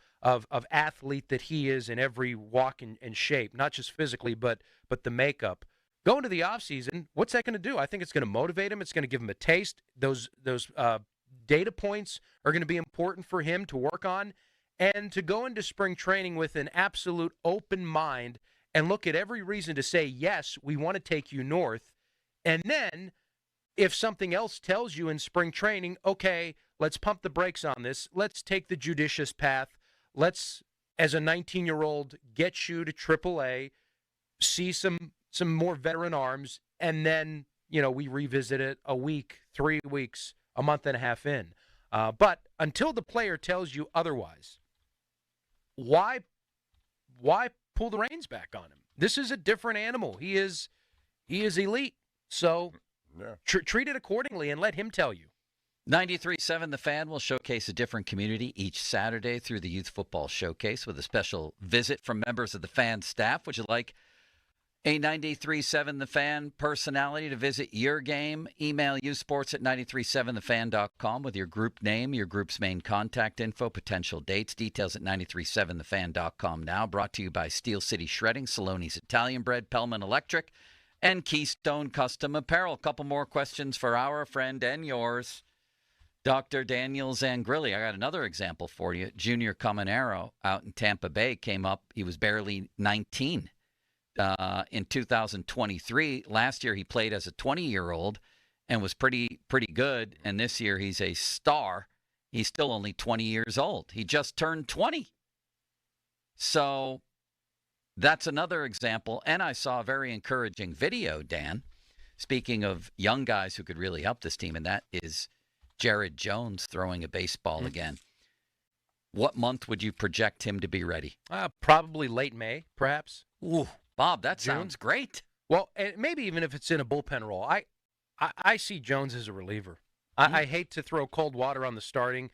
Speaker 13: athlete that he is in every walk and shape, not just physically, but the makeup. Going to the offseason, what's that going to do? I think it's going to motivate him. It's going to give him a taste. Those data points are going to be important for him to work on, and to go into spring training with an absolute open mind and look at every reason to say, yes, we want to take you north. And then if something else tells you in spring training, okay, let's pump the brakes on this. Let's take the judicious path. Let's, as a 19-year-old, get you to AAA, see some more veteran arms, and then, we revisit it a week, 3 weeks, a month and a half in. But until the player tells you otherwise, why pull the reins back on him? This is a different animal. He is elite. So treat it accordingly and let him tell you.
Speaker 25: 93.7 The Fan will showcase a different community each Saturday through the Youth Football Showcase with a special visit from members of the Fan staff. Would you like a 93.7 The Fan personality to visit your game? Email yousports@937thefan.com with your group name, your group's main contact info, potential dates, details at 937thefan.com now. Brought to you by Steel City Shredding, Saloni's Italian Bread, Pellman Electric, and Keystone Custom Apparel. A couple more questions for our friend and yours, Dr. Daniel Zangrilli. I got another example for you. Junior Caminero out in Tampa Bay came up. He was barely 19 in 2023. Last year he played as a 20-year-old and was pretty good. And this year he's a star. He's still only 20 years old. He just turned 20. So that's another example. And I saw a very encouraging video, Dan, speaking of young guys who could really help this team, and that is Jared Jones throwing a baseball again. What month would you project him to be ready?
Speaker 13: Probably late May, perhaps.
Speaker 25: Ooh, Bob, that sounds great.
Speaker 13: Well, and maybe even if it's in a bullpen role. I see Jones as a reliever. I hate to throw cold water on the starting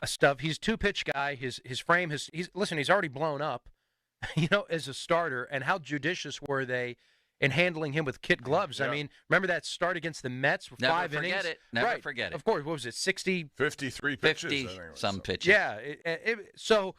Speaker 13: stuff. He's a two-pitch guy. His frame, he's already blown up, as a starter. And how judicious were they in handling him with kid gloves? Yeah. I mean, remember that start against the Mets with 5 innings?
Speaker 25: Never forget it.
Speaker 13: Of course. What was it, 60?
Speaker 23: 53 pitches,
Speaker 25: 50
Speaker 23: I think it was.
Speaker 25: some pitches.
Speaker 13: Yeah. So,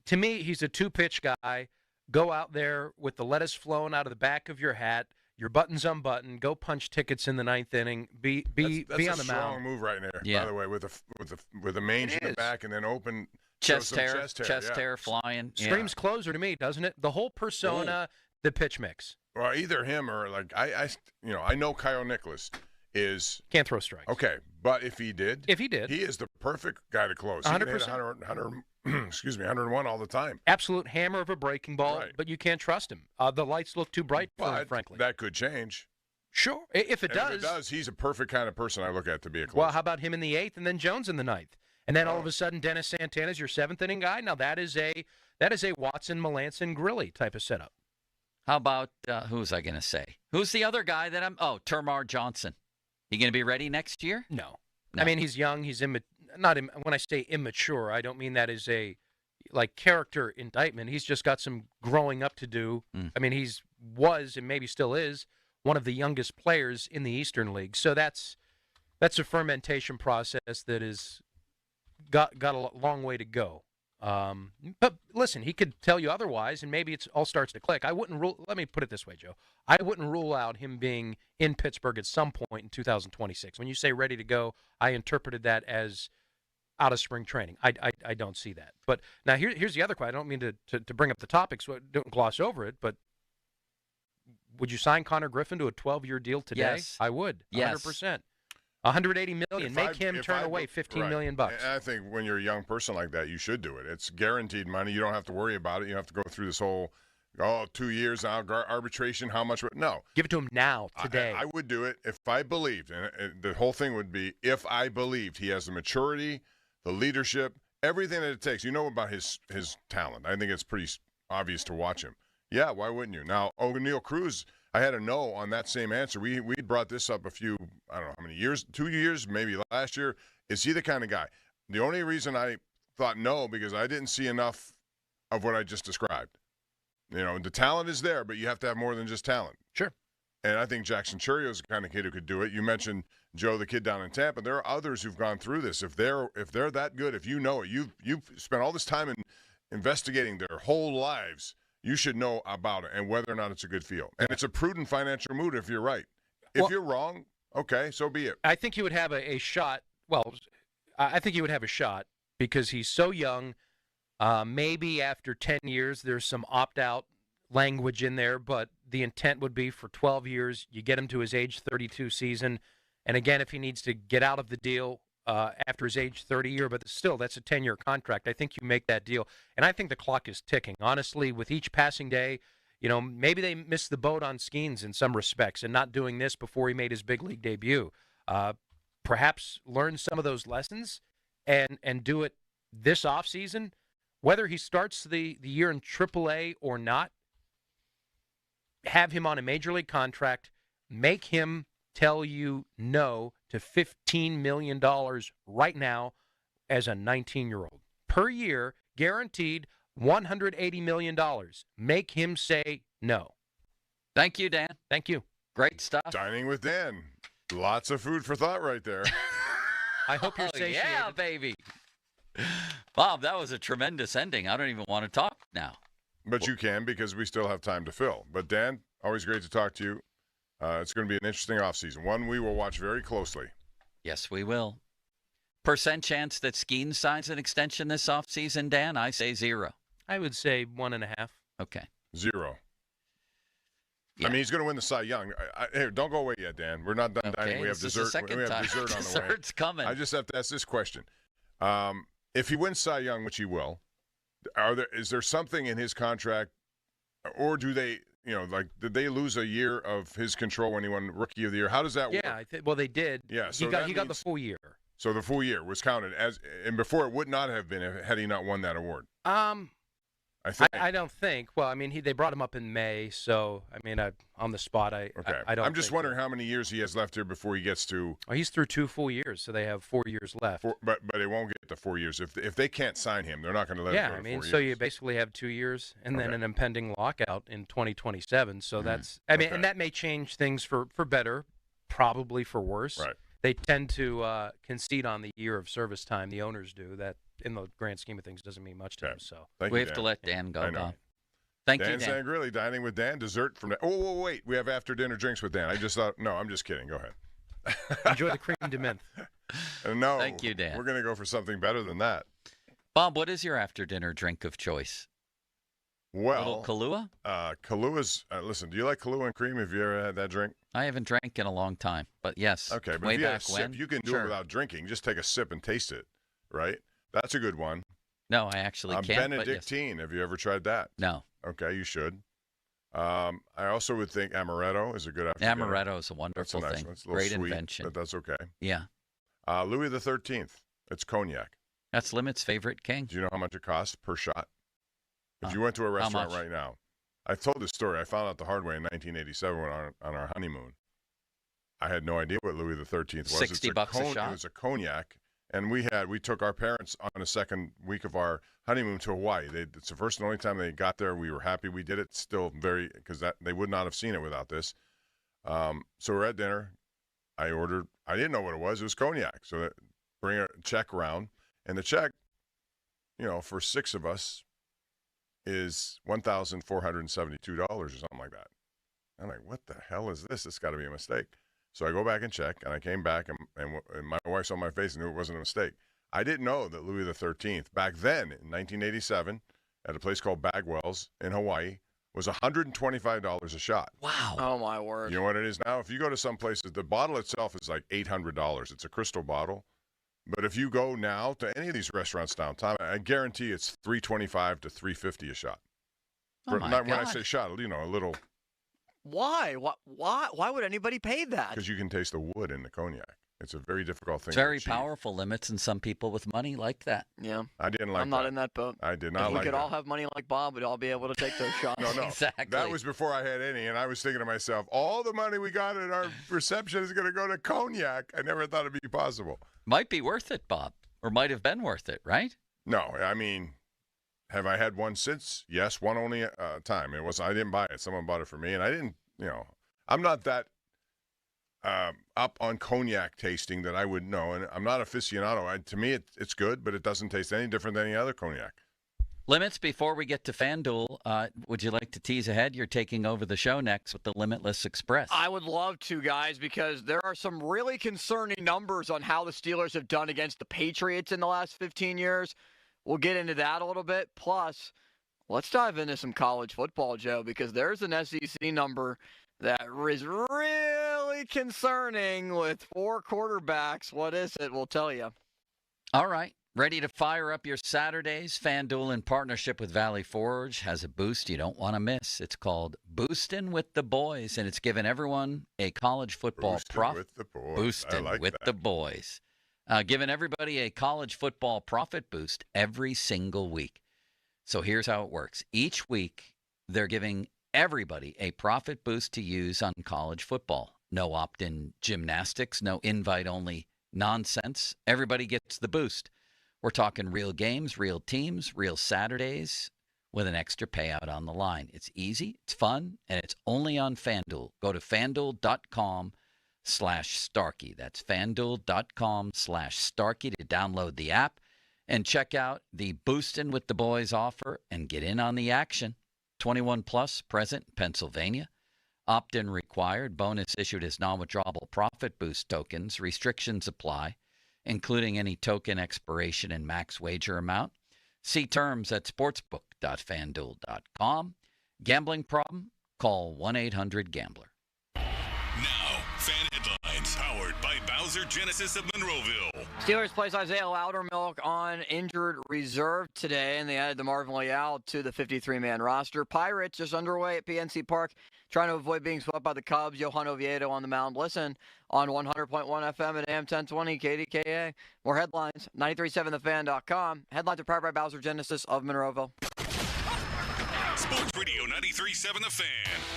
Speaker 13: to me, he's a two-pitch guy. Go out there with the lettuce flowing out of the back of your hat, your buttons unbuttoned, go punch tickets in the 9th inning, be on the mound.
Speaker 23: That's a strong move right there, by the way, with a mange in the back and then open
Speaker 25: chest hair flying.
Speaker 13: Screams closer to me, doesn't it? The whole persona, the pitch mix.
Speaker 23: Well, either him or I know Kyle Nicholas
Speaker 13: can't throw strikes.
Speaker 23: Okay, but if he did,
Speaker 13: he
Speaker 23: is the perfect guy to close.
Speaker 13: 100%.
Speaker 23: He can hit 101 all the time.
Speaker 13: Absolute hammer of a breaking ball, but you can't trust him. The lights look too bright for him, frankly.
Speaker 23: That could change.
Speaker 13: Sure, if it does,
Speaker 23: he's a perfect kind of person I look at to be a closer.
Speaker 13: Well, how about him in the 8th and then Jones in the 9th? And then all of a sudden, Dennis Santana's your 7th inning guy. Now that is a Watson, Melanson, Grilly type of setup.
Speaker 25: How about who was I going to say? Who's the other guy that Termar Johnson? He going to be ready next year?
Speaker 13: No. I mean, he's young. He's when I say immature, I don't mean that as a character indictment. He's just got some growing up to do. I mean, was and maybe still is one of the youngest players in the Eastern League. So that's That's a fermentation process that is got a long way to go. But listen, he could tell you otherwise, and maybe it all starts to click. Let me put it this way, Joe. I wouldn't rule out him being in Pittsburgh at some point in 2026. When you say ready to go, I interpreted that as out of spring training. I don't see that. But now here's the other question. I don't mean to bring up the topic, so don't gloss over it, but would you sign Connor Griffin to a 12-year deal today?
Speaker 25: Yes.
Speaker 13: I would.
Speaker 25: Yes.
Speaker 13: 100%. $180 million. Make him turn away $15 million bucks.
Speaker 23: And I think when you're a young person like that, you should do it. It's guaranteed money. You don't have to worry about it. You don't have to go through this whole, 2 years arbitration. How much? No.
Speaker 13: Give it to him now, today.
Speaker 23: I would do it if I believed, and the whole thing would be if I believed he has the maturity, the leadership, everything that it takes. You know about his talent. I think it's pretty obvious to watch him. Yeah, why wouldn't you? Now, O'Neal Cruz, I had a no on that same answer. We brought this up a few, I don't know how many years, 2 years, maybe last year. Is he the kind of guy? The only reason I thought no, because I didn't see enough of what I just described. The talent is there, but you have to have more than just talent.
Speaker 13: Sure.
Speaker 23: And I think Jackson Churio is the kind of kid who could do it. You mentioned Joe, the kid down in Tampa. There are others who've gone through this. If they're that good, if you know it, you've spent all this time in investigating their whole lives. You should know about it and whether or not it's a good feel. And it's a prudent financial move if you're right. If you're wrong, okay, so be it.
Speaker 13: I think he would have a shot. Well, I think he would have a shot because he's so young. Maybe after 10 years, there's some opt-out language in there, but the intent would be for 12 years. You get him to his age 32 season. And again, if he needs to get out of the deal after his age 30 year, but still, that's a 10-year contract. I think you make that deal. And I think the clock is ticking. Honestly, with each passing day, maybe they missed the boat on Skeens in some respects and not doing this before he made his big league debut. Perhaps learn some of those lessons and do it this offseason. Whether he starts the year in AAA or not, have him on a major league contract, make him tell you no to $15 million right now as a 19-year-old. Per year, guaranteed $180 million. Make him say no.
Speaker 25: Thank you, Dan.
Speaker 13: Thank you.
Speaker 25: Great stuff.
Speaker 23: Dining with Dan. Lots of food for thought right there.
Speaker 13: I hope you're satiated.
Speaker 25: Yeah, baby. Bob, that was a tremendous ending. I don't even want to talk now.
Speaker 23: But you can because we still have time to fill. But Dan, always great to talk to you. It's going to be an interesting offseason. One we will watch very closely.
Speaker 25: Yes, we will. Percent chance that Skeens signs an extension this offseason, Dan? I say 0.
Speaker 13: I would say 1.5.
Speaker 25: Okay.
Speaker 23: 0.
Speaker 25: Yeah.
Speaker 23: I mean, he's going to win the Cy Young. Here, don't go away yet, Dan. We're not done dining. We have dessert. We have dessert on the way.
Speaker 25: Dessert's coming.
Speaker 23: I just have to ask this question. If he wins Cy Young, which he will, is there something in his contract, or do they, did they lose a year of his control when he won Rookie of the Year? How does that work?
Speaker 13: Yeah, well, they did.
Speaker 23: Yeah, so
Speaker 13: he got the full year.
Speaker 23: So the full year was counted as, and before it would not have been had he not won that award.
Speaker 13: I don't think. Well, I mean, they brought him up in May, so I mean, on the spot, I don't.
Speaker 23: I'm just wondering how many years he has left here before he gets to.
Speaker 13: Oh, he's through 2 full years, so they have 4 years left.
Speaker 23: But it won't get to 4 years if they can't sign him. They're not going to let him go to 4 years.
Speaker 13: So you basically have 2 years and then an impending lockout in 2027. So that's. I mean, and that may change things for better, probably for worse.
Speaker 23: Right.
Speaker 13: They tend to concede on the year of service time. The owners do that. In the grand scheme of things, doesn't mean much to him. So
Speaker 25: we have to let Dan go.
Speaker 23: I know.
Speaker 25: Thank
Speaker 23: Dan
Speaker 25: you, Dan.
Speaker 23: Sangrilli, dining with Dan, dessert from. Oh, wait, we have after dinner drinks with Dan. I just thought. No, I'm just kidding. Go ahead.
Speaker 13: Enjoy the cream de menthe.
Speaker 23: No,
Speaker 25: thank you, Dan.
Speaker 23: We're going to go for something better than that.
Speaker 25: Bob, what is your after dinner drink of choice?
Speaker 23: Well,
Speaker 25: Kahlua?
Speaker 23: Kahlua's. Listen, do you like Kahlua and cream? Have you ever had that drink?
Speaker 25: I haven't drank in a long time, but yes.
Speaker 23: Okay, but
Speaker 25: way
Speaker 23: if you
Speaker 25: back
Speaker 23: have a sip,
Speaker 25: when,
Speaker 23: you can do it without drinking. Just take a sip and taste it, right? That's a good one.
Speaker 25: No, I actually can't.
Speaker 23: Benedictine. Have you ever tried that?
Speaker 25: No.
Speaker 23: Okay, you should. I also would think amaretto is a good after dinner.
Speaker 25: Amaretto is a wonderful
Speaker 23: nice
Speaker 25: thing.
Speaker 23: one. It's a little
Speaker 25: Great
Speaker 23: sweet,
Speaker 25: invention.
Speaker 23: but that's okay.
Speaker 25: Yeah.
Speaker 23: Louis the 13th. It's cognac.
Speaker 25: That's Limit's favorite king.
Speaker 23: Do you know how much it costs per shot? If you went to a restaurant right now, I've told this story. I found out the hard way in 1987 on our honeymoon. I had no idea what Louis the 13th was.
Speaker 25: $60 a shot.
Speaker 23: It was a cognac, and we took our parents on a second week of our honeymoon to Hawaii. It's the first and only time they got there. We were happy we did it. Still because they would not have seen it without this. So we're at dinner. I ordered I didn't know what it was. It was cognac. So that, bring a check around, and the check, for 6 of us is $1,472 or something like that. I'm like, what the hell is this? It's got to be a mistake. So I go back and check, and I came back, and my wife saw my face and knew it wasn't a mistake. I didn't know that Louis XIII, back then in 1987, at a place called Bagwell's in Hawaii, was $125 a shot.
Speaker 25: Wow.
Speaker 2: Oh, my word.
Speaker 23: You know what it is now? If you go to some places, the bottle itself is like $800. It's a crystal bottle. But if you go now to any of these restaurants downtown, I guarantee it's $325 to $350 a shot.
Speaker 25: Oh, my
Speaker 23: Not
Speaker 25: God.
Speaker 23: when I say shot, a little.
Speaker 2: Why? Why would anybody pay that?
Speaker 23: Because you can taste the wood in the cognac. It's a very difficult thing.
Speaker 25: It's very
Speaker 23: to achieve.
Speaker 25: powerful limits, and some people with money like that.
Speaker 2: Yeah.
Speaker 23: I didn't like
Speaker 2: I'm not
Speaker 23: that.
Speaker 2: in that boat.
Speaker 23: I did
Speaker 2: If
Speaker 23: not
Speaker 2: we
Speaker 23: like
Speaker 2: could
Speaker 23: that.
Speaker 2: all have money like Bob, we'd all be able to take those shots.
Speaker 23: No.
Speaker 25: Exactly.
Speaker 23: That was before I had any, and I was thinking to myself, all the money we got at our reception is going to go to cognac. I never thought it'd be possible.
Speaker 25: Might be worth it, Bob, or might have been worth it, right?
Speaker 23: No, I mean, have I had one since? Yes, one only time. I didn't buy it. Someone bought it for me, and I didn't. I'm not that up on cognac tasting that I would know, and I'm not aficionado. To me, it's good, but it doesn't taste any different than any other cognac.
Speaker 25: Limits, before we get to FanDuel, would you like to tease ahead? You're taking over the show next with the Limitless Express.
Speaker 2: I would love to, guys, because there are some really concerning numbers on how the Steelers have done against the Patriots in the last 15 years. We'll get into that a little bit. Plus, let's dive into some college football, Joe, because there's an SEC number that is really concerning with 4 quarterbacks. What is it? We'll tell you.
Speaker 25: All right. Ready to fire up your Saturdays? FanDuel, in partnership with Valley Forge, has a boost you don't want to miss. It's called Boostin' with the Boys, and it's giving everyone a college football
Speaker 23: Boostin' with the boys.
Speaker 25: Boostin'
Speaker 23: I like
Speaker 25: with
Speaker 23: that.
Speaker 25: the boys. Giving everybody a college football profit boost every single week. So here's how it works. Each week, they're giving everybody a profit boost to use on college football. No opt-in gymnastics, no invite-only nonsense. Everybody gets the boost. We're talking real games, real teams, real Saturdays with an extra payout on the line. It's easy, it's fun, and it's only on FanDuel. Go to FanDuel.com/Starkey. That's FanDuel.com/Starkey to download the app and check out the Boostin' with the Boys offer and get in on the action. 21 plus, present in Pennsylvania. Opt-in required. Bonus issued as non-withdrawable profit boost tokens. Restrictions apply, including any token expiration and max wager amount. See terms at sportsbook.fanduel.com. Gambling problem? Call 1-800-GAMBLER.
Speaker 8: Now, fan headlines powered by Bowser Genesis of Monroeville.
Speaker 2: Steelers place Isaiah Loudermilk on injured reserve today, and they added the Marvin Leal to the 53-man roster. Pirates just underway at PNC Park, trying to avoid being swept by the Cubs. Johan Oviedo on the mound. Listen on 100.1 FM and AM 1020 KDKA. More headlines, 937thefan.com. Headlines are powered by Bowser Genesis of Monroeville.
Speaker 8: Sports Radio 93.7 The Fan.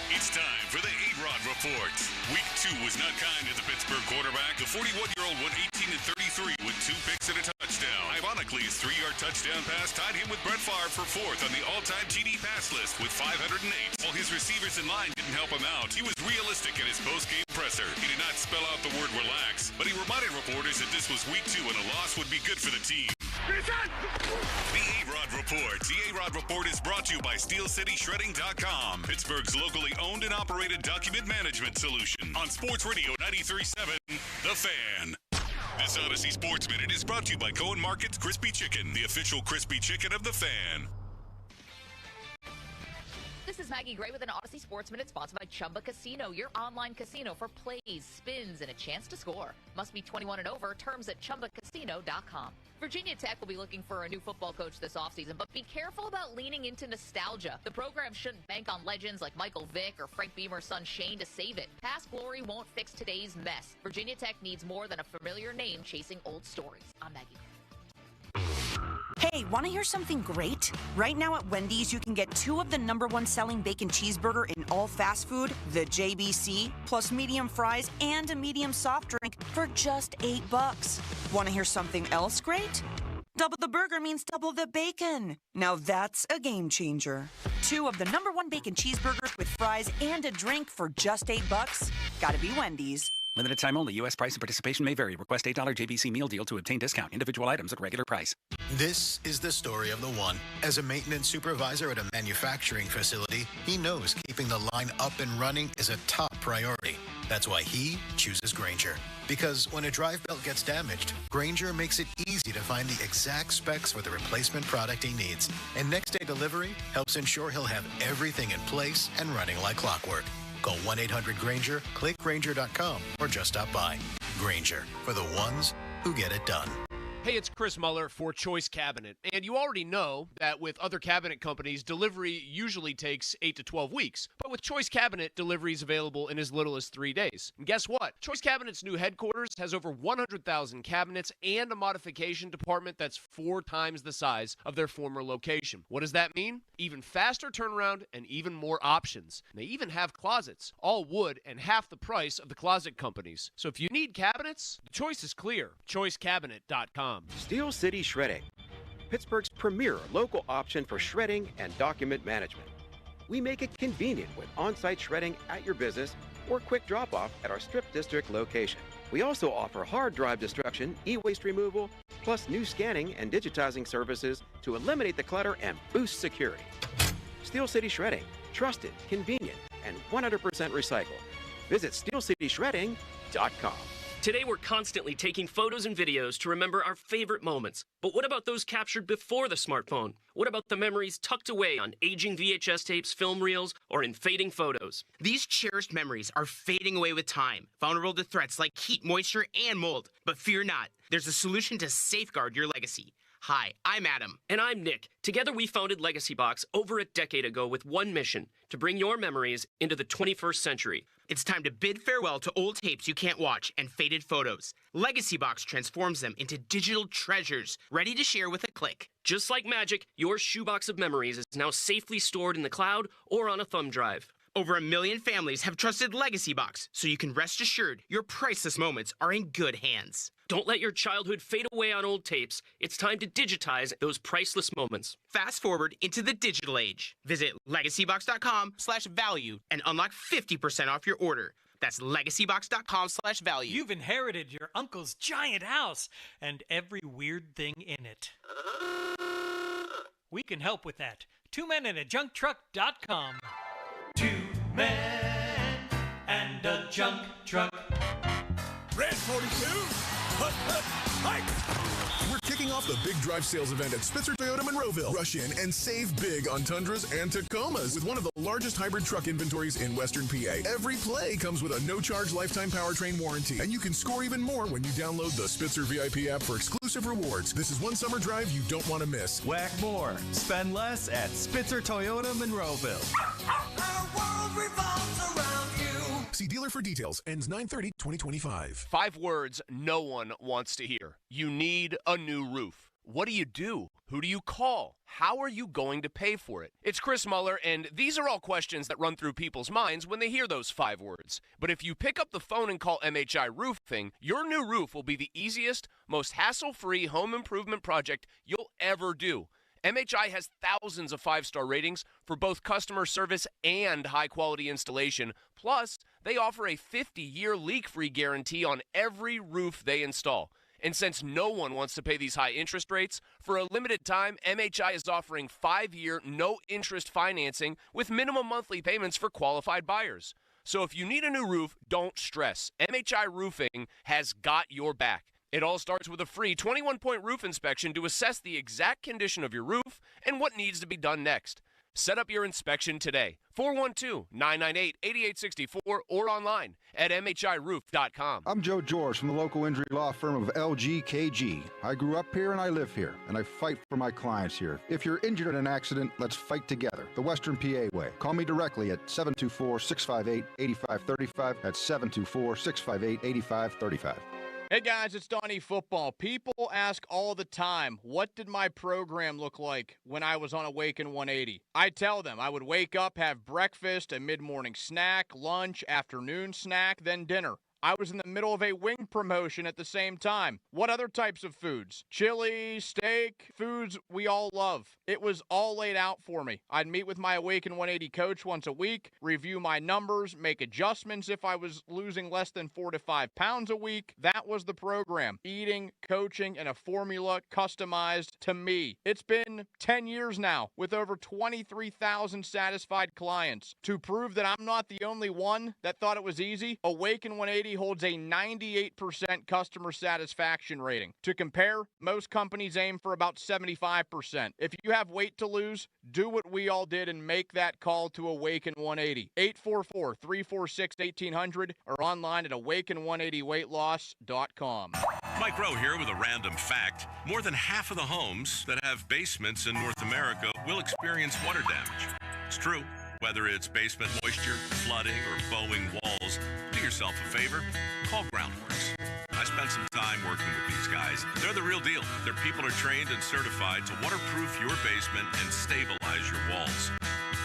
Speaker 8: It's time for the A-Rod Report. Week 2 was not kind to the Pittsburgh quarterback. The 41-year-old went 18-33 with 2 picks and a touchdown. Ironically, his 3-yard touchdown pass tied him with Brett Favre for 4th on the all-time TD pass list with 508. While his receivers in line didn't help him out, he was realistic in his post-game presser. He did not spell out the word relax, but he reminded reporters that this was week 2 and a loss would be good for the team. The A-Rod Report. The A-Rod Report is brought to you by SteelCityShredding.com, Pittsburgh's locally owned and operated document management solution. On Sports Radio 93.7, The Fan. This Odyssey Sports Minute is brought to you by Cohen Market's Crispy Chicken, the official crispy chicken of The Fan.
Speaker 3: This is Maggie Gray with an Odyssey Sports Minute sponsored by Chumba Casino, your online casino for plays, spins, and a chance to score. Must be 21 and over. Terms at ChumbaCasino.com. Virginia Tech will be looking for a new football coach this offseason, but be careful about leaning into nostalgia. The program shouldn't bank on legends like Michael Vick or Frank Beamer's son Shane to save it. Past glory won't fix today's mess. Virginia Tech needs more than a familiar name chasing old stories. I'm Maggie Gray.
Speaker 9: Hey, want to hear something great? Right now at Wendy's, you can get 2 of the #1 selling bacon cheeseburger in all fast food, the JBC, plus medium fries and a medium soft drink for just $8. Want to hear something else great? Double the burger means double the bacon. Now that's a game changer. 2 of the #1 bacon cheeseburgers with fries and a drink for just $8. Gotta be Wendy's.
Speaker 5: Limited time only. U.S. price and participation may vary. Request $8 JBC meal deal to obtain discount. Individual items at regular price.
Speaker 10: This is the story of the one. As a maintenance supervisor at a manufacturing facility, he knows keeping the line up and running is a top priority. That's why he chooses Grainger. Because when a drive belt gets damaged, Grainger makes it easy to find the exact specs for the replacement product he needs. And next-day delivery helps ensure he'll have everything in place and running like clockwork. Call 1-800-GRAINGER, click Grainger.com, or just stop by. Grainger, for the ones who get it done.
Speaker 14: Hey, it's Chris Muller for Choice Cabinet. And you already know that with other cabinet companies, delivery usually takes 8 to 12 weeks. But with Choice Cabinet, delivery is available in as little as 3 days. And guess what? Choice Cabinet's new headquarters has over 100,000 cabinets and a modification department that's 4 times the size of their former location. What does that mean? Even faster turnaround and even more options. And they even have closets, all wood and half the price of the closet companies. So if you need cabinets, the choice is clear. ChoiceCabinet.com.
Speaker 18: Steel City Shredding, Pittsburgh's premier local option for shredding and document management. We make it convenient with on-site shredding at your business or quick drop-off at our Strip District location. We also offer hard drive destruction, e-waste removal, plus new scanning and digitizing services to eliminate the clutter and boost security. Steel City Shredding, trusted, convenient, and 100% recycled. Visit steelcityshredding.com.
Speaker 19: Today, we're constantly taking photos and videos to remember our favorite moments. But what about those captured before the smartphone? What about the memories tucked away on aging VHS tapes, film reels, or in fading photos?
Speaker 20: These cherished memories are fading away with time, vulnerable to threats like heat, moisture, and mold. But fear not, there's a solution to safeguard your legacy. Hi, I'm Adam.
Speaker 19: And I'm Nick. Together, we founded Legacy Box over a decade ago with one mission: to bring your memories into the 21st century.
Speaker 20: It's time to bid farewell to old tapes you can't watch and faded photos. Legacy Box transforms them into digital treasures, ready to share with a click.
Speaker 19: Just like magic, your shoebox of memories is now safely stored in the cloud or on a thumb drive.
Speaker 20: Over 1 million families have trusted Legacy Box, so you can rest assured your priceless moments are in good hands.
Speaker 19: Don't let your childhood fade away on old tapes. It's time to digitize those priceless moments.
Speaker 20: Fast forward into the digital age. Visit legacybox.com/value and unlock 50% off your order. That's legacybox.com/value.
Speaker 21: You've inherited your uncle's giant house and every weird thing in it. We can help with that. 2menandajunktruck.com. 2 men and a junk truck.
Speaker 22: Red 42. Hut, hut, hike. We're kicking off the Big Drive sales event at Spitzer Toyota Monroeville. Rush in and save big on Tundras and Tacomas with one of the largest hybrid truck inventories in Western PA. Every play comes with a no-charge lifetime powertrain warranty, and you can score even more when you download the Spitzer VIP app for exclusive rewards. This is one summer drive you don't want to miss.
Speaker 29: Whack more. Spend less at Spitzer Toyota Monroeville.
Speaker 22: Our world revolves around you. See dealer for details. Ends 9/30/2025.
Speaker 14: 5 words no one wants to hear. You need a new roof. What do you do? Who do you call? How are you going to pay for it? It's Chris Muller, and these are all questions that run through people's minds when they hear those 5 words. But if you pick up the phone and call MHI Roofing, your new roof will be the easiest, most hassle-free home improvement project you'll ever do. MHI has thousands of 5-star ratings for both customer service and high-quality installation. Plus, they offer a 50-year leak-free guarantee on every roof they install. And since no one wants to pay these high interest rates, for a limited time, MHI is offering 5-year no-interest financing with minimum monthly payments for qualified buyers. So if you need a new roof, don't stress. MHI Roofing has got your back. It all starts with a free 21-point roof inspection to assess the exact condition of your roof and what needs to be done next. Set up your inspection today. 412-998-8864 or online at mhiroof.com.
Speaker 30: I'm Joe George from the local injury law firm of LGKG. I grew up here and I live here, and I fight for my clients here. If you're injured in an accident, let's fight together. The Western PA way. Call me directly at 724-658-8535. That's 724-658-8535.
Speaker 31: Hey guys, it's Donnie Football. People ask all the time, what did my program look like when I was on Awaken 180? I tell them I would wake up, have breakfast, a mid-morning snack, lunch, afternoon snack, then dinner. I was in the middle of a wing promotion at the same time. What other types of foods? Chili, steak, foods we all love. It was all laid out for me. I'd meet with my Awaken 180 coach once a week, review my numbers, make adjustments if I was losing less than 4 to 5 pounds a week. That was the program. Eating, coaching, and a formula customized to me. It's been 10 years now with over 23,000 satisfied clients. To prove that I'm not the only one that thought it was easy, Awaken 180 holds a 98% customer satisfaction rating. To compare, most companies aim for about 75%. If you have weight to lose, do what we all did and make that call to Awaken 180. 844-346-1800 or online at awaken180weightloss.com.
Speaker 4: Mike Rowe here with a random fact. More than half of the homes that have basements in North America will experience water damage. It's true. Whether it's basement moisture, flooding, or bowing walls, do yourself a favor, call Groundworks. I spent some time working with these guys. They're the real deal. Their people are trained and certified to waterproof your basement and stabilize your walls.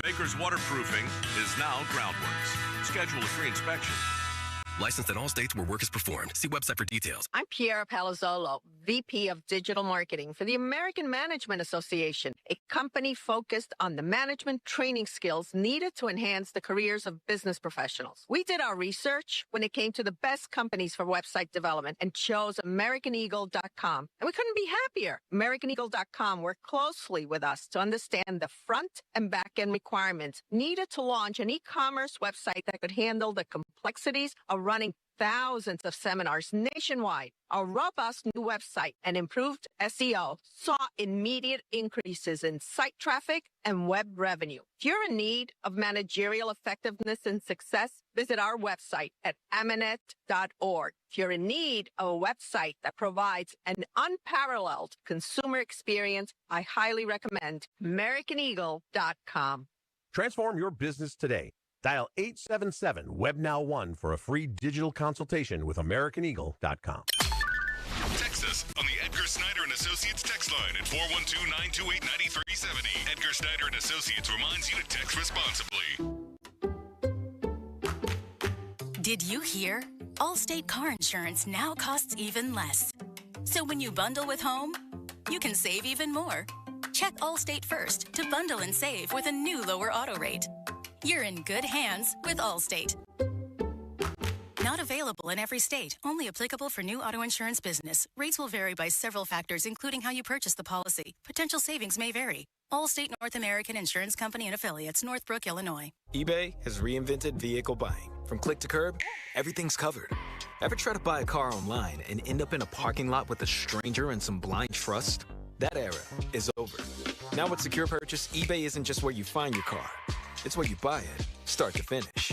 Speaker 4: Baker's Waterproofing is now Groundworks. Schedule a free inspection.
Speaker 7: Licensed in all states where work is performed. See website for details.
Speaker 11: I'm Piera Palazzolo, VP of Digital Marketing for the American Management Association, a company focused on the management training skills needed to enhance the careers of business professionals. We did our research when it came to the best companies for website development and chose AmericanEagle.com. And we couldn't be happier. AmericanEagle.com worked closely with us to understand the front and back end requirements needed to launch an e-commerce website that could handle the complexities of running thousands of seminars nationwide. Our robust new website and improved SEO saw immediate increases in site traffic and web revenue. If you're in need of managerial effectiveness and success, visit our website at amanet.org. If you're in need of a website that provides an unparalleled consumer experience, I highly recommend AmericanEagle.com.
Speaker 12: Transform your business today. Dial 877-WebNow1 for a free digital consultation with AmericanEagle.com.
Speaker 8: Text us on the Edgar Snyder and Associates text line at 412-928-9370. Edgar Snyder and Associates reminds you to text responsibly.
Speaker 15: Did you hear? Allstate car insurance now costs even less. So when you bundle with home, you can save even more. Check Allstate first to bundle and save with a new lower auto rate. You're in good hands with Allstate. Not available in every state. Only applicable for new auto insurance business. Rates will vary by several factors, including how you purchase the policy. Potential savings may vary. Allstate North American Insurance Company and Affiliates, Northbrook, Illinois.
Speaker 16: eBay has reinvented vehicle buying. From click to curb, everything's covered. Ever try to buy a car online and end up in a parking lot with a stranger and some blind trust? That era is over. Now with Secure Purchase, eBay isn't just where you find your car. It's where you buy it, start to finish.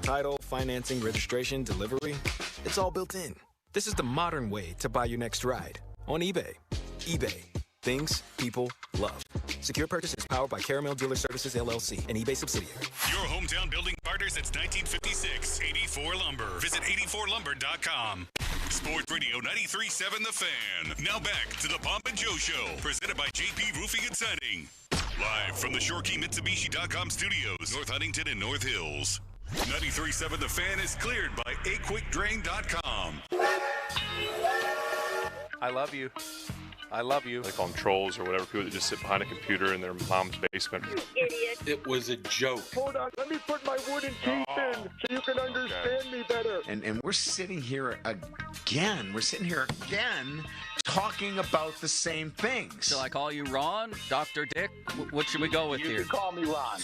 Speaker 16: Title, financing, registration, delivery, it's all built in. This is the modern way to buy your next ride on eBay. eBay. Things people love. Secure Purchase is powered by Caramel Dealer Services, LLC, an eBay subsidiary.
Speaker 8: Your hometown building partner since 1956, 84 Lumber. Visit 84lumber.com. Sports Radio 93.7 The Fan. Now back to the Pomp and Joe Show, presented by JP Roofing and Siding. Live from the ShoreKeyMitsubishi.com studios, North Huntington and North Hills. 93.7 The Fan is cleared by aquickdrain.com.
Speaker 13: I love you. I love you.
Speaker 17: They call them trolls or whatever, people that just sit behind a computer in their mom's basement.
Speaker 24: You idiot.
Speaker 17: It was a joke.
Speaker 24: Hold on, let me put my wooden teeth in so you can understand me better.
Speaker 26: And we're sitting here again. We're sitting here again talking about the same things.
Speaker 25: Shall I call you Ron? Dr. Dick? What should we go with
Speaker 24: you
Speaker 25: here?
Speaker 24: You can call me Ron.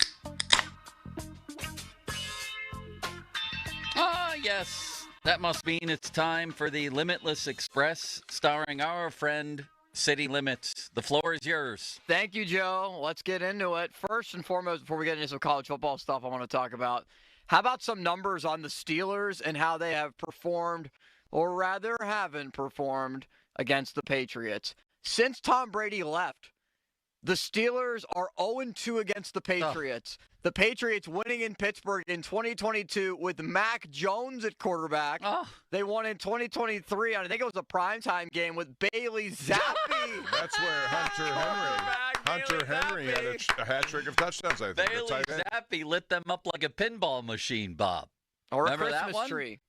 Speaker 25: Ah, yes. That must mean it's time for the Limitless Express, starring our friend City Limits. The floor is yours.
Speaker 2: Thank you, Joe. Let's get into it. First and foremost, before we get into some college football stuff I want to talk about, how about some numbers on the Steelers and how they have performed, or rather haven't performed, against the Patriots? Since Tom Brady left, the Steelers are 0-2 against the Patriots. The Patriots winning in Pittsburgh in 2022 with Mac Jones at quarterback. They won in 2023, I think it was a primetime game with Bailey Zappi.
Speaker 23: That's where Hunter Henry had a hat trick of touchdowns, I think.
Speaker 25: Bailey Zappi lit them up like a pinball machine, Bob.
Speaker 2: Or
Speaker 25: Remember
Speaker 2: a
Speaker 25: that
Speaker 2: Christmas
Speaker 25: one?
Speaker 2: tree.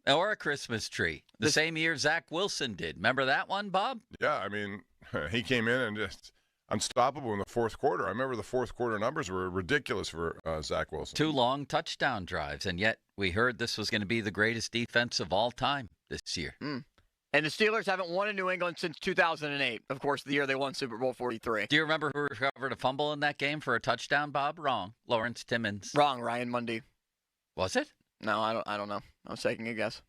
Speaker 25: Or a Christmas tree. The same year Zach Wilson did. Remember that one, Bob?
Speaker 23: Yeah, I mean, he came in and just unstoppable in the fourth quarter. I remember the fourth quarter numbers were ridiculous for Zach Wilson.
Speaker 25: 2 long touchdown drives, and yet we heard this was going to be the greatest defense of all time this year.
Speaker 2: And the Steelers haven't won in New England since 2008. Of course, the year they won Super Bowl 43.
Speaker 25: Do you remember who recovered a fumble in that game for a touchdown, Bob? Wrong. Lawrence Timmons.
Speaker 2: Wrong, Ryan Mundy.
Speaker 25: Was it?
Speaker 2: No, I don't know. I was taking a guess.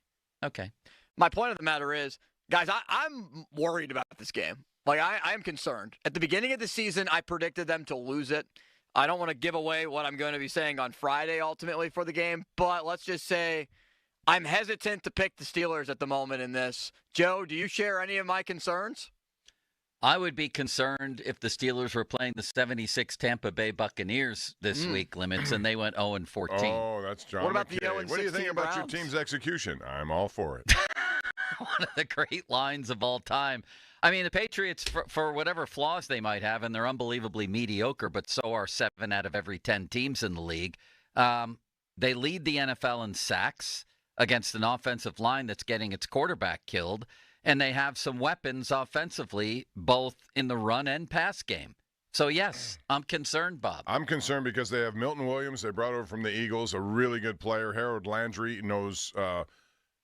Speaker 25: Okay.
Speaker 2: My point of the matter is, guys, I'm worried about this game. Like, I am concerned. At the beginning of the season, I predicted them to lose it. I don't want to give away what I'm going to be saying on Friday ultimately for the game, but let's just say I'm hesitant to pick the Steelers at the moment in this. Joe, do you share any of my concerns?
Speaker 25: I would be concerned if the Steelers were playing the 76 Tampa Bay Buccaneers this week, Limits, and they went 0-14.
Speaker 23: Oh, that's John
Speaker 2: What about
Speaker 23: McKay.
Speaker 2: the 0-16
Speaker 23: What do you think about
Speaker 2: Browns?
Speaker 23: your team's execution? I'm all for it.
Speaker 25: One of the great lines of all time. I mean, the Patriots, for whatever flaws they might have, and they're unbelievably mediocre, but so are 7 out of every 10 teams in the league, they lead the NFL in sacks against an offensive line that's getting its quarterback killed, and they have some weapons offensively, both in the run and pass game. So, yes, I'm concerned, Bob.
Speaker 23: I'm concerned because they have Milton Williams. They brought over from the Eagles, a really good player. Harold Landry knows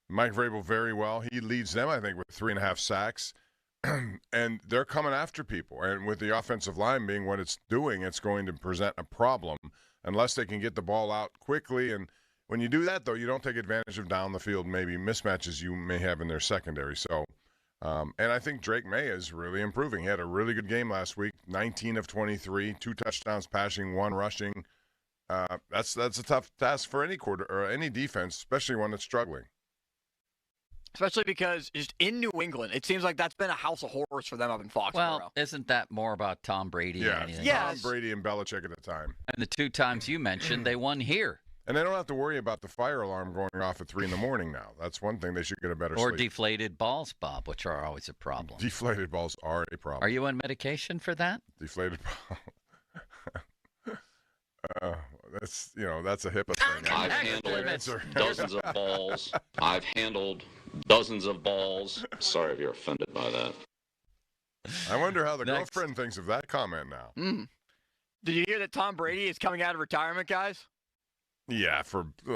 Speaker 23: Mike Vrabel very well. He leads them, I think, with 3.5 sacks. And they're coming after people. And with the offensive line being what it's doing, it's going to present a problem unless they can get the ball out quickly. And when you do that, though, you don't take advantage of down the field, maybe mismatches you may have in their secondary. So, and I think Drake May is really improving. He had a really good game last week, 19 of 23, 2 touchdowns passing, 1 rushing. That's a tough task for any quarter or any defense, especially one that's struggling.
Speaker 2: Especially because just in New England, it seems like that's been a house of horrors for them up in Foxborough.
Speaker 25: Well, isn't that more about Tom Brady than anything
Speaker 23: Tom Brady and Belichick at the time.
Speaker 25: And the 2 times you mentioned, they won here.
Speaker 23: And they don't have to worry about the fire alarm going off at 3 in the morning now. That's one thing. They should get a better
Speaker 25: Or
Speaker 23: sleep.
Speaker 25: Deflated balls, Bob, which are always a problem.
Speaker 23: Deflated balls are a problem.
Speaker 25: Are you on medication for that?
Speaker 23: Deflated ball. That's a HIPAA thing.
Speaker 1: I've handled dozens of balls. I've handled dozens of balls. Sorry if you're offended by that.
Speaker 23: I wonder how the girlfriend thinks of that comment now.
Speaker 2: Did you hear that Tom Brady is coming out of retirement, guys?
Speaker 23: Yeah,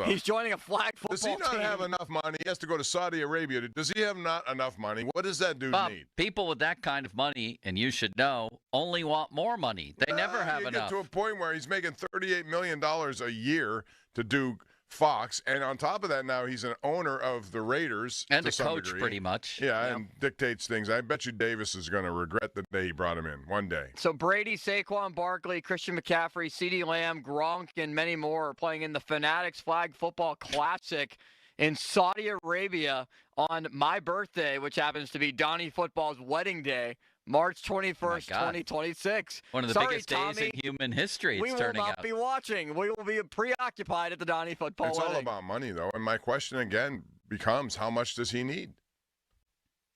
Speaker 2: he's joining a flag football
Speaker 23: team. Does he not have enough money? He has to go to Saudi Arabia. Does he have not enough money? What does that dude
Speaker 25: Bob,
Speaker 23: need?
Speaker 25: People with that kind of money, and you should know, only want more money. They never have enough.
Speaker 23: Get to a point where he's making $38 million a year to do Fox, and on top of that, now he's an owner of the Raiders
Speaker 25: and
Speaker 23: to
Speaker 25: a
Speaker 23: some
Speaker 25: coach,
Speaker 23: degree.
Speaker 25: pretty much.
Speaker 23: Yeah, and dictates things. I bet you Davis is going to regret the day he brought him in one day.
Speaker 2: So Brady, Saquon Barkley, Christian McCaffrey, CeeDee Lamb, Gronk, and many more are playing in the Fanatics Flag Football Classic in Saudi Arabia on my birthday, which happens to be Donnie Football's wedding day, March 21st, 2026.
Speaker 25: One of the biggest days in human history, it's turning out.
Speaker 2: We will not be watching. We will be preoccupied at the Donnie Football
Speaker 23: It's
Speaker 2: wedding.
Speaker 23: all about money, though. And my question, again, becomes how much does he need?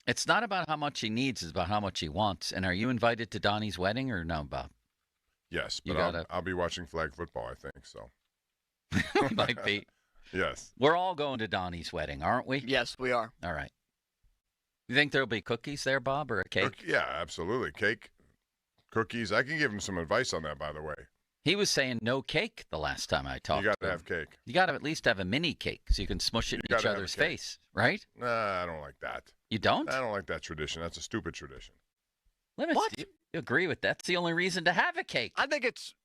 Speaker 25: It's not about how much he needs. It's about how much he wants. And are you invited to Donnie's wedding or no, Bob?
Speaker 23: Yes, but I'll be watching flag football, I think, so.
Speaker 25: Might be.
Speaker 23: Yes.
Speaker 25: We're all going to Donnie's wedding, aren't we?
Speaker 2: Yes, we are.
Speaker 25: All right. You think there'll be cookies there, Bob, or a cake?
Speaker 23: Yeah, absolutely. Cake, cookies. I can give him some advice on that, by the way.
Speaker 25: He was saying no cake the last time I talked.
Speaker 23: You got
Speaker 25: to
Speaker 23: to
Speaker 25: him.
Speaker 23: have cake.
Speaker 25: You got to at least have a mini cake so you can smush it in each other's face, right?
Speaker 23: Nah, I don't like that.
Speaker 25: You don't?
Speaker 23: I don't like that tradition. That's a stupid tradition.
Speaker 25: Limits,
Speaker 2: What?
Speaker 25: You agree with that? That's the only reason to have a cake.
Speaker 2: I think it's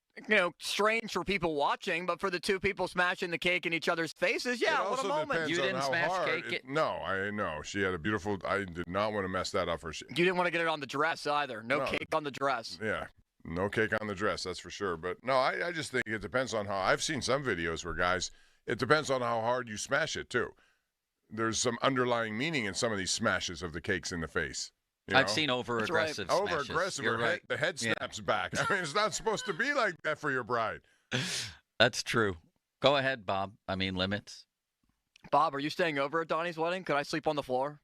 Speaker 2: strange for people watching, but for the 2 people smashing the cake in each other's faces, yeah,
Speaker 23: It
Speaker 2: what a
Speaker 23: also
Speaker 2: moment.
Speaker 23: depends
Speaker 25: You
Speaker 23: on
Speaker 25: didn't
Speaker 23: how
Speaker 25: smash
Speaker 23: hard
Speaker 25: cake?
Speaker 23: No, I know. She had a beautiful. I did not want to mess that up for.
Speaker 2: You didn't want to get it on the dress either. No cake on the dress.
Speaker 23: Yeah, no cake on the dress. That's for sure. But no, I just think it depends on how. I've seen some videos where guys. It depends on how hard you smash it too. There's some underlying meaning in some of these smashes of the cakes in the face.
Speaker 25: I've seen over-aggressive smashes.
Speaker 23: Over-aggressive.
Speaker 25: You're right.
Speaker 23: The head snaps back. I mean, it's not supposed to be like that for your bride.
Speaker 25: That's true. Go ahead, Bob. Limits.
Speaker 2: Bob, are you staying over at Donnie's wedding? Could I sleep on the floor?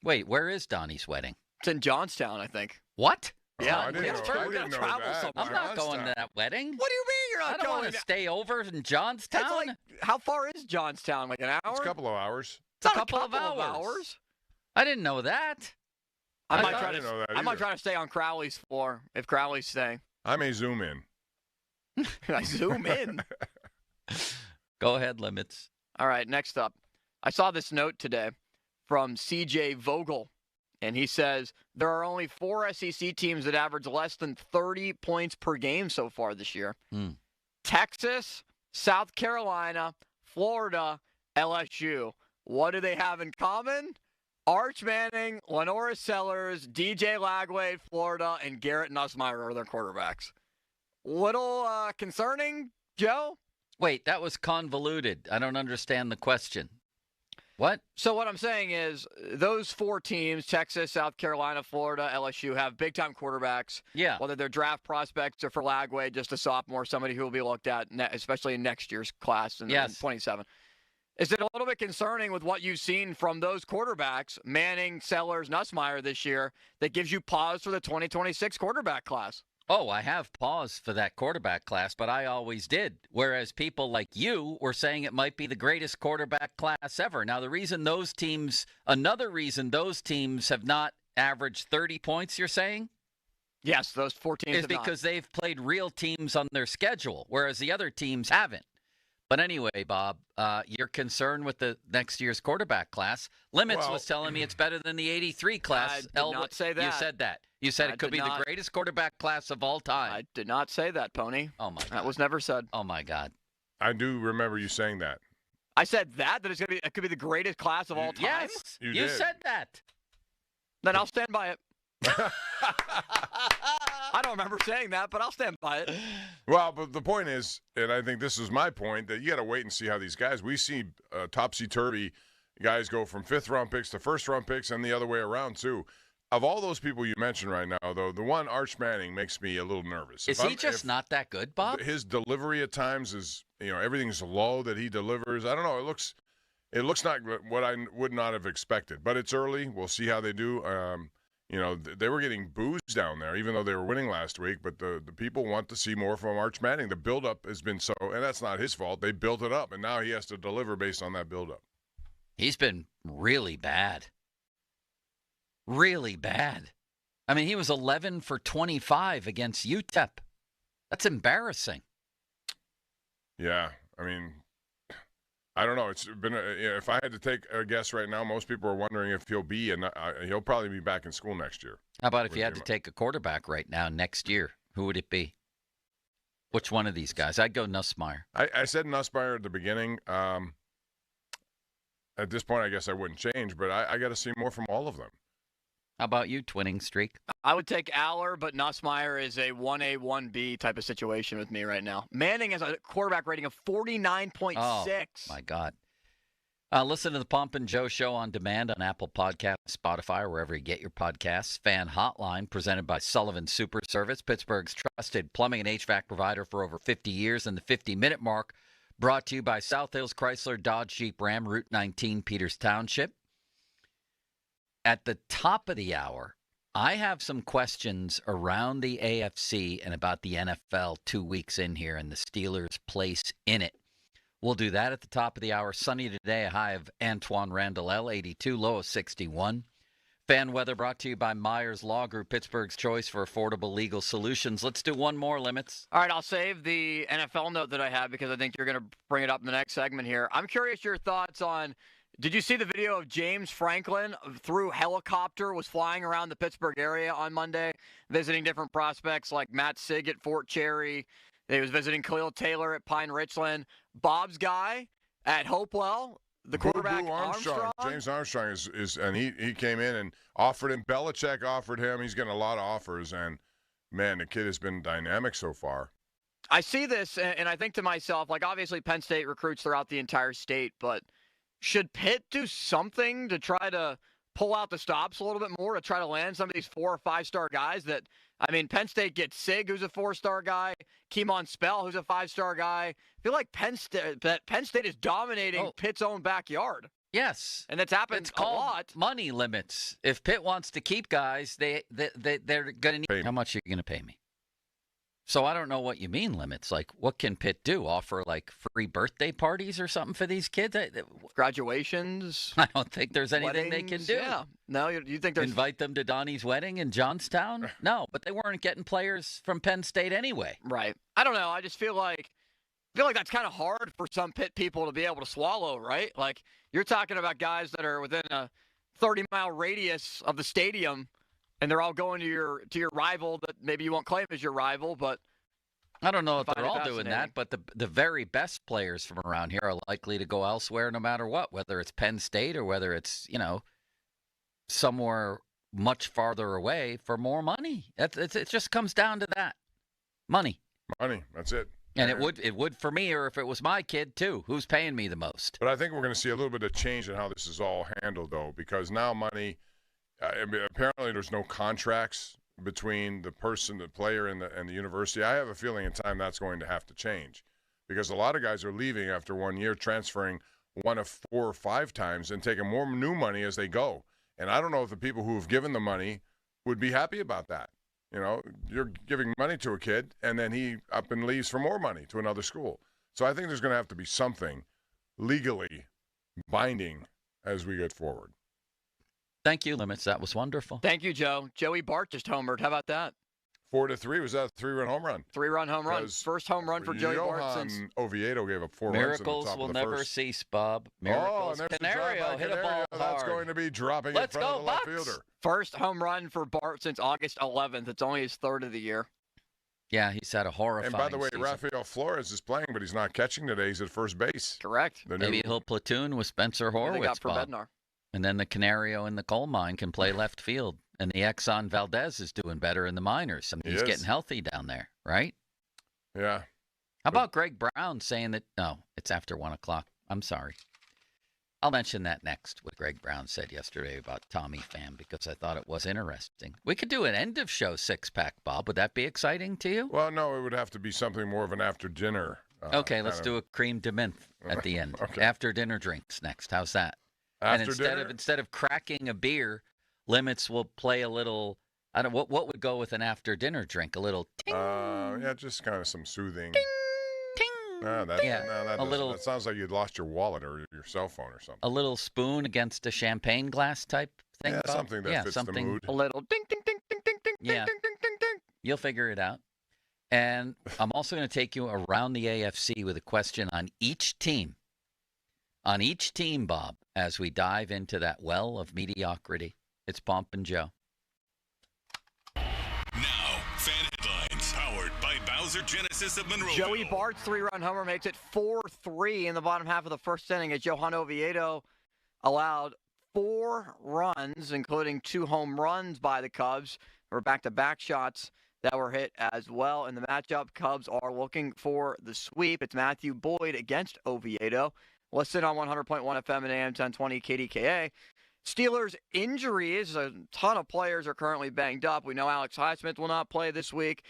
Speaker 25: Wait, where is Donnie's wedding?
Speaker 2: It's in Johnstown, I think.
Speaker 25: What?
Speaker 2: Yeah,
Speaker 23: I didn't know
Speaker 2: We're going to
Speaker 23: that.
Speaker 2: travel somewhere.
Speaker 25: I'm not going to that wedding.
Speaker 2: What do you mean you're not
Speaker 25: I don't
Speaker 2: going?
Speaker 25: want to stay over in Johnstown.
Speaker 2: How far is Johnstown? Like an hour?
Speaker 23: It's a couple of hours.
Speaker 2: It's
Speaker 25: a couple of hours. I didn't know that.
Speaker 2: I
Speaker 23: didn't
Speaker 2: might
Speaker 23: know that either.
Speaker 2: try to stay on Crowley's floor if Crowley's staying.
Speaker 23: I may zoom in.
Speaker 2: I zoom in.
Speaker 25: Go ahead, Limits.
Speaker 2: All right, next up. I saw this note today from C.J. Vogel, and he says there are only 4 SEC teams that average less than 30 points per game so far this year. Texas, South Carolina, Florida, LSU. What do they have in common? Arch Manning, Lenora Sellers, DJ Lagway, Florida, and Garrett Nussmeier are their quarterbacks. Little concerning, Joe?
Speaker 25: Wait, that was convoluted. I don't understand the question. What?
Speaker 2: So what I'm saying is those 4 teams, Texas, South Carolina, Florida, LSU, have big-time quarterbacks.
Speaker 25: Yeah.
Speaker 2: Whether they're draft prospects or for Lagway, just a sophomore, somebody who will be looked at, especially in next year's class in 27. Is it a little bit concerning with what you've seen from those quarterbacks, Manning, Sellers, Nussmeier this year, that gives you pause for the 2026 quarterback class?
Speaker 25: Oh, I have pause for that quarterback class, but I always did. Whereas people like you were saying it might be the greatest quarterback class ever. Now, another reason those teams have not averaged 30 points, you're saying?
Speaker 2: Yes, those 4 teams
Speaker 25: is because they've played real teams on their schedule, whereas the other teams haven't. But anyway, Bob, you're concerned with the next year's quarterback class. Limits was telling me it's better than the 83 class.
Speaker 2: I did not say that.
Speaker 25: You said that. You said it could be the greatest quarterback class of all time.
Speaker 2: I did not say that, Pony.
Speaker 25: Oh, my God.
Speaker 2: That was never said.
Speaker 25: Oh, my God.
Speaker 23: I do remember you saying that.
Speaker 2: I said that it could be the greatest class of all time?
Speaker 25: Yes, you said that.
Speaker 2: Then I'll stand by it. I don't remember saying that, but I'll stand by it.
Speaker 23: Well, but the point is, and I think this is my point, that you got to wait and see how these guys, we see topsy-turvy guys go from 5th-round picks to 1st-round picks and the other way around, too. Of all those people you mentioned right now, though, the one, Arch Manning, makes me a little nervous.
Speaker 25: Is he just not that good, Bob?
Speaker 23: His delivery at times is, everything's low that he delivers. I don't know. It looks not what I would not have expected. But it's early. We'll see how they do. They were getting boozed down there, even though they were winning last week. But the people want to see more from Arch Manning. The buildup has been so, and that's not his fault. They built it up, and now he has to deliver based on that buildup.
Speaker 25: He's been really bad. Really bad. I mean, he was 11 for 25 against UTEP. That's embarrassing.
Speaker 23: Yeah, I mean, I don't know. It's been if I had to take a guess right now, most people are wondering if he'll probably be back in school next year.
Speaker 25: How about if you had to take a quarterback right now next year? Who would it be? Which one of these guys? I'd go Nussmeier.
Speaker 23: I said Nussmeier at the beginning. At this point, I guess I wouldn't change, but I got to see more from all of them.
Speaker 25: How about you, twinning streak?
Speaker 2: I would take Aller, but Nussmeier is a 1A, 1B type of situation with me right now. Manning has a quarterback rating of 49.6.
Speaker 25: Oh, my God. Listen to the Pump and Joe Show on demand on Apple Podcasts, Spotify, or wherever you get your podcasts. Fan Hotline, presented by Sullivan Super Service, Pittsburgh's trusted plumbing and HVAC provider for over 50 years, and the 50-minute mark, brought to you by South Hills Chrysler Dodge Jeep Ram, Route 19, Peters Township. At the top of the hour, I have some questions around the AFC and about the NFL 2 weeks in here and the Steelers' place in it. We'll do that at the top of the hour. Sunny today, a high of Antoine Randall L, 82, low of 61. Fan weather brought to you by Myers Law Group, Pittsburgh's choice for affordable legal solutions. Let's do one more, Limits.
Speaker 2: All right, I'll save the NFL note that I have because I think you're going to bring it up in the next segment here. I'm curious your thoughts on, did you see the video of James Franklin through helicopter, was flying around the Pittsburgh area on Monday, visiting different prospects like Matt Sig at Fort Cherry. He was visiting Khalil Taylor at Pine Richland. Bob's guy at Hopewell, the quarterback, Armstrong.
Speaker 23: James Armstrong is and he came in and offered him. Belichick offered him. He's getting a lot of offers, and, man, the kid has been dynamic so far.
Speaker 2: I see this, and I think to myself, like, obviously Penn State recruits throughout the entire state, but should Pitt do something to try to pull out the stops a little bit more to try to land some of these 4 or 5-star guys that, I mean, Penn State gets Sig, who's a 4-star guy, Keemon Spell, who's a 5-star guy. I feel like Penn State is dominating Pitt's own backyard.
Speaker 25: Yes.
Speaker 2: And that's happened a lot.
Speaker 25: Money limits. If Pitt wants to keep guys, they're going to need. How much are you going to pay me? So I don't know what you mean limits. Like, what can Pitt do? Offer, like, free birthday parties or something for these kids?
Speaker 2: Graduations?
Speaker 25: I don't think there's anything they can do.
Speaker 2: Yeah. No, you think there's...
Speaker 25: Invite them to Donnie's wedding in Johnstown? No, but they weren't getting players from Penn State anyway.
Speaker 2: Right. I don't know. I just feel like that's kind of hard for some Pitt people to be able to swallow, right? Like, you're talking about guys that are within a 30-mile radius of the stadium, and they're all going to your rival that maybe you won't claim as your rival, but
Speaker 25: I don't know if they're all doing that, but the very best players from around here are likely to go elsewhere no matter what, whether it's Penn State or whether it's, somewhere much farther away for more money. It just comes down to that. Money.
Speaker 23: Money, that's it.
Speaker 25: And it would for me, or if it was my kid too. Who's paying me the most?
Speaker 23: But I think we're going to see a little bit of change in how this is all handled, though, because now money. Apparently, there's no contracts between the player, and the university. I have a feeling in time that's going to have to change, because a lot of guys are leaving after 1 year, transferring one of 4 or 5 times, and taking more new money as they go. And I don't know if the people who have given the money would be happy about that. You're giving money to a kid, and then he up and leaves for more money to another school. So I think there's going to have to be something legally binding as we get forward.
Speaker 25: Thank you, Limits. That was wonderful.
Speaker 2: Thank you, Joe. Joey Bart just homered. How about that?
Speaker 23: 4-3. Was that a 3-run home run?
Speaker 2: 3-run home run. First home run for Joey Bart since
Speaker 23: Oviedo gave up 4
Speaker 25: Miracles
Speaker 23: runs in the top
Speaker 25: will
Speaker 23: of the
Speaker 25: never
Speaker 23: first.
Speaker 25: cease, Bob. Miracles.
Speaker 23: And there's
Speaker 25: Canario hit a ball hard.
Speaker 23: That's going to be dropping in front of the left fielder.
Speaker 2: First home run for Bart since August 11th. It's only his 3rd of the year.
Speaker 25: Yeah, he's had a horrifying
Speaker 23: And by the way,
Speaker 25: season.
Speaker 23: Rafael Flores is playing, but he's not catching today. He's at first base.
Speaker 2: Correct.
Speaker 25: Maybe he'll platoon with Spencer Horwitz,
Speaker 2: They got for
Speaker 25: Bob.
Speaker 2: Bednar.
Speaker 25: And then the Canario in the coal mine can play left field. And the Exxon Valdez is doing better in the minors. I mean, he's getting healthy down there, right?
Speaker 23: Yeah.
Speaker 25: How about Greg Brown saying that, no, it's after 1 o'clock. I'm sorry. I'll mention that next, what Greg Brown said yesterday about Tommy Pham, because I thought it was interesting. We could do an end-of-show six-pack, Bob. Would that be exciting to you?
Speaker 23: Well, no, it would have to be something more of an after-dinner.
Speaker 25: Okay, let's do a cream de menthe at the end.
Speaker 23: Okay.
Speaker 25: After-dinner drinks next. How's that?
Speaker 23: After
Speaker 25: and
Speaker 23: dinner?
Speaker 25: instead of cracking a beer, Limits will play a little. I don't. What would go with an after-dinner drink? A little. Ting,
Speaker 23: yeah, just kind of some soothing.
Speaker 25: ting.
Speaker 23: No, that sounds like you'd lost your wallet or your cell phone or something.
Speaker 25: A little spoon against a champagne glass type thing.
Speaker 23: Yeah,
Speaker 25: Bob?
Speaker 23: something that fits the mood.
Speaker 2: A little ding, ding, ding, ding, ding, ding,
Speaker 25: Yeah.
Speaker 2: ding, ding, ding, ding.
Speaker 25: You'll figure it out. And I'm also going to take you around the AFC with a question on each team. On each team, Bob, as we dive into that well of mediocrity. It's Pomp and Joe.
Speaker 8: Now, fan headlines powered by Bowser Genesis of Monroeville.
Speaker 2: Joey Bart's 3-run homer makes it 4-3 in the bottom half of the first inning as Johan Oviedo allowed 4 runs, including 2 home runs by the Cubs. There were back-to-back shots that were hit as well. In the matchup, Cubs are looking for the sweep. It's Matthew Boyd against Oviedo. Listed on 100.1 FM and AM 1020 KDKA. Steelers injuries, a ton of players are currently banged up. We know Alex Highsmith will not play this week.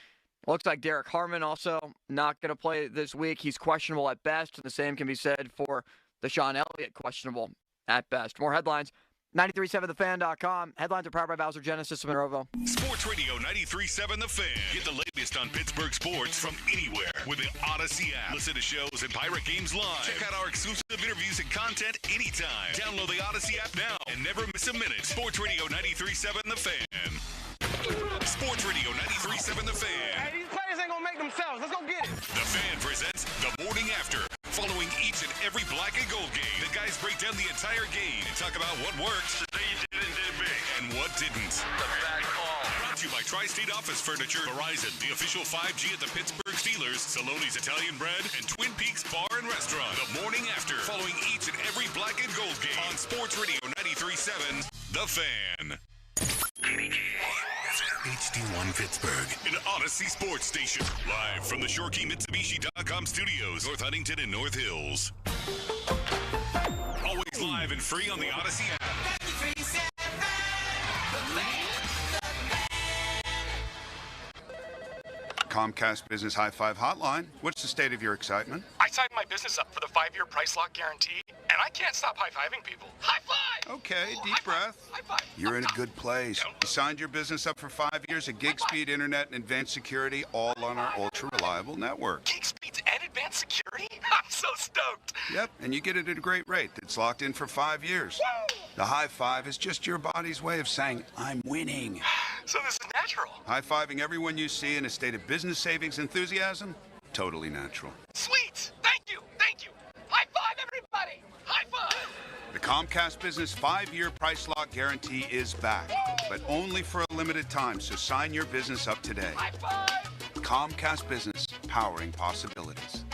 Speaker 2: Looks like Derek Harmon also not going to play this week. He's questionable at best, and the same can be said for Deshaun Elliott, questionable at best. More headlines, 937thefan.com. Headlines are powered by Bowser Genesis of Monroeville.
Speaker 8: Sports Radio 93.7 The Fan. Get the latest on Pittsburgh sports from anywhere with the Odyssey app. Listen to shows and Pirate Games live. Check out our exclusive interviews and content anytime. Download the Odyssey app now and never miss a minute. Sports Radio 93.7 The Fan. Sports Radio 93.7 The Fan.
Speaker 3: Hey, these players ain't gonna make themselves. Let's go get it.
Speaker 8: The Fan presents The Morning After. Following each and every black and gold game, the guys break down the entire game and talk about what worked, today you didn't did big, and what didn't. The bad call. Brought to you by Tri-State Office Furniture, Verizon, the official 5G at the Pittsburgh Steelers, Saloni's Italian Bread, and Twin Peaks Bar and Restaurant. The Morning After, following each and every black and gold game on Sports Radio 93.7, The Fan. HD1 Pittsburgh, an Odyssey sports station. Live from the ShoreKeyMitsubishi.com studios, North Huntington and North Hills. Always live and free on the Odyssey app.
Speaker 5: Comcast Business High Five Hotline. What's the state of your excitement?
Speaker 6: I signed my business up for the 5-year price lock guarantee, and I can't stop high-fiving people. High five!
Speaker 5: Okay, deep breath. You're in a good place. You signed your business up for 5 years of gig speed internet and advanced security, all on our ultra-reliable network.
Speaker 6: Gig speeds and advanced security? I'm so stoked.
Speaker 5: Yep, and you get it at a great rate that's locked in for 5 years.
Speaker 6: Woo!
Speaker 5: The high five is just your body's way of saying, I'm winning.
Speaker 6: So this is natural.
Speaker 5: High-fiving everyone you see in a state of business savings enthusiasm? Totally natural.
Speaker 6: Sweet. Thank you. Thank you. High five, everybody. High five.
Speaker 5: The Comcast Business 5-year price lock guarantee is back, but only for a limited time, so sign your business up today.
Speaker 6: High five.
Speaker 5: Comcast Business, powering possibilities.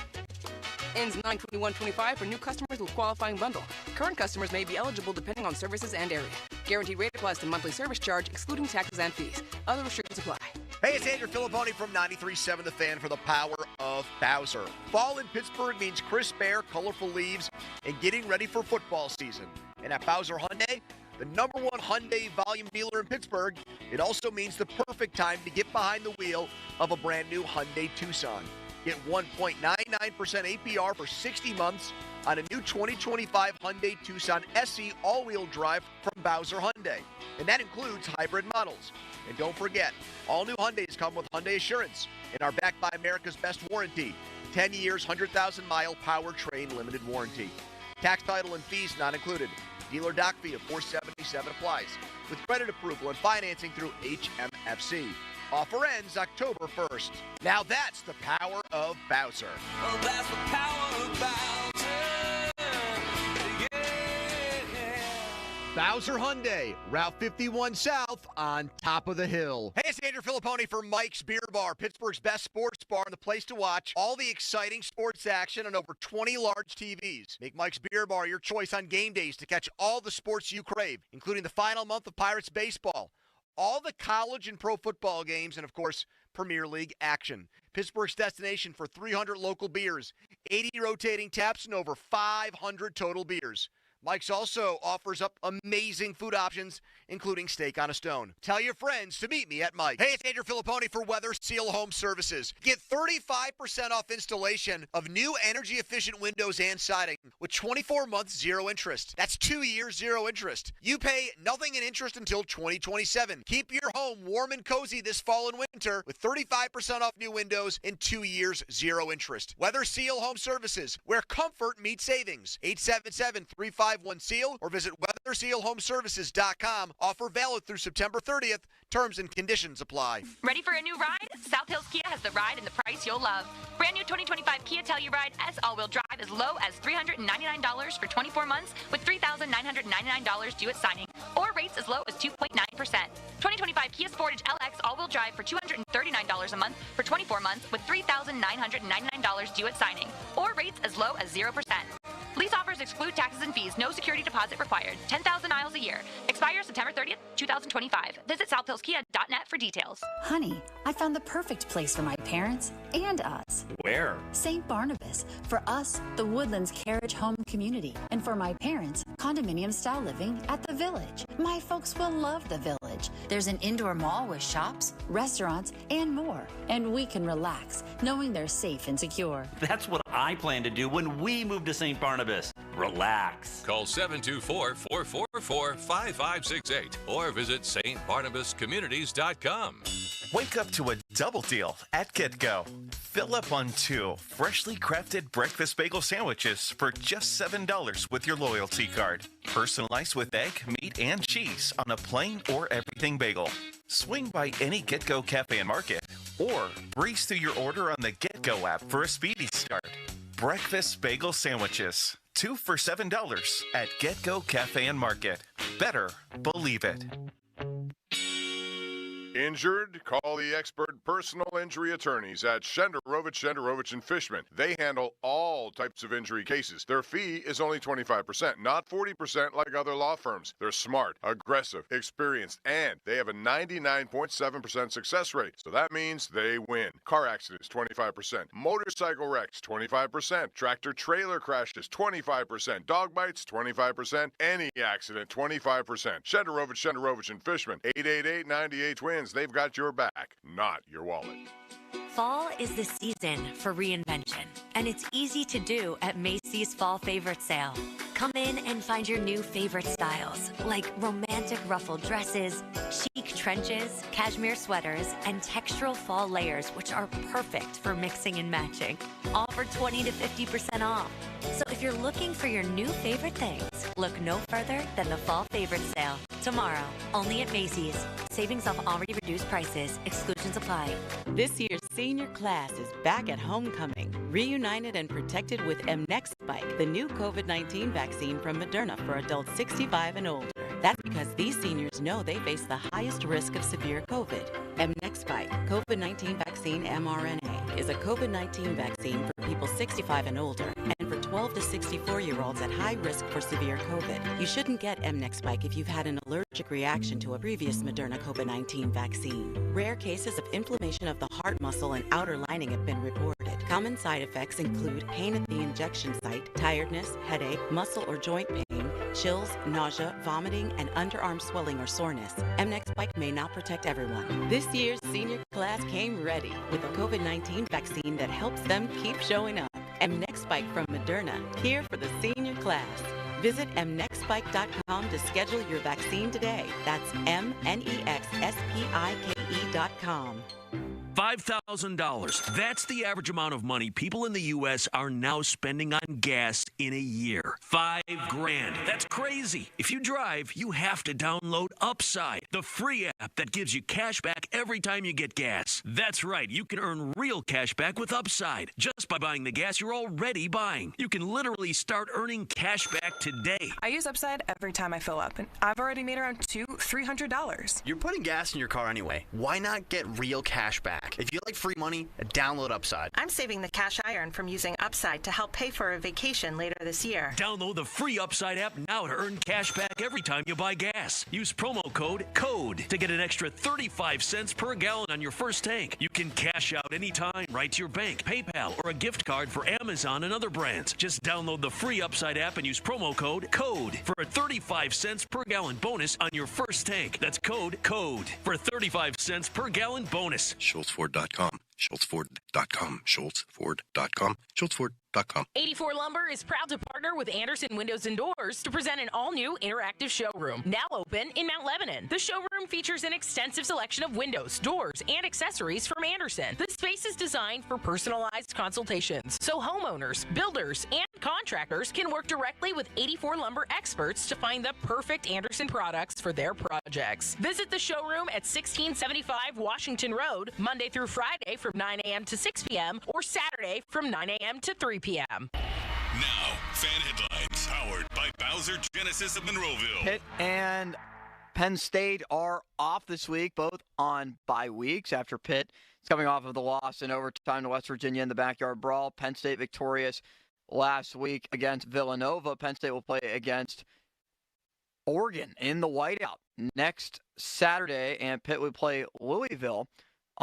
Speaker 9: Ends 9/21/25 for new customers with qualifying bundle. Current customers may be eligible depending on services and area. Guaranteed rate applies to monthly service charge, excluding taxes and fees. Other restrictions apply.
Speaker 10: Hey, it's Andrew Filipponi from 93.7 The Fan for the power of Bowser. Fall in Pittsburgh means crisp air, colorful leaves, and getting ready for football season. And at Bowser Hyundai, the number one Hyundai volume dealer in Pittsburgh, it also means the perfect time to get behind the wheel of a brand new Hyundai Tucson. Get 1.99% APR for 60 months on a new 2025 Hyundai Tucson SE all-wheel drive from Bowser Hyundai. And that includes hybrid models. And don't forget, all new Hyundais come with Hyundai Assurance and are backed by America's best warranty. 10 years, 100,000-mile powertrain limited warranty. Tax, title, and fees not included. Dealer doc fee of $477 applies. With credit approval and financing through HMFC. Offer ends October 1st. Now that's the power of Bowser.
Speaker 6: Oh, that's the power of Bowser.
Speaker 10: Bowser Hyundai, Route 51 South on top of the hill. Hey, it's Andrew Filipponi for Mike's Beer Bar, Pittsburgh's best sports bar and the place to watch all the exciting sports action on over 20 large TVs. Make Mike's Beer Bar your choice on game days to catch all the sports you crave, including the final month of Pirates baseball, all the college and pro football games, and, of course, Premier League action. Pittsburgh's destination for 300 local beers, 80 rotating taps, and over 500 total beers. Mike's also offers up amazing food options, including steak on a stone. Tell your friends to meet me at Mike's. Hey, it's Andrew Filipponi for Weather Seal Home Services. Get 35% off installation of new energy-efficient windows and siding with 24 months zero interest. That's 2 years zero interest. You pay nothing in interest until 2027. Keep your home warm and cozy this fall and winter with 35% off new windows and 2 years zero interest. Weather Seal Home Services, where comfort meets savings. 877-351-SEAL or visit weathersealhomeservices.com. Offer valid through September 30th. Terms and conditions apply.
Speaker 18: Ready for a new ride? South Hills Kia has the ride and the price you'll love. Brand new 2025 Kia Telluride S all-wheel drive as low as $399 for 24 months with $3,999 due at signing, or rates as low as 2.9%. 2025 Kia Sportage LX all-wheel drive for $239 a month for 24 months with $3,999 due at signing, or rates as low as 0%. Lease offers exclude taxes and fees. No security deposit required. 10,000 miles a year. Expires September 30th, 2025. Visit southhillskia.net for details.
Speaker 19: Honey, I found the perfect place for my parents and us.
Speaker 20: Where?
Speaker 19: St. Barnabas. For us, the Woodlands Carriage Home Community. And for my parents, condominium-style living at the Village. My folks will love the Village. There's an indoor mall with shops, restaurants, and more. And we can relax, knowing they're safe and secure.
Speaker 20: That's what I plan to do when we move to St. Barnabas. Relax.
Speaker 21: Call 724-444-5568 or visit stbarnabascommunities.com.
Speaker 22: Wake up to a double deal at GetGo. Fill up on 2 freshly crafted breakfast bagel sandwiches for just $7 with your loyalty card. Personalized with egg, meat, and cheese on a plain or everything bagel. Swing by any GetGo cafe and market or breeze through your order on the GetGo app for a speedy start. Breakfast bagel sandwiches. 2 for $7 at GetGo Cafe and Market. Better believe it.
Speaker 23: Injured? Call the expert personal injury attorneys at Shenderovich & Fishman. They handle all types of injury cases. Their fee is only 25%, not 40% like other law firms. They're smart, aggressive, experienced, and they have a 99.7% success rate. So that means they win. Car accidents, 25%. Motorcycle wrecks, 25%. Tractor-trailer crashes, 25%. Dog bites, 25%. Any accident, 25%. Shenderovich & Fishman, 888-98-TWINS. They've got your back, not your wallet.
Speaker 27: Fall is the season for reinvention, and it's easy to do at Macy's Fall Favorite Sale. Come in and find your new favorite styles, like romantic ruffled dresses, chic trenches, cashmere sweaters, and textural fall layers, which are perfect for mixing and matching. All for 20 to 50% off. So if you're looking for your new favorite things, look no further than the Fall Favorite Sale. Tomorrow, only at Macy's. Savings off already reduced prices. Exclusions apply.
Speaker 4: This year's senior class is back at homecoming, reunited and protected with mNEXSpike, the new COVID-19 vaccine from Moderna for adults 65 and older. That's because these seniors know they face the highest risk of severe COVID. mNEXSpike, COVID-19 vaccine mRNA, is a COVID-19 vaccine for people 65 and older and for 12 to 64-year-olds at high risk for severe COVID. You shouldn't get mNEXSpike if you've had an allergic reaction to a previous Moderna COVID-19 vaccine. Rare cases of inflammation of the heart muscle and outer lining have been reported. Common side effects include pain at the injection site, tiredness, headache, muscle or joint pain, chills, nausea, vomiting, and underarm swelling or soreness. mNEXSpike may not protect everyone. This year's senior class came ready with a COVID-19 vaccine that helps them keep showing up. mNEXSpike from Moderna, here for the senior class. Visit mnexspike.com to schedule your vaccine today. That's mnexspike.com.
Speaker 7: $5,000. That's the average amount of money people in the U.S. are now spending on gas in a year. $5,000. That's crazy. If you drive, you have to download Upside, the free app that gives you cash back every time you get gas. That's right. You can earn real cash back with Upside just by buying the gas you're already buying. You can literally start earning cash back today.
Speaker 11: I use Upside every time I fill up, and I've already made around $300.
Speaker 12: You're putting gas in your car anyway. Why not get real cash back? If you like free money, download Upside.
Speaker 11: I'm saving the cash I earn from using Upside to help pay for a vacation later this year.
Speaker 7: Download the free Upside app now to earn cash back every time you buy gas. Use promo code CODE to get an extra 35 cents per gallon on your first tank. You can cash out anytime right to your bank, PayPal, or a gift card for Amazon and other brands. Just download the free Upside app and use promo code CODE for a 35 cents per gallon bonus on your first tank. That's code CODE for a 35 cents per gallon bonus.
Speaker 14: SchultzFord.com. SchultzFord.com. SchultzFord.com. SchultzFord.com.
Speaker 15: 84 Lumber is proud to partner with Anderson Windows and Doors to present an all-new interactive showroom, now open in Mount Lebanon. The showroom features an extensive selection of windows, doors, and accessories from Anderson. The space is designed for personalized consultations, so homeowners, builders, and contractors can work directly with 84 Lumber experts to find the perfect Anderson products for their projects. Visit the showroom at 1675 Washington Road, Monday through Friday from 9 a.m. to 6 p.m. or Saturday from 9 a.m. to 3 p.m.
Speaker 8: Now, fan headlines powered by Bowser Genesis of Monroeville.
Speaker 2: Pitt and Penn State are off this week, both on bye weeks after Pitt is coming off of the loss in overtime to West Virginia in the backyard brawl. Penn State victorious last week against Villanova. Penn State will play against Oregon in the whiteout next Saturday, and Pitt would play Louisville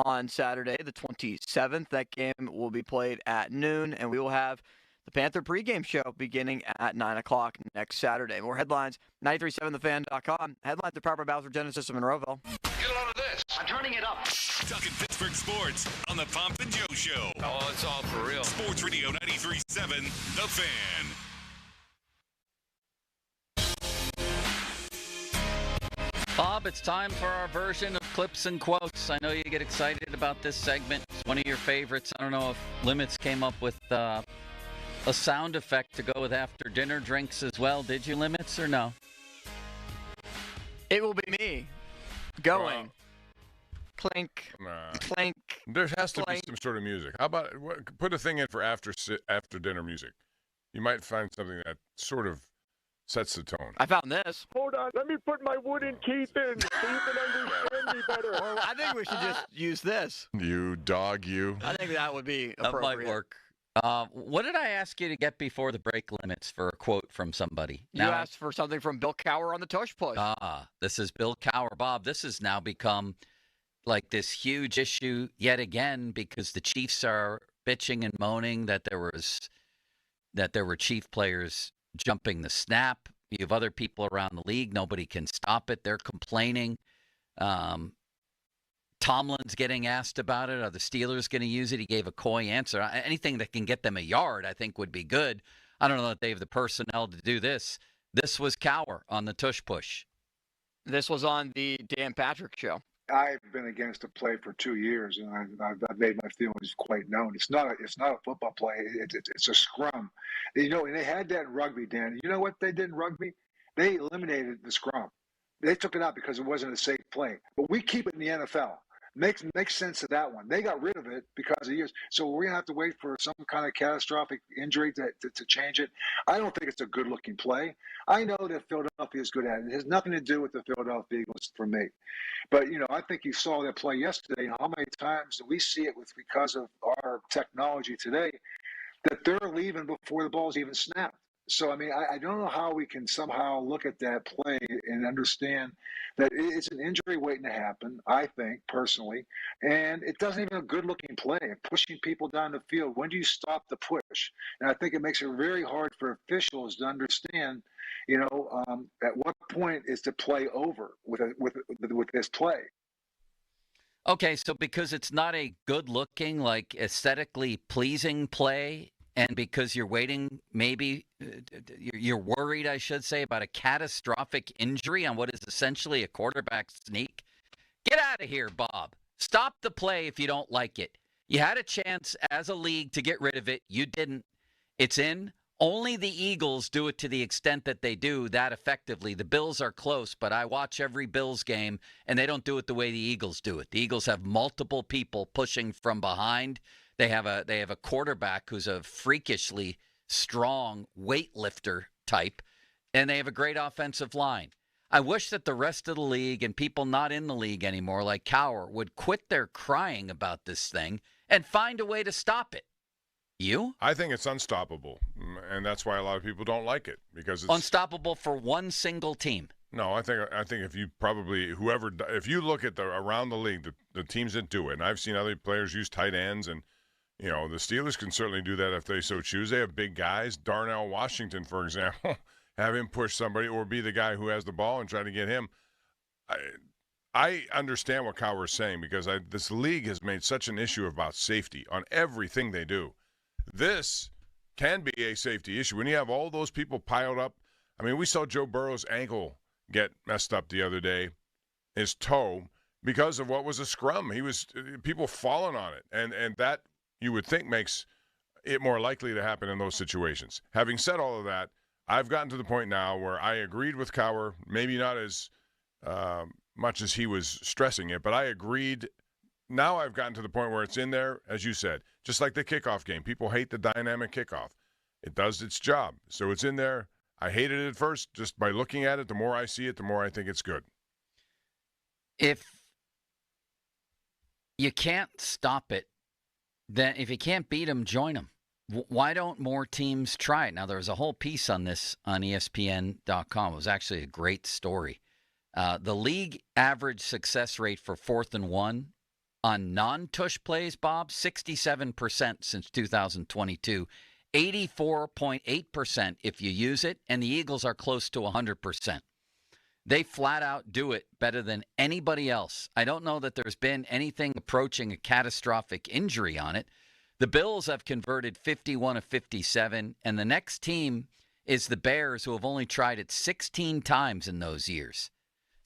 Speaker 2: on Saturday, the 27th. That game will be played at noon, and we will have the Panther pregame show beginning at 9 o'clock next Saturday. More headlines, 937thefan.com. Headlines are powered by Bowser Genesis of Monroeville.
Speaker 21: Get a load of this. I'm turning it up.
Speaker 8: Talking Pittsburgh sports on the Pomp and Joe Show.
Speaker 21: Oh, it's all for real.
Speaker 8: Sports Radio 93.7, The Fan.
Speaker 25: Bob, it's time for our version of clips and quotes. I know you get excited about this segment. It's one of your favorites. I don't know if Limits came up with a sound effect to go with after dinner drinks as well. Did you, Limits, or no?
Speaker 2: It will be me going. Clink, clink.
Speaker 23: There has to
Speaker 2: clink.
Speaker 23: be some sort of music. How about put a thing in for after dinner music? You might find something that sort of sets the tone.
Speaker 2: I found this.
Speaker 24: Hold on, let me put my wooden teeth in so you can understand me better.
Speaker 2: Well, I think we should just use this.
Speaker 23: You dog, you.
Speaker 2: I think that would be
Speaker 25: That
Speaker 2: appropriate.
Speaker 25: might work. What did I ask you to get before the break, Limits, for a quote from somebody?
Speaker 2: You asked for something from Bill Cowher on the Tush Push.
Speaker 25: This is Bill Cowher. Bob, this has now become like this huge issue yet again because the Chiefs are bitching and moaning that there were Chief players jumping the snap. You have other people around the league. Nobody can stop it. They're complaining. Tomlin's getting asked about it. Are the Steelers going to use it? He gave a coy answer. Anything that can get them a yard, I think, would be good. I don't know that they have the personnel to do this. This was Cowher on the tush push.
Speaker 2: This was on the Dan Patrick Show.
Speaker 1: I've been against the play for 2 years, and I've made my feelings quite known. It's not a football play. It's a scrum. You know, and they had that in rugby, Dan. You know what they did in rugby? They eliminated the scrum. They took it out because it wasn't a safe play. But we keep it in the NFL. Makes sense of that one. They got rid of it because of years. So we're going to have to wait for some kind of catastrophic injury to change it. I don't think it's a good-looking play. I know that Philadelphia is good at it. It has nothing to do with the Philadelphia Eagles for me. But, you know, I think you saw that play yesterday. You know, how many times do we see it because of our technology today that they're leaving before the ball's even snapped? So, I mean, I don't know how we can somehow look at that play and understand that it's an injury waiting to happen, I think, personally. And it doesn't even a good-looking play, pushing people down the field. When do you stop the push? And I think it makes it very hard for officials to understand, you know, at what point is the play over with this play.
Speaker 25: Okay, so because it's not a good-looking, like aesthetically pleasing play, and because you're waiting, maybe you're worried, I should say, about a catastrophic injury on what is essentially a quarterback sneak. Get out of here, Bob. Stop the play if you don't like it. You had a chance as a league to get rid of it. You didn't. It's in. Only the Eagles do it to the extent that they do that effectively. The Bills are close, but I watch every Bills game, and they don't do it the way the Eagles do it. The Eagles have multiple people pushing from behind. They have a quarterback who's a freakishly strong weightlifter type, and they have a great offensive line. I wish that the rest of the league and people not in the league anymore, like Cowher, would quit their crying about this thing and find a way to stop it. You?
Speaker 23: I think it's unstoppable, and that's why a lot of people don't like it, because it's
Speaker 25: unstoppable for one single team.
Speaker 23: No, I think if you if you look at around the league, the teams that do it, and I've seen other players use tight ends, and you know the Steelers can certainly do that if they so choose. They have big guys. Darnell Washington, for example, have him push somebody or be the guy who has the ball and try to get him. I understand what Cowher is saying, because this league has made such an issue about safety on everything they do. This can be a safety issue when you have all those people piled up. I mean, we saw Joe Burrow's ankle get messed up the other day, his toe, because of what was a scrum. He was people falling on it, and that you would think makes it more likely to happen in those situations. Having said all of that, I've gotten to the point now where I agreed with Cowher, maybe not as much as he was stressing it, but I agreed. Now I've gotten to the point where it's in there, as you said, just like the kickoff game. People hate the dynamic kickoff. It does its job. So it's in there. I hated it at first. Just by looking at it, the more I see it, the more I think it's good.
Speaker 25: If you can't stop it, then if you can't beat them, join them. Why don't more teams try it? Now, there was a whole piece on this on ESPN.com. It was actually a great story. The league average success rate for 4th and 1 on non-tush plays, Bob, 67% since 2022, 84.8% if you use it, and the Eagles are close to 100%. They flat out do it better than anybody else. I don't know that there's been anything approaching a catastrophic injury on it. The Bills have converted 51 of 57, and the next team is the Bears, who have only tried it 16 times in those years.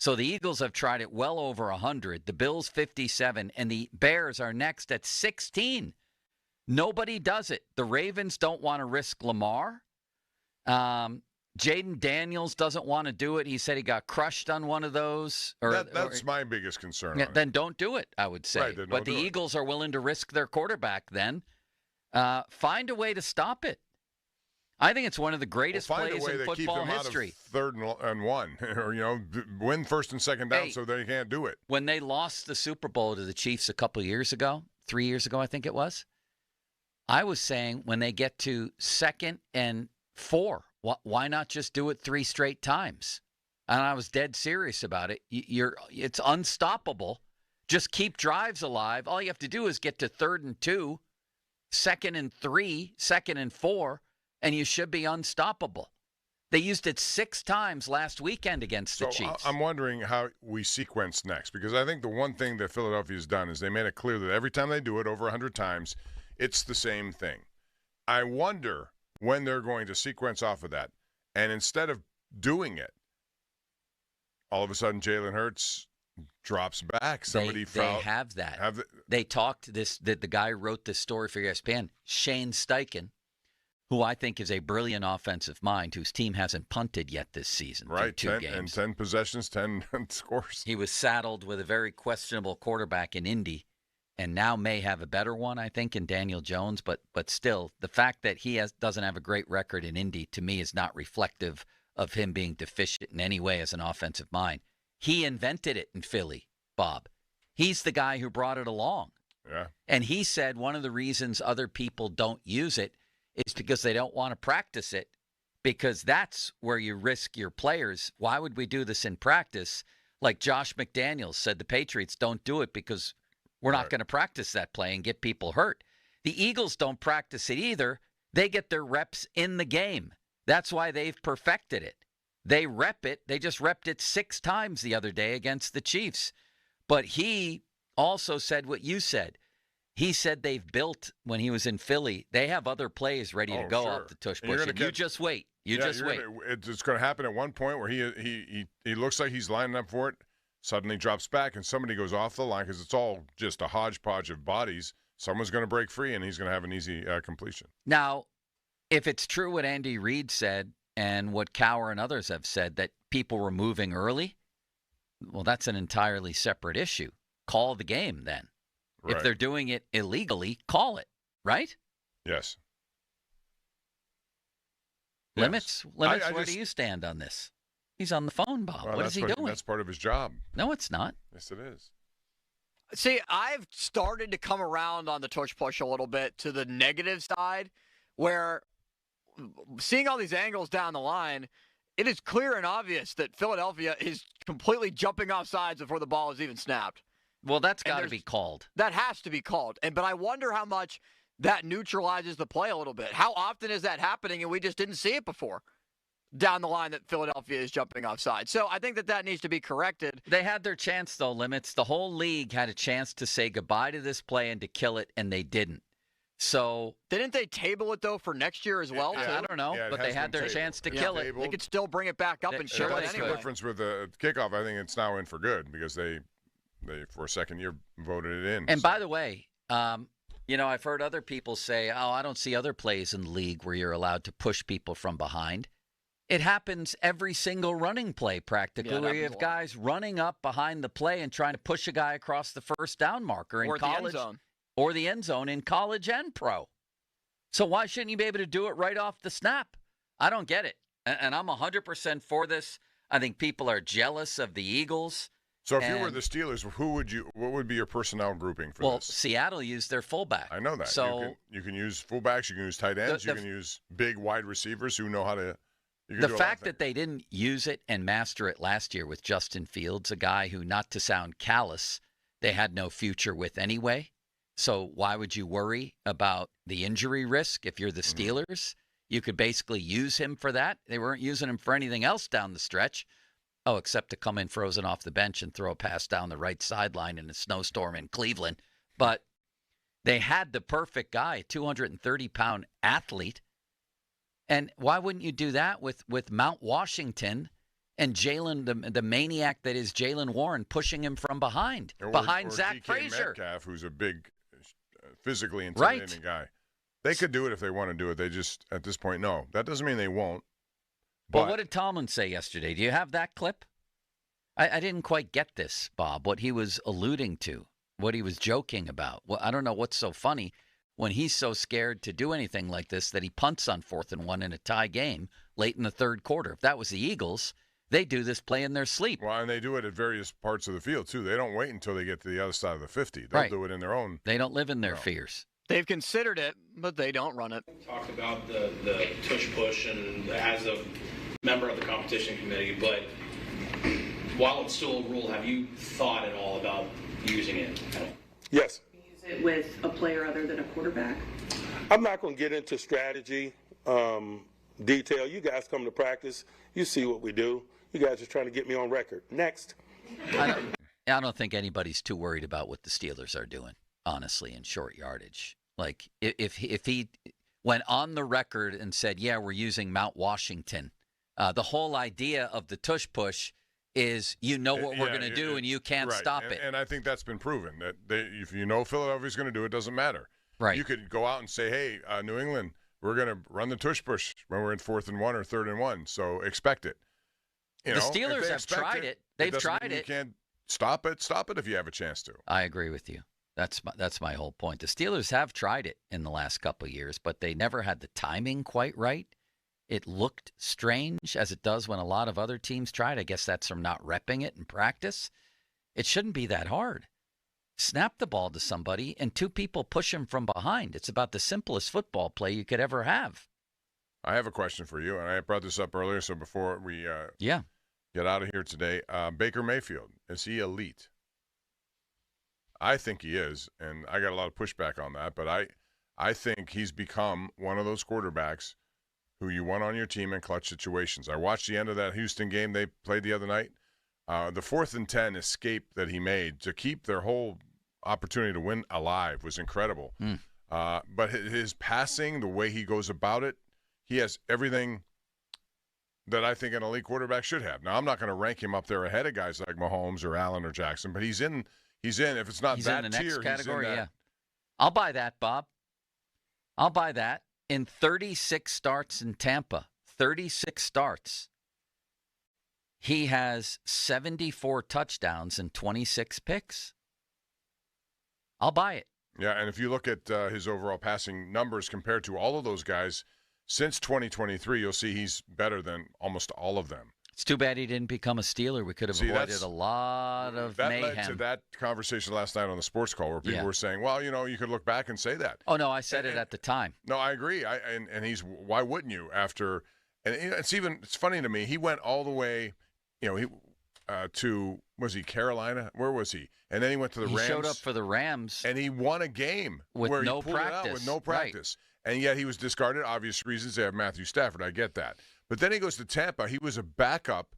Speaker 25: So the Eagles have tried it well over 100, the Bills 57, and the Bears are next at 16. Nobody does it. The Ravens don't want to risk Lamar. Jaden Daniels doesn't want to do it. He said he got crushed on one of those.
Speaker 23: That's my biggest concern.
Speaker 25: Then don't do it, I would say.
Speaker 23: Right,
Speaker 25: but the Eagles are willing to risk their quarterback then. Find a way to stop it. I think it's one of the greatest plays in football history.
Speaker 23: Find a way to keep them out of 3rd and 1, or win 1st and 2nd down so they can't do it.
Speaker 25: When they lost the Super Bowl to the Chiefs a couple years ago, 3 years ago, I think it was, I was saying when they get to 2nd and 4, why not just do it 3 straight times? And I was dead serious about it. It's unstoppable. Just keep drives alive. All you have to do is get to 3rd and 2, 2nd and 3, 2nd and 4. And you should be unstoppable. They used it 6 times last weekend against the Chiefs.
Speaker 23: I'm wondering how we sequence next, because I think the one thing that Philadelphia has done is they made it clear that every time they do it over 100 times, it's the same thing. I wonder when they're going to sequence off of that. And instead of doing it, all of a sudden Jalen Hurts drops back. Somebody
Speaker 25: they have that. They talked the guy who wrote this story for ESPN, Shane Steichen, who I think is a brilliant offensive mind, whose team hasn't punted yet this season.
Speaker 23: Right,
Speaker 25: 2 games.
Speaker 23: And 10 possessions, 10 scores.
Speaker 25: He was saddled with a very questionable quarterback in Indy, and now may have a better one, I think, in Daniel Jones. But still, the fact that he doesn't have a great record in Indy, to me, is not reflective of him being deficient in any way as an offensive mind. He invented it in Philly, Bob. He's the guy who brought it along.
Speaker 23: Yeah.
Speaker 25: And he said one of the reasons other people don't use it is because they don't want to practice it, because that's where you risk your players. Why would we do this in practice? Like Josh McDaniels said, the Patriots don't do it because we're not going to practice that play and get people hurt. The Eagles don't practice it either. They get their reps in the game. That's why they've perfected it. They rep it. They just repped it 6 times the other day against the Chiefs. But he also said what you said. He said they've built, when he was in Philly, they have other plays ready to go off the tush push. And you just wait. You just wait.
Speaker 23: It's going to happen at one point where he looks like he's lining up for it, suddenly drops back, and somebody goes off the line because it's all just a hodgepodge of bodies. Someone's going to break free, and he's going to have an easy completion.
Speaker 25: Now, if it's true what Andy Reid said and what Cowher and others have said, that people were moving early, well, that's an entirely separate issue. Call the game then. Right. If they're doing it illegally, call it, right?
Speaker 23: Yes.
Speaker 25: Limits? Where do you stand on this? He's on the phone, Bob.
Speaker 23: Well,
Speaker 25: what is he doing?
Speaker 23: That's part of his job.
Speaker 25: No, it's not.
Speaker 23: Yes, it is.
Speaker 2: See, I've started to come around on the tush push a little bit to the negative side, where seeing all these angles down the line, it is clear and obvious that Philadelphia is completely jumping off sides before the ball is even snapped.
Speaker 25: Well, that's got to be called.
Speaker 2: That has to be called. But I wonder how much that neutralizes the play a little bit. How often is that happening and we just didn't see it before down the line that Philadelphia is jumping offside? So I think that needs to be corrected.
Speaker 25: They had their chance, though, Limits. The whole league had a chance to say goodbye to this play and to kill it, and they didn't. So
Speaker 2: didn't they table it, though, for next year as well?
Speaker 25: I don't know, but they had their chance to kill it.
Speaker 2: They could still bring it back up and show it
Speaker 23: That's
Speaker 2: anyway.
Speaker 23: the difference with the kickoff. I think it's now in for good because they for a second year voted it in.
Speaker 25: And by the way, I've heard other people say, I don't see other plays in the league where you're allowed to push people from behind. It happens every single running play practically, where you have guys running up behind the play and trying to push a guy across the first down marker in college. Or the end zone in college and pro. So why shouldn't you be able to do it right off the snap? I don't get it. And I'm 100% for this. I think people are jealous of the Eagles.
Speaker 23: So if you were the Steelers, what would be your personnel grouping for this?
Speaker 25: Well, Seattle used their fullback.
Speaker 23: I know that.
Speaker 25: So
Speaker 23: you can use fullbacks, you can use tight ends, you can use big wide receivers who know how to.
Speaker 25: The fact that they didn't use it and master it last year with Justin Fields, a guy who, not to sound callous, they had no future with anyway. So why would you worry about the injury risk if you're the Steelers? You could basically use him for that. They weren't using him for anything else down the stretch. Oh, except to come in frozen off the bench and throw a pass down the right sideline in a snowstorm in Cleveland. But they had the perfect guy, a 230-pound athlete. And why wouldn't you do that with Mount Washington and Jalen, the maniac that is Jalen Warren, pushing him from behind, behind Zach
Speaker 23: DK
Speaker 25: Frazier?
Speaker 23: Metcalf, who's a big, physically intimidating guy. They could do it if they want to do it. They just, at this point, no. That doesn't mean they won't.
Speaker 25: But what did Tomlin say yesterday? Do you have that clip? I didn't quite get this, Bob, what he was alluding to, what he was joking about. Well, I don't know what's so funny when he's so scared to do anything like this that he punts on 4th and 1 in a tie game late in the third quarter. If that was the Eagles, they do this play in their sleep.
Speaker 23: Well, and they do it at various parts of the field, too. They don't wait until they get to the other side of the 50. They'll do it in their own.
Speaker 25: They don't live in their fears.
Speaker 2: They've considered it, but they don't run it.
Speaker 3: Talked about the tush push and as a member of the competition committee, but while it's still a rule, have you thought at all about using it?
Speaker 24: Yes.
Speaker 5: Use it with a player other than a quarterback?
Speaker 24: I'm not going to get into strategy, detail. You guys come to practice. You see what we do. You guys are trying to get me on record. Next.
Speaker 25: I don't think anybody's too worried about what the Steelers are doing, honestly, in short yardage. Like, if he went on the record and said, yeah, we're using Mount Washington. The whole idea of the tush push is what we're going to do and you can't stop it.
Speaker 23: And I think that's been proven, that if you know Philadelphia's going to do it, doesn't matter.
Speaker 25: Right.
Speaker 23: You could go out and say, hey, New England, we're going to run the tush push when we're in 4th and 1 or 3rd and 1, so expect it.
Speaker 25: The Steelers have tried it. They've tried it.
Speaker 23: You can't stop it. Stop it if you have a chance to.
Speaker 25: I agree with you. That's my whole point. The Steelers have tried it in the last couple of years, but they never had the timing quite right. It looked strange, as it does when a lot of other teams tried. I guess that's from not repping it in practice. It shouldn't be that hard. Snap the ball to somebody, and 2 people push him from behind. It's about the simplest football play you could ever have.
Speaker 23: I have a question for you, and I brought this up earlier, so before we get out of here today, Baker Mayfield, is he elite? I think he is, and I got a lot of pushback on that, but I think he's become one of those quarterbacks who you want on your team in clutch situations. I watched the end of that Houston game they played the other night. The 4th and 10 escape that he made to keep their whole opportunity to win alive was incredible. But his passing, the way he goes about it, he has everything that I think an elite quarterback should have. Now, I'm not going to rank him up there ahead of guys like Mahomes or Allen or Jackson, but he's in. If it's not that
Speaker 25: in the
Speaker 23: tier,
Speaker 25: next category,
Speaker 23: he's in that.
Speaker 25: yeah. I'll buy that, Bob. I'll buy that. In 36 starts in Tampa, 36 starts, he has 74 touchdowns and 26 picks. I'll buy it.
Speaker 23: Yeah, and if you look at his overall passing numbers compared to all of those guys since 2023, you'll see he's better than almost all of them.
Speaker 25: It's too bad he didn't become a Steeler. We could have avoided a lot of mayhem.
Speaker 23: That led to that conversation last night on the sports call where people were saying, well, you could look back and say that.
Speaker 25: Oh, no, I said it at the time.
Speaker 23: No, I agree. And why wouldn't you after – and it's funny to me. He went all the way, to, was he Carolina? Where was he? And then he went to the Rams.
Speaker 25: He showed up for the Rams.
Speaker 23: And he won a game
Speaker 25: with
Speaker 23: where
Speaker 25: no
Speaker 23: he pulled it out with no practice. Right. And yet he was discarded. Obvious reasons. They have Matthew Stafford. I get that. But then he goes to Tampa. He was a backup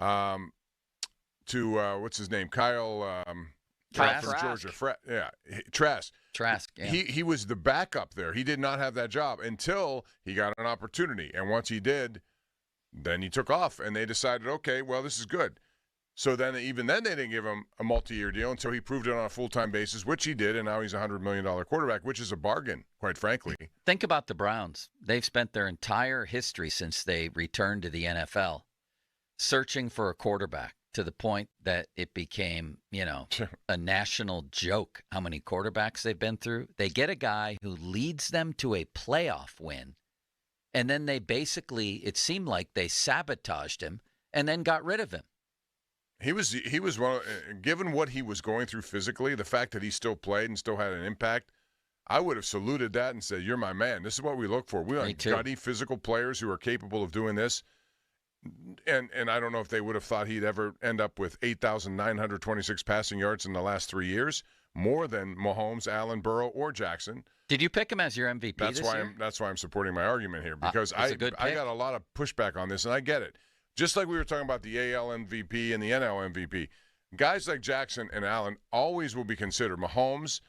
Speaker 23: to what's his name? Kyle
Speaker 25: Trask.
Speaker 23: From Georgia. Trask.
Speaker 25: Trask. Yeah.
Speaker 23: He was the backup there. He did not have that job until he got an opportunity. And once he did, then he took off. And they decided, okay, well, this is good. So then they didn't give him a multi-year deal until he proved it on a full-time basis, which he did, and now he's a $100 million quarterback, which is a bargain, quite frankly.
Speaker 25: Think about the Browns. They've spent their entire history since they returned to the NFL searching for a quarterback to the point that it became, a national joke how many quarterbacks they've been through. They get a guy who leads them to a playoff win, and then they basically, it seemed like they sabotaged him and then got rid of him.
Speaker 23: He was one of, given what he was going through physically, the fact that he still played and still had an impact, I would have saluted that and said, "You're my man. This is what we look for. We want gutty, physical players who are capable of doing this." And I don't know if they would have thought he'd ever end up with 8,926 passing yards in the last 3 years, more than Mahomes, Allen, Burrow, or Jackson.
Speaker 25: Did you pick him as your MVP this year?
Speaker 23: That's why I'm supporting my argument here, because I got a lot of pushback on this, and I get it. Just like we were talking about the AL MVP and the NL MVP, guys like Jackson and Allen always will be considered. Mahomes,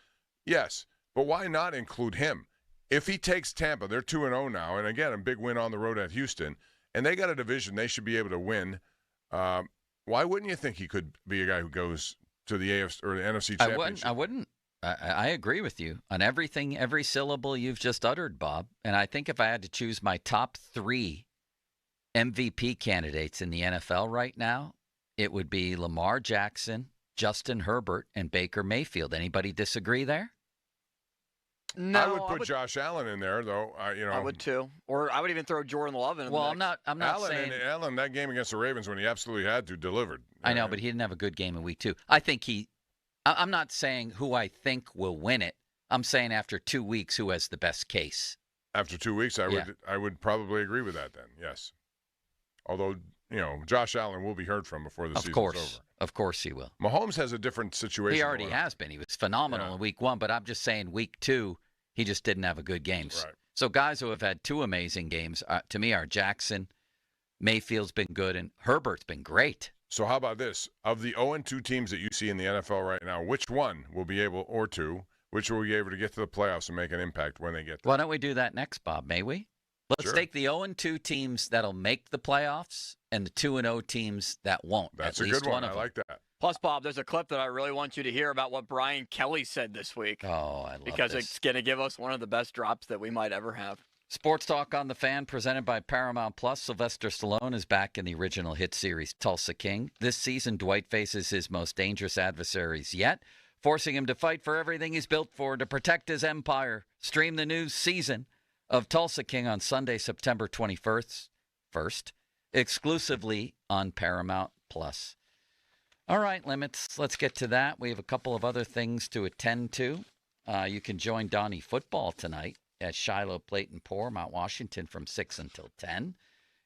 Speaker 23: yes, but why not include him? If he takes Tampa, they're 2-0 now, and again, a big win on the road at Houston, and they got a division they should be able to win. Why wouldn't you think he could be a guy who goes to the AFC or the NFC Championship?
Speaker 25: I wouldn't. I agree with you on everything, every syllable you've just uttered, Bob. And I think if I had to choose my top 3 MVP candidates in the NFL right now, it would be Lamar Jackson, Justin Herbert, and Baker Mayfield. Anybody disagree there?
Speaker 2: No,
Speaker 23: I would put Josh Allen in there, though.
Speaker 2: I would too, or I would even throw Jordan Love in.
Speaker 25: Well, I'm not
Speaker 23: Allen
Speaker 25: saying
Speaker 23: Allen that game against the Ravens when he absolutely had to delivered.
Speaker 25: I know, but he didn't have a good game in week 2. I think I'm not saying who I think will win it. I'm saying after 2 weeks, who has the best case.
Speaker 23: After 2 weeks, I would probably agree with that then. Yes. Although, Josh Allen will be heard from before the season's over.
Speaker 25: Of course he will.
Speaker 23: Mahomes has a different situation.
Speaker 25: He already has been. He was phenomenal in week 1, but I'm just saying week 2, he just didn't have a good game.
Speaker 23: Right.
Speaker 25: So guys who have had 2 amazing games, to me, are Jackson, Mayfield's been good, and Herbert's been great.
Speaker 23: So how about this? Of the 0-2 teams that you see in the NFL right now, which one will be able, or 2, which will be able to get to the playoffs and make an impact when they get there.
Speaker 25: Why don't we do that next, Bob? May we? Let's
Speaker 23: Sure.
Speaker 25: take the 0-2 teams that'll make the playoffs and the 2-0 teams that won't.
Speaker 23: That's
Speaker 25: at
Speaker 23: a
Speaker 25: least
Speaker 23: good one.
Speaker 25: of
Speaker 23: I
Speaker 25: them.
Speaker 23: like that.
Speaker 2: Plus, Bob, there's a clip that I really want you to hear about what Brian Kelly said this week.
Speaker 25: Oh, I love
Speaker 2: because
Speaker 25: this.
Speaker 2: it's going to give us one of the best drops that we might ever have.
Speaker 25: Sports Talk on the Fan, presented by Paramount Plus. Sylvester Stallone is back in the original hit series Tulsa King. This season, Dwight faces his most dangerous adversaries yet, forcing him to fight for everything he's built for to protect his empire. Stream the new season of Tulsa King on Sunday, September 21st, exclusively on Paramount Plus. All right, Limits, let's get to that. We have a couple of other things to attend to. You can join Donnie Football tonight at Shiloh Plate and Pour, Mount Washington, from 6 until 10.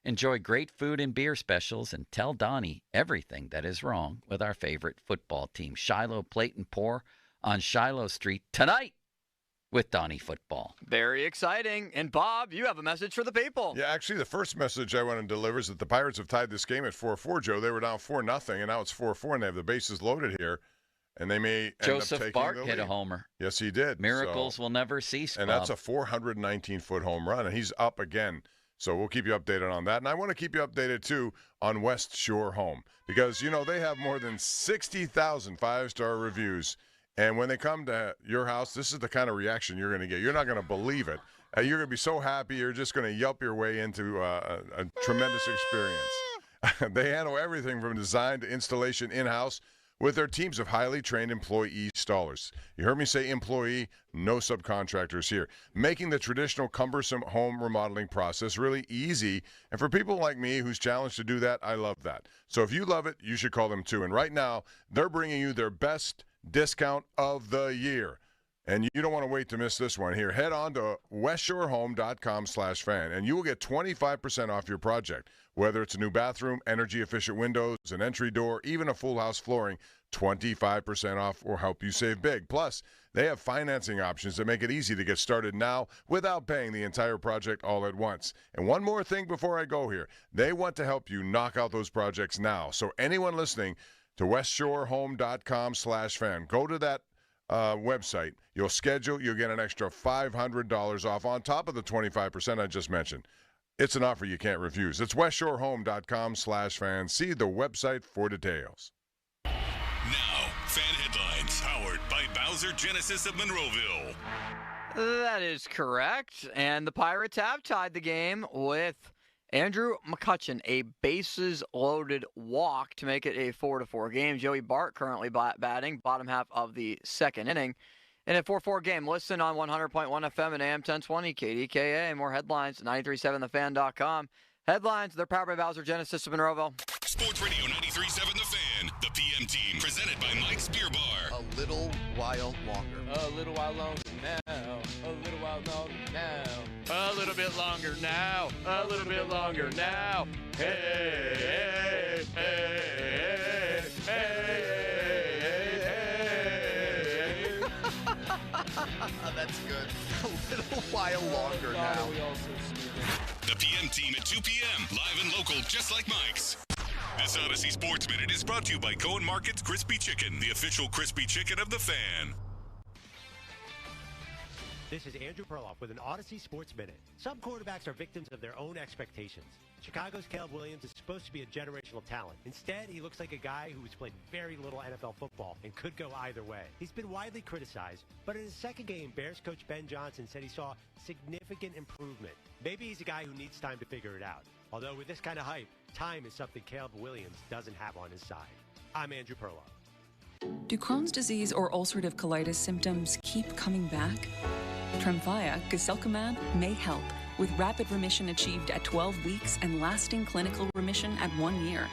Speaker 25: Enjoy great food and beer specials and tell Donnie everything that is wrong with our favorite football team. Shiloh Plate and Pour on Shiloh Street tonight with Donnie Football.
Speaker 2: Very exciting. And Bob, you have a message for the people.
Speaker 23: Yeah, actually, the first message I want to deliver is that the Pirates have tied this game at 4-4, Joe. They were down 4-0, and now it's 4-4, and they have the bases loaded here. And they may end up
Speaker 25: Joseph
Speaker 23: taking
Speaker 25: Bart
Speaker 23: the
Speaker 25: hit a
Speaker 23: lead.
Speaker 25: homer.
Speaker 23: Yes, he did.
Speaker 25: Miracles will never cease,
Speaker 23: And
Speaker 25: Bob.
Speaker 23: that's a 419-foot home run, and he's up again. So we'll keep you updated on that. And I want to keep you updated, too, on West Shore Home. Because, they have more than 60,000 five-star reviews. And when they come to your house, this is the kind of reaction you're going to get. You're not going to believe it. You're going to be so happy. You're just going to yelp your way into a tremendous experience. They handle everything from design to installation in-house with their teams of highly trained employee installers. You heard me say employee, no subcontractors here. Making the traditional cumbersome home remodeling process really easy. And for people like me who's challenged to do that, I love that. So if you love it, you should call them too. And right now, they're bringing you their best discount of the year. And you don't want to wait to miss this one here. Head on to westshorehome.com/fan and you will get 25% off your project. Whether it's a new bathroom, energy-efficient windows, an entry door, even a full house flooring, 25% off will help you save big. Plus, they have financing options that make it easy to get started now without paying the entire project all at once. And one more thing before I go here. They want to help you knock out those projects now. So anyone listening to westshorehome.com/fan, go to that website. You'll schedule. You'll get an extra $500 off on top of the 25% I just mentioned. It's an offer you can't refuse. It's westshorehome.com/fan. See the website for details.
Speaker 8: Now, fan headlines powered by Bowser Genesis of Monroeville.
Speaker 2: That is correct. And the Pirates have tied the game with Andrew McCutchen, a bases-loaded walk to make it a 4-4 game. Joey Bart currently batting bottom half of the second inning. In a 4-4 game, listen on 100.1 FM and AM 1020 KDKA. More headlines, 937thefan.com. Headlines, they're powered by Bowser Genesis of Monroeville.
Speaker 8: Sports Radio 93.7 The Fan, the PM team, presented by Mike's Beer Bar.
Speaker 14: A little while longer.
Speaker 6: A little while longer now. A little while longer now. A little bit longer now. A little bit longer now. Hey, hey, hey, hey, hey, hey.
Speaker 14: That's good. A little while longer now.
Speaker 8: The PM team at 2 p.m. Live and local, just like Mike's. This Odyssey Sports Minute is brought to you by Cohen Market's Crispy Chicken, the official crispy chicken of the Fan.
Speaker 9: This is Andrew Perloff with an Odyssey Sports Minute. Some quarterbacks are victims of their own expectations. Chicago's Caleb Williams is supposed to be a generational talent. Instead, he looks like a guy who has played very little NFL football and could go either way. He's been widely criticized, but in his second game, Bears coach Ben Johnson said he saw significant improvement. Maybe he's a guy who needs time to figure it out. Although with this kind of hype, time is something Caleb Williams doesn't have on his side. I'm Andrew Perloff.
Speaker 10: Do Crohn's disease or ulcerative colitis symptoms keep coming back? Tremfya, guselkumab, may help, with rapid remission achieved at 12 weeks and lasting clinical remission at 1 year.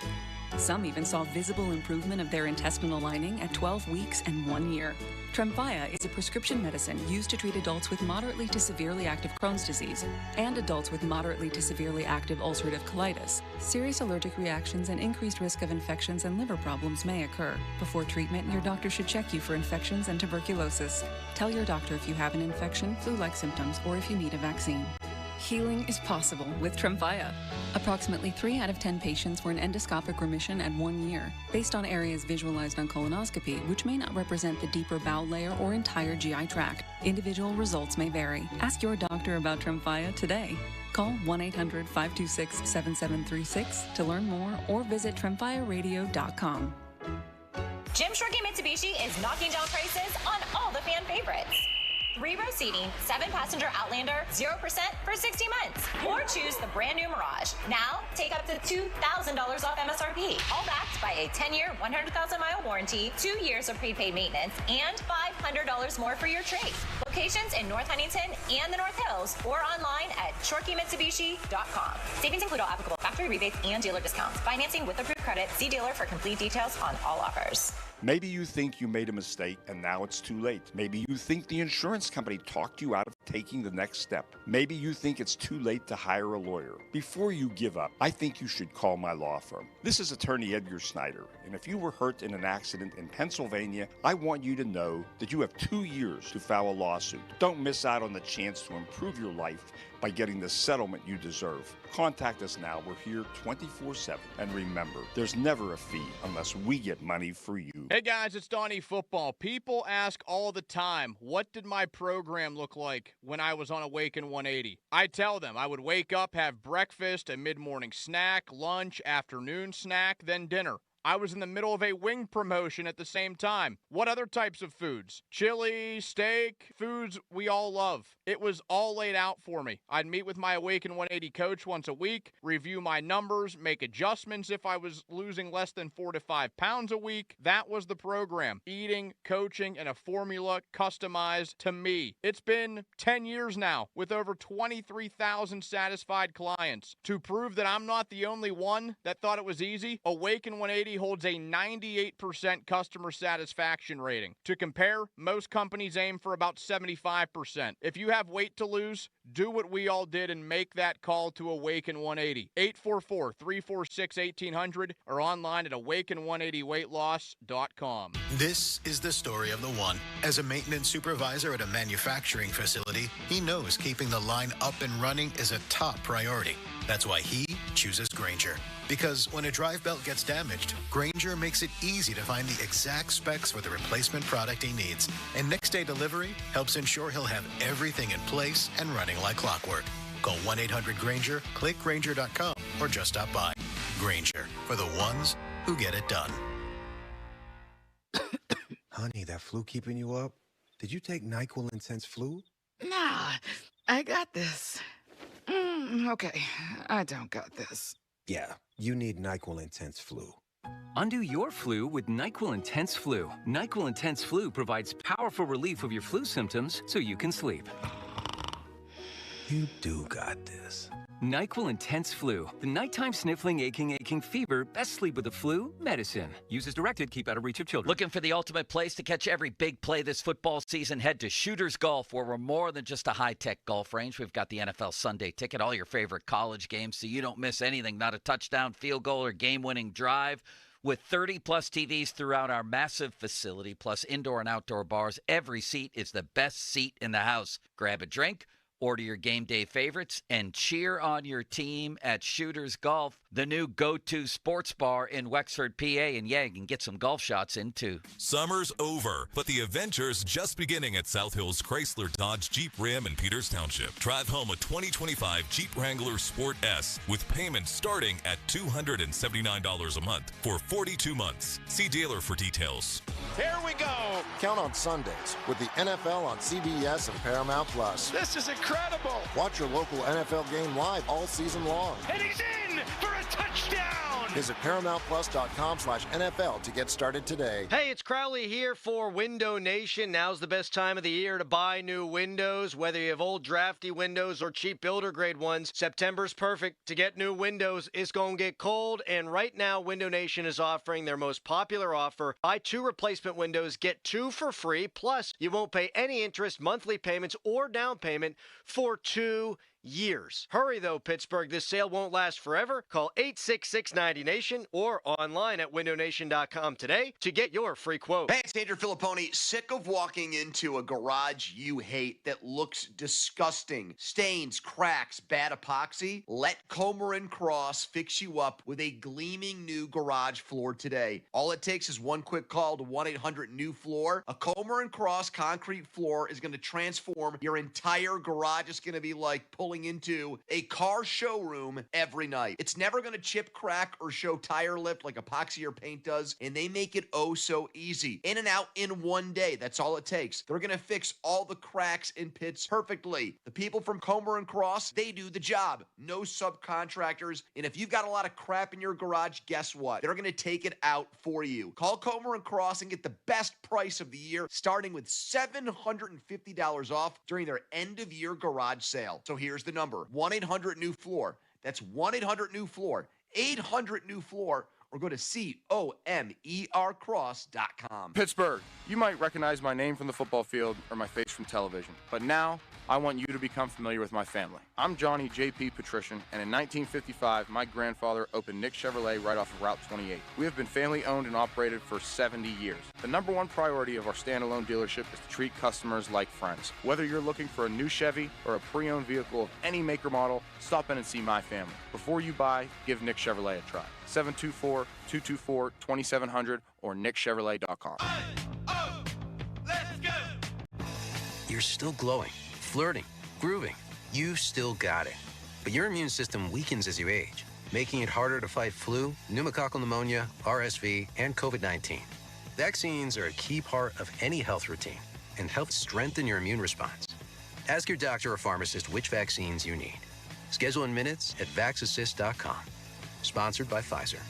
Speaker 10: Some even saw visible improvement of their intestinal lining at 12 weeks and 1 year. Tremfya is a prescription medicine used to treat adults with moderately to severely active Crohn's disease and adults with moderately to severely active ulcerative colitis. Serious allergic reactions and increased risk of infections and liver problems may occur. Before treatment, your doctor should check you for infections and tuberculosis. Tell your doctor if you have an infection, flu-like symptoms, or if you need a vaccine. Healing is possible with Tremfya. Approximately 3 out of 10 patients were in endoscopic remission at 1 year, based on areas visualized on colonoscopy, which may not represent the deeper bowel layer or entire GI tract. Individual results may vary. Ask your doctor about Tremfya today. Call 1-800-526-7736 to learn more or visit tremfyaradio.com.
Speaker 13: Jim Shorkey Mitsubishi is knocking down prices on all the fan favorites. 3-row seating, 7-passenger Outlander, 0% for 60 months. Or choose the brand new Mirage. Now, take up to $2,000 off MSRP. All backed by a 10-year, 100,000-mile warranty, 2 years of prepaid maintenance, and $500 more for your trade. Locations in North Huntington and the North Hills, or online at ShorkeyMitsubishi.com. Savings include all applicable factory rebates and dealer discounts. Financing with approved credit. See dealer for complete details on all offers.
Speaker 16: Maybe you think you made a mistake and now it's too late. Maybe you think the insurance company talked you out of taking the next step. Maybe you think it's too late to hire a lawyer. Before you give up, I think you should call my law firm. This is attorney Edgar Snyder, and if you were hurt in an accident in Pennsylvania, I want you to know that you have 2 years to file a lawsuit. Don't miss out on the chance to improve your life by getting the settlement you deserve. Contact us now. We're here 24/7. And remember, there's never a fee unless we get money for you.
Speaker 6: Hey guys, it's Donnie Football. People ask all the time, what did my program look like when I was on Awaken 180? I tell them I would wake up, have breakfast, a mid-morning snack, lunch, afternoon snack, then dinner. I was in the middle of a wing promotion at the same time. What other types of foods? Chili, steak, foods we all love. It was all laid out for me. I'd meet with my Awaken 180 coach once a week, review my numbers, make adjustments if I was losing less than 4 to 5 pounds a week. That was the program. Eating, coaching, and a formula customized to me. It's been 10 years now with over 23,000 satisfied clients. To prove that I'm not the only one that thought it was easy, Awaken 180 holds a 98% customer satisfaction rating. To compare, most companies aim for about 75%. If you have weight to lose, do what we all did and make that call to Awaken 180. 844-346-1800 or online at awaken180weightloss.com.
Speaker 17: This is the story of the one. As a maintenance supervisor at a manufacturing facility, he knows keeping the line up and running is a top priority. That's why he chooses Grainger. Because when a drive belt gets damaged, Grainger makes it easy to find the exact specs for the replacement product he needs. And next day delivery helps ensure he'll have everything in place and running like clockwork. Call 1-800-GRAINGER, click Grainger.com, or just stop by. Grainger, for the ones who get it done.
Speaker 18: Honey, that flu keeping you up? Did you take NyQuil Intense Flu?
Speaker 19: Nah, I got this. Okay, I don't got this.
Speaker 18: Yeah, you need NyQuil Intense Flu.
Speaker 20: Undo your flu with NyQuil Intense Flu. NyQuil Intense Flu provides powerful relief of your flu symptoms so you can sleep.
Speaker 18: You do got this.
Speaker 20: NyQuil Intense Flu. The nighttime sniffling, aching fever. Best sleep with the flu medicine. Use as directed. Keep out of reach of children.
Speaker 25: Looking for the ultimate place to catch every big play this football season? Head to Shooters Golf, where we're more than just a high-tech golf range. We've got the NFL Sunday Ticket, all your favorite college games, so you don't miss anything. Not a touchdown, field goal, or game-winning drive. With 30-plus TVs throughout our massive facility, plus indoor and outdoor bars, every seat is the best seat in the house. Grab a drink, order your game day favorites, and cheer on your team at Shooters Golf, the new go-to sports bar in Wexford, PA. And yeah, you can get some golf shots in, too.
Speaker 26: Summer's over, but the adventure's just beginning at South Hills Chrysler Dodge Jeep Ram in Peters Township. Drive home a 2025 Jeep Wrangler Sport S with payments starting at $279 a month for 42 months. See dealer for details.
Speaker 28: Here we go.
Speaker 29: Count on Sundays with the NFL on CBS and Paramount Plus.
Speaker 28: This is incredible.
Speaker 29: Watch your local NFL game live all season long.
Speaker 28: And he's in for a touchdown.
Speaker 29: Visit ParamountPlus.com/NFL to get started today.
Speaker 30: Hey, it's Crowley here for Window Nation. Now's the best time of the year to buy new windows. Whether you have old drafty windows or cheap builder grade ones, September's perfect to get new windows. It's going to get cold, and right now Window Nation is offering their most popular offer. Buy 2 replacement windows, get 2 for free, plus you won't pay any interest, monthly payments, or down payment for 2 years. Hurry though, Pittsburgh. This sale won't last forever. Call 866-90Nation or online at windownation.com today to get your free quote.
Speaker 1: Hey, it's Andrew Filipponi. Sick of walking into a garage you hate that looks disgusting? Stains, cracks, bad epoxy? Let Comer & Cross fix you up with a gleaming new garage floor today. All it takes is one quick call to 1-800-NEW-FLOOR. A Comer & Cross concrete floor is going to transform your entire garage. It's going to be like pulling into a car showroom every night. It's never going to chip, crack, or show tire lip like epoxy or paint does, and they make it oh so easy. In and out in one day. That's all it takes. They're going to fix all the cracks and pits perfectly. The people from Comer & Cross, they do the job. No subcontractors. And if you've got a lot of crap in your garage, guess what? They're going to take it out for you. Call Comer & Cross and get the best price of the year, starting with $750 off during their end-of-year garage sale. So here's the number, 1-800-NEW-FLOOR. That's 1-800-NEW-FLOOR, 800-NEW-FLOOR, or go to COMERcross.com.
Speaker 3: Pittsburgh, you might recognize my name from the football field or my face from television, but now I want you to become familiar with my family. I'm Johnny J.P. Patrician, and in 1955, my grandfather opened Nick Chevrolet right off of Route 28. We have been family owned and operated for 70 years. The number one priority of our standalone dealership is to treat customers like friends. Whether you're looking for a new Chevy or a pre-owned vehicle of any make or model, stop in and see my family. Before you buy, give Nick Chevrolet a try. 724-224-2700 or nickchevrolet.com.
Speaker 4: You're still glowing, flirting, grooving. You still got it. But your immune system weakens as you age, making it harder to fight flu, pneumococcal pneumonia, RSV, and COVID-19. Vaccines are a key part of any health routine and help strengthen your immune response. Ask your doctor or pharmacist which vaccines you need. Schedule in minutes at vaxassist.com. Sponsored by Pfizer.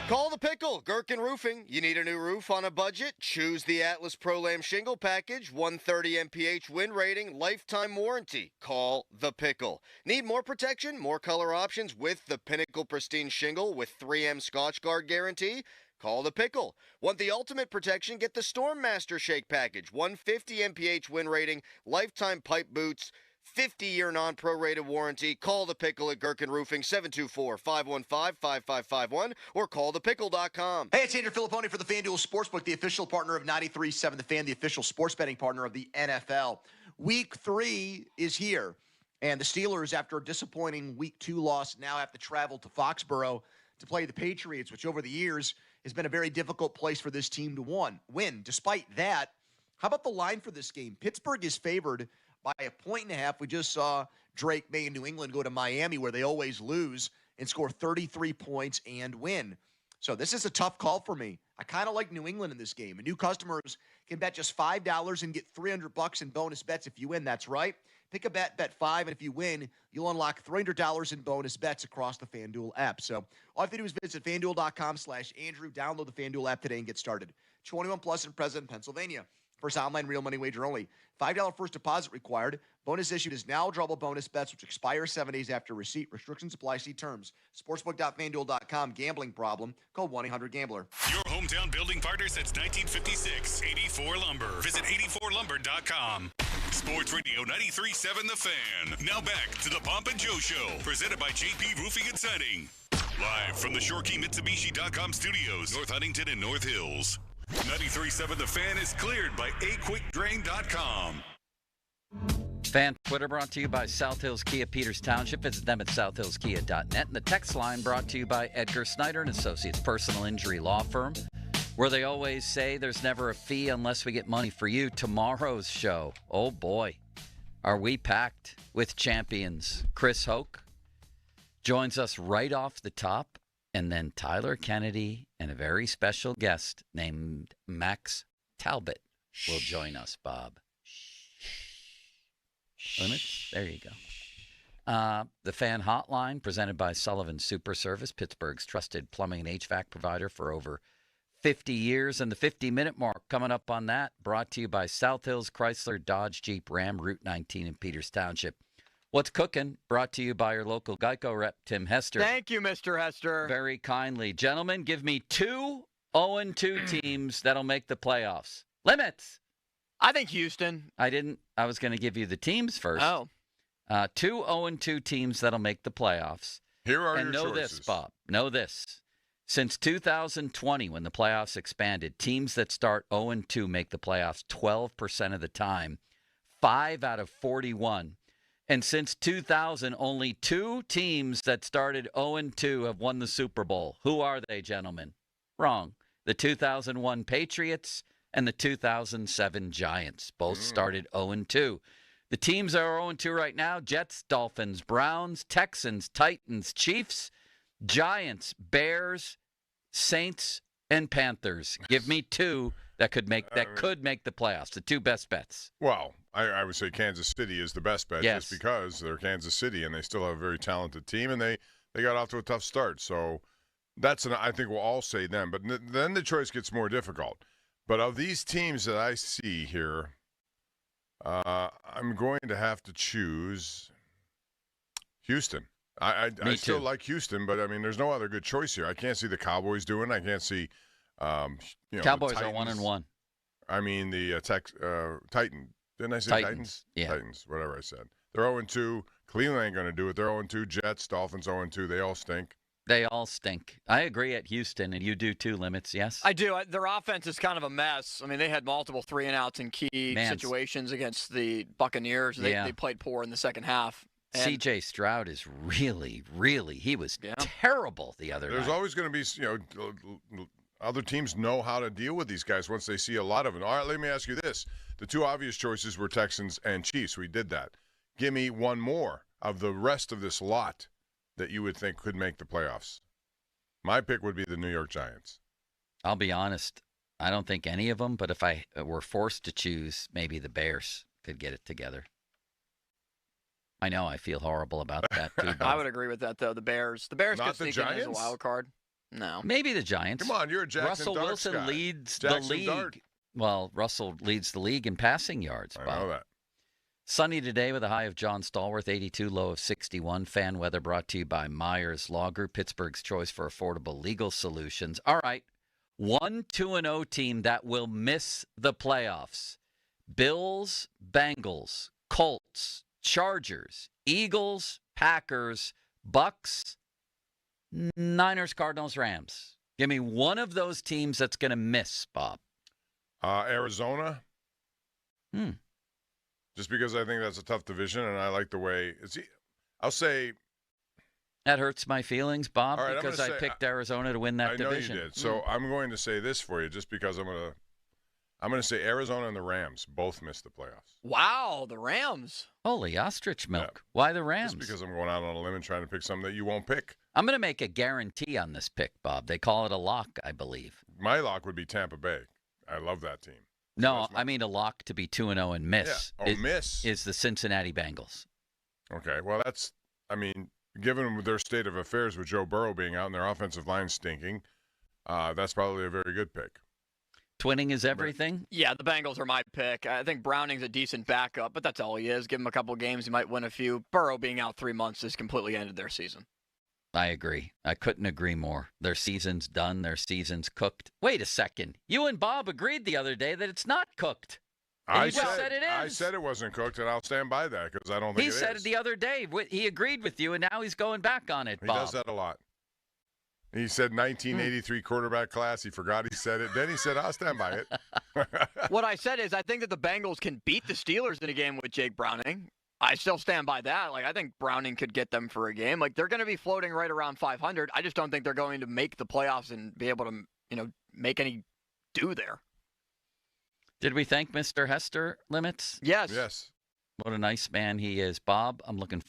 Speaker 30: Call the Pickle, Gherkin Roofing. You need a new roof on a budget? Choose the Atlas Pro-Lam Shingle Package, 130 MPH wind rating, lifetime warranty. Call the Pickle. Need more protection, more color options with the Pinnacle Pristine Shingle with 3M Scotch Guard guarantee? Call the Pickle. Want the ultimate protection? Get the Storm Master Shake Package, 150 MPH wind rating, lifetime pipe boots, 50-year non-prorated warranty. Call the Pickle at Gherkin Roofing, 724-515-5551, or callthepickle.com.
Speaker 1: Hey, it's Andrew Filipponi for the FanDuel Sportsbook, the official partner of 93.7 The Fan, the official sports betting partner of the NFL. Week 3 is here, and the Steelers, after a disappointing Week 2 loss, now have to travel to Foxborough to play the Patriots, which over the years has been a very difficult place for this team to win. Despite that, how about the line for this game? Pittsburgh is favored by 1.5 points. We just saw Drake May in New England go to Miami, where they always lose, and score 33 points and win. So this is a tough call for me. I kind of like New England in this game. And new customers can bet just $5 and get $300 in bonus bets if you win. That's right. Pick a bet 5, and if you win, you'll unlock $300 in bonus bets across the FanDuel app. So all you have to do is visit FanDuel.com/Andrew, download the FanDuel app today and get started. 21 plus and present in Pennsylvania. First online real money wager only. $5 first deposit required. Bonus issued is now drawable bonus bets, which expire 7 days after receipt. Restrictions apply. See terms. Sportsbook.fanduel.com. Gambling problem? Call 1-800-GAMBLER.
Speaker 8: Your hometown building partner since 1956. 84 Lumber. Visit 84lumber.com. Sports Radio 93.7 The Fan. Now back to the Pomp and Joe Show. Presented by JP Roofing and Siding. Live from the ShoreKeyMitsubishi.com studios. North Huntington and North Hills. 93.7 The Fan is cleared by aquickdrain.com.
Speaker 25: Fan Twitter brought to you by South Hills Kia Peters Township. Visit them at southhillskia.net. And the text line brought to you by Edgar Snyder & Associates, personal injury law firm, where they always say there's never a fee unless we get money for you. Tomorrow's show, oh boy, are we packed with champions. Chris Hoke joins us right off the top, and then Tyler Kennedy and a very special guest named Max Talbot will join us, Bob. Limits? There you go. The Fan Hotline, presented by Sullivan Super Service, Pittsburgh's trusted plumbing and HVAC provider for over 50 years. And the 50-minute mark coming up on that, brought to you by South Hills Chrysler Dodge Jeep Ram, Route 19 in Peters Township. What's Cooking? Brought to you by your local Geico rep, Tim Hester.
Speaker 2: Thank you, Mr. Hester.
Speaker 25: Very kindly. Gentlemen, give me 2 0-2 teams that'll make the playoffs. Limits.
Speaker 2: I think Houston.
Speaker 25: I was going to give you the teams first.
Speaker 2: Oh.
Speaker 25: 2 0-2 teams that'll make the playoffs.
Speaker 5: Here are
Speaker 25: and
Speaker 5: your
Speaker 25: know
Speaker 5: choices.
Speaker 25: this, Bob. Know this. Since 2020, when the playoffs expanded, teams that start 0-2 make the playoffs 12% of the time, 5 out of 41. And since 2000, only 2 teams that started 0-2 have won the Super Bowl. Who are they, gentlemen? Wrong. The 2001 Patriots and the 2007 Giants both started 0-2. The teams that are 0-2 right now, Jets, Dolphins, Browns, Texans, Titans, Chiefs, Giants, Bears, Saints, and Panthers. Give me 2 that could make the playoffs, the 2 best bets.
Speaker 5: Well, I would say Kansas City is the best bet
Speaker 25: Yes.
Speaker 5: just because they're Kansas City and they still have a very talented team and they got off to a tough start. So I think we'll all say them. But then the choice gets more difficult. But of these teams that I see here, I'm going to have to choose Houston. I still like Houston, but I mean, there's no other good choice here. I can't see the Cowboys doing it. I can't see,
Speaker 25: Cowboys are 1-1.
Speaker 5: I mean, the Titan. Didn't I say Titans?
Speaker 25: Yeah.
Speaker 5: Titans, whatever I said. They're 0-2. Cleveland ain't going to do it. They're 0-2. Jets, Dolphins 0-2. They all stink.
Speaker 25: They all stink. I agree at Houston, and you do too, Limits, yes?
Speaker 2: I do. Their offense is kind of a mess. I mean, they had multiple 3-and-outs in key situations against the Buccaneers. They played poor in the second half.
Speaker 25: C.J. Stroud is really, he was terrible the other night.
Speaker 5: There's always going to be, other teams know how to deal with these guys once they see a lot of them. All right, let me ask you this. The 2 obvious choices were Texans and Chiefs. We did that. Give me one more of the rest of this lot that you would think could make the playoffs. My pick would be the New York Giants.
Speaker 25: I'll be honest. I don't think any of them, but if I were forced to choose, maybe the Bears could get it together. I know I feel horrible about that, too.
Speaker 2: I would agree with that, though. The Bears
Speaker 5: Not
Speaker 2: could
Speaker 5: the
Speaker 2: sneak in as a
Speaker 5: Giants?
Speaker 2: wild card. No.
Speaker 25: Maybe the Giants.
Speaker 5: Come on, you're a Jackson
Speaker 25: Russell
Speaker 5: Dart
Speaker 25: Wilson
Speaker 5: guy.
Speaker 25: leads
Speaker 5: Jackson
Speaker 25: the league.
Speaker 5: Dart.
Speaker 25: Well, Russell leads the league in passing yards.
Speaker 5: I know that.
Speaker 25: Sunny today with a high of John Stallworth, 82, low of 61. Fan weather brought to you by Myers Law Group, Pittsburgh's choice for affordable legal solutions. All right, 1-2-0 team that will miss the playoffs. Bills, Bengals, Colts, Chargers, Eagles, Packers, Bucks, Niners, Cardinals, Rams. Give me one of those teams that's going to miss, Bob.
Speaker 5: Arizona. Just because I think that's a tough division, and I like the way I'll say
Speaker 25: that hurts my feelings, Bob,
Speaker 5: right,
Speaker 25: because I picked Arizona to win that division.
Speaker 5: I know you did. So I'm going to say this for you, just because I'm going to say Arizona and the Rams both missed the playoffs.
Speaker 2: Wow, the Rams.
Speaker 25: Holy ostrich milk. Yeah. Why the Rams?
Speaker 5: Just because I'm going out on a limb and trying to pick something that you won't pick.
Speaker 25: I'm going to make a guarantee on this pick, Bob. They call it a lock, I believe.
Speaker 5: My lock would be Tampa Bay. I love that team.
Speaker 25: No, I mean a lock to be 2-0 and miss.
Speaker 5: Yeah. Miss
Speaker 25: is the Cincinnati Bengals.
Speaker 5: Okay, well given their state of affairs with Joe Burrow being out and their offensive line stinking, that's probably a very good pick.
Speaker 25: Twinning is everything?
Speaker 2: Yeah, the Bengals are my pick. I think Browning's a decent backup, but that's all he is. Give him a couple games, he might win a few. Burrow being out 3 months has completely ended their season.
Speaker 25: I agree. I couldn't agree more. Their season's done. Their season's cooked. Wait a second. You and Bob agreed the other day that it's not cooked.
Speaker 5: I said it is. I said it wasn't cooked, and I'll stand by that because I don't think
Speaker 25: he said it the other day. He agreed with you, and now he's going back on it, Bob.
Speaker 5: He does that a lot. He said 1983 quarterback class. He forgot he said it. Then he said, I'll stand by it.
Speaker 2: What I said is I think that the Bengals can beat the Steelers in a game with Jake Browning. I still stand by that. I think Browning could get them for a game. They're going to be floating right around 500. I just don't think they're going to make the playoffs and be able to, make any do there.
Speaker 25: Did we thank Mr. Hester, Limits?
Speaker 2: Yes.
Speaker 5: Yes.
Speaker 25: What a nice man he is. Bob, I'm looking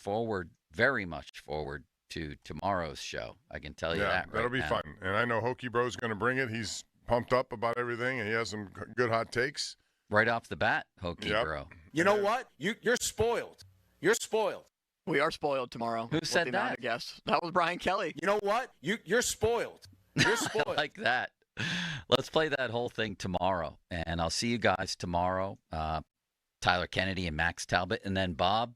Speaker 25: very much forward to tomorrow's show. I can tell you that
Speaker 5: that'll be
Speaker 25: now.
Speaker 5: fun. And I know Hokey Bro's going to bring it. He's pumped up about everything, and he has some good hot takes.
Speaker 25: Right off the bat, Hokey Bro.
Speaker 7: You know what? You're spoiled. You're spoiled.
Speaker 2: We are spoiled tomorrow.
Speaker 25: Who said that?
Speaker 2: Yes, that was Brian Kelly.
Speaker 7: You know what? You're spoiled. You're spoiled.
Speaker 25: I like that. Let's play that whole thing tomorrow, and I'll see you guys tomorrow. Tyler Kennedy and Max Talbot, and then Bob.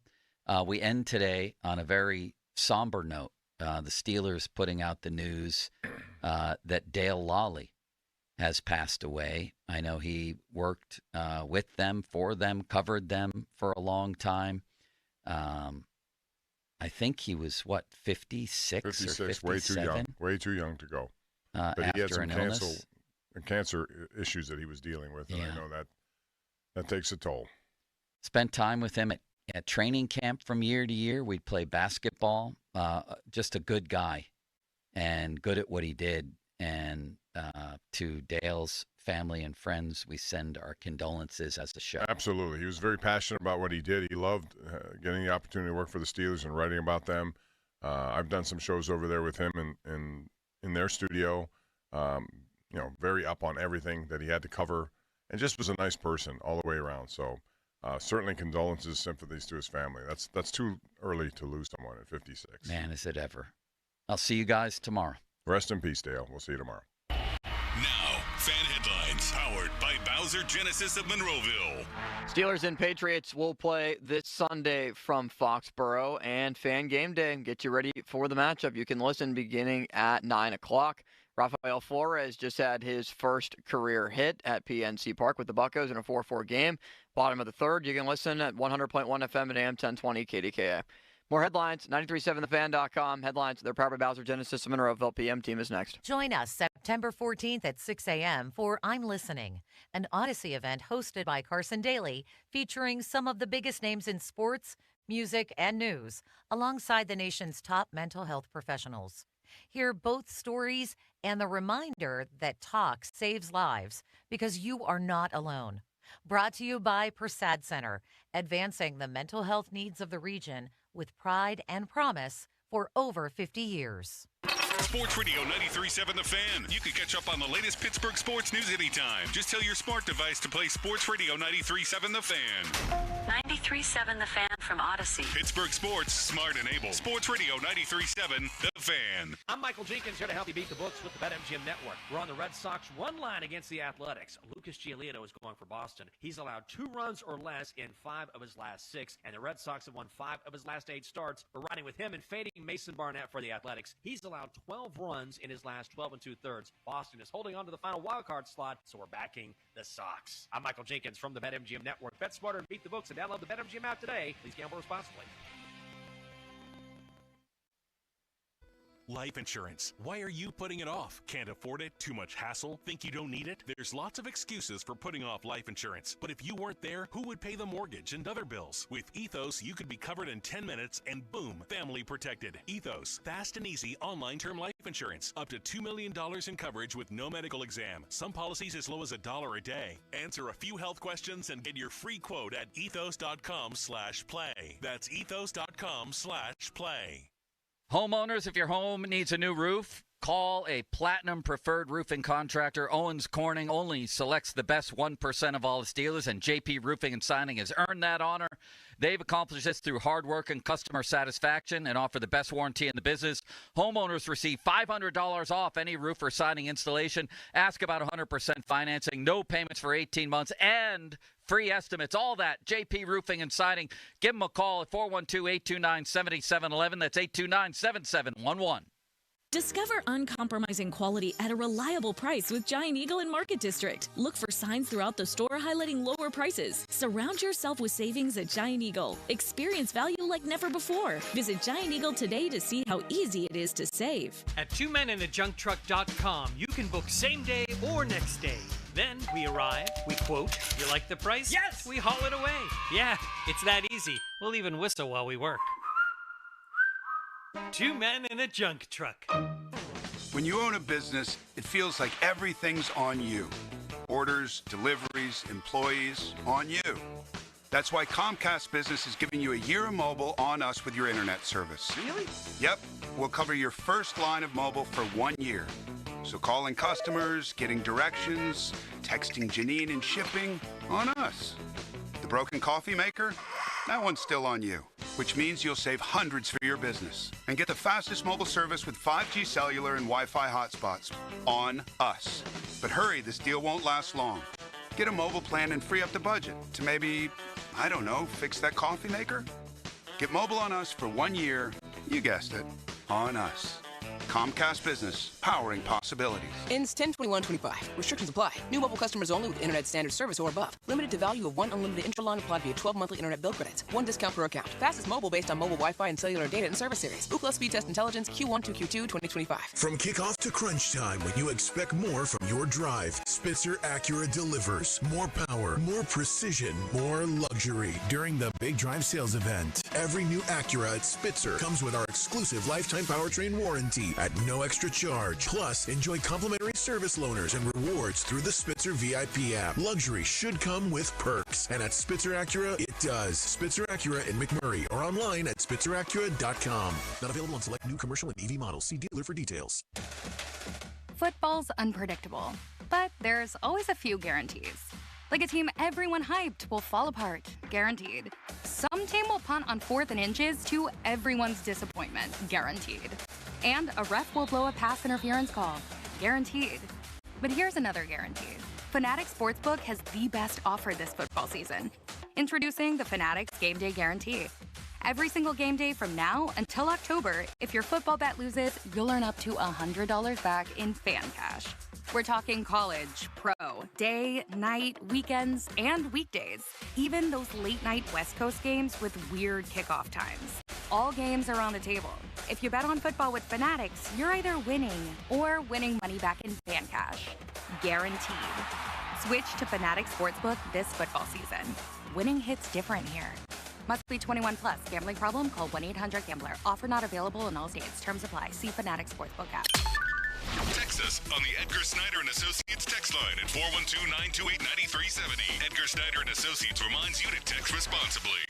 Speaker 25: We end today on a very somber note. The Steelers putting out the news that Dale Lawley has passed away. I know he worked with them, for them, covered them for a long time. I think he was, 56 or 57?
Speaker 5: Way too young to go. But he had some cancer issues that he was dealing with, and I know that takes a toll.
Speaker 25: Spent time with him at training camp from year to year. We'd play basketball. Just a good guy and good at what he did. And to Dale's family and friends, we send our condolences as a show.
Speaker 5: Absolutely. He was very passionate about what he did. He loved getting the opportunity to work for the Steelers and writing about them. I've done some shows over there with him in their studio, very up on everything that he had to cover, and just was a nice person all the way around. So certainly condolences, sympathies to his family. That's too early to lose someone at 56.
Speaker 25: Man, is it ever. I'll see you guys tomorrow.
Speaker 5: Rest in peace, Dale. We'll see you tomorrow.
Speaker 8: Now, fan headlines powered by Bowser Genesis of Monroeville.
Speaker 2: Steelers and Patriots will play this Sunday from Foxborough, and Fan Game Day. Get you ready for the matchup. You can listen beginning at 9 o'clock. Rafael Flores just had his first career hit at PNC Park with the Buccos in a 4-4 game. Bottom of the third, you can listen at 100.1 FM and AM 1020 KDKA. More headlines, 937thefan.com. Headlines, they're powered by Bowser Genesis. The Monroeville PM team is next.
Speaker 9: Join us September 14th at 6 a.m. for I'm Listening, an Odyssey event hosted by Carson Daly, featuring some of the biggest names in sports, music, and news, alongside the nation's top mental health professionals. Hear both stories and the reminder that talk saves lives, because you are not alone. Brought to you by Prasad Center, advancing the mental health needs of the region with pride and promise for over 50 years.
Speaker 8: Sports Radio 93.7 The Fan. You can catch up on the latest Pittsburgh sports news anytime. Just tell your smart device to play Sports Radio 93.7 The Fan.
Speaker 11: 93.7 The Fan from Odyssey.
Speaker 8: Pittsburgh sports, smart and able. Sports Radio 93.7 The Fan.
Speaker 12: I'm Michael Jenkins, here to help you beat the books with the BetMGM Network. We're on the Red Sox run line against the Athletics. Lucas Giolito is going for Boston. He's allowed 2 runs or less in 5 of his last 6, and the Red Sox have won 5 of his last 8 starts. We're riding with him and fading Mason Barnett for the Athletics. He's allowed 12 runs in his last 12 2/3. Boston is holding on to the final wildcard slot, so we're backing the Sox. I'm Michael Jenkins from the BetMGM Network. Bet smarter and beat the books, and download the BetMGM app today. Please gamble responsibly.
Speaker 8: Life insurance. Why are you putting it off? Can't afford it? Too much hassle? Think you don't need it? There's lots of excuses for putting off life insurance. But if you weren't there, who would pay the mortgage and other bills? With Ethos, you could be covered in 10 minutes and boom, family protected. Ethos, fast and easy online term life insurance. Up to $2 million in coverage with no medical exam. Some policies as low as $1 a day. Answer a few health questions and get your free quote at ethos.com/play. That's ethos.com/play.
Speaker 25: Homeowners, if your home needs a new roof, call a Platinum Preferred Roofing Contractor. Owens Corning only selects the best 1% of all the Steelers, and JP Roofing and Signing has earned that honor. They've accomplished this through hard work and customer satisfaction and offer the best warranty in the business. Homeowners receive $500 off any roof or siding installation. Ask about 100% financing, no payments for 18 months, and free estimates. All that, JP Roofing and Siding. Give them a call at 412-829-7711. That's 829-7711.
Speaker 14: Discover uncompromising quality at a reliable price with Giant Eagle in Market District. Look for signs throughout the store highlighting lower prices. Surround yourself with savings at Giant Eagle. Experience value like never before. Visit Giant Eagle today to see how easy it is to save.
Speaker 15: At twomeninthejunktruck.com, you can book same day or next day. Then we arrive, we quote, "You like the price?" Yes! We haul it away. Yeah, it's that easy. We'll even whistle while we work. 2 men in a junk truck.
Speaker 21: When you own a business, it feels like everything's on you. Orders, deliveries, employees, on you. That's why Comcast Business is giving you a year of mobile on us with your internet service.
Speaker 15: Really?
Speaker 21: Yep. We'll cover your first line of mobile for 1 year. So calling customers, getting directions, texting Janine and shipping, on us. The broken coffee maker? That one's still on you, which means you'll save hundreds for your business and get the fastest mobile service with 5G cellular and Wi-Fi hotspots on us. But hurry, this deal won't last long. Get a mobile plan and free up the budget to maybe, I don't know, fix that coffee maker? Get mobile on us for 1 year, you guessed it, on us. Comcast Business, powering possibilities.
Speaker 6: Ends 10/21/25. Restrictions apply. New mobile customers only with internet standard service or above. Limited to value of one unlimited intra-line applied via 12 monthly internet bill credits. One discount per account. Fastest mobile based on mobile Wi-Fi and cellular data and service series. Ookla Speed Test Intelligence Q1 to Q2 2025.
Speaker 10: From kickoff to crunch time, when you expect more from your drive, Spitzer Acura delivers more power, more precision, more luxury. During the Big Drive sales event, every new Acura at Spitzer comes with our exclusive lifetime powertrain warranty at no extra charge. Plus, enjoy complimentary service loaners and rewards through the Spitzer VIP app. Luxury should come with perks, and at Spitzer Acura, it does. Spitzer Acura in McMurray or online at spitzeracura.com. Not available on select new commercial and EV models. See dealer for details.
Speaker 13: Football's unpredictable, but there's always a few guarantees. Like a team everyone hyped will fall apart, guaranteed. Some team will punt on 4th and inches to everyone's disappointment, guaranteed. And a ref will blow a pass interference call, guaranteed. But here's another guarantee. Fanatics Sportsbook has the best offer this football season. Introducing the Fanatics Game Day Guarantee. Every single game day from now until October, if your football bet loses, you'll earn up to $100 back in fan cash. We're talking college, pro, day, night, weekends, and weekdays. Even those late-night West Coast games with weird kickoff times. All games are on the table. If you bet on football with Fanatics, you're either winning or winning money back in fan cash. Guaranteed. Switch to Fanatics Sportsbook this football season. Winning hits different here. Must be 21 plus. Gambling problem? Call 1-800-GAMBLER. Offer not available in all states. Terms apply. See Fanatics Sportsbook app.
Speaker 8: Text us on the Edgar Snyder and Associates text line at 412-928-9370. Edgar Snyder and Associates reminds you to text responsibly.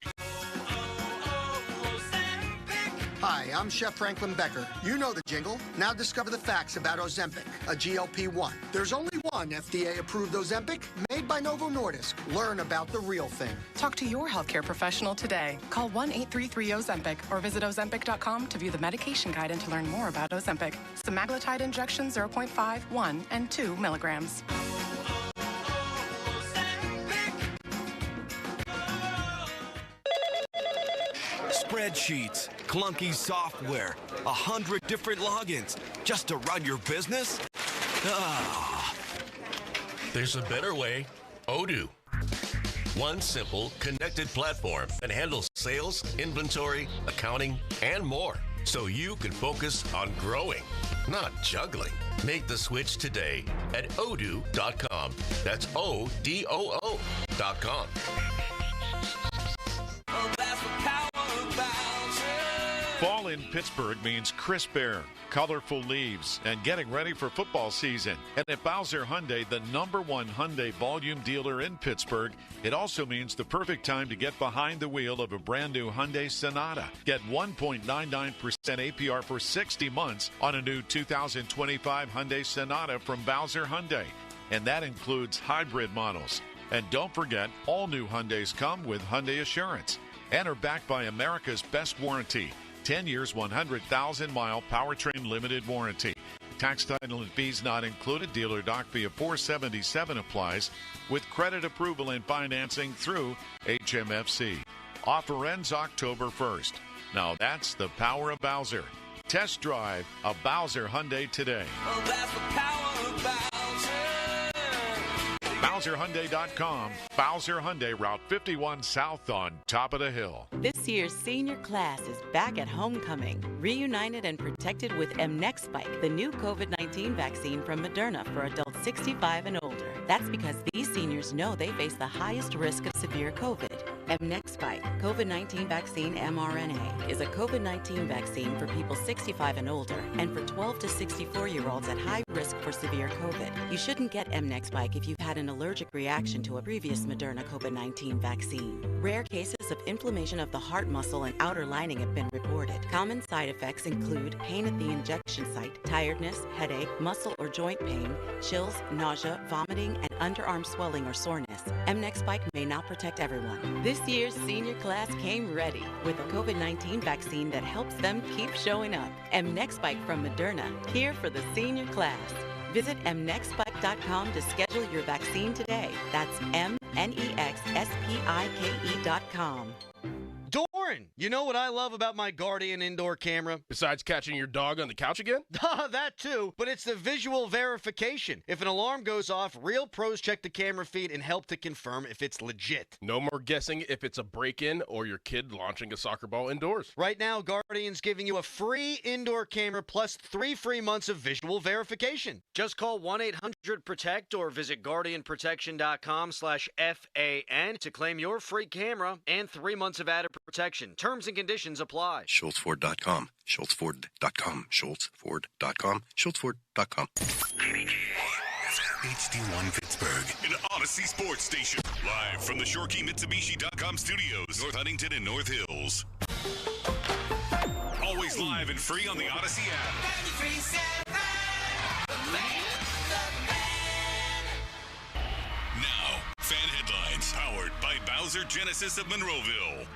Speaker 16: Hi, I'm Chef Franklin Becker. You know the jingle. Now discover the facts about Ozempic, a GLP-1. There's only one FDA-approved Ozempic made by Novo Nordisk. Learn about the real thing.
Speaker 17: Talk to your healthcare professional today. Call 1-833-OZEMPIC or visit Ozempic.com to view the medication guide and to learn more about Ozempic. Semaglutide injection 0.5, 1, and 2 milligrams.
Speaker 19: Spreadsheets, clunky software, 100 different logins just to run your business? Ah.
Speaker 22: There's a better way. Odoo. One simple, connected platform that handles sales, inventory, accounting, and more. So you can focus on growing, not juggling. Make the switch today at odoo.com. That's ODOO.com.
Speaker 23: Fall in Pittsburgh means crisp air, colorful leaves, and getting ready for football season. And at Bowser Hyundai, the #1 Hyundai volume dealer in Pittsburgh, it also means the perfect time to get behind the wheel of a brand new Hyundai Sonata. Get 1.99% APR for 60 months on a new 2025 Hyundai Sonata from Bowser Hyundai. And that includes hybrid models. And don't forget, all new Hyundais come with Hyundai Assurance and are backed by America's best warranty. 10 years, 100,000-mile powertrain limited warranty. Tax, title, and fees not included. Dealer doc fee of $477 applies with credit approval and financing through HMFC. Offer ends October 1st. Now that's the power of Bowser. Test drive a Bowser Hyundai today.
Speaker 19: Well, that's the power of Bowser.
Speaker 23: BowserHyundai.com. Bowser Hyundai, Route 51 South on top of the hill.
Speaker 24: This year's senior class is back at homecoming, reunited and protected with mNEXSpike, the new COVID-19 vaccine from Moderna for adults 65 and older. That's because these seniors know they face the highest risk of severe COVID. mNEXSpike, COVID-19 vaccine mRNA, is a COVID-19 vaccine for people 65 and older and for 12 to 64-year-olds at high risk for severe COVID. You shouldn't get mNEXSpike if you've had an allergic reaction to a previous Moderna COVID-19 vaccine. Rare cases of inflammation of the heart muscle and outer lining have been reported. Common side effects include pain at the injection site, tiredness, headache, muscle or joint pain, chills, nausea, vomiting, and underarm swelling or soreness. mNEXSpike may not protect everyone. This year's senior class came ready with a COVID-19 vaccine that helps them keep showing up. mNEXSpike from Moderna, here for the senior class. Visit mnexspike.com to schedule your vaccine today. That's mnexspike.com.
Speaker 30: Door Warren, you know what I love about my Guardian indoor camera?
Speaker 1: Besides catching your dog on the couch again?
Speaker 30: That too, but it's the visual verification. If an alarm goes off, real pros check the camera feed and help to confirm if it's legit.
Speaker 1: No more guessing if it's a break-in or your kid launching a soccer ball indoors.
Speaker 30: Right now, Guardian's giving you a free indoor camera plus 3 free months of visual verification. Just call 1-800-PROTECT or visit guardianprotection.com/FAN to claim your free camera and 3 months of added protection. Terms and conditions apply.
Speaker 3: SchultzFord.com. SchultzFord.com. SchultzFord.com. SchultzFord.com.
Speaker 8: HD1 Pittsburgh, an Odyssey sports station. Live from the ShoreKeyMitsubishi.com studios, North Huntington and North Hills. Always live and free on the Odyssey app. Now, fan headlines powered by Bowser Genesis of Monroeville.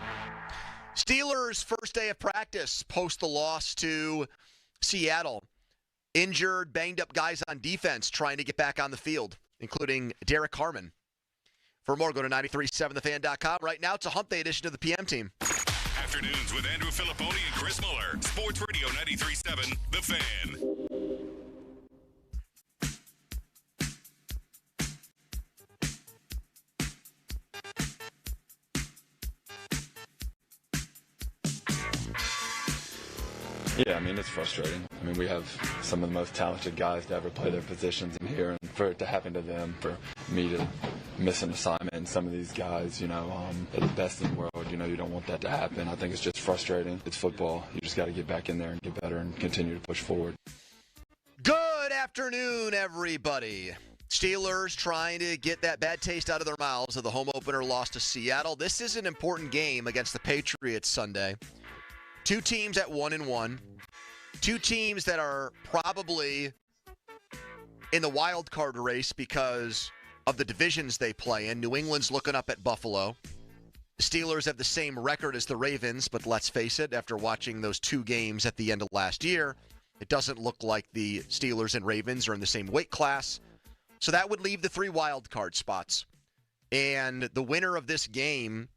Speaker 4: Steelers' first day of practice post the loss to Seattle. Injured, banged-up guys on defense trying to get back on the field, including Derek Harmon. For more, go to 937thefan.com. Right now, it's a hump day edition of the PM team.
Speaker 8: Afternoons with Andrew Filipponi and Chris Muller. Sports Radio 93.7, The Fan.
Speaker 7: Yeah, I mean, it's frustrating. I mean, we have some of the most talented guys to ever play their positions in here, and for it to happen to them, for me to miss an assignment, and some of these guys, you know, are the best in the world, you know, you don't want that to happen. I think it's just frustrating. It's football. You just got to get back in there and get better and continue to push forward.
Speaker 4: Good afternoon, everybody. Steelers trying to get that bad taste out of their mouths of the home opener loss to Seattle. This is an important game against the Patriots Sunday. Two teams at 1-1. Two teams that are probably in the wild card race because of the divisions they play in. New England's looking up at Buffalo. The Steelers have the same record as the Ravens, but let's face it, after watching those two games at the end of last year, it doesn't look like the Steelers and Ravens are in the same weight class. So that would leave the 3 wild card spots. And the winner of this game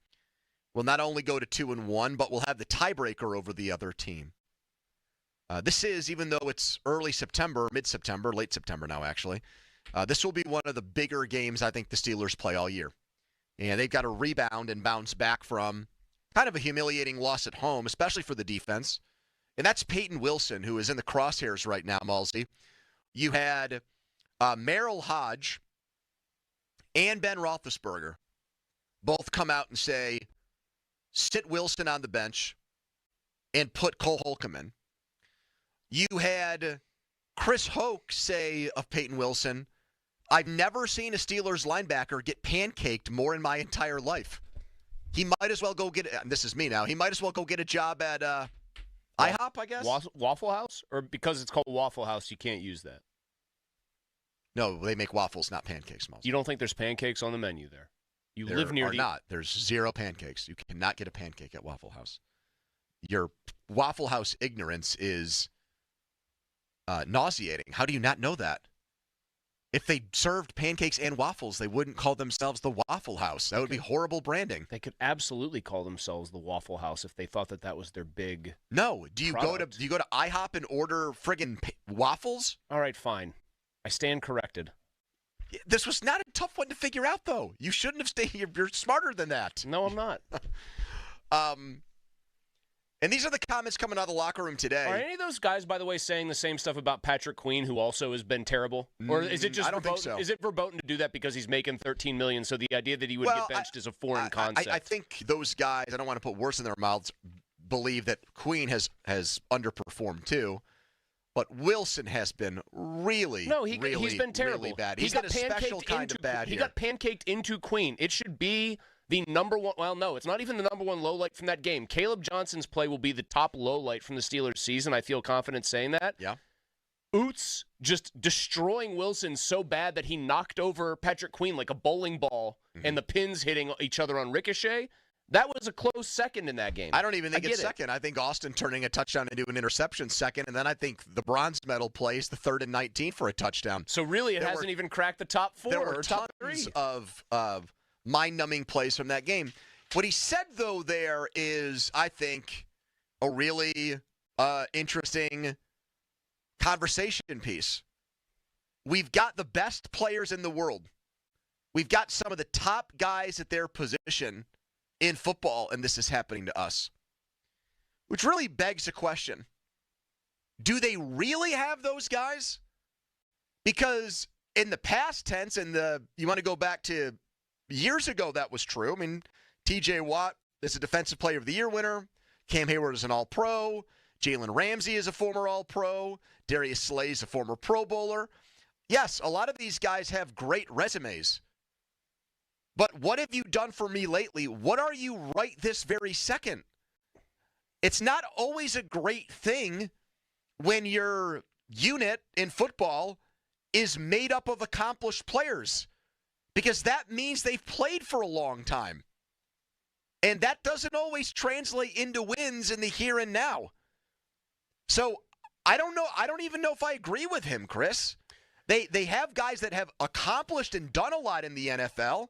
Speaker 4: will not only go to 2-1, but will have the tiebreaker over the other team. This is, even though it's early September, mid-September, late September now actually, this will be one of the bigger games I think the Steelers play all year. And they've got to rebound and bounce back from kind of a humiliating loss at home, especially for the defense. And that's Peyton Wilson, who is in the crosshairs right now, Malsey. You had Merrill Hodge and Ben Roethlisberger both come out and say, sit Wilson on the bench and put Cole Holcomb in. You had Chris Hoke say of Peyton Wilson, I've never seen a Steelers linebacker get pancaked more in my entire life. He might as well go get, and this is me now, he might as well go get a job at IHOP, I guess?
Speaker 18: Waffle House? Or because it's called Waffle House, you can't use that?
Speaker 4: No, they make waffles, not pancakes, Malsey.
Speaker 18: You don't think there's pancakes on the menu there?
Speaker 4: There
Speaker 18: live near
Speaker 4: are not. There's 0 pancakes. You cannot get a pancake at Waffle House. Your Waffle House ignorance is nauseating. How do you not know that? If they served pancakes and waffles, they wouldn't call themselves the Waffle House. That would be horrible branding.
Speaker 18: They could absolutely call themselves the Waffle House if they thought that was their big
Speaker 4: No. Do you
Speaker 18: product.
Speaker 4: go to IHOP and order friggin' waffles?
Speaker 18: All right, fine. I stand corrected.
Speaker 4: This was not a tough one to figure out, though. You shouldn't have stayed. You're smarter than that.
Speaker 18: No, I'm not.
Speaker 4: And these are the comments coming out of the locker room today.
Speaker 18: Are any of those guys, by the way, saying the same stuff about Patrick Queen, who also has been terrible? Or is it just
Speaker 4: I don't think so.
Speaker 18: Is it verboten to do that because he's making $13 million, so the idea that he would get benched is a foreign concept?
Speaker 4: I think those guys, I don't want to put words in their mouths, believe that Queen has underperformed too. But Wilson has been really,
Speaker 18: he's been terrible.
Speaker 4: Really bad. He's got a special kind of bad here.
Speaker 18: He got pancaked into Queen. It should be the number one. Well, no, it's not even the number one low light from that game. Caleb Johnson's play will be the top low light from the Steelers season. I feel confident saying that.
Speaker 4: Yeah.
Speaker 18: Oots just destroying Wilson so bad that he knocked over Patrick Queen like a bowling ball, and the pins hitting each other on ricochet. That was a close second in that game.
Speaker 4: I don't even think it's second. I think Austin turning a touchdown into an interception second, and then I think the bronze medal plays the 3rd and 19 for a touchdown.
Speaker 18: So really, it hasn't even cracked the top 4
Speaker 4: there were
Speaker 18: or top 3.
Speaker 4: of mind-numbing plays from that game. What he said, though, there is, I think, a really interesting conversation piece. We've got the best players in the world. We've got some of the top guys at their position in football, and this is happening to us. Which really begs the question, do they really have those guys? Because in the past tense, you want to go back to years ago, that was true. I mean, T.J. Watt is a Defensive Player of the Year winner. Cam Hayward is an All-Pro. Jalen Ramsey is a former All-Pro. Darius Slay is a former Pro Bowler. Yes, a lot of these guys have great resumes. But what have you done for me lately? What are you right this very second? It's not always a great thing when your unit in football is made up of accomplished players, because that means they've played for a long time. And that doesn't always translate into wins in the here and now. So I don't know. I don't even know if I agree with him, Chris. They have guys that have accomplished and done a lot in the NFL.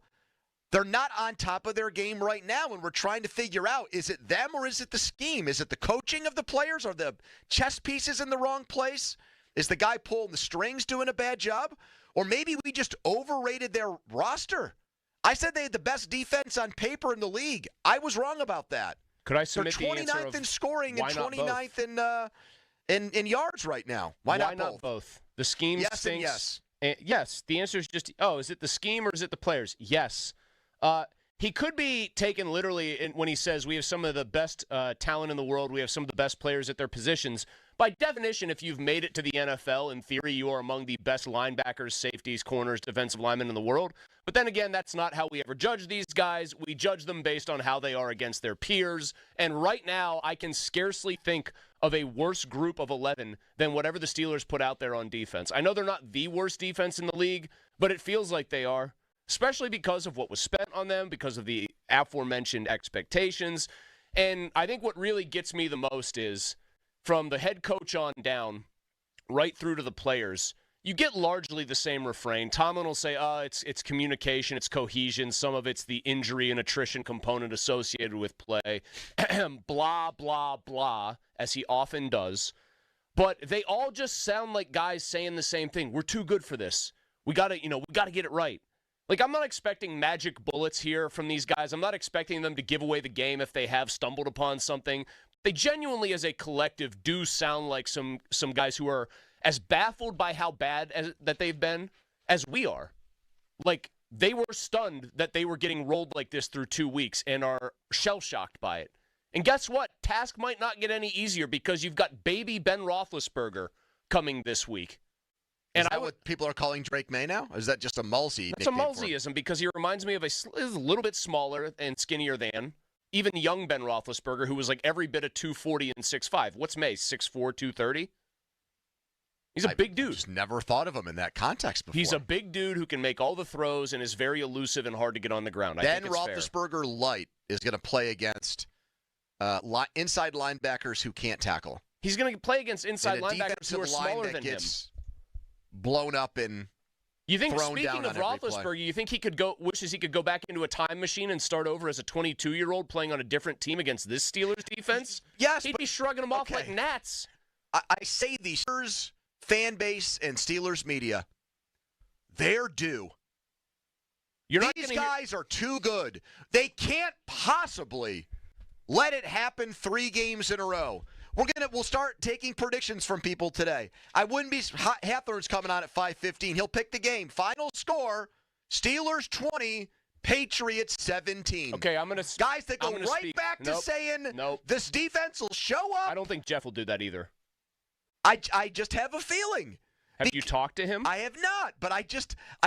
Speaker 4: They're not on top of their game right now, and we're trying to figure out, is it them or is it the scheme? Is it the coaching of the players? Are the chess pieces in the wrong place? Is the guy pulling the strings doing a bad job? Or maybe we just overrated their roster. I said they had the best defense on paper in the league. I was wrong about that.
Speaker 18: Could I submit
Speaker 4: They're
Speaker 18: the answer
Speaker 4: 29th
Speaker 18: of
Speaker 4: in scoring and
Speaker 18: why not
Speaker 4: 29th in yards right now. Why not
Speaker 18: both? The scheme
Speaker 4: yes
Speaker 18: stinks.
Speaker 4: And yes.
Speaker 18: Yes. The answer is just, is it the scheme or is it the players? Yes. He could be taken literally when he says we have some of the best talent in the world. We have some of the best players at their positions. By definition, if you've made it to the NFL, in theory, you are among the best linebackers, safeties, corners, defensive linemen in the world. But then again, that's not how we ever judge these guys. We judge them based on how they are against their peers. And right now, I can scarcely think of a worse group of 11 than whatever the Steelers put out there on defense. I know they're not the worst defense in the league, but it feels like they are, especially because of what was spent on them, because of the aforementioned expectations. And I think what really gets me the most is, from the head coach on down, right through to the players, you get largely the same refrain. Tomlin will say, it's communication, it's cohesion. Some of it's the injury and attrition component associated with play. Blah, blah, blah, as he often does. But they all just sound like guys saying the same thing. We're too good for this. We gotta get it right. Like, I'm not expecting magic bullets here from these guys. I'm not expecting them to give away the game if they have stumbled upon something. They genuinely, as a collective, do sound like some guys who are as baffled by how bad that they've been as we are. Like, they were stunned that they were getting rolled like this through 2 weeks and are shell-shocked by it. And guess what? Task might not get any easier because you've got baby Ben Roethlisberger coming this week.
Speaker 4: And is that what people are calling Drake May now? Or is that just a Mulsey?
Speaker 18: It's a Mulseyism because he reminds me of a little bit smaller and skinnier than even young Ben Roethlisberger, who was like every bit of 240 and 6'5". What's May? 6'4", 230? He's a big dude.
Speaker 4: I just never thought of him in that context before.
Speaker 18: He's a big dude who can make all the throws and is very elusive and hard to get on the ground.
Speaker 4: Ben Roethlisberger light is going to play against inside linebackers who can't tackle.
Speaker 18: He's going to play against inside linebackers who are smaller than him.
Speaker 4: Blown up and
Speaker 18: you think,
Speaker 4: thrown
Speaker 18: speaking
Speaker 4: down
Speaker 18: of Roethlisberger, you think wishes he could go back into a time machine and start over as a 22-year-old playing on a different team against this Steelers defense?
Speaker 4: Yes.
Speaker 18: He'd be shrugging them off like gnats.
Speaker 4: I say the Steelers fan base and Steelers media, they're due. These guys are too good. They can't possibly let it happen 3 games in a row. We'll start taking predictions from people today. I wouldn't be Hathorn's coming on at 5:15. He'll pick the game. Final score: Steelers 20, Patriots 17.
Speaker 18: Okay,
Speaker 4: guys that go right back to saying this defense will show up.
Speaker 18: I don't think Jeff will do that either.
Speaker 4: I just have a feeling.
Speaker 18: Have you talked to him?
Speaker 4: I have not, but I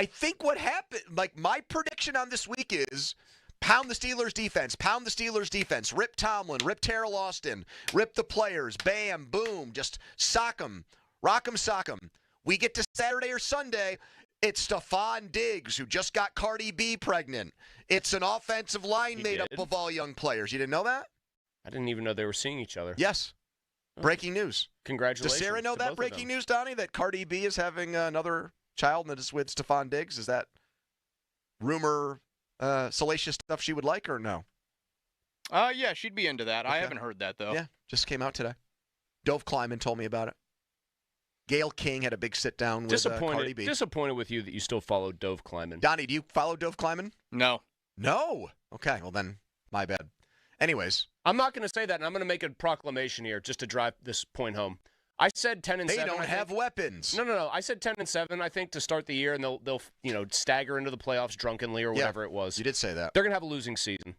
Speaker 4: think what happened, like my prediction on this week is pound the Steelers defense, pound the Steelers defense, rip Tomlin, rip Terrell Austin, rip the players, bam, boom, just sock them, rock them, sock them. We get to Saturday or Sunday, it's Stephon Diggs, who just got Cardi B pregnant. It's an offensive line made up of all young players. You didn't know that?
Speaker 18: I didn't even know they were seeing each other.
Speaker 4: Yes. Breaking news.
Speaker 18: Congratulations.
Speaker 4: Does Sarah know that breaking news, Donnie, that Cardi B is having another child that is with Stephon Diggs? Is that rumor salacious stuff she would like or no?
Speaker 2: Yeah, she'd be into that. I haven't heard that, though.
Speaker 4: Yeah, just came out today. Dove Kleiman told me about it. Gail King had a big sit-down with Cardi B.
Speaker 18: Disappointed with you that you still follow Dove Kleiman.
Speaker 4: Donnie, do you follow Dove Kleiman?
Speaker 2: No.
Speaker 4: No? Okay, well then, my bad. Anyways.
Speaker 18: I'm not going to say that, and I'm going to make a proclamation here just to drive this point home. I said 10-7.
Speaker 4: They don't have weapons.
Speaker 18: No. I said 10-7. I think to start the year, and they'll stagger into the playoffs drunkenly or whatever it was.
Speaker 4: You did say that.
Speaker 18: They're going to have a losing season.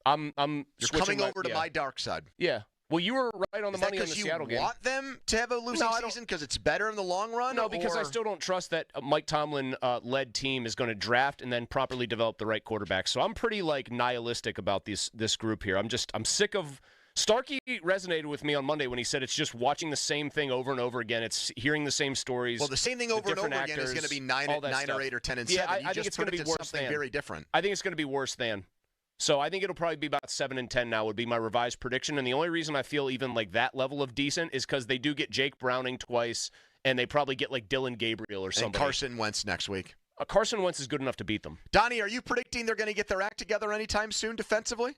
Speaker 18: You're
Speaker 4: coming over to my dark side.
Speaker 18: Yeah. Well, you were right on the money on the Seattle game.
Speaker 4: You want them to have a losing season because it's better in the long run?
Speaker 18: No, because I still don't trust that Mike Tomlin led team is going to draft and then properly develop the right quarterback. So I'm pretty nihilistic about this group here. I'm sick of. Starkey resonated with me on Monday when he said it's just watching the same thing over and over again. It's hearing the same stories.
Speaker 4: Well, the same thing over and over again is going to be 9 or 8 or 10-7.
Speaker 18: Yeah, I think it's going to be worse
Speaker 4: than. Very different.
Speaker 18: I think it's going to be worse than. So I think it'll probably be about 7-10 now would be my revised prediction. And the only reason I feel even that level of decent is because they do get Jake Browning twice, and they probably get Dylan Gabriel or somebody.
Speaker 4: And Carson Wentz next week.
Speaker 18: Carson Wentz is good enough to beat them.
Speaker 4: Donnie, are you predicting they're going to get their act together anytime soon defensively?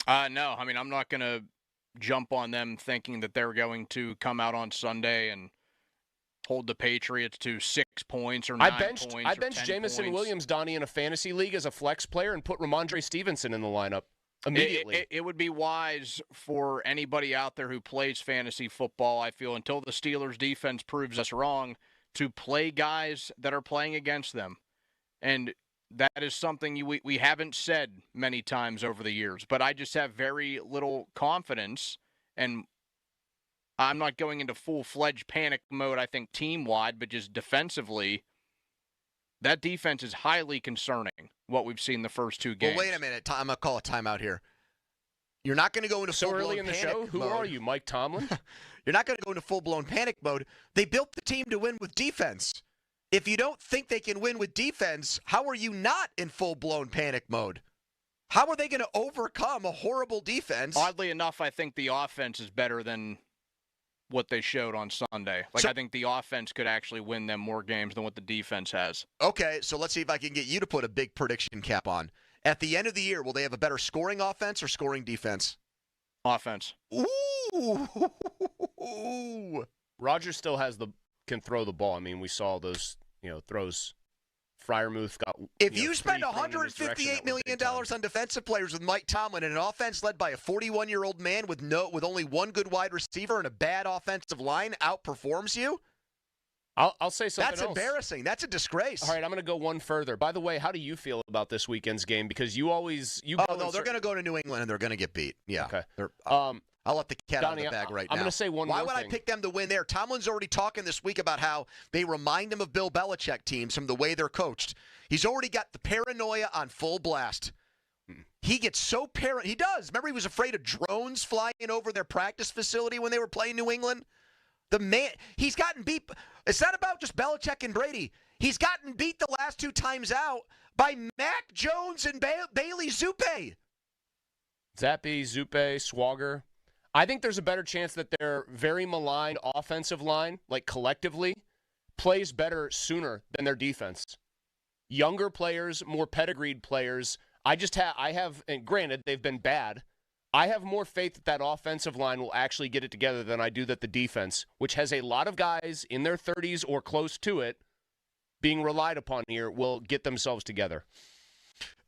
Speaker 2: No. I mean, I'm not going to jump on them thinking that they're going to come out on Sunday and hold the Patriots to 6 points or 9 points.
Speaker 18: I benched Jamison Williams, Donnie, in a fantasy league as a flex player and put Ramondre Stevenson in the lineup immediately.
Speaker 2: It would be wise for anybody out there who plays fantasy football, I feel, until the Steelers' defense proves us wrong, to play guys that are playing against them. And that is something we haven't said many times over the years. But I just have very little confidence, and I'm not going into full-fledged panic mode, I think, team-wide, but just defensively, that defense is highly concerning, what we've seen the first 2 games.
Speaker 4: Well, wait a minute. I'm going to call a timeout here. You're not going to go into full-blown
Speaker 18: early in the
Speaker 4: panic
Speaker 18: show? Who
Speaker 4: mode.
Speaker 18: are you, Mike Tomlin?
Speaker 4: You're not going to go into full-blown panic mode. They built the team to win with defense. If you don't think they can win with defense, how are you not in full-blown panic mode? How are they going to overcome a horrible defense?
Speaker 2: Oddly enough, I think the offense is better than what they showed on Sunday. I think the offense could actually win them more games than what the defense has.
Speaker 4: Okay, so let's see if I can get you to put a big prediction cap on. At the end of the year, will they have a better scoring offense or scoring defense?
Speaker 2: Offense.
Speaker 4: Ooh.
Speaker 18: Rodgers still can throw the ball. I mean, we saw those, throws. Freiermuth got.
Speaker 4: If you spend $158 million on defensive players with Mike Tomlin and an offense led by a 41-year-old man with only one good wide receiver and a bad offensive line outperforms you,
Speaker 18: I'll say something
Speaker 4: That's
Speaker 18: else.
Speaker 4: embarrassing. That's a disgrace.
Speaker 18: All right, I'm going to go one further. By the way, how do you feel about this weekend's game? Because you always
Speaker 4: they're going to go to New England and they're going to get beat. Yeah.
Speaker 18: Okay.
Speaker 4: I'll let the cat out of
Speaker 18: Donnie,
Speaker 4: the bag right now.
Speaker 18: I'm going to say one
Speaker 4: Why
Speaker 18: more
Speaker 4: would
Speaker 18: thing.
Speaker 4: I pick them to win there? Tomlin's already talking this week about how they remind him of Bill Belichick teams from the way they're coached. He's already got the paranoia on full blast. He gets so paranoid. He does. Remember, he was afraid of drones flying over their practice facility when they were playing New England? The man, he's gotten beat. It's not about just Belichick and Brady. He's gotten beat the last 2 times out by Mac Jones and Bailey Zuppe.
Speaker 18: Zappe, Zuppe, Swagger. I think there's a better chance that their very maligned offensive line, collectively, plays better sooner than their defense. Younger players, more pedigreed players. I have, and granted, they've been bad. I have more faith that offensive line will actually get it together than I do that the defense, which has a lot of guys in their 30s or close to it, being relied upon here, will get themselves together.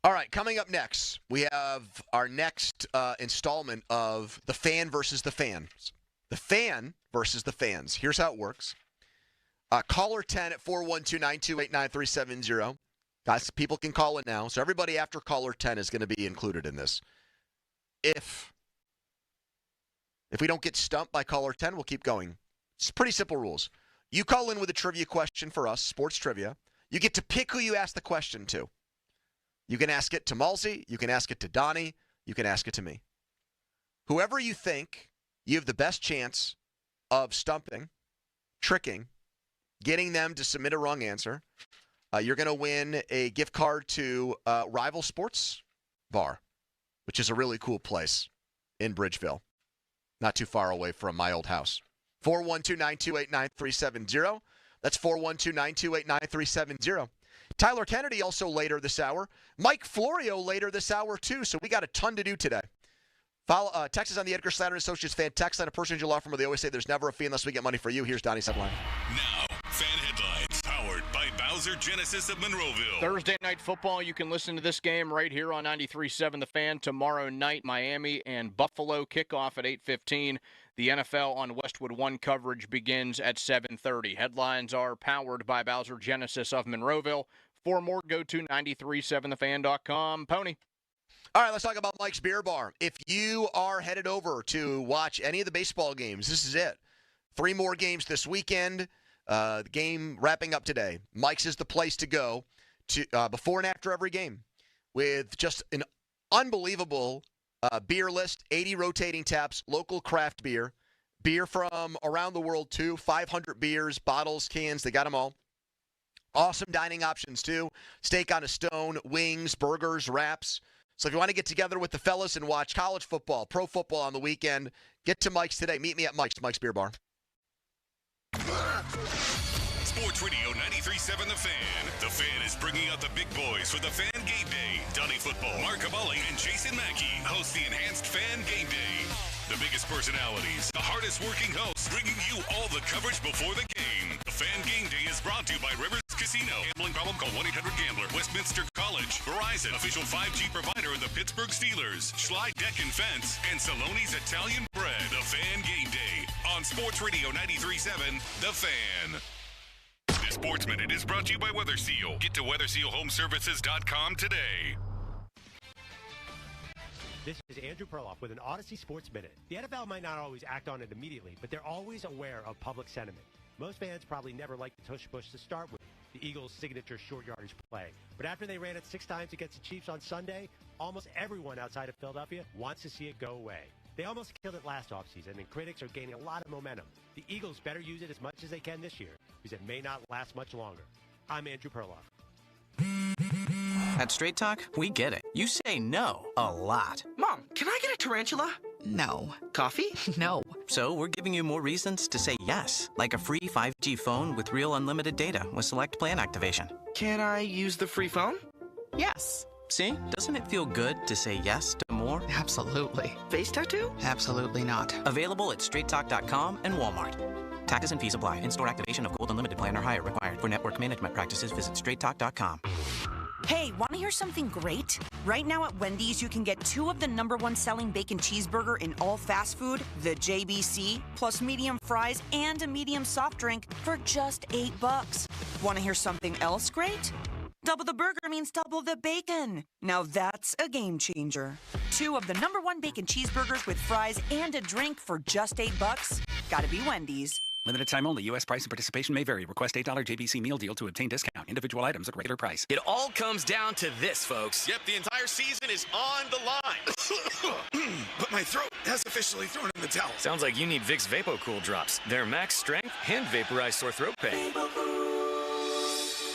Speaker 4: All right, coming up next, we have our next installment of The Fan versus the Fans. The Fan versus the Fans. Here's how it works. Caller 10 at 412-928-9370. Guys, people can call it now. So everybody after caller 10 is going to be included in this. If we don't get stumped by caller 10, we'll keep going. It's pretty simple rules. You call in with a trivia question for us, sports trivia. You get to pick who you ask the question to. You can ask it to Malsey. You can ask it to Donnie. You can ask it to me. Whoever you think you have the best chance of stumping, tricking, getting them to submit a wrong answer, you're going to win a gift card to Rival Sports Bar, which is a really cool place in Bridgeville, not too far away from my old house. 412-928-9370. That's 412-928-9370. Tyler Kennedy also later this hour. Mike Florio later this hour, too. So we got a ton to do today. Follow text us on the Edgar Snyder & Associates fan text line, a personal injury law firm where they always say there's never a fee unless we get money for you. Here's Donnie Subline.
Speaker 8: Now, fan headlines powered by Bowser Genesis of Monroeville.
Speaker 2: Thursday night football, you can listen to this game right here on 93.7 The Fan. Tomorrow night, Miami and Buffalo kickoff at 8:15. The NFL on Westwood One coverage begins at 7:30. Headlines are powered by Bowser Genesis of Monroeville. For more, go to 937thefan.com. Pony.
Speaker 4: All right, let's talk about Mike's Beer Bar. If you are headed over to watch any of the baseball games, this is it. 3 more games this weekend. The game wrapping up today. Mike's is the place to go to before and after every game with just an unbelievable beer list, 80 rotating taps, local craft beer, beer from around the world too, 500 beers, bottles, cans, they got them all. Awesome dining options too. Steak on a stone, wings, burgers, wraps. So if you want to get together with the fellas and watch college football, pro football on the weekend, get to Mike's today. Meet me at Mike's Beer Bar.
Speaker 8: Sports Radio 93.7 The Fan. The Fan is bringing out the big boys for the Fan Game Day. Donnie Football, Mark Cavalli, and Jason Mackey host the Enhanced Fan Game Day. The biggest personalities, the hardest working hosts, bringing you all the coverage before the game. The Fan Game Day is brought to you by Rivers Casino. Gambling problem? Call 1-800-GAMBLER. Westminster College, Verizon, official 5G provider of the Pittsburgh Steelers, Schley Deck and Fence, and Saloni's Italian Bread. The Fan Game Day on Sports Radio 93.7 The Fan. The Sports Minute is brought to you by Weather Seal. Get to WeatherSealHomeservices.com today.
Speaker 5: This is Andrew Perloff with an Odyssey Sports Minute. The NFL might not always act on it immediately, but they're always aware of public sentiment. Most fans probably never liked the tush-push to start with, the Eagles' signature short yardage play. But after they ran it 6 times against the Chiefs on Sunday, almost everyone outside of Philadelphia wants to see it go away. They almost killed it last offseason, and critics are gaining a lot of momentum. The Eagles better use it as much as they can this year, because it may not last much longer. I'm Andrew Perloff.
Speaker 9: At Straight Talk, we get it. You say no a lot.
Speaker 11: Mom, can I get a tarantula?
Speaker 9: No.
Speaker 11: Coffee?
Speaker 9: No. So we're giving you more reasons to say yes, like a free 5G phone with real unlimited data with select plan activation.
Speaker 11: Can I use the free phone?
Speaker 9: Yes. See? Doesn't it feel good to say yes to more?
Speaker 11: Absolutely. Face tattoo?
Speaker 9: Absolutely not. Available at straighttalk.com and Walmart. Taxes and fees apply. In-store activation of Gold Unlimited plan or higher required. For network management practices, visit straighttalk.com.
Speaker 12: Hey, want to hear something great? Right now at Wendy's, you can get 2 of the #1 selling bacon cheeseburger in all fast food, the JBC, plus medium fries and a medium soft drink for just $8. Want to hear something else great? Double the burger means double the bacon. Now that's a game changer. 2 of the #1 bacon cheeseburgers with fries and a drink for just $8. Gotta be Wendy's.
Speaker 20: Limited time only. U.S. price and participation may vary. Request $8 JBC meal deal to obtain discount. Individual items at regular price.
Speaker 25: It all comes down to this, folks.
Speaker 26: Yep, the entire season is on the line. But my throat has officially thrown in the towel.
Speaker 25: Sounds like you need Vicks VapoCool drops. They're max strength and vaporize sore throat pain.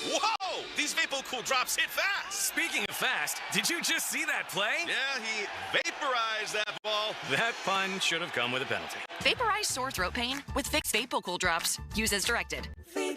Speaker 26: Whoa! These VapoCool drops hit fast.
Speaker 25: Speaking of fast, did you just see that play?
Speaker 26: Yeah, he vaporized that ball.
Speaker 25: That pun should have come with a penalty.
Speaker 27: Vaporize sore throat pain with Vicks VapoCool drops. Use as directed.
Speaker 28: Jim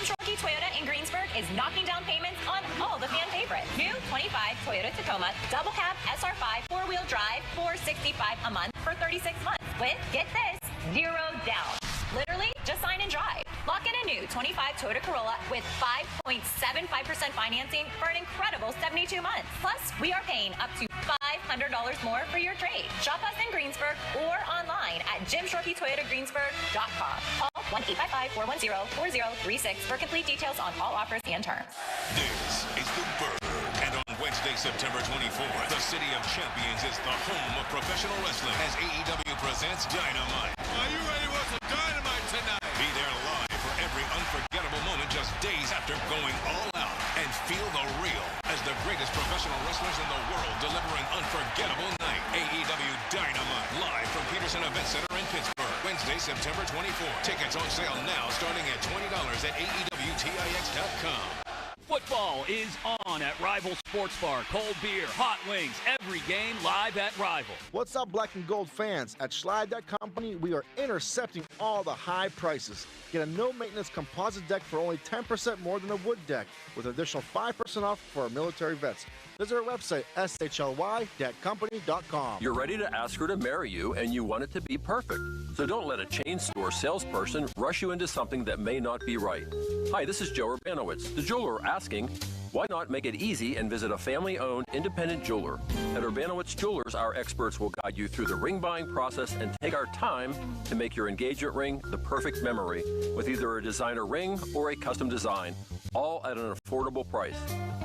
Speaker 28: Shorkey Toyota in Greensburg is knocking down payments on all the fan favorites. New 25 Toyota Tacoma, double cab SR5 4-wheel drive, $465 a month for 36 months with, get this, 0 down. Literally, just sign and drive. Lock in a new 25 Toyota Corolla with 5.75% financing for an incredible 72 months. Plus, we are paying up to $500 more for your trade. Shop us in Greensburg or online at JimShorkeyToyotaGreensburg.com. Call 1-855-410-4036 for complete details on all offers and terms.
Speaker 8: This is the Berg. And on Wednesday, September 24th, the City of Champions is the home of professional wrestling as AEW presents Dynamite.
Speaker 26: Are you ready for some dynamite tonight?
Speaker 8: Be there live for every unforgettable moment just days after going all out. And feel the real as the greatest professional wrestlers in the world deliver an unforgettable night. AEW Dynamite, live from Peterson Event Center in Pittsburgh. Wednesday, September 24th. Tickets on sale now starting at $20 at AEWTIX.com.
Speaker 6: Football is on at Rival Sports Bar. Cold beer, hot wings, every game live at Rival.
Speaker 10: What's up, Black and Gold fans? At Schley Deck Company, we are intercepting all the high prices. Get a no-maintenance composite deck for only 10% more than a wood deck, with an additional 5% off for our military vets. Visit our website, shly.company.com.
Speaker 13: You're ready to ask her to marry you, and you want it to be perfect. So don't let a chain store salesperson rush you into something that may not be right. Hi, this is Joe Urbanowitz, the jeweler, asking, why not make it easy and visit a family-owned independent jeweler? At Urbanowitz Jewelers, our experts will guide you through the ring buying process and take our time to make your engagement ring the perfect memory with either a designer ring or a custom design, all at an affordable price.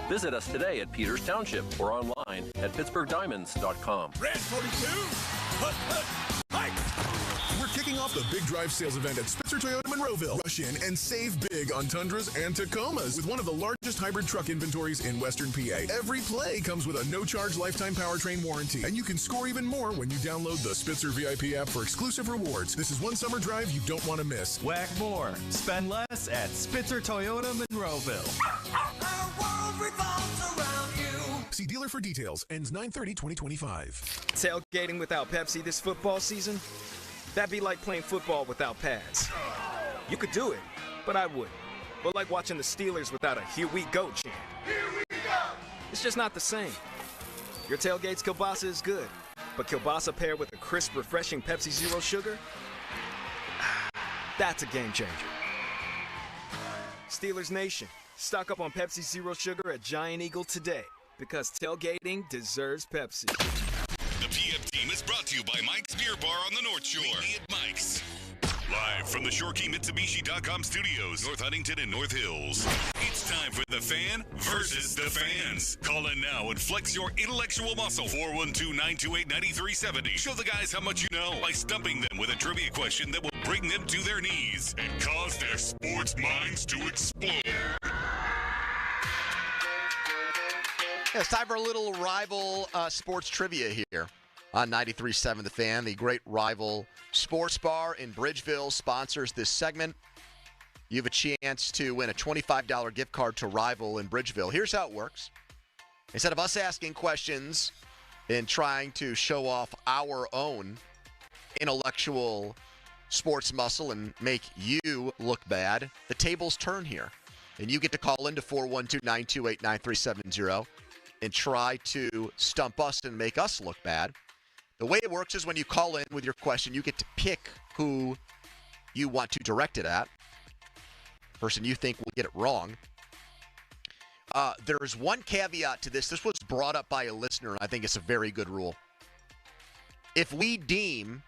Speaker 13: Visit us today at Peters Township or online at pittsburghdiamonds.com.
Speaker 14: Red 42, We're kicking off the Big Drive sales event at Spitzer Toyota Monroeville. Rush in and save big on Tundras and Tacomas with one of the largest hybrid truck inventories in Western PA. Every play comes with a no-charge lifetime powertrain warranty, and you can score even more when you download the Spitzer VIP app for exclusive rewards. This is one summer drive you don't want to miss.
Speaker 15: Whack more, spend less at Spitzer Toyota Monroeville.
Speaker 14: Our world revolves around you. See dealer for details. Ends 9/30/2025.
Speaker 16: Tailgating without Pepsi this football season? That'd be like playing football without pads. You could do it, but I wouldn't. But like watching the Steelers without a "Here we go" chant. Here we go! It's just not the same. Your tailgate's kielbasa is good, but kielbasa paired with a crisp, refreshing Pepsi Zero Sugar? That's a game changer. Steelers Nation, stock up on Pepsi Zero Sugar at Giant Eagle today, because tailgating deserves Pepsi.
Speaker 8: The PM team is brought to you by Mike's Beer Bar on the North Shore. Meet me at Mike's. Live from the ShoreKeyMitsubishi.com studios, North Huntington and North Hills. It's time for the fan versus the fans. Call in now and flex your intellectual muscle. 412-928-9370. Show the guys how much you know by stumping them with a trivia question that will bring them to their knees and cause their sports minds to explode.
Speaker 4: Yeah, it's time for a little Rival sports trivia here on 93.7 The Fan. The great Rival Sports Bar in Bridgeville sponsors this segment. You have a chance to win a $25 gift card to Rival in Bridgeville. Here's how it works. Instead of us asking questions and trying to show off our own intellectual sports muscle and make you look bad, the tables turn here. And you get to call into 412-928-9370 and try to stump us and make us look bad. The way it works is when you call in with your question, you get to pick who you want to direct it at. Person you think will get it wrong. There's one caveat to this. This was brought up by a listener, and I think it's a very good rule. If we deem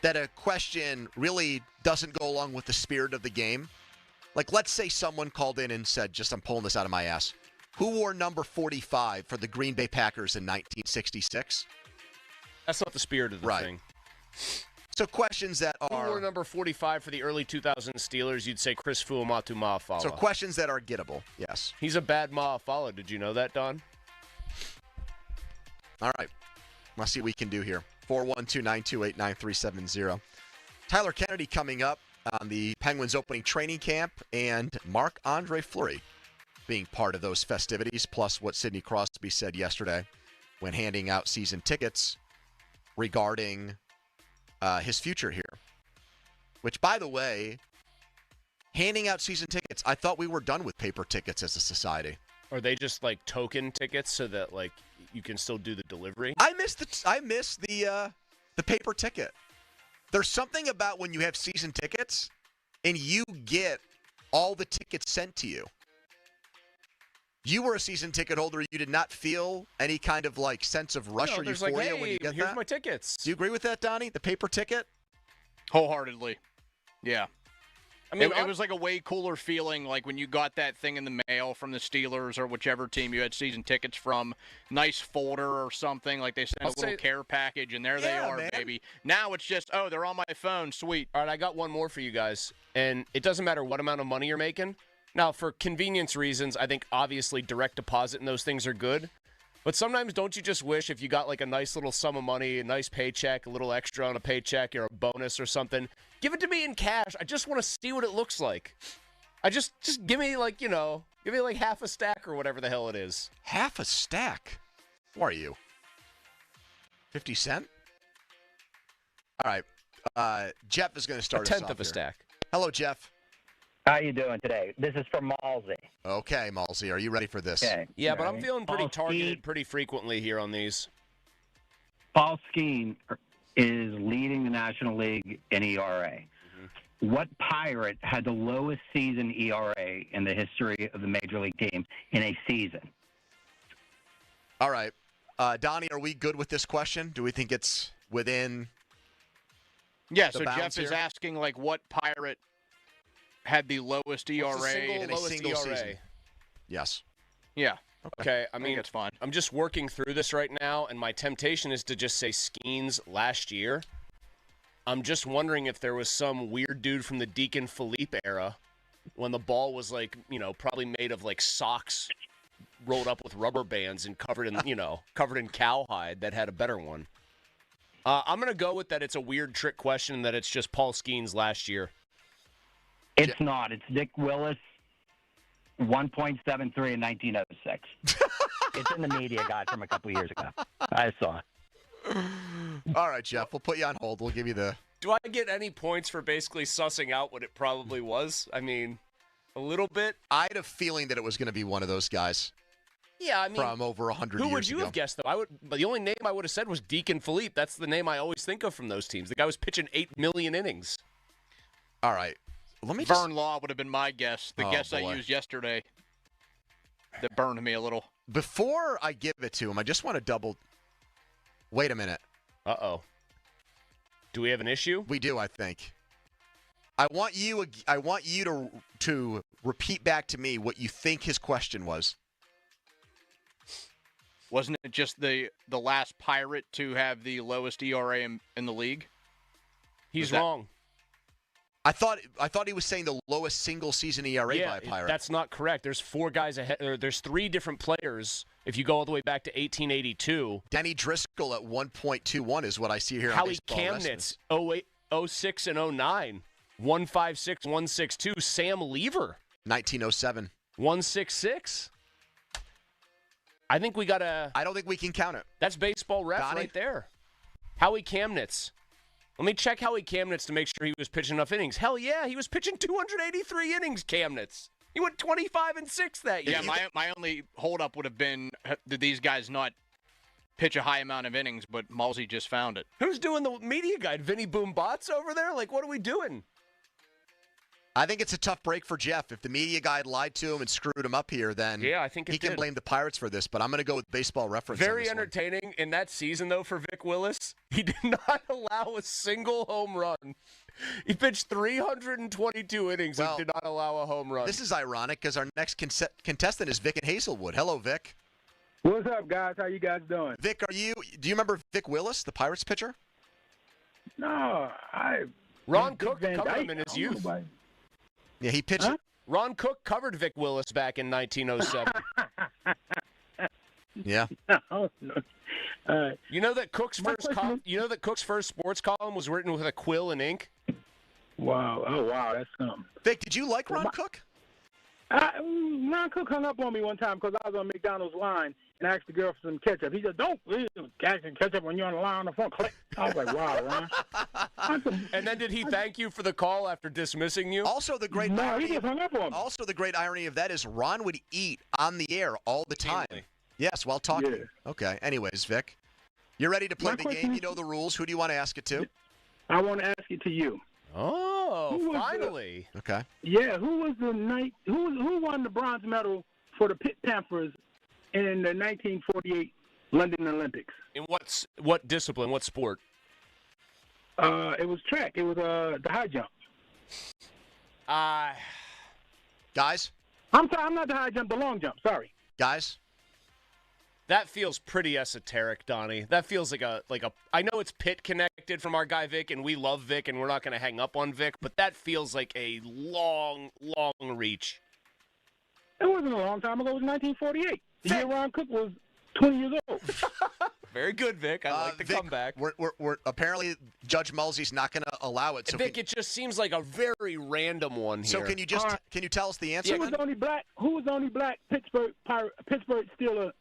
Speaker 4: that a question really doesn't go along with the spirit of the game, like let's say someone called in and said, I'm pulling this out of my ass, who wore number 45 for the Green Bay Packers in 1966?
Speaker 18: That's not the spirit of the thing.
Speaker 4: So questions that are...
Speaker 18: Who wore number 45 for the early 2000s Steelers? You'd say Chris Fuamatu Ma'afala.
Speaker 4: So questions that are gettable, yes.
Speaker 18: He's a bad Ma'afala. Did you know that, Don?
Speaker 4: All right. Let's see what we can do here. 412-928-9370. Tyler Kennedy coming up on the Penguins opening training camp, and Marc-Andre Fleury being part of those festivities, plus what Sidney Crosby said yesterday when handing out season tickets regarding his future here. Which, by the way, handing out season tickets, I thought we were done with paper tickets as a society.
Speaker 18: Are they just like token tickets so that like you can still do the delivery?
Speaker 4: I miss the paper ticket. There's something about when you have season tickets and you get all the tickets sent to you. You were a season ticket holder. You did not feel any kind of like sense of rush or euphoria
Speaker 18: like, hey,
Speaker 4: when you get
Speaker 18: here's
Speaker 4: that?
Speaker 18: my tickets.
Speaker 4: Do you agree with that, Donnie? The paper ticket?
Speaker 2: Wholeheartedly. Yeah.
Speaker 18: I mean,
Speaker 2: it was like a way cooler feeling like when you got that thing in the mail from the Steelers or whichever team you had season tickets from. Nice folder or something. Like they sent a little care package, and there they are, man. Baby. Now it's just, they're on my phone. Sweet.
Speaker 18: All right, I got one more for you guys. And it doesn't matter what amount of money you're making. Now, for convenience reasons, I think obviously direct deposit and those things are good. But sometimes don't you just wish if you got like a nice little sum of money, a nice paycheck, a little extra on a paycheck or a bonus or something, give it to me in cash. I just want to see what it looks like. Just give me like, Give me like half a stack or whatever the hell it is.
Speaker 4: Half a stack? Who are you? 50 Cent? All right. Jeff is going to start us off.
Speaker 18: A tenth of a stack.
Speaker 4: Hello, Jeff.
Speaker 1: How you doing today? This is from Malsey.
Speaker 4: Okay, Malsey. Are you ready for this?
Speaker 1: Okay.
Speaker 18: Yeah, but I'm feeling pretty
Speaker 1: Paul
Speaker 18: targeted
Speaker 1: Skeen-
Speaker 18: pretty frequently here on these.
Speaker 1: Paul Skeen is leading the National League in ERA. What Pirate had the lowest season ERA in the history of the Major League team in a season?
Speaker 4: All right. Donnie, are we good with this question? Do we think it's within
Speaker 2: Yeah,
Speaker 4: the
Speaker 2: so
Speaker 4: bounds
Speaker 2: Jeff is
Speaker 4: here?
Speaker 2: asking, like, what Pirate had the lowest ERA
Speaker 4: in a single
Speaker 18: ERA?
Speaker 4: season? Yes.
Speaker 2: Yeah.
Speaker 18: Okay, I mean,
Speaker 2: it's fine.
Speaker 18: I'm just working through this right now, and my temptation is to just say Skeens last year. I'm just wondering if there was some weird dude from the Deacon Philippe era when the ball was like, probably made of like socks rolled up with rubber bands and covered in cowhide that had a better one. I'm going to go with that it's a weird trick question and that it's just Paul Skeens last year.
Speaker 1: It's not. It's Dick Willis, 1.73 in 1906. It's in the media guide from a couple years ago. I saw it.
Speaker 4: All right, Jeff. We'll put you on hold. We'll give you the...
Speaker 18: Do I get any points for basically sussing out what it probably was? I mean, a little bit.
Speaker 4: I had a feeling that it was going to be one of those guys.
Speaker 18: Yeah, I mean,
Speaker 4: from over 100 years ago.
Speaker 18: Who would you have guessed, though? The only name I would have said was Deacon Philippe. That's the name I always think of from those teams. The guy was pitching 8 million innings.
Speaker 4: All right. Let me
Speaker 2: Vern Law would have been my guess. The guess
Speaker 4: boy.
Speaker 2: I used yesterday that burned me a little.
Speaker 4: Before I give it to him, I just want to double... Wait a minute.
Speaker 18: Uh-oh. Do we have an issue?
Speaker 4: We do, I think. I want you to repeat back to me what you think his question was.
Speaker 2: Wasn't it just the last Pirate to have the lowest ERA in the league?
Speaker 18: He's wrong.
Speaker 4: I thought he was saying the lowest single season ERA by a Pirate.
Speaker 18: That's not correct. There's 4 guys ahead. There's 3 different players. If you go all the way back to 1882,
Speaker 4: Denny Driscoll at 1.21 is what I see here.
Speaker 18: Howie
Speaker 4: on
Speaker 18: Kamnitz, 08, 06, and 09, 156, 162. Sam Lever,
Speaker 4: 1907,
Speaker 18: 166. I think we gotta.
Speaker 4: I don't think we can count it.
Speaker 18: That's baseball ref
Speaker 4: Donnie?
Speaker 18: right there. Howie Kamnitz. Let me check Howie Kamnitz to make sure he was pitching enough innings. Hell yeah, he was pitching 283 innings, Kamnitz. He went 25-6 that year.
Speaker 2: Yeah, my only holdup would have been, did these guys not pitch a high amount of innings, but Malsey just found it.
Speaker 18: Who's doing the media guide? Vinny Boombots over there? Like, what are we doing?
Speaker 4: I think it's a tough break for Jeff. If the media guide lied to him and screwed him up here, then
Speaker 18: I think
Speaker 4: he can blame the Pirates for this. But I'm going to go with Baseball Reference.
Speaker 18: Very entertaining in that season, though, for Vic Willis. He did not allow a single home run. He pitched 322 innings and did not allow a home run.
Speaker 4: This is ironic because our next contestant is Vic in Hazelwood. Hello, Vic.
Speaker 3: What's up, guys? How you guys doing?
Speaker 4: Vic, do you remember Vic Willis, the Pirates pitcher?
Speaker 3: No,
Speaker 18: Ron Cook covered him in his youth.
Speaker 4: Yeah, he pitched.
Speaker 3: Huh?
Speaker 18: Ron Cook covered Vic Willis back in 1907.
Speaker 4: Yeah.
Speaker 18: You know that Cook's first sports column was written with a quill and ink?
Speaker 3: Wow. Oh, wow. That's something.
Speaker 4: Vic, did you like Ron Cook?
Speaker 3: Ron Cook hung up on me one time because I was on McDonald's line and asked the girl for some ketchup. He said, don't ask for ketchup when you're on the line on the phone. Click. I was like, wow, Ron.
Speaker 18: And then did he thank you for the call after dismissing you?
Speaker 4: Also, the great
Speaker 3: he just hung up on me.
Speaker 4: Also, the great irony of that is Ron would eat on the air all the time. Yes, while talking.
Speaker 3: Yeah.
Speaker 4: Okay. Anyways, Vic, you're ready to play the game. You know the rules. Who do you want to ask it to?
Speaker 3: I want to ask it to you.
Speaker 18: Oh, finally.
Speaker 4: Okay.
Speaker 3: Yeah, who won the bronze medal for the Pitt Panthers in the 1948 London Olympics?
Speaker 18: In what discipline? What sport?
Speaker 3: It was track. It was the high jump.
Speaker 4: Guys?
Speaker 3: I'm sorry, I'm not the high jump, the long jump. Sorry.
Speaker 4: Guys?
Speaker 18: That feels pretty esoteric, Donnie. That feels like a. I know it's Pitt connected from our guy Vic, and we love Vic, and we're not going to hang up on Vic, but that feels like a long, long reach.
Speaker 3: It wasn't a long time ago. It was 1948. The year Ron Cook was 20 years old.
Speaker 18: Very good, Vic. I like the
Speaker 4: Vic,
Speaker 18: comeback.
Speaker 4: We're apparently Judge Mullsey's not going to allow it. So
Speaker 18: Vic, it just seems like a very random one here.
Speaker 4: So can you tell us the answer?
Speaker 3: Who was the only black Pittsburgh Steelers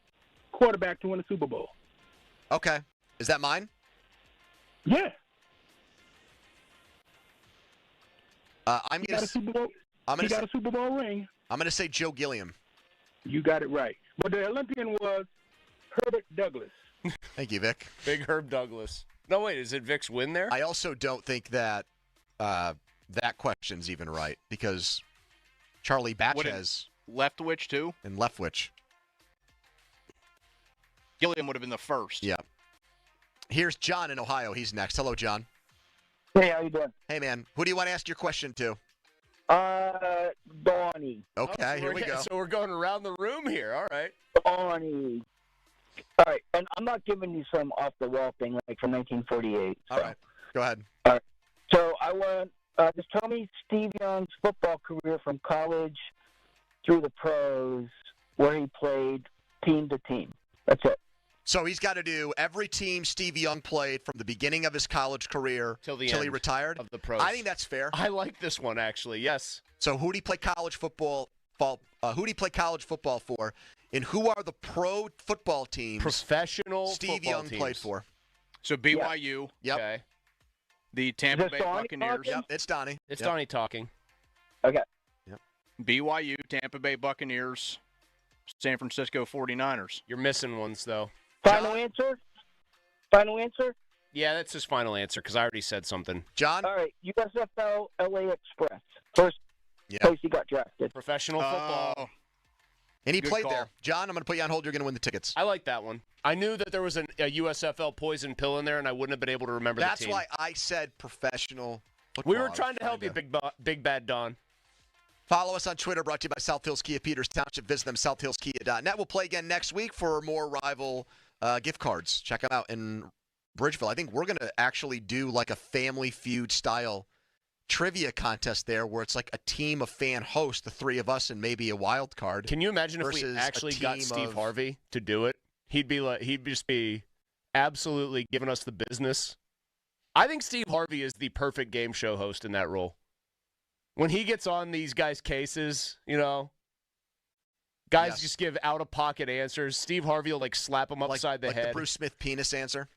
Speaker 3: quarterback to win a Super Bowl?
Speaker 4: Okay. Is that mine?
Speaker 3: Yeah.
Speaker 4: I'm going to
Speaker 3: He got a Super Bowl ring.
Speaker 4: I'm going to say Joe Gilliam.
Speaker 3: You got it right. But the Olympian was Herbert Douglas.
Speaker 4: Thank you, Vic.
Speaker 18: Big Herb Douglas. No, wait, is it Vic's win there?
Speaker 4: I also don't think that that question's even right because Charlie Batchez.
Speaker 2: Leftwich, too?
Speaker 4: And Leftwich.
Speaker 2: Gilliam would have been the first.
Speaker 4: Yeah. Here's John in Ohio. He's next. Hello, John.
Speaker 5: Hey, how you doing?
Speaker 4: Hey, man. Who do you want to ask your question to?
Speaker 5: Donnie.
Speaker 4: Okay, here we go.
Speaker 18: So we're going around the room here. All right.
Speaker 5: Donnie. All right, and I'm not giving you some off-the-wall thing like from 1948.
Speaker 4: All right. Go ahead.
Speaker 5: All right. So I want just tell me Steve Young's football career from college through the pros, where he played team to team. That's it.
Speaker 4: So he's got to do every team Steve Young played from the beginning of his college career till he retired.
Speaker 18: Of the pros.
Speaker 4: I think that's fair.
Speaker 18: I like this one actually. Yes.
Speaker 4: So who did he play college football? Who did he play college football for? And who are the pro football teams?
Speaker 18: Professional
Speaker 4: Steve Young played for.
Speaker 2: So BYU.
Speaker 4: Yep.
Speaker 18: Okay.
Speaker 2: The Tampa Bay Buccaneers.
Speaker 4: Yep, it's Donnie.
Speaker 18: It's Donnie talking.
Speaker 5: Okay.
Speaker 4: Yep.
Speaker 2: BYU, Tampa Bay Buccaneers, San Francisco 49ers.
Speaker 18: You're missing ones, though.
Speaker 5: Final answer? Final answer?
Speaker 18: Yeah, that's his final answer because I already said something.
Speaker 4: John?
Speaker 5: All right. USFL LA Express. First place he got drafted.
Speaker 18: Professional football.
Speaker 4: And he
Speaker 18: Good
Speaker 4: played
Speaker 18: call.
Speaker 4: there. John, I'm going to put you on hold. You're going to win the tickets.
Speaker 18: I like that one. I knew that there was a USFL poison pill in there, and I wouldn't have been able to remember
Speaker 4: That's
Speaker 18: the team.
Speaker 4: why I said professional football.
Speaker 18: We were trying to help you, Big Bad Don.
Speaker 4: Follow us on Twitter, brought to you by South Hills Kia Peters Township. Visit them, southhillskia.net. We'll play again next week for more rival gift cards. Check them out in Bridgeville. I think we're going to actually do like a Family Feud style trivia contest there where it's like a team of fan hosts, the three of us and maybe a wild card.
Speaker 18: Can you imagine if we actually got Steve Harvey to do it? He'd just be absolutely giving us the business. I think Steve Harvey is the perfect game show host in that role. When he gets on these guys' cases, guys just give out-of-pocket answers. Steve Harvey will, slap them upside the head.
Speaker 4: Like the Bruce Smith penis answer?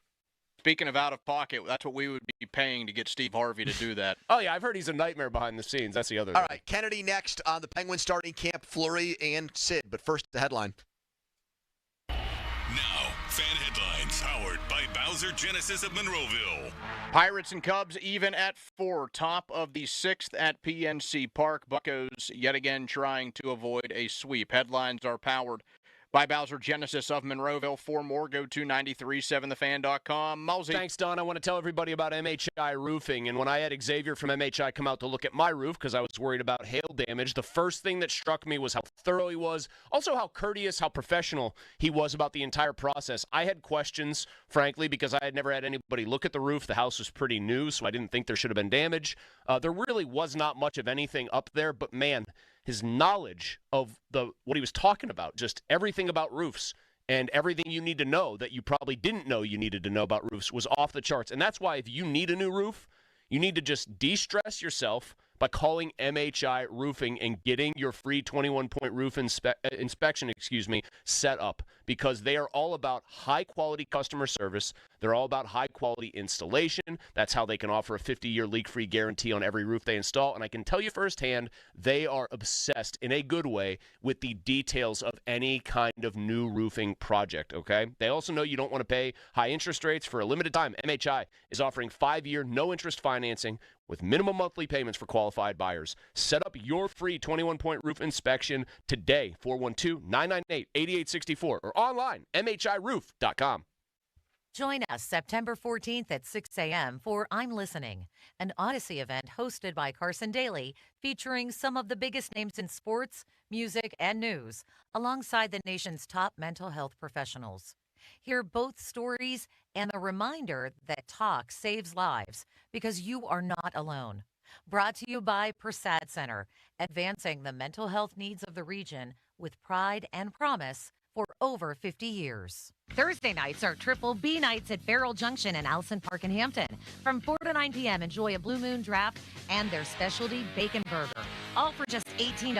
Speaker 2: Speaking of out-of-pocket, that's what we would be paying to get Steve Harvey to do that.
Speaker 18: Oh, yeah, I've heard he's a nightmare behind the scenes. That's the other thing.
Speaker 4: All right, Kennedy next on the Penguins starting camp, Fleury and Sid. But first, the headline.
Speaker 8: Now, fan headlines powered by Bowser Genesis of Monroeville.
Speaker 2: Pirates and Cubs even at 4, top of the 6th at PNC Park. Buccos yet again trying to avoid a sweep. Headlines are powered by Bowser Genesis of Monroeville. For more, go to 937thefan.com. Mulsey.
Speaker 18: Thanks, Don. I want to tell everybody about MHI Roofing. And when I had Xavier from MHI come out to look at my roof because I was worried about hail damage, the first thing that struck me was how thorough he was, also how courteous, how professional he was about the entire process. I had questions, frankly, because I had never had anybody look at the roof. The house was pretty new, so I didn't think there should have been damage. There really was not much of anything up there, but man, his knowledge of what he was talking about, just everything about roofs and everything you need to know that you probably didn't know you needed to know about roofs was off the charts. And that's why if you need a new roof, you need to just de-stress yourself by calling MHI Roofing and getting your free 21-point roof inspection set up, because they are all about high-quality customer service. They're all about high-quality installation. That's how they can offer a 50-year leak-free guarantee on every roof they install. And I can tell you firsthand, they are obsessed in a good way with the details of any kind of new roofing project, okay? They also know you don't want to pay high interest rates. For a limited time, MHI is offering 5-year no-interest financing with minimum monthly payments for qualified buyers. Set up your free 21-point roof inspection today, 412-998-8864, or online, mhiroof.com.
Speaker 7: Join us September 14th at 6 a.m. for I'm Listening, an Odyssey event hosted by Carson Daly, featuring some of the biggest names in sports, music, and news, alongside the nation's top mental health professionals. Hear both stories and a reminder that talk saves lives, because you are not alone. Brought to you by Prasad Center, advancing the mental health needs of the region with pride and promise for over 50 years. Thursday nights are Triple B nights at Barrel Junction and Allison Park in Hampton. From 4 to 9 p.m., enjoy a Blue Moon draft and their specialty bacon burger, all for just $18.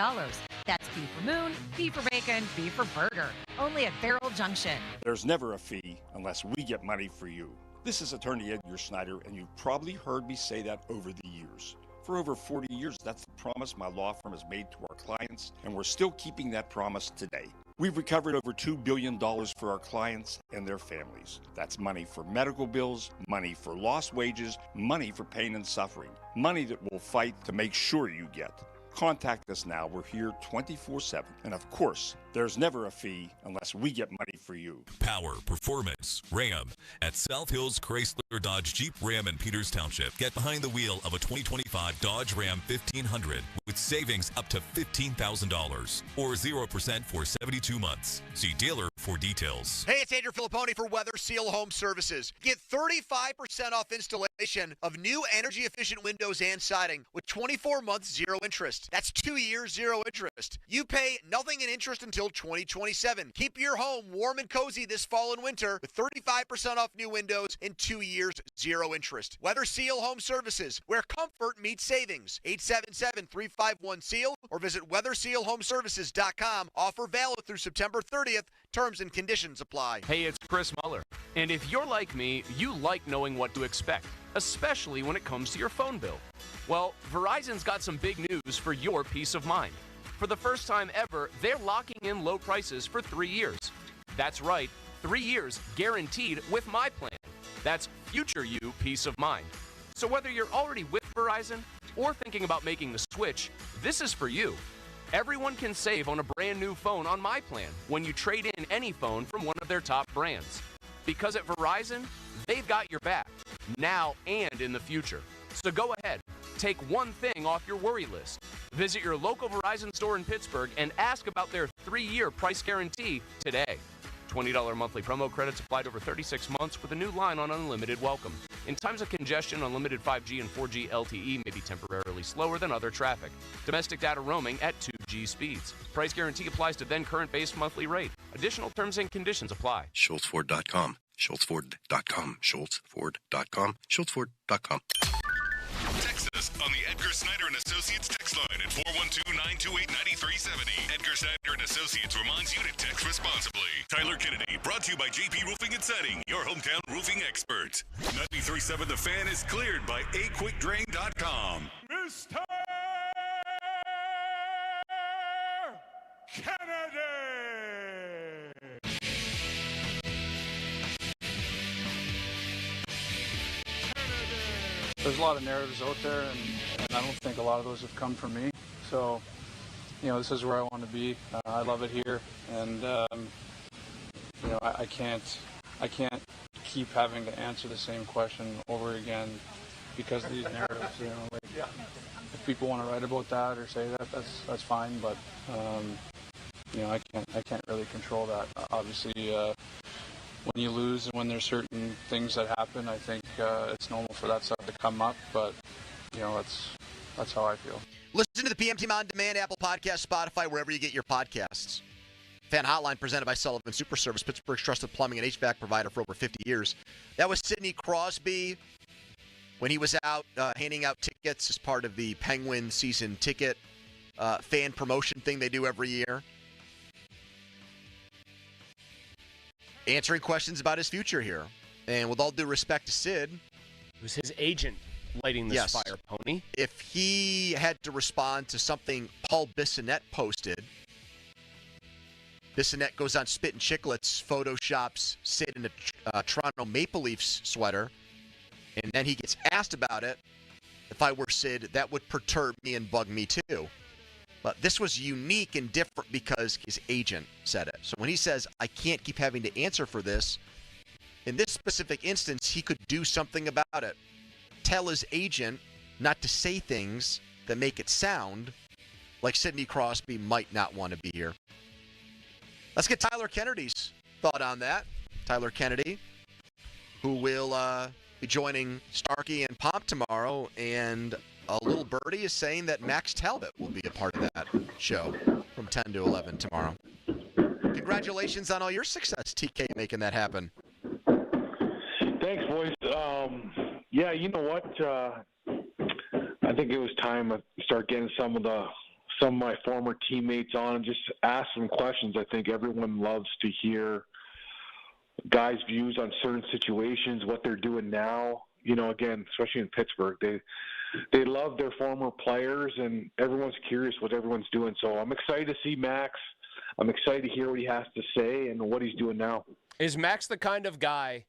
Speaker 7: That's B for moon, B for bacon, B for burger. Only at Barrel Junction.
Speaker 9: There's never a fee unless we get money for you. This is attorney Edgar Snyder, and you've probably heard me say that over the years. For over 40 years, that's the promise my law firm has made to our clients, and we're still keeping that promise today. We've recovered over $2 billion for our clients and their families. That's money for medical bills, money for lost wages, money for pain and suffering, money that we'll fight to make sure you get. Contact us now. We're here 24/7. And of course, there's never a fee unless we get money for you.
Speaker 8: Power, performance, Ram. At South Hills Chrysler Dodge Jeep Ram in Peters Township. Get behind the wheel of a 2025 Dodge Ram 1500 with savings up to $15,000 or 0% for 72 months. See dealer for details.
Speaker 4: Hey, it's Andrew Filipponi for Weather Seal Home Services. Get 35% off installation of new energy-efficient windows and siding with 24 months, zero interest. That's 2 years, zero interest. You pay nothing in interest until 2027. Keep your home warm and cozy this fall and winter with 35% off new windows and 2 years, zero interest. Weather Seal Home Services, where comfort meets savings. 877-351-SEAL or visit weathersealhomeservices.com. Offer valid through September 30th. Terms and conditions apply.
Speaker 11: Hey, it's Chris Muller. And if you're like me, you like knowing what to expect, especially when it comes to your phone bill. Well, Verizon's got some big news for your peace of mind. For the first time ever, they're locking in low prices for 3 years. That's right, 3 years guaranteed with my plan. That's future you peace of mind. So whether you're already with Verizon or thinking about making the switch, this is for you. Everyone can save on a brand new phone on my plan when you trade in any phone from one of their top brands. Because at Verizon, they've got your back, now and in the future. So go ahead, take one thing off your worry list. Visit your local Verizon store in Pittsburgh and ask about their 3-year price guarantee today. $20 monthly promo credits applied over 36 months with a new line on unlimited welcome. In times of congestion, unlimited 5G and 4G LTE may be temporarily slower than other traffic. Domestic data roaming at 2G speeds. Price guarantee applies to then current base monthly rate. Additional terms and conditions apply.
Speaker 17: SchultzFord.com. SchultzFord.com. SchultzFord.com. SchultzFord.com.
Speaker 8: Text us on the Edgar Snyder & Associates text line at 412-928-9370. Edgar Snyder & Associates reminds you to text responsibly. Tyler Kennedy, brought to you by JP Roofing and Siding, your hometown roofing expert. 93.7 The Fan is cleared by aquickdrain.com.
Speaker 19: Mr. Kennedy!
Speaker 21: There's a lot of narratives out there, and I don't think a lot of those have come from me. So, this is where I want to be. I love it here, and I can't keep having to answer the same question over again because of these narratives. If people want to write about that or say that, that's fine. But I can't really control that. Obviously, when you lose and when there's certain things that happen, I think it's normal for that stuff to come up, but, that's how I feel.
Speaker 4: Listen to the PM Team On Demand, Apple Podcasts, Spotify, wherever you get your podcasts. Fan Hotline presented by Sullivan Super Service, Pittsburgh's trusted plumbing and HVAC provider for over 50 years. That was Sidney Crosby when he was out handing out tickets as part of the Penguin season ticket fan promotion thing they do every year. Answering questions about his future here. And with all due respect to Sid,
Speaker 18: it was his agent lighting this fire, Pony.
Speaker 4: If he had to respond to something Paul Bissonnette posted, Bissonnette goes on Spit and Chicklets, photoshops Sid in a Toronto Maple Leafs sweater, and then he gets asked about it. If I were Sid, that would perturb me and bug me too. But this was unique and different because his agent said it. So when he says, I can't keep having to answer for this, in this specific instance, he could do something about it. Tell his agent not to say things that make it sound like Sidney Crosby might not want to be here. Let's get Tyler Kennedy's thought on that. Tyler Kennedy, who will be joining Starkey and Pomp tomorrow, and a little birdie is saying that Max Talbot will be a part of that show from 10 to 11 tomorrow. congratulations on all your success, TK, making that happen.
Speaker 12: Thanks, boys. Yeah, you know what? I think it was time to start getting some of my former teammates on and just ask them questions. I think everyone loves to hear guys' views on certain situations, what they're doing now. Again, especially in Pittsburgh, they love their former players, and everyone's curious what everyone's doing. So I'm excited to see Max. I'm excited to hear what he has to say and what he's doing now.
Speaker 18: Is Max the kind of guy,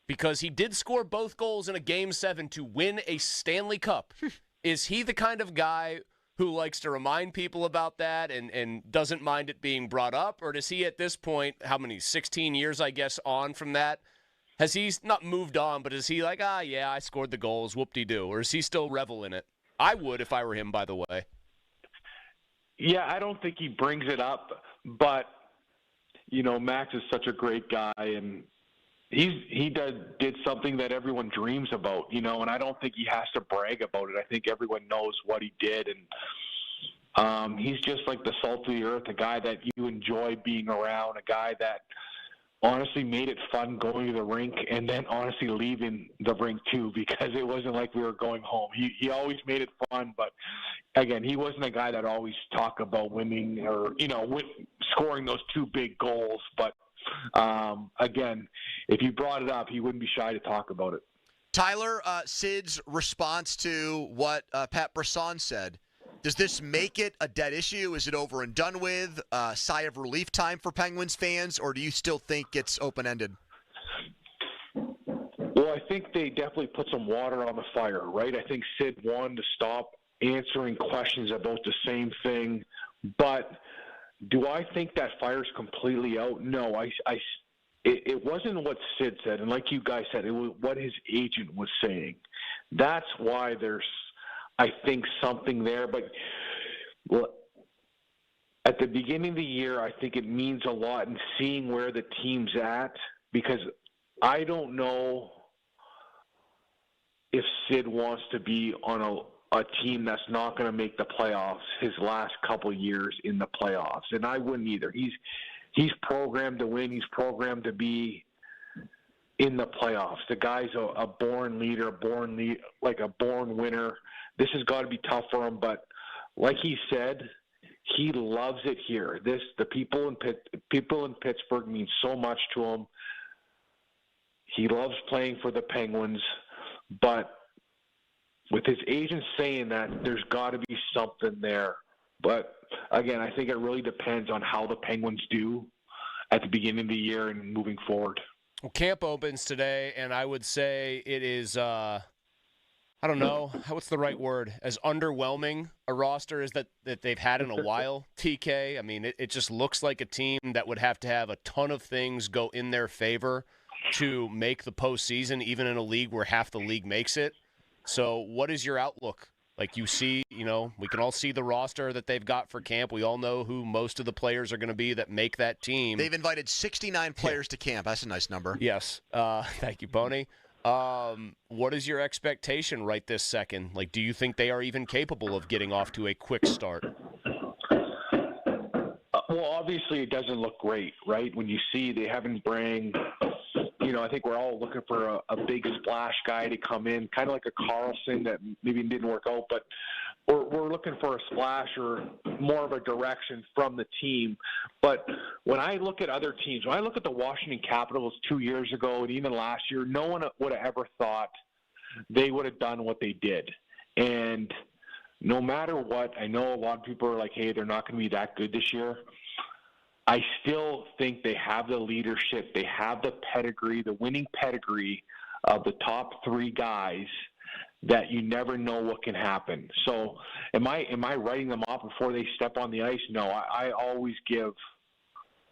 Speaker 18: because he did score both goals in a Game 7 to win a Stanley Cup, is he the kind of guy who likes to remind people about that and doesn't mind it being brought up? Or does he at this point, 16 years, I guess, on from that, has he not moved on, but is he like, yeah, I scored the goals, whoop-de-doo? Or is he still revel in it? I would if I were him, by the way.
Speaker 12: Yeah, I don't think he brings it up, but, Max is such a great guy, and he did something that everyone dreams about, and I don't think he has to brag about it. I think everyone knows what he did, and he's just like the salt of the earth, a guy that you enjoy being around, a guy that honestly made it fun going to the rink and then honestly leaving the rink too, because it wasn't like we were going home. He always made it fun, but again, he wasn't a guy that always talked about winning or, scoring those 2 big goals. But again, if you brought it up, he wouldn't be shy to talk about it.
Speaker 4: Tyler, Sid's response to what Pat Brisson said, does this make it a dead issue? Is it over and done with? Sigh of relief time for Penguins fans, or do you still think it's open-ended?
Speaker 12: Well, I think they definitely put some water on the fire, right? I think Sid wanted to stop answering questions about the same thing, but do I think that fire's completely out? No, it wasn't what Sid said, and like you guys said, it was what his agent was saying. That's why there's, I think, something there. But at the beginning of the year, I think it means a lot in seeing where the team's at, because I don't know if Sid wants to be on a team that's not going to make the playoffs his last couple years in the playoffs, and I wouldn't either. He's programmed to win. He's programmed to be in the playoffs. The guy's a born leader, like a born winner. This has got to be tough for him, but like he said, he loves it here. The people in Pittsburgh mean so much to him. He loves playing for the Penguins, but with his agent saying that, there's got to be something there. But again, I think it really depends on how the Penguins do at the beginning of the year and moving forward.
Speaker 18: Well, camp opens today, and I would say it is, I don't know, what's the right word, as underwhelming a roster as that they've had in a while, TK. I mean, it just looks like a team that would have to have a ton of things go in their favor to make the postseason, even in a league where half the league makes it. So what is your outlook? Like, you see, we can all see the roster that they've got for camp. We all know who most of the players are going to be that make that team.
Speaker 4: They've invited 69 players to camp. That's a nice number.
Speaker 18: Yes. Thank you, Boney. What is your expectation right this second? Like, do you think they are even capable of getting off to a quick start?
Speaker 12: Well, obviously it doesn't look great, right? When you see they haven't bring, I think we're all looking for a big splash guy to come in, kind of like a Carlson that maybe didn't work out, but we're looking for a splash or more of a direction from the team. But when I look at other teams, when I look at the Washington Capitals 2 years ago and even last year, no one would have ever thought they would have done what they did. And no matter what, I know a lot of people are like, hey, they're not going to be that good this year. I still think they have the leadership, they have the pedigree, the winning pedigree of the top 3 guys that you never know what can happen. So am I writing them off before they step on the ice? No, I always give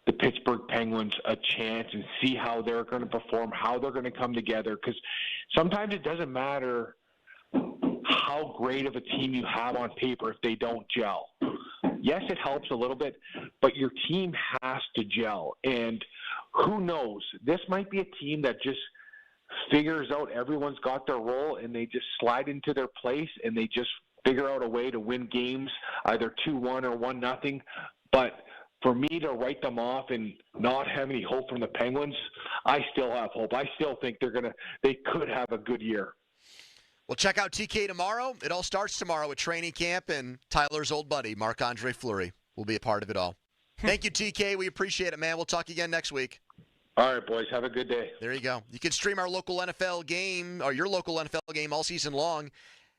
Speaker 12: the Pittsburgh Penguins a chance and see how they're going to perform, how they're going to come together, because sometimes it doesn't matter how great of a team you have on paper if they don't gel. Yes, it helps a little bit, but your team has to gel. And who knows? This might be a team that just figures out everyone's got their role and they just slide into their place and they just figure out a way to win games, either 2-1 or 1-0. But for me to write them off and not have any hope from the Penguins, I still have hope. I still think they could have a good year.
Speaker 4: Well, check out TK tomorrow. It all starts tomorrow with training camp, and Tyler's old buddy, Marc-Andre Fleury, will be a part of it all. Thank you, TK. We appreciate it, man. We'll talk again next week.
Speaker 12: All right, boys. Have a good day.
Speaker 4: There you go. You can stream our local NFL game, or your local NFL game, all season long.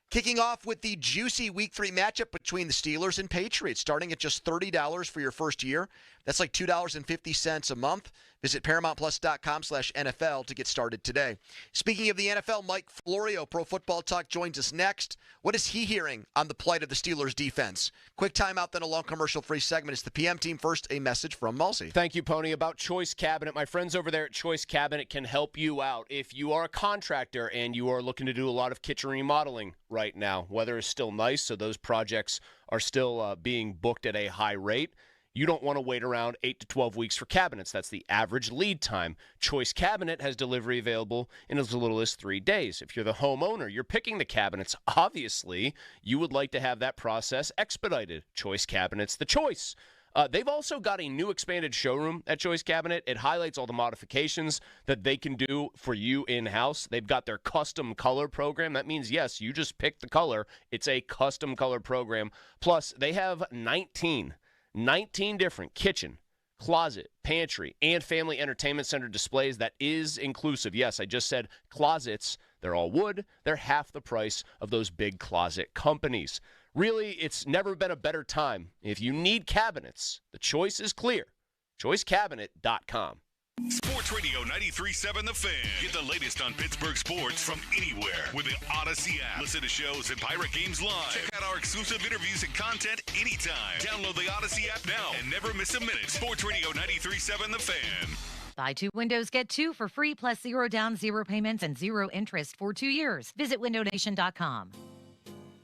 Speaker 4: Kicking off with the juicy Week 3 matchup between the Steelers and Patriots, starting at just $30 for your first year. That's like $2.50 a month. Visit ParamountPlus.com/NFL to get started today. Speaking of the NFL, Mike Florio, Pro Football Talk, joins us next. What is he hearing on the plight of the Steelers defense? Quick timeout, then a long commercial-free segment. It's the PM team. First, a message from Mulsey.
Speaker 18: Thank you, Pony. About Choice Cabinet, my friends over there at Choice Cabinet can help you out. If you are a contractor and you are looking to do a lot of kitchen remodeling right now, weather is still nice, so those projects are still being booked at a high rate. You don't want to wait around 8 to 12 weeks for cabinets. That's the average lead time. Choice Cabinet has delivery available in as little as 3 days. If you're the homeowner, you're picking the cabinets. Obviously, you would like to have that process expedited. Choice Cabinet's the choice. They've also got a new expanded showroom at Choice Cabinet. It highlights all the modifications that they can do for you in-house. They've got their custom color program. That means, yes, you just pick the color. It's a custom color program. Plus, they have 19 different kitchen, closet, pantry, and family entertainment center displays. That is inclusive. Yes, I just said closets. They're all wood. They're half the price of those big closet companies. Really, it's never been a better time. If you need cabinets, the choice is clear. ChoiceCabinet.com.
Speaker 8: Sports Radio 93.7 The Fan. Get the latest on Pittsburgh sports from anywhere with the Odyssey app. Listen to shows and Pirate Games live. Check out our exclusive interviews and content anytime. Download the Odyssey app now and never miss a minute. Sports Radio 93.7 The Fan.
Speaker 7: Buy 2 windows, get 2 for free, plus 0 down, 0 payments, and 0 interest for 2 years. Visit windownation.com.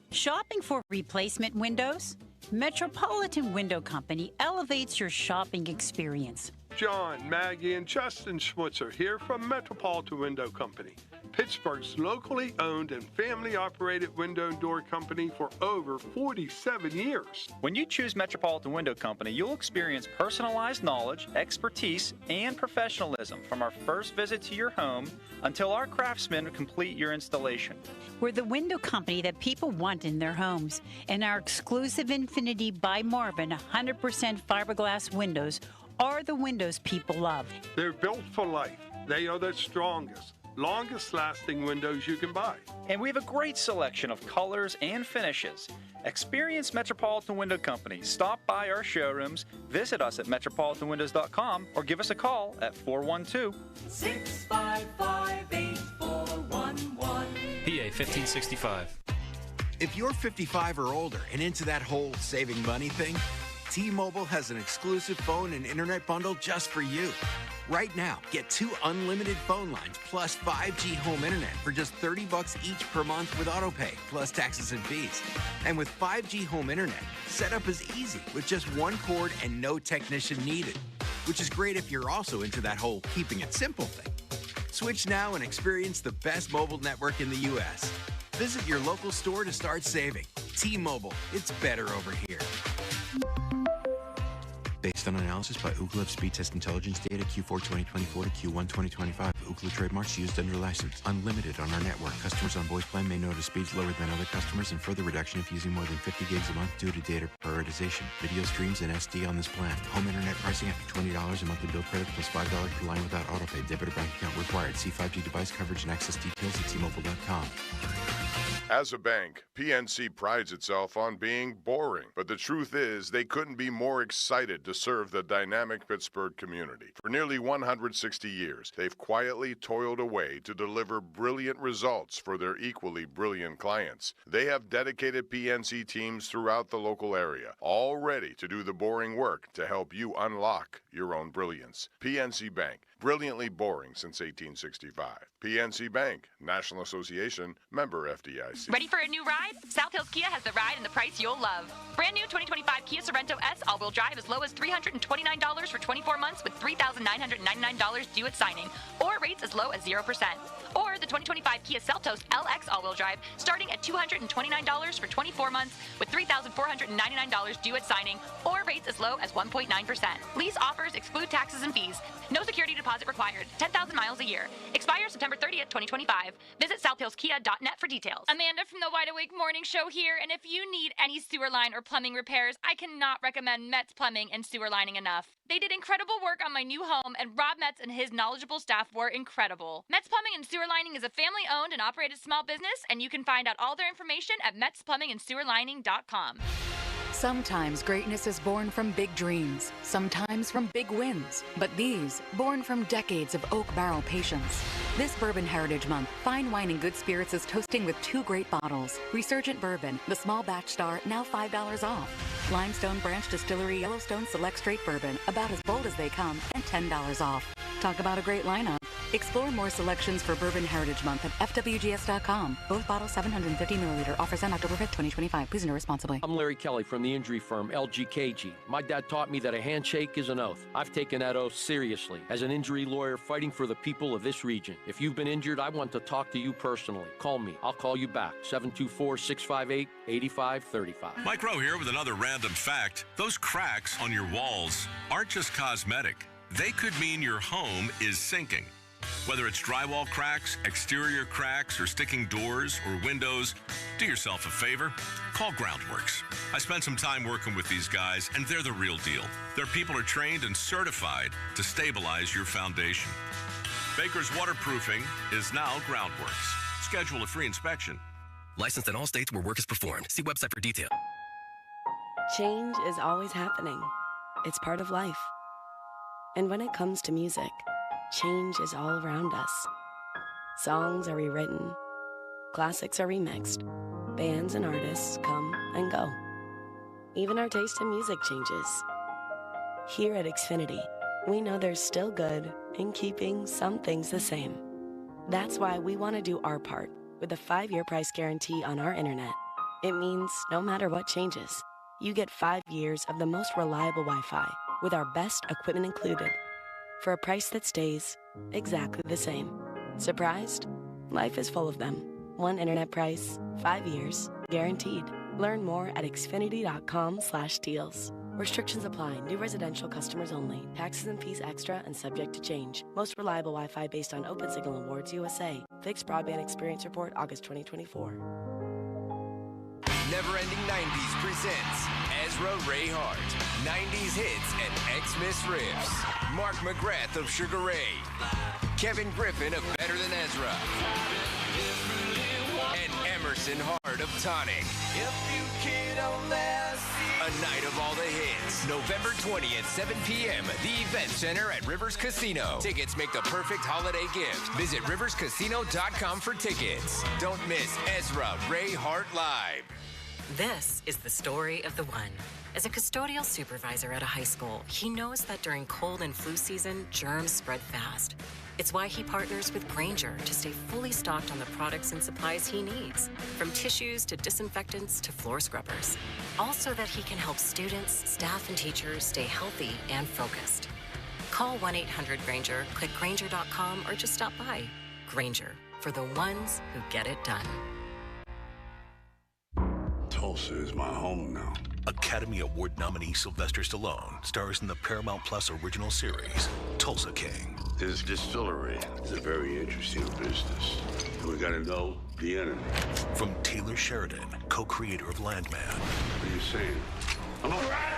Speaker 19: Shopping for replacement windows? Metropolitan Window Company elevates your shopping experience.
Speaker 20: John, Maggie, and Justin Schmutzer here from Metropolitan Window Company, Pittsburgh's locally owned and family-operated window and door company for over 47 years.
Speaker 22: When you choose Metropolitan Window Company, you'll experience personalized knowledge, expertise, and professionalism from our first visit to your home until our craftsmen complete your installation.
Speaker 19: We're the window company that people want in their homes, and our exclusive Infinity by Marvin 100% fiberglass windows are the windows people love.
Speaker 20: They're built for life. They are the strongest, longest-lasting windows you can buy.
Speaker 22: And we have a great selection of colors and finishes. Experience Metropolitan Window Company. Stop by our showrooms, visit us at metropolitanwindows.com, or give us a call at 412-655-8411.
Speaker 23: PA 1565.
Speaker 24: If you're 55 or older and into that whole saving money thing, T-Mobile has an exclusive phone and internet bundle just for you. Right now, get 2 unlimited phone lines plus 5G home internet for just $30 each per month with autopay, plus taxes and fees. And with 5G home internet, setup is easy with just 1 cord and no technician needed, which is great if you're also into that whole keeping it simple thing. Switch now and experience the best mobile network in the U.S. Visit your local store to start saving. T-Mobile, it's better over here.
Speaker 25: Based on analysis by Ookla Speed Test Intelligence data Q4 2024 to Q1 2025. Ookla trademarks used under license. Unlimited on our network. Customers on voice plan may notice speeds lower than other customers and further reduction if using more than 50 gigs a month due to data prioritization. Video streams and SD on this plan. Home internet pricing after $20 a monthly bill credit plus $5 per line without autopay. Debit or bank account required. See 5G device coverage and access details at T-Mobile.com.
Speaker 27: As a bank, PNC prides itself on being boring, but the truth is they couldn't be more excited to serve the dynamic Pittsburgh community. For nearly 160 years, they've quietly toiled away to deliver brilliant results for their equally brilliant clients. They have dedicated PNC teams throughout the local area, all ready to do the boring work to help you unlock your own brilliance. PNC Bank, brilliantly boring since 1865. PNC Bank, National Association, member FDIC.
Speaker 28: Ready for a new ride? South Hills Kia has the ride and the price you'll love. Brand new 2025 Kia Sorrento S all-wheel drive as low as
Speaker 6: $329 for 24 months with $3,999 due at signing, or rates as low as 0%. Or the 2025 Kia Seltos LX all-wheel drive, starting at $229 for 24 months with $3,499 due at signing, or rates as low as 1.9%. Lease offers exclude taxes and fees. No security deposit required. 10,000 miles a year. Expires September 30th, 2025. Visit southhillskia.net for details.
Speaker 10: Amanda from the Wide Awake Morning Show here, and if you need any sewer line or plumbing repairs, I cannot recommend Metz Plumbing and Sewer Lining enough. They did incredible work on my new home, and Rob Metz and his knowledgeable staff were incredible. Metz Plumbing and Sewer Lining is a family-owned and operated small business, and you can find out all their information at metzplumbingandsewerlining.com.
Speaker 13: Sometimes greatness is born from big dreams, sometimes from big wins, but these, born from decades of oak barrel patience. This Bourbon Heritage Month, Fine Wine and Good Spirits is toasting with 2 great bottles. Resurgent Bourbon, the small batch star, now $5 off. Limestone Branch Distillery Yellowstone Select Straight Bourbon, about as bold as they come, and $10 off. Talk about a great lineup. Explore more selections for Bourbon Heritage Month at FWGS.com. Both bottles 750 milliliter. Offers end October 5th, 2025. Please enter responsibly.
Speaker 14: I'm Larry Kelly from the injury firm LGKG. My dad taught me that a handshake is an oath. I've taken that oath seriously as an injury lawyer fighting for the people of this region. If you've been injured, I want to talk to you personally. Call me. I'll call you back. 724-658-8535.
Speaker 15: Mike Rowe here with another random fact. Those cracks on your walls aren't just cosmetic. They could mean your home is sinking. Whether it's drywall cracks, exterior cracks, or sticking doors or windows, do yourself a favor. Call Groundworks. I spent some time working with these guys, and they're the real deal. Their people are trained and certified to stabilize your foundation. Baker's Waterproofing is now Groundworks. Schedule a free inspection.
Speaker 17: Licensed in all states where work is performed. See website for detail.
Speaker 16: Change is always happening. It's part of life. And when it comes to music, change is all around us. Songs are rewritten. Classics are remixed. Bands and artists come and go. Even our taste in music changes. Here at Xfinity, we know there's still good in keeping some things the same. That's why we want to do our part with a 5-year price guarantee on our internet. It means no matter what changes, you get 5 years of the most reliable Wi-Fi with our best equipment included for a price that stays exactly the same. Surprised? Life is full of them. One internet price, 5 years, guaranteed. Learn more at xfinity.com/deals. Restrictions apply. New residential customers only. Taxes and fees extra and subject to change. Most reliable Wi-Fi based on Open Signal Awards USA. Fixed Broadband Experience Report, August 2024.
Speaker 26: Never Ending 90s presents Ezra Ray Hart, 90s hits and Xmas riffs. Mark McGrath of Sugar Ray, Kevin Griffin of Better Than Ezra, and Emerson Hart of Tonic. A night of all the hits. November 20th, 7 p.m. The Event Center at Rivers Casino. Tickets make the perfect holiday gift. Visit riverscasino.com for tickets. Don't miss Ezra Ray Hart Live.
Speaker 7: This is the story of the one. As a custodial supervisor at a high school, he knows that during cold and flu season, germs spread fast. It's why he partners with Grainger to stay fully stocked on the products and supplies he needs, from tissues to disinfectants to floor scrubbers. All so that he can help students, staff, and teachers stay healthy and focused. Call 1-800-GRAINGER, click Grainger.com, or just stop by. Grainger, for the ones who get it done.
Speaker 28: Tulsa is my home now.
Speaker 8: Academy Award nominee Sylvester Stallone stars in the Paramount Plus original series, Tulsa King.
Speaker 28: This distillery is a very interesting business. And we gotta know the enemy.
Speaker 8: From Taylor Sheridan, co-creator of Landman.
Speaker 28: What are you saying? I'm all right.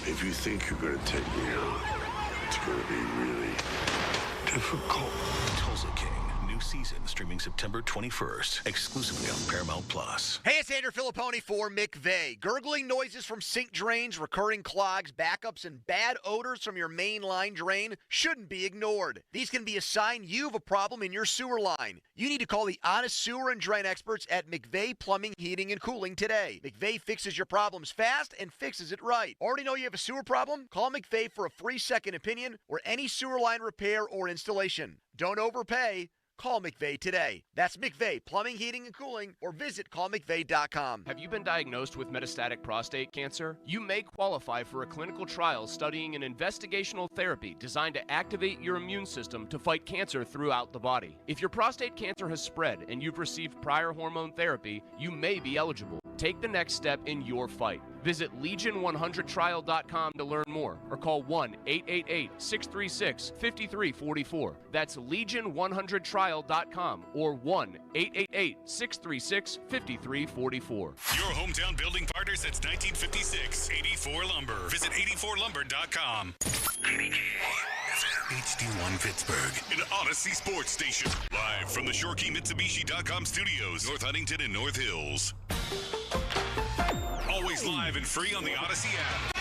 Speaker 28: If you think you're gonna take me out, it's gonna be really difficult.
Speaker 8: Tulsa King. New season streaming September 21st, exclusively on Paramount Plus.
Speaker 4: Hey, it's Andrew Filipponi for McVeigh. Gurgling noises from sink drains, recurring clogs, backups, and bad odors from your main line drain shouldn't be ignored. These can be a sign you have a problem in your sewer line. You need to call the honest sewer and drain experts at McVeigh Plumbing, Heating, and Cooling today. McVeigh fixes your problems fast and fixes it right. Already know you have a sewer problem? Call McVeigh for a free second opinion or any sewer line repair or installation. Don't overpay. Call McVeigh today. That's McVeigh Plumbing, Heating, and Cooling, or visit callmcveigh.com.
Speaker 18: Have you been diagnosed with metastatic prostate cancer? You may qualify for a clinical trial studying an investigational therapy designed to activate your immune system to fight cancer throughout the body. If your prostate cancer has spread and you've received prior hormone therapy, you may be eligible. Take the next step in your fight. Visit Legion100trial.com to learn more, or call 1-888-636-5344. That's Legion100trial.com or 1-888-636-5344.
Speaker 8: Your hometown building partner since 1956. 84 Lumber. Visit 84lumber.com. HD1 Pittsburgh, an Odyssey sports station. Live from the ShoreKeyMitsubishi.com studios, North Huntington and North Hills. Always live and free on the Odyssey app.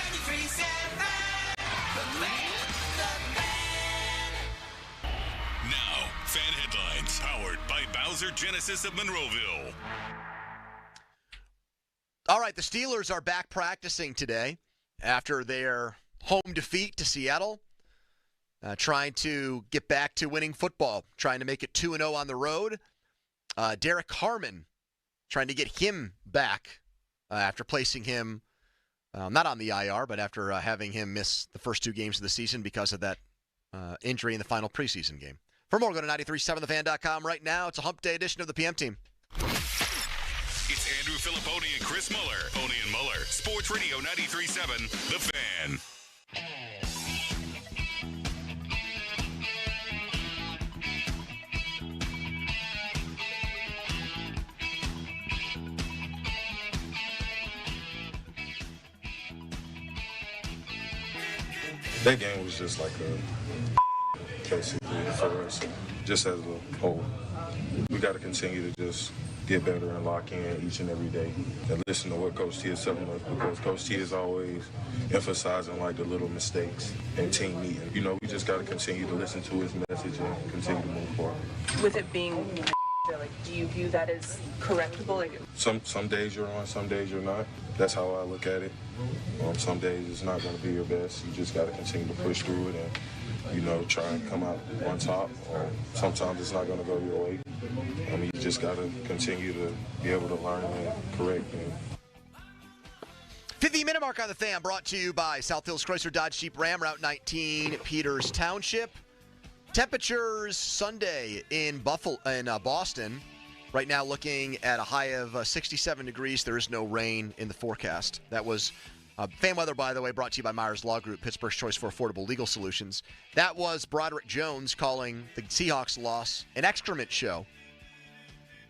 Speaker 8: Now, fan headlines powered by Bowser Genesis of Monroeville.
Speaker 4: All right, the Steelers are back practicing today after their home defeat to Seattle. Trying to get back to winning football, trying to make it 2-0 on the road. Derek Harmon trying to get him back after placing him, not on the IR, but after having him miss the first 2 games of the season because of that injury in the final preseason game. For more, go to 937thefan.com right now. It's a hump day edition of the PM Team.
Speaker 8: It's Andrew Filipponi and Chris Muller. Pony and Muller. Sports Radio 93.7, The Fan.
Speaker 1: That game was just like a basically for us, just as a whole. We got to continue to just get better and lock in each and every day and listen to what Coach T is telling us, because Coach T is always emphasizing like the little mistakes and team meeting. You know, we just got to continue to listen to his message and continue to move forward.
Speaker 2: With it being, like, do you view that as correctable? Like,
Speaker 1: some days you're on, some days you're not. That's how I look at it. Some days it's not going to be your best. You just got to continue to push through it and, you know, try and come out on top. Or sometimes it's not going to go your way. I mean, you just got to continue to be able to learn and correct.
Speaker 4: 50-minute mark on the Fan, brought to you by South Hills Chrysler Dodge Jeep Ram, Route 19, Peters Township. Temperatures Sunday in Boston. Right now looking at a high of 67 degrees. There is no rain in the forecast. That was fan weather, by the way, brought to you by Myers Law Group, Pittsburgh's choice for affordable legal solutions. That was Broderick Jones calling the Seahawks loss an excrement show.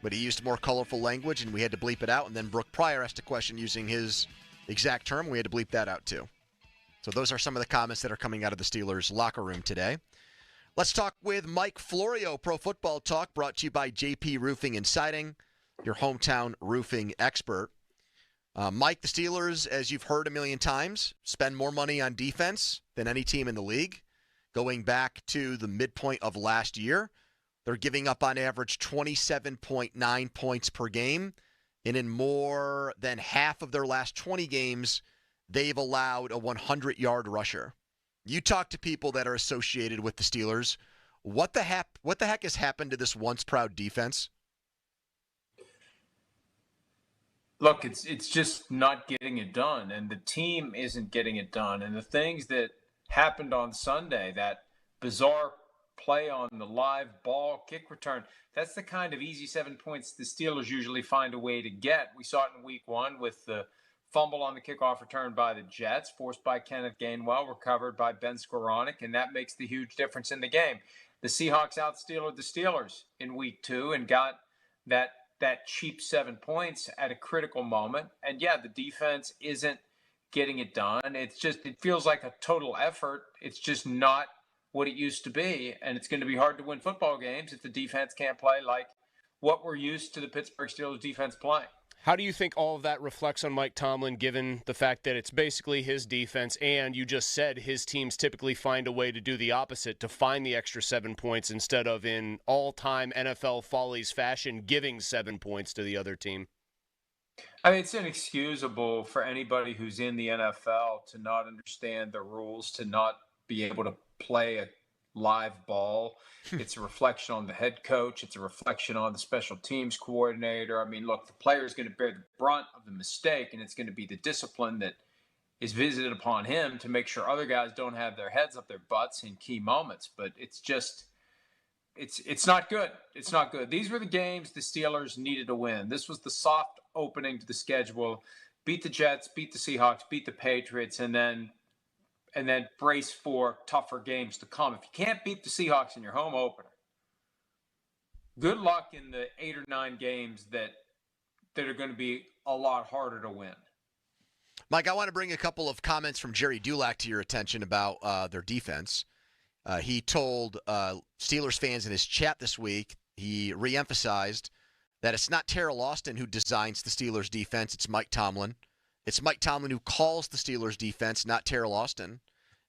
Speaker 4: But he used more colorful language, and we had to bleep it out. And then Brooke Pryor asked a question using his exact term. We had to bleep that out, too. So those are some of the comments that are coming out of the Steelers' locker room today. Let's talk with Mike Florio, Pro Football Talk, brought to you by JP Roofing and Siding, your hometown roofing expert. Mike, the Steelers, as you've heard a million times, spend more money on defense than any team in the league. Going back to the midpoint of last year, they're giving up on average 27.9 points per game. And in more than half of their last 20 games, they've allowed a 100-yard rusher. You talk to people that are associated with the Steelers. What the heck has happened to this once proud defense?
Speaker 3: Look, it's just not getting it done, and the team isn't getting it done. And the things that happened on Sunday, that bizarre play on the live ball kick return, that's the kind of easy 7 points the Steelers usually find a way to get. We saw it in week 1 with the fumble on the kickoff return by the Jets, forced by Kenneth Gainwell, recovered by Ben Skoranek, and that makes the huge difference in the game. The Seahawks out-Steelered the Steelers in week 2 and got that cheap 7 points at a critical moment. And yeah, the defense isn't getting it done. It feels like a total effort. It's just not what it used to be, and it's going to be hard to win football games if the defense can't play like what we're used to the Pittsburgh Steelers defense playing.
Speaker 18: How do you think all of that reflects on Mike Tomlin, given the fact that it's basically his defense, and you just said his teams typically find a way to do the opposite, to find the extra 7 points instead of, in all-time NFL Follies fashion, giving 7 points to the other team?
Speaker 3: I mean, it's inexcusable for anybody who's in the NFL to not understand the rules, to not be able to play live ball. It's a reflection on the head coach. It's a reflection on the special teams coordinator. I mean, look, the player is going to bear the brunt of the mistake, and it's going to be the discipline that is visited upon him to make sure other guys don't have their heads up their butts in key moments. But it's just, it's not good. It's not good. These were the games the Steelers needed to win. This was the soft opening to the schedule. Beat the Jets, beat the Seahawks, beat the Patriots, and then brace for tougher games to come. If you can't beat the Seahawks in your home opener, good luck in the 8 or 9 games that are going to be a lot harder to win.
Speaker 4: Mike, I want to bring a couple of comments from Jerry Dulac to your attention about their defense. He told Steelers fans in his chat this week, he reemphasized that it's not Terrell Austin who designs the Steelers defense, it's Mike Tomlin. It's Mike Tomlin who calls the Steelers defense, not Terrell Austin.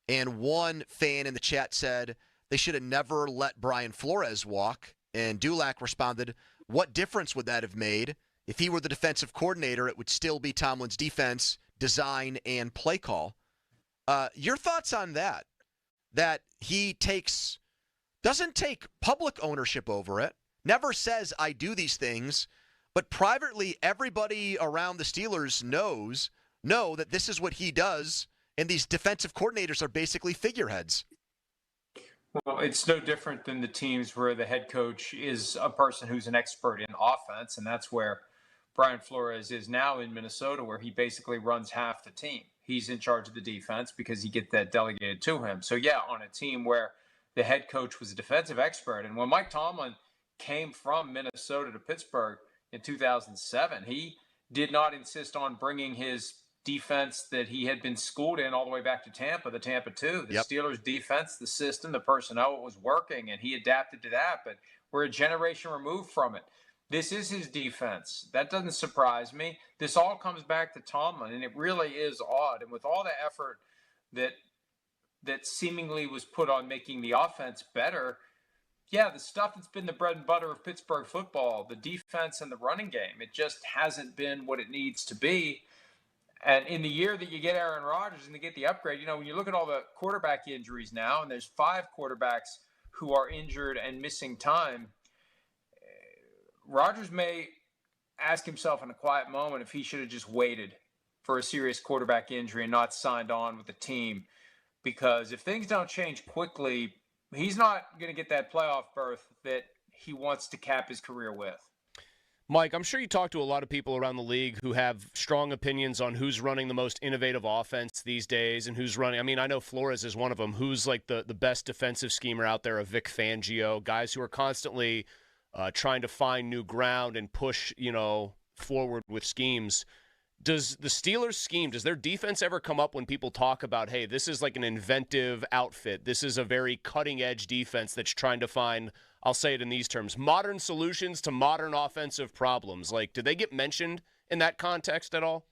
Speaker 4: And one fan in the chat said they should have never let Brian Flores walk. And Dulac responded, what difference would that have made? If he were the defensive coordinator, it would still be Tomlin's defense, design, and play call. Your thoughts on that? That he doesn't take public ownership over it, never says, I do these things, but privately, everybody around the Steelers know that this is what he does, and these defensive coordinators are basically figureheads.
Speaker 3: Well, it's no different than the teams where the head coach is a person who's an expert in offense, and that's where Brian Flores is now in Minnesota, where he basically runs half the team. He's in charge of the defense because he gets that delegated to him. So, yeah, on a team where the head coach was a defensive expert, and when Mike Tomlin came from Minnesota to Pittsburgh in 2007, he did not insist on bringing his defense that he had been schooled in all the way back to Tampa, the Tampa 2. The Steelers defense, the system, the personnel, it was working, and he adapted to that. But we're a generation removed from it. This is his defense. That doesn't surprise me. This all comes back to Tomlin, and it really is odd. And with all the effort that seemingly was put on making the offense better, yeah, the stuff that's been the bread and butter of Pittsburgh football, the defense and the running game, it just hasn't been what it needs to be. And in the year that you get Aaron Rodgers and they get the upgrade, when you look at all the quarterback injuries now, and there's 5 quarterbacks who are injured and missing time, Rodgers may ask himself in a quiet moment if he should have just waited for a serious quarterback injury and not signed on with the team. Because if things don't change quickly, he's not going to get that playoff berth that he wants to cap his career with.
Speaker 18: Mike, I'm sure you talk to a lot of people around the league who have strong opinions on who's running the most innovative offense these days and who's running. I mean, I know Flores is one of them. Who's like the best defensive schemer out there, a Vic Fangio, guys who are constantly trying to find new ground and push, forward with schemes. Does the Steelers scheme, does their defense ever come up when people talk about, hey, this is like an inventive outfit. This is a very cutting-edge defense that's trying to find, I'll say it in these terms, modern solutions to modern offensive problems. Like, do they get mentioned in that context at all?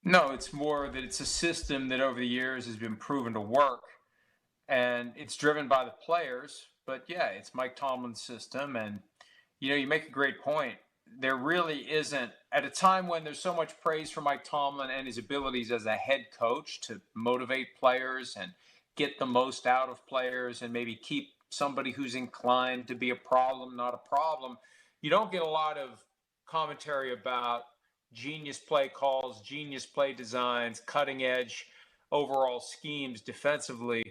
Speaker 3: No, it's more that it's a system that over the years has been proven to work, and it's driven by the players. But, yeah, it's Mike Tomlin's system, and, you make a great point. There really isn't, at a time when there's so much praise for Mike Tomlin and his abilities as a head coach to motivate players and get the most out of players and maybe keep somebody who's inclined to be a problem, not a problem, you don't get a lot of commentary about genius play calls, genius play designs, cutting edge overall schemes defensively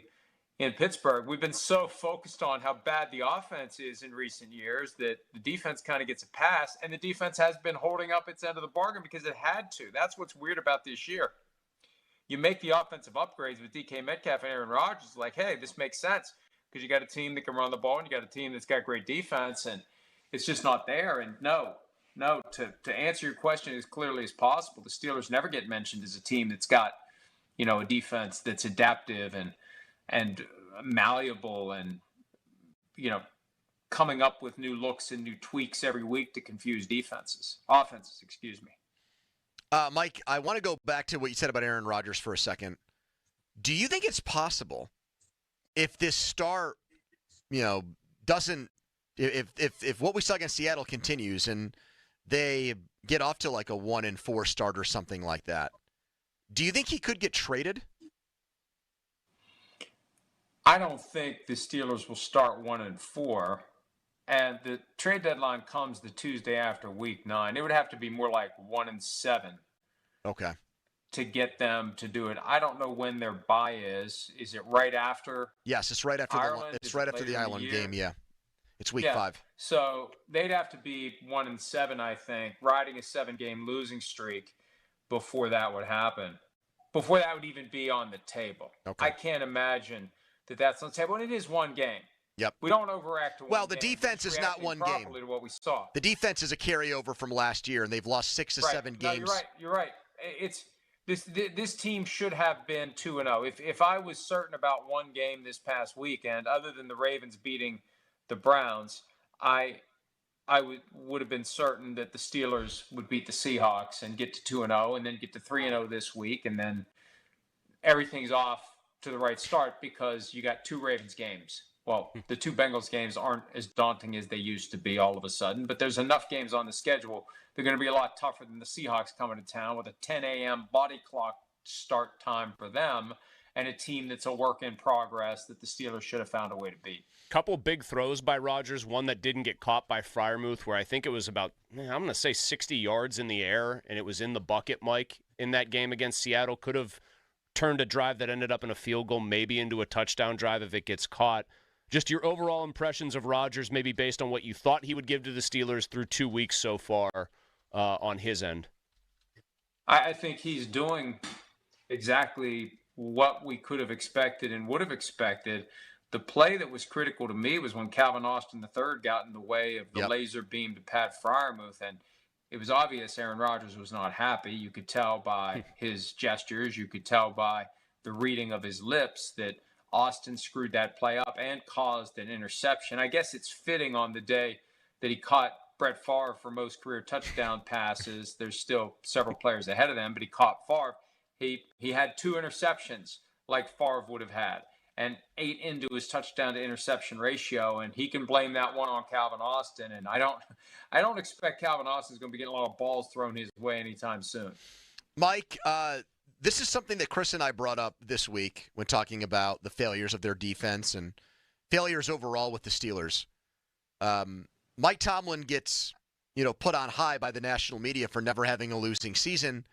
Speaker 3: in Pittsburgh. We've been so focused on how bad the offense is in recent years that the defense kind of gets a pass, and the defense has been holding up its end of the bargain because it had to. That's what's weird about this year. You make the offensive upgrades with DK Metcalf and Aaron Rodgers, like, hey, this makes sense because you got a team that can run the ball and you got a team that's got great defense, and it's just not there. And no, to answer your question as clearly as possible, the Steelers never get mentioned as a team that's got, a defense that's adaptive and malleable and, coming up with new looks and new tweaks every week to confuse offenses, excuse me.
Speaker 4: Mike, I want to go back to what you said about Aaron Rodgers for a second. Do you think it's possible if this start, doesn't, if what we saw against Seattle continues and they get off to like a 1-4 start or something like that, do you think he could get traded?
Speaker 3: I don't think the Steelers will start 1-4, and the trade deadline comes the Tuesday after Week 9. It would have to be more like 1-7.
Speaker 4: Okay.
Speaker 3: To get them to do it. I don't know when their bye is. Is it right after?
Speaker 4: Yes, it's right after
Speaker 3: Ireland?
Speaker 4: it's right after the Ireland game. Yeah, it's Week 5.
Speaker 3: So they'd have to be 1-7, I think, riding a 7-game losing streak before that would happen. Before that would even be on the table.
Speaker 4: Okay.
Speaker 3: I can't imagine that that's on the table. And it is one game.
Speaker 4: Yep.
Speaker 3: We don't overact to one
Speaker 4: Well, the
Speaker 3: game.
Speaker 4: defense is not one game.
Speaker 3: To what we saw.
Speaker 4: The defense is a carryover from last year, and they've lost 6 to 7 games.
Speaker 3: No, you're right. It's this team should have been 2-0. If I was certain about one game this past weekend, other than the Ravens beating the Browns, I would have been certain that the Steelers would beat the Seahawks and get to 2-0, and then get to 3-0 this week, and then everything's off to the right start because you got 2 Ravens games. Well, the 2 Bengals games aren't as daunting as they used to be all of a sudden, but there's enough games on the schedule. They're going to be a lot tougher than the Seahawks coming to town with a 10 a.m. body clock start time for them and a team that's a work in progress that the Steelers should have found a way to beat.
Speaker 18: Couple big throws by Rodgers, one that didn't get caught by Freiermuth, where I think it was about, I'm going to say 60 yards in the air, and it was in the bucket, Mike, in that game against Seattle. Could have turned a drive that ended up in a field goal, maybe into a touchdown drive if it gets caught. Just your overall impressions of Rodgers, maybe based on what you thought he would give to the Steelers through 2 weeks so far on his end.
Speaker 3: I think he's doing exactly what we could have expected and would have expected. The play that was critical to me was when Calvin Austin III got in the way of the laser beam to Pat Freiermuth, and it was obvious Aaron Rodgers was not happy. You could tell by his gestures. You could tell by the reading of his lips that Austin screwed that play up and caused an interception. I guess it's fitting on the day that he caught Brett Favre for most career touchdown passes. There's still several players ahead of them, but he caught Favre. He had 2 interceptions like Favre would have had and 8 into his touchdown to interception ratio, and he can blame that one on Calvin Austin. And I don't expect Calvin Austin's going to be getting a lot of balls thrown his way anytime soon.
Speaker 4: Mike, this is something that Chris and I brought up this week when talking about the failures of their defense and failures overall with the Steelers. Mike Tomlin gets, put on high by the national media for never having a losing season.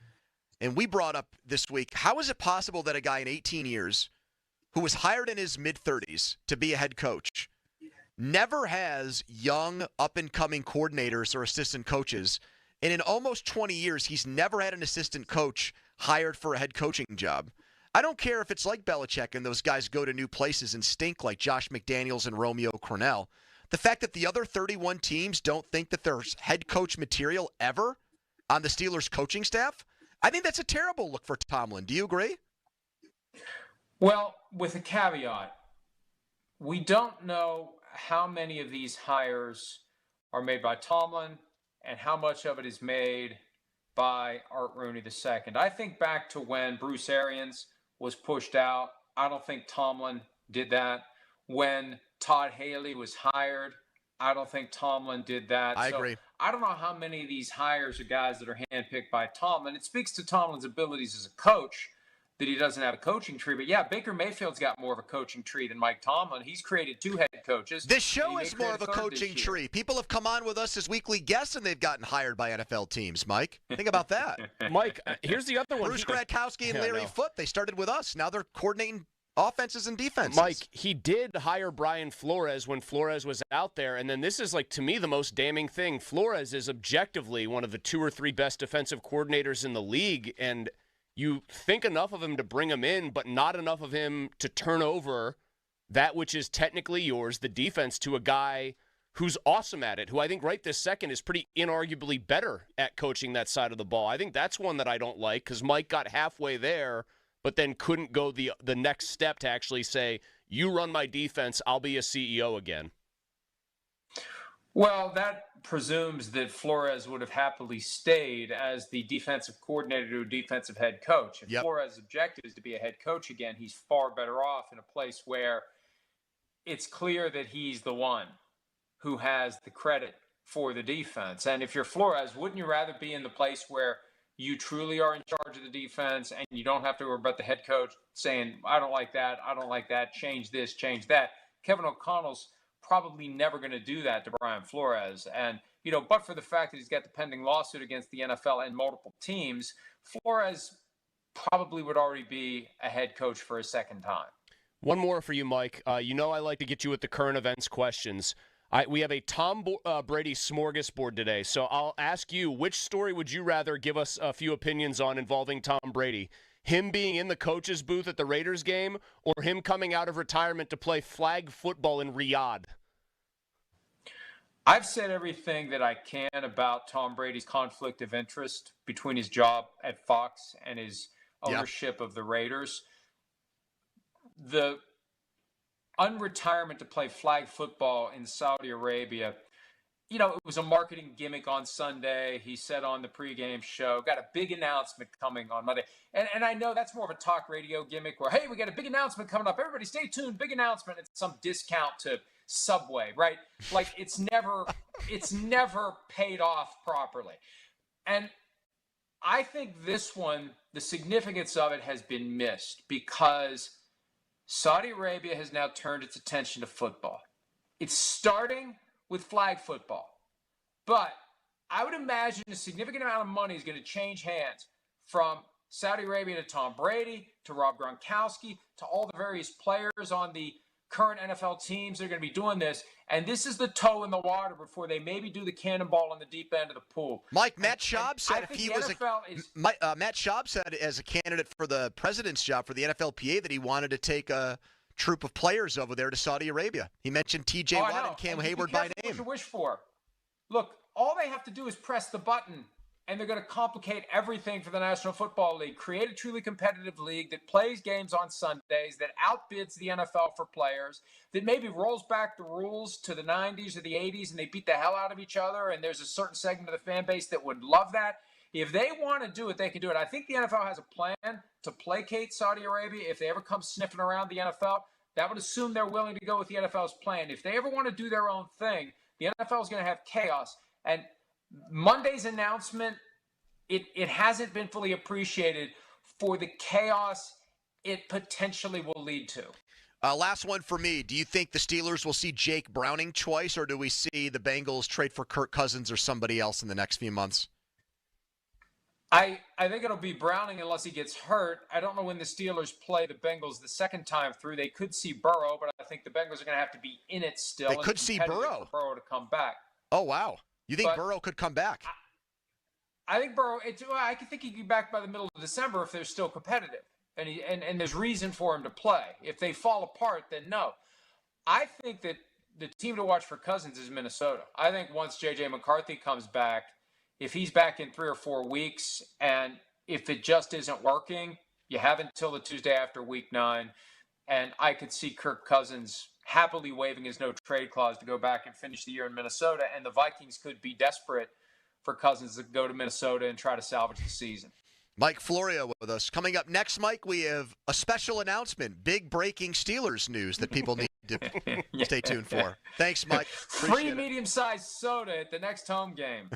Speaker 4: And we brought up this week, how is it possible that a guy in 18 years who was hired in his mid-30s to be a head coach never has young, up-and-coming coordinators or assistant coaches, and in almost 20 years, he's never had an assistant coach hired for a head coaching job? I don't care if it's like Belichick and those guys go to new places and stink like Josh McDaniels and Romeo Crennel. The fact that the other 31 teams don't think that there's head coach material ever on the Steelers coaching staff, I think that's a terrible look for Tomlin. Do you agree?
Speaker 3: Well, with a caveat, we don't know how many of these hires are made by Tomlin and how much of it is made by Art Rooney II. I think back to when Bruce Arians was pushed out. I don't think Tomlin did that. When Todd Haley was hired, I don't think Tomlin did that.
Speaker 4: I agree.
Speaker 3: I don't know how many of these hires are guys that are handpicked by Tomlin. It speaks to Tomlin's abilities as a coach that he doesn't have a coaching tree. But, yeah, Baker Mayfield's got more of a coaching tree than Mike Tomlin. He's created 2 head coaches.
Speaker 4: This show is more of a coaching tree. People have come on with us as weekly guests, and they've gotten hired by NFL teams, Mike. Think about that.
Speaker 18: Mike, here's the other one.
Speaker 4: Bruce Gradkowski and Larry Foote, they started with us. Now they're coordinating offenses and defenses.
Speaker 18: Mike, he did hire Brian Flores when Flores was out there, and then this is, to me, the most damning thing. Flores is objectively one of the 2 or 3 best defensive coordinators in the league, and you think enough of him to bring him in, but not enough of him to turn over that which is technically yours, the defense, to a guy who's awesome at it, who I think right this second is pretty inarguably better at coaching that side of the ball. I think that's one that I don't like because Mike got halfway there, but then couldn't go the next step to actually say, you run my defense, I'll be a CEO again.
Speaker 3: Well, that presumes that Flores would have happily stayed as the defensive coordinator to a defensive head coach. If Flores' objective is to be a head coach again, he's far better off in a place where it's clear that he's the one who has the credit for the defense. And if you're Flores, wouldn't you rather be in the place where you truly are in charge of the defense, and you don't have to worry about the head coach saying, I don't like that, change this, change that. Kevin O'Connell's probably never going to do that to Brian Flores. And, but for the fact that he's got the pending lawsuit against the NFL and multiple teams, Flores probably would already be a head coach for a second time.
Speaker 18: One more for you, Mike. I like to get you with the current events questions. We have a Tom Brady smorgasbord today, so I'll ask you, which story would you rather give us a few opinions on involving Tom Brady? Him being in the coach's booth at the Raiders game, or him coming out of retirement to play flag football in Riyadh?
Speaker 3: I've said everything that I can about Tom Brady's conflict of interest between his job at Fox and his ownership of the Raiders. The unretirement to play flag football in Saudi Arabia, it was a marketing gimmick on Sunday. He said on the pregame show, got a big announcement coming on Monday. And I know that's more of a talk radio gimmick where, hey, we got a big announcement coming up. Everybody stay tuned, big announcement. It's some discount to Subway, right? Like it's never paid off properly. And I think this one, the significance of it has been missed because Saudi Arabia has now turned its attention to football. It's starting with flag football. But I would imagine a significant amount of money is going to change hands from Saudi Arabia to Tom Brady, to Rob Gronkowski, to all the various players on the current NFL teams that are going to be doing this. And this is the toe in the water before they maybe do the cannonball on the deep end of the pool.
Speaker 4: Mike, Matt Schaub said if he was Matt Schaub said as a candidate for the president's job for the NFLPA that he wanted to take a troop of players over there to Saudi Arabia. He mentioned T.J. Watt and Cam Hayward by name.
Speaker 3: What you wish for. Look, all they have to do is press the button, and they're going to complicate everything for the National Football League. Create a truly competitive league that plays games on Sundays, that outbids the NFL for players, that maybe rolls back the rules to the 90s or the 80s, and they beat the hell out of each other, and there's a certain segment of the fan base that would love that. If they want to do it, they can do it. I think the NFL has a plan to placate Saudi Arabia. If they ever come sniffing around the NFL, that would assume they're willing to go with the NFL's plan. If they ever want to do their own thing, the NFL is going to have chaos. And Monday's announcement, it hasn't been fully appreciated for the chaos it potentially will lead to.
Speaker 4: Last one for me. Do you think the Steelers will see Jake Browning twice, or do we see the Bengals trade for Kirk Cousins or somebody else in the next few months?
Speaker 3: I think it'll be Browning unless he gets hurt. I don't know when the Steelers play the Bengals the second time through. They could see Burrow, but I think the Bengals are going to have to be in it still.
Speaker 4: They could see Burrow.
Speaker 3: For Burrow to come back.
Speaker 4: Oh, wow. You think Burrow could come back?
Speaker 3: I think Burrow, I think he could be back by the middle of December if they're still competitive. And there's reason for him to play. If they fall apart, then no. I think that the team to watch for Cousins is Minnesota. I think once J.J. McCarthy comes back, if he's back in 3 or 4 weeks, and if it just isn't working, you have until the Tuesday after Week 9. And I could see Kirk Cousins happily waiving his no-trade clause to go back and finish the year in Minnesota. And the Vikings could be desperate for Cousins to go to Minnesota and try to salvage the season.
Speaker 4: Mike Florio with us. Coming up next, Mike, we have a special announcement, big breaking Steelers news that people need to stay tuned for. Thanks, Mike.
Speaker 3: Free medium-sized soda at the next home game.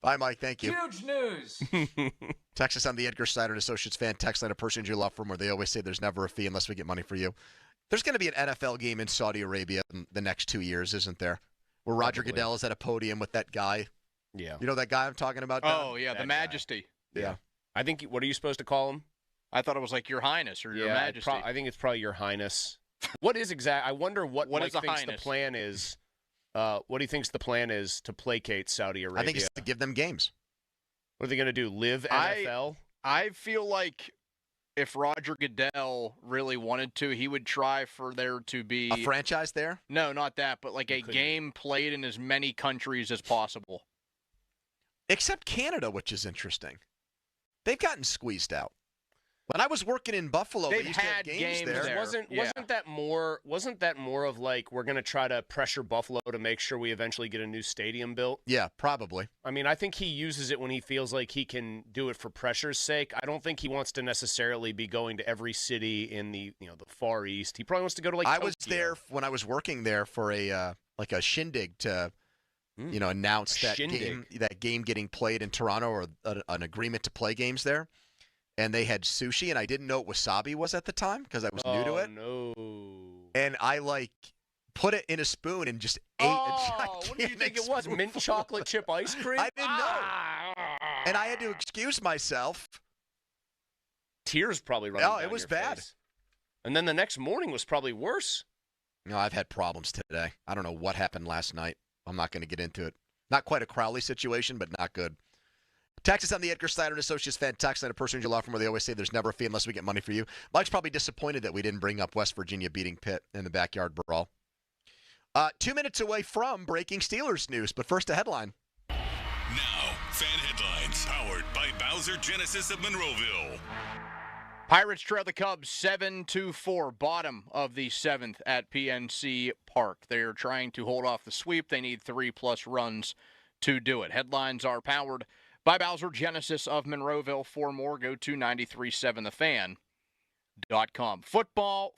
Speaker 4: Bye, Mike. Thank you.
Speaker 3: Huge news.
Speaker 4: Text us on the Edgar Snyder & Associates fan text line, a person you love from where they always say there's never a fee unless we get money for you. There's going to be an NFL game in Saudi Arabia in the next 2 years, isn't there? Where Roger Goodell is at a podium with that guy.
Speaker 18: Yeah.
Speaker 4: You know that guy I'm talking about, Don?
Speaker 5: Oh, yeah, the Majesty.
Speaker 18: Yeah. I think, what are you supposed to call him?
Speaker 5: I thought it was like Your Highness or Your Majesty.
Speaker 18: I think it's probably Your Highness. What is exact? I wonder what Mike thinks the plan is. What he thinks the plan is to placate Saudi Arabia.
Speaker 4: I think it's to give them games.
Speaker 18: What are they going to do? Live NFL?
Speaker 5: I feel like if Roger Goodell really wanted to, he would try for there to be
Speaker 4: a franchise there.
Speaker 5: No, not that, but like a game played in as many countries as possible.
Speaker 4: Except Canada, which is interesting. They've gotten squeezed out. When I was working in Buffalo, they used to have games there.
Speaker 18: Wasn't that more of like we're going to try to pressure Buffalo to make sure we eventually get a new stadium built?
Speaker 4: Yeah, probably.
Speaker 18: I mean, I think he uses it when he feels like he can do it for pressure's sake. I don't think he wants to necessarily be going to every city in the the Far East. He probably wants to go to Tokyo.
Speaker 4: I was there when I was working there for a shindig to announced that game getting played in Toronto, or an agreement to play games there. And they had sushi, and I didn't know what wasabi was at the time because I was new to it.
Speaker 18: Oh, no.
Speaker 4: And I, put it in a spoon and just ate
Speaker 18: what did you think it was? Mint chocolate chip ice cream?
Speaker 4: I didn't know. And I had to excuse myself.
Speaker 18: Tears probably running down
Speaker 4: it was
Speaker 18: your
Speaker 4: bad.
Speaker 18: face. And then the next morning was probably worse.
Speaker 4: No, I've had problems today. I don't know what happened last night. I'm not going to get into it. Not quite a Crowley situation, but not good. Text us on the Edgar Snyder & Associates fan text line, a person in your law firm where they always say there's never a fee unless we get money for you. Mike's probably disappointed that we didn't bring up West Virginia beating Pitt in the backyard brawl. 2 minutes away from breaking Steelers news, but first a headline.
Speaker 8: Now, fan headlines powered by Bowser Genesis of Monroeville.
Speaker 5: Pirates trail the Cubs 7-4, bottom of the 7th at PNC Park. They're trying to hold off the sweep. They need 3+ runs to do it. Headlines are powered by Bowser Genesis of Monroeville. For more, go to 937thefan.com. Football,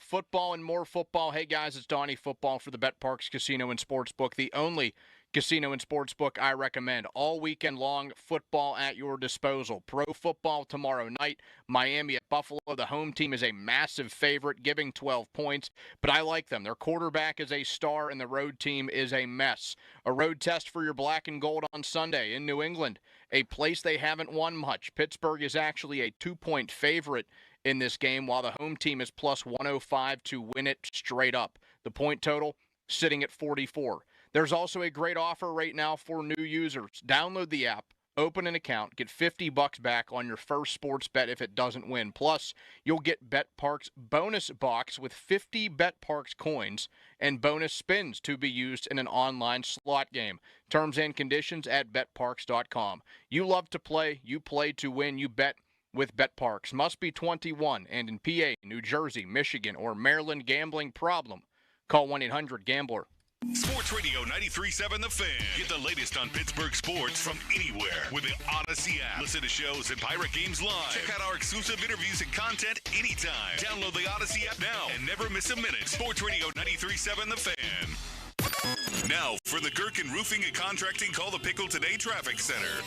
Speaker 5: and more football. Hey, guys, it's Donnie Football for the Bet Parks Casino and Sportsbook, the only casino and sportsbook I recommend. All weekend long, football at your disposal. Pro football tomorrow night, Miami at Buffalo. The home team is a massive favorite, giving 12 points, but I like them. Their quarterback is a star, and the road team is a mess. A road test for your black and gold on Sunday in New England, a place they haven't won much. Pittsburgh is actually a 2-point favorite in this game, while the home team is plus 105 to win it straight up. The point total sitting at 44. There's also a great offer right now for new users. Download the app, open an account, get $50 back on your first sports bet if it doesn't win. Plus, you'll get BetParks bonus box with 50 BetParks coins and bonus spins to be used in an online slot game. Terms and conditions at betparks.com. You love to play, you play to win, you bet with BetParks. Must be 21 and in PA, New Jersey, Michigan, or Maryland. Gambling problem? Call 1-800-GAMBLER.
Speaker 8: Sports Radio 93.7 The Fan. Get the latest on Pittsburgh sports from anywhere with the Odyssey app. Listen to shows and Pirate Games live. Check out our exclusive interviews and content anytime. Download the Odyssey app now and never miss a minute. Sports Radio 93.7 The Fan. Now for the Gherkin Roofing and Contracting Call the Pickle Today Traffic Center.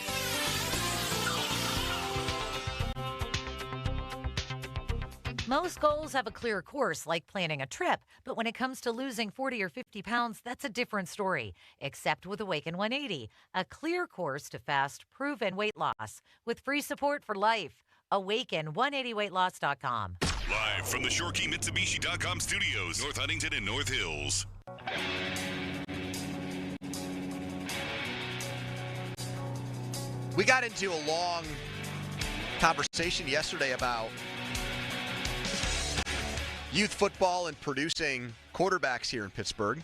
Speaker 7: Most goals have a clear course, like planning a trip, but when it comes to losing 40 or 50 pounds, that's a different story. Except with Awaken 180, a clear course to fast, proven weight loss with free support for life. Awaken180weightloss.com.
Speaker 8: Live from the ShoreKeyMitsubishi.com studios, North Huntington and North Hills.
Speaker 4: We got into a long conversation yesterday about youth football and producing quarterbacks here in Pittsburgh.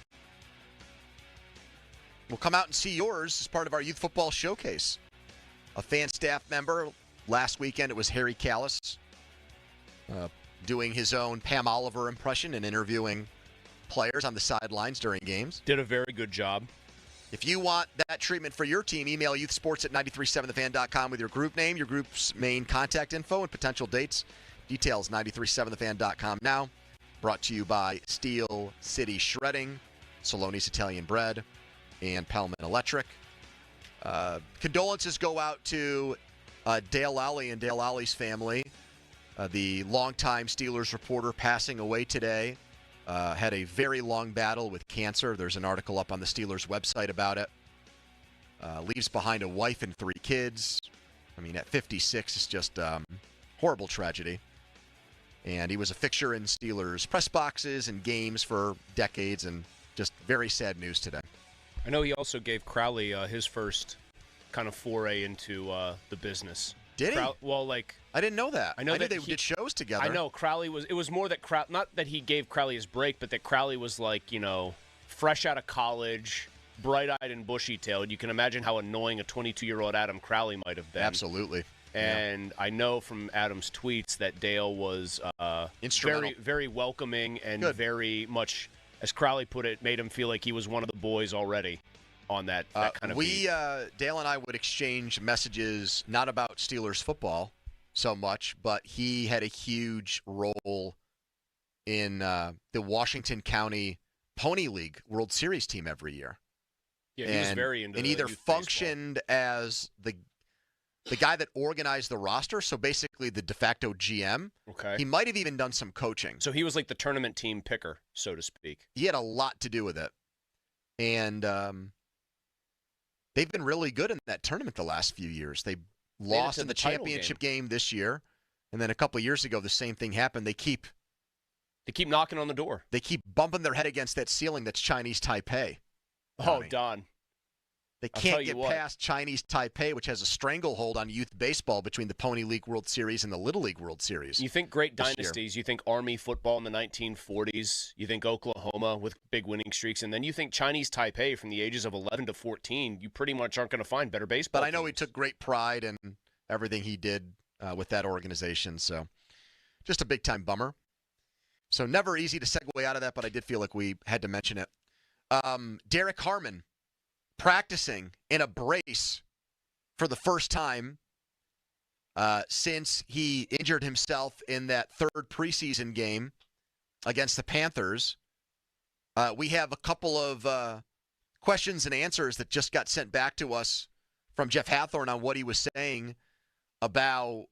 Speaker 4: We'll come out and see yours as part of our youth football showcase. A fan staff member, last weekend it was Harry Callis, doing his own Pam Oliver impression and interviewing players on the sidelines during games.
Speaker 18: Did a very good job.
Speaker 4: If you want that treatment for your team, email youthsports@937thefan.com with your group name, your group's main contact info, and potential dates. Details, 937thefan.com now. Brought to you by Steel City Shredding, Saloni's Italian Bread, and Pellman Electric. Condolences go out to Dale Lally and Dale Lally's family. The longtime Steelers reporter passing away today. Had a very long battle with cancer. There's an article up on the Steelers website about it. Leaves behind a wife and 3 kids. I mean, at 56, it's just horrible tragedy. And he was a fixture in Steelers press boxes and games for decades, and just very sad news today.
Speaker 18: I know he also gave Crowley his first kind of foray into the business.
Speaker 4: Did he?
Speaker 18: Well,
Speaker 4: I didn't know that. I knew they did shows together.
Speaker 18: I know Crowley was. It was more that not that he gave Crowley his break, but that Crowley was fresh out of college, bright-eyed and bushy-tailed. You can imagine how annoying a 22-year-old Adam Crowley might have been.
Speaker 4: Absolutely.
Speaker 18: And I know from Adam's tweets that Dale was
Speaker 4: instrumental,
Speaker 18: very, very welcoming, and
Speaker 4: Good.
Speaker 18: very much, as Crowley put it, made him feel like he was one of the boys already on that kind of beat.
Speaker 4: Dale and I would exchange messages not about Steelers football so much, but he had a huge role in the Washington County Pony League World Series team every year.
Speaker 18: Yeah, he was very into
Speaker 4: and either
Speaker 18: youth
Speaker 4: functioned as the guy that organized the roster, so basically the de facto GM.
Speaker 18: Okay.
Speaker 4: He might have even done some coaching.
Speaker 18: So he was like the tournament team picker, so to speak.
Speaker 4: He had a lot to do with it. And they've been really good in that tournament the last few years. They lost in the championship game this year, and then a couple of years ago the same thing happened. They keep
Speaker 18: knocking on the door.
Speaker 4: They keep bumping their head against that ceiling that's Chinese Taipei.
Speaker 18: Oh, Don.
Speaker 4: They
Speaker 18: I'll
Speaker 4: can't
Speaker 18: tell you
Speaker 4: get
Speaker 18: what.
Speaker 4: past Chinese Taipei, which has a stranglehold on youth baseball between the Pony League World Series and the Little League World Series.
Speaker 18: You think great
Speaker 4: this year.
Speaker 18: dynasties, you think Army football in the 1940s, you think Oklahoma with big winning streaks, and then you think Chinese Taipei from the ages of 11 to 14, you pretty much aren't going to find better baseball
Speaker 4: But I know
Speaker 18: teams.
Speaker 4: he took great pride in everything he did with that organization, so just a big-time bummer. So never easy to segue out of that, but I did feel like we had to mention it. Derek Harmon practicing in a brace for the first time since he injured himself in that third preseason game against the Panthers. We have a couple of questions and answers that just got sent back to us from Jeff Hathorn on what he was saying about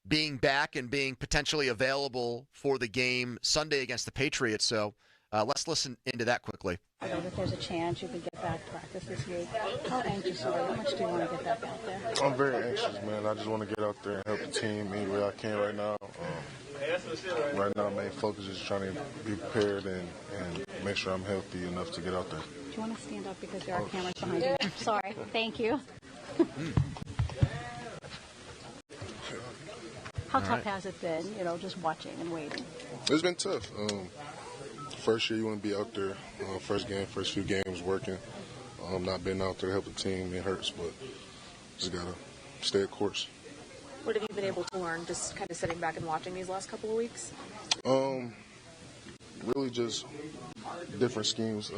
Speaker 4: being back and being potentially available for the game Sunday against the Patriots. So let's listen into that quickly.
Speaker 9: I know that there's a chance you could get back practice this week. How anxious are you? How much do you want to get back out there?
Speaker 1: I'm very anxious, man. I just want to get out there and help the team any way I can right now. Right now, main focus is trying to be prepared and make sure I'm healthy enough to get out there.
Speaker 9: Do you want to stand up because there are cameras behind you? Sorry. Thank you. How tough has it been, just watching and waiting?
Speaker 1: It's been tough. First year you want to be out there. First few games working. Not being out there to help the team, it hurts, but just got to stay at course.
Speaker 2: What have you been able to learn just kind of sitting back and watching these last couple of weeks?
Speaker 1: Really just different schemes,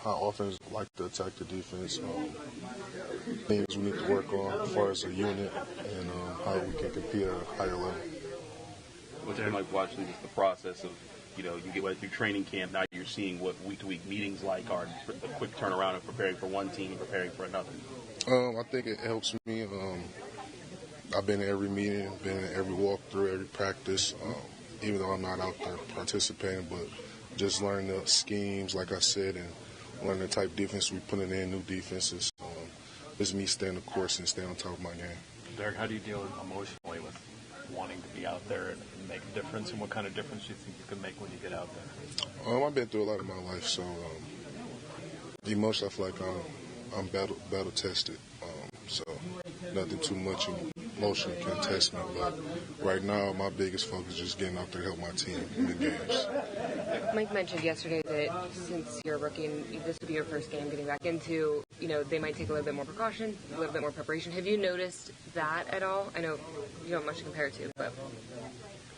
Speaker 1: how offense like to attack the defense, things we need to work on as far as a unit, and how we can compete at a higher level.
Speaker 11: What's it like watching just the process of, you get went through training camp, now you're seeing what week-to-week meetings like are, the quick turnaround of preparing for one team and preparing for another?
Speaker 1: I think it helps me. I've been in every meeting, been in every walkthrough, every practice, even though I'm not out there participating, but just learning the schemes, like I said, and learning the type of defense we're putting in, new defenses. It's me staying the course and staying on top of my game.
Speaker 11: Derek, how do you deal emotionally with wanting to be out there and make a difference, and what kind of difference do you think you can make when you get out there?
Speaker 1: I've been through a lot in my life, so emotionally I feel like I'm battle tested. So nothing too much emotion can test me. But right now, my biggest focus is just getting out there to help my team in the games.
Speaker 12: Mike mentioned yesterday that since you're a rookie and this will be your first game getting back into, they might take a little bit more precaution, a little bit more preparation. Have you noticed that at all? I know you don't have much to compare it to, but...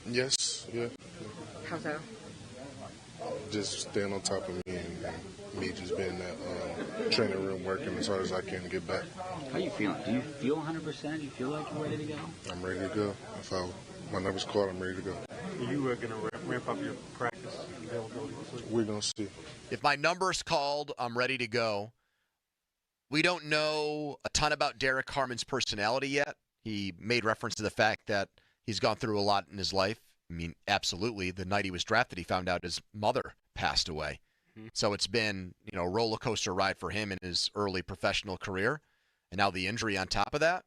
Speaker 1: Yes, yeah.
Speaker 12: How so?
Speaker 1: Just staying on top of me and me just being in that training room working as hard as I can to get back.
Speaker 19: How you feeling? Do you feel 100%? Do you feel like you're ready to go?
Speaker 1: I'm ready to go. If my number's called, I'm ready to go.
Speaker 11: Are you going to ramp up your practice availability this week?
Speaker 1: We're going to see.
Speaker 4: If my number's called, I'm ready to go. We don't know a ton about Derek Harmon's personality yet. He made reference to the fact that he's gone through a lot in his life. I mean, absolutely. The night he was drafted, he found out his mother passed away. Mm-hmm. So it's been, a roller coaster ride for him in his early professional career. And now the injury on top of that.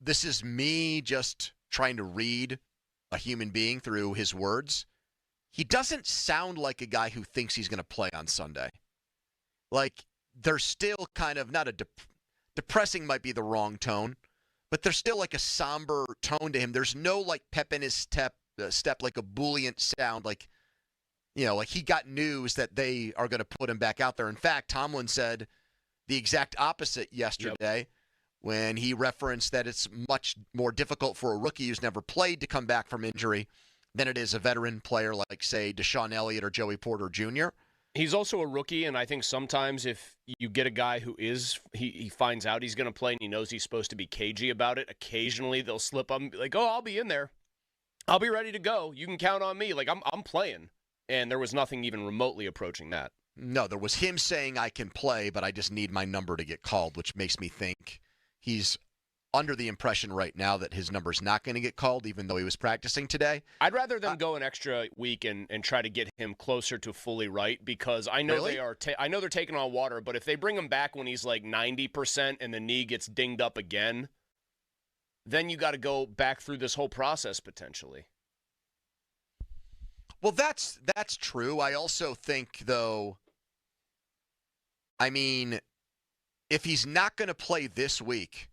Speaker 4: This is me just trying to read a human being through his words. He doesn't sound like a guy who thinks he's going to play on Sunday. Like, there's still kind of not a depressing might be the wrong tone, but there's still like a somber tone to him. There's no like pep in his step like a Boolean sound, like he got news that they are going to put him back out there. In fact, Tomlin said the exact opposite yesterday when he referenced that it's much more difficult for a rookie who's never played to come back from injury than it is a veteran player like, say, Deshaun Elliott or Joey Porter Jr.
Speaker 18: He's also a rookie, and I think sometimes if you get a guy who he finds out he's going to play and he knows he's supposed to be cagey about it, occasionally they'll slip up and be like, oh, I'll be in there. I'll be ready to go. You can count on me. Like, I'm playing. And there was nothing even remotely approaching that.
Speaker 4: No, there was him saying I can play, but I just need my number to get called, which makes me think he's under the impression right now that his number's not going to get called, even though he was practicing today.
Speaker 18: I'd rather them go an extra week and try to get him closer to fully right, because I know
Speaker 4: Really?
Speaker 18: I know they're taking on water, but if they bring him back when he's like 90% and the knee gets dinged up again, then you got to go back through this whole process potentially.
Speaker 4: Well, that's true. I also think, though, I mean, if he's not going to play this week,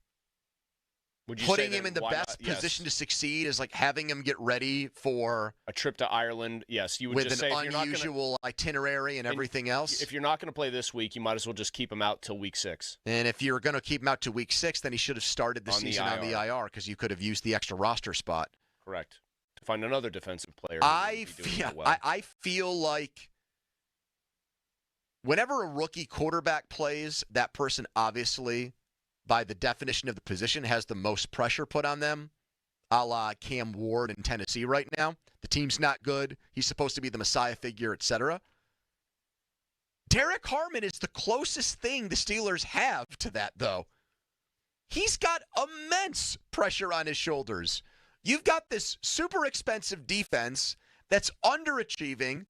Speaker 18: Would you
Speaker 4: putting
Speaker 18: say
Speaker 4: him
Speaker 18: then
Speaker 4: in the
Speaker 18: why
Speaker 4: best
Speaker 18: not? Yes.
Speaker 4: position to succeed is like having him get ready for
Speaker 18: A trip to Ireland, yes. You would
Speaker 4: with
Speaker 18: just
Speaker 4: an
Speaker 18: say if you're not gonna,
Speaker 4: unusual itinerary and everything else.
Speaker 18: if you're not going to play this week, you might as well just keep him out till week 6.
Speaker 4: And if you're going to keep him out to week 6, then he should have started the
Speaker 18: On the
Speaker 4: season on the IR because you could have used the extra roster spot.
Speaker 18: Correct. To find another defensive player.
Speaker 4: I feel like whenever a rookie quarterback plays, that person obviously, by the definition of the position, has the most pressure put on them, a la Cam Ward in Tennessee right now. The team's not good. He's supposed to be the Messiah figure, etc. Derek Harmon is the closest thing the Steelers have to that, though. He's got immense pressure on his shoulders. You've got this super expensive defense that's underachieving.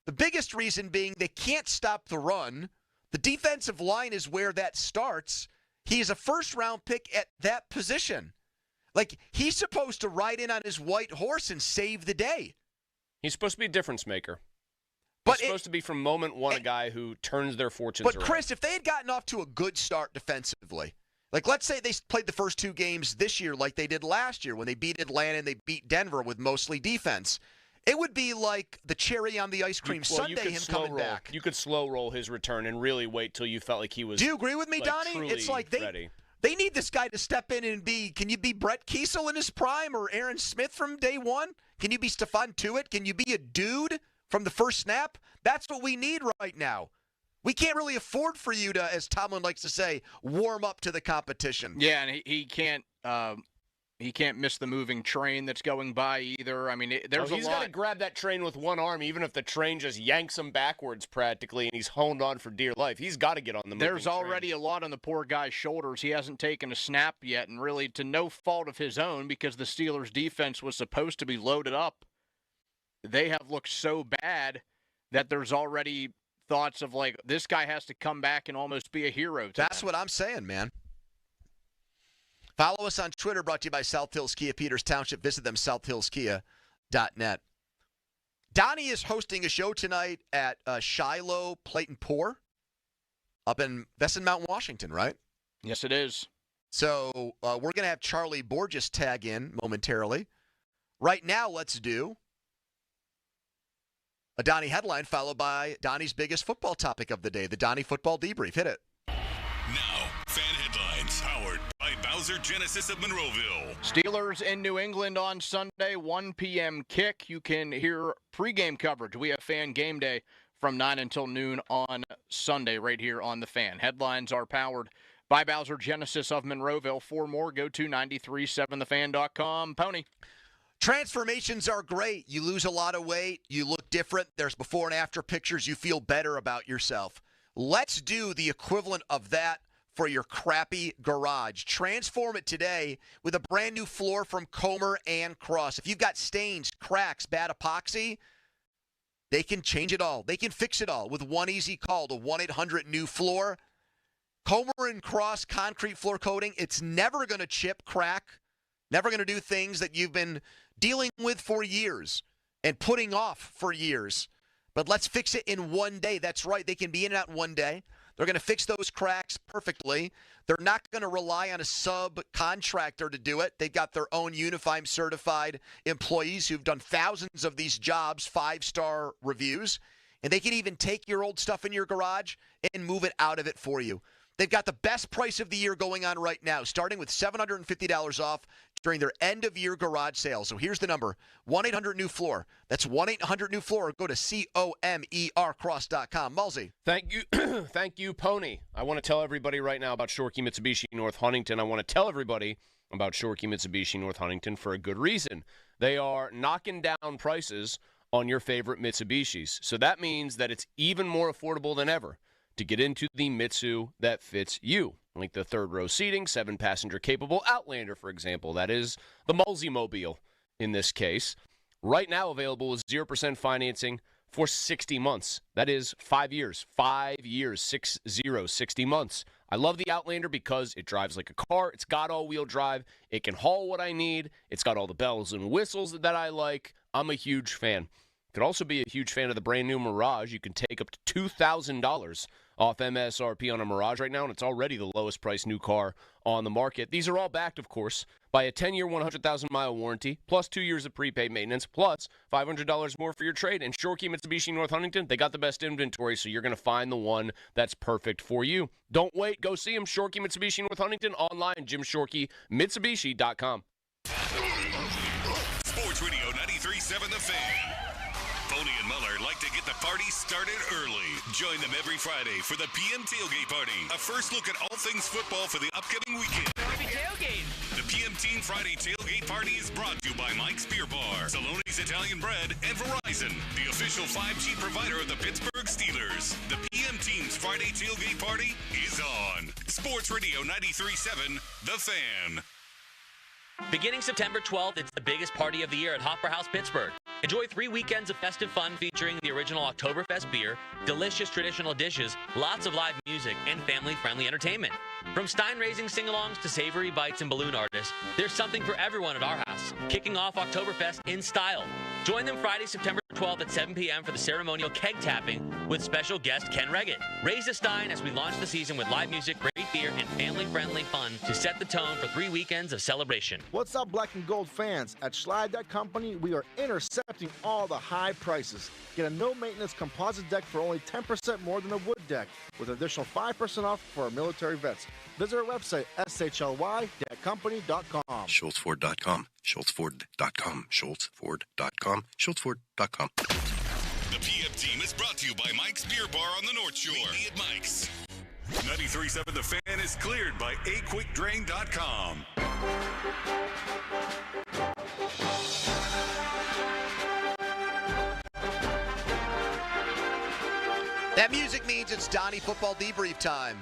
Speaker 4: The biggest reason being they can't stop the run. The defensive line is where that starts. He's a first-round pick at that position. Like, he's supposed to ride in on his white horse and save the day.
Speaker 18: He's supposed to be a difference maker. He's supposed to be from moment one a guy who turns their fortunes around.
Speaker 4: But, Chris, if they had gotten off to a good start defensively, like let's say they played the first 2 games this year like they did last year when they beat Atlanta and they beat Denver with mostly defense, it would be like the cherry on the ice cream sundae, him coming back.
Speaker 18: You could slow roll his return and really wait till you felt like he was.
Speaker 4: Do you agree with me, Donnie? It's like they need this guy to step in and be. Can you be Brett Kiesel in his prime or Aaron Smith from day one? Can you be Stephon Tuitt? Can you be a dude from the first snap? That's what we need right now. We can't really afford for you to, as Tomlin likes to say, warm up to the competition.
Speaker 5: Yeah, and he can't. He can't miss the moving train that's going by either. I mean, there's a lot.
Speaker 18: He's got to grab that train with one arm, even if the train just yanks him backwards practically, and he's honed on for dear life. He's got to get on the moving
Speaker 5: There's already a lot on the poor guy's shoulders. He hasn't taken a snap yet, and really to no fault of his own, because the Steelers' defense was supposed to be loaded up. They have looked so bad that there's already thoughts of, like, this guy has to come back and almost be a hero.
Speaker 4: That's what I'm saying, man. Follow us on Twitter, brought to you by South Hills Kia, Peters Township. Visit them, southhillskia.net. Donnie is hosting a show tonight at Shiloh Plate and Pour that's in Mountain, Washington, right?
Speaker 5: Yes, it is.
Speaker 4: So we're going to have Charlie Borges tag in momentarily. Right now, let's do a Donnie headline followed by Donnie's biggest football topic of the day, the Donnie Football Debrief. Hit it.
Speaker 8: Now, fan headlines powered by Bowser Genesis of Monroeville.
Speaker 5: Steelers in New England on Sunday, 1 p.m. kick. You can hear pregame coverage. We have Fan Game Day from 9 until noon on Sunday right here on The Fan. Headlines are powered by Bowser Genesis of Monroeville. For more, go to 937thefan.com. Pony.
Speaker 4: Transformations are great. You lose a lot of weight. You look different. There's before and after pictures. You feel better about yourself. Let's do the equivalent of that for your crappy garage. Transform it today with a brand new floor from Comer and Cross. If you've got stains, cracks, bad epoxy, they can change it all. They can fix it all with one easy call to 1-800-NEW-FLOOR. Comer and Cross concrete floor coating. It's never going to chip, crack, never going to do things that you've been dealing with for years and putting off for years. But let's fix it in one day. That's right. They can be in and out in one day. They're going to fix those cracks perfectly. They're not going to rely on a subcontractor to do it. They've got their own Unifime certified employees who've done thousands of these jobs, 5-star reviews. And they can even take your old stuff in your garage and move it out of it for you. They've got the best price of the year going on right now, starting with $750 off during their end-of-year garage sale. So here's the number, 1-800-NEW-FLOOR. That's 1-800-NEW-FLOOR. Go to COMERcross.com. Mulsey.
Speaker 18: Thank you, thank you, Pony. I want to tell everybody right now about Shorkey Mitsubishi North Huntington. I want to tell everybody about Shorkey Mitsubishi North Huntington for a good reason. They are knocking down prices on your favorite Mitsubishis. So that means that it's even more affordable than ever to get into the Mitsu that fits you. Like the third row seating, 7-passenger capable Outlander, for example. That is the Multi-Mobile in this case. Right now available with 0% financing for 60 months. That is 5 years. 5 years, 60 months. I love the Outlander because it drives like a car. It's got all-wheel drive. It can haul what I need. It's got all the bells and whistles that I like. I'm a huge fan. Could also be a huge fan of the brand new Mirage. You can take up to $2,000 off MSRP on a Mirage right now, and it's already the lowest priced new car on the market. These are all backed, of course, by a 10-year, 100,000-mile warranty, plus 2 years of prepaid maintenance, plus $500 more for your trade. And Shorkey Mitsubishi North Huntington, they got the best inventory, so you're going to find the one that's perfect for you. Don't wait. Go see them, Shorkey Mitsubishi North Huntington, online, JimShorkeyMitsubishi.com.
Speaker 8: Sports Radio 93.7 The Fan. Boney and Muller like to get the party started early. Join them every Friday for the PM Tailgate Party. A first look at all things football for the upcoming weekend. The PM Team Friday Tailgate Party is brought to you by Mike's Beer Bar, Saloni's Italian Bread, and Verizon, the official 5G provider of the Pittsburgh Steelers. The PM Team's Friday Tailgate Party is on. Sports Radio 93.7 The Fan.
Speaker 6: Beginning September 12th, it's the biggest party of the year at Hopper House Pittsburgh. Enjoy 3 weekends of festive fun featuring the original Oktoberfest beer, delicious traditional dishes, lots of live music, and family-friendly entertainment. From Stein-raising sing-alongs to savory bites and balloon artists, there's something for everyone at our house, kicking off Oktoberfest in style. Join them Friday, September 12th at 7 p.m. for the ceremonial keg tapping with special guest Ken Reggett. Raise a Stein as we launch the season with live music, great beer, and family-friendly fun to set the tone for 3 weekends of celebration.
Speaker 20: What's up, Black and Gold fans? At Schley Deck Company, we are intercepting all the high prices. Get a no-maintenance composite deck for only 10% more than a wood deck, with an additional 5% off for our military vets. Visit our website, shly.company.com.
Speaker 21: SchultzFord.com. SchultzFord.com. SchultzFord.com. SchultzFord.com.
Speaker 8: The PM Team is brought to you by Mike's Beer Bar on the North Shore. Meet me at Mike's. 93.7 The Fan is cleared by aquickdrain.com.
Speaker 4: That music means it's Donnie Football debrief time.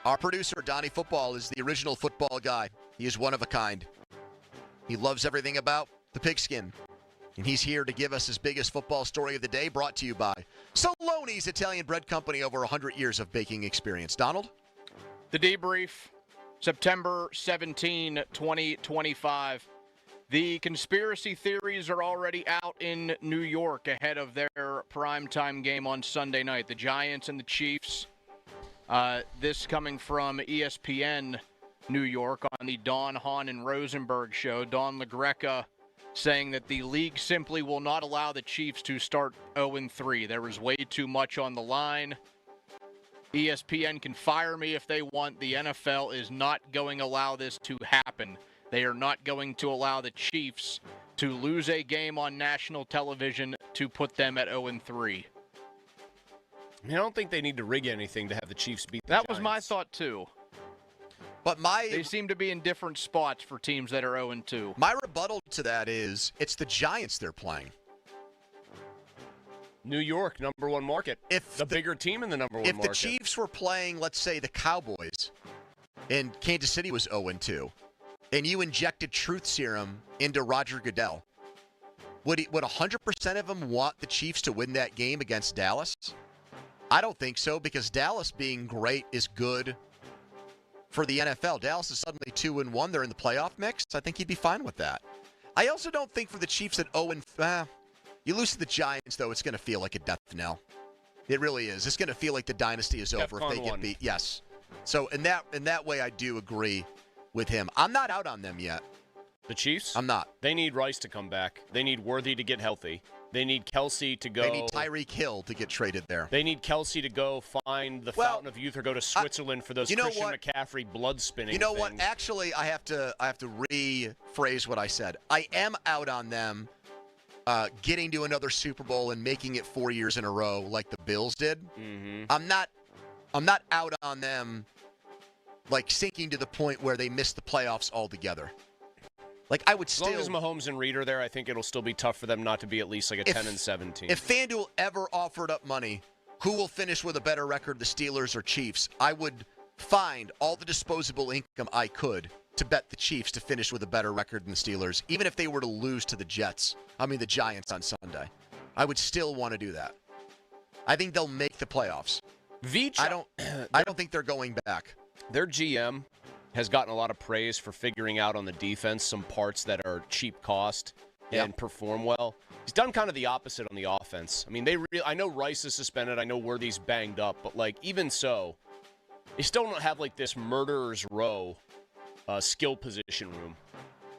Speaker 4: Our producer, Donnie Football, is the original football guy. He is one of a kind. He loves everything about the pigskin. And he's here to give us his biggest football story of the day, brought to you by Saloni's Italian Bread Company, over 100 years of baking experience. Donald?
Speaker 5: The debrief, September 17, 2025. The conspiracy theories are already out in New York ahead of their primetime game on Sunday night. The Giants and the Chiefs. This coming from ESPN New York on the Don, Hahn, and Rosenberg show. Don LaGreca saying that the league simply will not allow the Chiefs to start 0-3. There was way too much on the line. ESPN can fire me if they want. The NFL is not going to allow this to happen. They are not going to allow the Chiefs to lose a game on national television to put them at 0-3.
Speaker 18: I don't think they need to rig anything to have the Chiefs beat the
Speaker 5: That
Speaker 18: Giants.
Speaker 5: was my thought, too.
Speaker 4: But
Speaker 5: they seem to be in different spots for teams that are 0-2.
Speaker 4: My rebuttal to that is it's the Giants they're playing.
Speaker 18: New York, number one market.
Speaker 4: If
Speaker 18: the bigger team in the number one market.
Speaker 4: If the Chiefs were playing, let's say, the Cowboys, and Kansas City was 0-2, and you injected truth serum into Roger Goodell, would 100% of them want the Chiefs to win that game against Dallas? I don't think so, because Dallas being great is good for the NFL. Dallas is suddenly 2-1. They're in the playoff mix. I think he'd be fine with that. I also don't think for the Chiefs at 0-5, you lose to the Giants, though, it's going to feel like a death knell. It really is. It's going to feel like the dynasty is over if they get beat. Yes. So in that way, I do agree with him. I'm not out on them yet.
Speaker 18: The Chiefs?
Speaker 4: I'm not.
Speaker 18: They need Rice to come back. They need Worthy to get healthy. They need Kelsey to go.
Speaker 4: They need Tyreek Hill to get traded there.
Speaker 18: They need Kelsey to go find the fountain of youth or go to Switzerland for those Christian McCaffrey blood spinning.
Speaker 4: You know
Speaker 18: things.
Speaker 4: what? Actually, I have to rephrase what I said. I am out on them getting to another Super Bowl and making it 4 years in a row like the Bills did.
Speaker 18: Mm-hmm.
Speaker 4: I'm not out on them like sinking to the point where they miss the playoffs altogether. Like, I would
Speaker 18: As
Speaker 4: still.
Speaker 18: long as Mahomes and Reed are there, I think it'll still be tough for them not to be at least like a 10-17.
Speaker 4: If FanDuel ever offered up money, who will finish with a better record, the Steelers or Chiefs? I would find all the disposable income I could to bet the Chiefs to finish with a better record than the Steelers, even if they were to lose to the Giants on Sunday. I would still want to do that. I think they'll make the playoffs. I don't think they're going back.
Speaker 18: Their GM has gotten a lot of praise for figuring out on the defense some parts that are cheap cost and perform well. He's done kind of the opposite on the offense. I mean, I know Rice is suspended. I know Worthy's banged up. But, like, even so, they still don't have, like, this murderer's row skill position room.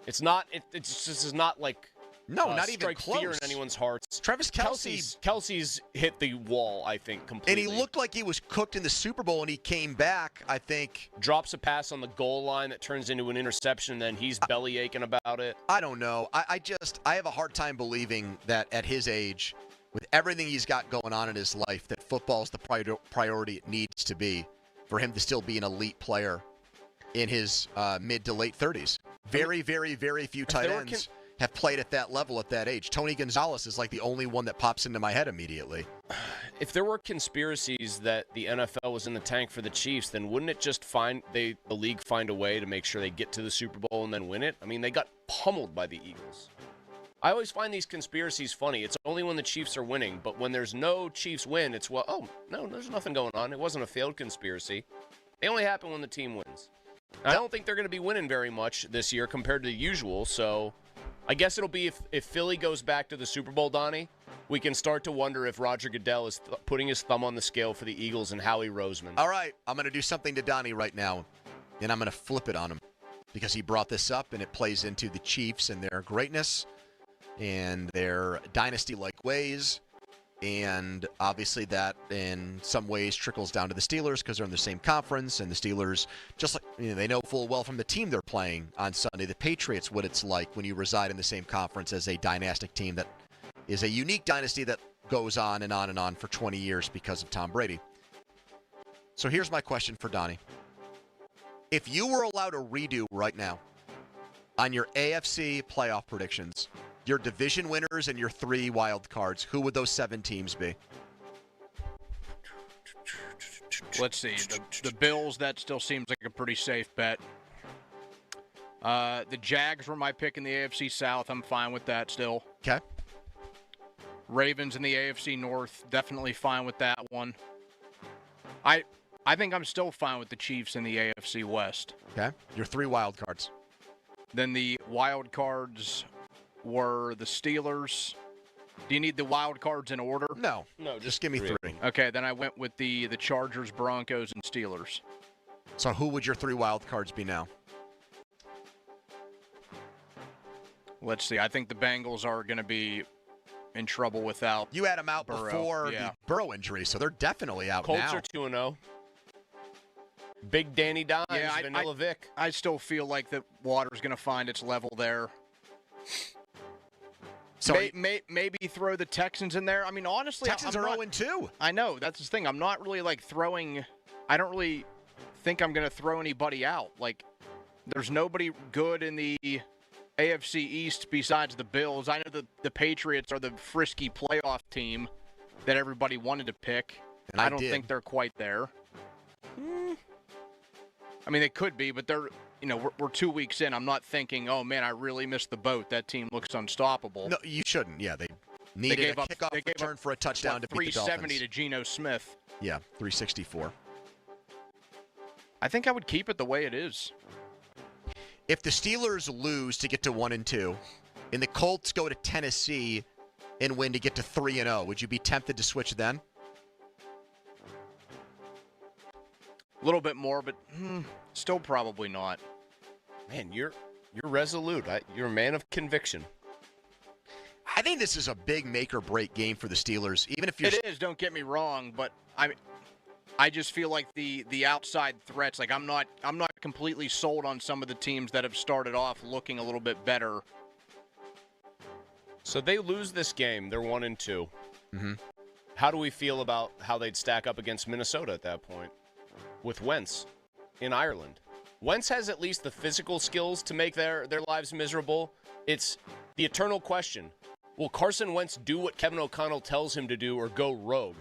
Speaker 18: It's not – this is not, like –
Speaker 4: no, not even
Speaker 18: strike
Speaker 4: close.
Speaker 18: Fear in anyone's hearts.
Speaker 4: Travis Kelce's
Speaker 18: hit the wall, I think, completely.
Speaker 4: And he looked like he was cooked in the Super Bowl, and he came back, I think.
Speaker 18: Drops a pass on the goal line that turns into an interception, and then he's belly aching about it.
Speaker 4: I don't know. I have a hard time believing that at his age, with everything he's got going on in his life, that football is the priority it needs to be for him to still be an elite player in his mid to late 30s. Very, very, very few tight ends have played at that level at that age. Tony Gonzalez is like the only one that pops into my head immediately.
Speaker 18: If there were conspiracies that the NFL was in the tank for the Chiefs, then wouldn't it just the league find a way to make sure they get to the Super Bowl and then win it? I mean, they got pummeled by the Eagles. I always find these conspiracies funny. It's only when the Chiefs are winning, but when there's no Chiefs win, it's, no, there's nothing going on. It wasn't a failed conspiracy. They only happen when the team wins. I don't think they're going to be winning very much this year compared to the usual, so I guess it'll be if Philly goes back to the Super Bowl, Donnie, we can start to wonder if Roger Goodell is putting his thumb on the scale for the Eagles and Howie Roseman.
Speaker 4: All right, I'm going to do something to Donnie right now, and I'm going to flip it on him because he brought this up, and it plays into the Chiefs and their greatness and their dynasty-like ways, and obviously that in some ways trickles down to the Steelers because they're in the same conference, and the Steelers, just like they know full well from the team they're playing on Sunday, the Patriots, what it's like when you reside in the same conference as a dynastic team that is a unique dynasty that goes on and on and on for 20 years because of Tom Brady. So here's my question for Donnie. If you were allowed a redo right now on your AFC playoff predictions, your division winners and your 3 wild cards, who would those 7 teams be?
Speaker 5: Let's see. The Bills, that still seems like a pretty safe bet. The Jags were my pick in the AFC South. I'm fine with that still.
Speaker 4: Okay.
Speaker 5: Ravens in the AFC North, definitely fine with that one. I think I'm still fine with the Chiefs in the AFC West.
Speaker 4: Okay. Your 3 wild cards.
Speaker 5: Then the wild cards were the Steelers. Do you need the wild cards in order?
Speaker 4: No, just give me 3.
Speaker 5: Okay, then I went with the Chargers, Broncos, and Steelers.
Speaker 4: So who would your 3 wild cards be now?
Speaker 5: Let's see. I think the Bengals are going to be in trouble without
Speaker 4: You had them out
Speaker 5: Burrow.
Speaker 4: before the Burrow injury, so they're definitely out
Speaker 18: Colts
Speaker 4: now.
Speaker 18: are 2-0. Big Danny Dimes, Vanilla Vic.
Speaker 5: I still feel like the water's going to find its level there.
Speaker 4: So
Speaker 5: maybe throw the Texans in there. I mean, honestly,
Speaker 4: Texans are 0-2.
Speaker 5: I know. That's the thing. I'm not really, throwing – I don't really think I'm going to throw anybody out. There's nobody good in the AFC East besides the Bills. I know the Patriots are the frisky playoff team that everybody wanted to pick.
Speaker 4: And
Speaker 5: I don't think they're quite there. I mean, they could be, but they're – we're 2 weeks in. I'm not thinking, oh, man, I really missed the boat. That team looks unstoppable.
Speaker 4: No, you shouldn't. Yeah, they needed a kickoff return for a touchdown to beat the Dolphins.
Speaker 5: 370 to Geno Smith.
Speaker 4: Yeah, 364.
Speaker 5: I think I would keep it the way it is.
Speaker 4: If the Steelers lose to get to 1-2, and the Colts go to Tennessee and win to get to 3-0, would you be tempted to switch then?
Speaker 5: A little bit more, but still probably not.
Speaker 18: Man, you're resolute. You're a man of conviction.
Speaker 4: I think this is a big make-or-break game for the Steelers. Even if you're
Speaker 5: It is, don't get me wrong, but I just feel like the outside threats, I'm not completely sold on some of the teams that have started off looking a little bit better.
Speaker 18: So they lose this game. They're 1-2.
Speaker 4: Mm-hmm.
Speaker 18: How do we feel about how they'd stack up against Minnesota at that point with Wentz in Ireland? Wentz has at least the physical skills to make their lives miserable. It's the eternal question. Will Carson Wentz do what Kevin O'Connell tells him to do or go rogue?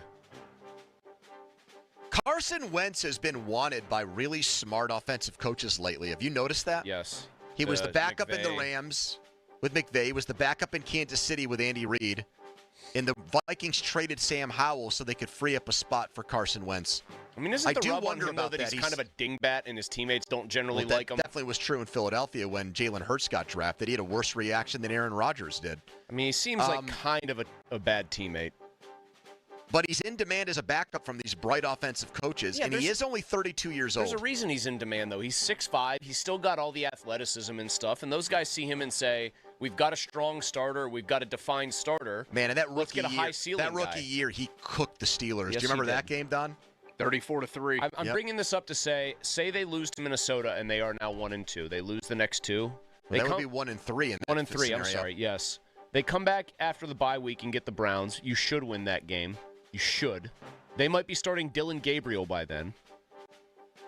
Speaker 4: Carson Wentz has been wanted by really smart offensive coaches lately. Have you noticed that?
Speaker 18: Yes.
Speaker 4: He was the backup in the
Speaker 18: McVay.
Speaker 4: Rams with McVay. He was the backup in Kansas City with Andy Reid. And the Vikings traded Sam Howell so they could free up a spot for Carson Wentz.
Speaker 18: I mean, isn't
Speaker 4: I
Speaker 18: the
Speaker 4: do
Speaker 18: rub on
Speaker 4: wonder
Speaker 18: him, though,
Speaker 4: about
Speaker 18: that he's kind of a dingbat and his teammates don't generally
Speaker 4: Well, that
Speaker 18: like him?
Speaker 4: definitely was true in Philadelphia when Jalen Hurts got drafted. He had a worse reaction than Aaron Rodgers did.
Speaker 18: I mean, he seems like kind of a bad teammate.
Speaker 4: But he's in demand as a backup from these bright offensive coaches,
Speaker 18: Yeah,
Speaker 4: and he
Speaker 18: there's-
Speaker 4: is only 32 years old.
Speaker 18: There's a reason he's in demand, though. He's 6'5". He's still got all the athleticism and stuff. And those guys see him and say, we've got a strong starter. We've got a defined starter.
Speaker 4: Man, and that
Speaker 18: Let's
Speaker 4: rookie
Speaker 18: get a
Speaker 4: year,
Speaker 18: high ceiling
Speaker 4: that rookie
Speaker 18: guy.
Speaker 4: year, he cooked the Steelers.
Speaker 18: Yes,
Speaker 4: Do you remember
Speaker 18: he
Speaker 4: that
Speaker 18: did.
Speaker 4: game, Don?
Speaker 5: 34-3.
Speaker 18: I'm
Speaker 4: Yep.
Speaker 18: bringing this up to say they lose to Minnesota and they are now 1-2. They lose the next two. They
Speaker 4: That would
Speaker 18: come-
Speaker 4: be 1-3 in that
Speaker 18: 1-3. I'm
Speaker 4: scenario.
Speaker 18: sorry. Yes, they come back after the bye week and get the Browns. You should win that game. You should. They might be starting Dylan Gabriel by then.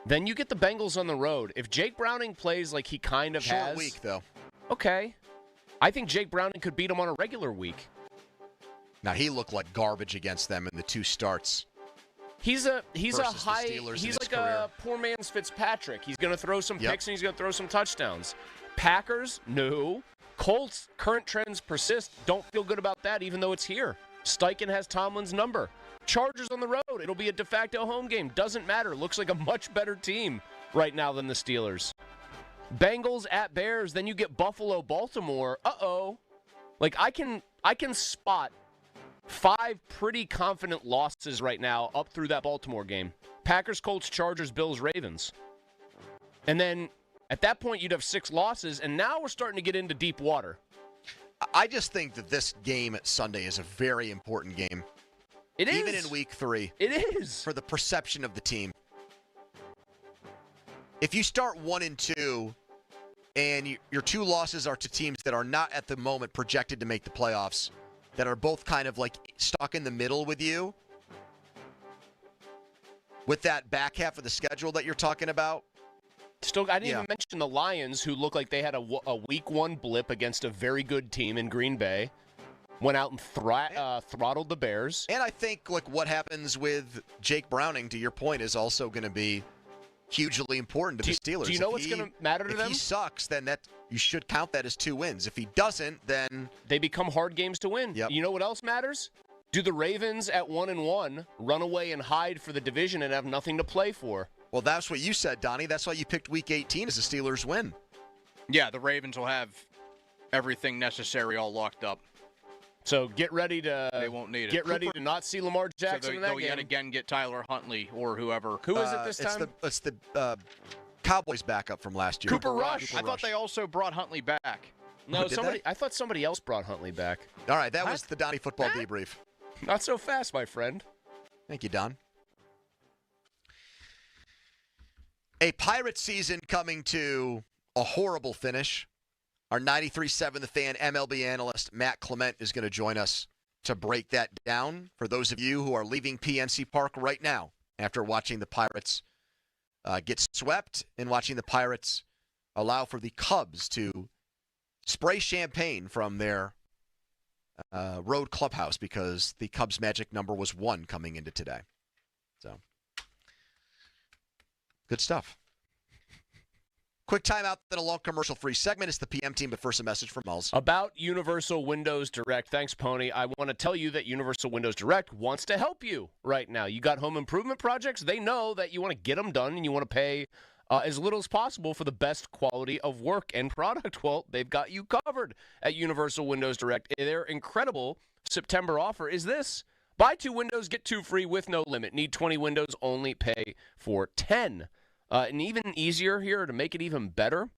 Speaker 18: Then you get the Bengals on the road. If Jake Browning plays like he kind of
Speaker 4: Short
Speaker 18: has,
Speaker 4: week, though.
Speaker 18: okay. I think Jake Browning could beat him on a regular week.
Speaker 4: Now, he looked like garbage against them in the two starts.
Speaker 18: He's a
Speaker 4: Versus the
Speaker 18: high.
Speaker 4: Steelers in
Speaker 18: He's
Speaker 4: his
Speaker 18: like
Speaker 4: career.
Speaker 18: a poor man's Fitzpatrick. He's going to throw some
Speaker 4: Yep.
Speaker 18: picks and he's going to throw some touchdowns. Packers, no. Colts, current trends persist. Don't feel good about that, even though it's here. Steichen has Tomlin's number. Chargers on the road. It'll be a de facto home game. Doesn't matter. Looks like a much better team right now than the Steelers. Bengals at Bears. Then you get Buffalo, Baltimore. Like I can spot 5 pretty confident losses right now up through that Baltimore game. Packers, Colts, Chargers, Bills, Ravens. And then at that point, you'd have 6 losses, and now we're starting to get into deep water.
Speaker 4: I just think that this game at Sunday is a very important game.
Speaker 18: It is.
Speaker 4: Even in week 3.
Speaker 18: It is.
Speaker 4: For the perception of the team. If you start 1-2 and your 2 losses are to teams that are not at the moment projected to make the playoffs, that are both kind of like stuck in the middle with you, with that back half of the schedule that you're talking about.
Speaker 18: Still, I didn't even mention the Lions, who look like they had a week 1 blip against a very good team in Green Bay. Went out and throttled the Bears.
Speaker 4: And I think like what happens with Jake Browning, to your point, is also going to be hugely important to the Steelers.
Speaker 18: Do you know what's going to matter to them?
Speaker 4: If he sucks, then you should count that as 2 wins. If he doesn't, then
Speaker 18: they become hard games to win.
Speaker 4: Yep.
Speaker 18: You know what else matters? Do the Ravens at 1-1 run away and hide for the division and have nothing to play for?
Speaker 4: Well, that's what you said, Donnie. That's why you picked Week 18 as a Steelers win.
Speaker 5: Yeah, the Ravens will have everything necessary all locked up.
Speaker 18: So get ready to.
Speaker 5: They won't need it.
Speaker 18: Get ready to not see Lamar Jackson in that
Speaker 5: they'll
Speaker 18: game.
Speaker 5: yet again get Tyler Huntley or whoever.
Speaker 18: Who is it this time?
Speaker 4: It's the Cowboys backup from last year.
Speaker 5: Cooper Rush. I thought they also brought Huntley back.
Speaker 18: No,
Speaker 4: did
Speaker 18: somebody.
Speaker 4: they?
Speaker 18: I thought somebody else brought Huntley back.
Speaker 4: All right, that was the Donnie Football Debrief.
Speaker 18: Not so fast, my friend.
Speaker 4: Thank you, Don. A Pirates season coming to a horrible finish. Our 93.7 The Fan MLB analyst, Matt Clement, is going to join us to break that down for those of you who are leaving PNC Park right now after watching the Pirates get swept and watching the Pirates allow for the Cubs to spray champagne from their road clubhouse because the Cubs' magic number was 1 coming into today. So, good stuff. Quick timeout, then a long commercial-free segment. It's the PM team, but first a message from Mulls.
Speaker 18: About Universal Windows Direct. Thanks, Pony. I want to tell you that Universal Windows Direct wants to help you right now. You got home improvement projects. They know that you want to get them done and you want to pay as little as possible for the best quality of work and product. Well, they've got you covered at Universal Windows Direct. Their incredible September offer is this. Buy 2 windows, get 2 free with no limit. Need 20 windows, only pay for 10. And even easier here, to make it even better,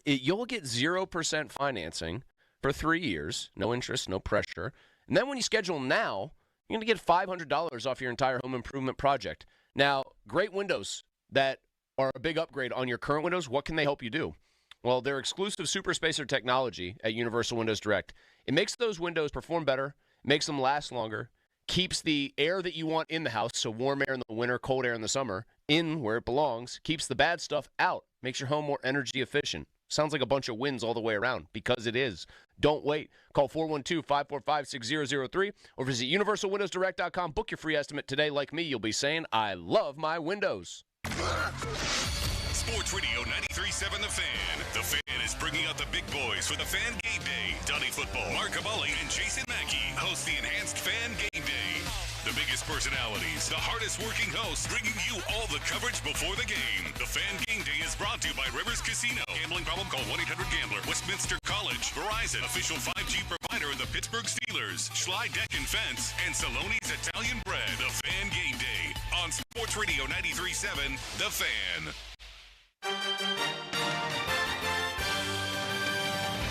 Speaker 18: you'll get 0% financing for 3 years. No interest, no pressure. And then when you schedule now, you're going to get $500 off your entire home improvement project. Now, great windows that are a big upgrade on your current windows. What can they help you do? Well, their exclusive Super Spacer technology at Universal Windows Direct, it makes those windows perform better, makes them last longer, keeps the air that you want in the house, so warm air in the winter, cold air in the summer, in where it belongs, keeps the bad stuff out, makes your home more energy efficient. Sounds like a bunch of wins all the way around, because it is. Don't wait. Call 412-545-6003 or visit universalwindowsdirect.com. Book your free estimate today. Like me, you'll be saying, I love my windows.
Speaker 8: Sports Radio 93.7 The Fan. The Fan is bringing out the big boys for the Fan Game Day. Donnie Football, Mark Cavalli, and Jason Mackey host the Enhanced Fan Game Day. The biggest personalities, the hardest working hosts, bringing you all the coverage before the game. The Fan Game Day is brought to you by Rivers Casino. Gambling problem? Call 1-800-GAMBLER. Westminster College, Verizon, official 5G provider of the Pittsburgh Steelers, Schley Deck and Fence, and Saloni's Italian Bread. The Fan Game Day on Sports Radio 93.7 The Fan.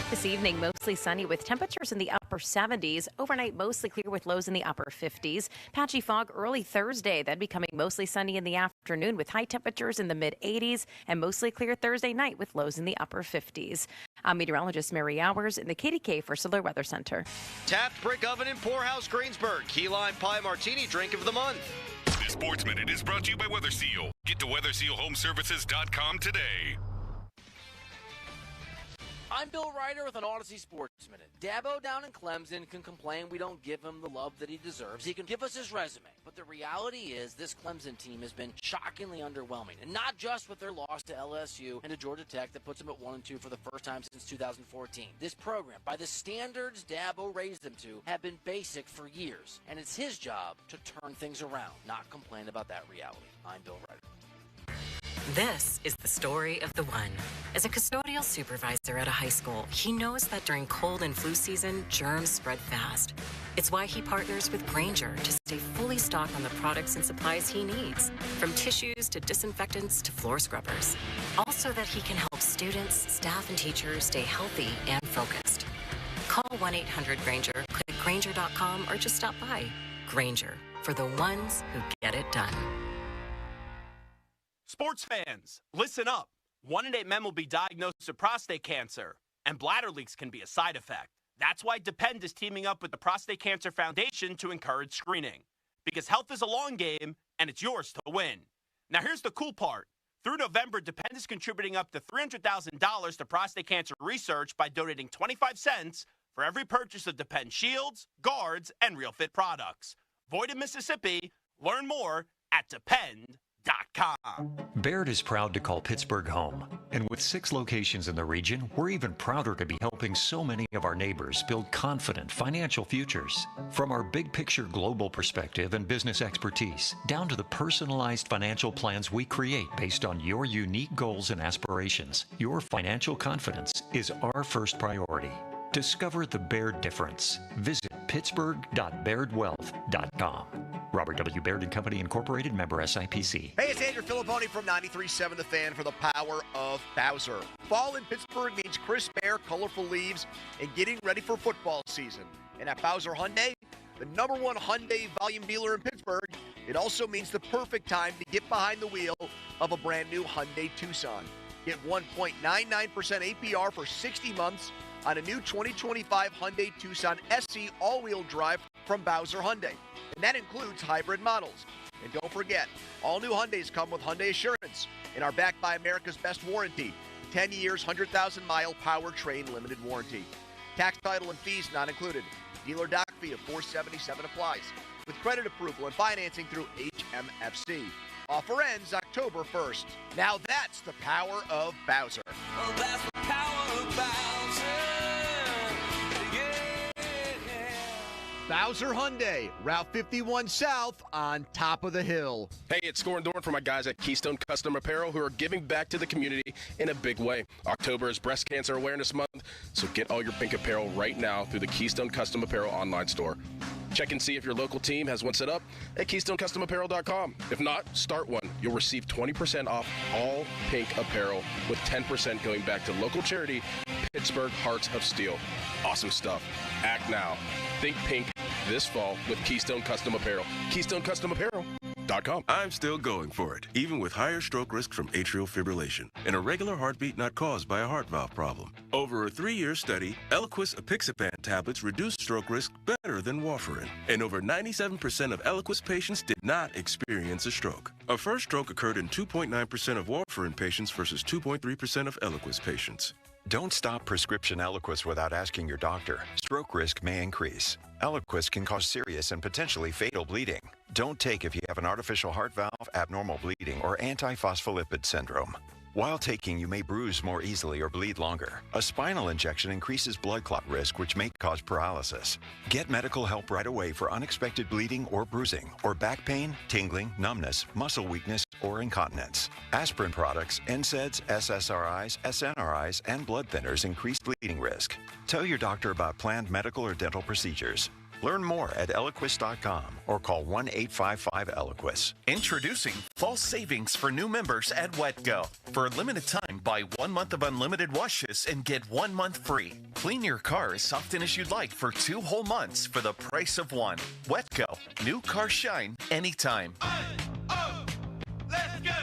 Speaker 10: This evening, mostly sunny with temperatures in the upper 70s. Overnight, mostly clear with lows in the upper 50s. Patchy fog early Thursday, then becoming mostly sunny in the afternoon with high temperatures in the mid 80s, and mostly clear Thursday night with lows in the upper 50s. I'm meteorologist Mary Hours in the KDK First Alert Weather Center.
Speaker 4: Taft Brick Oven in Poorhouse, Greensburg. Key Lime Pie Martini drink of the month.
Speaker 8: The Sports Minute is brought to you by Weather Seal. Get to WeatherSealHomeservices.com today.
Speaker 13: I'm Bill Ryder with an Odyssey Sports Minute. Dabo down in Clemson can complain we don't give him the love that he deserves. He can give us his resume. But the reality is this Clemson team has been shockingly underwhelming. And not just with their loss to LSU and to Georgia Tech that puts them at 1-2 for the first time since 2014. This program, by the standards Dabo raised them to, have been basic for years. And it's his job to turn things around, not complain about that reality. I'm Bill Ryder.
Speaker 7: This is the story of the one. As a custodial supervisor at a high school, he knows that during cold and flu season, germs spread fast. It's why he partners with Grainger to stay fully stocked on the products and supplies he needs, from tissues to disinfectants to floor scrubbers. Also that he can help students, staff, and teachers stay healthy and focused. Call 1-800-GRAINGER, click Grainger.com, or just stop by. Grainger, for the ones who get it done.
Speaker 14: Sports fans, listen up. 1 in 8 men will be diagnosed with prostate cancer, and bladder leaks can be a side effect. That's why Depend is teaming up with the Prostate Cancer Foundation to encourage screening. Because health is a long game, and it's yours to win. Now here's the cool part. Through November, Depend is contributing up to $300,000 to prostate cancer research by donating 25 cents for every purchase of Depend shields, guards, and Real Fit products. Void in Mississippi. Learn more at Depend.com.
Speaker 22: Baird is proud to call Pittsburgh home. And with 6 locations in the region, we're even prouder to be helping so many of our neighbors build confident financial futures. From our big picture global perspective and business expertise, down to the personalized financial plans we create based on your unique goals and aspirations, your financial confidence is our first priority. Discover the Baird difference. Visit pittsburgh.bairdwealth.com. Robert W. Baird & Company, Incorporated, member SIPC.
Speaker 4: Hey, it's Andrew Filipponi from 93.7 The Fan for the power of Bowser. Fall in Pittsburgh means crisp air, colorful leaves, and getting ready for football season. And at Bowser Hyundai, the #1 Hyundai volume dealer in Pittsburgh, it also means the perfect time to get behind the wheel of a brand new Hyundai Tucson. Get 1.99% APR for 60 months on a new 2025 Hyundai Tucson SE all-wheel drive from Bowser Hyundai. And that includes hybrid models. And don't forget, all new Hyundais come with Hyundai Assurance and are backed by America's best warranty. 10 years, 100,000-mile powertrain limited warranty. Tax, title, and fees not included. Dealer doc fee of $477 applies. With credit approval and financing through HMFC. Offer ends October 1st. Now that's the power of Bowser.
Speaker 13: Oh, that's the power of Bowser.
Speaker 4: Bowser Hyundai, Route 51 South on top of the hill.
Speaker 23: Hey, it's Scorin' Dorn for my guys at Keystone Custom Apparel who are giving back to the community in a big way. October is Breast Cancer Awareness Month, so get all your pink apparel right now through the Keystone Custom Apparel online store. Check and see if your local team has one set up at KeystoneCustomApparel.com. If not, start one. You'll receive 20% off all pink apparel with 10% going back to local charity, Pittsburgh Hearts of Steel. Awesome stuff. Act now. Think pink this fall with Keystone Custom Apparel. KeystoneCustomApparel.com. ShotSpots.com.
Speaker 8: I'm still going for it, even with higher stroke risk from atrial fibrillation, an irregular heartbeat not caused by a heart valve problem. Over a 3-year study, Eliquis apixaban tablets reduced stroke risk better than warfarin, and over 97% of Eliquis patients did not experience a stroke. A first stroke occurred in 2.9% of warfarin patients versus 2.3% of Eliquis patients.
Speaker 22: Don't stop prescription Eliquis without asking your doctor. Stroke risk may increase. Eliquis can cause serious and potentially fatal bleeding. Don't take if you have an artificial heart valve, abnormal bleeding, or antiphospholipid syndrome. While taking, you may bruise more easily or bleed longer. A spinal injection increases blood clot risk, which may cause paralysis. Get medical help right away for unexpected bleeding or bruising, or back pain, tingling, numbness, muscle weakness, or incontinence. Aspirin products, NSAIDs, SSRIs, SNRIs, and blood thinners increase bleeding risk. Tell your doctor about planned medical or dental procedures. Learn more at Eliquis.com or call 1-855-ELIQUIS.
Speaker 15: Introducing fall savings for new members at WetGo. For a limited time, buy 1 month of unlimited washes and get 1 month free. Clean your car as often as you'd like for 2 whole months for the price of 1. WetGo. New car shine anytime.
Speaker 16: Let's go!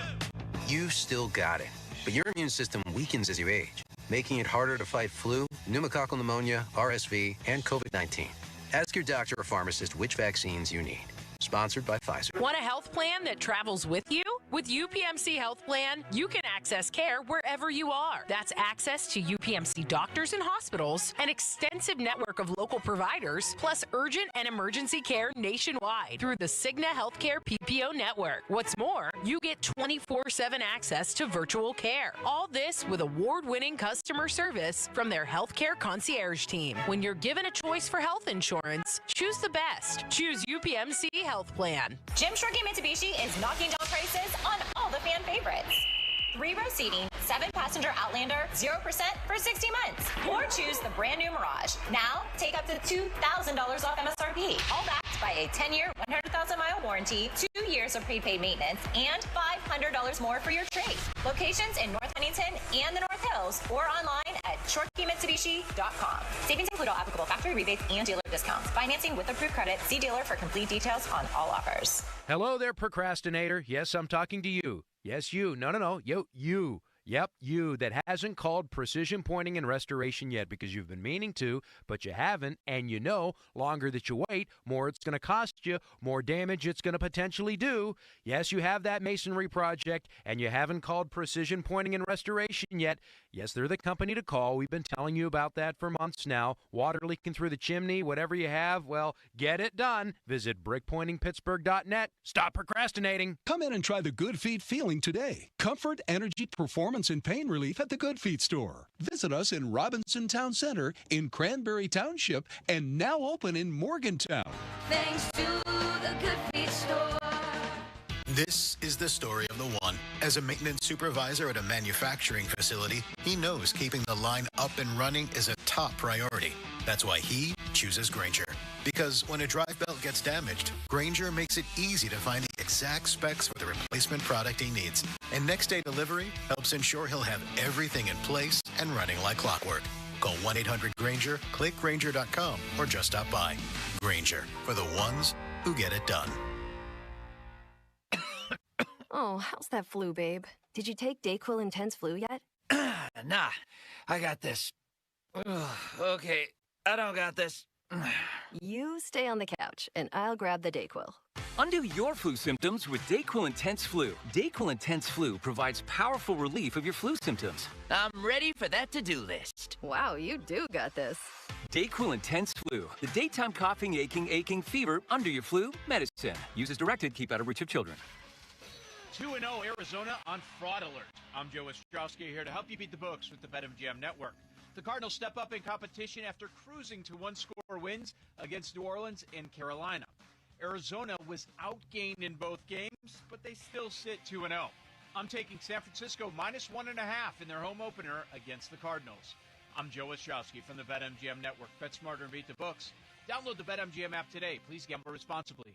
Speaker 16: You still got it, but your immune system weakens as you age, making it harder to fight flu, pneumococcal pneumonia, RSV, and COVID-19. Ask your doctor or pharmacist which vaccines you need. Sponsored by Pfizer.
Speaker 17: Want a health plan that travels with you? With UPMC Health Plan, you can access care wherever you are. That's access to UPMC doctors and hospitals, an extensive network of local providers, plus urgent and emergency care nationwide through the Cigna Healthcare PPO network. What's more, you get 24/7 access to virtual care. All this with award-winning customer service from their healthcare concierge team. When you're given a choice for health insurance, choose the best. Choose UPMC Health Plan.
Speaker 24: Jim Shorkey Mitsubishi is knocking down prices on all the fan favorites. 3-row seating, 7-passenger Outlander, 0% for 60 months. Or choose the brand new Mirage. Now, take up to $2,000 off MSRP. All backed by a 10-year, 100,000-mile warranty, 2 years of prepaid maintenance, and $500 more for your trade. Locations in North Huntington and the North Hills, or online at ShorkeyMitsubishi.com. Savings include all applicable factory rebates and dealer discounts. Financing with approved credit. See dealer for complete details on all offers.
Speaker 25: Hello there, procrastinator. Yes, I'm talking to you. Yes, you. No. You. Yep, you that hasn't called Precision Pointing and Restoration yet because you've been meaning to, but you haven't, and you know, longer that you wait, more it's going to cost you, more damage it's going to potentially do. Yes, you have that masonry project, and you haven't called Precision Pointing and Restoration yet. Yes, they're the company to call. We've been telling you about that for months now. Water leaking through the chimney, whatever you have, well, get it done. Visit brickpointingpittsburgh.net. Stop procrastinating.
Speaker 26: Come in and try the Good Feet feeling today. Comfort, energy, performance, and pain relief at the Good Feet store. Visit us in Robinson Town Center, in Cranberry Township, and now open in Morgantown.
Speaker 27: Thanks to the Good Feet store.
Speaker 28: This is the story of the one. As a maintenance supervisor at a manufacturing facility, he knows keeping the line up and running is a top priority. That's why he chooses Grainger. Because when a drive belt gets damaged, Grainger makes it easy to find the exact specs for the replacement product he needs. And next day delivery helps ensure he'll have everything in place and running like clockwork. Call 1-800-GRAINGER, click Grainger.com, or just stop by. Grainger, for the ones who get it done.
Speaker 29: Oh, how's that flu, babe? Did you take Dayquil Intense Flu yet?
Speaker 30: Nah, I got this. Ugh, okay, I don't got this.
Speaker 29: You stay on the couch, and I'll grab the Dayquil.
Speaker 31: Undo your flu symptoms with Dayquil Intense Flu. Dayquil Intense Flu provides powerful relief of your flu symptoms.
Speaker 30: I'm ready for that to-do list.
Speaker 29: Wow, you do got this.
Speaker 31: Dayquil Intense Flu. The daytime coughing, aching, fever, under your flu medicine. Use as directed. Keep out of reach of children.
Speaker 32: 2-0 Arizona on fraud alert. I'm Joe Ostrowski here to help you beat the books with the BetMGM Network. The Cardinals step up in competition after cruising to one-score wins against New Orleans and Carolina. Arizona was outgained in both games, but they still sit 2-0. I'm taking San Francisco -1.5 in their home opener against the Cardinals. I'm Joe Ostrowski from the BetMGM Network. Bet smarter and beat the books. Download the BetMGM app today. Please gamble responsibly.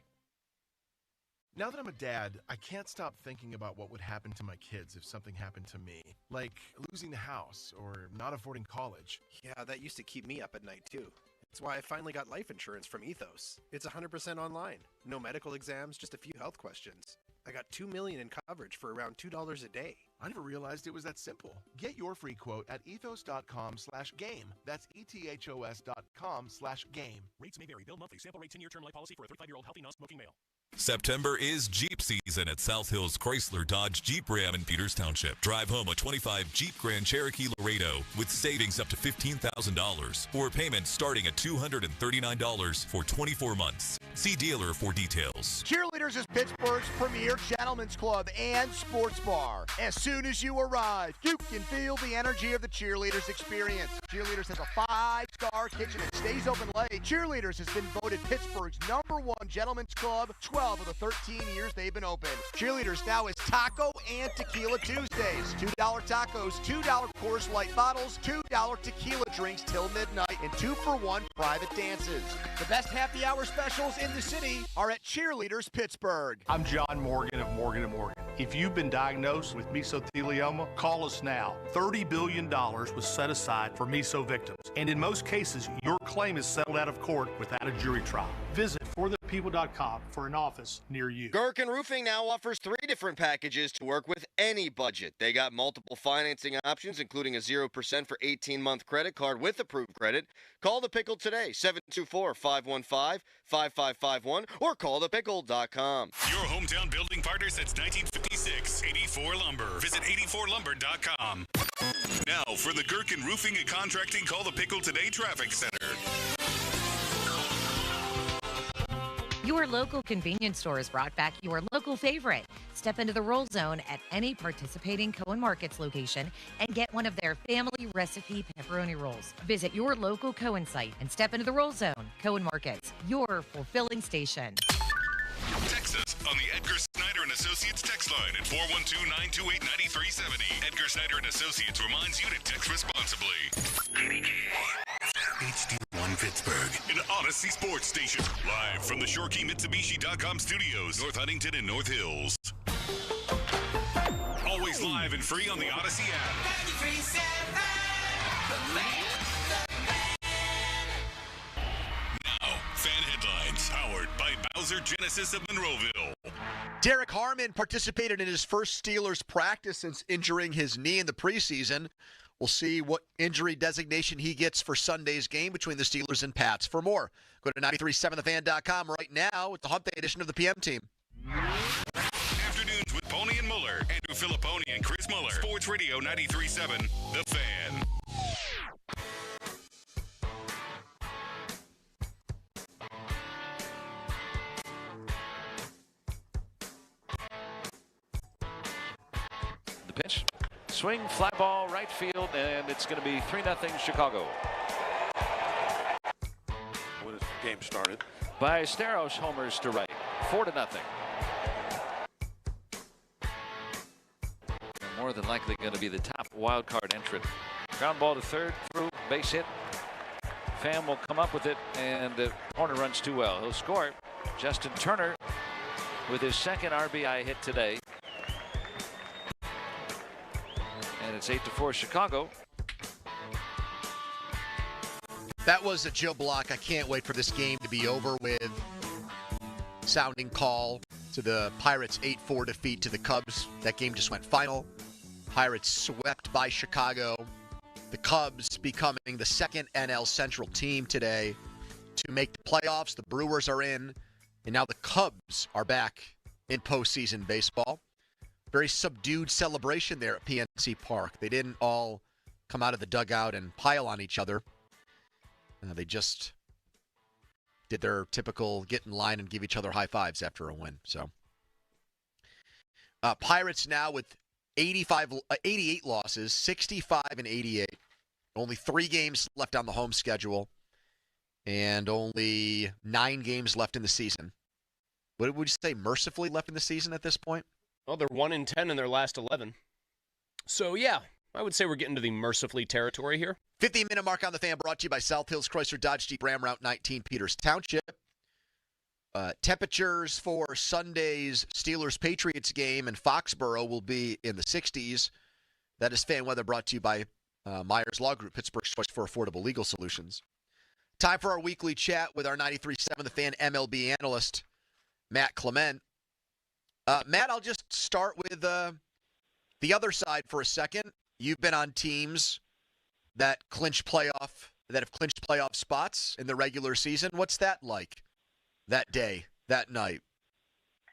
Speaker 33: Now that I'm a dad, I can't stop thinking about what would happen to my kids if something happened to me. Like losing the house or not affording college.
Speaker 34: Yeah, that used to keep me up at night too. It's why I finally got life insurance from Ethos. It's 100% online. No medical exams, just a few health questions. I got $2 million in coverage for around $2 a day.
Speaker 33: I never realized it was that simple. Get your free quote at ethos.com/game. That's ethos.com/game.
Speaker 1: Rates may vary. Bill monthly. Sample rate 10-year term life policy for a 35-year-old healthy non-smoking male.
Speaker 2: September is Jeep season at South Hills Chrysler Dodge Jeep Ram in Peters Township. Drive home a 25 Jeep Grand Cherokee Laredo with savings up to $15,000 or payments starting at $239 for 24 months. See dealer for details.
Speaker 3: Cheerleaders is Pittsburgh's premier gentlemen's club and sports bar. As soon as you arrive, you can feel the energy of the Cheerleaders experience. Cheerleaders has a 5-star kitchen and stays open late. Cheerleaders has been voted Pittsburgh's #1 gentlemen's club 12 of the 13 years they've been open. Cheerleaders now is Taco and Tequila Tuesdays. $2 tacos, $2 Coors Light bottles, $2 tequila drinks till midnight, and 2-for-1 private dances. The best happy hour specials in the city are at Cheerleaders Pittsburgh.
Speaker 5: I'm John Morgan of Morgan & Morgan. If you've been diagnosed with mesothelioma, call us now. $30 billion was set aside for meso victims. And in most cases, your claim is settled out of court without a jury trial. Visit forthepeople.com for an office near you.
Speaker 6: Gherkin Roofing now offers 3 different packages to work with any budget. They got multiple financing options, including a 0% for 18-month credit card with approved credit. Call the Pickle today, 724-515-5551, or callthepickle.com.
Speaker 8: Your hometown building partner since 1956, 84 Lumber. Visit 84lumber.com. Now for the Gherkin Roofing and Contracting Call the Pickle Today Traffic Center.
Speaker 7: Your local convenience store has brought back your local favorite. Step into the roll zone at any participating Cohen Markets location and get one of their family recipe pepperoni rolls. Visit your local Cohen site and step into the roll zone. Cohen Markets, your fulfilling station.
Speaker 8: Text us on the Edgar Snyder and Associates text line at 412-928-9370. Edgar Snyder and Associates reminds you to text responsibly. HD1 Pittsburgh, an Odyssey sports station. Live from the ShoreKeyMitsubishi.com studios, North Huntington and North Hills. Always live and free on the Odyssey app. 93.7, the land. Now, fan headlines powered by Bowser Genesis of Monroeville.
Speaker 4: Derek Harmon participated in his first Steelers practice since injuring his knee in the preseason. We'll see what injury designation he gets for Sunday's game between the Steelers and Pats. For more, go to 937thefan.com right now with the Hump Day edition of the PM Team.
Speaker 8: Afternoons with Pony and Muller, Andrew Filipponi and Chris Muller. Sports Radio 93.7, The Fan.
Speaker 9: The pitch. Swing, fly ball, right field, and it's going to be 3-0 Chicago.
Speaker 10: When the game started.
Speaker 9: Ballesteros homers to right, 4-0. More than likely going to be the top wild card entrant. Ground ball to third, through, base hit. Pham will come up with it, and the corner runs too well. He'll score. Justin Turner with his second RBI hit today. And it's 8-4 Chicago.
Speaker 4: That was a Joe Block. I can't wait for this game to be over with. Sounding call to the Pirates' 8-4 defeat to the Cubs. That game just went final. Pirates swept by Chicago. The Cubs becoming the second NL Central team today to make the playoffs. The Brewers are in. And now the Cubs are back in postseason baseball. Very subdued celebration there at PNC Park. They didn't all come out of the dugout and pile on each other. They just did their typical get in line and give each other high fives after a win. So, Pirates now with 88 losses, 65-88. Only 3 games left on the home schedule, and only 9 games left in the season. What would you say, mercifully left in the season at this point?
Speaker 11: Well, they're 1-10 in their last 11. So, yeah, I would say we're getting to the mercifully territory here.
Speaker 4: 15-minute mark on the Fan brought to you by South Hills Chrysler Dodge Jeep Ram Route 19, Peters Township. Temperatures for Sunday's Steelers-Patriots game in Foxborough will be in the 60s. That is fan weather brought to you by Myers Law Group, Pittsburgh's choice for affordable legal solutions. Time for our weekly chat with our 93.7 The Fan MLB analyst, Matt Clement. Matt, I'll just start with the other side for a second. You've been on teams that have clinched playoff spots in the regular season. What's that like that day, that night?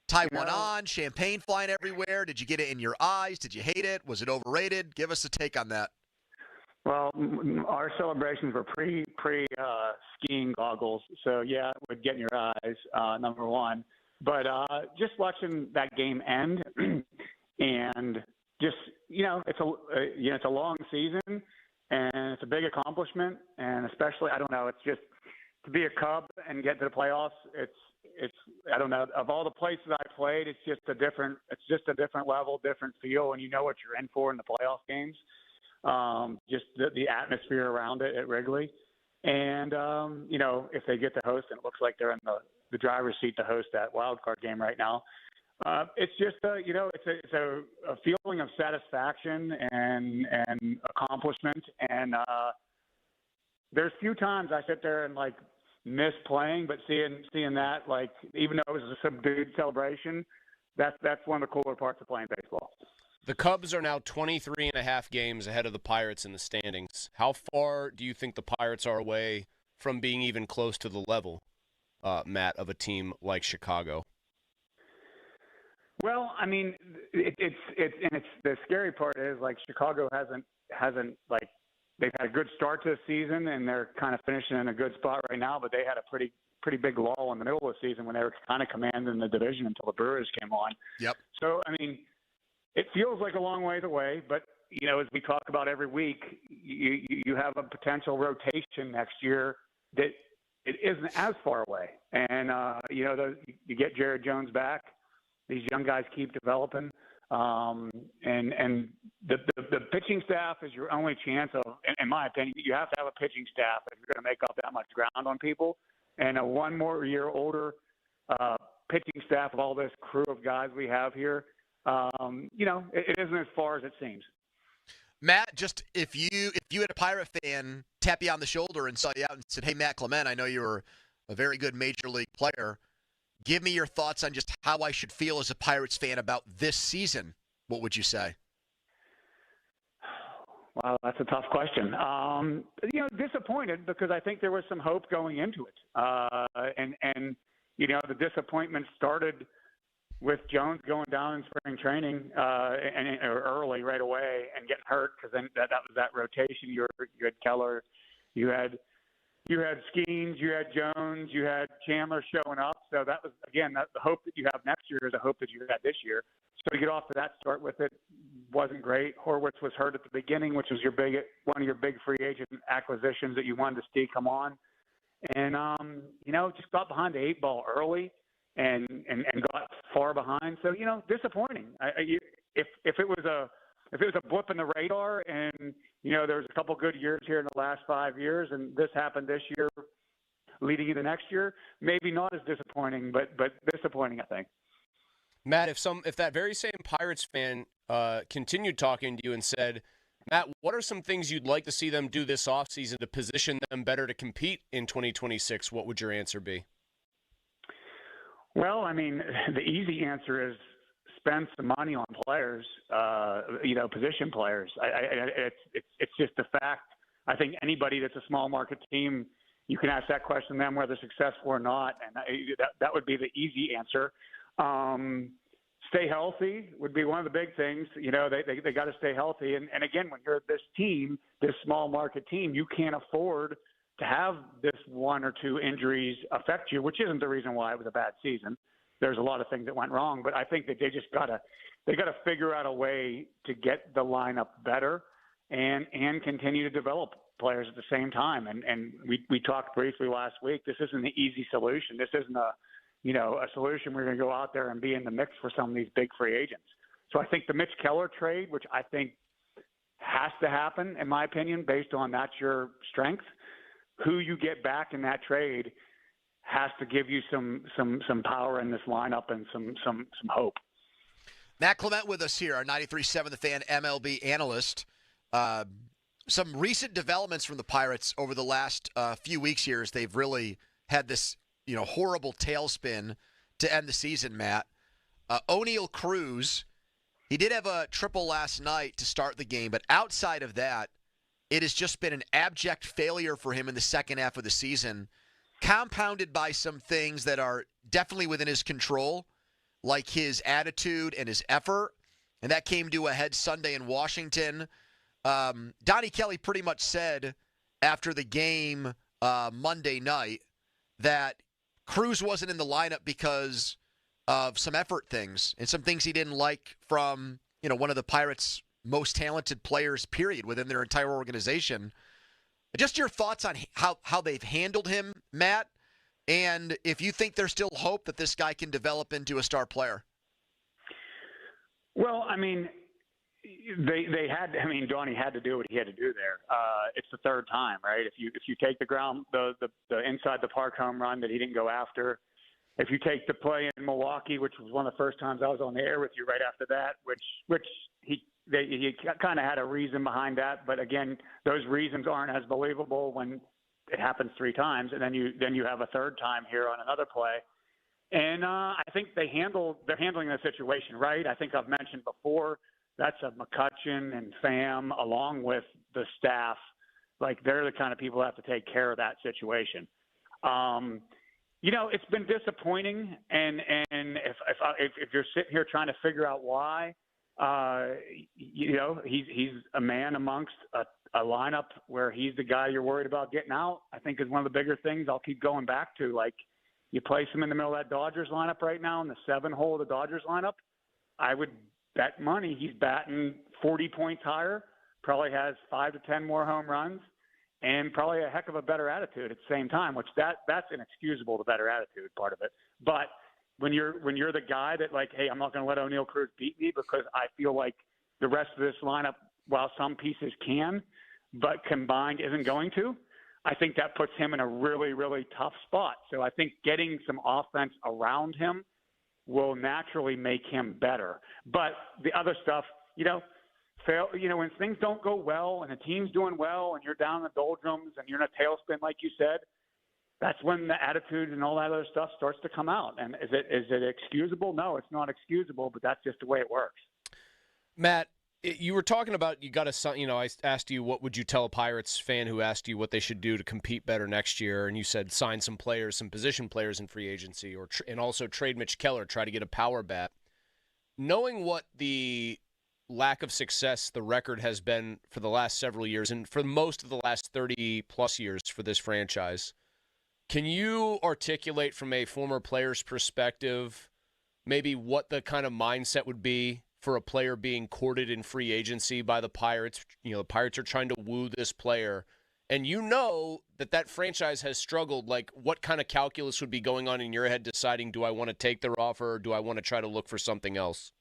Speaker 4: Tie one on, champagne flying everywhere. Did you get it in your eyes? Did you hate it? Was it overrated? Give us a take on that.
Speaker 12: Well, our celebrations were skiing goggles, so yeah, it would get in your eyes, number one. But just watching that game end, and just it's a long season, and it's a big accomplishment, and especially it's just to be a Cub and get to the playoffs. It's I don't know, of all the places I played, it's just a different level, different feel, and you know what you're in for in the playoff games. Just the atmosphere around it at Wrigley, and if they get to host, and it looks like they're in the driver's seat to host that wild card game right now. It's just it's a feeling of satisfaction and accomplishment, and there's few times I sit there and miss playing, but seeing that, even though it was a subdued celebration, that's one of the cooler parts of playing baseball.
Speaker 11: The Cubs are now 23.5 games ahead of the Pirates in the standings. How far do you think the Pirates are away from being even close to the level, Matt, of a team like Chicago?
Speaker 12: Well, I mean, it's the scary part is Chicago hasn't they've had a good start to the season, and they're kind of finishing in a good spot right now, but they had a pretty big lull in the middle of the season when they were kind of commanding the division until the Brewers came on.
Speaker 4: Yep.
Speaker 12: So, I mean, it feels like a long ways away, but, as we talk about every week, you have a potential rotation next year that it isn't as far away. And, you get Jared Jones back. These young guys keep developing. And the pitching staff is your only chance of, in my opinion, you have to have a pitching staff if you're going to make up that much ground on people. And a one more year older pitching staff of all this crew of guys we have here, it isn't as far as it seems.
Speaker 4: Matt, just if you had a Pirate fan tap you on the shoulder and saw you out and said, "Hey, Matt Clement, I know you're a very good major league player. Give me your thoughts on just how I should feel as a Pirates fan about this season," what would you say?
Speaker 12: Wow, that's a tough question. Disappointed because I think there was some hope going into it. And the disappointment started with Jones going down in spring training or early right away and getting hurt, because then that was that rotation. You had Keller, you had Skeens, you had Jones, you had Chandler showing up. So that was, again, the hope that you have next year is the hope that you had this year. So to get off to that start with it wasn't great. Horwitz was hurt at the beginning, which was one of your big free agent acquisitions that you wanted to see come on. And, just got behind the 8 ball early and got far behind. So, disappointing. If it was a blip in the radar, and there was a couple good years here in the last 5 years, and this happened this year, leading into next year, maybe not as disappointing, but disappointing, I think.
Speaker 11: Matt, if that very same Pirates fan continued talking to you and said, "Matt, what are some things you'd like to see them do this offseason to position them better to compete in 2026?" what would your answer be?
Speaker 12: Well, I mean, the easy answer is spend some money on players, position players. It's just a fact. I think anybody that's a small market team, you can ask that question to them whether they're successful or not, and that would be the easy answer. Stay healthy would be one of the big things. They got to stay healthy. And again, when you're this team, this small market team, you can't afford to have this 1 or 2 injuries affect you, which isn't the reason why it was a bad season. There's a lot of things that went wrong, but I think that they got to figure out a way to get the lineup better and continue to develop players at the same time. And we talked briefly last week. This isn't an easy solution. This isn't a solution we're going to go out there and be in the mix for some of these big free agents. So I think the Mitch Keller trade, which I think has to happen, in my opinion, based on that's your strength, who you get back in that trade has to give you some power in this lineup and some hope.
Speaker 4: Matt Clement with us here, our 93.7 The Fan MLB analyst. Some recent developments from the Pirates over the last few weeks here as they've really had this horrible tailspin to end the season, Matt. O'Neal Cruz, he did have a triple last night to start the game, but outside of that, it has just been an abject failure for him in the second half of the season, compounded by some things that are definitely within his control, like his attitude and his effort, and that came to a head Sunday in Washington. Donnie Kelly pretty much said after the game Monday night that Cruz wasn't in the lineup because of some effort things and some things he didn't like from, one of the Pirates' most talented players, period, within their entire organization. Just your thoughts on how they've handled him, Matt, and if you think there's still hope that this guy can develop into a star player.
Speaker 12: Well, I mean, Donnie had to do what he had to do there. It's the third time, right? If you take the inside the park home run that he didn't go after, if you take the play in Milwaukee, which was one of the first times I was on the air with you right after that, which he kind of had a reason behind that, but again, those reasons aren't as believable when it happens three times, and then you have a third time here on another play. And I think they're handling the situation right. I think I've mentioned before, that's a McCutchen and Pham along with the staff. Like, they're the kind of people who have to take care of that situation. It's been disappointing, and if you're sitting here trying to figure out why, he's a man amongst a lineup where he's the guy you're worried about getting out, I think is one of the bigger things I'll keep going back to. Like, you place him in the middle of that Dodgers lineup right now, in the 7-hole of the Dodgers lineup, I would bet money he's batting 40 points higher, probably has 5 to 10 more home runs, and probably a heck of a better attitude at the same time, which that's inexcusable, the better attitude part of it. But when you're the guy that, like, hey, I'm not going to let O'Neal Cruz beat me because I feel like the rest of this lineup, while some pieces can, but combined isn't going to, I think that puts him in a really, really tough spot. So I think getting some offense around him will naturally make him better. But the other stuff, when things don't go well and the team's doing well and you're down in the doldrums and you're in a tailspin, like you said, that's when the attitude and all that other stuff starts to come out. And is it excusable? No, it's not excusable, but that's just the way it works.
Speaker 11: Matt, you were talking about I asked you what would you tell a Pirates fan who asked you what they should do to compete better next year, and you said sign some players, some position players in free agency, and also trade Mitch Keller, try to get a power bat. Knowing what the lack of success the record has been for the last several years, and for most of the last 30-plus years for this franchise, can you articulate from a former player's perspective maybe what the kind of mindset would be for a player being courted in free agency by the Pirates? The Pirates are trying to woo this player, and that franchise has struggled. Like, what kind of calculus would be going on in your head deciding, do I want to take their offer or do I want to try to look for something else?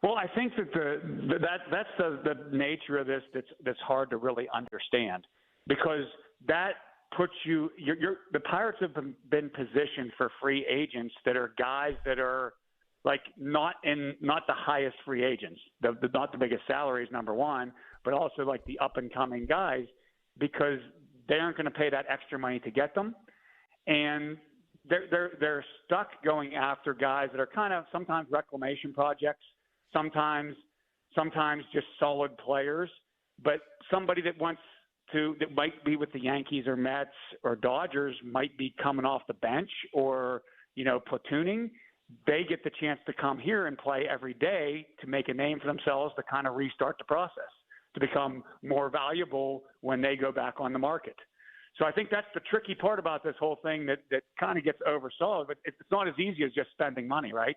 Speaker 12: Well, I think that's the nature of this that's hard to really understand, because that puts the Pirates have been positioned for free agents that are guys that are like not the highest free agents, not the biggest salaries, number one, but also like the up and coming guys, because they aren't going to pay that extra money to get them, and they're stuck going after guys that are kind of sometimes reclamation projects, sometimes just solid players, but somebody that might be with the Yankees or Mets or Dodgers might be coming off the bench or platooning. They get the chance to come here and play every day to make a name for themselves, to kind of restart the process, to become more valuable when they go back on the market. So I think that's the tricky part about this whole thing that kind of gets oversold. But it's not as easy as just spending money, right?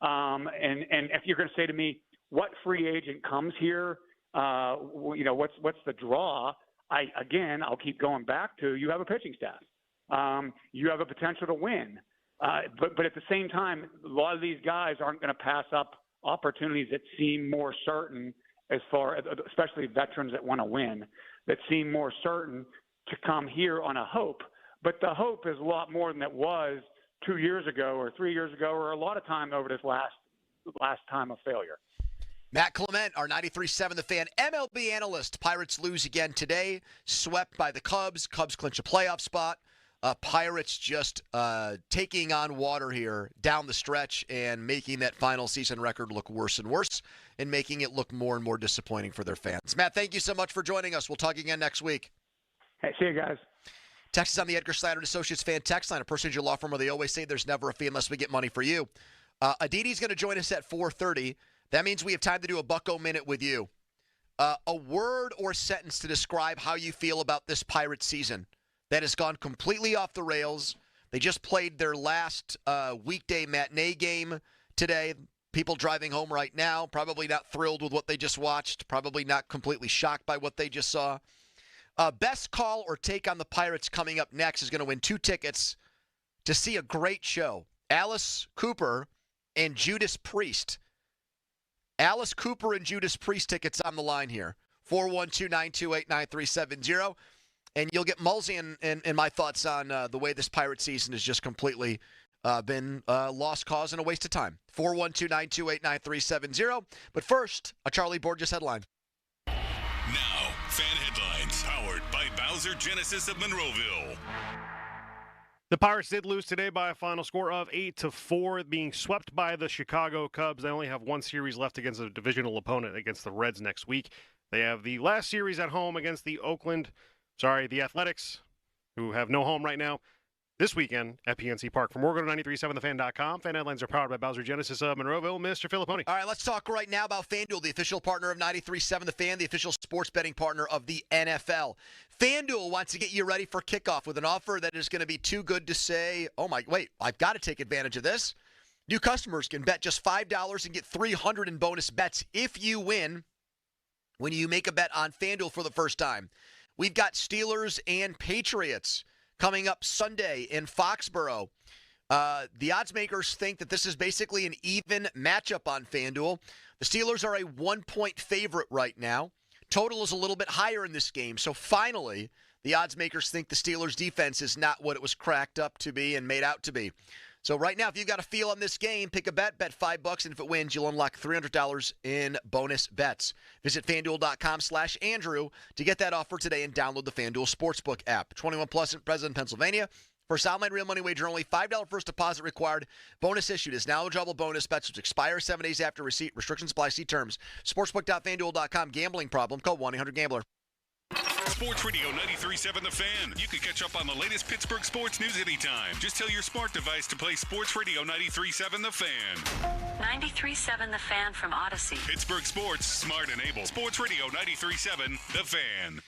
Speaker 12: And if you're going to say to me, what free agent comes here, what's the draw? I'll keep going back to, you have a pitching staff. You have a potential to win. But at the same time, a lot of these guys aren't going to pass up opportunities that seem more certain, especially veterans that want to win, that seem more certain to come here on a hope. But the hope is a lot more than it was 2 years ago or 3 years ago, or a lot of time over this last time of failure.
Speaker 4: Matt Clement, our 93.7 The Fan MLB analyst. Pirates lose again today, swept by the Cubs. Cubs clinch a playoff spot. Pirates just taking on water here down the stretch and making that final season record look worse and worse and making it look more and more disappointing for their fans. Matt, thank you so much for joining us. We'll talk again next week.
Speaker 12: Hey, see you guys.
Speaker 4: Text is on the Edgar Snyder & Associates fan text line, a procedure law firm where they always say there's never a fee unless we get money for you. Aditi's going to join us at 4:30. That means we have time to do a Bucko Minute with you. A word or sentence to describe how you feel about this Pirates season that has gone completely off the rails. They just played their last weekday matinee game today. People driving home right now, probably not thrilled with what they just watched, probably not completely shocked by what they just saw. Best call or take on the Pirates coming up next is going to win 2 tickets to see a great show. Alice Cooper and Judas Priest. Alice Cooper and Judas Priest tickets on the line here. 412-928-9370. And you'll get Mulsey and my thoughts on the way this Pirate season has just completely been lost cause and a waste of time. 412-928-9370. But first, a Charlie Borges headline.
Speaker 8: Now, fan headlines powered by Bowser Genesis of Monroeville.
Speaker 13: The Pirates did lose today by a final score of 8-4, being swept by the Chicago Cubs. They only have one series left against a divisional opponent against the Reds next week. They have the last series at home against the Athletics, who have no home right now, this weekend at PNC Park. For more, go to 937thefan.com. Fan headlines are powered by Bowser Genesis of Monroeville. Mr. Filipponi.
Speaker 4: All right, let's talk right now about FanDuel, the official partner of 93.7 The Fan, the official sports betting partner of the NFL. FanDuel wants to get you ready for kickoff with an offer that is going to be too good to say, I've got to take advantage of this. New customers can bet just $5 and get $300 in bonus bets if you win when you make a bet on FanDuel for the first time. We've got Steelers and Patriots coming up Sunday in Foxborough. The odds makers think that this is basically an even matchup on FanDuel. The Steelers are a 1-point favorite right now. Total is a little bit higher in this game. So finally, the odds makers think the Steelers defense is not what it was cracked up to be and made out to be. So right now, if you've got a feel on this game, pick a bet $5, and if it wins, you'll unlock $300 in bonus bets. Visit FanDuel.com/Andrew to get that offer today and download the FanDuel Sportsbook app. 21 plus in President, Pennsylvania. First online real money wager only. $5 first deposit required. Bonus issued is now eligible bonus bets which expire 7 days after receipt. Restrictions apply. See terms. Sportsbook.FanDuel.com. Gambling problem. Call 1-800-GAMBLER.
Speaker 8: Sports Radio 93.7 The Fan. You can catch up on the latest Pittsburgh sports news anytime. Just tell your smart device to play Sports Radio 93.7 The Fan.
Speaker 14: 93.7 The Fan from Odyssey.
Speaker 8: Pittsburgh sports, smart and able. Sports Radio 93.7 The Fan.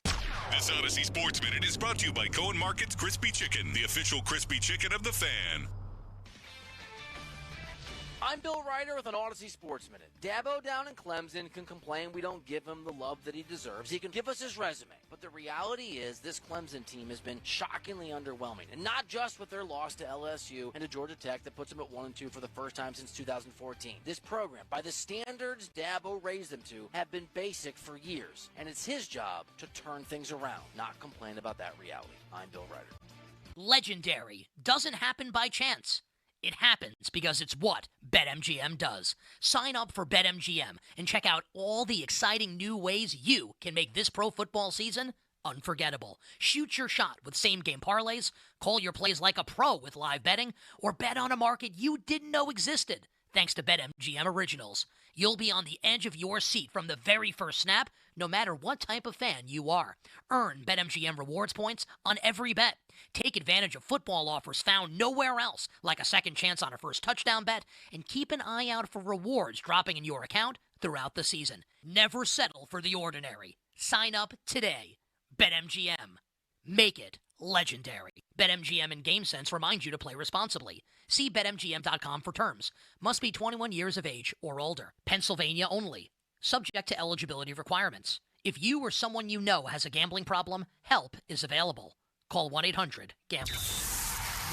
Speaker 8: This Odyssey Sports Minute is brought to you by Cohen Market's Crispy Chicken, the official crispy chicken of The Fan.
Speaker 15: I'm Bill Ryder with an Odyssey Sports Minute. Dabo down in Clemson can complain we don't give him the love that he deserves. He can give us his resume. But the reality is this Clemson team has been shockingly underwhelming. And not just with their loss to LSU and to Georgia Tech that puts them at 1-2 for the first time since 2014. This program, by the standards Dabo raised them to, have been basic for years. And it's his job to turn things around, not complain about that reality. I'm Bill Ryder.
Speaker 16: Legendary doesn't happen by chance. It happens because it's what BetMGM does. Sign up for BetMGM and check out all the exciting new ways you can make this pro football season unforgettable. Shoot your shot with same-game parlays, call your plays like a pro with live betting, or bet on a market you didn't know existed. Thanks to BetMGM Originals. You'll be on the edge of your seat from the very first snap, no matter what type of fan you are. Earn BetMGM rewards points on every bet. Take advantage of football offers found nowhere else, like a second chance on a first touchdown bet, and keep an eye out for rewards dropping in your account throughout the season. Never settle for the ordinary. Sign up today. BetMGM. Make it legendary. BetMGM and GameSense remind you to play responsibly. See BetMGM.com for terms. Must be 21 years of age or older. Pennsylvania only. Subject to eligibility requirements. If you or someone you know has a gambling problem, help is available. Call 1-800-GAMBLER.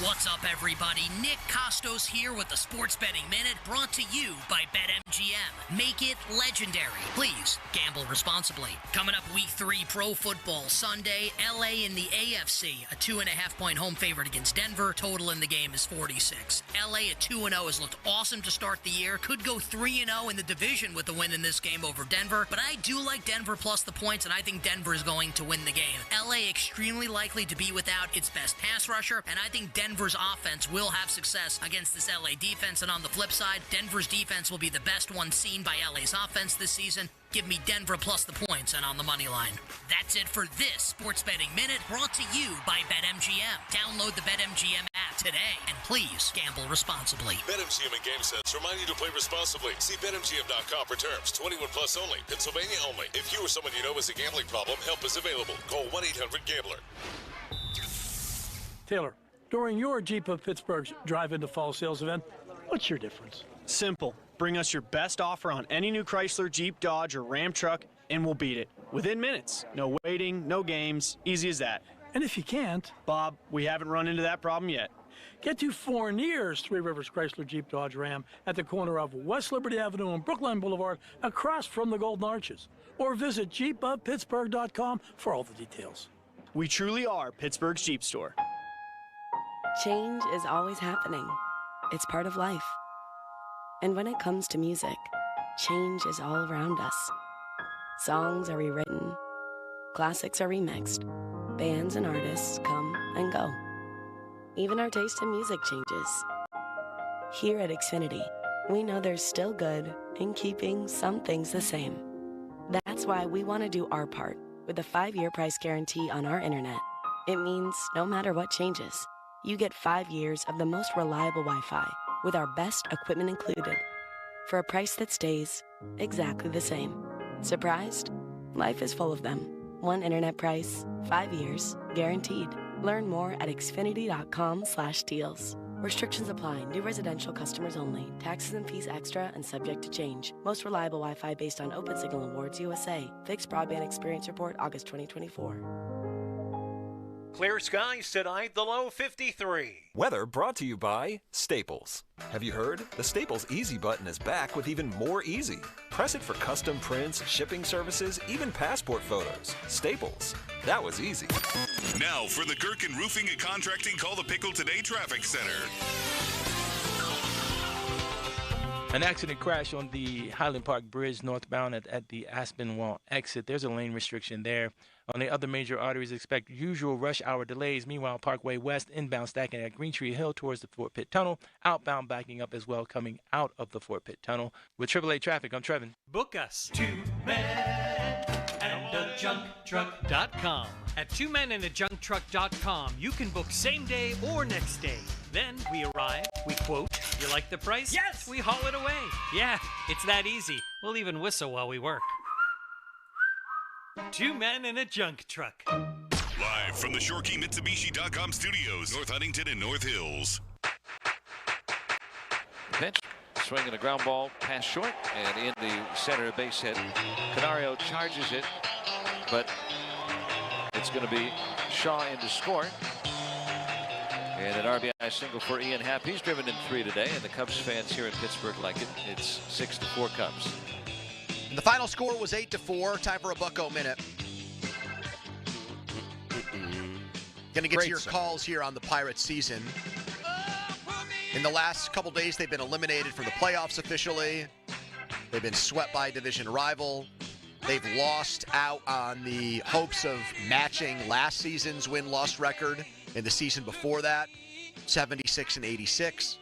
Speaker 16: What's up, everybody? Nick Costos here with the Sports Betting Minute, brought to you by BetMGM. Make it legendary. Please gamble responsibly. Coming up week 3 pro football Sunday, LA in the AFC, a 2.5-point home favorite against Denver. Total in the game is 46. LA at 2-0 has looked awesome to start the year. Could go 3-0 in the division with the win in this game over Denver, but I do like Denver plus the points, and I think Denver is going to win the game. LA extremely likely to be without its best pass rusher, and I think Denver's offense will have success against this LA defense. And on the flip side, Denver's defense will be the best one seen by LA's offense this season. Give me Denver plus the points and on the money line. That's it for this Sports Betting Minute, brought to you by BetMGM. Download the BetMGM app today, and please gamble responsibly.
Speaker 8: BetMGM and GameSense remind you to play responsibly. See BetMGM.com for terms. 21 plus only. Pennsylvania only. If you or someone you know has a gambling problem, help is available. Call 1-800-GAMBLER.
Speaker 17: Taylor, during your Jeep of Pittsburgh's Drive Into Fall sales event, what's your difference?
Speaker 18: Simple. Bring us your best offer on any new Chrysler, Jeep, Dodge, or Ram truck, and we'll beat it. Within minutes. No waiting, no games. Easy as that.
Speaker 17: And if you can't,
Speaker 18: Bob, we haven't run into that problem yet.
Speaker 17: Get to Fournier's Three Rivers Chrysler, Jeep, Dodge, Ram at the corner of West Liberty Avenue and Brookline Boulevard across from the Golden Arches. Or visit jeepofpittsburgh.com for all the details.
Speaker 18: We truly are Pittsburgh's Jeep store.
Speaker 19: Change is always happening. It's part of life. And when it comes to music, change is all around us. Songs are rewritten, classics are remixed, bands and artists come and go. Even our taste in music changes. Here at Xfinity, we know there's still good in keeping some things the same. That's why we want to do our part with a 5-year price guarantee on our internet. It means no matter what changes, you get 5 years of the most reliable Wi-Fi with our best equipment included for a price that stays exactly the same. Surprised? Life is full of them. One internet price, 5 years, guaranteed. Learn more at xfinity.com/deals. Restrictions apply. New residential customers only. Taxes and fees extra and subject to change. Most reliable Wi-Fi based on Open Signal Awards USA. Fixed Broadband Experience Report, August 2024.
Speaker 20: Clear skies tonight, the low 53.
Speaker 21: Weather brought to you by Staples. Have you heard? The Staples Easy button is back with even more easy. Press it for custom prints, shipping services, even passport photos. Staples. That was easy.
Speaker 8: Now for the Gherkin Roofing and Contracting Call the Pickle Today Traffic Center.
Speaker 22: An accident crash on the Highland Park Bridge northbound at the Aspinwall exit. There's a lane restriction there. On the other major arteries, expect usual rush hour delays. Meanwhile, Parkway West inbound stacking at Green Tree Hill towards the Fort Pitt Tunnel. Outbound backing up as well coming out of the Fort Pitt Tunnel. With AAA Traffic, I'm Trevin.
Speaker 34: Book us. 2menandajuncktruck.com. At 2menandajuncktruck.com, you can book same day or next day. Then we arrive, we quote, you like the price? Yes! We haul it away. Yeah, it's that easy. We'll even whistle while we work. 2 men in a junk truck.
Speaker 8: Live from the ShoreKeyMitsubishi.com studios, North Huntington and North Hills.
Speaker 9: Pitch, swinging a ground ball past short, and in the center base hit. Canario charges it, but it's going to be Shaw in to score. And an RBI single for Ian Happ. He's driven in 3 today, and the Cubs fans here in Pittsburgh like it. It's 6-4 Cubs.
Speaker 4: And the final score was 8-4. Time for a Bucko Minute. Going to get to your calls here on the Pirates season. In the last couple days, they've been eliminated from the playoffs officially. They've been swept by a division rival. They've lost out on the hopes of matching last season's win-loss record in the season before that, 76-86.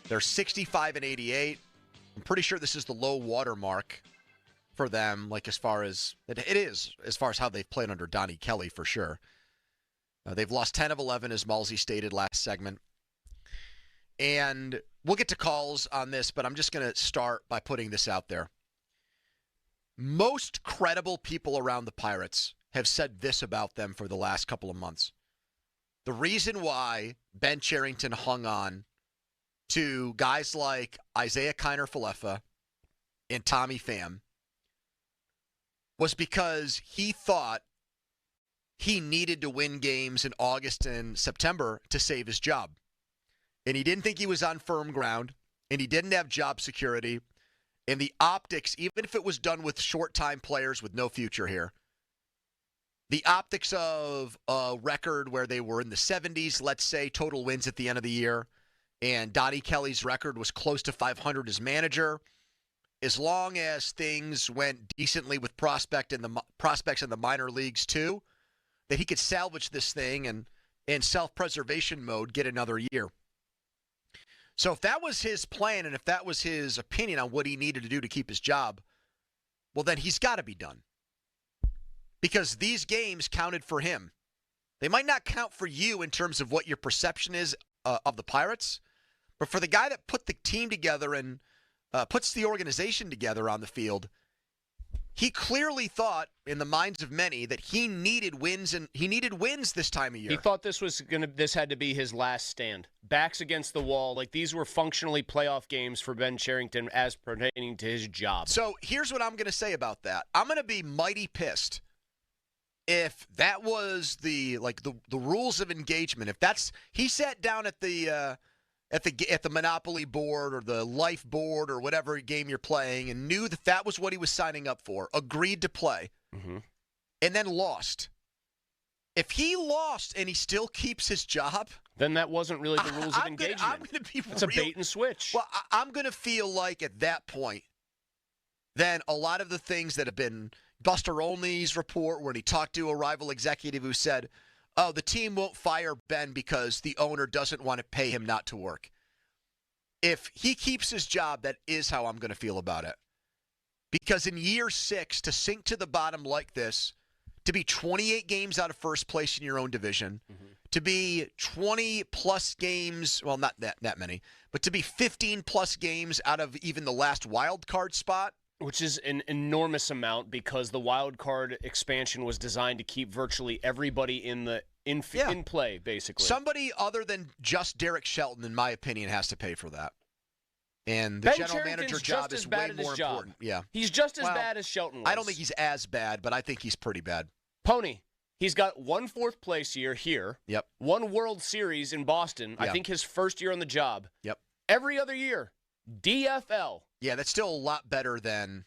Speaker 4: They're 65-88. I'm pretty sure this is the low water mark for them, like as far as how they've played under Donnie Kelly for sure. They've lost 10 of 11, as Malsey stated last segment. And we'll get to calls on this, but I'm just going to start by putting this out there. Most credible people around the Pirates have said this about them for the last couple of months. The reason why Ben Cherington hung on to guys like Isaiah Kiner-Falefa and Tommy Pham was because he thought he needed to win games in August and September to save his job. And he didn't think he was on firm ground, and he didn't have job security. And the optics, even if it was done with short-time players with no future here, the optics of a record where they were in the 70s, let's say, total wins at the end of the year, and Donnie Kelly's record was close to 500 as manager, as long as things went decently with prospects in the minor leagues too, that he could salvage this thing and in self-preservation mode get another year. So if that was his plan and if that was his opinion on what he needed to do to keep his job, well, then he's got to be done. Because these games counted for him. They might not count for you in terms of what your perception is of the Pirates, but for the guy that put the team together and puts the organization together on the field, he clearly thought, in the minds of many, that he needed wins, and he needed wins this time of year.
Speaker 11: He thought this had to be his last stand. Backs against the wall, like these were functionally playoff games for Ben Cherington as pertaining to his job.
Speaker 4: So here's what I'm going to say about that. I'm going to be mighty pissed if that was the rules of engagement. If that's he sat down at the Monopoly board or the Life board or whatever game you're playing and knew that that was what he was signing up for, agreed to play, and then lost. If he lost and he still keeps his job,
Speaker 11: then that wasn't really the rules of engagement. It's a bait and switch.
Speaker 4: Well, I'm going to feel like at that point, then a lot of the things that have been Buster Olney's report, where he talked to a rival executive who said, oh, the team won't fire Ben because the owner doesn't want to pay him not to work. If he keeps his job, that is how I'm going to feel about it. Because in year 6, to sink to the bottom like this, to be 28 games out of first place in your own division, to be 20-plus games, well, not that many, but to be 15-plus games out of even the last wild card spot,
Speaker 11: which is an enormous amount because the wild card expansion was designed to keep virtually everybody in play, basically.
Speaker 4: Somebody other than just Derek Shelton, in my opinion, has to pay for that. And the general manager job is way more important. Yeah.
Speaker 11: He's just as bad as Shelton was.
Speaker 4: I don't think he's as bad, but I think he's pretty bad.
Speaker 11: Pony, he's got 1 fourth place year here.
Speaker 4: Yep.
Speaker 11: 1 World Series in Boston.
Speaker 4: Yeah.
Speaker 11: I think his first year on the job.
Speaker 4: Yep.
Speaker 11: Every other year, DFL.
Speaker 4: Yeah, that's still a lot better than.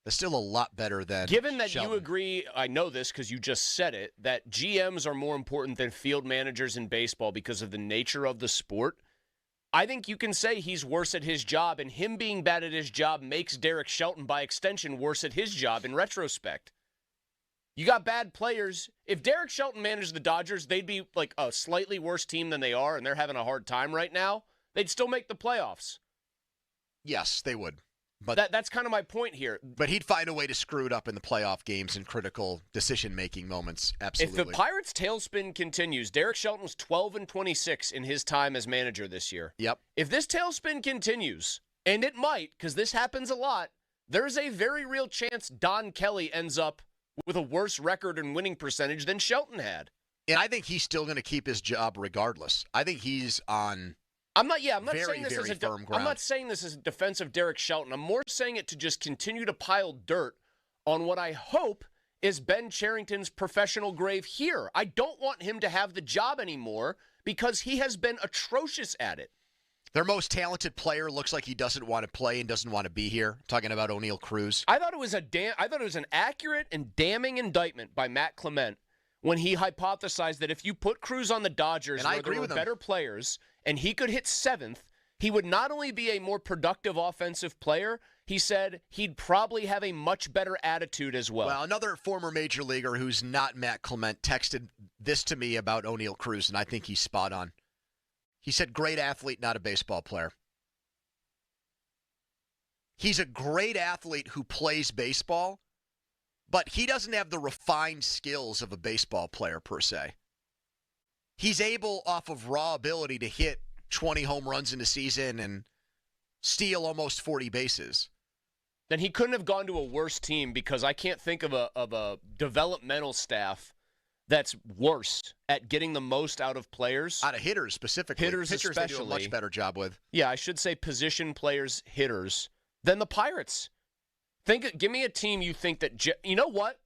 Speaker 11: Given that
Speaker 4: Shelton.
Speaker 11: You agree, I know this because you just said it, that GMs are more important than field managers in baseball because of the nature of the sport. I think you can say he's worse at his job, and him being bad at his job makes Derek Shelton, by extension, worse at his job in retrospect. You got bad players. If Derek Shelton managed the Dodgers, they'd be like a slightly worse team than they are, and they're having a hard time right now. They'd still make the playoffs.
Speaker 4: Yes, they would. But
Speaker 11: that's kind of my point here.
Speaker 4: But he'd find a way to screw it up in the playoff games in critical decision-making moments. Absolutely.
Speaker 11: If the Pirates' tailspin continues, Derek Shelton was 12-26 in his time as manager this year.
Speaker 4: Yep.
Speaker 11: If this tailspin continues, and it might, because this happens a lot, there's a very real chance Don Kelly ends up with a worse record and winning percentage than Shelton had.
Speaker 4: And I think he's still going to keep his job regardless. I think he's on...
Speaker 11: I'm not
Speaker 4: very,
Speaker 11: saying this
Speaker 4: very
Speaker 11: as
Speaker 4: firm ground.
Speaker 11: I'm not saying this as a defense of Derek Shelton. I'm more saying it to just continue to pile dirt on what I hope is Ben Cherington's professional grave here. I don't want him to have the job anymore because he has been atrocious at it.
Speaker 4: Their most talented player looks like he doesn't want to play and doesn't want to be here. Talking about O'Neal Cruz.
Speaker 11: I thought it was an accurate and damning indictment by Matt Clement when he hypothesized that if you put Cruz on the Dodgers where there were better players and he could hit 7th, he would not only be a more productive offensive player, he said he'd probably have a much better attitude as well.
Speaker 4: Well, another former major leaguer who's not Matt Clement texted this to me about O'Neal Cruz, and I think he's spot on. He said, great athlete, not a baseball player. He's a great athlete who plays baseball, but he doesn't have the refined skills of a baseball player per se. He's able, off of raw ability, to hit 20 home runs in a season and steal almost 40 bases.
Speaker 11: Then he couldn't have gone to a worse team because I can't think of a developmental staff that's worse at getting the most out of players.
Speaker 4: Out of hitters specifically.
Speaker 11: Pitchers especially.
Speaker 4: They do a much better job with.
Speaker 11: Yeah, I should say position players, hitters, than the Pirates. Give me a team you think that, you know what?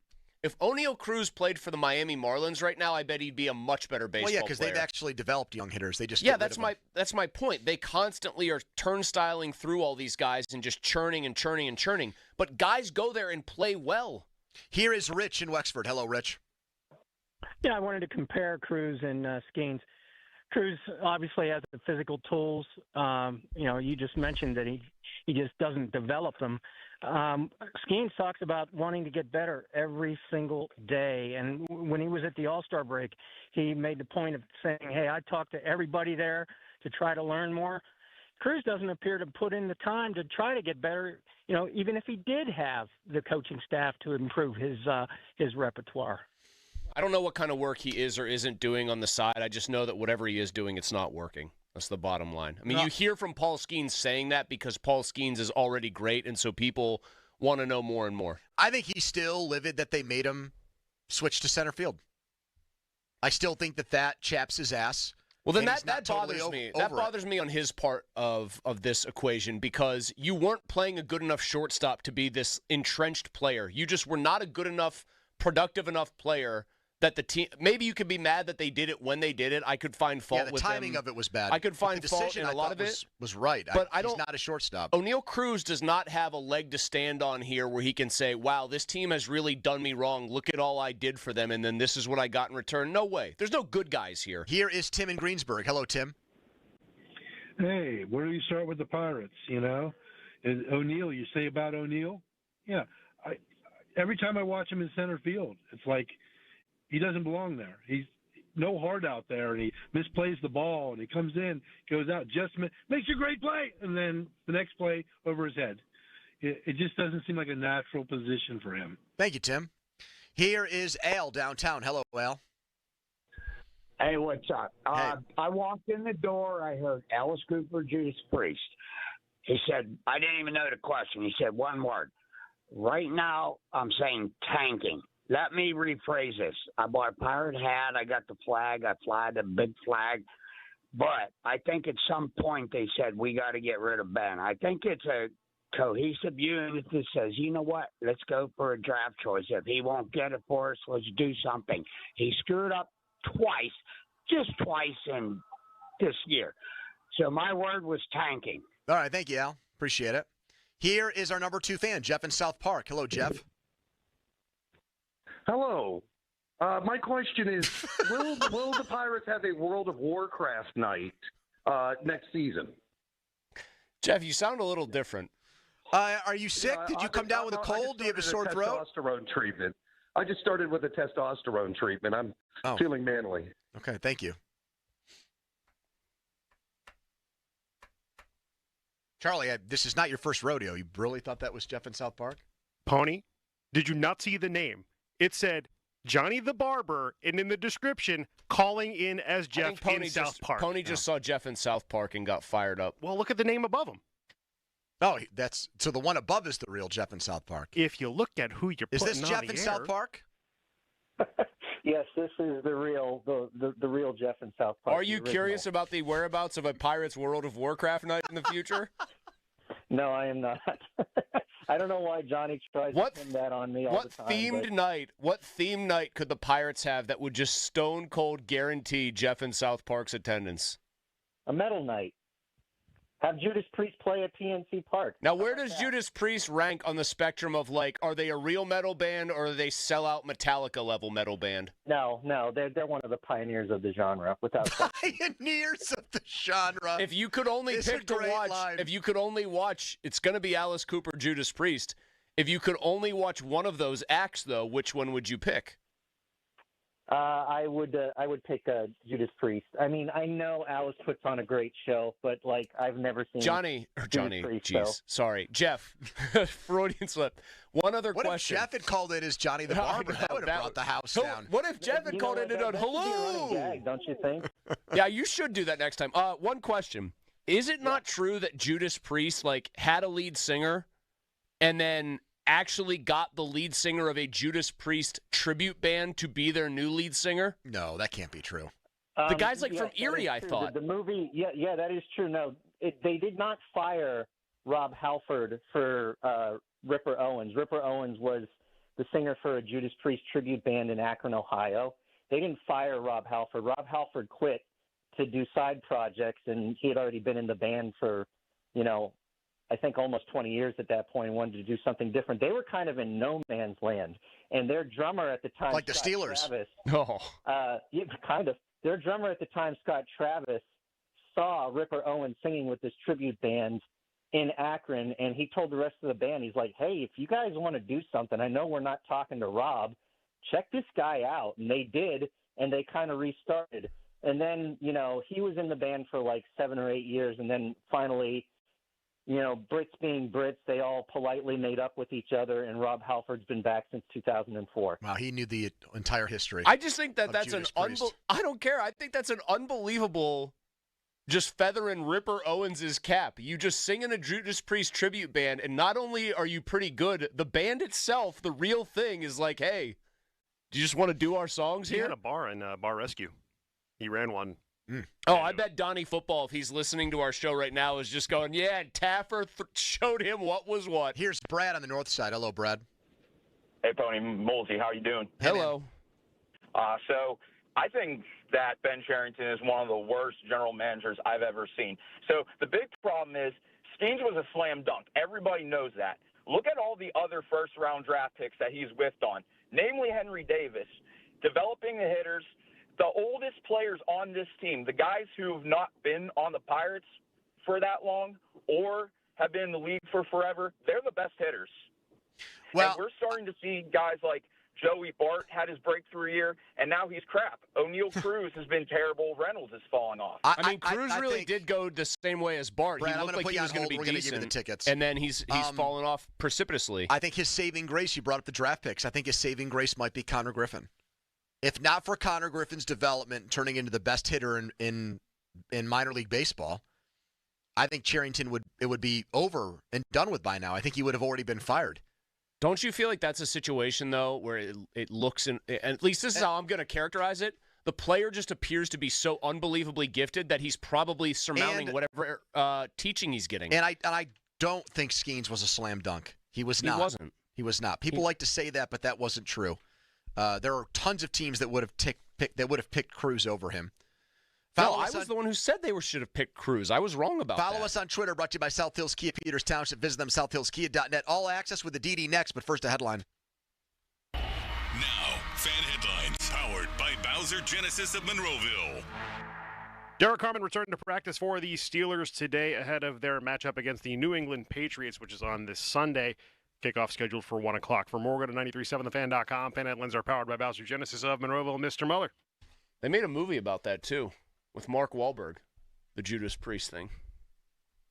Speaker 11: If O'Neal Cruz played for the Miami Marlins right now, I bet he'd be a much better baseball player.
Speaker 4: Well, yeah, because they've actually developed young hitters. They just
Speaker 11: that's my point. They constantly are turnstiling through all these guys and just churning and churning and churning. But guys go there and play well.
Speaker 4: Here is Rich in Wexford. Hello, Rich.
Speaker 1: Yeah, I wanted to compare Cruz and Skeens. Cruz obviously has the physical tools. You just mentioned that he just doesn't develop them. Skeens talks about wanting to get better every single day. And when he was at the All-Star break, he made the point of saying, hey, I talked to everybody there to try to learn more. Cruz doesn't appear to put in the time to try to get better, even if he did have the coaching staff to improve his repertoire.
Speaker 11: I don't know what kind of work he is or isn't doing on the side. I just know that whatever he is doing, it's not working. That's the bottom line. I mean, you hear from Paul Skeens saying that because Paul Skeens is already great, and so people want to know more and more.
Speaker 4: I think he's still livid that they made him switch to center field. I still think that chaps his ass.
Speaker 11: Well, then that bothers me. That bothers me on his part of this equation because you weren't playing a good enough shortstop to be this entrenched player. You just were not a good enough, productive enough player that the team, maybe you could be mad that they did it when they did it. I could find fault with them.
Speaker 4: the timing of it was bad.
Speaker 11: I could find
Speaker 4: the
Speaker 11: fault
Speaker 4: decision
Speaker 11: in a lot of it.
Speaker 4: Was right.
Speaker 11: But
Speaker 4: he's not a shortstop.
Speaker 11: O'Neal Cruz does not have a leg to stand on here where he can say, wow, this team has really done me wrong. Look at all I did for them, and then this is what I got in return. No way. There's no good guys here.
Speaker 4: Here is Tim in Greensburg. Hello, Tim.
Speaker 2: Hey, where do you start with the Pirates, And O'Neal, you say about O'Neal? Yeah. Every time I watch him in center field, it's like he doesn't belong there. He's no heart out there, and he misplays the ball, and he comes in, goes out, just makes a great play, and then the next play over his head. It just doesn't seem like a natural position for him.
Speaker 4: Thank you, Tim. Here is Al downtown. Hello, Al.
Speaker 3: Hey, what's up? I walked in the door. I heard Alice Cooper, Judas Priest. He said, I didn't even know the question. He said one word. Right now, I'm saying tanking. Let me rephrase this. I bought a pirate hat. I got the flag. I fly the big flag. But I think at some point they said, we got to get rid of Ben. I think it's a cohesive unit that says, you know what, let's go for a draft choice. If he won't get it for us, let's do something. He screwed up just twice in this year. So my word was tanking.
Speaker 4: All right, thank you, Al. Appreciate it. Here is our number 2 fan, Jeff in South Park. Hello, Jeff.
Speaker 23: Hello. My question is, will the Pirates have a World of Warcraft night next season?
Speaker 11: Jeff, you sound a little different.
Speaker 4: Are you sick? Did you come down with a cold? Do you have a sore throat?
Speaker 23: Testosterone treatment. I just started with a testosterone treatment. I'm feeling manly.
Speaker 4: Okay, thank you. Charlie, this is not your first rodeo. You really thought that was Jeff in South Park?
Speaker 13: Pony, did you not see the name? It said Johnny the Barber, and in the description, calling in as Jeff in South Park.
Speaker 11: Pony just saw Jeff in South Park and got fired up.
Speaker 13: Well, look at the name above him.
Speaker 4: Oh, so the one above is the real Jeff in South Park.
Speaker 13: If you look at who you're putting on the air.
Speaker 4: Is this Jeff in South Park?
Speaker 24: Yes, this is the real Jeff in South Park.
Speaker 11: Are you curious about the whereabouts of a Pirates World of Warcraft night in the future?
Speaker 24: No, I am not. I don't know why Johnny tries to pin that on me all the time.
Speaker 11: What themed night could the Pirates have that would just stone cold guarantee Jeff in South Park's attendance?
Speaker 24: A metal night. Have Judas Priest play at PNC Park.
Speaker 11: Now, where does Judas Priest rank on the spectrum of, are they a real metal band or are they sell-out Metallica-level metal band?
Speaker 24: No, they're one of the pioneers of the genre, without
Speaker 4: Pioneers of the genre.
Speaker 11: If you could only pick to watch, it's going to be Alice Cooper, Judas Priest. If you could only watch one of those acts, though, which one would you pick?
Speaker 24: I would pick Judas Priest. I mean, I know Alice puts on a great show, but I've never seen
Speaker 11: Jeff. Freudian slip. One other question.
Speaker 4: What if Jeff had called it as Johnny the Barber? That would have brought the house down.
Speaker 11: What if Jeff had called it on hello?
Speaker 24: Gag, don't you think?
Speaker 11: Yeah, you should do that next time. One question: is it not true that Judas Priest had a lead singer, and then actually got the lead singer of a Judas Priest tribute band to be their new lead singer?
Speaker 4: No, that can't be true.
Speaker 11: The guy's from Erie, I thought.
Speaker 24: The movie, yeah, that is true. No, they did not fire Rob Halford for Ripper Owens. Ripper Owens was the singer for a Judas Priest tribute band in Akron, Ohio. They didn't fire Rob Halford. Rob Halford quit to do side projects, and he had already been in the band for, I think almost 20 years at that point, and wanted to do something different. They were kind of in no man's land, and their drummer at the time,
Speaker 4: like the
Speaker 24: Scott
Speaker 4: Steelers.
Speaker 24: Travis,
Speaker 11: yeah,
Speaker 24: kind of. Their drummer at the time, Scott Travis, saw Ripper Owens singing with this tribute band in Akron, and he told the rest of the band, he's like, hey, if you guys want to do something, I know we're not talking to Rob, check this guy out. And they did, and they kind of restarted. And then, he was in the band for like 7 or 8 years, and then finally, Brits being Brits, they all politely made up with each other, and Rob Halford's been back since 2004.
Speaker 4: Wow, he knew the entire history.
Speaker 11: I just think that's
Speaker 4: Judas
Speaker 11: an
Speaker 4: Priest.
Speaker 11: I don't care. I think that's an unbelievable just feathering Ripper Owens' cap. You just sing in a Judas Priest tribute band, and not only are you pretty good, the band itself, the real thing, is like, hey, do you just want to do our songs here?
Speaker 13: He had a bar in Bar Rescue. He ran one.
Speaker 11: Oh, I bet Donnie Football, if he's listening to our show right now, is just going, yeah, and Taffer showed him what was what.
Speaker 4: Here's Brad on the north side. Hello, Brad.
Speaker 5: Hey, Tony Molsey, how you doing?
Speaker 11: Hello.
Speaker 5: So I think that Ben Cherington is one of the worst general managers I've ever seen. So the big problem is Skeens was a slam dunk. Everybody knows that. Look at all the other first-round draft picks that he's whiffed on, namely Henry Davis, developing the hitters. The oldest players on this team, the guys who've not been on the Pirates for that long or have been in the league for forever, they're the best hitters. Well, and we're starting to see guys like Joey Bart had his breakthrough year, and now he's crap. O'Neal Cruz has been terrible. Reynolds has fallen off.
Speaker 11: I mean, Cruz really did go the same way as Bart.
Speaker 4: Brad,
Speaker 11: he looked like he was going to be
Speaker 4: We're
Speaker 11: decent,
Speaker 4: give you the tickets.
Speaker 11: and then he's fallen off precipitously.
Speaker 4: I think his saving grace, you brought up the draft picks, I think his saving grace might be Connor Griffin. If not for Connor Griffin's development, turning into the best hitter in minor league baseball, I think Cherington would be over and done with by now. I think he would have already been fired.
Speaker 11: Don't you feel like that's a situation, though, where it looks, and at least this is how I'm going to characterize it, the player just appears to be so unbelievably gifted that he's probably surmounting whatever teaching he's getting.
Speaker 4: And I don't think Skeens was a slam dunk. He was not.
Speaker 11: He wasn't.
Speaker 4: He was not. People like to say that, but that wasn't true. There are tons of teams that would have picked Cruz over him.
Speaker 11: I was the one who said they should have picked Cruz. I was wrong about that.
Speaker 4: Follow us on Twitter, brought to you by South Hills Kia Peters Township. Visit them, southhillskia.net. All access with the DD next, but first a headline.
Speaker 8: Now, fan headlines, powered by Bowser Genesis of Monroeville.
Speaker 13: Derek Carmen returned to practice for the Steelers today ahead of their matchup against the New England Patriots, which is on this Sunday. Kickoff scheduled for 1 o'clock. For more, go to 937thefan.com. Fan headlines are powered by Bowser Genesis of Monroeville. Mr. Muller.
Speaker 11: They made a movie about that, too, with Mark Wahlberg, the Judas Priest thing.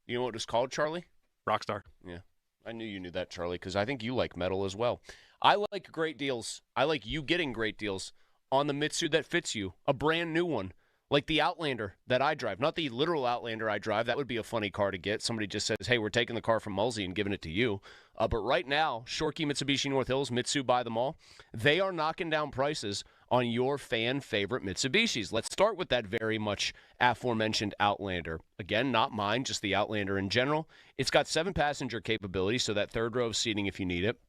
Speaker 11: You know what it was called, Charlie?
Speaker 13: Rockstar.
Speaker 11: Yeah. I knew you knew that, Charlie, because I think you like metal as well. I like great deals. I like you getting great deals on the Mitsu that fits you, a brand new one. Like the Outlander that I drive. Not the literal Outlander I drive. That would be a funny car to get. Somebody just says, hey, we're taking the car from Mulsey and giving it to you. But right now, Shorkey Mitsubishi North Hills, Mitsu by them all, they are knocking down prices on your fan favorite Mitsubishis. Let's start with that very much aforementioned Outlander. Again, not mine, just the Outlander in general. It's got 7-passenger capability, so that third row of seating if you need it.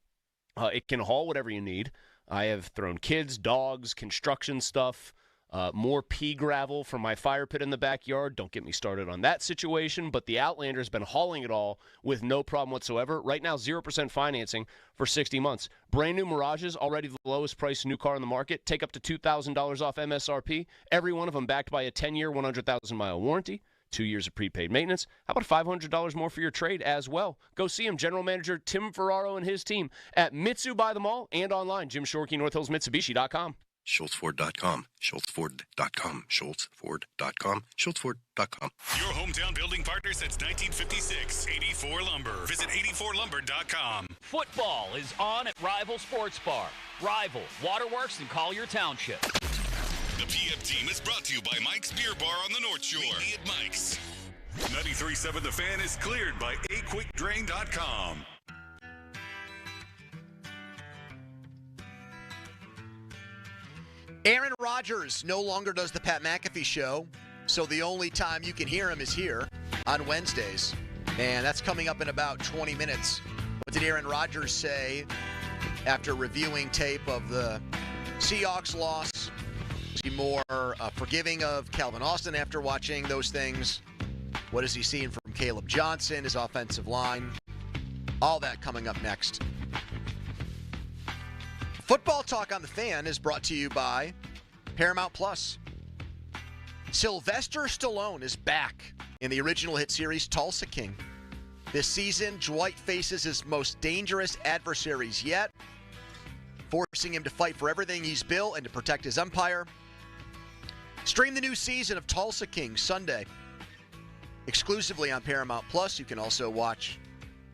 Speaker 11: It can haul whatever you need. I have thrown kids, dogs, construction stuff, more pea gravel from my fire pit in the backyard. Don't get me started on that situation, but the Outlander's been hauling it all with no problem whatsoever. Right now, 0% financing for 60 months. Brand new Mirages, already the lowest priced new car in the market. Take up to $2,000 off MSRP. Every one of them backed by a 10-year, 100,000-mile warranty. 2 years of prepaid maintenance. How about $500 more for your trade as well? Go see him, General Manager Tim Ferraro and his team at Mitsu by the Mall and online, Jim Shorkey, NorthHillsMitsubishi.com.
Speaker 6: SchultzFord.com, SchultzFord.com, SchultzFord.com, SchultzFord.com.
Speaker 8: Your hometown building partner since 1956, 84 Lumber. Visit 84lumber.com.
Speaker 7: Football is on at Rival Sports Bar. Rival, Waterworks, and Collier Township.
Speaker 8: The PM team is brought to you by Mike's Beer Bar on the North Shore. Meet me at Mike's. 93.7 The Fan is cleared by aquickdrain.com.
Speaker 4: Aaron Rodgers no longer does the Pat McAfee show, so the only time you can hear him is here on Wednesdays. And that's coming up in about 20 minutes. What did Aaron Rodgers say after reviewing tape of the Seahawks loss. Is he more forgiving of Calvin Austin after watching those things? What is he seeing from Caleb Johnson, his offensive line? All that coming up next. Football Talk on the Fan is brought to you by Paramount Plus. Sylvester Stallone is back in the original hit series Tulsa King. This season, Dwight faces his most dangerous adversaries yet, forcing him to fight for everything he's built and to protect his empire. Stream the new season of Tulsa King Sunday, exclusively on Paramount Plus. You can also watch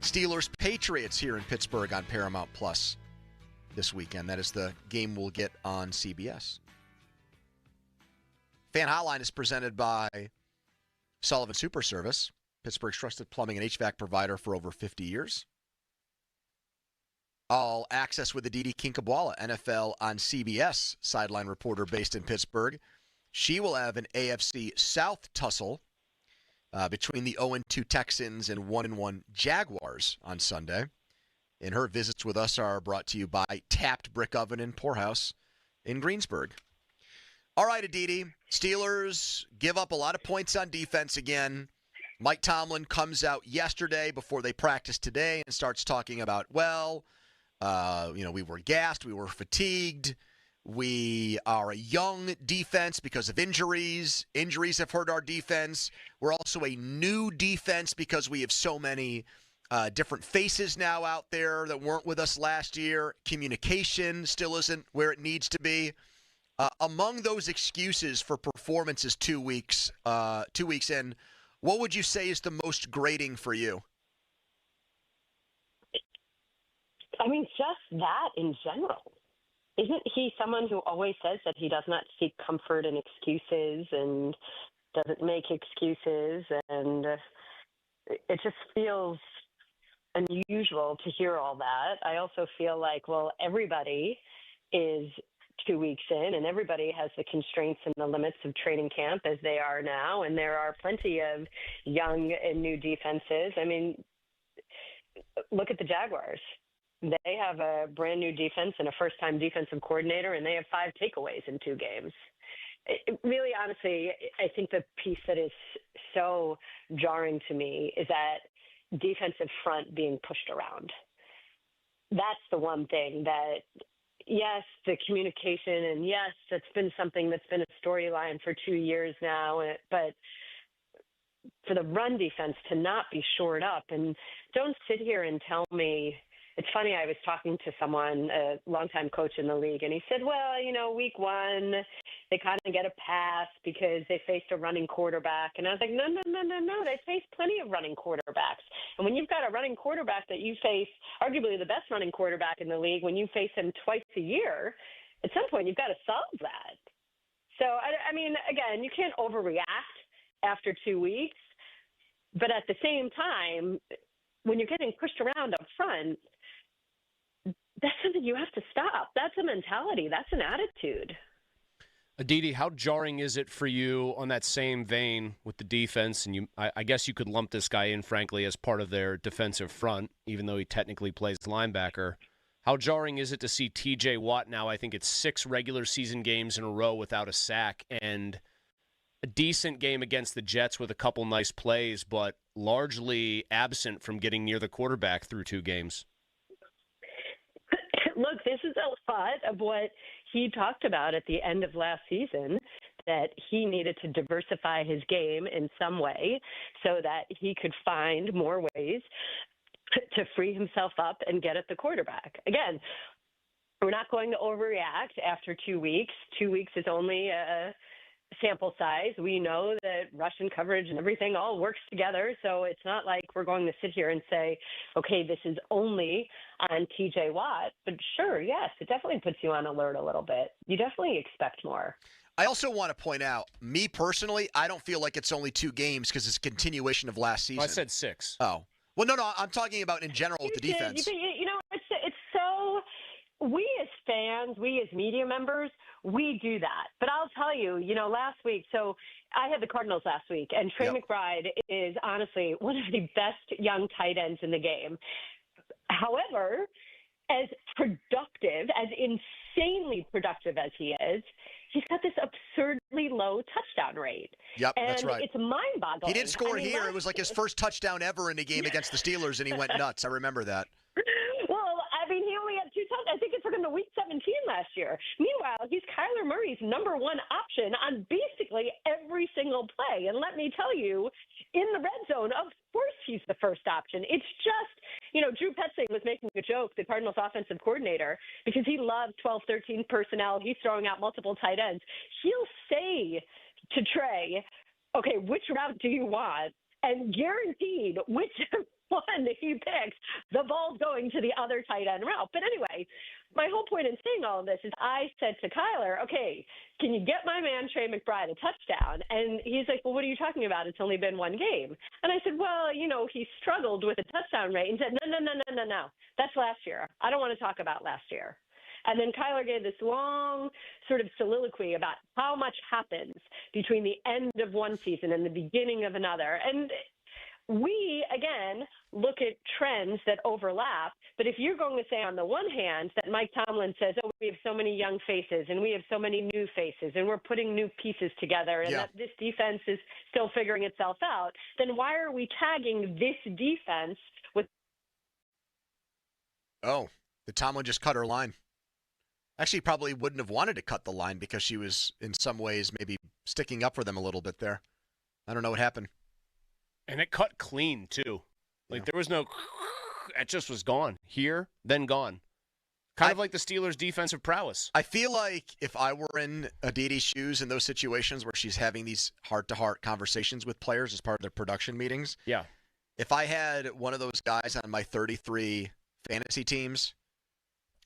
Speaker 4: Steelers Patriots here in Pittsburgh on Paramount Plus this weekend. That is the game we'll get on CBS. Fan Hotline is presented by Sullivan Super Service, Pittsburgh's trusted plumbing and HVAC provider for over 50 years. All access with Aditi Kinkhabwala, NFL on CBS, sideline reporter based in Pittsburgh. She will have an AFC South tussle between the 0-2 Texans and 1-1 Jaguars on Sunday. And her visits with us are brought to you by Tapped Brick Oven and Poorhouse in Greensburg. All right, Aditi. Steelers give up a lot of points on defense again. Mike Tomlin comes out yesterday before they practiced today and starts talking about, we were gassed, we were fatigued, we are a young defense because of injuries. Injuries have hurt our defense. We're also a new defense because we have so many different faces now out there that weren't with us last year. Communication still isn't where it needs to be. Among those excuses for performances 2 weeks in, what would you say is the most grating for you?
Speaker 10: I mean, just that in general. Isn't he someone who always says that he does not seek comfort in excuses and doesn't make excuses? And it just feels unusual to hear all that. I also feel like, everybody is 2 weeks in, and everybody has the constraints and the limits of training camp as they are now, and there are plenty of young and new defenses. I mean, look at the Jaguars. They have a brand new defense and a first-time defensive coordinator, and they have 5 takeaways in 2 games. Really, honestly, I think the piece that is so jarring to me is that defensive front being pushed around. That's the one thing that, yes, the communication, and yes, that's been something that's been a storyline for 2 years now, but for the run defense to not be shored up, and don't sit here and tell me. It's funny, I was talking to someone, a longtime coach in the league, and he said, week 1, they kind of get a pass because they faced a running quarterback. And I was like, no, they faced plenty of running quarterbacks. And when you've got a running quarterback that you face, arguably the best running quarterback in the league, when you face him twice a year, at some point you've got to solve that. So, I mean, again, you can't overreact after 2 weeks. But at the same time, when you're getting pushed around up front, that's something you have to stop. That's a mentality. That's an attitude.
Speaker 11: Aditi, how jarring is it for you on that same vein with the defense? And I guess you could lump this guy in, frankly, as part of their defensive front, even though he technically plays linebacker. How jarring is it to see T.J. Watt now? I think it's 6 regular season games in a row without a sack, and a decent game against the Jets with a couple nice plays, but largely absent from getting near the quarterback through 2 games.
Speaker 10: Look, this is a lot of what he talked about at the end of last season, that he needed to diversify his game in some way so that he could find more ways to free himself up and get at the quarterback. Again, we're not going to overreact after 2 weeks. 2 weeks is only a sample size. We know that Russian coverage and everything all works together, so it's not like we're going to sit here and say, okay, this is only on TJ Watt. But sure, yes, it definitely puts you on alert a little bit. You definitely expect more.
Speaker 4: I also want to point out, me personally, I don't feel like it's only 2 games because it's a continuation of last season.
Speaker 11: I said 6.
Speaker 4: Oh. Well, no, I'm talking about in general with the defense.
Speaker 10: It's so we as fans, we as media members, we do that. But I'll tell you, last week, so I had the Cardinals last week, and Trey McBride is honestly one of the best young tight ends in the game. However, as productive, as insanely productive as he is, he's got this absurdly low touchdown rate.
Speaker 4: Yep,
Speaker 10: and
Speaker 4: that's right.
Speaker 10: It's mind-boggling.
Speaker 4: He didn't score here. It was like his first touchdown ever in a game against the Steelers, and he went nuts. I remember that.
Speaker 10: Well, I mean, he only had 2 touchdowns. I think it took him to Week 17 last year. Meanwhile, he's Kyler Murray's number 1 option on basically every single play. And let me tell you, in the red zone, of course he's the first option. It's just, Drew Petzing was making a joke, the Cardinals offensive coordinator, because he loves 12-13 personnel. He's throwing out multiple tight ends. He'll say to Trey, okay, which route do you want? And guaranteed, which one he picks, the ball's going to the other tight end route. But anyway, my whole point in saying all of this is I said to Kyler, okay, can you get my man Trey McBride a touchdown? And he's like, well, what are you talking about? It's only been 1 game. And I said, well, he struggled with a touchdown rate, and said, no. That's last year. I don't want to talk about last year. And then Kyler gave this long sort of soliloquy about how much happens between the end of one season and the beginning of another. And we, again, look at trends that overlap. But if you're going to say on the one hand that Mike Tomlin says, oh, we have so many young faces and we have so many new faces and we're putting new pieces together and that this defense is still figuring itself out, then why are we tagging this defense with...
Speaker 4: Oh, the Tomlin just cut her line. Actually, probably wouldn't have wanted to cut the line because she was, in some ways, maybe sticking up for them a little bit there. I don't know what happened.
Speaker 11: And it cut clean, too. Like, there was no... It just was gone. Here, then gone. Kind of like the Steelers' defensive prowess.
Speaker 4: I feel like if I were in Adidi's shoes in those situations where she's having these heart-to-heart conversations with players as part of their production meetings, if I had one of those guys on my 33 fantasy teams...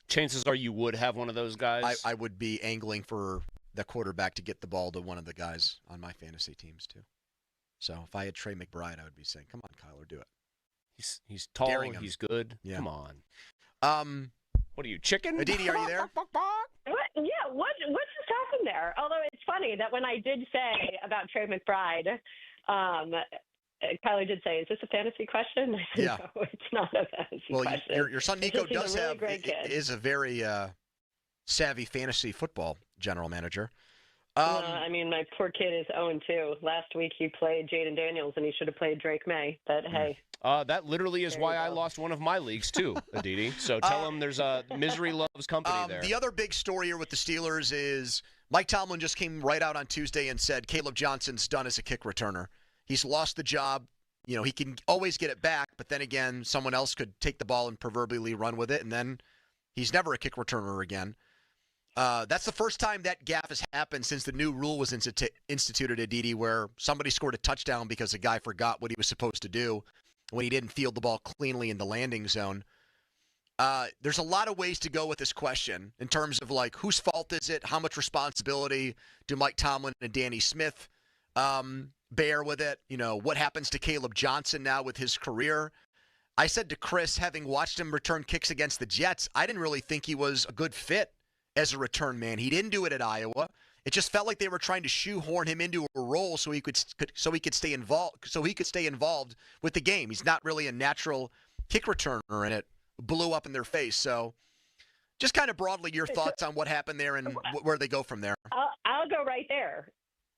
Speaker 11: Chances are you would have one of those guys.
Speaker 4: I would be angling for the quarterback to get the ball to one of the guys on my fantasy teams, too. So if I had Trey McBride, I would be saying, come on, Kyler, do it.
Speaker 11: He's tall, he's good. Yeah. Come on. What are you, chicken?
Speaker 4: Aditi, are you there?
Speaker 10: Yeah, what just happened there? Although it's funny that when I did say about Trey McBride, Kyler did say, is this a fantasy question? I said, no, it's not a fantasy question.
Speaker 4: Well, your son Nico is a very savvy fantasy football general manager.
Speaker 10: I mean, my poor kid is 0-2. Last week he played Jaden Daniels, and he should have played Drake May. But, hey.
Speaker 11: That literally is why I lost one of my leagues, too, Aditi. So tell him there's a misery loves company there.
Speaker 4: The other big story here with the Steelers is Mike Tomlin just came right out on Tuesday and said Caleb Johnson's done as a kick returner. He's lost the job. He can always get it back, but then again, someone else could take the ball and proverbially run with it, and then he's never a kick returner again. That's the first time that gaffe has happened since the new rule was instituted, Aditi, where somebody scored a touchdown because a guy forgot what he was supposed to do when he didn't field the ball cleanly in the landing zone. There's a lot of ways to go with this question in terms of, like, whose fault is it? How much responsibility do Mike Tomlin and Danny Smith bear with it? What happens to Caleb Johnson now with his career? I said to Chris, having watched him return kicks against the Jets, I didn't really think he was a good fit as a return man. He didn't do it at Iowa. It just felt like they were trying to shoehorn him into a role so he could stay involved with the game. He's not really a natural kick returner, and it blew up in their face. So just kind of broadly your thoughts on what happened there and where they go from there.
Speaker 10: I'll go right there.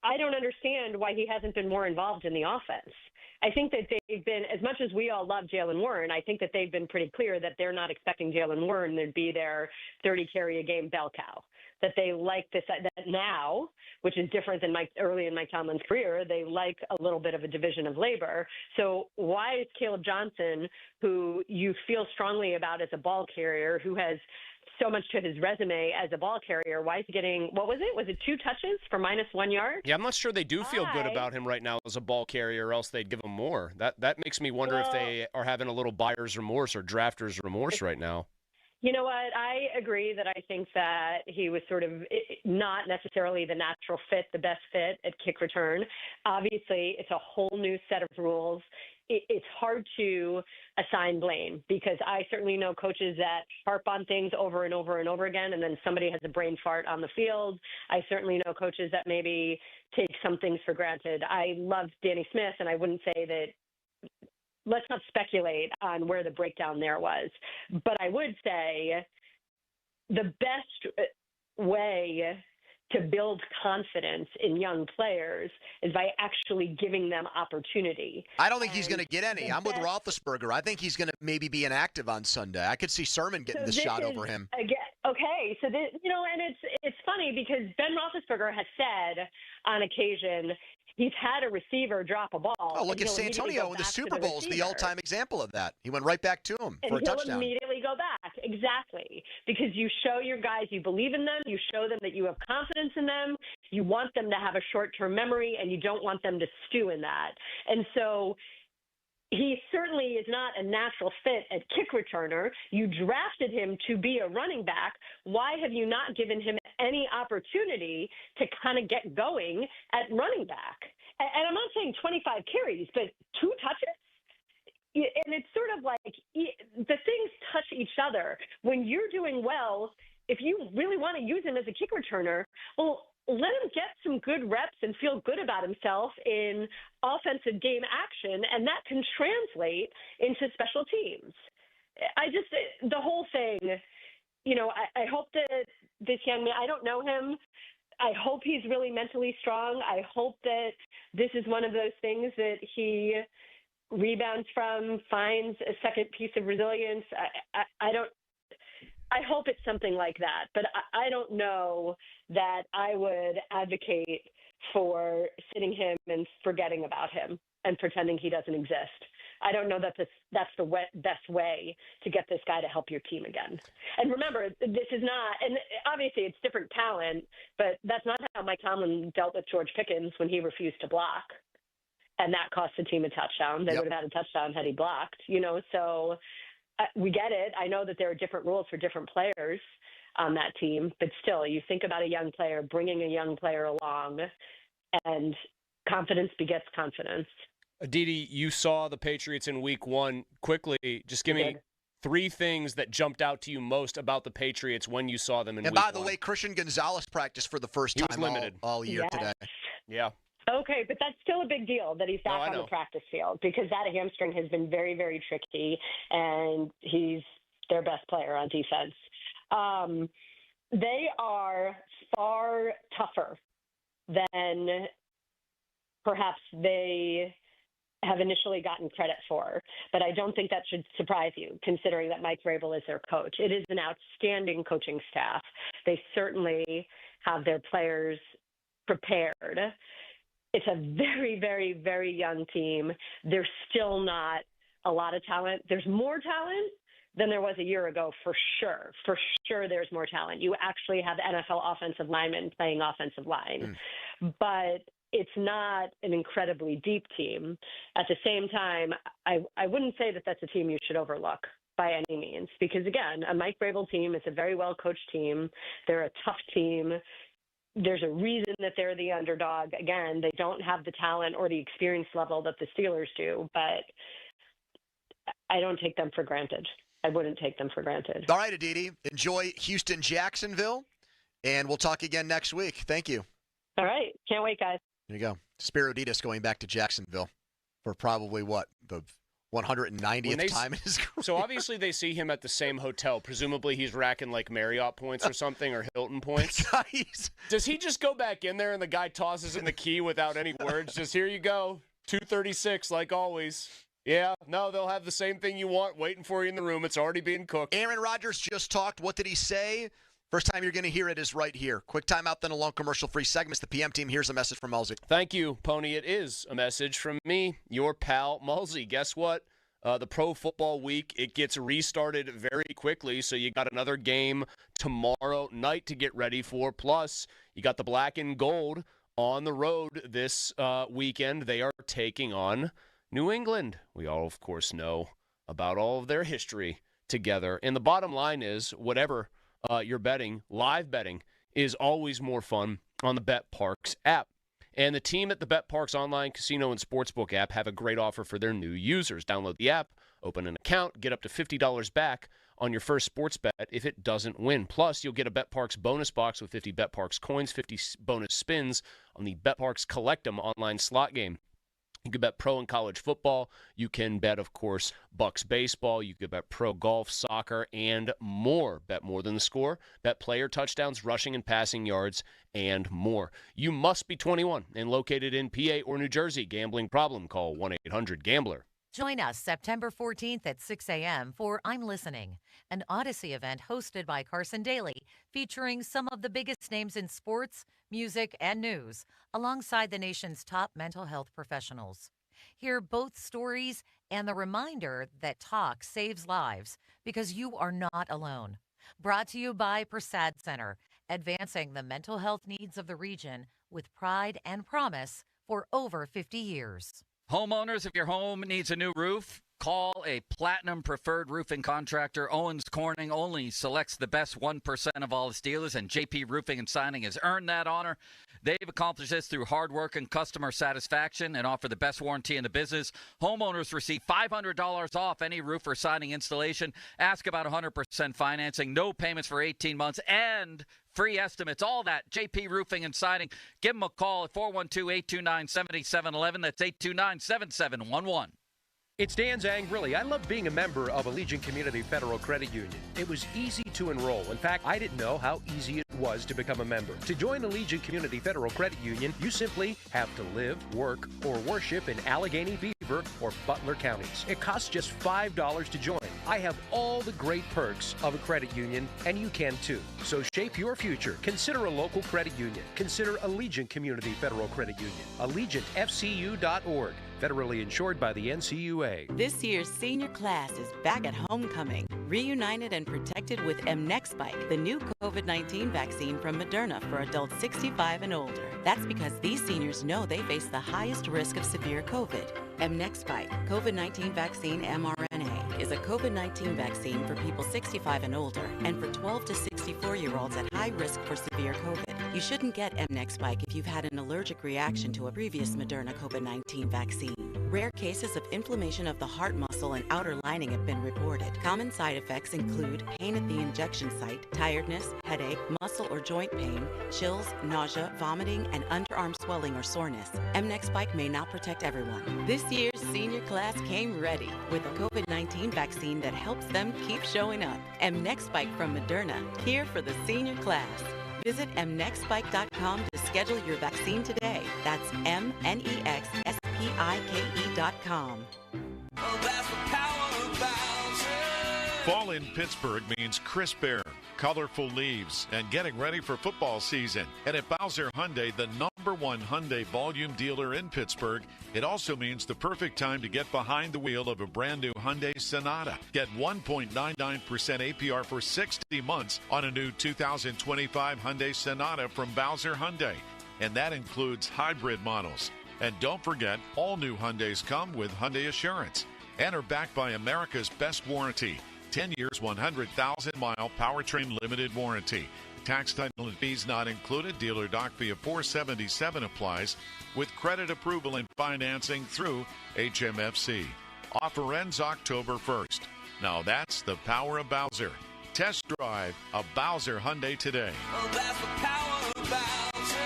Speaker 10: I don't understand why he hasn't been more involved in the offense. I think that they've been, as much as we all love Jalen Warren, I think that they've been pretty clear that they're not expecting Jalen Warren to be their 30-carry-a-game bell cow. That they like this, that now, which is different than early in Mike Tomlin's career, they like a little bit of a division of labor. So why is Caleb Johnson, who you feel strongly about as a ball carrier, who has so much to his resume as a ball carrier, why is he getting, what was it? Was it 2 touches for -1 yard?
Speaker 11: Yeah, I'm not sure they do feel good about him right now as a ball carrier, or else they'd give him more. That makes me wonder if they are having a little buyer's remorse or drafter's remorse right now.
Speaker 10: You know what? I agree that I think that he was sort of not necessarily the natural fit, the best fit at kick return. Obviously, it's a whole new set of rules. It's hard to assign blame because I certainly know coaches that harp on things over and over and over again, and then somebody has a brain fart on the field. I certainly know coaches that maybe take some things for granted. I love Danny Smith, and I wouldn't say that let's not speculate on where the breakdown there was. But I would say the best way to build confidence in young players is by actually giving them opportunity.
Speaker 4: I don't think he's going to get any. I'm with Roethlisberger. I think he's going to maybe be inactive on Sunday. I could see Sermon getting the shot over him.
Speaker 10: Okay, so this, and it's funny because Ben Roethlisberger has said on occasion he's had a receiver drop a ball.
Speaker 4: Oh, look at Santonio in the Super Bowl is the all-time example of that. He went right back to him for a touchdown.
Speaker 10: And he'll immediately go back. Exactly. Because you show your guys you believe in them. You show them that you have confidence in them. You want them to have a short-term memory, and you don't want them to stew in that. And so he certainly is not a natural fit at kick returner. You drafted him to be a running back. Why have you not given him any opportunity to kind of get going at running back? And I'm not saying 25 carries, but 2 touches? And it's sort of like the things touch each other. When you're doing well, if you really want to use him as a kick returner, well, let him get some good reps and feel good about himself in offensive game action, and that can translate into special teams. The whole thing, I hope that this young man, I don't know him. I hope he's really mentally strong. I hope that this is one of those things that he rebounds from, finds a second piece of resilience. I hope it's something like that, but I don't know that I would advocate for sitting him and forgetting about him and pretending he doesn't exist. I don't know that that's the best way to get this guy to help your team again. And remember, this is not, and obviously it's different talent, but that's not how Mike Tomlin dealt with George Pickens when he refused to block. And that cost the team a touchdown. They would have had a touchdown had he blocked, so we get it. I know that there are different rules for different players on that team, but still, you think about a young player, bringing a young player along, and confidence begets confidence.
Speaker 11: Aditi, you saw the Patriots in week 1. Quickly, just give me 3 things that jumped out to you most about the Patriots when you saw them in week 1.
Speaker 4: And by the way, Christian Gonzalez practiced for the first time all year today.
Speaker 11: Yeah.
Speaker 10: Okay, but that's still a big deal that he's back on the practice field because that hamstring has been very, very tricky, and he's their best player on defense. They are far tougher than perhaps they have initially gotten credit for, but I don't think that should surprise you, considering that Mike Vrabel is their coach. It is an outstanding coaching staff. They certainly have their players prepared. It's a very, very, very young team. There's still not a lot of talent. There's more talent than there was a year ago, for sure. For sure, there's more talent. You actually have NFL offensive linemen playing offensive line. But it's not an incredibly deep team. At the same time, I wouldn't say that that's a team you should overlook by any means. Because, again, a Mike Vrabel team is a very well-coached team. They're a tough team. There's a reason that they're the underdog. Again, they don't have the talent or the experience level that the Steelers do, but I don't take them for granted. I wouldn't take them for granted.
Speaker 4: All right, Aditi. Enjoy Houston-Jacksonville, and we'll talk again next week. Thank you.
Speaker 10: All right. Can't wait, guys.
Speaker 4: There you go. Spiro Ditas going back to Jacksonville for probably, the 190th time in his career.
Speaker 11: So obviously they see him at the same hotel. Presumably he's racking like Marriott points or something, or Hilton points. Does he just go back in there and the guy tosses in the key without any words? Just, here you go, 236 like always. Yeah, no, they'll have the same thing you want waiting for you in the room. It's already being cooked.
Speaker 4: Aaron Rodgers just talked. What did he say? First time you're going to hear it is right here. Quick timeout, then a long commercial-free segment. The PM team. Here's a message from Mulsey.
Speaker 11: Thank you, Pony. It is a message from me, your pal, Mulsey. Guess what? The Pro Football Week, it gets restarted very quickly, so you got another game tomorrow night to get ready for. Plus, you got the Black and Gold on the road this weekend. They are taking on New England. We all, of course, know about all of their history together. And the bottom line is, whatever you're betting, live betting is always more fun on the BetParx app. And the team at the BetParx online casino and sportsbook app have a great offer for their new users. Download the app, open an account, get up to $50 back on your first sports bet if it doesn't win. Plus, you'll get a BetParx bonus box with 50 BetParx coins, 50 bonus spins on the BetParx Collect 'em online slot game. You can bet pro and college football. You can bet, of course, Bucks baseball. You can bet pro golf, soccer, and more. Bet more than the score. Bet player touchdowns, rushing and passing yards, and more. You must be 21 and located in PA or New Jersey. Gambling problem? Call 1-800-GAMBLER.
Speaker 12: Join us September 14th at 6 a.m. for I'm Listening, an Odyssey event hosted by Carson Daly, featuring some of the biggest names in sports, music, and news, alongside the nation's top mental health professionals. Hear both stories and the reminder that talk saves lives because you are not alone. Brought to you by Prasad Center, advancing the mental health needs of the region with pride and promise for over 50 years.
Speaker 14: Homeowners, if your home needs a new roof, call a Platinum Preferred Roofing Contractor. Owens Corning only selects the best 1% of all its dealers, and JP Roofing and Signing has earned that honor. They've accomplished this through hard work and customer satisfaction and offer the best warranty in the business. Homeowners receive $500 off any roof or siding installation. Ask about 100% financing, no payments for 18 months, and free estimates. All that, JP Roofing and Siding. Give them a call at 412-829-7711. That's 829-7711.
Speaker 15: It's Dan Zangrilli. I love being a member of Allegiant Community Federal Credit Union. It was easy to enroll. In fact, I didn't know how easy it was to become a member. To join Allegiant Community Federal Credit Union, you simply have to live, work, or worship in Allegheny, Beaver, or Butler counties. It costs just $5 to join. I have all the great perks of a credit union, and you can too. So shape your future. Consider a local credit union. Consider Allegiant Community Federal Credit Union. AllegiantFCU.org. Federally insured by the NCUA.
Speaker 16: This year's senior class is back at homecoming, reunited and protected with mNEXSpike, the new COVID-19 vaccine from Moderna for adults 65 and older. That's because these seniors know they face the highest risk of severe COVID. mNEXSpike, COVID-19 vaccine mRNA, is a COVID-19 vaccine for people 65 and older and for 12 to 64-year-olds at high risk for severe COVID. You shouldn't get mNEXSpike if you've had an allergic reaction to a previous Moderna COVID-19 vaccine. Rare cases of inflammation of the heart muscle and outer lining have been reported. Common side effects include pain at the injection site, tiredness, headache, muscle or joint pain, chills, nausea, vomiting, and underarm swelling or soreness. mNEXSpike may not protect everyone. This year's senior class came ready with a COVID-19 vaccine that helps them keep showing up. mNEXSpike from Moderna, here for the senior class. Visit mnexspike.com to schedule your vaccine today. That's mnexspike.com.
Speaker 17: Fall in Pittsburgh means crisp air, colorful leaves, and getting ready for football season. And at Bowser Hyundai, the #1 Hyundai volume dealer in Pittsburgh, it also means the perfect time to get behind the wheel of a brand new Hyundai Sonata. Get 1.99% APR for 60 months on a new 2025 Hyundai Sonata from Bowser Hyundai. And that includes hybrid models. And don't forget, all new Hyundais come with Hyundai Assurance and are backed by America's best warranty. 10 years, 100,000-mile powertrain limited warranty. Tax, title, and fees not included. Dealer doc fee of $477 applies with credit approval and financing through HMFC. Offer ends October 1st. Now that's the power of Bowser. Test drive a Bowser Hyundai today.
Speaker 25: Well, that's the power of Bowser.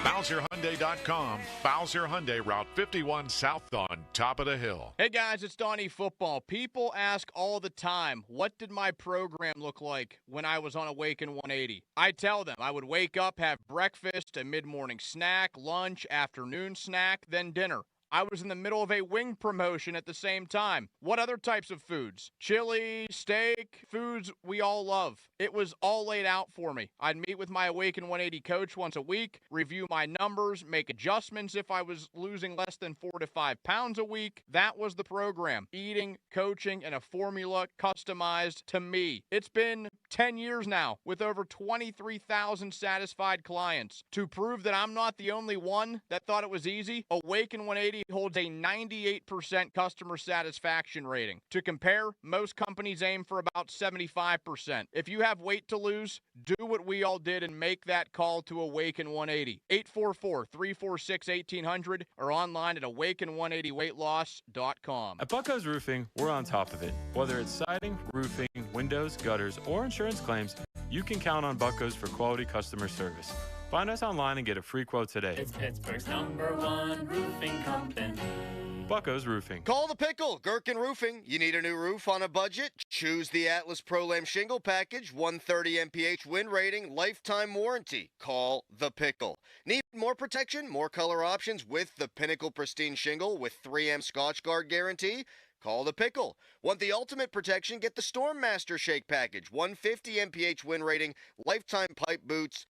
Speaker 17: BowserHyundai.com. Bowser Hyundai, Route 51 South on top of the hill.
Speaker 26: Hey guys, it's Donnie Football. People ask all the time, what did my program look like when I was on Awaken 180? I tell them I would wake up, have breakfast, a mid-morning snack, lunch, afternoon snack, then dinner. I was in the middle of a wing promotion at the same time. What other types of foods? Chili, steak, foods we all love. It was all laid out for me. I'd meet with my Awaken 180 coach once a week, review my numbers, make adjustments if I was losing less than 4 to 5 pounds a week. That was the program. Eating, coaching, and a formula customized to me. It's been 10 years now with over 23,000 satisfied clients. To prove that I'm not the only one that thought it was easy, Awaken 180 holds a 98% customer satisfaction rating. To compare, most companies aim for about 75%. If you have weight to lose, do what we all did and make that call to Awaken 180. 844-346-1800 or online at awaken180weightloss.com.
Speaker 27: At Buckos Roofing, we're on top of it. Whether it's siding, roofing, windows, gutters, or insurance claims, you can count on Buckos for quality customer service. Find us online and get a free quote today.
Speaker 1: It's Pittsburgh's #1 roofing company.
Speaker 27: Bucco's Roofing.
Speaker 4: Call the Pickle, Gherkin Roofing. You need a new roof on a budget? Choose the Atlas Pro-Lame Shingle Package, 130 MPH wind rating, lifetime warranty. Call the Pickle. Need more protection, more color options with the Pinnacle Pristine Shingle with 3M Scotch Guard guarantee? Call the Pickle. Want the ultimate protection? Get the Storm Master Shake Package, 150 MPH wind rating, lifetime pipe boots,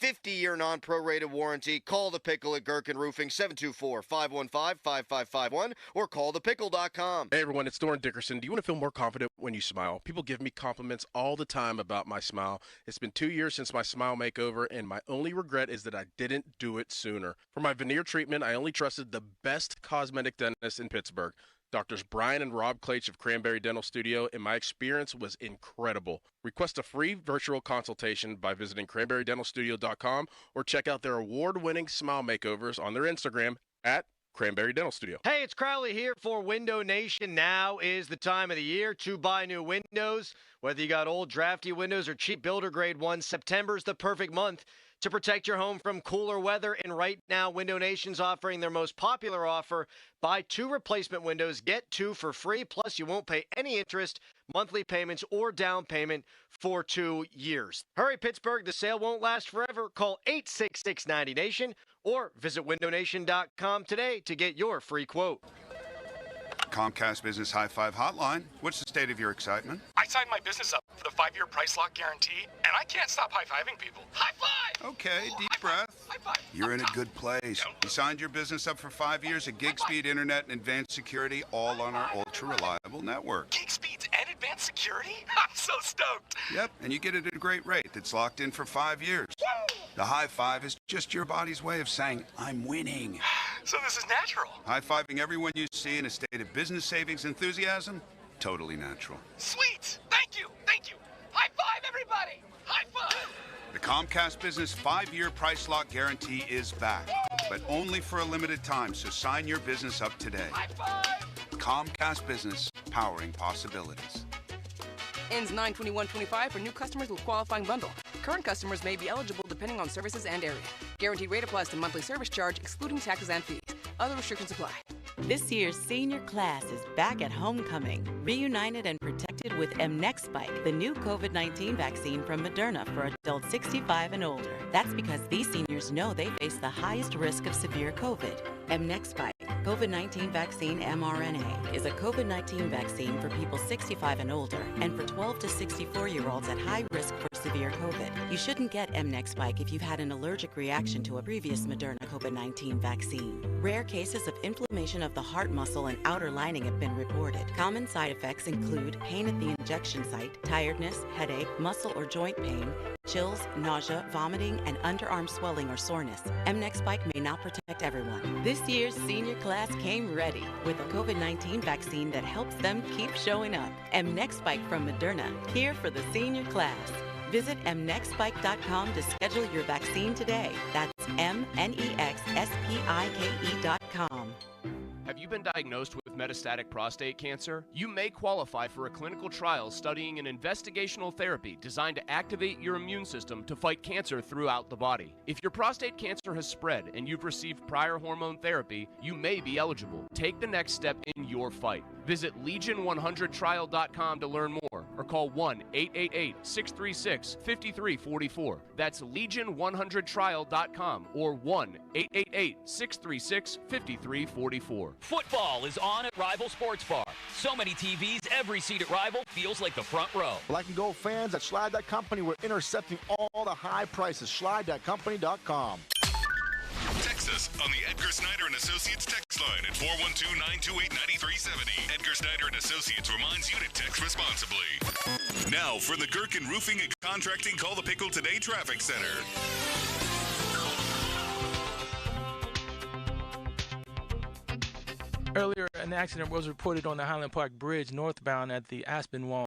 Speaker 4: 50-year non-prorated warranty. Call the Pickle at Gherkin Roofing, 724-515-5551, or callthepickle.com.
Speaker 9: Hey everyone, it's Doran Dickerson. Do you want to feel more confident when you smile? People give me compliments all the time about my smile. It's been 2 years since my smile makeover, and my only regret is that I didn't do it sooner. For my veneer treatment, I only trusted the best cosmetic dentist in Pittsburgh. Doctors Brian and Rob Klaich of Cranberry Dental Studio, and my experience was incredible. Request a free virtual consultation by visiting cranberrydentalstudio.com or check out their award-winning smile makeovers on their Instagram at Cranberry Dental Studio.
Speaker 18: Hey, it's Crowley here for Window Nation. Now is the time of the year to buy new windows. Whether you got old drafty windows or cheap builder grade ones, September's the perfect month to protect your home from cooler weather. And right now, Window Nation's offering their most popular offer. Buy 2 replacement windows, get 2 for free. Plus, you won't pay any interest, monthly payments, or down payment for 2 years. Hurry, Pittsburgh. The sale won't last forever. Call 866-90-NATION or visit windownation.com today to get your free quote.
Speaker 19: Comcast Business High Five Hotline. What's the state of your excitement?
Speaker 20: I signed my business up for the 5-year price lock guarantee, and I can't stop high-fiving people. High five!
Speaker 19: Okay, deep breath.
Speaker 20: High five.
Speaker 19: You're in a good place. You signed your business up for 5 years of gig speed internet and advanced security, all on our ultra-reliable network.
Speaker 20: Gig speeds and advanced security? I'm so stoked.
Speaker 19: Yep, and you get it at a great rate that's locked in for 5 years.
Speaker 20: Woo!
Speaker 19: The high five is just your body's way of saying, I'm winning.
Speaker 20: So this is natural.
Speaker 19: High-fiving everyone you see in a state of business savings enthusiasm, totally natural.
Speaker 20: Sweet. Thank you. Thank you. High five, everybody. High five.
Speaker 19: The Comcast Business 5-year price lock guarantee is back, but only for a limited time, so sign your business up today.
Speaker 20: High five.
Speaker 19: Comcast Business, powering possibilities.
Speaker 21: Ends 9/21/25 for new customers with qualifying bundle. Current customers may be eligible depending on services and area. Guaranteed rate applies to monthly service charge, excluding taxes and fees. Other restrictions apply.
Speaker 16: This year's senior class is back at homecoming, reunited and protected with mNEXSpike, the new COVID-19 vaccine from Moderna for adults 65 and older. That's because these seniors know they face the highest risk of severe COVID. mNEXSpike, COVID-19 vaccine mRNA, is a COVID-19 vaccine for people 65 and older and for 12 to 64-year-olds at high risk for severe COVID. You shouldn't get mNEXSpike if you've had an allergic reaction to a previous Moderna COVID-19 vaccine. Rare cases of inflammation of the heart muscle and outer lining have been reported. Common side effects include pain at the injection site, tiredness, headache, muscle or joint pain, chills, nausea, vomiting, and underarm swelling or soreness. mNEXSpike may not protect everyone. This year's senior class came ready with a COVID-19 vaccine that helps them keep showing up. mNEXSpike from Moderna, here for the senior class. Visit mnexspike.com to schedule your vaccine today. That's mnexspike.com.
Speaker 11: Have you been diagnosed with metastatic prostate cancer? You may qualify for a clinical trial studying an investigational therapy designed to activate your immune system to fight cancer throughout the body. If your prostate cancer has spread and you've received prior hormone therapy, you may be eligible. Take the next step in your fight. Visit Legion100trial.com to learn more or call 1-888-636-5344. That's Legion100trial.com or 1-888-636-5344.
Speaker 7: Football is on at Rival Sports Bar. So many TVs, every seat at Rival feels like the front row.
Speaker 22: Black and gold fans at Schley Company were intercepting all the high prices. Schley.company.com.
Speaker 8: Text us on the Edgar Snyder and Associates text line at 412-928-9370. Edgar Snyder and Associates reminds you to text responsibly. Now for the Gherkin Roofing and Contracting Call the Pickle Today Traffic Center.
Speaker 28: Earlier, an accident was reported on the Highland Park Bridge northbound at the Aspen Wall